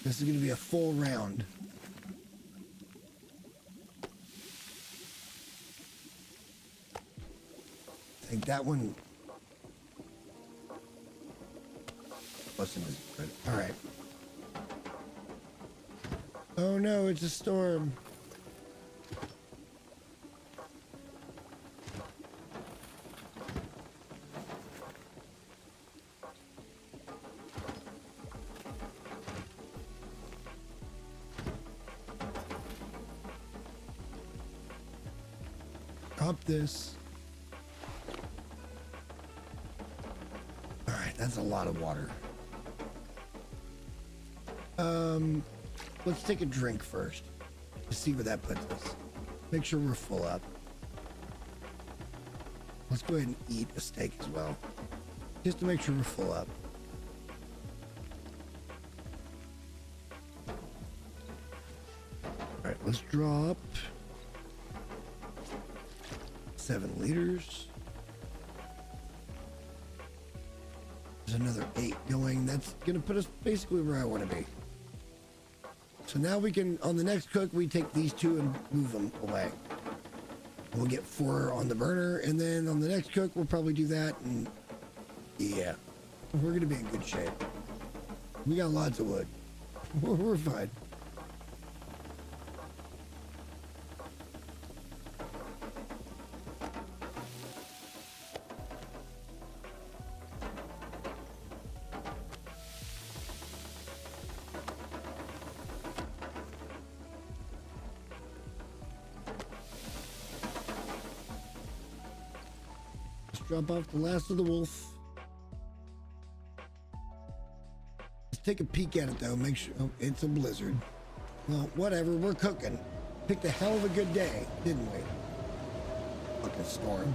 This is going to be a full round. I think that one wasn't as good. All right. Oh no, it's a storm. Drop this. All right, that's a lot of water. Let's take a drink first to see where that puts us. Make sure we're full up. Let's go ahead and eat a steak as well, just to make sure we're full up. All right, let's drop 7 liters. There's another 8 going. That's gonna put us basically where I want to be. So now we can, on the next cook, we take these 2 and move them away. We'll get 4 on the burner, and then on the next cook, we'll probably do that, and yeah, we're gonna be in good shape. We got lots of wood. We're fine. Drop off the last of the wolf. Let's take a peek at it though. Make sure it's a blizzard. Well, whatever. We're cooking. Picked a hell of a good day, didn't we? Fucking storm.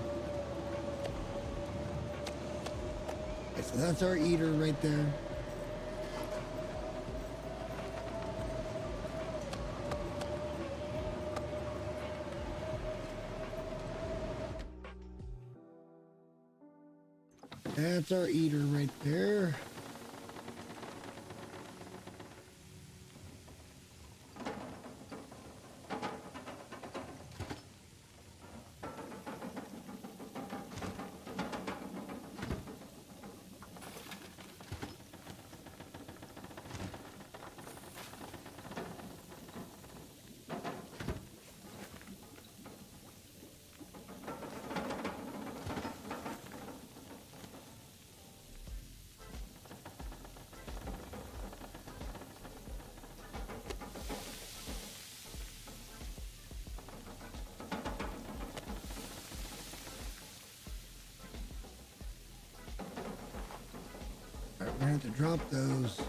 Okay, so that's our eater right there. That's our eater right there. We're gonna have to drop those.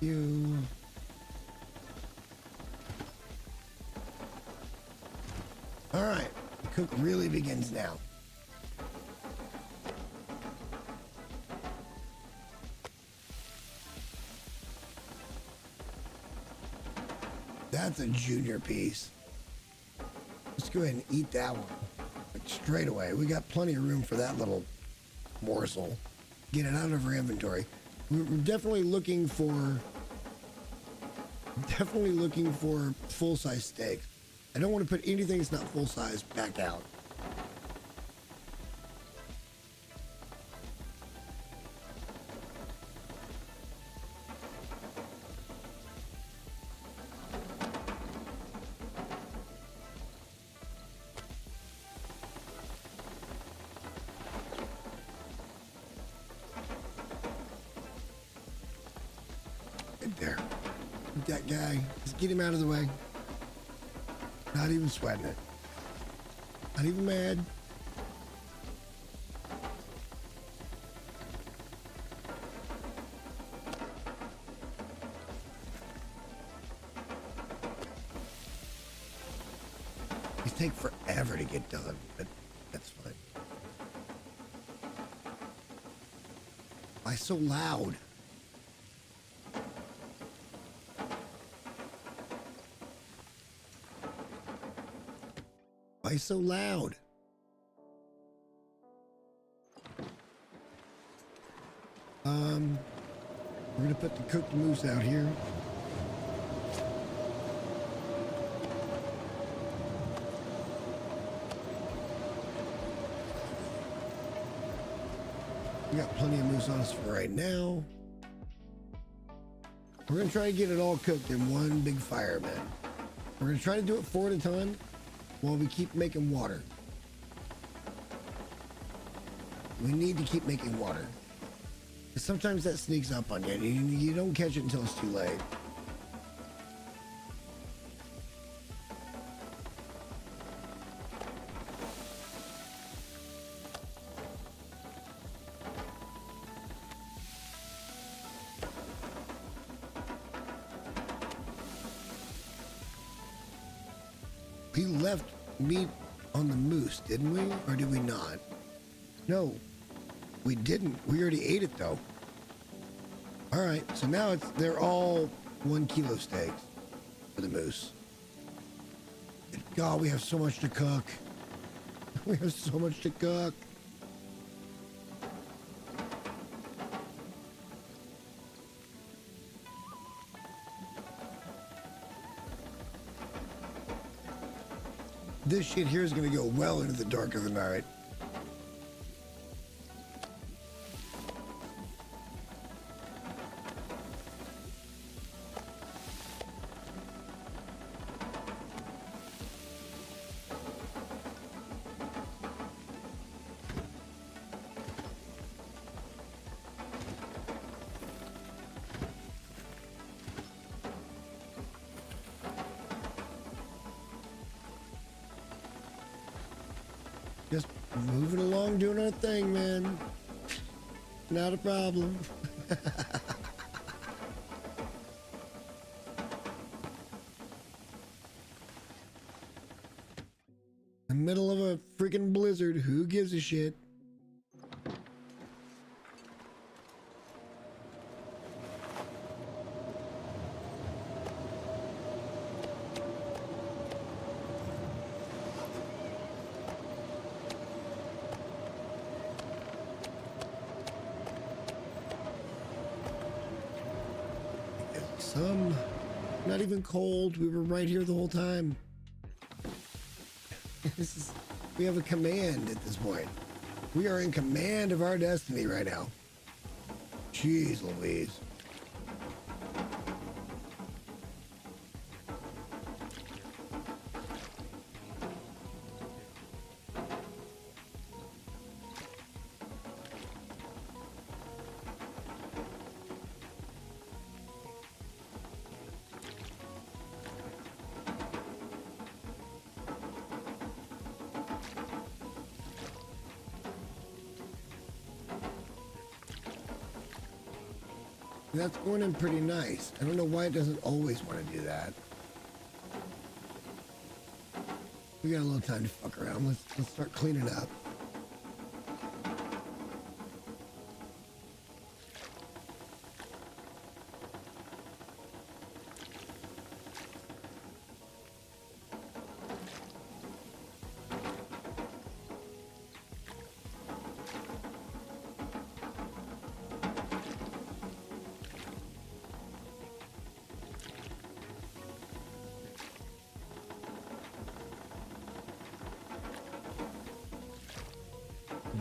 You. All right, the cook really begins now. That's a junior piece. Let's go ahead and eat that one. Like straight away. We got plenty of room for that little morsel. Get it out of our inventory. We're definitely looking for full-size steaks. I don't want to put anything that's not full-size back out. Right there. That guy. Just get him out of the way. Not even sweating it. Not even mad. These take forever to get done, but that's fine. Why so loud? Why so loud? We're gonna put the cooked moose out here. We got plenty of moose on us for right now. We're gonna try to get it all cooked in one big fire, man. We're gonna try to do it 4 at a time while we keep making water. We need to keep making water. Sometimes that sneaks up on you and you don't catch it until it's too late. We left meat on the moose, didn't we? Or did we not? No, we didn't. We already ate it though. All right, so now they're all 1 kilo steaks for the moose. God, we have so much to cook. We have so much to cook. This shit here is gonna go well into the dark of the night. Just moving along, doing our thing, man. Not a problem. In the middle of a freaking blizzard, who gives a shit? Some, not even cold. We were right here the whole time. We have a command at this point. We are in command of our destiny right now. Jeez Louise. That's going in pretty nice. I don't know why it doesn't always want to do that. We got a little time to fuck around. Let's start cleaning up.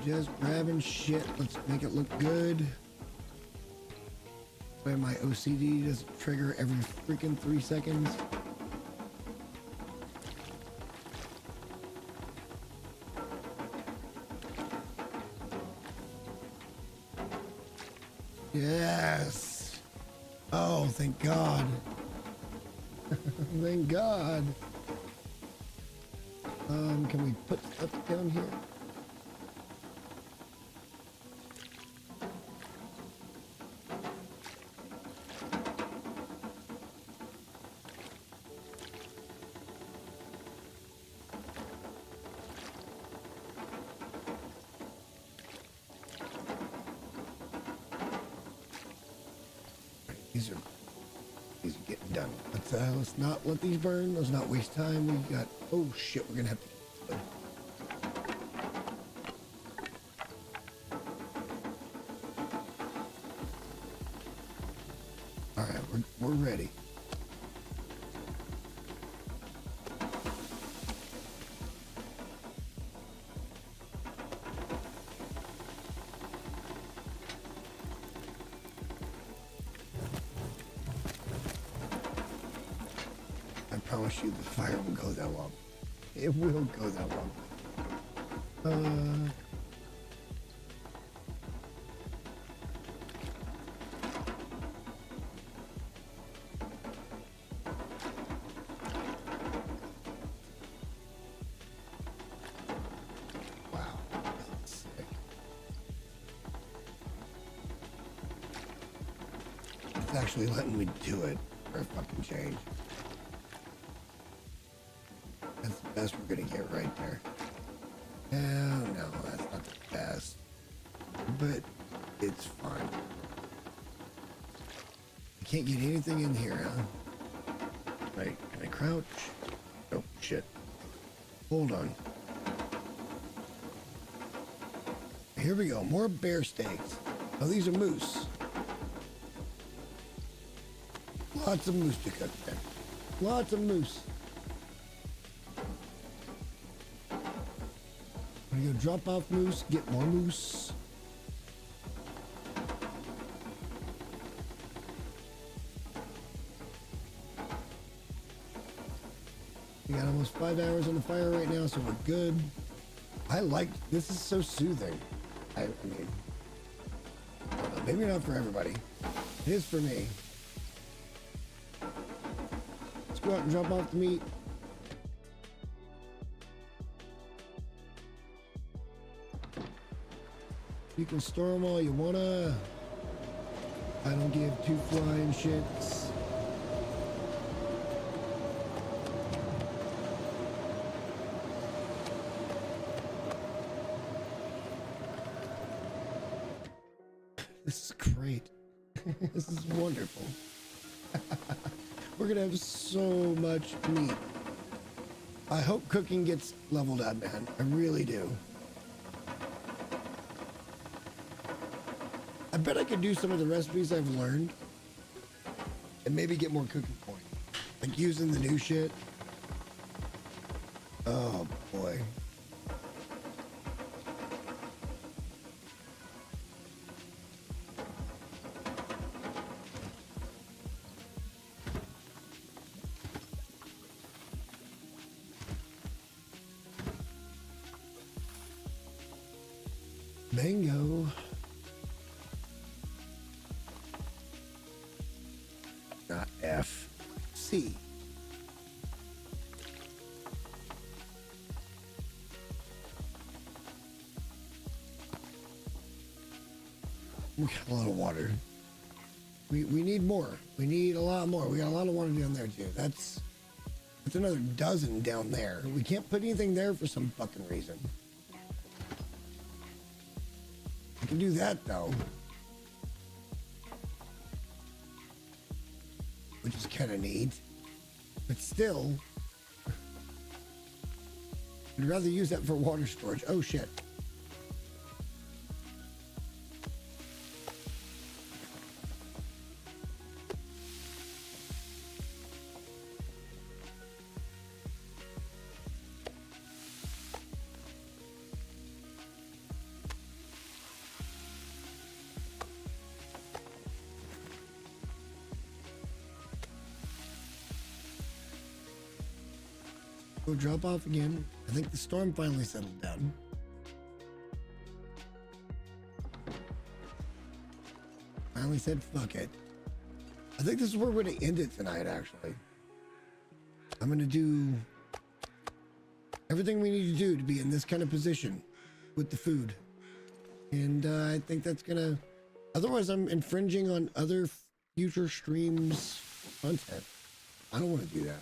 Just grabbing shit. Let's make it look good. Where my OCD doesn't trigger every freaking 3 seconds. Yes. Oh, thank God. Thank God. Can we put stuff down here? These are getting done. Let's not let these burn. Let's not waste time. We got, oh shit, we're gonna have to. All right, we're ready. I promise you the fire will go that long. It will go that long. Wow. This is sick. It's actually letting me do it for a fucking change. That's the best we're gonna get right there. No, that's not the best. But it's fine. I can't get anything in here, huh? Right, can I crouch? Oh, shit. Hold on. Here we go, more bear steaks. Oh, these are moose. Lots of moose to cook there. Lots of moose. I'm gonna go drop off moose, get more moose. We got almost 5 hours on the fire right now, so we're good. I like, this is so soothing. I mean, maybe not for everybody. It is for me. Let's go out and drop off the meat. You can store them all you wanna. I don't give two flying shits. This is great. This is wonderful. We're gonna have so much meat. I hope cooking gets leveled up, man. I really do. I bet I could do some of the recipes I've learned and maybe get more cooking points. Like using the new shit. Oh boy. Mango. Not F. C. We got a lot of water. We need more. We need a lot more. We got a lot of water down there too. That's another dozen down there. We can't put anything there for some fucking reason. I can do that though. Which is kind of neat. But still, I'd rather use that for water storage. Oh shit. Go drop off again. I think the storm finally settled down. Finally said fuck it. I think this is where we're gonna end it tonight, actually. I'm gonna do everything we need to do to be in this kind of position with the food. And I think that's gonna, otherwise I'm infringing on other future streams content. I don't want to do that.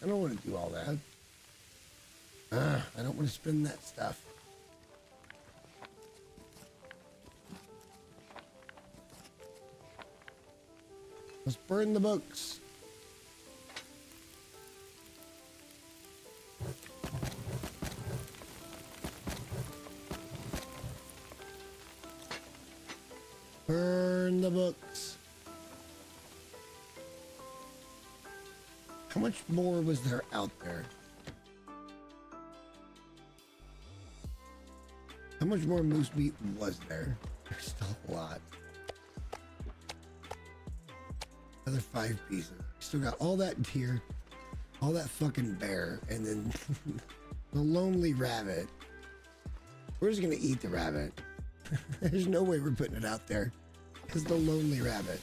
I don't want to do all that. I don't want to spend that stuff. Let's burn the books. Burn the books. How much more was there out there? How much more moose meat was there? There's still a lot. Another 5 pieces. Still got all that deer, all that fucking bear, and then the lonely rabbit. We're just gonna eat the rabbit. There's no way we're putting it out there. Because the lonely rabbit.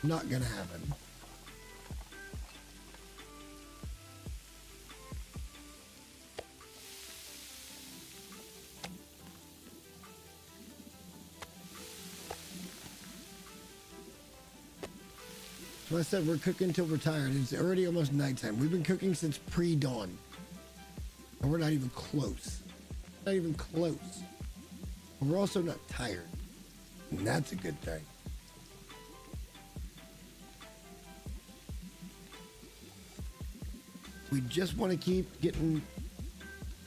Not gonna happen. So I said we're cooking till we're tired. It's already almost nighttime. We've been cooking since pre-dawn. And we're not even close. Not even close. But we're also not tired. And that's a good thing. We just want to keep getting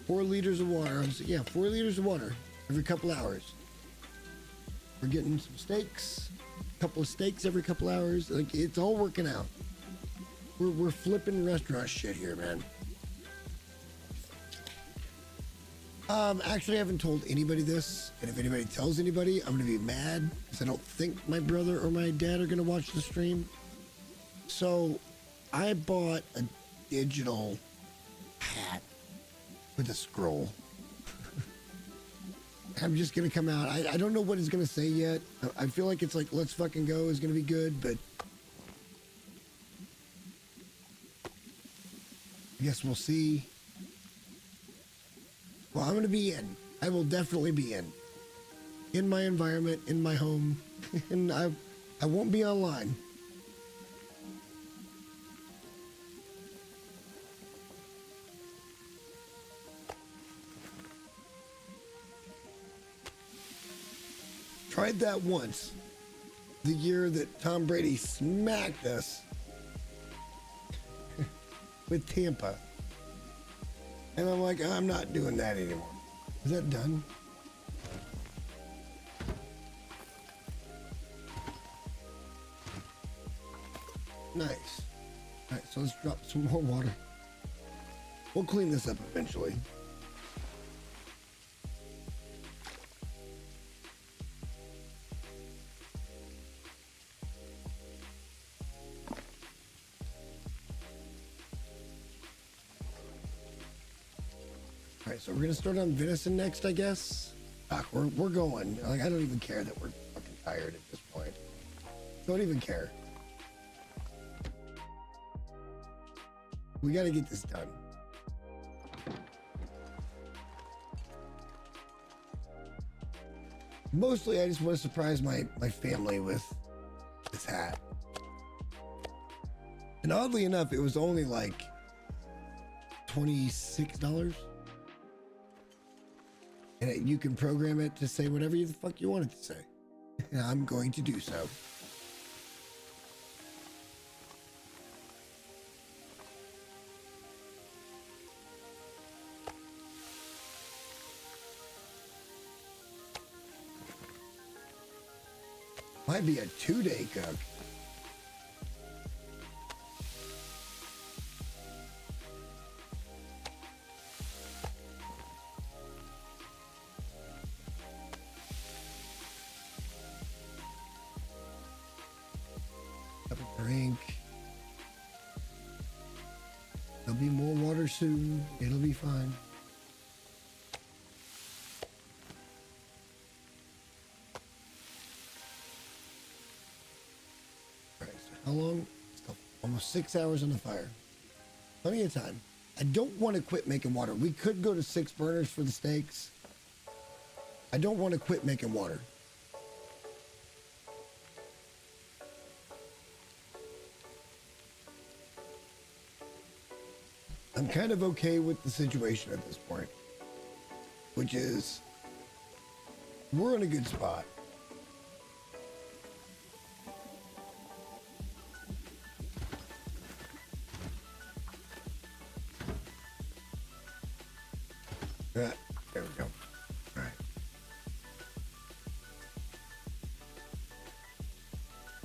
4 liters of water. Yeah, 4 liters of water every couple hours. We're getting some steaks. Couple of steaks every couple hours. Like, it's all working out. We're flipping restaurant shit here, man. Actually, I haven't told anybody this, and if anybody tells anybody, I'm gonna be mad because I don't think my brother or my dad are gonna watch the stream. So, I bought a digital hat with a scroll. I'm just gonna come out. I don't know what it's gonna say yet. I feel like it's like "Let's fucking go" is gonna be good, but I guess we'll see. Well, I'm gonna be in. I will definitely be in my environment, in my home, and I won't be online. Tried that once, the year that Tom Brady smacked us with Tampa. And I'm like, I'm not doing that anymore. Is that done? Nice. All right, so let's drop some more water. We'll clean this up eventually. So we're gonna start on venison next, I guess. Fuck, we're going. Like, I don't even care that we're fucking tired at this point. Don't even care. We gotta get this done. Mostly, I just want to surprise my family with this hat. And oddly enough, it was only like $26. And you can program it to say whatever the fuck you want it to say. And I'm going to do so. Might be a 2-day cook. Have a drink. There'll be more water soon. It'll be fine. How long? Still almost 6 hours on the fire. Plenty of time. I don't want to quit making water. We could go to 6 burners for the steaks. I don't want to quit making water. I'm kind of okay with the situation at this point, which is we're in a good spot. There we go. All right.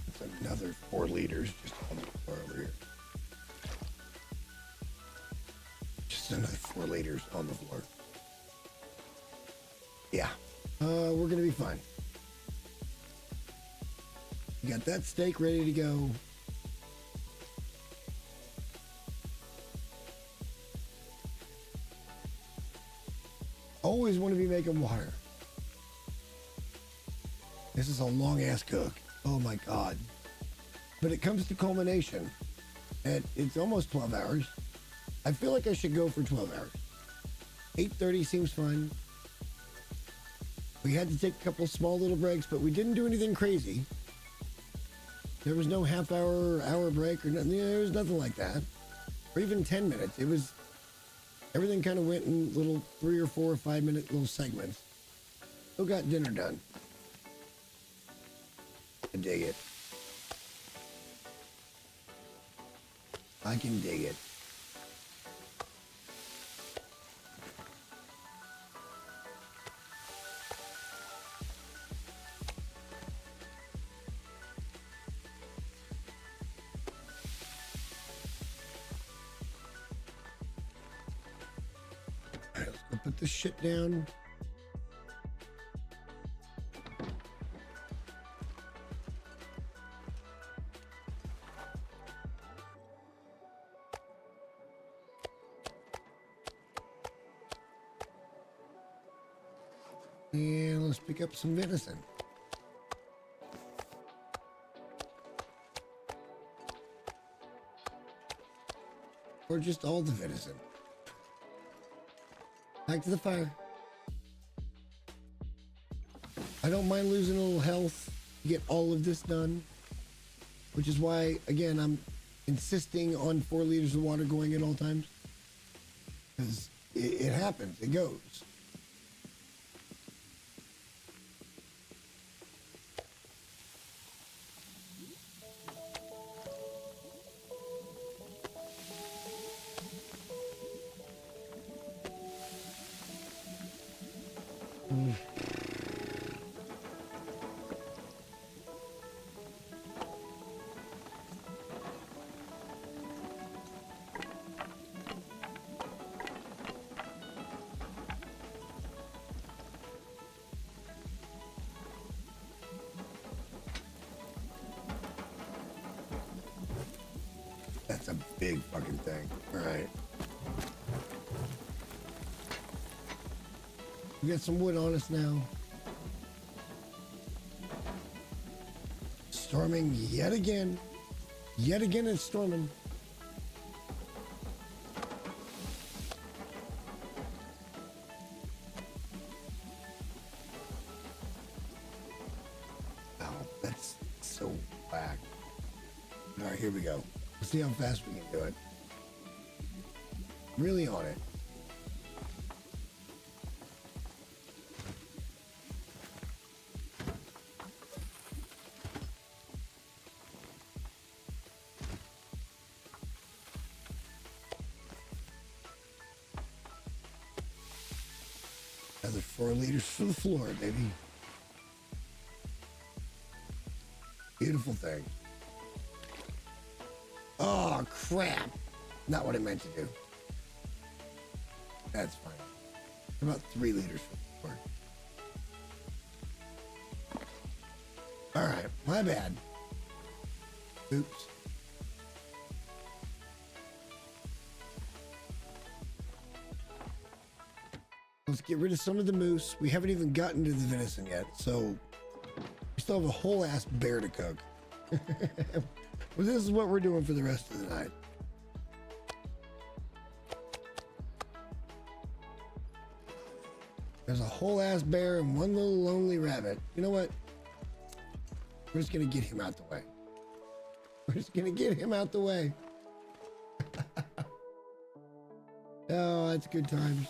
That's another 4 liters just on the floor over here. Just another 4 liters on the floor. Yeah. We're gonna be fine. You got that steak ready to go. Always want to be making water. This is a long ass cook. Oh my God. But it comes to culmination and it's almost 12 hours. I feel like I should go for 12 hours. 8:30 seems fine. We had to take a couple small little breaks, but we didn't do anything crazy. There was no hour break or nothing. There was nothing like that. Or even 10 minutes. It was everything kind of went in little 3 or 4 or 5 minute little segments. Still got dinner done. I dig it. I can dig it. All right, let's go put this shit down. And let's pick up some venison. Or just all the venison. Back to the fire. I don't mind losing a little health to get all of this done. Which is why, again, I'm insisting on 4 liters of water going at all times. Because it happens. It goes. That's a big fucking thing. All right. We got some wood on us now. Storming yet again. Yet again it's storming. Wow, that's so whack. Let's see how fast we can do it. Really on it. Another 4 liters for the floor, baby. Beautiful thing. Oh, crap. Not what I meant to do. That's fine. About 3 liters for the floor. All right, my bad. Oops. Let's get rid of some of the moose. We haven't even gotten to the venison yet, so we still have a whole ass bear to cook. Well, this is what we're doing for the rest of the night. There's a whole ass bear and one little lonely rabbit. You know what? We're just gonna get him out the way. We're just gonna get him out the way. Oh, that's good times.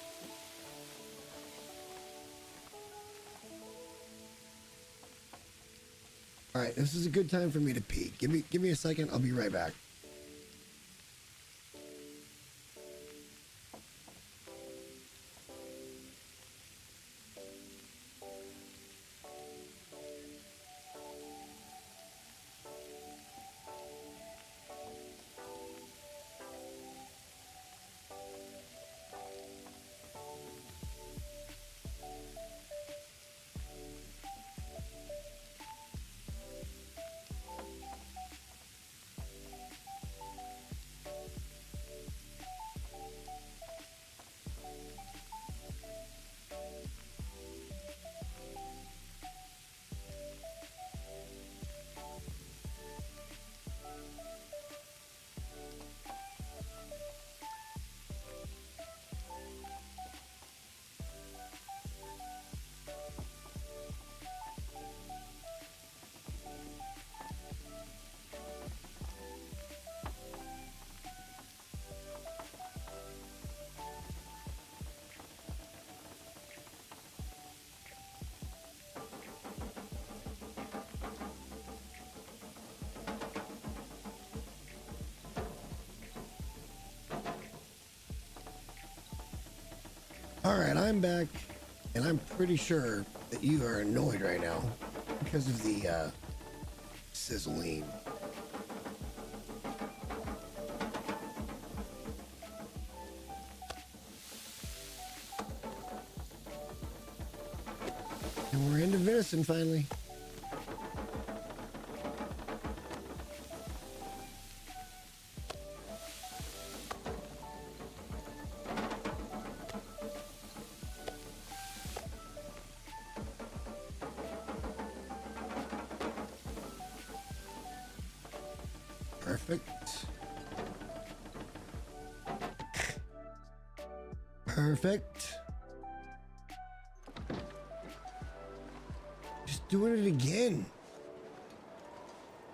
All right, this is a good time for me to pee. Give me a second. I'll be right back. All right, I'm back, and I'm pretty sure that you are annoyed right now because of the sizzling. And we're into venison finally. Perfect. Perfect. Just doing it again.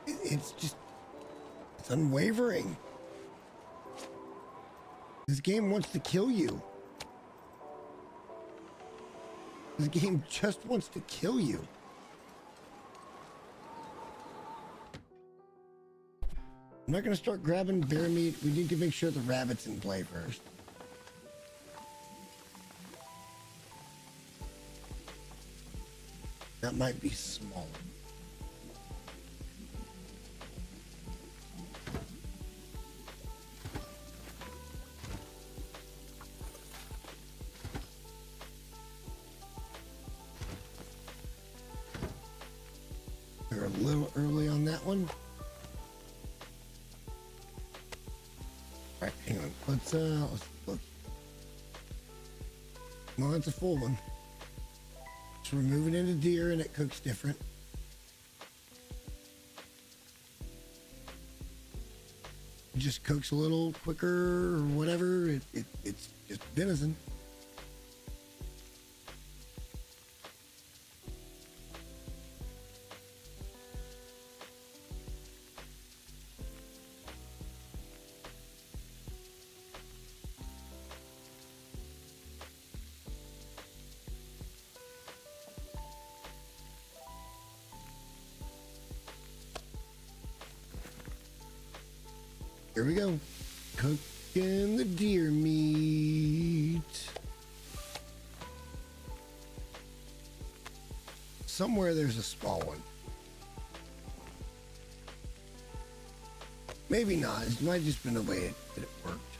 It's unwavering. This game wants to kill you. This game just wants to kill you. I'm not going to start grabbing bear meat. We need to make sure the rabbit's in play first. That might be small. We're a little early on that one. All right, hang on. Let's look. Well, it's a full one. So we're moving into deer and it cooks different. It just cooks a little quicker or whatever. It's just venison. Here we go. Cooking the deer meat. Somewhere there's a small one. Maybe not. It might have just been the way that it worked.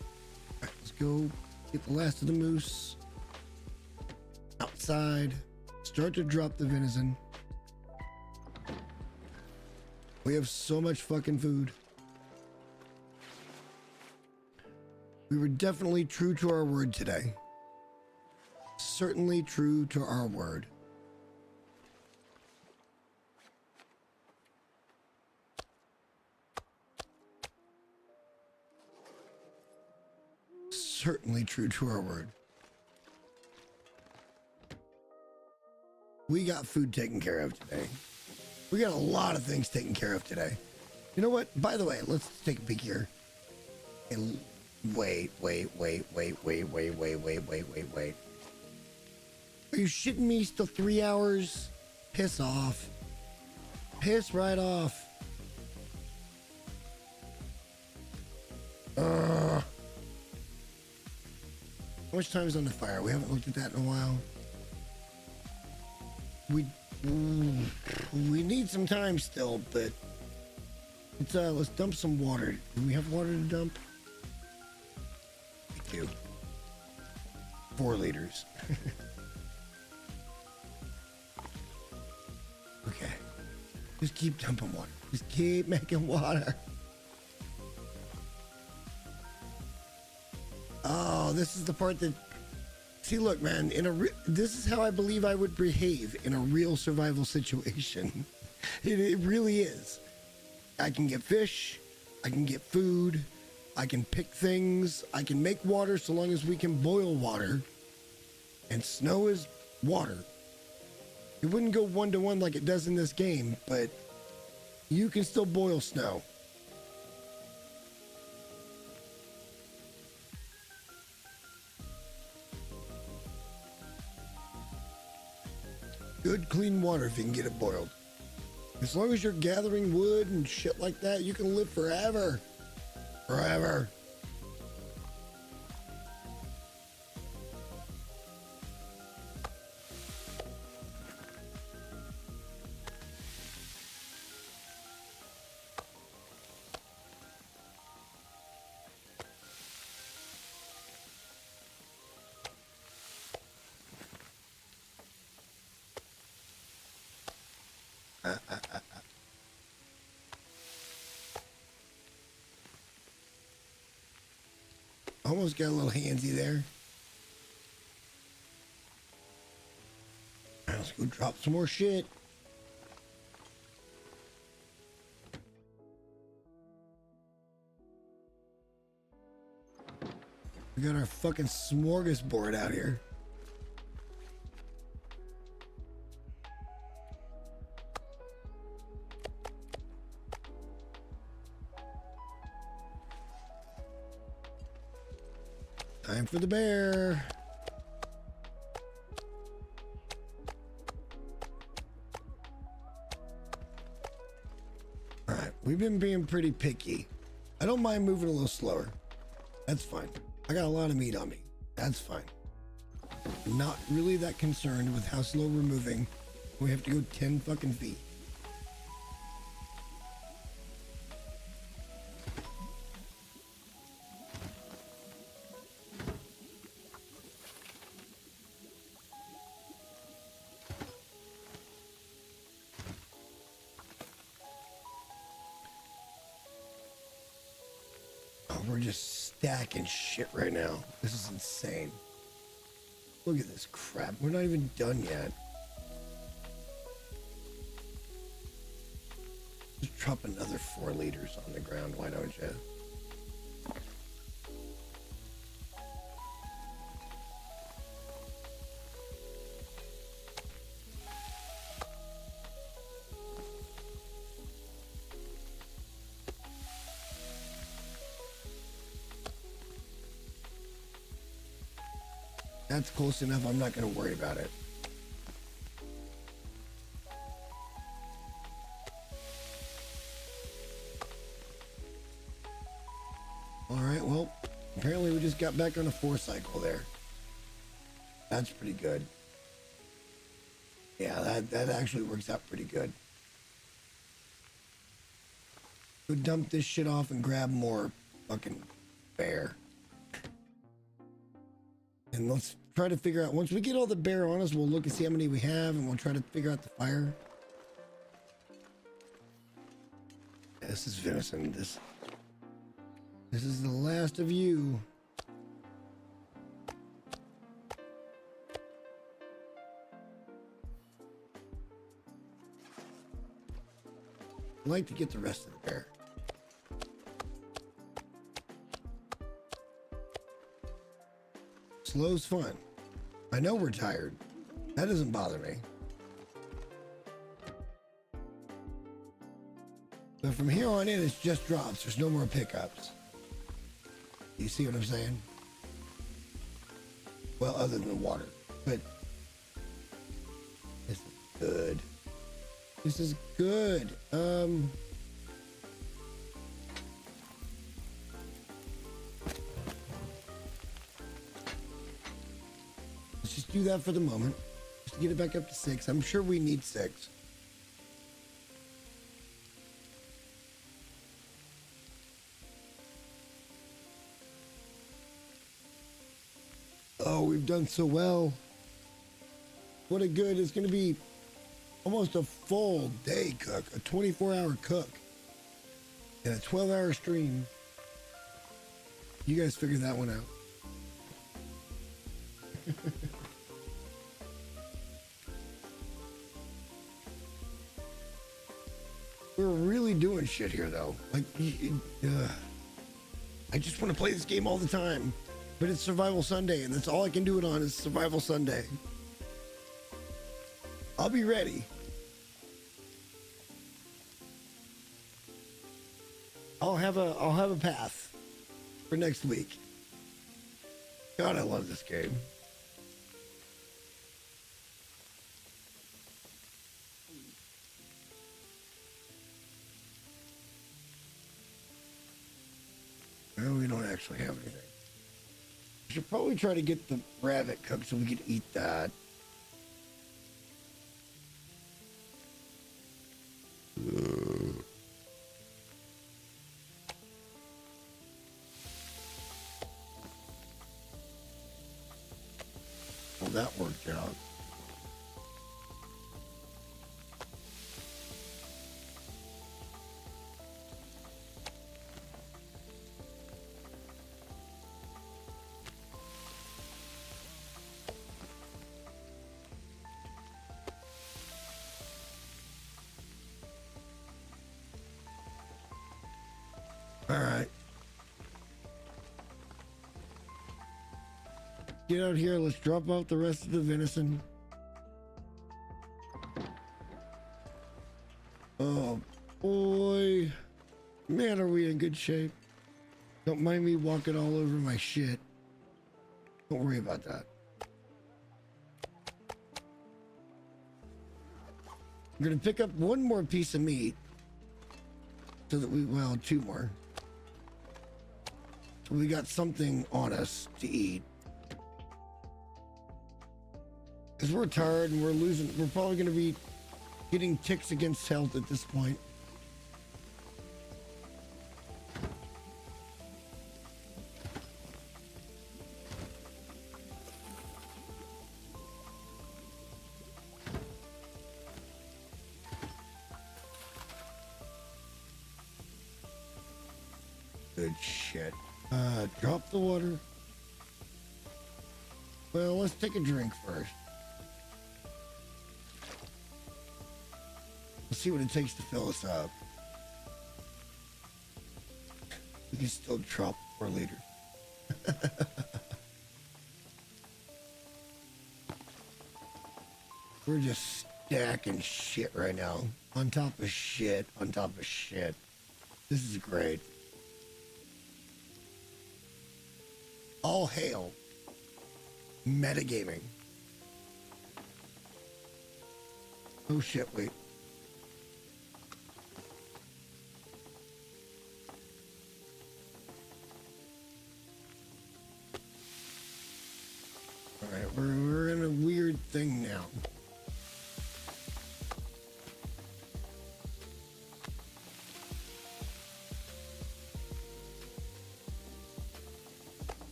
All right, let's go get the last of the moose. Outside. Start to drop the venison. We have so much fucking food. We were definitely true to our word today. Certainly true to our word. Certainly true to our word. We got food taken care of today. We got a lot of things taken care of today. You know what? By the way, let's take a peek here. And wait. Are you shitting me? Still 3 hours? Piss off. Piss right off. How much time is on the fire? We haven't looked at that in a while. We need some time still, but let's dump some water. Do we have water to dump? We do. 4 liters. Okay. Just keep dumping water. Just keep making water. Oh, this is the part that... See, look, man, this is how I believe I would behave in a real survival situation. It really is. I can get fish. I can get food. I can pick things. I can make water so long as we can boil water. And snow is water. It wouldn't go 1-to-1 like it does in this game, but you can still boil snow. Good, clean water if you can get it boiled. As long as you're gathering wood and shit like that, you can live forever. Forever. Almost got a little handsy there. All right, let's go drop some more shit. We got our fucking smorgasbord out here. Time for the bear. All right, we've been being pretty picky. I don't mind moving a little slower. That's fine. I got a lot of meat on me. That's fine. I'm not really that concerned with how slow we're moving. We have to go 10 fucking feet. We're just stacking shit right now. This is insane. Look at this crap. We're not even done yet. Just drop another 4 liters on the ground. Why don't you? That's close enough. I'm not going to worry about it. All right, well, apparently we just got back on a 4 cycle there. That's pretty good. Yeah, that actually works out pretty good. Go dump this shit off and grab more fucking bear. And let's try to figure out, once we get all the bear on us, we'll look and see how many we have, and we'll try to figure out the fire. Yeah, this is venison. This is the last of you. I'd like to get the rest of the bear. Slow's fun. I know we're tired. That doesn't bother me. But from here on in, it's just drops. There's no more pickups. You see what I'm saying? Well, other than water. But this is good. This is good. Let's just do that for the moment. Just to get it back up to 6. I'm sure we need 6. Oh, we've done so well. What a good, it's going to be almost a full day cook, a 24-hour cook, and a 12-hour stream. You guys figure that one out. We're really doing shit here, though. Like, I just want to play this game all the time. But it's Survival Sunday, and that's all I can do it on is Survival Sunday. I'll be ready. I'll have a path for next week. God, I love this game. Well, we don't actually have anything. We should probably try to get the rabbit cooked so we can eat that. Well, that worked out. All right. Get out here. Let's drop off the rest of the venison. Oh, boy. Man, are we in good shape. Don't mind me walking all over my shit. Don't worry about that. I'm going to pick up one more piece of meat. So that well, 2 more. So we got something on us to eat. Because we're tired and we're probably going to be getting ticks against health at this point. Good shit. Drop the water. Well, let's take a drink first. Let's see what it takes to fill us up. We can still drop 4 liters. We're just stacking shit right now. On top of shit, on top of shit. This is great. All hail metagaming. Oh shit, wait.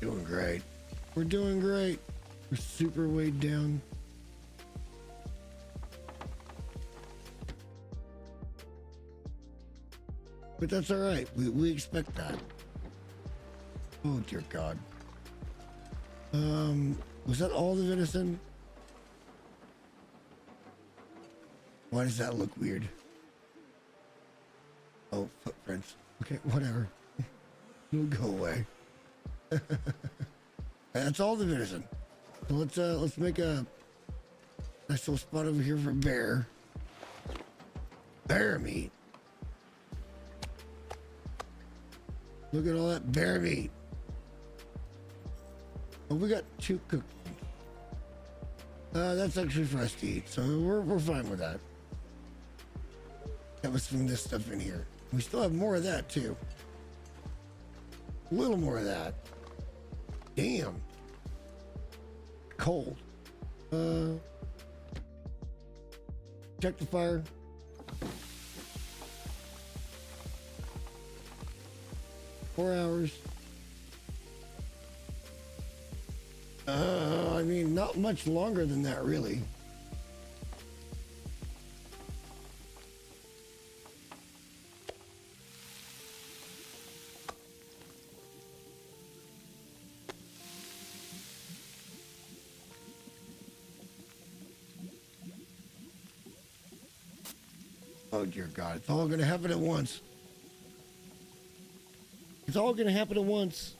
Doing great. We're doing great. We're super weighed down. But that's all right. We expect that. Oh, dear God. Was that all the venison? Why does that look weird? Oh, footprints. Okay, whatever. It'll go away. That's all the venison. So let's make a nice little spot over here for bear. Bear meat. Look at all that bear meat. Oh, we got 2 cooked ones. That's actually for us to eat, so we're fine with that. That was from this stuff in here. We still have more of that too. A little more of that. Damn. Cold. Check the fire. Four hours. I mean, not much longer than that, really. Oh, dear God. It's all going to happen at once. It's all going to happen at once.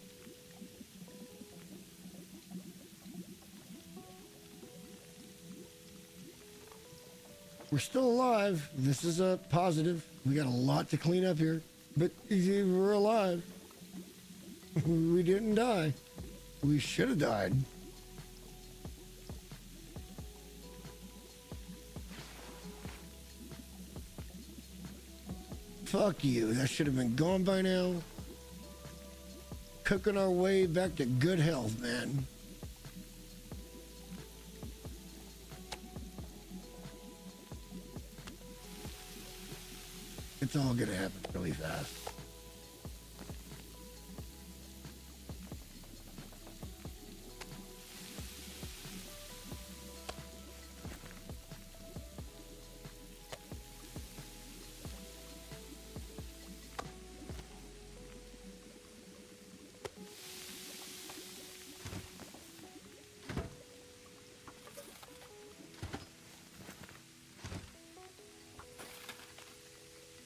We're still alive. This is a positive. We got a lot to clean up here, but we're alive. We didn't die. We should have died. Fuck you. That should have been gone by now. Cooking our way back to good health, man. It's all gonna happen really fast.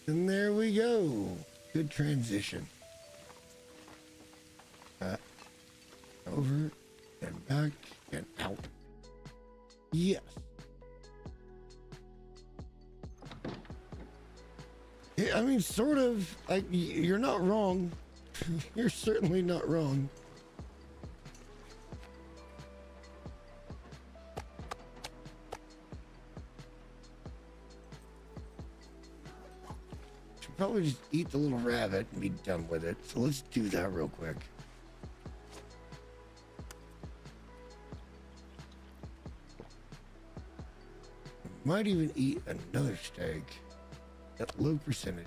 And there we go. Good transition. Over and back and out. Yes. Yeah, I mean, sort of. You're not wrong. You're certainly not wrong. Probably just eat the little rabbit and be done with it. So let's do that real quick. Might even eat another steak at low percentage.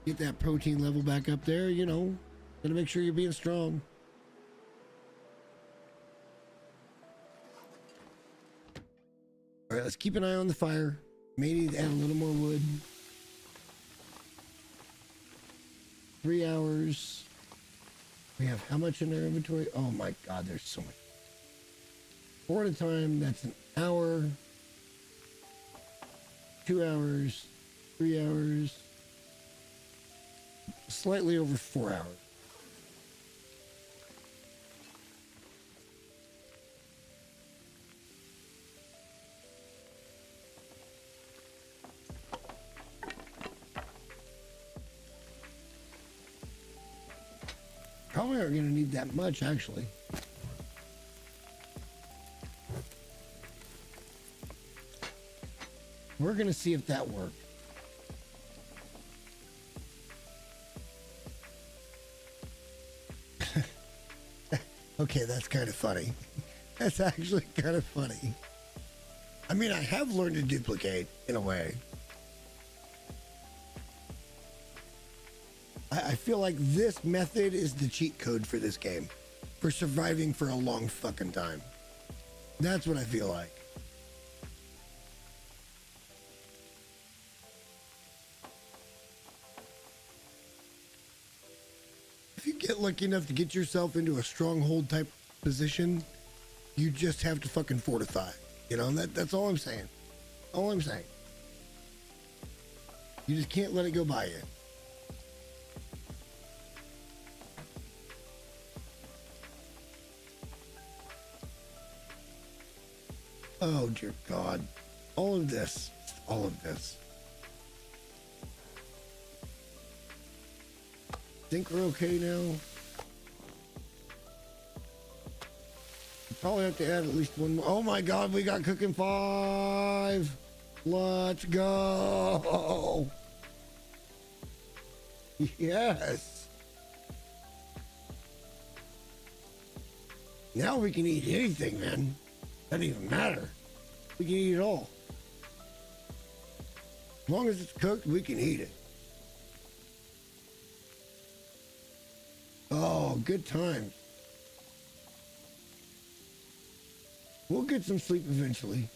Get that protein level back up there, you know. Gotta make sure you're being strong. All right, let's keep an eye on the fire. May need to add a little more wood. 3 hours. We have how much in our inventory? Oh my God, there's so much. 4 at a time, that's an hour. 2 hours. 3 hours. Slightly over 4 hours. Probably aren't going to need that much, actually. We're going to see if that worked. Okay, that's kind of funny. That's actually kind of funny. I mean, I have learned to duplicate in a way. I I feel like this method is the cheat code for this game, for surviving for a long fucking time. That's what I feel like. If you get lucky enough to get yourself into a stronghold type position, you just have to fucking fortify. You know, that's all I'm saying. All I'm saying. You just can't let it go by you. Oh, dear God. All of this. All of this. Think we're okay now? Probably have to add at least one more. Oh my God, we got cooking 5. Let's go. Yes. Now we can eat anything, man. Doesn't even matter. We can eat it all. As long as it's cooked, we can eat it. Oh, good times. We'll get some sleep eventually.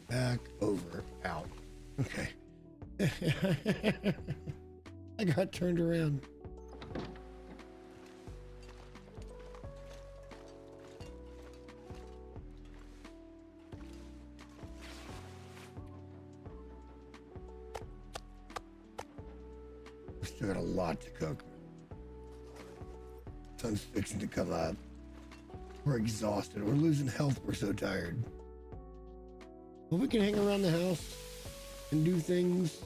Back, over, out. Okay. I got turned around. We still got a lot to cook. Sun's fixing to come up. We're exhausted. We're losing health. We're so tired. Well, we can hang around the house and do things.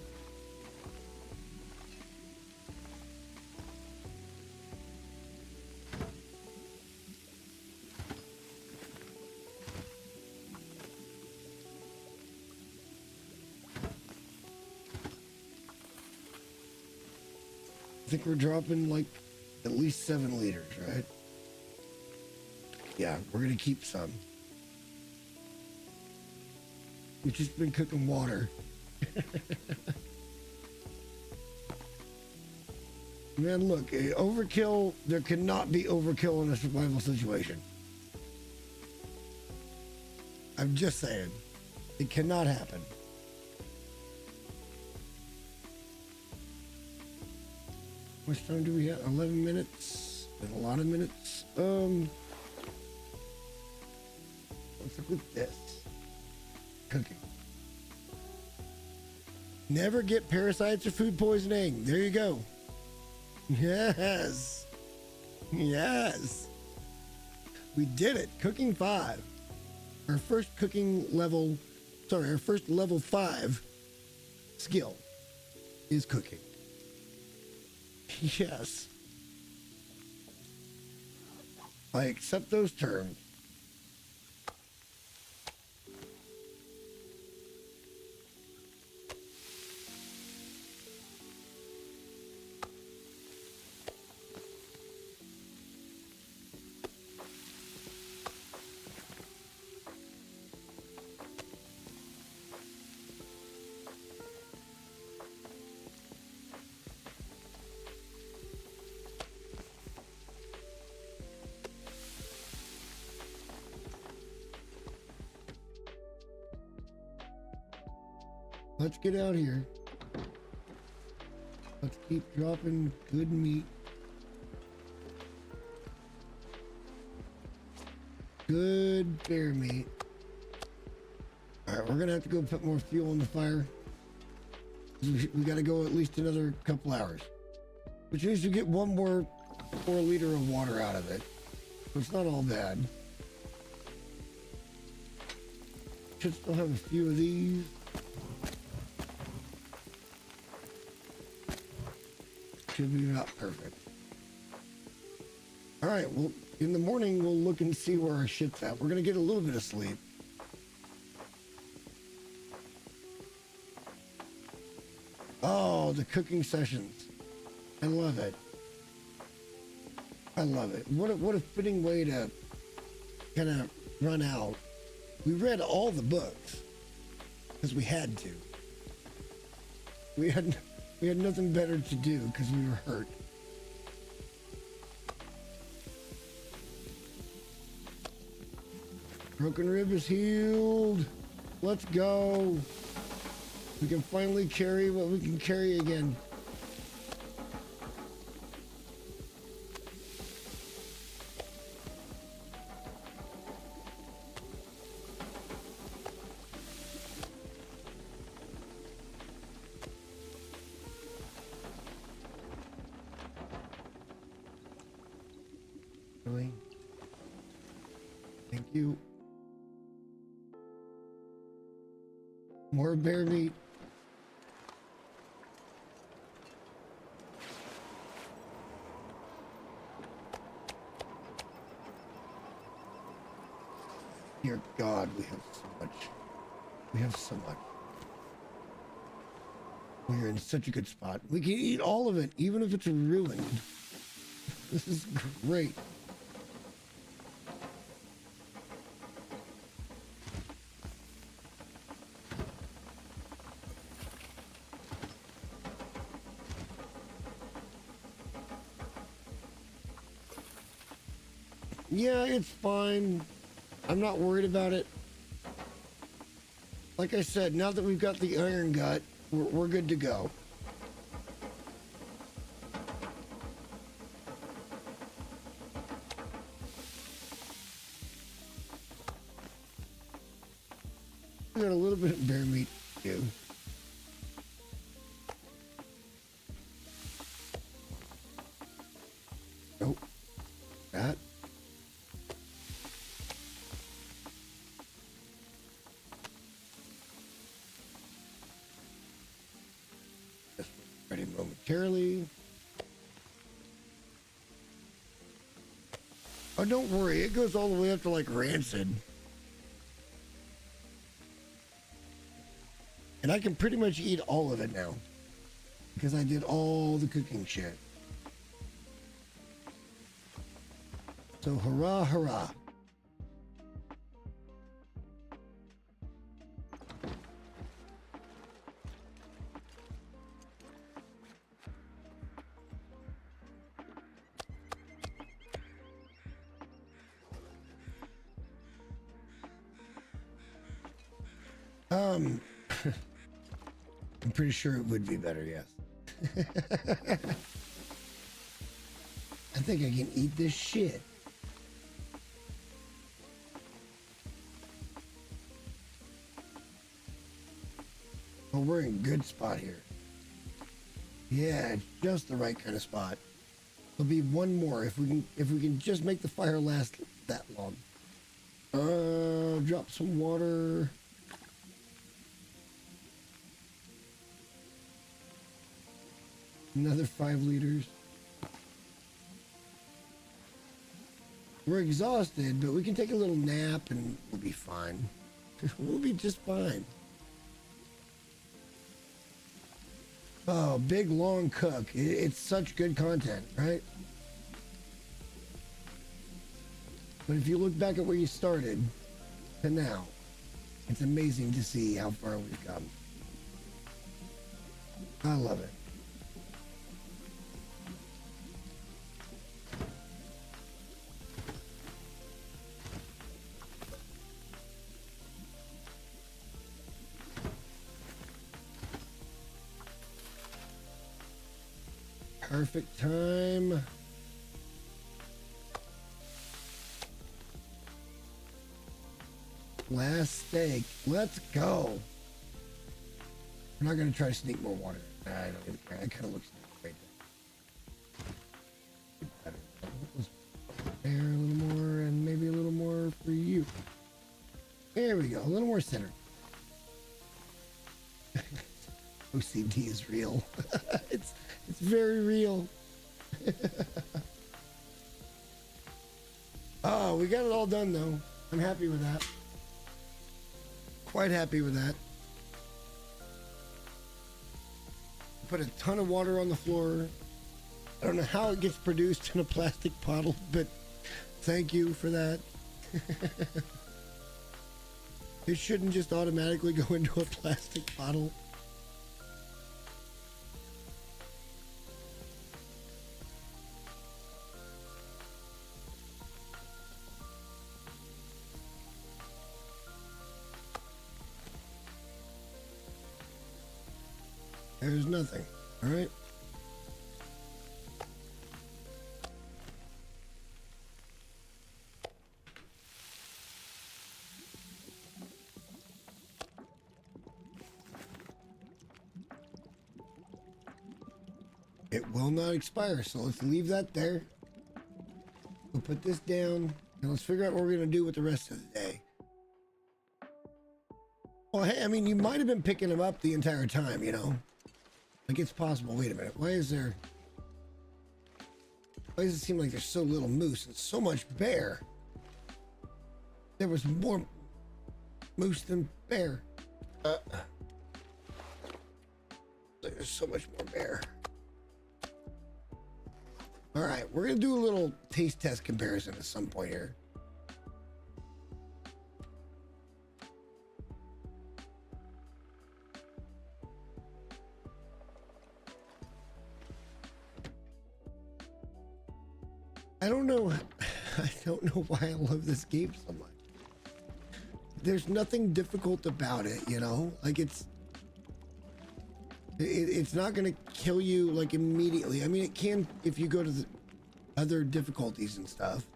I think we're dropping like at least 7 liters, right? Yeah, we're gonna keep some. We've just been cooking water. Man, look, overkill, there cannot be overkill in a survival situation. I'm just saying, it cannot happen. How much time do we have? 11 minutes? Been a lot of minutes. What's up with this? Cooking. Never get parasites or food poisoning. There you go. Yes. Yes. We did it. Cooking 5. Our first our first level 5 skill is cooking. Yes. I accept those terms. Let's get out here. Let's keep dropping good meat. Good bear meat. Alright, we're gonna have to go put more fuel in the fire. We gotta go at least another couple hours. Which means we get 1 more 4 liter of water out of it. So it's not all bad. Should still have a few of these. Should be about perfect. All right, well, in the morning, we'll look and see where our shit's at. We're going to get a little bit of sleep. Oh, the cooking sessions. I love it. I love it. What a fitting way to kind of run out. We read all the books because we had to. We had nothing better to do because we were hurt. Broken rib is healed. Let's go. We can finally carry what we can carry again. Really? Thank you. More bear meat. Dear God, we have so much. We have so much. We're in such a good spot. We can eat all of it, even if it's ruined. This is great. Yeah, it's fine. I'm not worried about it. Like I said, now that we've got the iron gut, we're good to go. We got a little bit of bear meat too. Nope. That. Ready momentarily. Oh, don't worry. It goes all the way up to like rancid. And I can pretty much eat all of it now because I did all the cooking shit. So hurrah, hurrah. I'm pretty sure it would be better, yes. I think I can eat this shit. Oh, we're in a good spot here. Yeah, it's just the right kind of spot. There'll be one more if we can just make the fire last that long. Drop some water. Another 5 liters. We're exhausted, but we can take a little nap and we'll be fine. We'll be just fine. Oh, big long cook. It's such good content, right? But if you look back at where you started to now, it's amazing to see how far we've come. I love it. Perfect time. Last steak. Let's go. We're not going to try to sneak more water. I don't even care. That kind of looks great. There, a little more, and maybe a little more for you. There we go. A little more center. OCD is real. It's very real. Oh, we got it all done though. I'm happy with that. Quite happy with that. Put a ton of water on the floor. I don't know how it gets produced in a plastic bottle, but thank you for that. It shouldn't just automatically go into a plastic bottle. There's nothing. All right. It will not expire, so let's leave that there. We'll put this down, and let's figure out what we're going to do with the rest of the day. Well, hey, I mean, you might have been picking them up the entire time, you know? Like, it's possible. Wait a minute. Why does it seem like there's so little moose and so much bear? There was more moose than bear. There's so much more bear. All right, we're going to do a little taste test comparison at some point here. I don't know why I love this game so much. There's nothing difficult about it, you know? Like it's not gonna kill you like immediately. I mean, it can if you go to the other difficulties and stuff.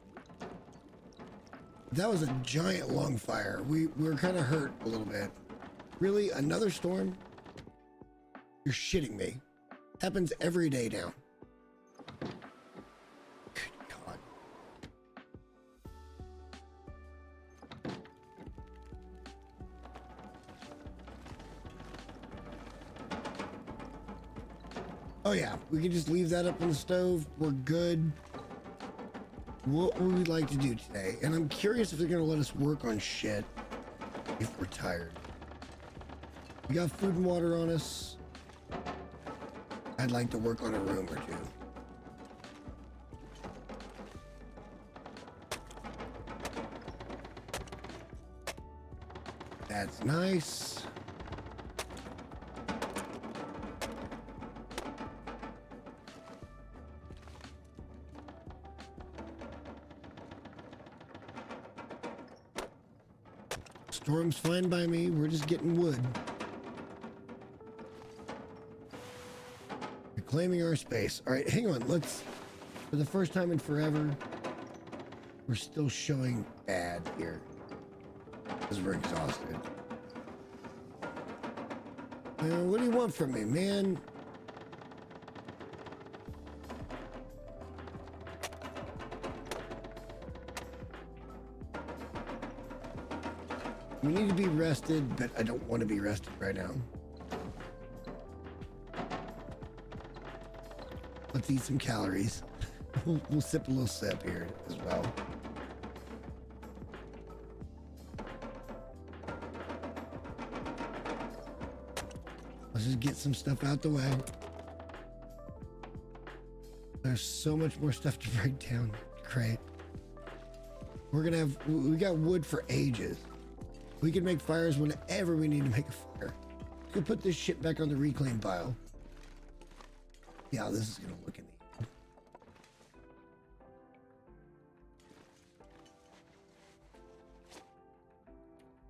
That was a giant long fire. We were kind of hurt a little bit. Really, another storm? You're shitting me. Happens every day now. Oh yeah, we can just leave that up on the stove. We're good. What would we like to do today? And I'm curious if they're gonna let us work on shit if we're tired. We got food and water on us. I'd like to work on a room or two. That's nice. Storm's fine by me. We're just getting wood. Reclaiming our space. All right, hang on. Let's, for the first time in forever, we're still showing bad here because we're exhausted. What do you want from me, man? We need to be rested, but I don't want to be rested right now. Let's eat some calories. We'll sip a little sip here as well. Let's just get some stuff out the way. There's so much more stuff to break down. Great. We got wood for ages. We can make fires whenever we need to make a fire. We can put this shit back on the reclaim pile. Yeah, this is gonna look neat.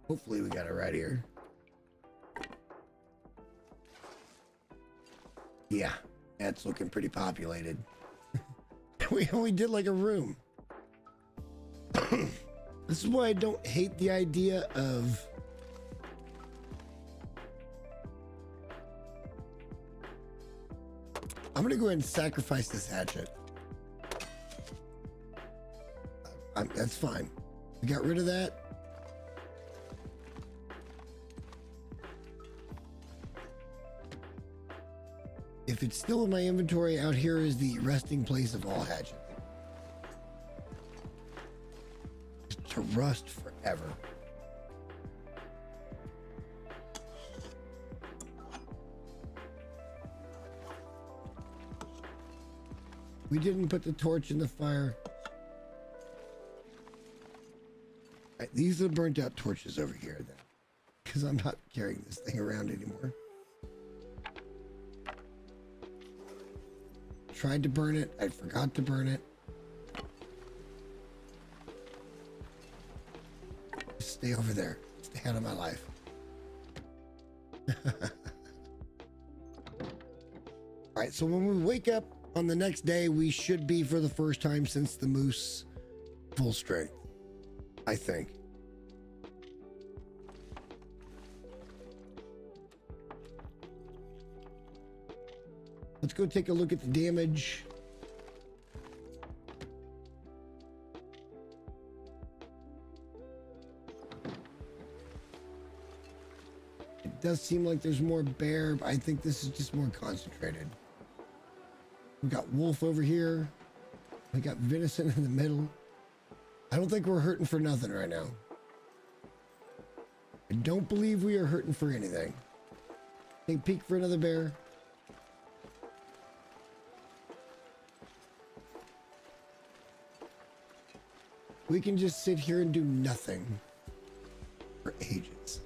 Hopefully we got it right here. Yeah, that's looking pretty populated. we did like a room. This is why I don't hate the idea of I'm gonna go ahead and sacrifice this hatchet. That's fine. We got rid of that. If if it's still in my inventory, out here is the resting place of all hatchets. To rust forever. We didn't put the torch in the fire. Right, these are the burnt out torches over here then, because I'm not carrying this thing around anymore. Tried to burn it. I forgot to burn it. Stay over there. Stay out of my life. All right, so when we wake up on the next day, we should be, for the first time since the moose, full strength, I think. Let's go take a look at the damage. It does seem like there's more bear, but I think this is just more concentrated. We got wolf over here. We got venison in the middle. I don't think we're hurting for nothing right now. I don't believe we are hurting for anything. Take a peek for another bear. We can just sit here and do nothing for ages.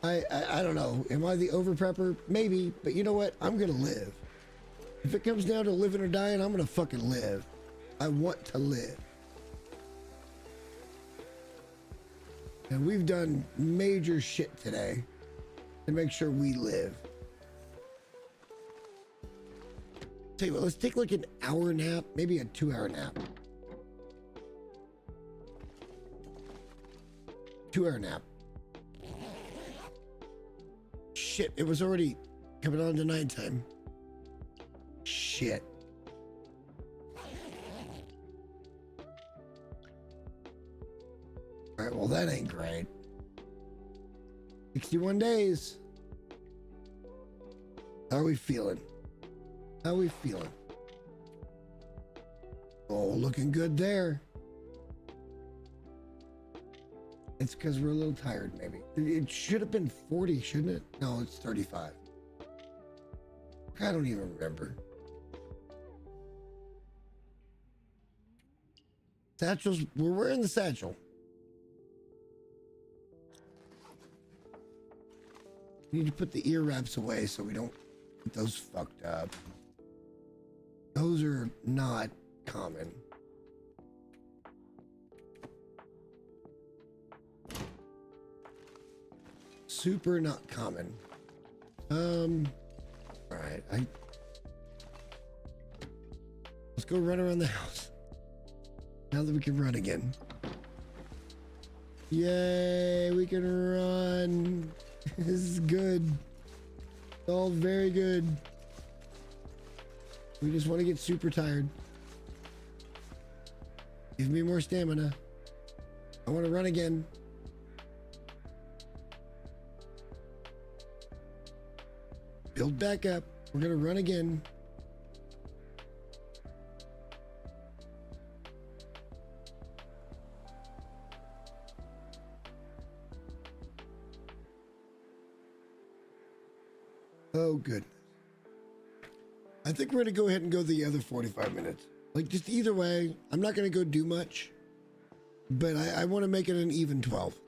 I don't know. Am I the over prepper? Maybe, but you know what? I'm gonna live. If it comes down to living or dying, I'm gonna fucking live. I want to live. And we've done major shit today to make sure we live. Tell you what, let's take like an hour nap, maybe a 2-hour nap. 2-hour nap. Shit, it was already coming on to nighttime. Shit. All right, well, that ain't great. 61 days. How are we feeling? How are we feeling? Oh, looking good there. It's because we're a little tired, maybe. It should have been 40, shouldn't it? No, it's 35. I don't even remember. Satchels, we're wearing the satchel. We need to put the ear wraps away so we don't get those fucked up. Those are not common. Super not common. All right, let's go run around the house. Now that we can run again. Yay, we can run. This is good. It's all very good. We just want to get super tired. Give me more stamina. I want to run again. Build back up. We're going to run again. Oh, goodness. I think we're going to go ahead and go the other 45 minutes. Like, just either way, I'm not going to go do much, but I want to make it an even 12.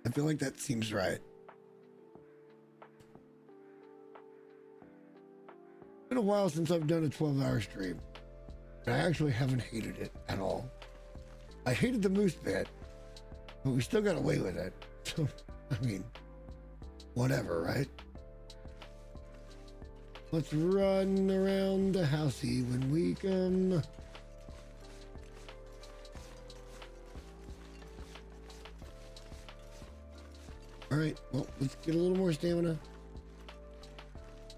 I feel like that seems right. It's been a while since I've done a 12-hour stream, and I actually haven't hated it at all. I hated the moose bit, but we still got away with it. So, I mean, whatever, right? Let's run around the housey when we come. All right, well, let's get a little more stamina.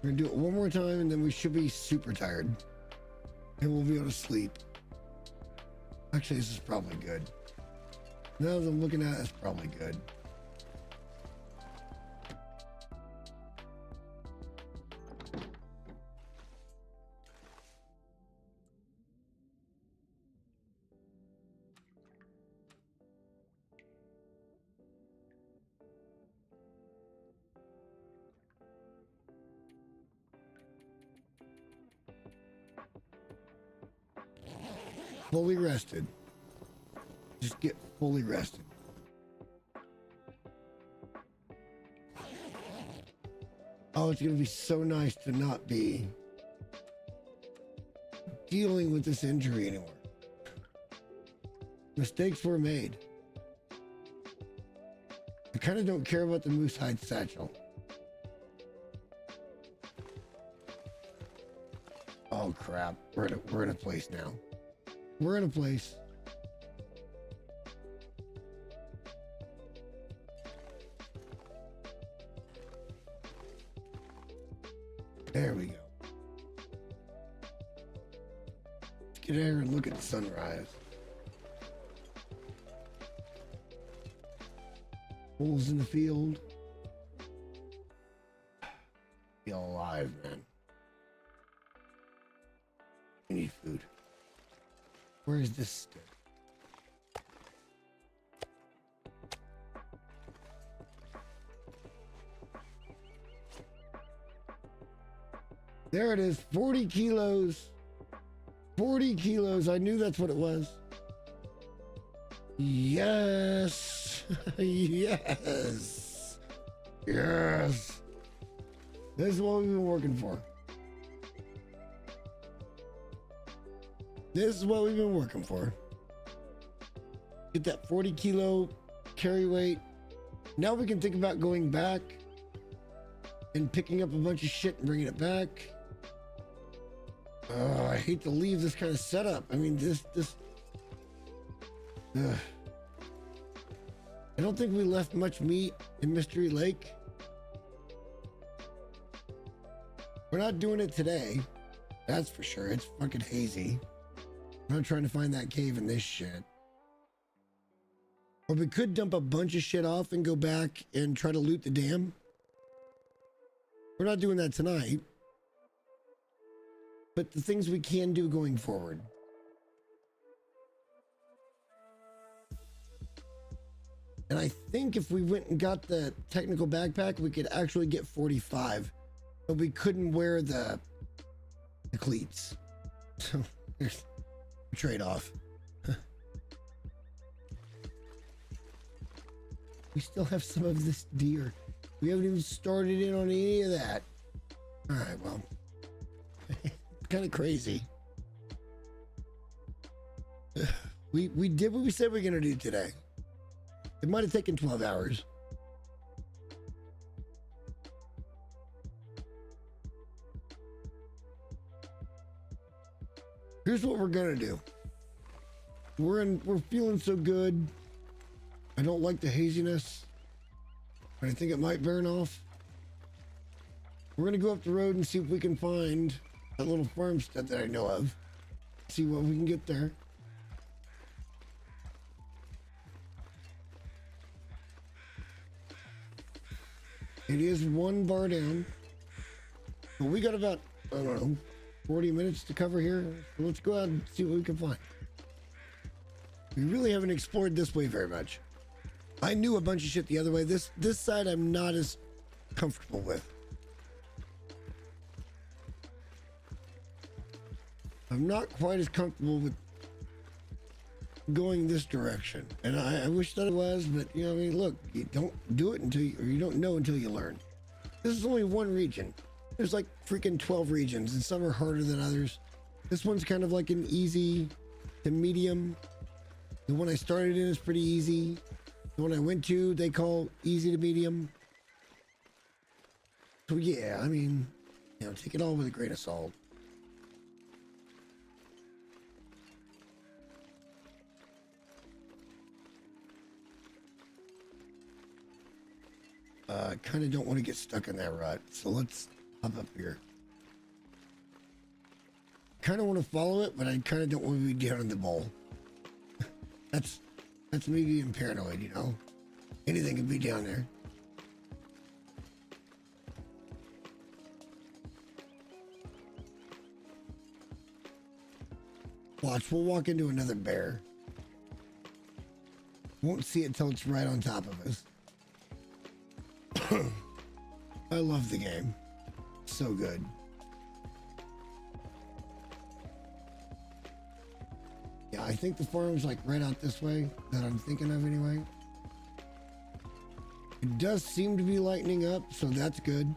We're gonna do it one more time and then we should be super tired. And we'll be able to sleep. Actually, this is probably good. Now that I'm looking at it, it's probably good. fully rested. Just get fully rested. Oh, it's going to be so nice to not be dealing with this injury anymore. Mistakes were made. I kind of don't care about the moose hide satchel. Oh crap, we're in a place now. We're in a place. There we go. Let's get out here and look at the sunrise. Holes in the field. Feel alive, man. We need food. Where is this stick? There it is, 40 kilos. 40 kilos, I knew that's what it was. Yes. Yes. Yes. This is what we've been working for. This is what we've been working for. Get that 40 kilo carry weight. Now we can think about going back and picking up a bunch of shit and bringing it back. Oh, I hate to leave this kind of setup. I mean, I don't think we left much meat in Mystery Lake. We're not doing it today. That's for sure. It's fucking hazy. I'm not trying to find that cave in this shit. Or we could dump a bunch of shit off and go back and try to loot the dam. We're not doing that tonight. But the things we can do going forward. And I think if we went and got the technical backpack, we could actually get 45. But we couldn't wear the cleats. So there's a trade-off. We still have some of this deer. We haven't even started in on any of that. All right, well. Kind of crazy. We did what we said we were going to do today. It might have taken 12 hours. Here's what we're going to do. We're feeling so good. I don't like the haziness, but I think it might burn off. We're going to go up the road and see if we can find that little farmstead that I know of. See what we can get there. It is one bar down. But we got about, I don't know, 40 minutes to cover here. So let's go out and see what we can find. We really haven't explored this way very much. I knew a bunch of shit the other way. This side I'm not as comfortable with. I'm not quite as comfortable with going this direction. And I wish that it was, but you know, I mean, look, you don't do it until you don't know until you learn. This is only one region. There's like freaking 12 regions, and some are harder than others. This one's kind of like an easy to medium. The one I started in is pretty easy. The one I went to, they call easy to medium. So yeah, I mean, you know, take it all with a grain of salt. I kind of don't want to get stuck in that rut, so let's hop up here. Kind of want to follow it, but I kind of don't want to be down in the bowl. That's me being paranoid, you know? Anything can be down there. Watch, we'll walk into another bear. Won't see it till it's right on top of us. I love the game. So good. Yeah, I think the farm's like right out this way that I'm thinking of anyway. It does seem to be lightening up, so that's good.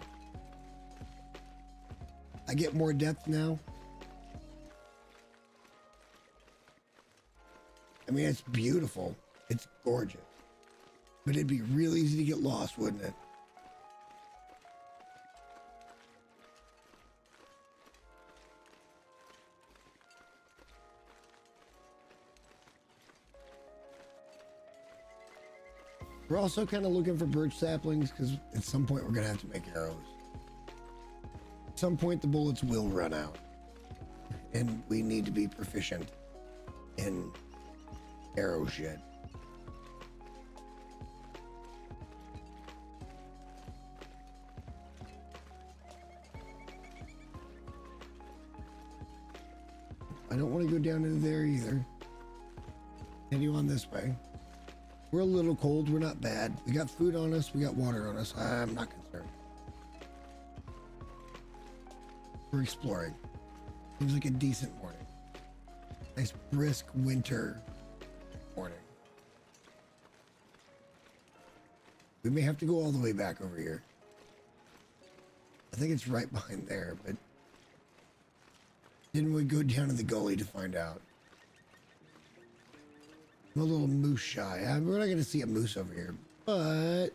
I get more depth now. I mean, it's beautiful. It's gorgeous. But it'd be real easy to get lost, wouldn't it? We're also kind of looking for birch saplings because at some point we're going to have to make arrows. At some point the bullets will run out. And we need to be proficient in arrow shit. I don't want to go down into there either. Continue on this way. We're a little cold. We're not bad. We got food on us. We got water on us. I'm not concerned. We're exploring. Seems like a decent morning. Nice brisk winter morning. We may have to go all the way back over here. I think it's right behind there, but didn't we go down to the gully to find out? I'm a little moose shy. We're not going to see a moose over here, but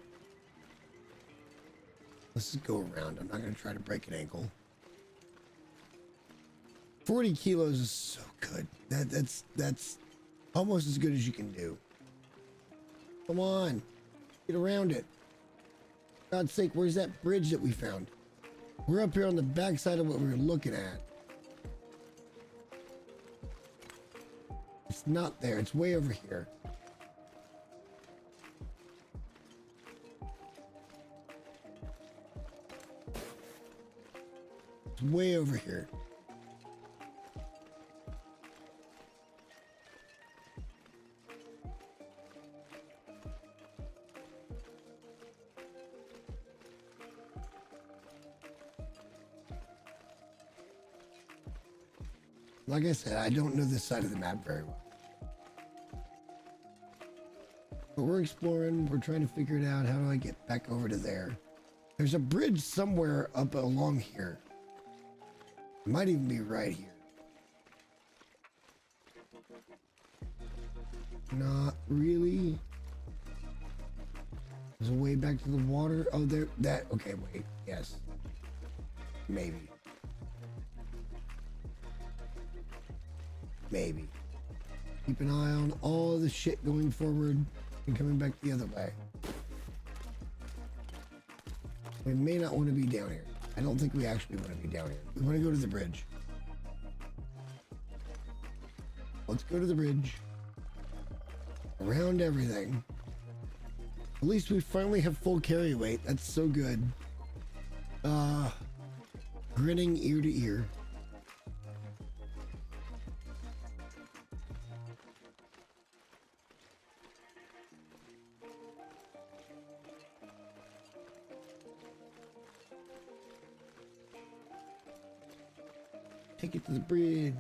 let's just go around. I'm not going to try to break an ankle. 40 kilos is so good. That's almost as good as you can do. Come on, get around it. For God's sake, where's that bridge that we found? We're up here on the backside of what we were looking at. It's not there. It's way over here. It's way over here. Like I said, I don't know this side of the map very well. But we're exploring, we're trying to figure it out. How do I get back over to there? There's a bridge somewhere up along here. It might even be right here. Not really. There's a way back to the water. Oh, there, that, okay, wait, yes. Maybe. Maybe. Keep an eye on all the shit going forward and coming back the other way. We may not want to be down here. I don't think we actually want to be down here. We want to go to the bridge. Let's go to the bridge. Around everything. At least we finally have full carry weight. That's so good. Grinning ear to ear. Take it to the bridge.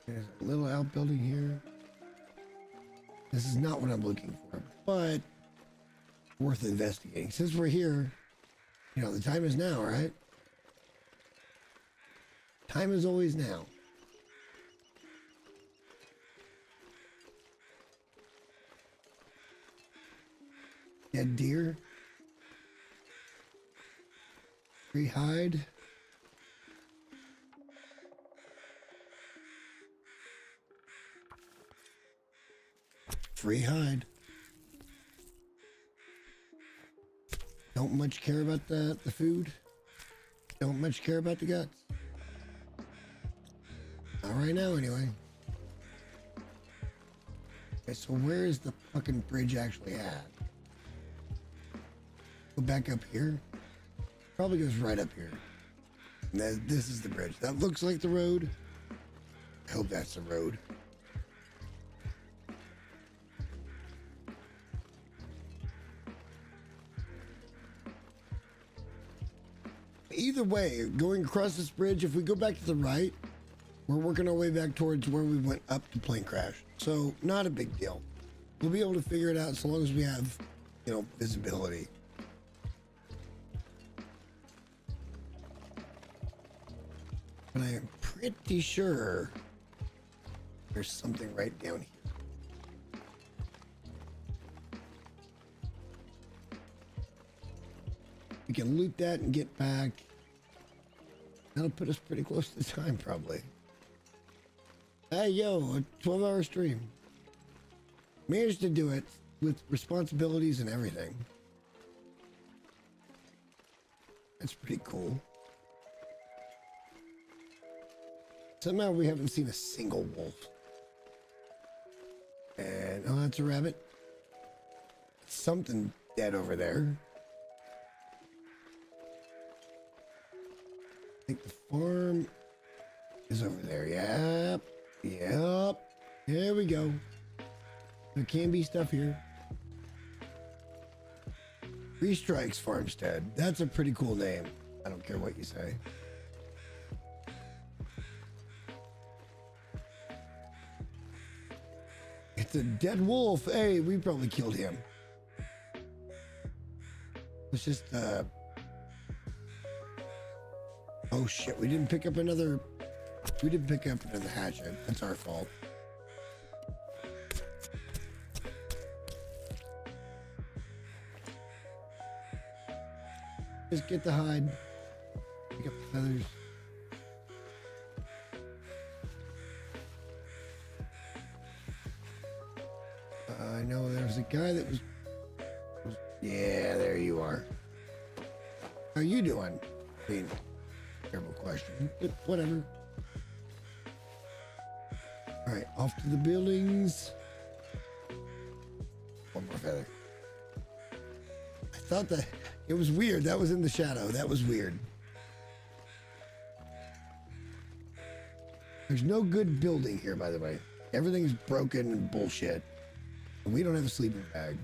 There's a little outbuilding here. This is not what I'm looking for, but worth investigating. Since we're here, you know, the time is now, right? Time is always now. Dead deer. Free hide. Free hide. Don't much care about the food. Don't much care about the guts. Not right now, anyway. Okay, so where is the fucking bridge actually at? Go back up here. Probably goes right up here. And this is the bridge. That looks like the road. I hope that's the road. either way, going across this bridge, if we go back to the right, we're working our way back towards where we went up the plane crash. So not a big deal. We'll be able to figure it out so long as we have, you know, visibility. But I am pretty sure there's something right down here. We can loot that and get back. That'll put us pretty close to time, probably. Hey, yo, a 12-hour stream. Managed to do it with responsibilities and everything. That's pretty cool. Somehow we haven't seen a single wolf. And, oh, that's a rabbit. Something dead over there. I think the farm is over there. Yep. Yep. There we go. There can be stuff here. 3 Strikes Farmstead. That's a pretty cool name. I don't care what you say. It's a dead wolf. Hey, we probably killed him. Let's just, oh shit, we didn't pick up another hatchet. That's our fault. Just get the hide. Pick up the feathers. I know there's a guy that was... Yeah, there you are. How you doing? I mean, terrible question, but whatever. All right, off to the buildings. One more feather. I thought that it was weird. That was in the shadow. That was weird. There's no good building here, by the way. Everything's broken and bullshit. And we don't have a sleeping bag.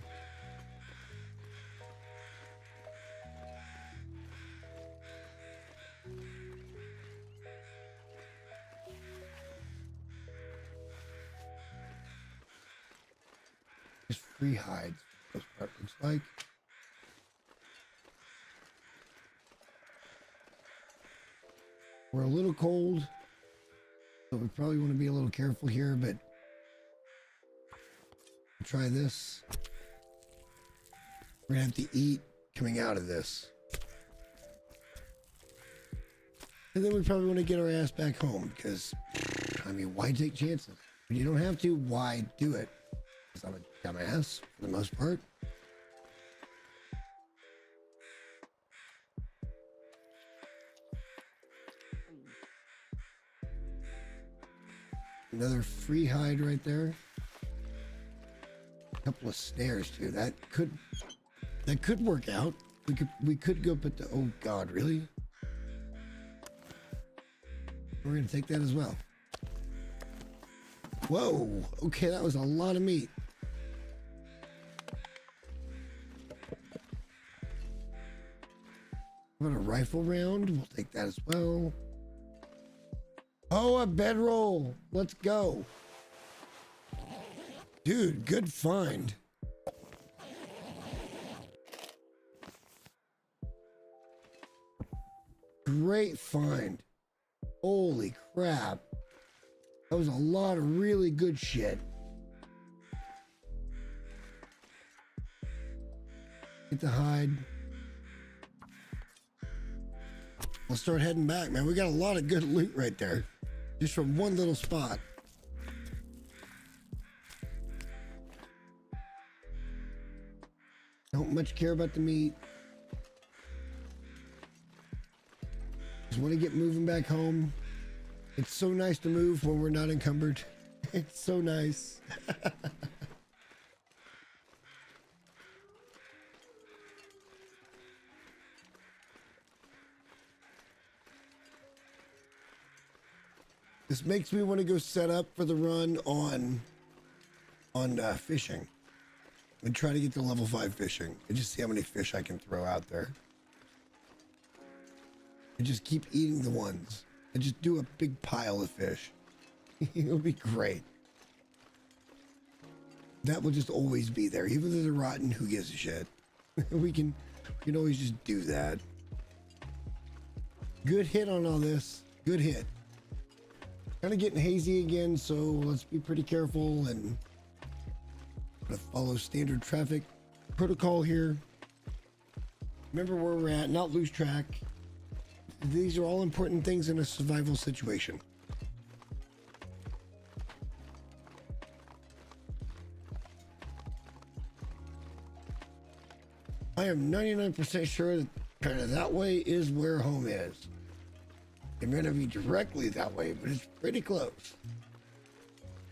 Just free hides. What that looks like. We're a little cold, so we probably want to be a little careful here, but try this. We're gonna have to eat coming out of this. And then we probably want to get our ass back home because, I mean, why take chances? When you don't have to, why do it? Because I'm a dumbass for the most part. Another free hide right there. A couple of snares too. That could work out. We could go put the, oh God, really? We're gonna take that as well. Whoa, okay, that was a lot of meat. How about a rifle round? We'll take that as well. Oh, a bedroll. Let's go. Dude, good find. Great find. Holy crap. That was a lot of really good shit. Get the hide. We'll start heading back, man. We got a lot of good loot right there. Just from one little spot. Don't much care about the meat. Just want to get moving back home. It's so nice to move when we're not encumbered. It's so nice. This makes me want to go set up for the run on fishing and try to get to level 5 fishing and just see how many fish I can throw out there. and just keep eating the ones and just do a big pile of fish. It'll be great. That will just always be there. Even though they're rotten, who gives a shit? we can always just do that. Good hit on all this. Good hit. Kind of getting hazy again, so let's be pretty careful and follow standard traffic protocol here. Remember where we're at, not lose track. These are all important things in a survival situation. I am 99% sure that kind of that way is where home is. It may not be directly that way, but it's pretty close.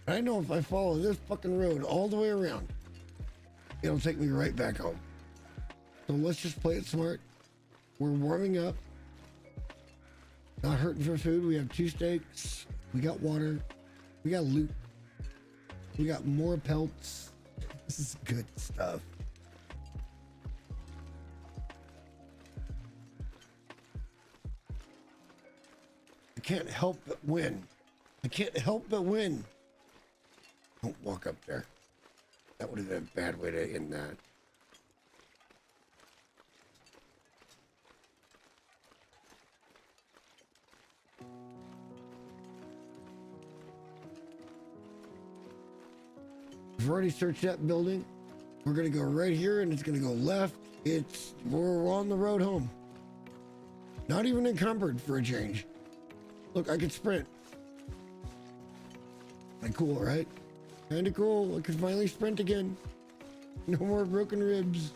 I know if I follow this fucking road all the way around, it'll take me right back home. So let's just play it smart. We're warming up. Not hurting for food. We have 2 steaks. We got water. We got loot. We got more pelts. This is good stuff. I can't help but win. I can't help but win. Don't walk up there. That would have been a bad way to end that. We've already searched that building. We're gonna go right here and it's gonna go left. We're on the road home. Not even encumbered for a change. Look, I can sprint. Kinda cool, right? Kinda cool. I can finally sprint again. No more broken ribs.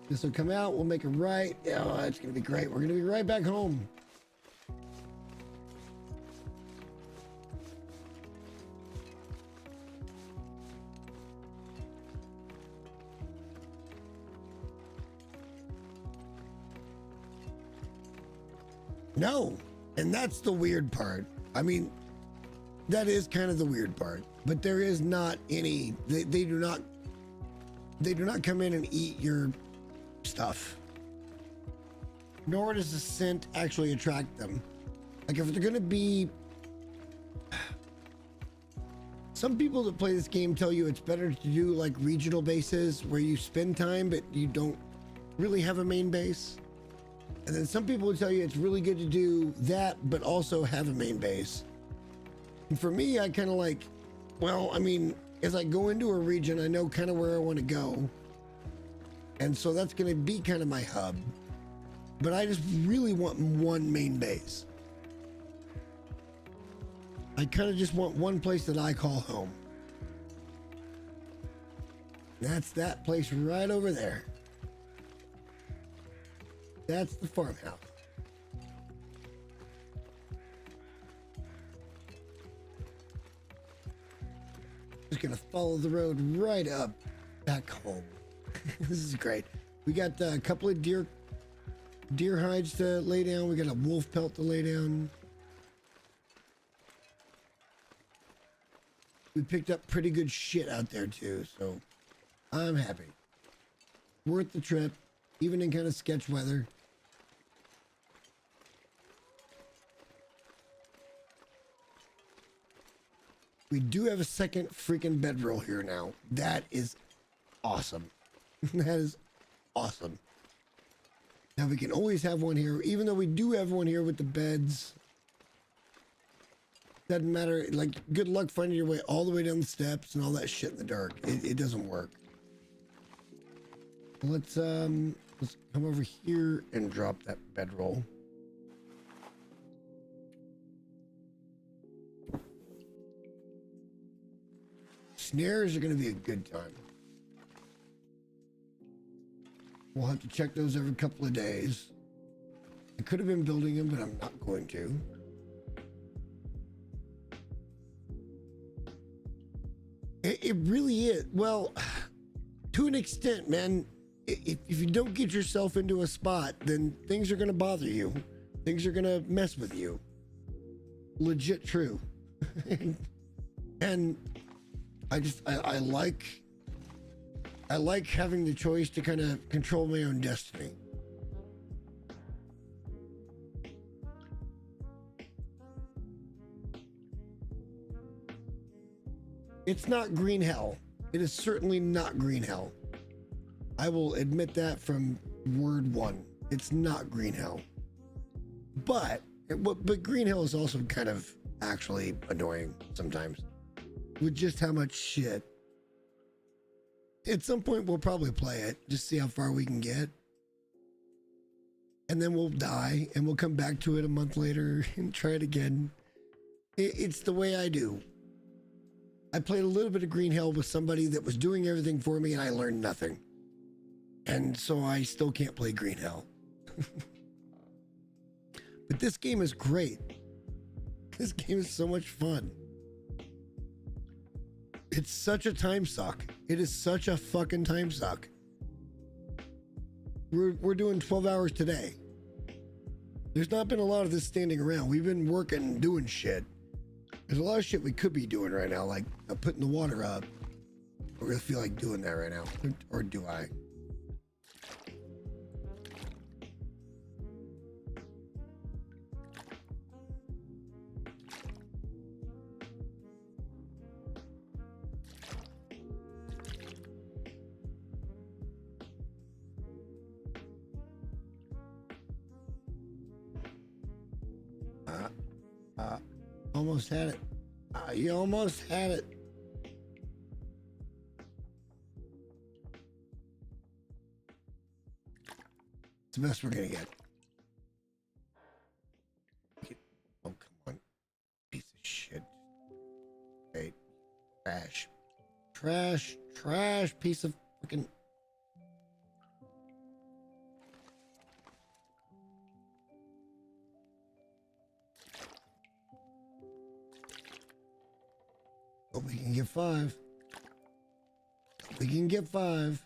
This will come out. We'll make it right. Oh, it's gonna be great. We're gonna be right back home. No, and that's the weird part. I mean, that is kind of the weird part, but there is not any, they do not come in and eat your stuff. Nor does the scent actually attract them. Like if they're gonna be, some people that play this game tell you it's better to do like regional bases where you spend time, but you don't really have a main base. And then some people would tell you it's really good to do that, but also have a main base. And for me, I kind of like, well, I mean, as I go into a region, I know kind of where I want to go. And so that's going to be kind of my hub. But I just really want one main base. I kind of just want one place that I call home. That's that place right over there. That's the farmhouse. Just gonna follow the road right up back home. This is great. We got a couple of deer hides to lay down. We got a wolf pelt to lay down. We picked up pretty good shit out there too, so I'm happy. Worth the trip, even in kind of sketch weather. We do have a second freaking bedroll here now. That is awesome. That is awesome. Now we can always have one here, even though we do have one here with the beds. Doesn't matter. Like, good luck finding your way all the way down the steps and all that shit in the dark. It doesn't work. Let's come over here and drop that bedroll. Snares are going to be a good time. We'll have to check those every couple of days. I could have been building them, but I'm not going to. It really is. Well, to an extent, man, if you don't get yourself into a spot, then things are going to bother you. Things are going to mess with you. Legit true. And I like I like having the choice to kind of control my own destiny. It's not green hell. It is certainly not green hell. I will admit that from word one. It's not green hell. But green hell is also kind of actually annoying sometimes with just how much shit. At some point we'll probably play it, just see how far we can get. And then we'll die and we'll come back to it a month later and try it again. It's the way I do. I played a little bit of green hell with somebody that was doing everything for me and I learned nothing. And so I still can't play green hell. But this game is great. This game is so much fun. It's such a time suck. It is such a fucking time suck. We're doing 12 hours today. There's not been a lot of this standing around. We've been working and doing shit. There's a lot of shit we could be doing right now, like putting the water up. I really feel like doing that right now. Or do I? Almost had it. You almost had it. It's the best we're gonna get. Oh, come on. Piece of shit. Hey, trash. Trash, trash, piece of fucking. Hope we can get 5. Hope we can get 5.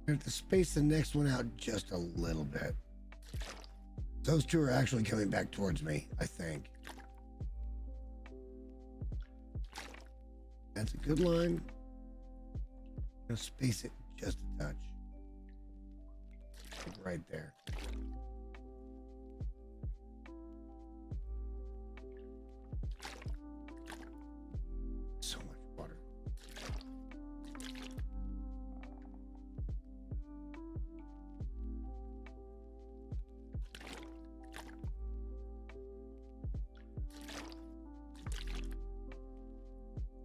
We have to space the next one out just a little bit. Those two are actually coming back towards me, I think. That's a good line. I'm gonna space it just a touch. Like right there. So much water.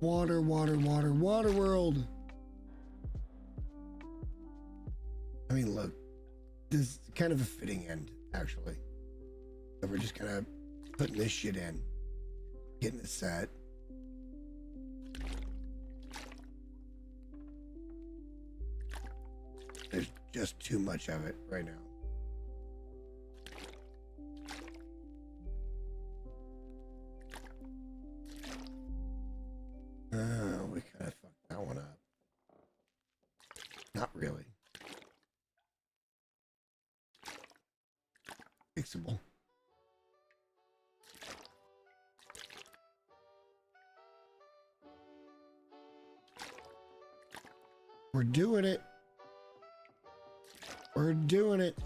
Water, water, water, water world. I mean, look, this is kind of a fitting end, actually. So we're just kind of putting this shit in, getting it set. There's just too much of it right now. We kind of fucked that one up. Not really. Fixable. We're doing it. We're doing it.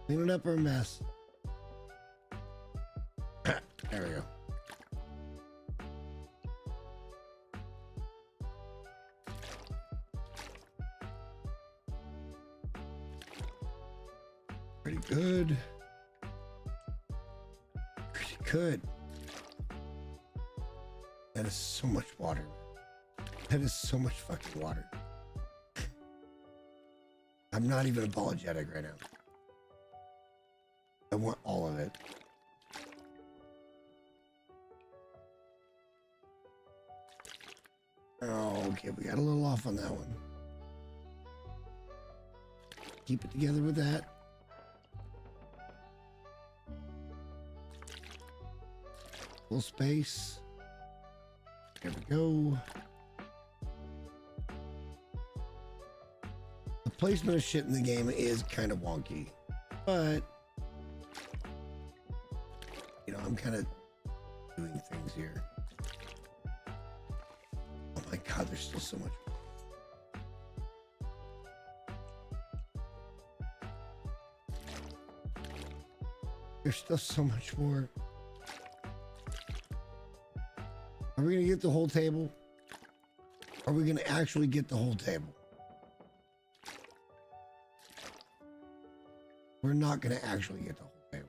Cleaning up our mess. There we go. Pretty good. Pretty good. That is so much water. That is so much fucking water. I'm not even apologetic right now. I want all of it. Oh, okay, we got a little off on that one. Keep it together with that. Full space. There we go. placement of shit in the game is kind of wonky, but you know, I'm kind of doing things here. Oh my God, there's still so much. There's still so much more. Are we gonna get the whole table? Are we gonna actually get the whole table? We're not gonna actually get the whole table.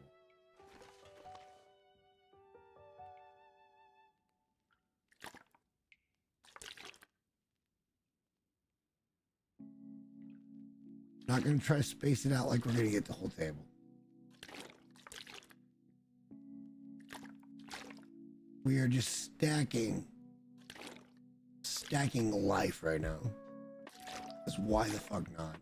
Not gonna try to space it out like we're gonna get the whole table. We are just stacking life right now. That's why the fuck not?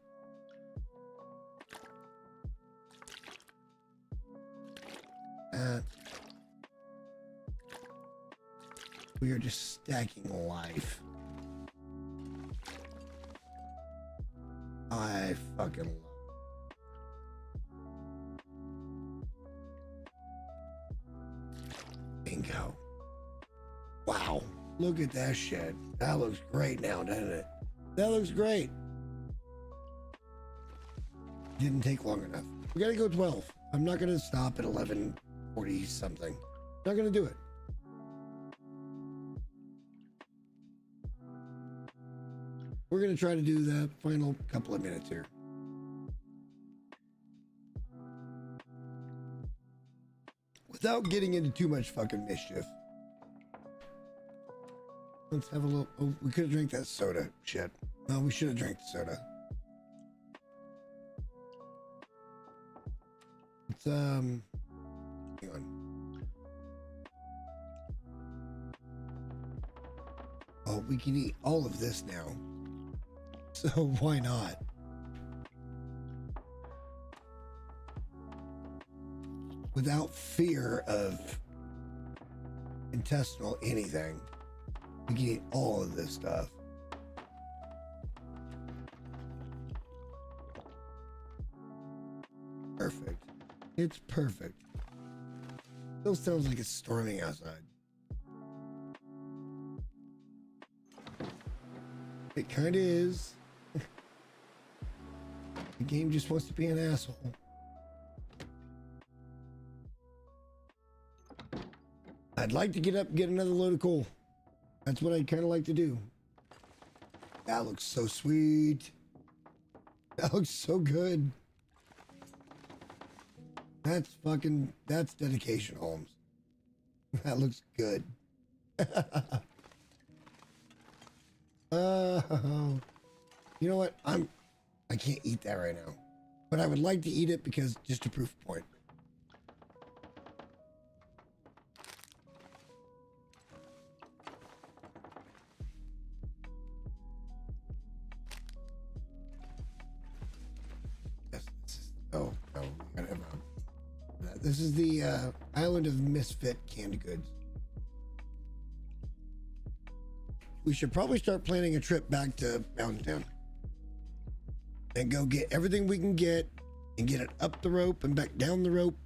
We are just stacking life. I fucking love it. Bingo. Wow. Look at that shit. That looks great now, doesn't it? That looks great. Didn't take long enough. We gotta go 12. I'm not gonna stop at 11:40 something. Not gonna do it. We're gonna try to do the final couple of minutes here. Without getting into too much fucking mischief. Let's have a little. Oh, we could have drank that soda. Shit. No, we should have drank the soda. It's hang on. Oh, we can eat all of this now. So why not? Without fear of intestinal anything. We can eat all of this stuff. Perfect. It's perfect. Still sounds like it's storming outside. It kind of is. The game just wants to be an asshole. I'd like to get up and get another load of coal. That's what I'd kind of like to do. That looks so sweet. That looks so good. That's dedication, Holmes. That looks good. You know what? I can't eat that right now. But I would like to eat it because just a proof point. Oh, no, we gotta have this is the Island of Misfit Canned Goods. We should probably start planning a trip back to Mountain Town. And go get everything we can get and get it up the rope and back down the rope.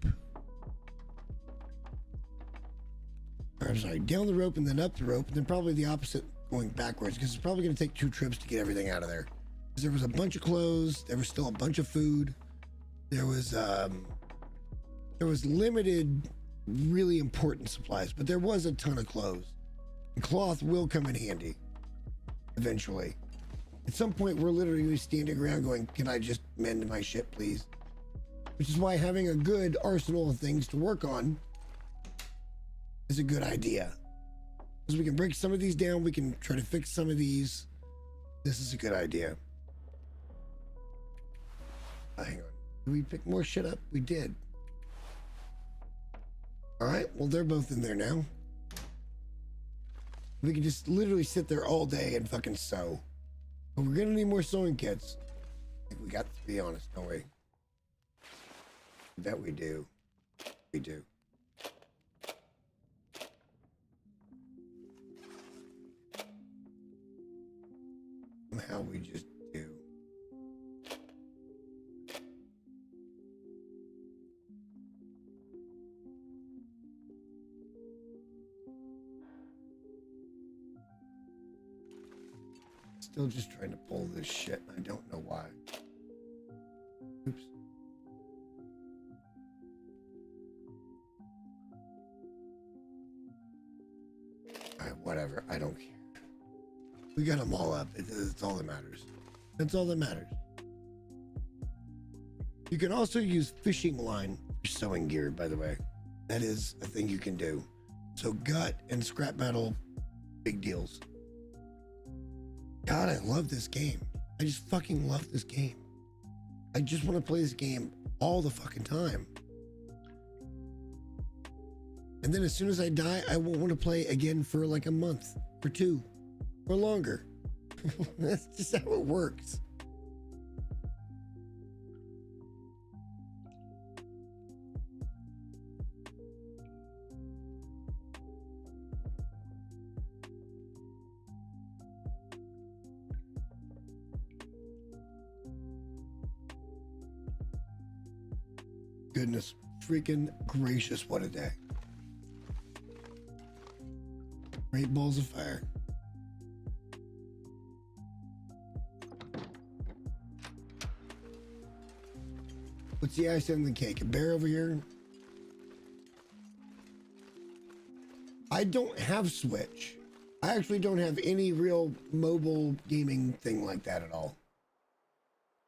Or, I'm sorry, down the rope and then up the rope, and then probably the opposite going backwards, because it's probably going to take 2 trips to get everything out of there. Because there was a bunch of clothes, there was still a bunch of food. There was limited, really important supplies, but there was a ton of clothes. And cloth will come in handy eventually. At some point, we're literally standing around going, can I just mend my shit, please? Which is why having a good arsenal of things to work on is a good idea. Because we can break some of these down, we can try to fix some of these. This is a good idea. Hang on. Did we pick more shit up? We did. All right, well, they're both in there now. We can just literally sit there all day and fucking sew. But we're gonna need more sewing kits. I think we got to be honest, don't we? I bet we do. We do. Somehow we just do. still just trying to pull this shit. I don't know why. Oops. Alright, whatever. I don't care. We got them all up. It's all that matters. That's all that matters. You can also use fishing line for sewing gear, by the way. That is a thing you can do. So gut and scrap metal, big deals. God, I love this game. I just fucking love this game. I just want to play this game all the fucking time. And then as soon as I die, I won't want to play again for like a month or two or longer. That's just how it works. Goodness freaking gracious, what a day. Great balls of fire. What's the icing on the cake? A bear over here? I don't have Switch. I actually don't have any real mobile gaming thing like that at all,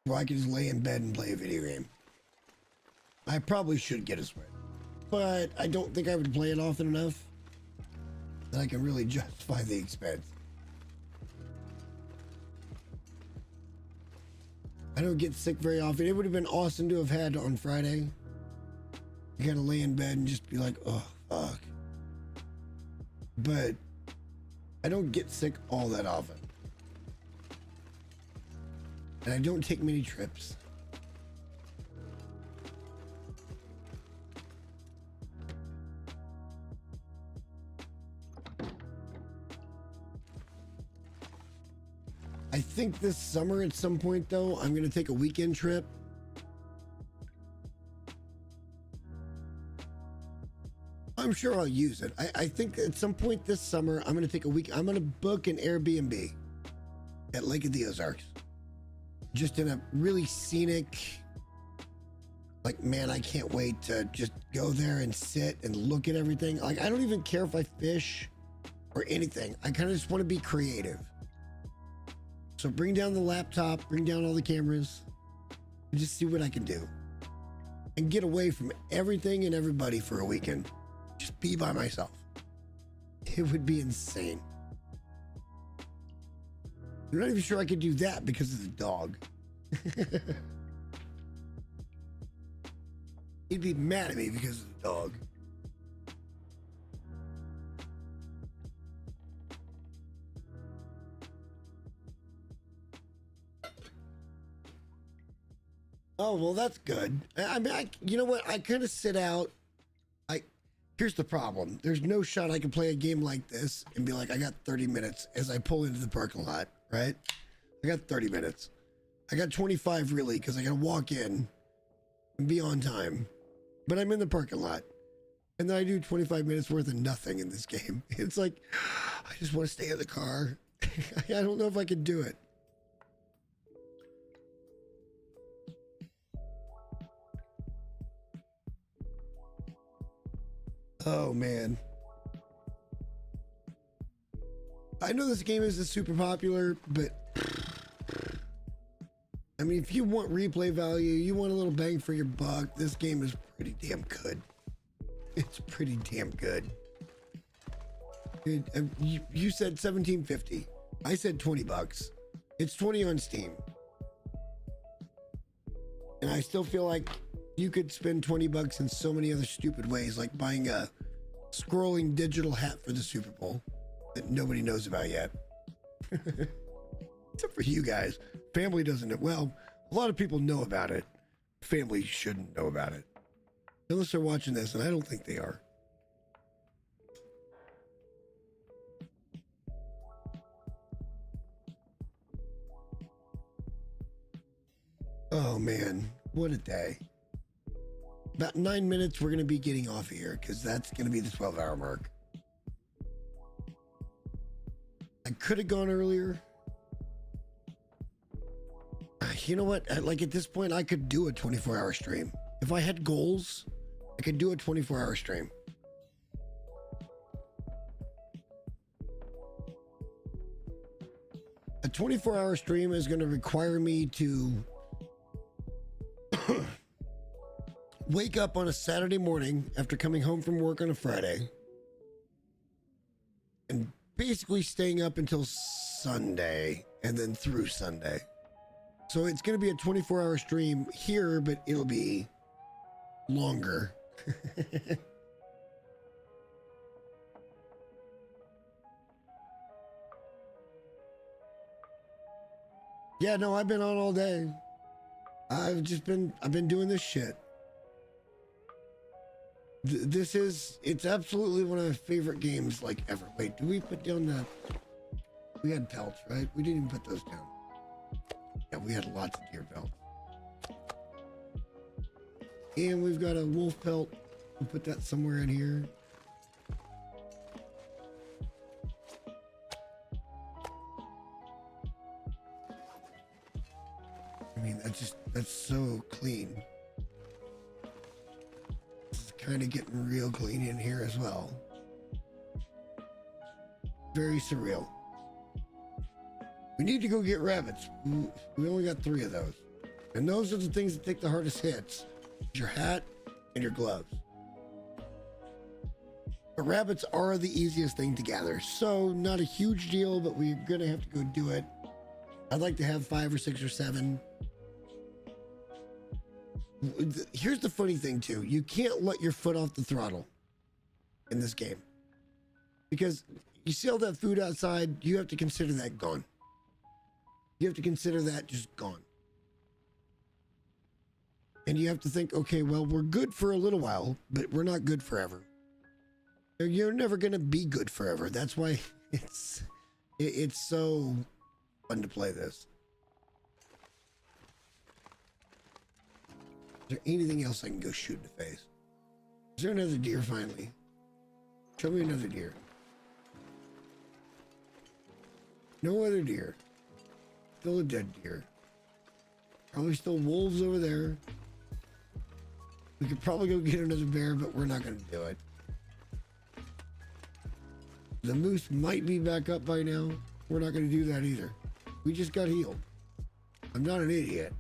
where I can just lay in bed and play a video game. I probably should get a Switch, but I don't think I would play it often enough that I can really justify the expense. I don't get sick very often. It would have been awesome to have had on Friday. You gotta lay in bed and just be like, oh, fuck. But I don't get sick all that often. And I don't take many trips. I think this summer at some point, though, I'm going to take a weekend trip. I'm sure I'll use it. I think at some point this summer, I'm going to take a week. I'm going to book an Airbnb at Lake of the Ozarks. Just in a really scenic, like, man, I can't wait to just go there and sit and look at everything. Like, I don't even care if I fish or anything. I kind of just want to be creative. So bring down the laptop, bring down all the cameras, and just see what I can do. And get away from everything and everybody for a weekend. Just be by myself. It would be insane. I'm not even sure I could do that because of the dog. He'd be mad at me because of the dog. Oh, well, that's good. I mean, you know what? I kind of sit out. Here's the problem. There's no shot I can play a game like this and be like, I got 30 minutes as I pull into the parking lot, right? I got 30 minutes. I got 25 really, because I got to walk in and be on time. But I'm in the parking lot. And then I do 25 minutes worth of nothing in this game. It's like, I just want to stay in the car. I don't know if I can do it. Oh, man. I know this game isn't super popular, but I mean, if you want replay value, you want a little bang for your buck, this game is pretty damn good. It's pretty damn good. You said $17.50. I said $20. It's 20 on Steam. And I still feel like you could spend $20 in so many other stupid ways, like buying a scrolling digital hat for the Super Bowl that nobody knows about yet. Except for you guys. Family doesn't know. Well, a lot of people know about it. Family shouldn't know about it. Unless they're watching this, and I don't think they are. Oh, man. What a day. About 9 minutes, we're going to be getting off of here because that's going to be the 12-hour mark. I could have gone earlier, You know what? Like at this point, I could do a 24-hour stream. If I had goals, I could do a 24-hour stream. A 24-hour stream is going to require me to wake up on a Saturday morning after coming home from work on a Friday and basically staying up until Sunday and then through Sunday. So it's going to be a 24-hour stream here, but it'll be longer. Yeah, no, I've been on all day. I've been doing this shit. It's absolutely one of my favorite games like ever. Wait, do we put down the, we had pelts, right? We didn't even put those down. Yeah, we had lots of deer pelts. And we've got a wolf pelt. We'll put that somewhere in here. I mean, that's so clean. This is kind of getting real clean in here as well. Very surreal. We need to go get rabbits. We only got 3 of those. And those are the things that take the hardest hits. Your hat and your gloves. The rabbits are the easiest thing to gather. So not a huge deal, but we're gonna have to go do it. I'd like to have 5 or 6 or 7. Here's the funny thing too. You can't let your foot off the throttle in this game. Because you see all that food outside, you have to consider that gone. You have to consider that just gone. And you have to think, okay, well, we're good for a little while, but we're not good forever. You're never going to be good forever. That's why it's so fun to play this. Is there anything else I can go shoot in the face? Is there another deer finally? Show me another deer. No other deer. Still a dead deer. Probably still wolves over there. We could probably go get another bear, but we're not going to do it. The moose might be back up by now. We're not going to do that either. We just got healed. I'm not an idiot.